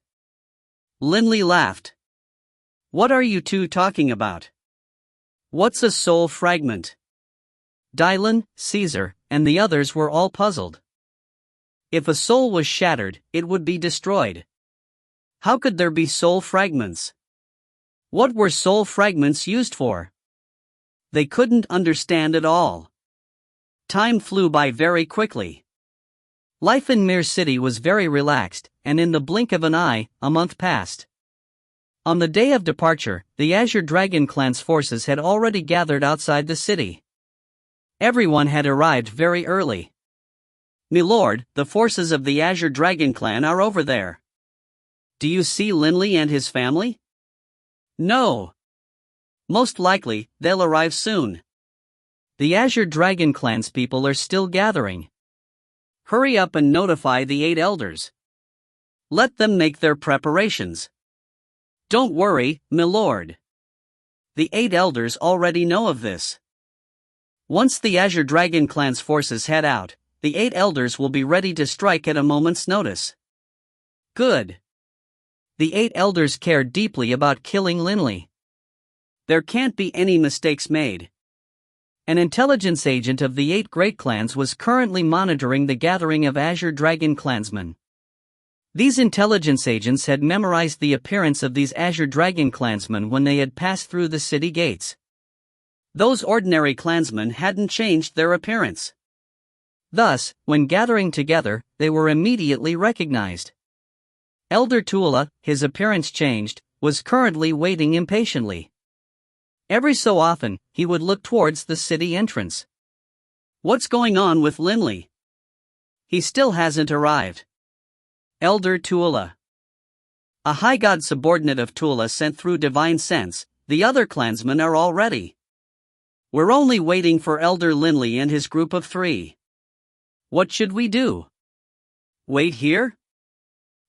Linley laughed. "What are you two talking about? What's a soul fragment?" Dylan, Caesar, and the others were all puzzled. If a soul was shattered, it would be destroyed. How could there be soul fragments? What were soul fragments used for? They couldn't understand at all. Time flew by very quickly. Life in Mir City was very relaxed, and in the blink of an eye, a month passed. On the day of departure, the Azure Dragon Clan's forces had already gathered outside the city. Everyone had arrived very early. "Milord, the forces of the Azure Dragon Clan are over there. Do you see Linley and his family?" "No. Most likely, they'll arrive soon. The Azure Dragon Clan's people are still gathering. Hurry up and notify the 8 elders. Let them make their preparations." "Don't worry, milord. The 8 elders already know of this. Once the Azure Dragon Clan's forces head out, the 8 elders will be ready to strike at a moment's notice." "Good. The 8 elders care deeply about killing Linley. There can't be any mistakes made." An intelligence agent of the 8 great clans was currently monitoring the gathering of Azure Dragon clansmen. These intelligence agents had memorized the appearance of these Azure Dragon clansmen when they had passed through the city gates. Those ordinary clansmen hadn't changed their appearance. Thus, when gathering together, they were immediately recognized. Elder Tuula, his appearance changed, was currently waiting impatiently. Every so often, he would look towards the city entrance. "What's going on with Linley? He still hasn't arrived." Elder Tuula. A high god subordinate of Tuula sent through divine sense, "The other clansmen are all ready. We're only waiting for Elder Linley and his group of 3. What should we do? Wait here?"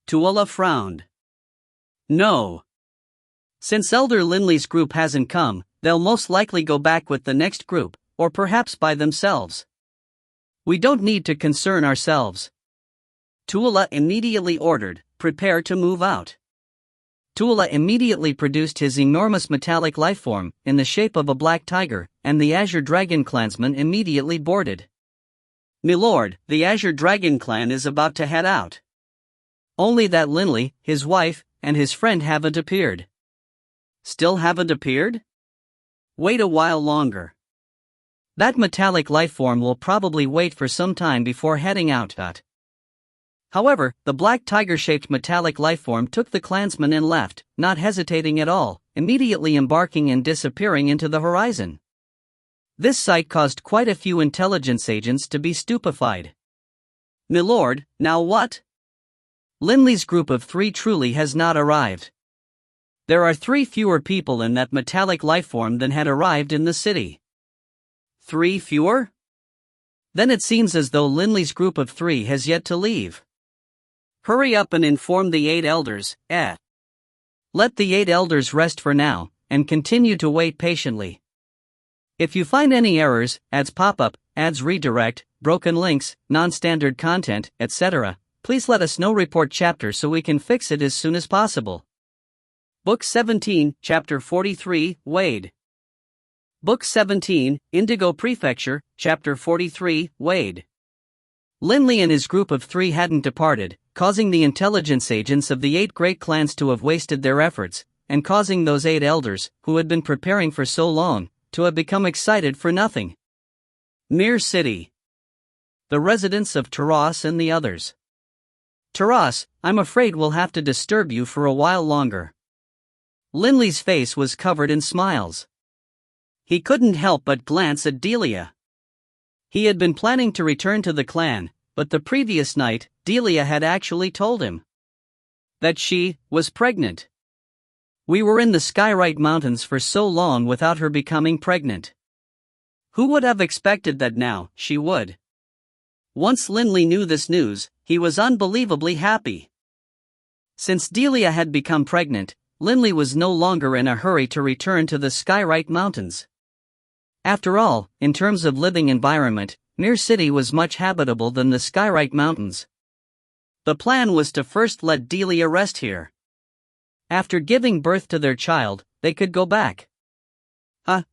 Tuula frowned. "No. Since Elder Linley's group hasn't come, they'll most likely go back with the next group, or perhaps by themselves. We don't need to concern ourselves." Tuula immediately ordered, "Prepare to move out." Tuula immediately produced his enormous metallic lifeform, in the shape of a black tiger, and the Azure Dragon clansman immediately boarded. "Milord, the Azure Dragon clan is about to head out. Only that Linley, his wife, and his friend haven't appeared." "Still haven't appeared? Wait a while longer. That metallic lifeform will probably wait for some time before heading out." However, the black tiger-shaped metallic lifeform took the clansman and left, not hesitating at all, immediately embarking and disappearing into the horizon. This sight caused quite a few intelligence agents to be stupefied. "Milord, now what? Linley's group of 3 truly has not arrived. There are 3 fewer people in that metallic lifeform than had arrived in the city." "3 fewer? Then it seems as though Linley's group of 3 has yet to leave. Hurry up and inform the 8 elders, Let the 8 elders rest for now, and continue to wait patiently. If you find any errors, ads pop up, ads redirect, broken links, non-standard content, etc., please let us know. Report chapter so we can fix it as soon as possible." Book 17, Chapter 43, Wade. Book 17, Indigo Prefecture, Chapter 43, Wade. Linley and his group of 3 hadn't departed, causing the intelligence agents of the 8 great clans to have wasted their efforts, and causing those 8 elders, who had been preparing for so long, to have become excited for nothing. Mir City. The residence of Taras and the others. "Taras, I'm afraid we'll have to disturb you for a while longer." Linley's face was covered in smiles. He couldn't help but glance at Delia. He had been planning to return to the clan, but the previous night, Delia had actually told him that she was pregnant. We were in the Skyrite Mountains for so long without her becoming pregnant. Who would have expected that now she would? Once Linley knew this news, he was unbelievably happy. Since Delia had become pregnant, Linley was no longer in a hurry to return to the Skyrite Mountains. After all, in terms of living environment, Mir City was much habitable than the Skyrite Mountains. The plan was to first let Delia rest here. After giving birth to their child, they could go back.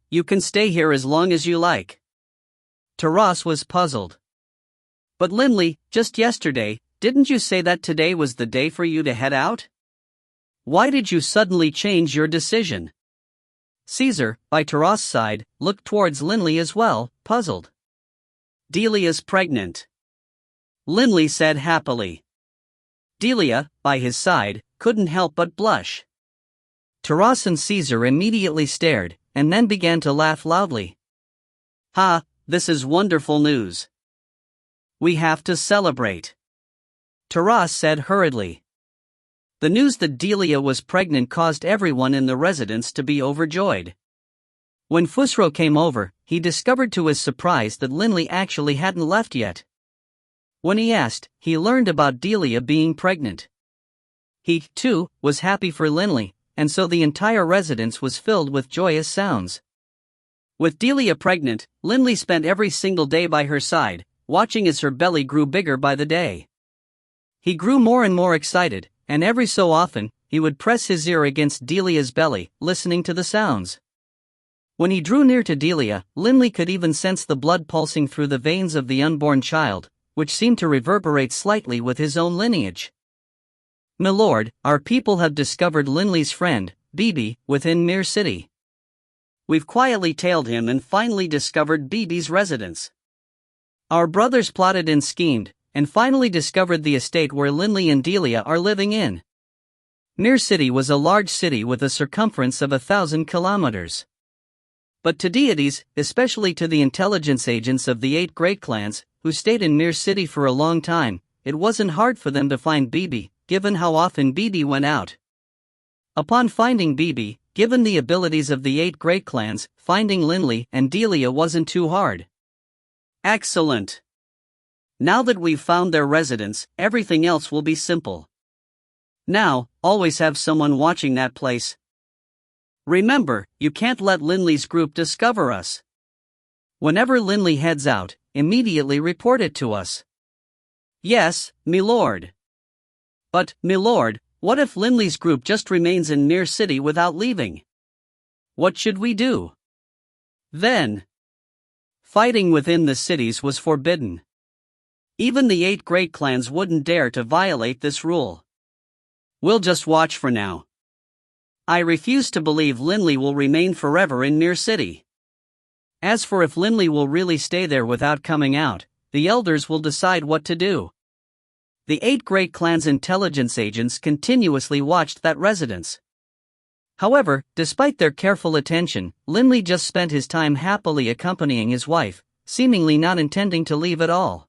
You can stay here as long as you like. Taras was puzzled. But Linley, just yesterday, didn't you say that today was the day for you to head out? Why did you suddenly change your decision? Caesar, by Taras' side, looked towards Linley as well, puzzled. Delia's pregnant, Linley said happily. Delia, by his side, couldn't help but blush. Taras and Caesar immediately stared, and then began to laugh loudly. Ha, this is wonderful news. We have to celebrate, Taras said hurriedly. The news that Delia was pregnant caused everyone in the residence to be overjoyed. When Fusro came over, he discovered to his surprise that Linley actually hadn't left yet. When he asked, he learned about Delia being pregnant. He, too, was happy for Linley, and so the entire residence was filled with joyous sounds. With Delia pregnant, Linley spent every single day by her side, watching as her belly grew bigger by the day. He grew more and more excited, and every so often, he would press his ear against Delia's belly, listening to the sounds. When he drew near to Delia, Linley could even sense the blood pulsing through the veins of the unborn child, which seemed to reverberate slightly with his own lineage. "Milord, our people have discovered Linley's friend, Bibi, within Mir City. We've quietly tailed him and finally discovered Bibi's residence. Our brothers plotted and schemed, and finally discovered the estate where Linley and Delia are living in." Mir City was a large city with a circumference of 1,000 kilometers. But to deities, especially to the intelligence agents of the 8 great clans, who stayed in Mir City for a long time, it wasn't hard for them to find Bibi, given how often Bibi went out. Upon finding Bibi, given the abilities of the 8 great clans, finding Linley and Delia wasn't too hard. Excellent. Now that we've found their residence, everything else will be simple. Now, always have someone watching that place. Remember, you can't let Linley's group discover us. Whenever Linley heads out, immediately report it to us. Yes, milord. But, milord, what if Linley's group just remains in Mir City without leaving? What should we do? Then, fighting within the cities was forbidden. Even the 8 great clans wouldn't dare to violate this rule. We'll just watch for now. I refuse to believe Linley will remain forever in Mir City. As for if Linley will really stay there without coming out, the elders will decide what to do. The 8 great clans' intelligence agents continuously watched that residence. However, despite their careful attention, Linley just spent his time happily accompanying his wife, seemingly not intending to leave at all.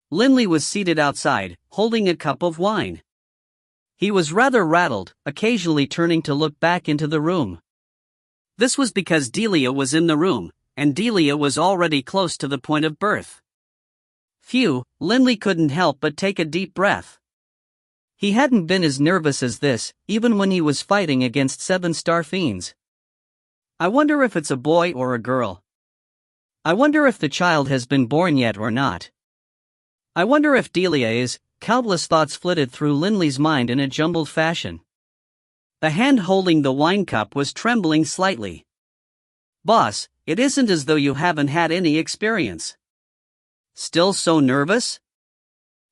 Linley was seated outside, holding a cup of wine. He was rather rattled, occasionally turning to look back into the room. This was because Delia was in the room, and Delia was already close to the point of birth. Phew, Linley couldn't help but take a deep breath. He hadn't been as nervous as this, even when he was fighting against 7-star fiends. I wonder if it's a boy or a girl. I wonder if the child has been born yet or not. I wonder if Delia is. Countless thoughts flitted through Linley's mind in a jumbled fashion. The hand holding the wine cup was trembling slightly. Boss, it isn't as though you haven't had any experience. Still so nervous?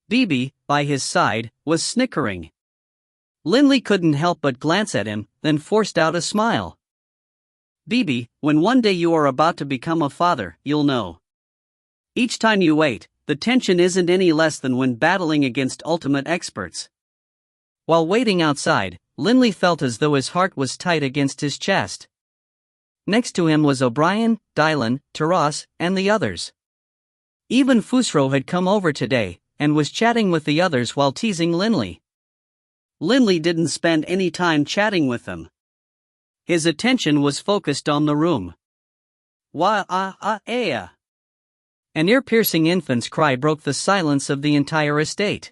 Bibi, by his side, was snickering. Linley couldn't help but glance at him, then forced out a smile. Bibi, when one day you are about to become a father, you'll know. Each time you wait, the tension isn't any less than when battling against ultimate experts. While waiting outside, Linley felt as though his heart was tight against his chest. Next to him was O'Brien, Dylan, Taras, and the others. Even Fusro had come over today, and was chatting with the others while teasing Linley. Linley didn't spend any time chatting with them. His attention was focused on the room. Wah-ah-ah-ah. An ear-piercing infant's cry broke the silence of the entire estate.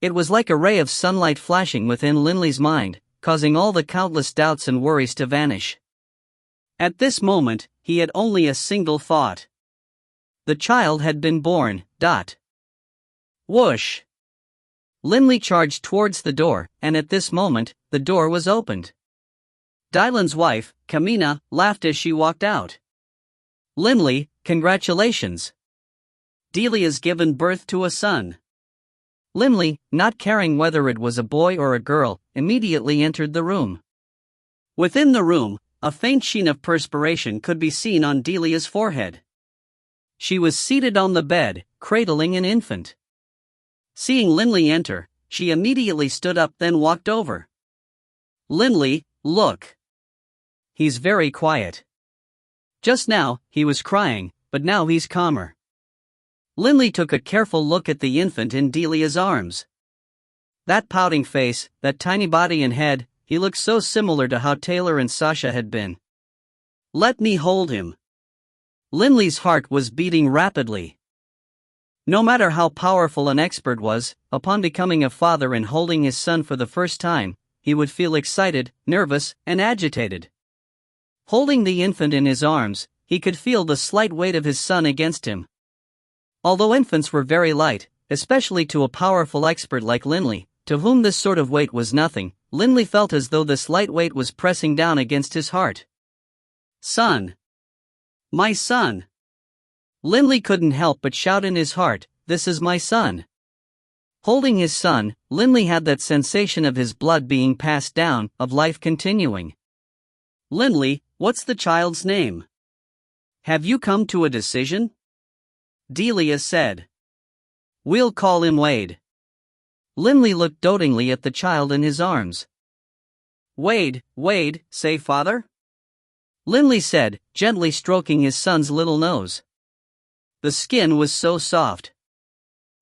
It was like a ray of sunlight flashing within Linley's mind, causing all the countless doubts and worries to vanish. At this moment, he had only a single thought. The child had been born. Whoosh! Linley charged towards the door, and at this moment, the door was opened. Dylan's wife, Kamina, laughed as she walked out. Linley, Congratulations! Delia's given birth to a son. Linley, not caring whether it was a boy or a girl, immediately entered the room. Within the room, a faint sheen of perspiration could be seen on Delia's forehead. She was seated on the bed, cradling an infant. Seeing Linley enter, she immediately stood up, then walked over. Linley, look. He's very quiet. Just now, he was crying, but now he's calmer. Linley took a careful look at the infant in Delia's arms. That pouting face, that tiny body and head, he looked so similar to how Taylor and Sasha had been. Let me hold him. Linley's heart was beating rapidly. No matter how powerful an expert was, upon becoming a father and holding his son for the first time, he would feel excited, nervous, and agitated. Holding the infant in his arms, he could feel the slight weight of his son against him. Although infants were very light, especially to a powerful expert like Linley, to whom this sort of weight was nothing, Linley felt as though this light weight was pressing down against his heart. Son! My son! Linley couldn't help but shout in his heart, "This is my son!" Holding his son, Linley had that sensation of his blood being passed down, of life continuing. Linley, what's the child's name? Have you come to a decision? Delia said. We'll call him Wade. Linley looked dotingly at the child in his arms. Wade, say father? Linley said, gently stroking his son's little nose. The skin was so soft.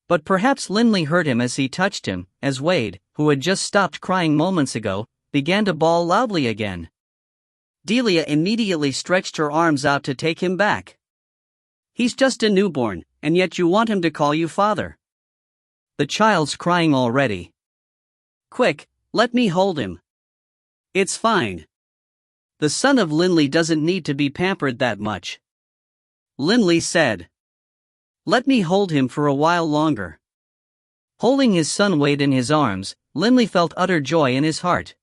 But perhaps Linley heard him as he touched him, as Wade, who had just stopped crying moments ago, began to bawl loudly again. Delia immediately stretched her arms out to take him back. He's just a newborn, and yet you want him to call you father. The child's crying already. Quick, let me hold him. It's fine. The son of Linley doesn't need to be pampered that much. Linley said. Let me hold him for a while longer. Holding his son Wade in his arms, Linley felt utter joy in his heart.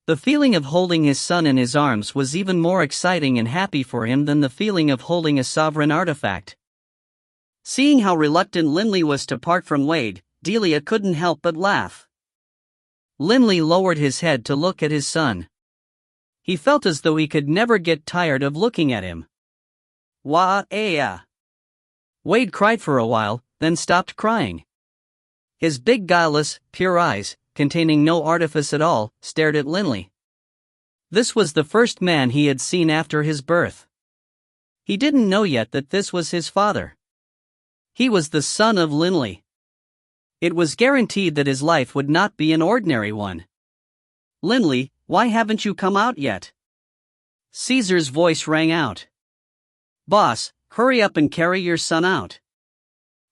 The feeling of holding his son in his arms was even more exciting and happy for him than the feeling of holding a sovereign artifact. Seeing how reluctant Linley was to part from Wade, Delia couldn't help but laugh. Linley lowered his head to look at his son. He felt as though he could never get tired of looking at him. Wah-eh. Wade cried for a while, then stopped crying. His big guileless, pure eyes, containing no artifice at all, stared at Linley. This was the first man he had seen after his birth. He didn't know yet that this was his father. He was the son of Linley. It was guaranteed that his life would not be an ordinary one. Linley, why haven't you come out yet? Caesar's voice rang out. Boss, hurry up and carry your son out.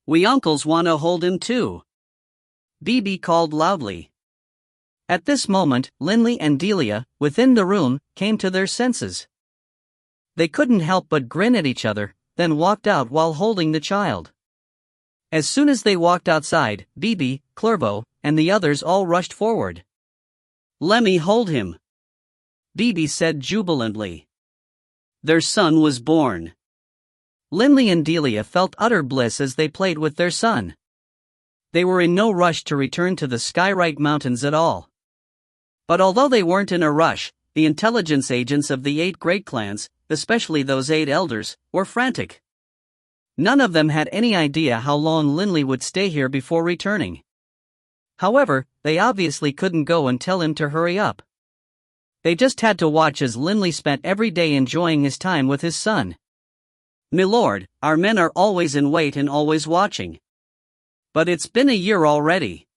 We uncles want to hold him too. Bibi called loudly. At this moment, Linley and Delia, within the room, came to their senses. They couldn't help but grin at each other, then walked out while holding the child. As soon as they walked outside, Bibi, Clervaux, and the others all rushed forward. Lemme hold him, Bibi said jubilantly. Their son was born. Linley and Delia felt utter bliss as they played with their son. They were in no rush to return to the Skywrite Mountains at all. But although they weren't in a rush, the intelligence agents of the 8 great clans, especially those 8 elders, were frantic. None of them had any idea how long Linley would stay here before returning. However, they obviously couldn't go and tell him to hurry up. They just had to watch as Linley spent every day enjoying his time with his son. Milord, our men are always in wait and always watching. But it's been a year already.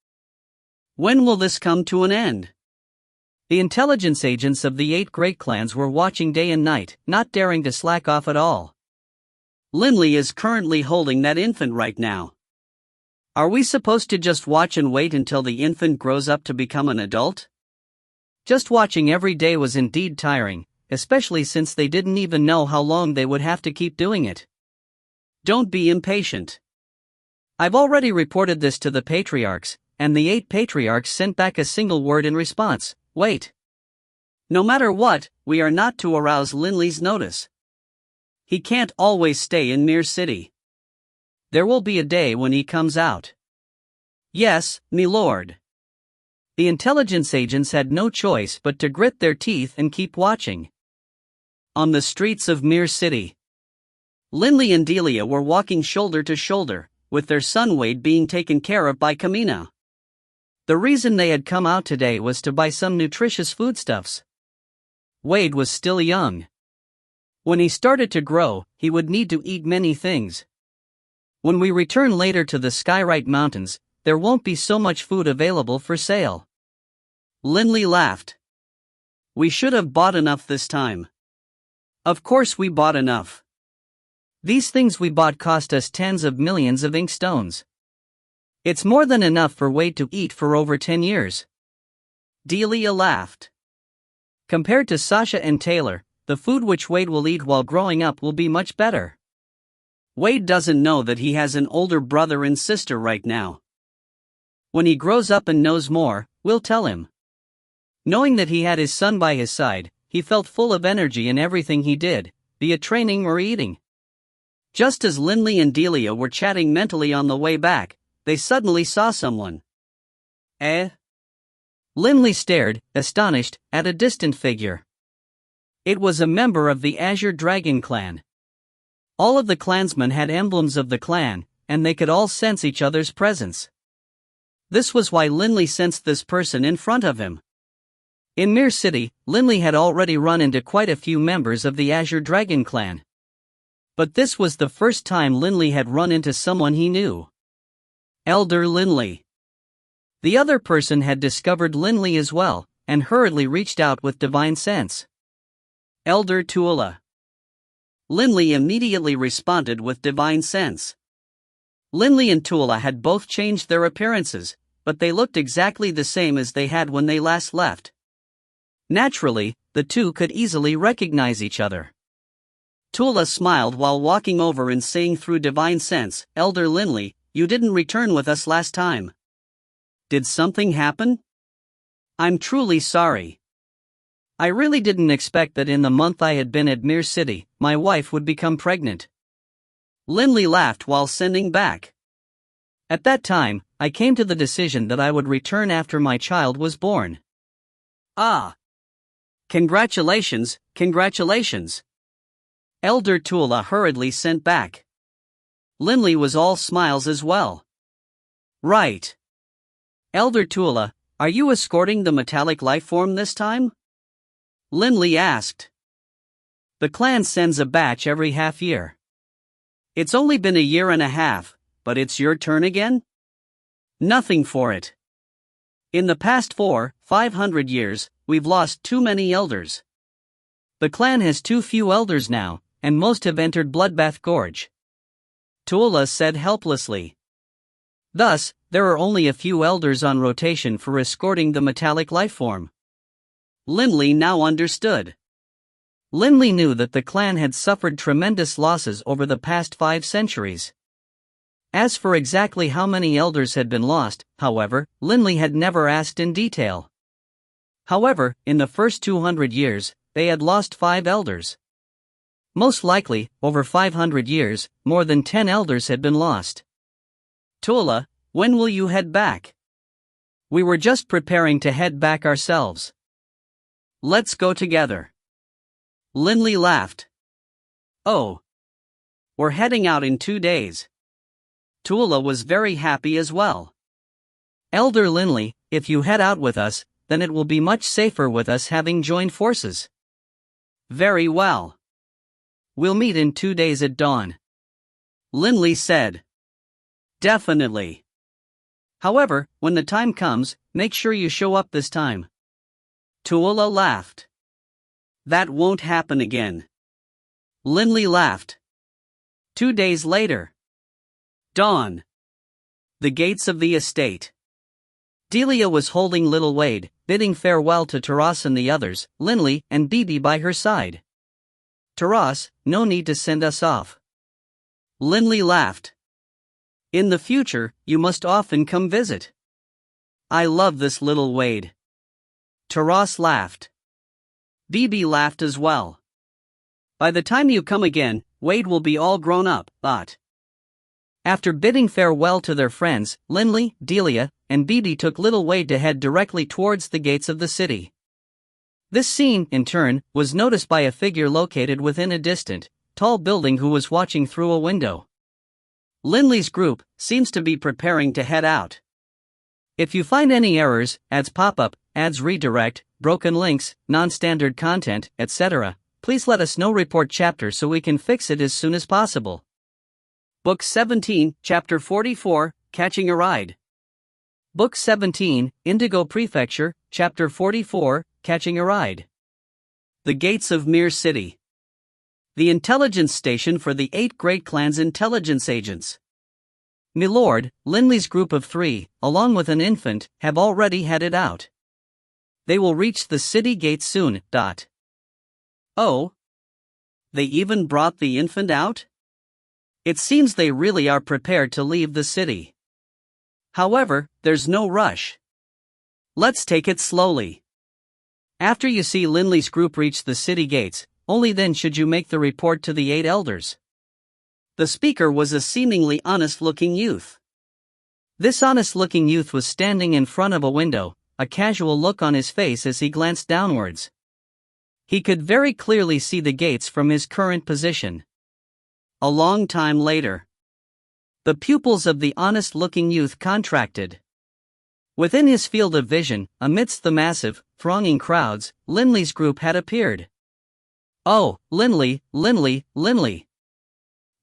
When will this come to an end? The intelligence agents of the 8 great clans were watching day and night, not daring to slack off at all. Linley is currently holding that infant right now. Are we supposed to just watch and wait until the infant grows up to become an adult? Just watching every day was indeed tiring, especially since they didn't even know how long they would have to keep doing it. Don't be impatient. I've already reported this to the patriarchs, and the 8 patriarchs sent back a single word in response: wait. No matter what, we are not to arouse Linley's notice. He can't always stay in Mere City. There will be a day when he comes out. Yes, me lord. The intelligence agents had no choice but to grit their teeth and keep watching. On the streets of Mere City, Linley and Delia were walking shoulder to shoulder, with their son Wade being taken care of by Kamina. The reason they had come out today was to buy some nutritious foodstuffs. Wade was still young. When he started to grow, he would need to eat many things. When we return later to the Skywrite Mountains, there won't be so much food available for sale. Linley laughed. We should have bought enough this time. Of course we bought enough. These things we bought cost us tens of millions of ink stones. It's more than enough for Wade to eat for over 10 years. Delia laughed. Compared to Sasha and Taylor, the food which Wade will eat while growing up will be much better. Wade doesn't know that he has an older brother and sister right now. When he grows up and knows more, we'll tell him. Knowing that he had his son by his side, he felt full of energy in everything he did, be it training or eating. Just as Linley and Delia were chatting mentally on the way back, they suddenly saw someone. Eh? Linley stared, astonished, at a distant figure. It was a member of the Azure Dragon clan. All of the clansmen had emblems of the clan, and they could all sense each other's presence. This was why Linley sensed this person in front of him. In Mere City, Linley had already run into quite a few members of the Azure Dragon clan. But this was the first time Linley had run into someone he knew. Elder Linley. The other person had discovered Linley as well, and hurriedly reached out with divine sense. Elder Tuula. Linley immediately responded with divine sense. Linley and Tuula had both changed their appearances, but they looked exactly the same as they had when they last left. Naturally, the two could easily recognize each other. Tuula smiled while walking over and saying through divine sense, Elder Linley, you didn't return with us last time. Did something happen? I'm truly sorry. I really didn't expect that in the month I had been at Mere City, my wife would become pregnant. Linley laughed while sending back. At that time, I came to the decision that I would return after my child was born. Ah! Congratulations, congratulations! Elder Tuula hurriedly sent back. Linley was all smiles as well. Right. Elder Tuula, are you escorting the metallic life form this time? Linley asked. The clan sends a batch every half year. It's only been a year and a half, but it's your turn again? Nothing for it. In the past 500 years, we've lost too many elders. The clan has too few elders now, and most have entered Bloodbath Gorge. Tuula said helplessly. Thus, there are only a few elders on rotation for escorting the metallic lifeform. Linley now understood. Linley knew that the clan had suffered tremendous losses over the past 5 centuries. As for exactly how many elders had been lost, however, Linley had never asked in detail. However, in the first 200 years, they had lost 5 elders. Most likely, over 500 years, more than 10 elders had been lost. Tuula, when will you head back? We were just preparing to head back ourselves. Let's go together. Linley laughed. Oh. We're heading out in 2 days. Tuula was very happy as well. Elder Linley, if you head out with us, then it will be much safer with us having joined forces. Very well. We'll meet in 2 days at dawn. Linley said. Definitely. However, when the time comes, make sure you show up this time. Tuula laughed. That won't happen again. Linley laughed. 2 days later. Dawn. The gates of the estate. Delia was holding little Wade, bidding farewell to Taras and the others, Linley and Bibi by her side. Taras, no need to send us off. Linley laughed. In the future, you must often come visit. I love this little Wade. Taras laughed. Bibi laughed as well. By the time you come again, Wade will be all grown up, but. After bidding farewell to their friends, Linley, Delia, and Beebe took little Wade to head directly towards the gates of the city. This scene, in turn, was noticed by a figure located within a distant, tall building who was watching through a window. Linley's group seems to be preparing to head out. If you find any errors, ads pop up, ads redirect, broken links, non-standard content, etc., please let us know. Report chapter so we can fix it as soon as possible. Book 17, Chapter 44, Catching a Ride. Book 17, Indigo Prefecture, Chapter 44, Catching a Ride. The Gates of Mir City. The intelligence station for the 8 Great Clan's intelligence agents. Milord, Linley's group of 3, along with an infant, have already headed out. They will reach the city gates soon. Oh? They even brought the infant out? It seems they really are prepared to leave the city. However, there's no rush. Let's take it slowly. After you see Linley's group reach the city gates, only then should you make the report to the 8 elders. The speaker was a seemingly honest-looking youth. This honest-looking youth was standing in front of a window, a casual look on his face as he glanced downwards. He could very clearly see the gates from his current position. A long time later, the pupils of the honest-looking youth contracted. Within his field of vision, amidst the massive, thronging crowds, Linley's group had appeared. Oh, Linley.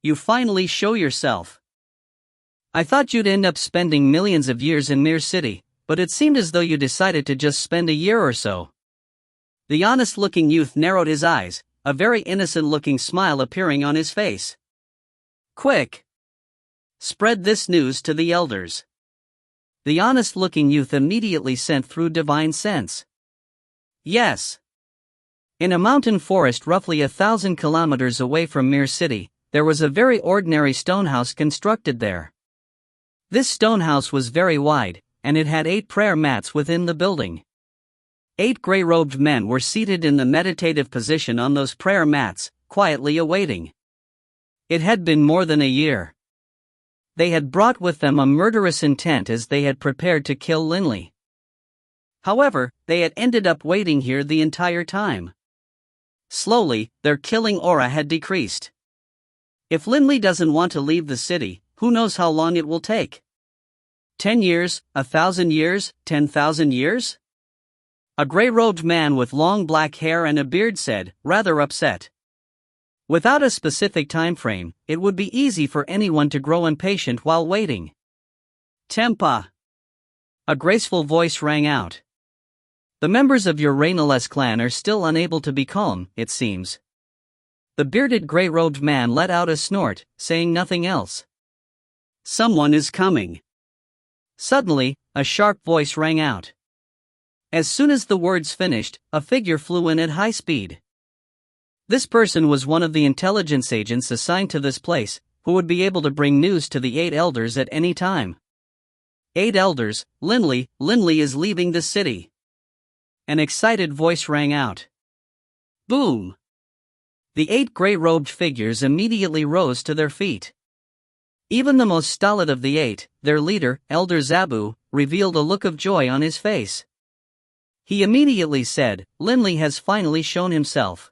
You finally show yourself. I thought you'd end up spending millions of years in Mir City, but it seemed as though you decided to just spend a year or so. The honest-looking youth narrowed his eyes, a very innocent-looking smile appearing on his face. Quick! Spread this news to the elders. The honest-looking youth immediately sent through divine sense. Yes. In a mountain forest roughly 1,000 kilometers away from Mir City, there was a very ordinary stone house constructed there. This stone house was very wide, and it had 8 prayer mats within the building. 8 gray-robed men were seated in the meditative position on those prayer mats, quietly awaiting. It had been more than a year. They had brought with them a murderous intent as they had prepared to kill Linley. However, they had ended up waiting here the entire time. Slowly, their killing aura had decreased. If Linley doesn't want to leave the city, who knows how long it will take? 10 years, 1,000 years, 10,000 years? A gray-robed man with long black hair and a beard said, rather upset. Without a specific time frame, it would be easy for anyone to grow impatient while waiting. Tempa! A graceful voice rang out. The members of your Rainless clan are still unable to be calm, it seems. The bearded gray-robed man let out a snort, saying nothing else. Someone is coming. Suddenly, a sharp voice rang out. As soon as the words finished, a figure flew in at high speed. This person was one of the intelligence agents assigned to this place, who would be able to bring news to the 8 elders at any time. 8 elders, Linley is leaving the city. An excited voice rang out. Boom! The 8 gray-robed figures immediately rose to their feet. Even the most stolid of the 8, their leader, Elder Zabu, revealed a look of joy on his face. He immediately said, Linley has finally shown himself.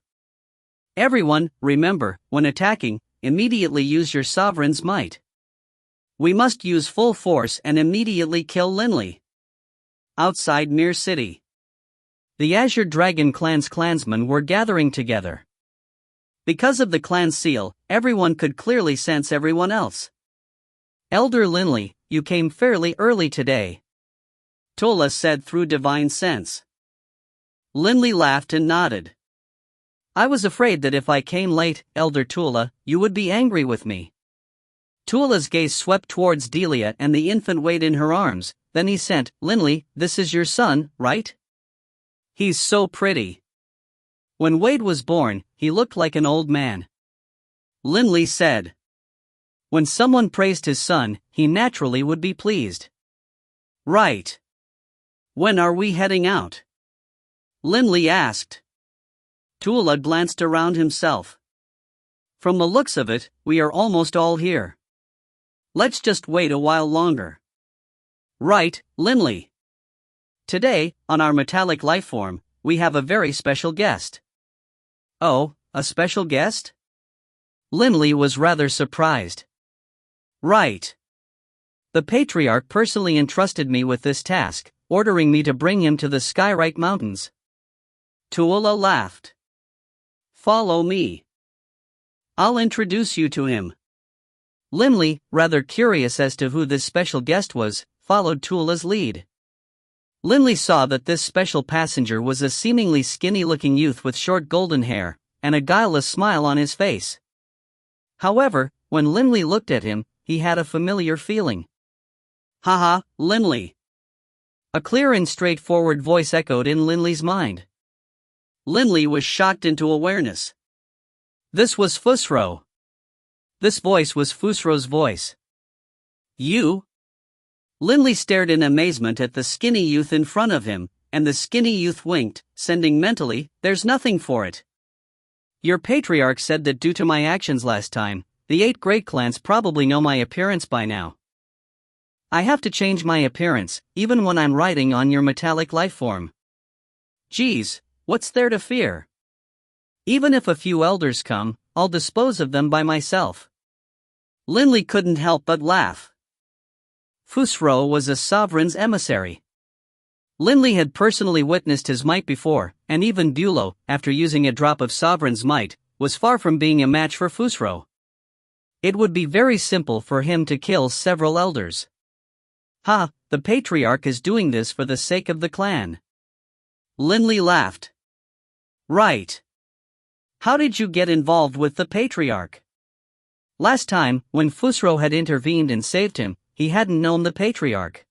Everyone, remember, when attacking, immediately use your sovereign's might. We must use full force and immediately kill Linley. Outside Mir City. The Azure Dragon clan's clansmen were gathering together. Because of the clan seal, everyone could clearly sense everyone else. Elder Linley, you came fairly early today. Tola said through divine sense. Linley laughed and nodded. I was afraid that if I came late, Elder Tula, you would be angry with me. Tula's gaze swept towards Delia and the infant Wade in her arms, then he sent, Linley, this is your son, right? He's so pretty. When Wade was born, he looked like an old man. Linley said. When someone praised his son, he naturally would be pleased. Right. When are we heading out? Linley asked. Tula glanced around himself. From the looks of it, we are almost all here. Let's just wait a while longer. Right, Linley. Today, on our metallic lifeform, we have a very special guest. Oh, a special guest? Linley was rather surprised. Right. The Patriarch personally entrusted me with this task, ordering me to bring him to the Skyrite Mountains. Tuula laughed. Follow me. I'll introduce you to him. Linley, rather curious as to who this special guest was, followed Tuula's lead. Linley saw that this special passenger was a seemingly skinny-looking youth with short golden hair, and a guileless smile on his face. However, when Linley looked at him, he had a familiar feeling. Haha, Linley. A clear and straightforward voice echoed in Linley's mind. Linley was shocked into awareness. This was Fusro. This voice was Fusro's voice. You? Linley stared in amazement at the skinny youth in front of him, and the skinny youth winked, sending mentally, "There's nothing for it. Your Patriarch said that due to my actions last time, the 8 great clans probably know my appearance by now. I have to change my appearance, even when I'm riding on your metallic lifeform. Geez, what's there to fear? Even if a few elders come, I'll dispose of them by myself." Linley couldn't help but laugh. Fusro was a sovereign's emissary. Linley had personally witnessed his might before, and even Bulow, after using a drop of sovereign's might, was far from being a match for Fusro. It would be very simple for him to kill several elders. Ha, the Patriarch is doing this for the sake of the clan. Linley laughed. Right. How did you get involved with the Patriarch? Last time, when Fusro had intervened and saved him, he hadn't known the Patriarch.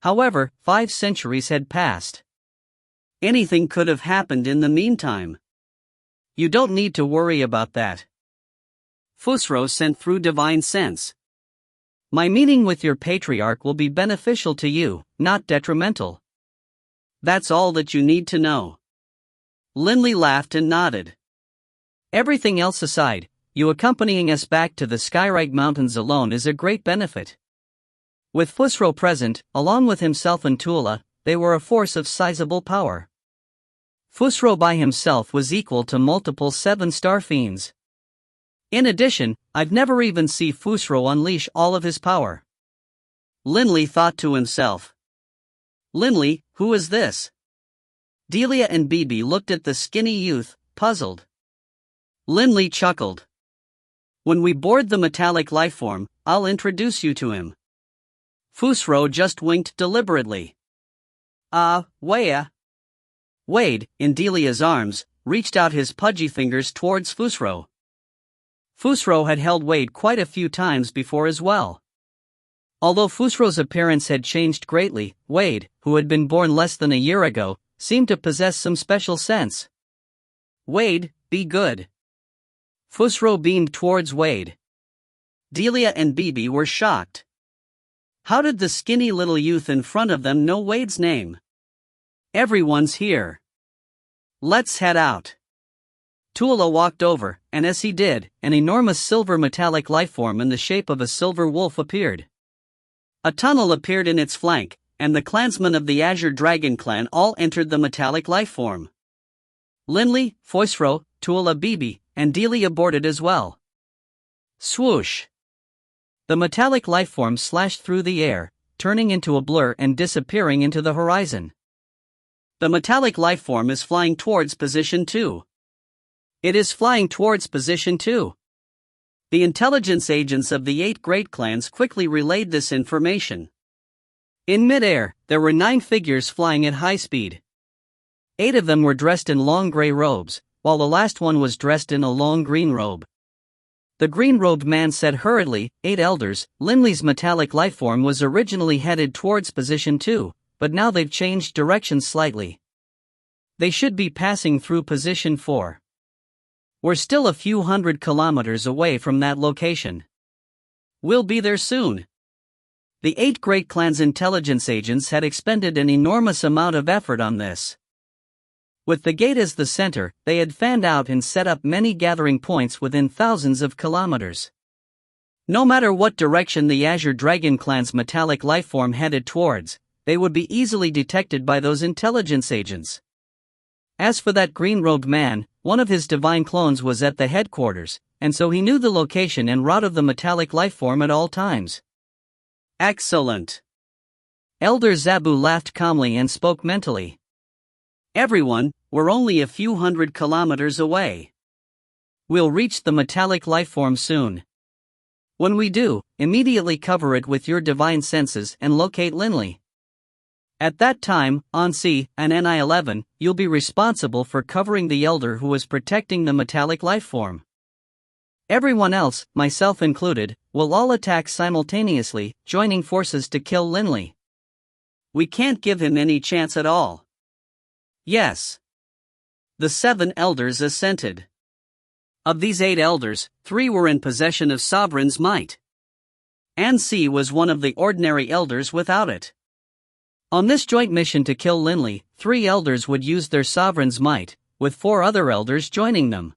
However, 5 centuries had passed. Anything could have happened in the meantime. You don't need to worry about that. Fusro sent through divine sense. My meeting with your Patriarch will be beneficial to you, not detrimental. That's all that you need to know. Linley laughed and nodded. Everything else aside, you accompanying us back to the Skyrite Mountains alone is a great benefit. With Fusro present, along with himself and Tuula, they were a force of sizable power. Fusro by himself was equal to multiple 7-star fiends. In addition, I've never even seen Fusro unleash all of his power. Linley thought to himself. Linley, who is this? Delia and Bibi looked at the skinny youth, puzzled. Linley chuckled. When we board the metallic lifeform, I'll introduce you to him. Fusro just winked deliberately. Waya. Wade, in Delia's arms, reached out his pudgy fingers towards Fusro. Fusro had held Wade quite a few times before as well. Although Fusro's appearance had changed greatly, Wade, who had been born less than a year ago, seemed to possess some special sense. Wade, be good. Fusro beamed towards Wade. Delia and Bibi were shocked. How did the skinny little youth in front of them know Wade's name? Everyone's here. Let's head out. Tuula walked over, and as he did, an enormous silver metallic lifeform in the shape of a silver wolf appeared. A tunnel appeared in its flank, and the clansmen of the Azure Dragon clan all entered the metallic lifeform. Linley, Fusro, Tuula, Bibi, and Delia boarded as well. Swoosh! The metallic lifeform slashed through the air, turning into a blur and disappearing into the horizon. The metallic lifeform is flying towards position 2. It is flying towards position 2. The intelligence agents of the 8 great clans quickly relayed this information. In midair, there were 9 figures flying at high speed. 8 of them were dressed in long gray robes, while the last one was dressed in a long green robe. The green-robed man said hurriedly, 8 elders, Linley's metallic lifeform was originally headed towards position 2, but now they've changed direction slightly. They should be passing through position 4. We're still a few hundred kilometers away from that location. We'll be there soon. The 8 great clans' intelligence agents had expended an enormous amount of effort on this. With the gate as the center, they had fanned out and set up many gathering points within thousands of kilometers. No matter what direction the Azure Dragon clan's metallic lifeform headed towards, they would be easily detected by those intelligence agents. As for that green-robed man, one of his divine clones was at the headquarters, and so he knew the location and route of the metallic lifeform at all times. Excellent. Elder Zabu laughed calmly and spoke mentally. Everyone, we're only a few hundred kilometers away. We'll reach the metallic lifeform soon. When we do, immediately cover it with your divine senses and locate Linley. At that time, on C and NI-11, you'll be responsible for covering the Elder who is protecting the metallic lifeform. Everyone else, myself included, will all attack simultaneously, joining forces to kill Linley. We can't give him any chance at all. Yes. The 7 elders assented. Of these 8 elders, 3 were in possession of Sovereign's might. Ansi was one of the ordinary elders without it. On this joint mission to kill Linley, 3 elders would use their Sovereign's might, with 4 other elders joining them.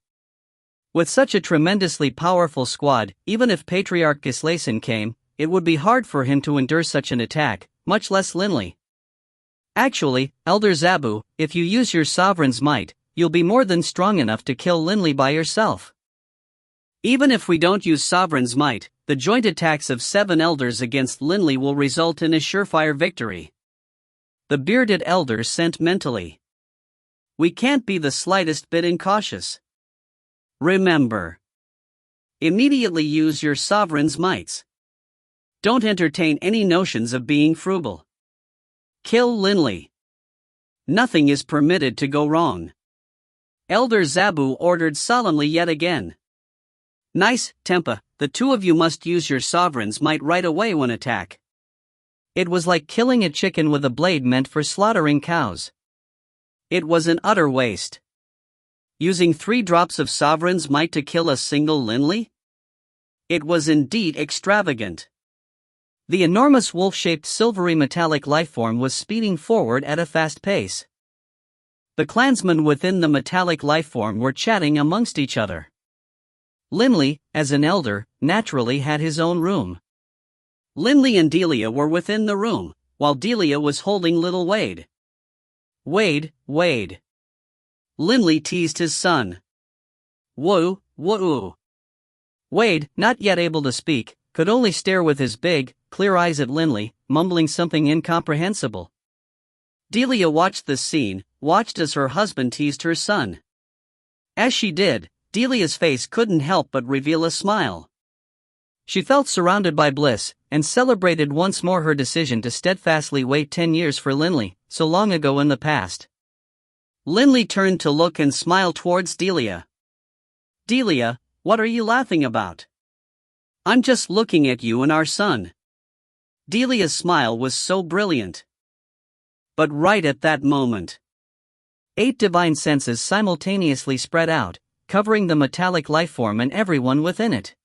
With such a tremendously powerful squad, even if Patriarch Gislason came, it would be hard for him to endure such an attack, much less Linley. Actually, Elder Zabu, if you use your Sovereign's might, you'll be more than strong enough to kill Linley by yourself. Even if we don't use Sovereign's might, the joint attacks of 7 elders against Linley will result in a surefire victory. The bearded elder sent mentally. We can't be the slightest bit incautious. Remember. Immediately use your Sovereign's mights. Don't entertain any notions of being frugal. Kill Linley. Nothing is permitted to go wrong. Elder Zabu ordered solemnly yet again. Nice, Tempa, the 2 of you must use your Sovereign's might right away when attack. It was like killing a chicken with a blade meant for slaughtering cows. It was an utter waste. Using 3 drops of Sovereign's might to kill a single Linley? It was indeed extravagant. The enormous wolf-shaped silvery metallic lifeform was speeding forward at a fast pace. The clansmen within the metallic lifeform were chatting amongst each other. Linley, as an elder, naturally had his own room. Linley and Delia were within the room, while Delia was holding little Wade. Wade. Linley teased his son. Woo. Wade, not yet able to speak, could only stare with his big, clear eyes at Linley, mumbling something incomprehensible. Delia watched this scene, watched as her husband teased her son. As she did, Delia's face couldn't help but reveal a smile. She felt surrounded by bliss, and celebrated once more her decision to steadfastly wait 10 years for Linley, so long ago in the past. Linley turned to look and smile towards Delia. Delia, what are you laughing about? I'm just looking at you and our son. Delia's smile was so brilliant. But right at that moment, 8 divine senses simultaneously spread out, covering the metallic lifeform and everyone within it.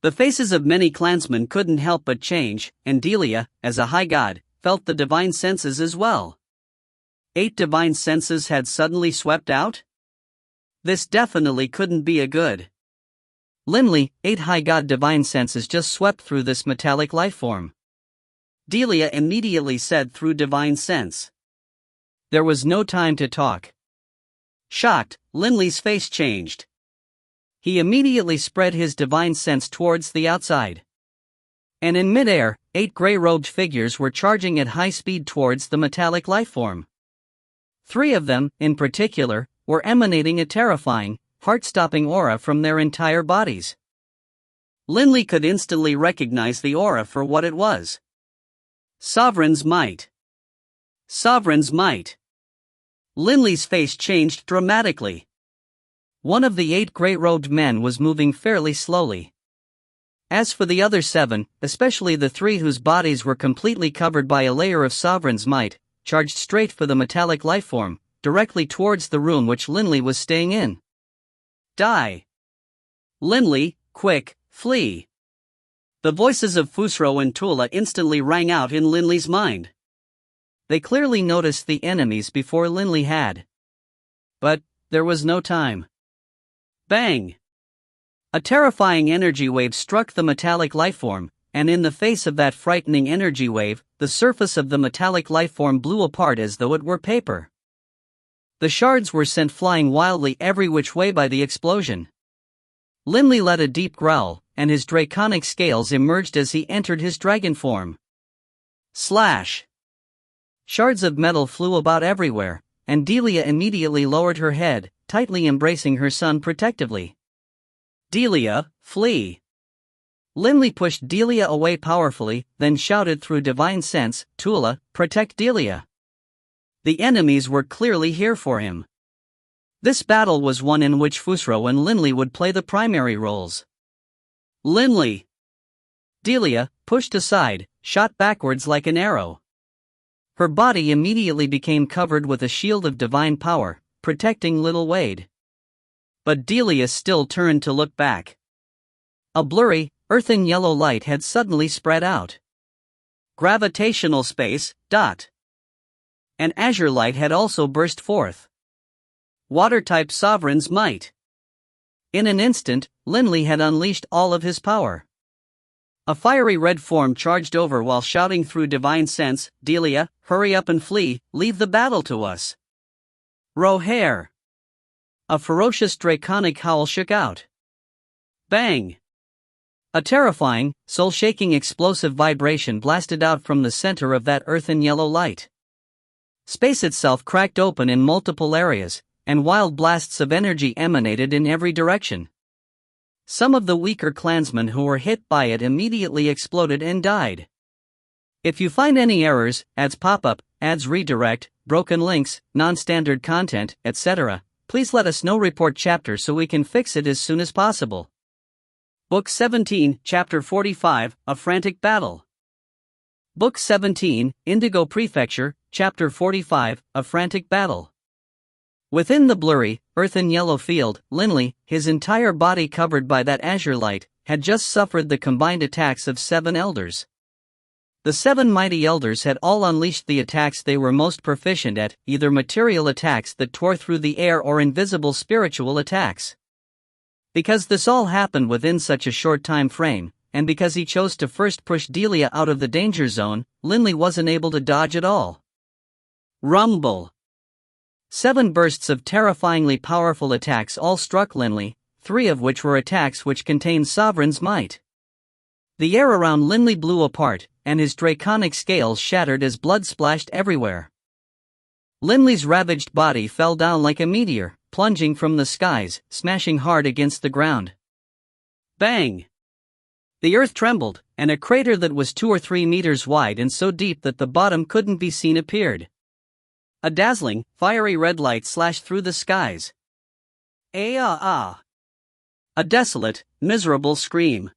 The faces of many clansmen couldn't help but change, and Delia, as a high god, felt the divine senses as well. 8 divine senses had suddenly swept out? This definitely couldn't be a good. Linley, 8 high god divine senses just swept through this metallic lifeform. Delia immediately said through divine sense. There was no time to talk. Shocked, Linley's face changed. He immediately spread his divine sense towards the outside. And in midair, 8 gray-robed figures were charging at high speed towards the metallic lifeform. 3 of them, in particular, were emanating a terrifying, heart-stopping aura from their entire bodies. Linley could instantly recognize the aura for what it was. Sovereign's might. Sovereign's might. Linley's face changed dramatically. One of the 8 gray-robed men was moving fairly slowly. As for the other 7, especially the 3 whose bodies were completely covered by a layer of Sovereign's might, charged straight for the metallic lifeform, directly towards the room which Linley was staying in. Die! Linley, quick, flee! The voices of Fusro and Tula instantly rang out in Linley's mind. They clearly noticed the enemies before Linley had. But there was no time. Bang! A terrifying energy wave struck the metallic lifeform, and in the face of that frightening energy wave, the surface of the metallic lifeform blew apart as though it were paper. The shards were sent flying wildly every which way by the explosion. Limley let a deep growl, and his draconic scales emerged as he entered his dragon form. Slash! Shards of metal flew about everywhere, and Delia immediately lowered her head, tightly embracing her son protectively. Delia, flee! Limley pushed Delia away powerfully, then shouted through divine sense, Tula, protect Delia. The enemies were clearly here for him. This battle was one in which Fusro and Limley would play the primary roles. Limley! Delia, pushed aside, shot backwards like an arrow. Her body immediately became covered with a shield of divine power, protecting little Wade. But Delia still turned to look back. A blurry, earthen yellow light had suddenly spread out. Gravitational space, dot. An azure light had also burst forth. Water-type sovereign's might. In an instant, Limley had unleashed all of his power. A fiery red form charged over while shouting through divine sense, Delia, hurry up and flee, leave the battle to us. Rohair! A ferocious draconic howl shook out. Bang! A terrifying, soul-shaking explosive vibration blasted out from the center of that earthen yellow light. Space itself cracked open in multiple areas, and wild blasts of energy emanated in every direction. Some of the weaker clansmen who were hit by it immediately exploded and died. If you find any errors, ads pop up, ads redirect, broken links, non-standard content, etc., please let us know. Report chapter so we can fix it as soon as possible. Book 17, Chapter 45, A Frantic Battle. Book 17, Indigo Prefecture, Chapter 45, A Frantic Battle. Within the blurry, earthen yellow field, Limley, his entire body covered by that azure light, had just suffered the combined attacks of 7 elders. The 7 mighty elders had all unleashed the attacks they were most proficient at, either material attacks that tore through the air or invisible spiritual attacks. Because this all happened within such a short time frame, and because he chose to first push Delia out of the danger zone, Limley wasn't able to dodge at all. Rumble! 7 bursts of terrifyingly powerful attacks all struck Limley, 3 of which were attacks which contained Sovereign's might. The air around Limley blew apart, and his draconic scales shattered as blood splashed everywhere. Limley's ravaged body fell down like a meteor, plunging from the skies, smashing hard against the ground. Bang! The earth trembled, and a crater that was 2 or 3 meters wide and so deep that the bottom couldn't be seen appeared. A dazzling, fiery red light slashed through the skies. A desolate, miserable scream.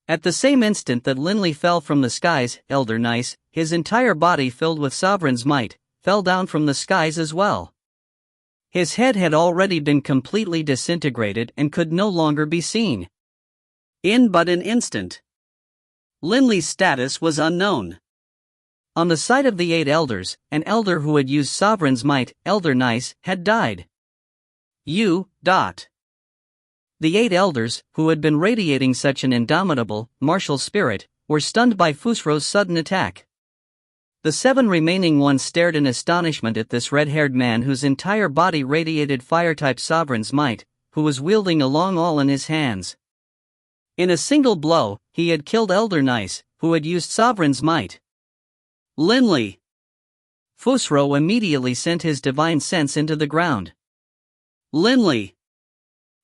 At the same instant that Limley fell from the skies, Elder Nice, his entire body filled with Sovereign's might, fell down from the skies as well. His head had already been completely disintegrated and could no longer be seen. In but an instant, Limley's status was unknown. On the side of the 8 elders, an elder who had used Sovereign's might, Elder Nice, had died. The 8 elders, who had been radiating such an indomitable, martial spirit, were stunned by Fusro's sudden attack. The 7 remaining ones stared in astonishment at this red-haired man whose entire body radiated fire-type Sovereign's might, who was wielding a long awl in his hands. In a single blow, he had killed Elder Nice, who had used Sovereign's might. Limley! Fusro immediately sent his divine sense into the ground. Limley!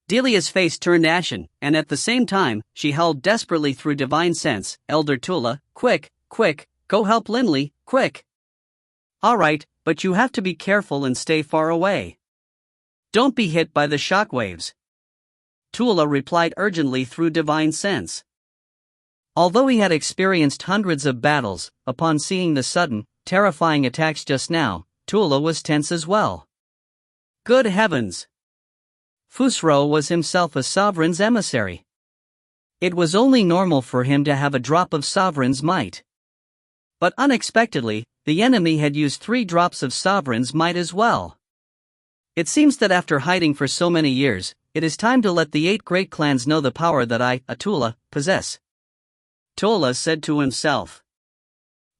Delia's face turned ashen, and at the same time, she howled desperately through divine sense, Elder Tula, quick, quick, go help Limley, quick! Alright, but you have to be careful and stay far away. Don't be hit by the shockwaves. Tula replied urgently through divine sense. Although he had experienced hundreds of battles, upon seeing the sudden, terrifying attacks just now, Tula was tense as well. Good heavens! Fusro was himself a Sovereign's emissary. It was only normal for him to have a drop of Sovereign's might. But unexpectedly, the enemy had used 3 drops of Sovereign's might as well. It seems that after hiding for so many years, it is time to let the 8 great clans know the power that I, Atula, possess. Tola said to himself.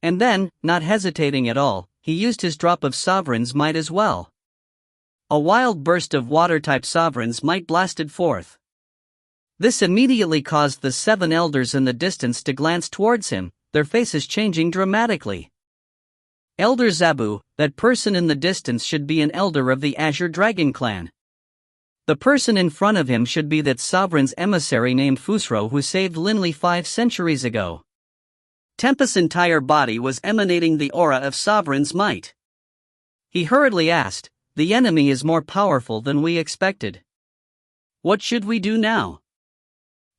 And then, not hesitating at all, he used his drop of Sovereign's Might as well. A wild burst of water-type Sovereign's Might blasted forth. This immediately caused the 7 elders in the distance to glance towards him, their faces changing dramatically. Elder Zabu, that person in the distance should be an elder of the Azure Dragon clan. The person in front of him should be that sovereign's emissary named Fusro who saved Linley 5 centuries ago. Tempest's entire body was emanating the aura of sovereign's might. He hurriedly asked, "The enemy is more powerful than we expected. What should we do now?"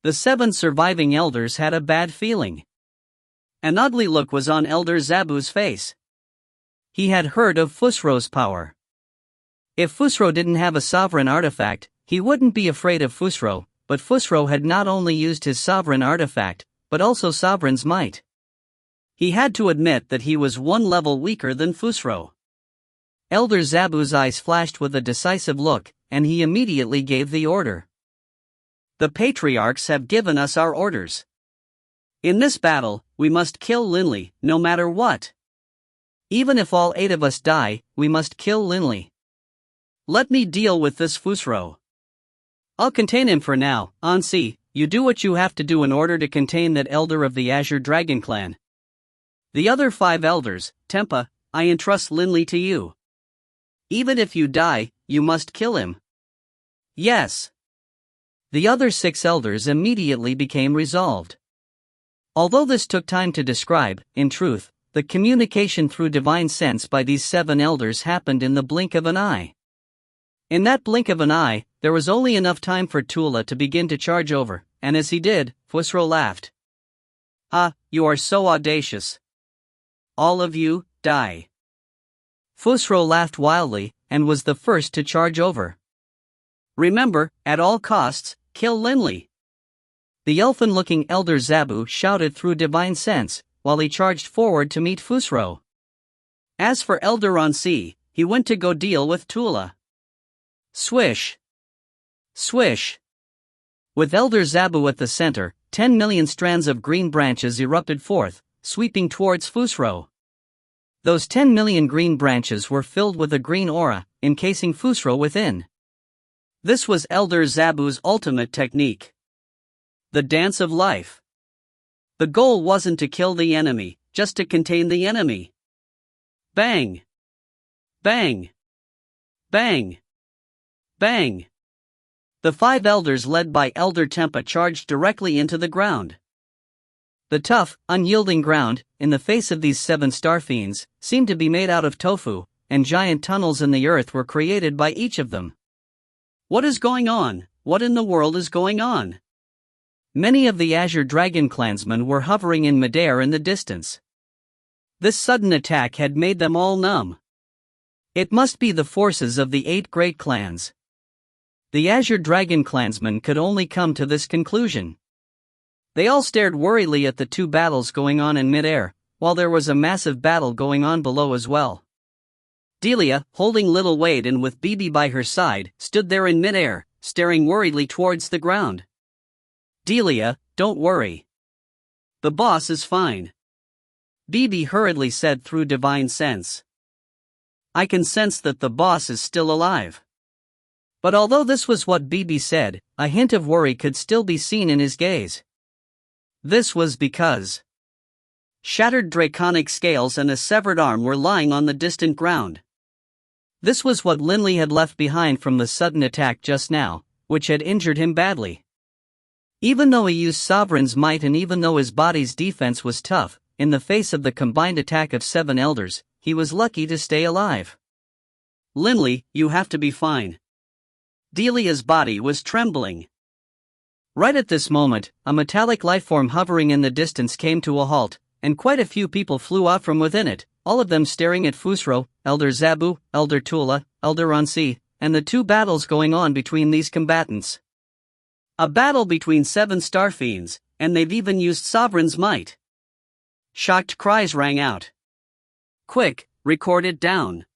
The 7 surviving elders had a bad feeling. An ugly look was on Elder Zabu's face. He had heard of Fusro's power. If Fusro didn't have a sovereign artifact, he wouldn't be afraid of Fusro, but Fusro had not only used his sovereign artifact, but also sovereign's might. He had to admit that he was 1 level weaker than Fusro. Elder Zabu's eyes flashed with a decisive look, and he immediately gave the order. The patriarchs have given us our orders. In this battle, we must kill Linley, no matter what. Even if all 8 of us die, we must kill Linley. Let me deal with this Fusro. I'll contain him for now. Ansi, you do what you have to do in order to contain that elder of the Azure Dragon clan. The other 5 elders, Tempa, I entrust Linley to you. Even if you die, you must kill him. Yes. The other 6 elders immediately became resolved. Although this took time to describe, in truth, the communication through divine sense by these 7 elders happened in the blink of an eye. In that blink of an eye, there was only enough time for Tula to begin to charge over, and as he did, Fusro laughed. "Ah, you are so audacious. All of you, die." Fusro laughed wildly, and was the first to charge over. "Remember, at all costs, kill Linley." The elfin-looking Elder Zabu shouted through divine sense, while he charged forward to meet Fusro. As for Elder Ansi, he went to go deal with Tula. Swish! Swish! With Elder Zabu at the center, 10 million strands of green branches erupted forth, sweeping towards Fusro. Those 10 million green branches were filled with a green aura, encasing Fusro within. This was Elder Zabu's ultimate technique. The dance of life. The goal wasn't to kill the enemy, just to contain the enemy. Bang! Bang! Bang! Bang! The 5 elders led by Elder Tempa charged directly into the ground. The tough, unyielding ground, in the face of these 7 star fiends, seemed to be made out of tofu, and giant tunnels in the earth were created by each of them. What is going on? What in the world is going on? Many of the Azure Dragon clansmen were hovering in midair in the distance. This sudden attack had made them all numb. It must be the forces of the 8 great clans. The Azure Dragon clansmen could only come to this conclusion. They all stared worriedly at the 2 battles going on in midair, while there was a massive battle going on below as well. Delia, holding little Wade and with Bibi by her side, stood there in midair, staring worriedly towards the ground. Delia, don't worry. The boss is fine. Bibi hurriedly said through divine sense. I can sense that the boss is still alive. But although this was what Bibi said, a hint of worry could still be seen in his gaze. This was because shattered draconic scales and a severed arm were lying on the distant ground. This was what Linley had left behind from the sudden attack just now, which had injured him badly. Even though he used Sovereign's might and even though his body's defense was tough, in the face of the combined attack of 7 elders, he was lucky to stay alive. Linley, you have to be fine. Delia's body was trembling. Right at this moment, a metallic lifeform hovering in the distance came to a halt, and quite a few people flew out from within it, all of them staring at Fusro, Elder Zabu, Elder Tula, Elder Ansi, and the 2 battles going on between these combatants. A battle between 7 star fiends, and they've even used Sovereign's might. Shocked cries rang out. Quick, record it down.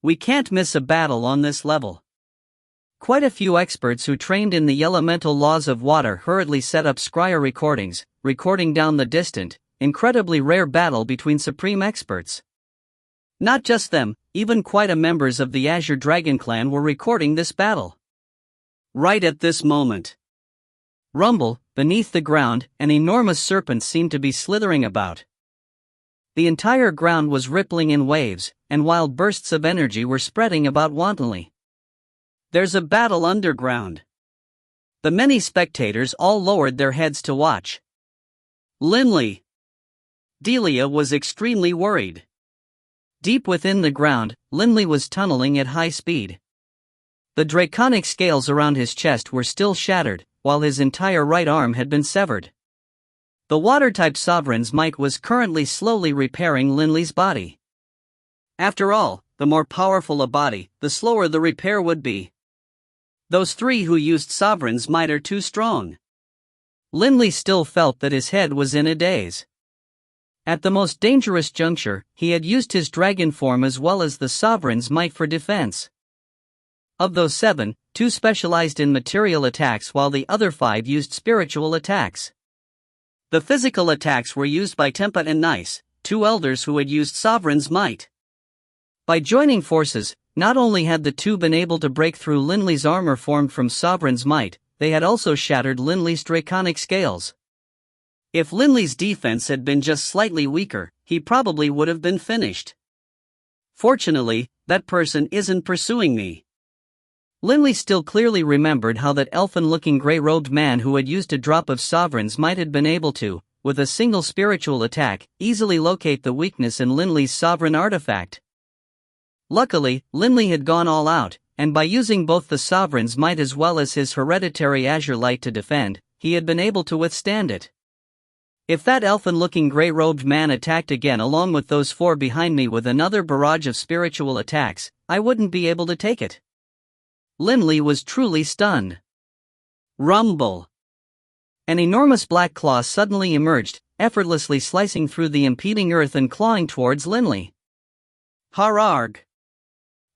We can't miss a battle on this level. Quite a few experts who trained in the elemental laws of water hurriedly set up scryer recordings, recording down the distant, incredibly rare battle between supreme experts. Not just them, even quite a members of the Azure Dragon clan were recording this battle. Right at this moment. Rumble, beneath the ground, an enormous serpent seemed to be slithering about. The entire ground was rippling in waves, and wild bursts of energy were spreading about wantonly. There's a battle underground. The many spectators all lowered their heads to watch. Linley. Delia was extremely worried. Deep within the ground, Linley was tunneling at high speed. The draconic scales around his chest were still shattered, while his entire right arm had been severed. The water-type sovereign's might was currently slowly repairing Linley's body. After all, the more powerful a body, the slower the repair would be. Those three who used sovereign's might are too strong. Linley still felt that his head was in a daze. At the most dangerous juncture, he had used his dragon form as well as the sovereign's might for defense. Of those 7, 2 specialized in material attacks while the other 5 used spiritual attacks. The physical attacks were used by Tempa and Nice, 2 elders who had used sovereign's might. By joining forces, not only had the 2 been able to break through Linley's armor formed from sovereign's might, they had also shattered Linley's draconic scales. If Linley's defense had been just slightly weaker, he probably would have been finished. Fortunately, that person isn't pursuing me. Linley still clearly remembered how that elfin-looking grey-robed man who had used a drop of sovereign's might had been able to, with a single spiritual attack, easily locate the weakness in Linley's sovereign artifact. Luckily, Linley had gone all out, and by using both the sovereign's might as well as his hereditary azure light to defend, he had been able to withstand it. If that elfin-looking grey-robed man attacked again along with those 4 behind me with another barrage of spiritual attacks, I wouldn't be able to take it. Linley was truly stunned. Rumble. An enormous black claw suddenly emerged, effortlessly slicing through the impeding earth and clawing towards Linley. Hararg.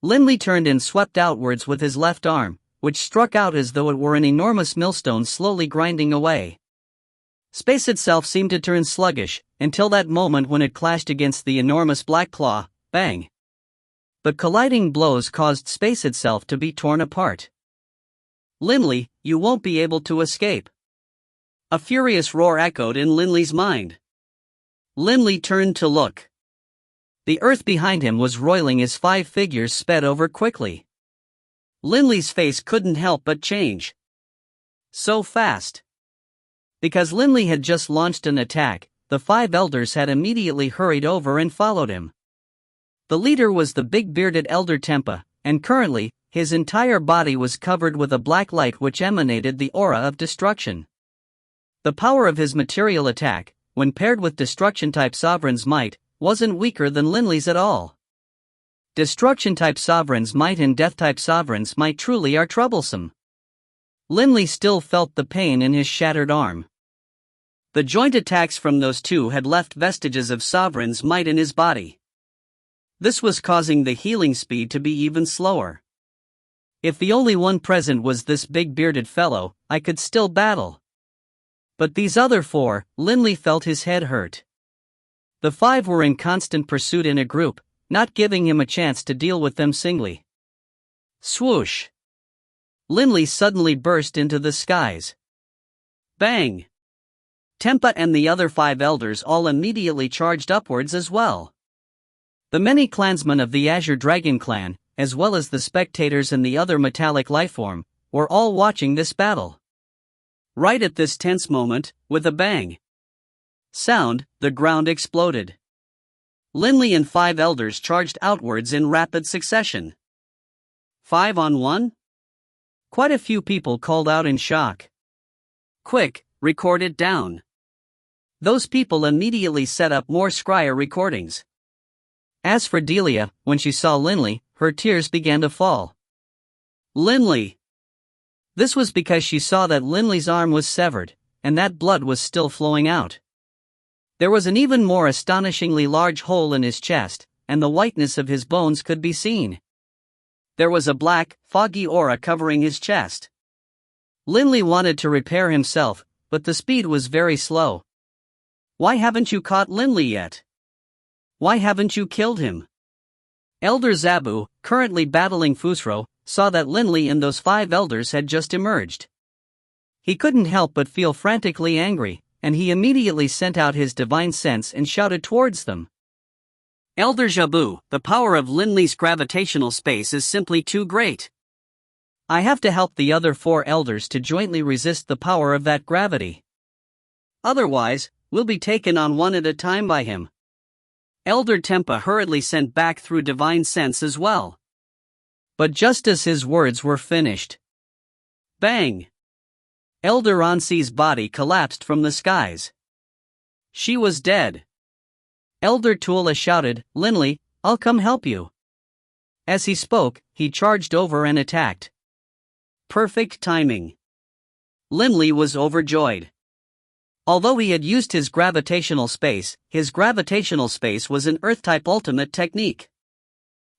Linley turned and swept outwards with his left arm, which struck out as though it were an enormous millstone slowly grinding away. Space itself seemed to turn sluggish, until that moment when it clashed against the enormous black claw, bang. But colliding blows caused space itself to be torn apart. Linley, you won't be able to escape. A furious roar echoed in Linley's mind. Linley turned to look. The earth behind him was roiling as 5 figures sped over quickly. Linley's face couldn't help but change. So fast. Because Linley had just launched an attack, the 5 elders had immediately hurried over and followed him. The leader was the big bearded elder Tempa, and currently, his entire body was covered with a black light which emanated the aura of destruction. The power of his material attack, when paired with destruction-type sovereign's might, wasn't weaker than Linley's at all. Destruction-type sovereign's might and death-type sovereign's might truly are troublesome. Linley still felt the pain in his shattered arm. The joint attacks from those 2 had left vestiges of sovereign's might in his body. This was causing the healing speed to be even slower. If the only one present was this big bearded fellow, I could still battle. But these other 4, Linley felt his head hurt. The 5 were in constant pursuit in a group, not giving him a chance to deal with them singly. Swoosh! Linley suddenly burst into the skies. Bang! Tempa and the other 5 elders all immediately charged upwards as well. The many clansmen of the Azure Dragon clan, as well as the spectators and the other metallic lifeform, were all watching this battle. Right at this tense moment, with a bang sound, the ground exploded. Linley and 5 elders charged outwards in rapid succession. 5 on 1? Quite a few people called out in shock. Quick, record it down. Those people immediately set up more scryer recordings. As for Delia, when she saw Linley, her tears began to fall. Linley! This was because she saw that Linley's arm was severed, and that blood was still flowing out. There was an even more astonishingly large hole in his chest, and the whiteness of his bones could be seen. there was a black, foggy aura covering his chest. Linley wanted to repair himself, but the speed was very slow. Why haven't you caught Linley yet? Why haven't you killed him? Elder Zabu, currently battling Fusro, saw that Linley and those 5 elders had just emerged. He couldn't help but feel frantically angry, and he immediately sent out his divine sense and shouted towards them. Elder Zabu, the power of Linley's gravitational space is simply too great. I have to help the other 4 elders to jointly resist the power of that gravity. Otherwise, we'll be taken on one at a time by him. Elder Tempa hurriedly sent back through divine sense as well. But just as his words were finished, bang! Elder Ansi's body collapsed from the skies. She was dead. Elder Tula shouted, "Linley, I'll come help you." As he spoke, he charged over and attacked. Perfect timing. Linley was overjoyed. Although he had used his gravitational space was an Earth-type ultimate technique.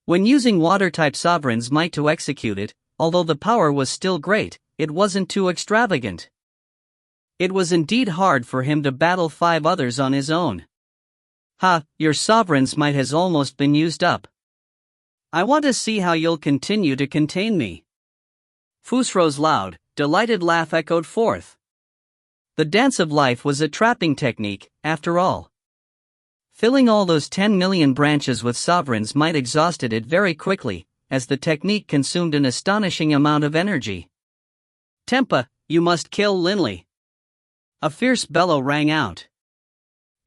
When using Water-type Sovereign's might to execute it, although the power was still great, it wasn't too extravagant. It was indeed hard for him to battle 5 others on his own. "Ha, your Sovereign's might has almost been used up. I want to see how you'll continue to contain me." Fusro's loud, delighted laugh echoed forth. The dance of life was a trapping technique, after all. Filling all those 10 million branches with Sovereign's might exhausted it very quickly, as the technique consumed an astonishing amount of energy. "Tempa, you must kill Linley." A fierce bellow rang out.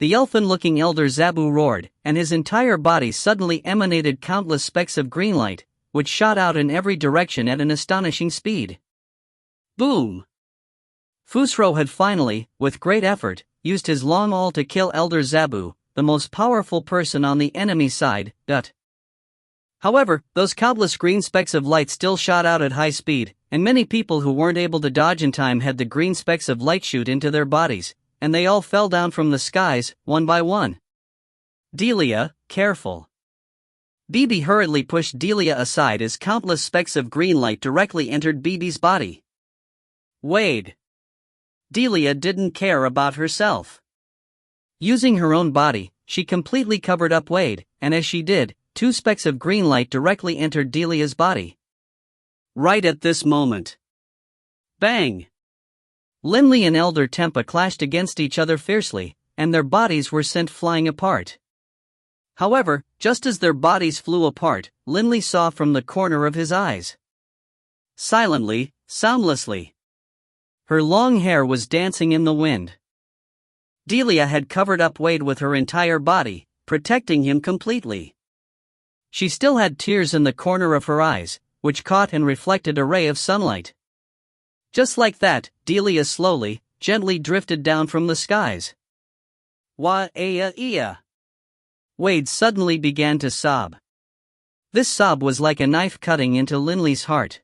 The elfin-looking Elder Zabu roared, and his entire body suddenly emanated countless specks of green light, which shot out in every direction at an astonishing speed. Boom! Fusro had finally, with great effort, used his long awl to kill Elder Zabu, the most powerful person on the enemy side. However, those countless green specks of light still shot out at high speed, and many people who weren't able to dodge in time had the green specks of light shoot into their bodies, and they all fell down from the skies, one by one. "Delia, careful." Bibi hurriedly pushed Delia aside as countless specks of green light directly entered Bibi's body. Wade. Delia didn't care about herself. Using her own body, she completely covered up Wade, and as she did, 2 specks of green light directly entered Delia's body. Right at this moment. Bang! Linley and Elder Tempa clashed against each other fiercely, and their bodies were sent flying apart. However, just as their bodies flew apart, Linley saw from the corner of his eyes. Silently, soundlessly. Her long hair was dancing in the wind. Delia had covered up Wade with her entire body, protecting him completely. She still had tears in the corner of her eyes, which caught and reflected a ray of sunlight. Just like that, Delia slowly, gently drifted down from the skies. Wa-ea-ea. Wade suddenly began to sob. This sob was like a knife cutting into Linley's heart.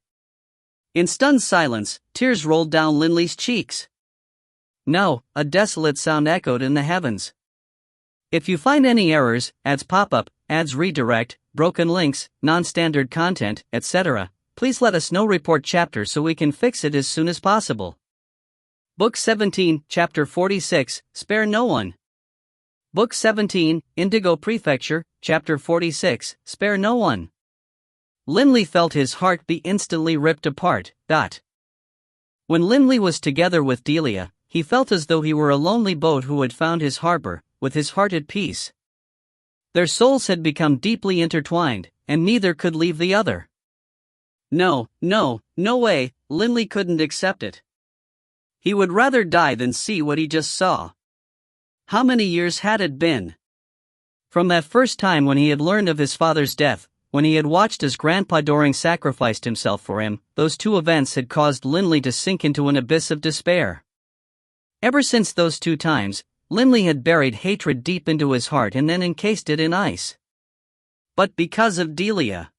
In stunned silence, tears rolled down Linley's cheeks. No, a desolate sound echoed in the heavens. If you find any errors, ads pop-up, ads redirect, broken links, non-standard content, etc., please let us know. Report chapter so we can fix it as soon as possible. Book 17, Chapter 46, Spare No One. Book 17, Indigo Prefecture, Chapter 46, Spare No One. Linley felt his heart be instantly ripped apart. When Linley was together with Delia, he felt as though he were a lonely boat who had found his harbor, with his heart at peace. Their souls had become deeply intertwined, and neither could leave the other. No way, Linley couldn't accept it. He would rather die than see what he just saw. How many years had it been? From that first time when he had learned of his father's death, when he had watched as Grandpa Doring sacrificed himself for him, those 2 events had caused Linley to sink into an abyss of despair. Ever since those 2 times, Linley had buried hatred deep into his heart and then encased it in ice. But because of Delia,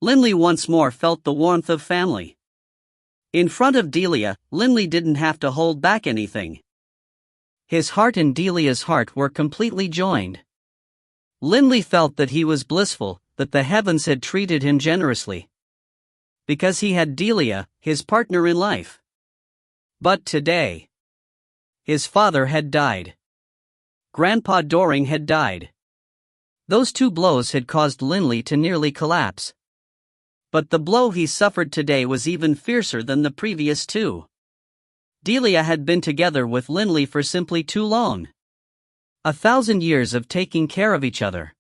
Linley once more felt the warmth of family. In front of Delia, Linley didn't have to hold back anything. His heart and Delia's heart were completely joined. Linley felt that he was blissful, that the heavens had treated him generously, Because he had Delia, his partner in life. But today, his father had died. Grandpa Doring had died. Those two blows had caused Linley to nearly collapse. But the blow he suffered today was even fiercer than the previous two. Delia had been together with Linley for simply too long. 1,000 years of taking care of each other.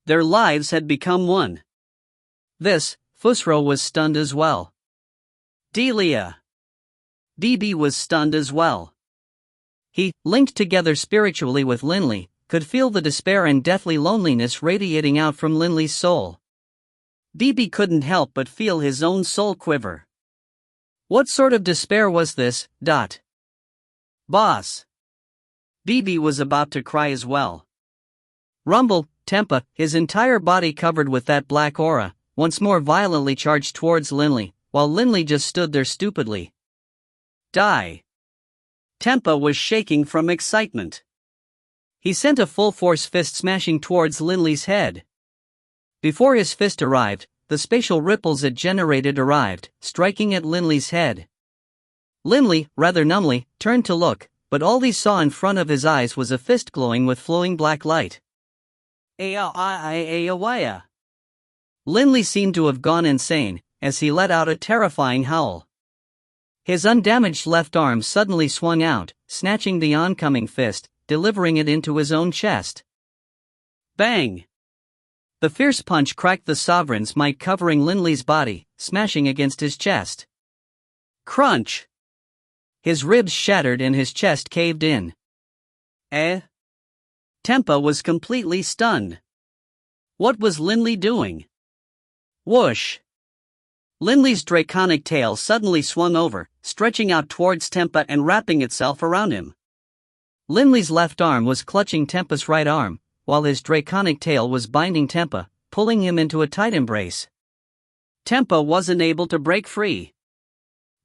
Their lives had become one. This, Fusro was stunned as well. Delia. BB was stunned as well. He, linked together spiritually with Linley, could feel the despair and deathly loneliness radiating out from Linley's soul. BB couldn't help but feel his own soul quiver. What sort of despair was this? Boss. BB was about to cry as well. Rumble, Tempa, his entire body covered with that black aura, once more violently charged towards Linley, while Linley just stood there stupidly. Die. Tempa was shaking from excitement. He sent a full-force fist smashing towards Linley's head. Before his fist arrived, the spatial ripples it generated arrived, striking at Linley's head. Linley, rather numbly, turned to look, but all he saw in front of his eyes was a fist glowing with flowing black light. Linley seemed to have gone insane, as he let out a terrifying howl. His undamaged left arm suddenly swung out, snatching the oncoming fist, delivering it into his own chest. Bang! The fierce punch cracked the Sovereign's might covering Linley's body, smashing against his chest. Crunch! His ribs shattered and his chest caved in. Tempa was completely stunned. What was Linley doing? Whoosh! Linley's draconic tail suddenly swung over, stretching out towards Tempa and wrapping itself around him. Linley's left arm was clutching Tempa's right arm, while his draconic tail was binding Tempa, pulling him into a tight embrace. Tempa wasn't able to break free.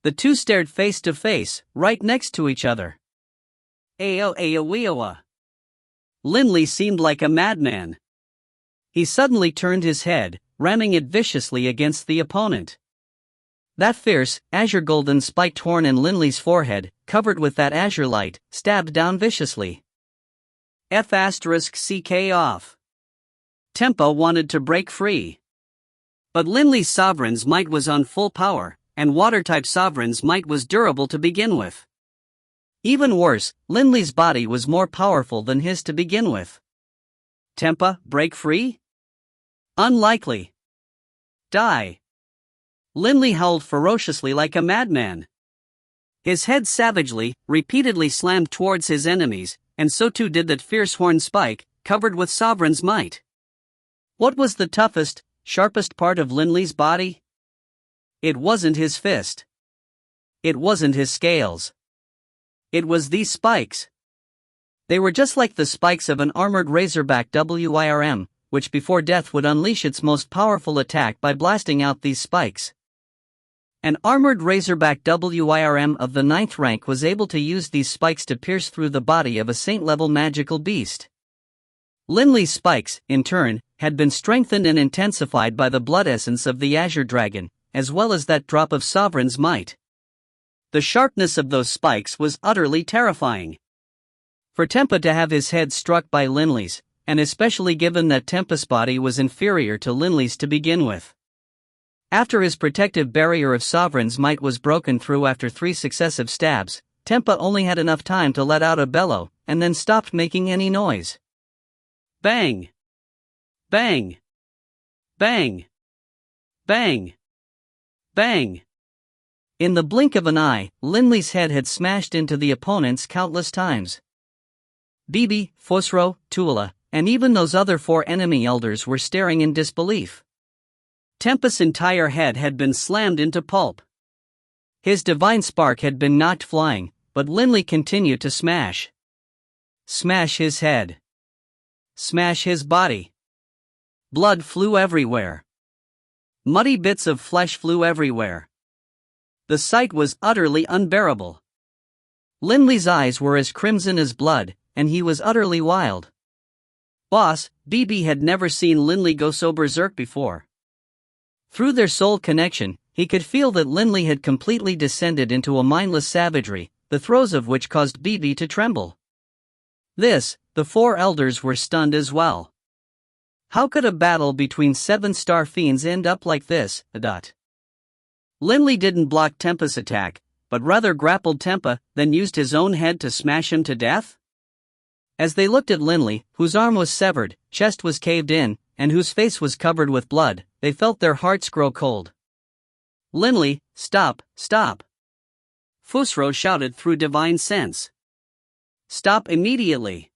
The two stared face to face, right next to each other. Linley seemed like a madman. He suddenly turned his head, ramming it viciously against the opponent. That fierce, azure golden spiked horn in Linley's forehead, covered with that azure light, stabbed down viciously. F***ck off. Tempa wanted to break free. But Linley's Sovereign's might was on full power, and Water-type Sovereign's might was durable to begin with. Even worse, Linley's body was more powerful than his to begin with. Tempa, break free? Unlikely. Die. Linley howled ferociously like a madman. His head savagely, repeatedly slammed towards his enemies, and so too did that fierce horn spike, covered with Sovereign's might. What was the toughest, sharpest part of Linley's body? It wasn't his fist. It wasn't his scales. It was these spikes. They were just like the spikes of an armored razorback WIRM, which before death would unleash its most powerful attack by blasting out these spikes. An armored razorback WIRM of the 9th rank was able to use these spikes to pierce through the body of a saint-level magical beast. Linley's spikes, in turn, had been strengthened and intensified by the blood essence of the Azure Dragon, as well as that drop of Sovereign's might. The sharpness of those spikes was utterly terrifying. For Tempa to have his head struck by Linley's, and especially given that Tempa's body was inferior to Linley's to begin with. After his protective barrier of Sovereign's might was broken through after 3 successive stabs, Tempa only had enough time to let out a bellow, and then stopped making any noise. Bang! Bang! Bang! Bang! Bang! In the blink of an eye, Linley's head had smashed into the opponent's countless times. BB, Fusro, Tuula, and even those other 4 enemy elders were staring in disbelief. Tempa's entire head had been slammed into pulp. His divine spark had been knocked flying, but Linley continued to smash. Smash his head. Smash his body. Blood flew everywhere. Muddy bits of flesh flew everywhere. The sight was utterly unbearable. Linley's eyes were as crimson as blood, and he was utterly wild. Boss, BB had never seen Linley go so berserk before. Through their soul connection, he could feel that Linley had completely descended into a mindless savagery, the throes of which caused Bibi to tremble. The four elders were stunned as well. How could a battle between 7-star fiends end up like this? Linley didn't block Tempa's attack, but rather grappled Tempa, then used his own head to smash him to death? As they looked at Linley, whose arm was severed, chest was caved in, and whose face was covered with blood, they felt their hearts grow cold. "Linley, stop, stop!" Fusro shouted through divine sense. "Stop immediately!"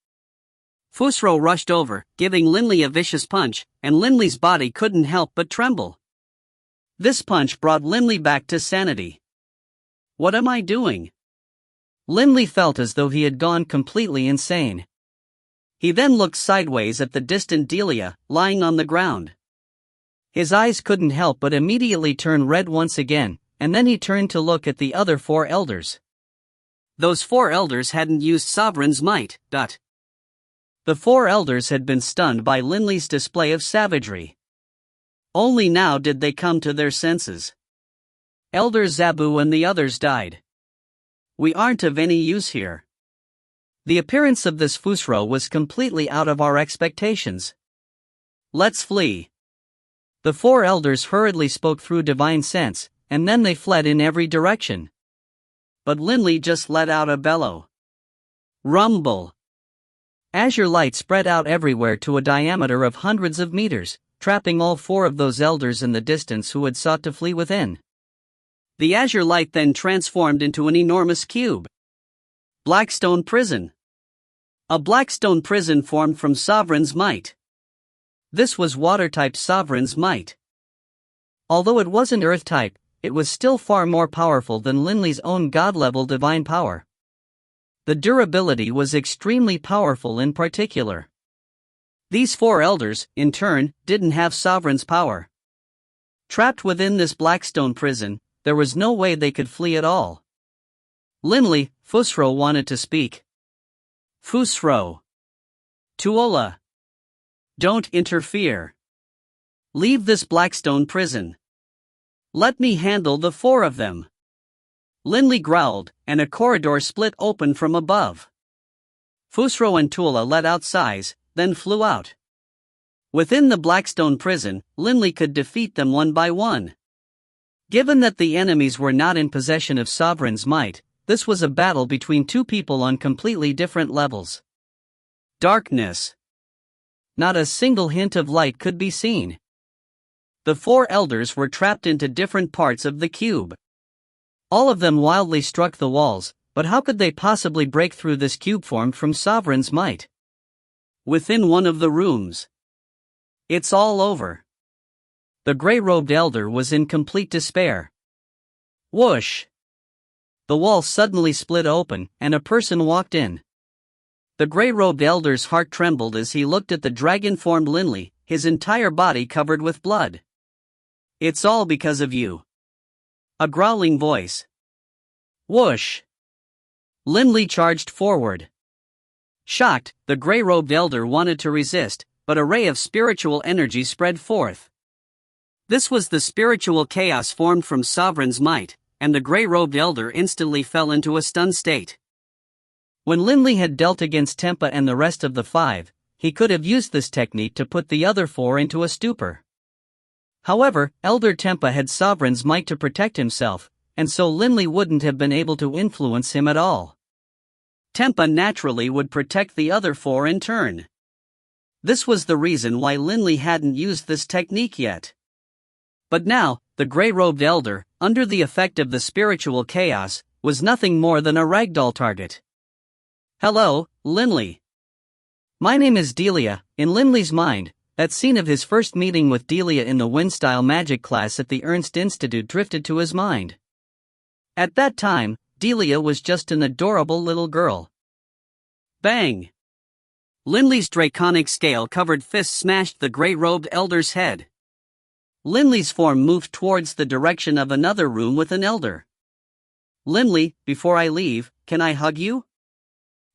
Fusro rushed over, giving Linley a vicious punch, and Linley's body couldn't help but tremble. This punch brought Linley back to sanity. "What am I doing?" Linley felt as though he had gone completely insane. He then looked sideways at the distant Delia, lying on the ground. His eyes couldn't help but immediately turn red once again, and then he turned to look at the other four elders. Those four elders hadn't used Sovereign's might. The four elders had been stunned by Linley's display of savagery. Only now did they come to their senses. Elder Zabu and the others died. "We aren't of any use here. The appearance of this Fusro was completely out of our expectations. Let's flee." The four elders hurriedly spoke through divine sense, and then they fled in every direction. But Linley just let out a bellow. Rumble! Azure light spread out everywhere to a diameter of hundreds of meters, trapping all four of those elders in the distance who had sought to flee within. The azure light then transformed into an enormous cube. Blackstone prison. A blackstone prison formed from Sovereign's might. This was water-type Sovereign's might. Although it wasn't earth-type, it was still far more powerful than Linley's own god-level divine power. The durability was extremely powerful in particular. These four elders, in turn, didn't have Sovereign's power. Trapped within this blackstone prison, there was no way they could flee at all. Linley, Fusro wanted to speak. "Fusro. Tuola. Don't interfere. Leave this blackstone prison. Let me handle the four of them." Linley growled, and a corridor split open from above. Fusro and Tuola let out sighs, then flew out. Within the blackstone prison, Linley could defeat them one by one. Given that the enemies were not in possession of Sovereign's might, this was a battle between two people on completely different levels. Darkness. Not a single hint of light could be seen. The four elders were trapped into different parts of the cube. All of them wildly struck the walls, but how could they possibly break through this cube formed from Sovereign's might? Within one of the rooms. "It's all over." The gray-robed elder was in complete despair. Whoosh! The wall suddenly split open, and a person walked in. The gray-robed elder's heart trembled as he looked at the dragon-formed Linley, his entire body covered with blood. "It's all because of you." A growling voice. Whoosh! Linley charged forward. Shocked, the gray-robed elder wanted to resist, but a ray of spiritual energy spread forth. This was the spiritual chaos formed from Sovereign's might, and the gray-robed elder instantly fell into a stunned state. When Linley had dealt against Tempa and the rest of the five, he could have used this technique to put the other four into a stupor. However, Elder Tempa had Sovereign's might to protect himself, and so Linley wouldn't have been able to influence him at all. Tempa naturally would protect the other four in turn. This was the reason why Linley hadn't used this technique yet. But now, the gray-robed elder, under the effect of the spiritual chaos, was nothing more than a ragdoll target. "Hello, Linley. My name is Delia." In Linley's mind, that scene of his first meeting with Delia in the Windstyle magic class at the Ernst Institute drifted to his mind. At that time, Delia was just an adorable little girl. Bang! Linley's draconic scale-covered fist smashed the gray-robed elder's head. Linley's form moved towards the direction of another room with an elder. "Linley, before I leave, can I hug you?"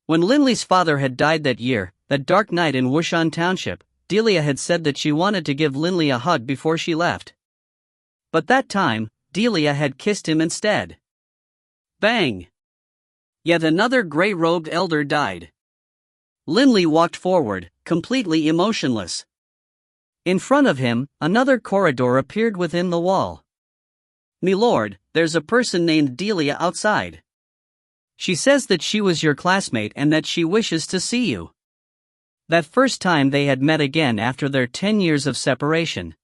When Linley's father had died that year, that dark night in Wushan Township, Delia had said that she wanted to give Linley a hug before she left. But that time, Delia had kissed him instead. Bang! Yet another gray-robed elder died. Linley walked forward, completely emotionless. In front of him, another corridor appeared within the wall. "Milord, there's a person named Delia outside. She says that she was your classmate and that she wishes to see you." That first time they had met again after their 10 years of separation.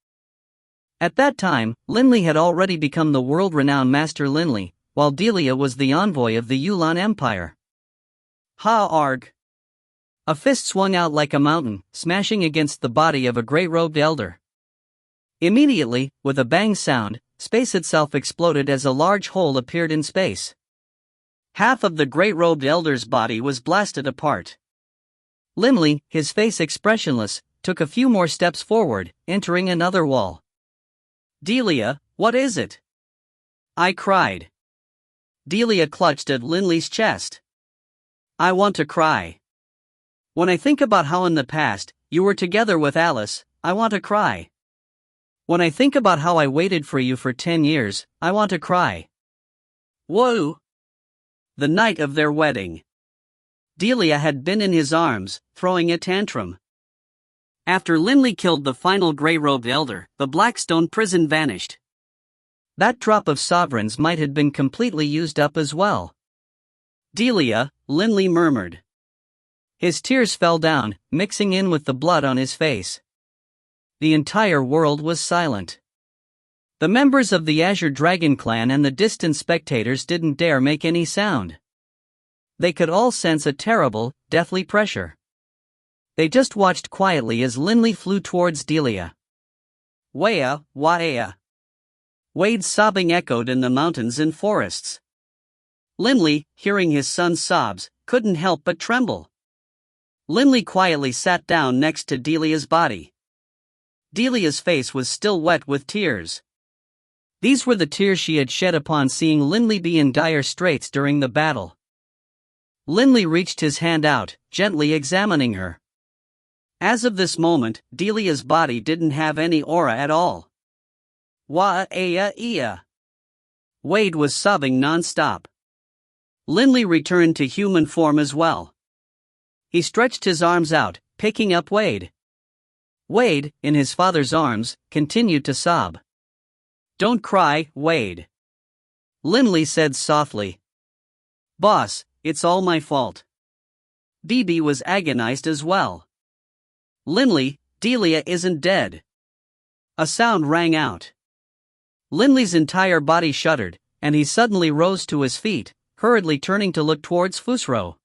At that time, Linley had already become the world-renowned Master Linley, while Delia was the envoy of the Yulan Empire. Ha arg! A fist swung out like a mountain, smashing against the body of a gray-robed elder. Immediately, with a bang sound, space itself exploded as a large hole appeared in space. Half of the gray-robed elder's body was blasted apart. Linley, his face expressionless, took a few more steps forward, entering another wall. "Delia, what is it?" I cried. Delia clutched at Linley's chest. "I want to cry. When I think about how in the past, you were together with Alice, I want to cry. When I think about how I waited for you for 10 years, I want to cry." Whoa! The night of their wedding. Delia had been in his arms, throwing a tantrum. After Linley killed the final gray-robed elder, the Blackstone prison vanished. That drop of sovereigns might have been completely used up as well. "Delia," Linley murmured. His tears fell down, mixing in with the blood on his face. The entire world was silent. The members of the Azure Dragon clan and the distant spectators didn't dare make any sound. They could all sense a terrible, deathly pressure. They just watched quietly as Linley flew towards Delia. "Waya, waya." Wade's sobbing echoed in the mountains and forests. Linley, hearing his son's sobs, couldn't help but tremble. Linley quietly sat down next to Delia's body. Delia's face was still wet with tears. These were the tears she had shed upon seeing Linley be in dire straits during the battle. Linley reached his hand out, gently examining her. As of this moment, Delia's body didn't have any aura at all. Wa-aya-iya. Wade was sobbing non-stop. Linley returned to human form as well. He stretched his arms out, picking up Wade. Wade, in his father's arms, continued to sob. "Don't cry, Wade," Linley said softly. "Boss, it's all my fault." Bibi was agonized as well. "Linley, Delia isn't dead." A sound rang out. Linley's entire body shuddered, and he suddenly rose to his feet, hurriedly turning to look towards Fusro.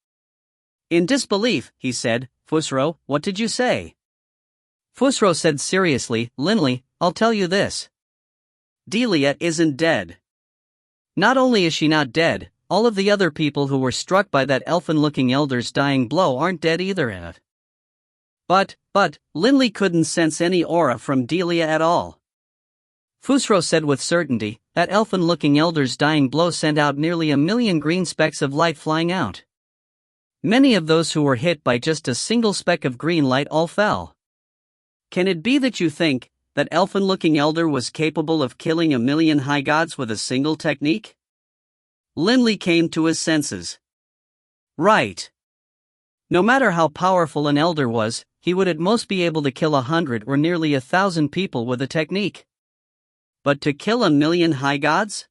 In disbelief, he said, "Fusro, what did you say?" Fusro said seriously, "Linley, I'll tell you this. Delia isn't dead. Not only is she not dead, all of the other people who were struck by that elfin-looking elder's dying blow aren't dead either. But, Linley couldn't sense any aura from Delia at all. Fusro said with certainty, that elfin-looking elder's dying blow sent out nearly 1,000,000 green specks of light flying out. Many of those who were hit by just a single speck of green light all fell. Can it be that you think that elfin-looking elder was capable of killing 1,000,000 high gods with a single technique? Linley came to his senses. Right. No matter how powerful an elder was, he would at most be able to kill 100 or nearly 1,000 people with a technique. But to kill 1,000,000 high gods?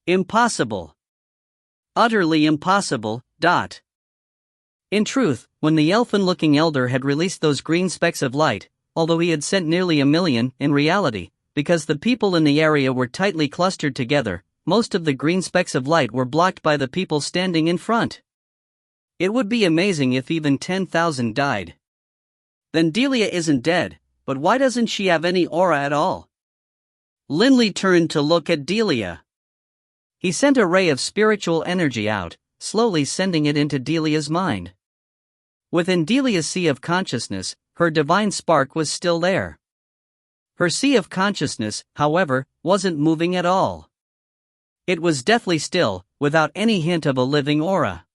Impossible. Utterly impossible. In truth, when the elfin-looking elder had released those green specks of light, although he had sent nearly 1,000,000, in reality, because the people in the area were tightly clustered together, most of the green specks of light were blocked by the people standing in front. It would be amazing if even 10,000 died. Then Delia isn't dead, but why doesn't she have any aura at all? Linley turned to look at Delia. He sent a ray of spiritual energy out, slowly sending it into Delia's mind. Within Delia's sea of consciousness, her divine spark was still there. Her sea of consciousness, however, wasn't moving at all. It was deathly still, without any hint of a living aura.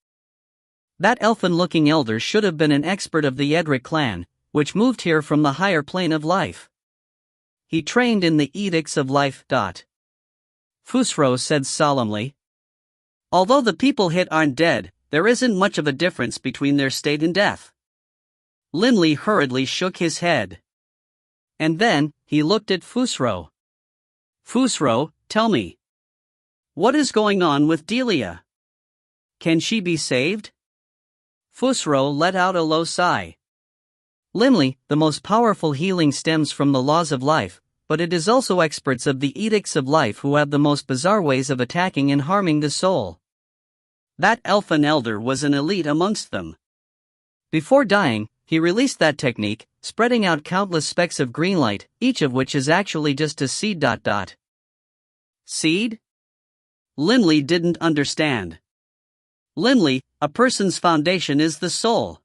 That elfin-looking elder should have been an expert of the Edric clan, which moved here from the higher plane of life. he trained in the edicts of life. Fusro said solemnly. Although the people hit aren't dead, there isn't much of a difference between their state and death. Linley hurriedly shook his head. And then, he looked at Fusro. Fusro, tell me. What is going on with Delia? Can she be saved? Fusro let out a low sigh. Linley, the most powerful healing stems from the laws of life, but it is also experts of the edicts of life who have the most bizarre ways of attacking and harming the soul. That elfin elder was an elite amongst them. Before dying, he released that technique, spreading out countless specks of green light, each of which is actually just a seed. Seed? Linley didn't understand. Linley, a person's foundation is the soul.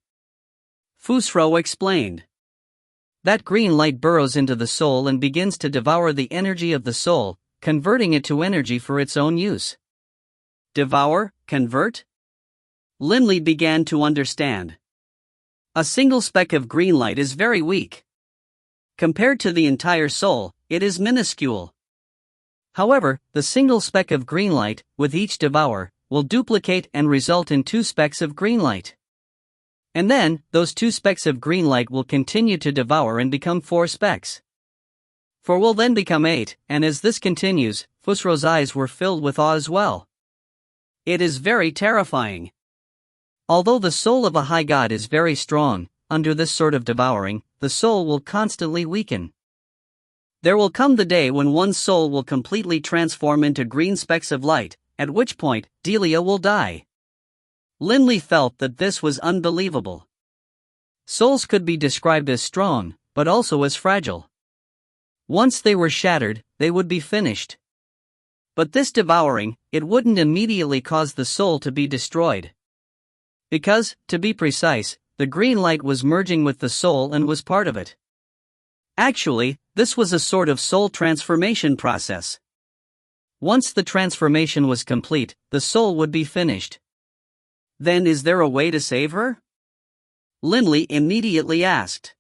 Fusro explained. That green light burrows into the soul and begins to devour the energy of the soul, converting it to energy for its own use. Devour, convert? Linley began to understand. A single speck of green light is very weak. Compared to the entire soul, it is minuscule. However, the single speck of green light, with each devour, will duplicate and result in 2 specks of green light. And then, those 2 specks of green light will continue to devour and become 4 specks. 4 will then become 8, and as this continues, Fusro's eyes were filled with awe as well. It is very terrifying. Although the soul of a high god is very strong, under this sort of devouring, the soul will constantly weaken. There will come the day when one's soul will completely transform into green specks of light, at which point, Delia will die. Linley felt that this was unbelievable. Souls could be described as strong, but also as fragile. Once they were shattered, they would be finished. But this devouring, it wouldn't immediately cause the soul to be destroyed. Because, to be precise, the green light was merging with the soul and was part of it. Actually, this was a sort of soul transformation process. Once the transformation was complete, the soul would be finished. Then is there a way to save her? Linley immediately asked.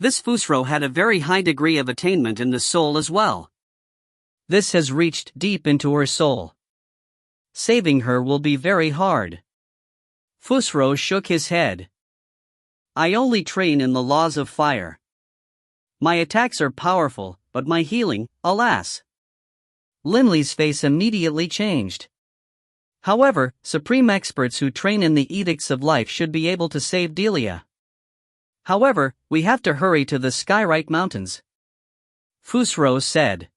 This Fusro had a very high degree of attainment in the soul as well. This has reached deep into her soul. Saving her will be very hard. Fusro shook his head. I only train in the laws of fire. My attacks are powerful, but my healing, alas. Linley's face immediately changed. However, supreme experts who train in the edicts of life should be able to save Delia. However, we have to hurry to the Skyrite Mountains. Fusro said.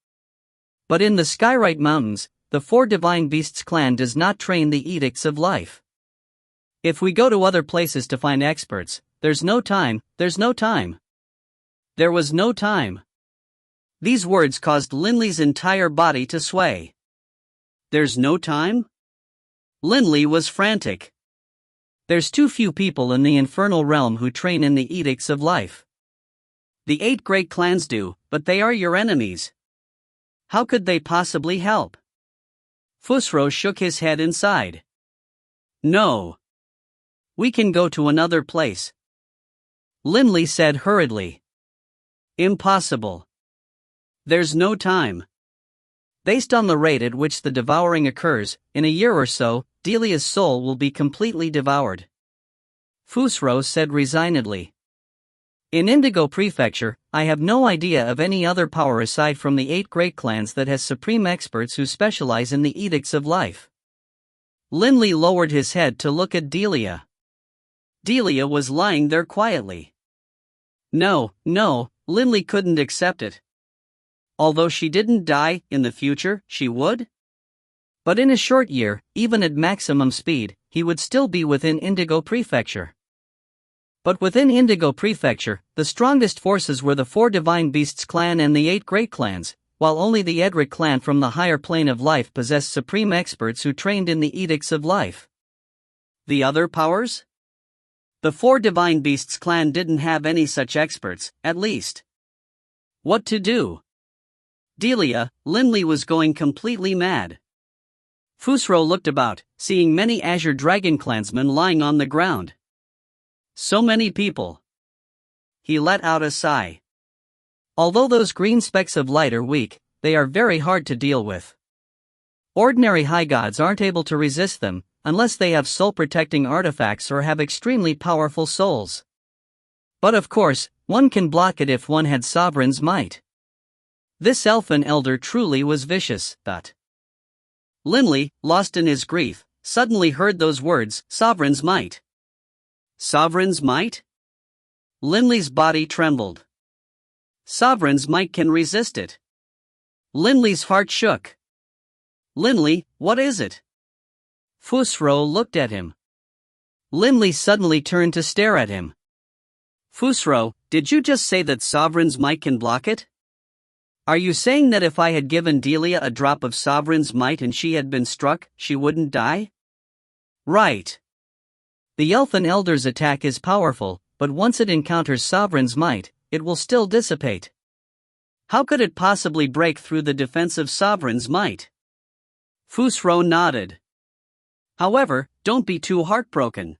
But in the Skyrite Mountains, the 4 Divine Beasts clan does not train the edicts of life. If we go to other places to find experts, there's no time. There was no time. These words caused Linley's entire body to sway. There's no time? Linley was frantic. There's too few people in the infernal realm who train in the edicts of life. The 8 great clans do, but they are your enemies. How could they possibly help? Fusro shook his head and sighed. No. We can go to another place. Linley said hurriedly. Impossible. There's no time. Based on the rate at which the devouring occurs, in a year or so, Delia's soul will be completely devoured. Fusro said resignedly. In Indigo Prefecture, I have no idea of any other power aside from the 8 great clans that has supreme experts who specialize in the edicts of life. Linley lowered his head to look at Delia. Delia was lying there quietly. No, Linley couldn't accept it. Although she didn't die, in the future, she would? But in a short year, even at maximum speed, he would still be within Indigo Prefecture. But within Indigo Prefecture, the strongest forces were the 4 Divine Beasts clan and the 8 Great Clans, while only the Edric clan from the higher plane of life possessed supreme experts who trained in the edicts of life. The other powers? The 4 Divine Beasts clan didn't have any such experts, at least. What to do? Delia, Linley was going completely mad. Fusro looked about, seeing many Azure Dragon clansmen lying on the ground. So many people. He let out a sigh. Although those green specks of light are weak, they are very hard to deal with. Ordinary high gods aren't able to resist them, unless they have soul-protecting artifacts or have extremely powerful souls. But of course, one can block it if one had Sovereign's might. This elfin elder truly was vicious, thought. Linley, lost in his grief, suddenly heard those words, Sovereign's might. Sovereign's might? Linley's body trembled. Sovereign's might can resist it. Linley's heart shook. Linley, what is it? Fusro looked at him. Linley suddenly turned to stare at him. Fusro, did you just say that Sovereign's might can block it? Are you saying that if I had given Delia a drop of Sovereign's might and she had been struck, she wouldn't die? Right. The elfin elder's attack is powerful, but once it encounters Sovereign's might, it will still dissipate. How could it possibly break through the defense of Sovereign's might? Fusro nodded. However, don't be too heartbroken.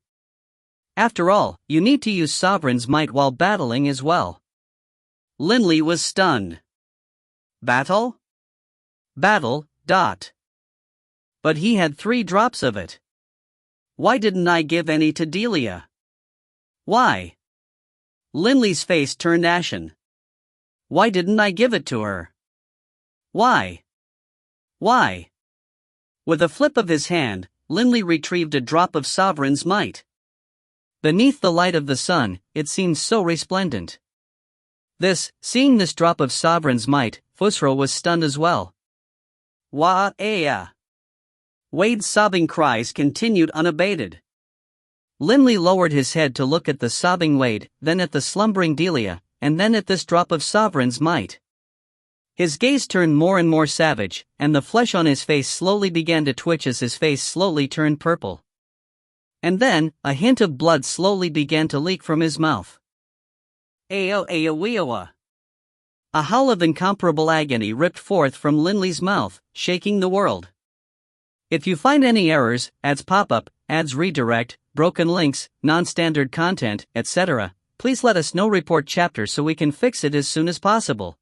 After all, you need to use Sovereign's might while battling as well. Linley was stunned. Battle? Battle, . But he had 3 drops of it. Why didn't I give any to Delia? Why? Linley's face turned ashen. Why didn't I give it to her? Why? Why? With a flip of his hand, Linley retrieved a drop of Sovereign's might. Beneath the light of the sun, it seemed so resplendent. Seeing this drop of Sovereign's might, Fusro was stunned as well. Wah-aya! Wade's sobbing cries continued unabated. Linley lowered his head to look at the sobbing Wade, then at the slumbering Delia, and then at this drop of Sovereign's might. His gaze turned more and more savage, and the flesh on his face slowly began to twitch as his face slowly turned purple. And then, a hint of blood slowly began to leak from his mouth. Ayo-ayo-wee-awa. A howl of incomparable agony ripped forth from Linley's mouth, shaking the world. If you find any errors, ads pop up, ads redirect, broken links, non-standard content, etc., please let us know. Report chapter so we can fix it as soon as possible.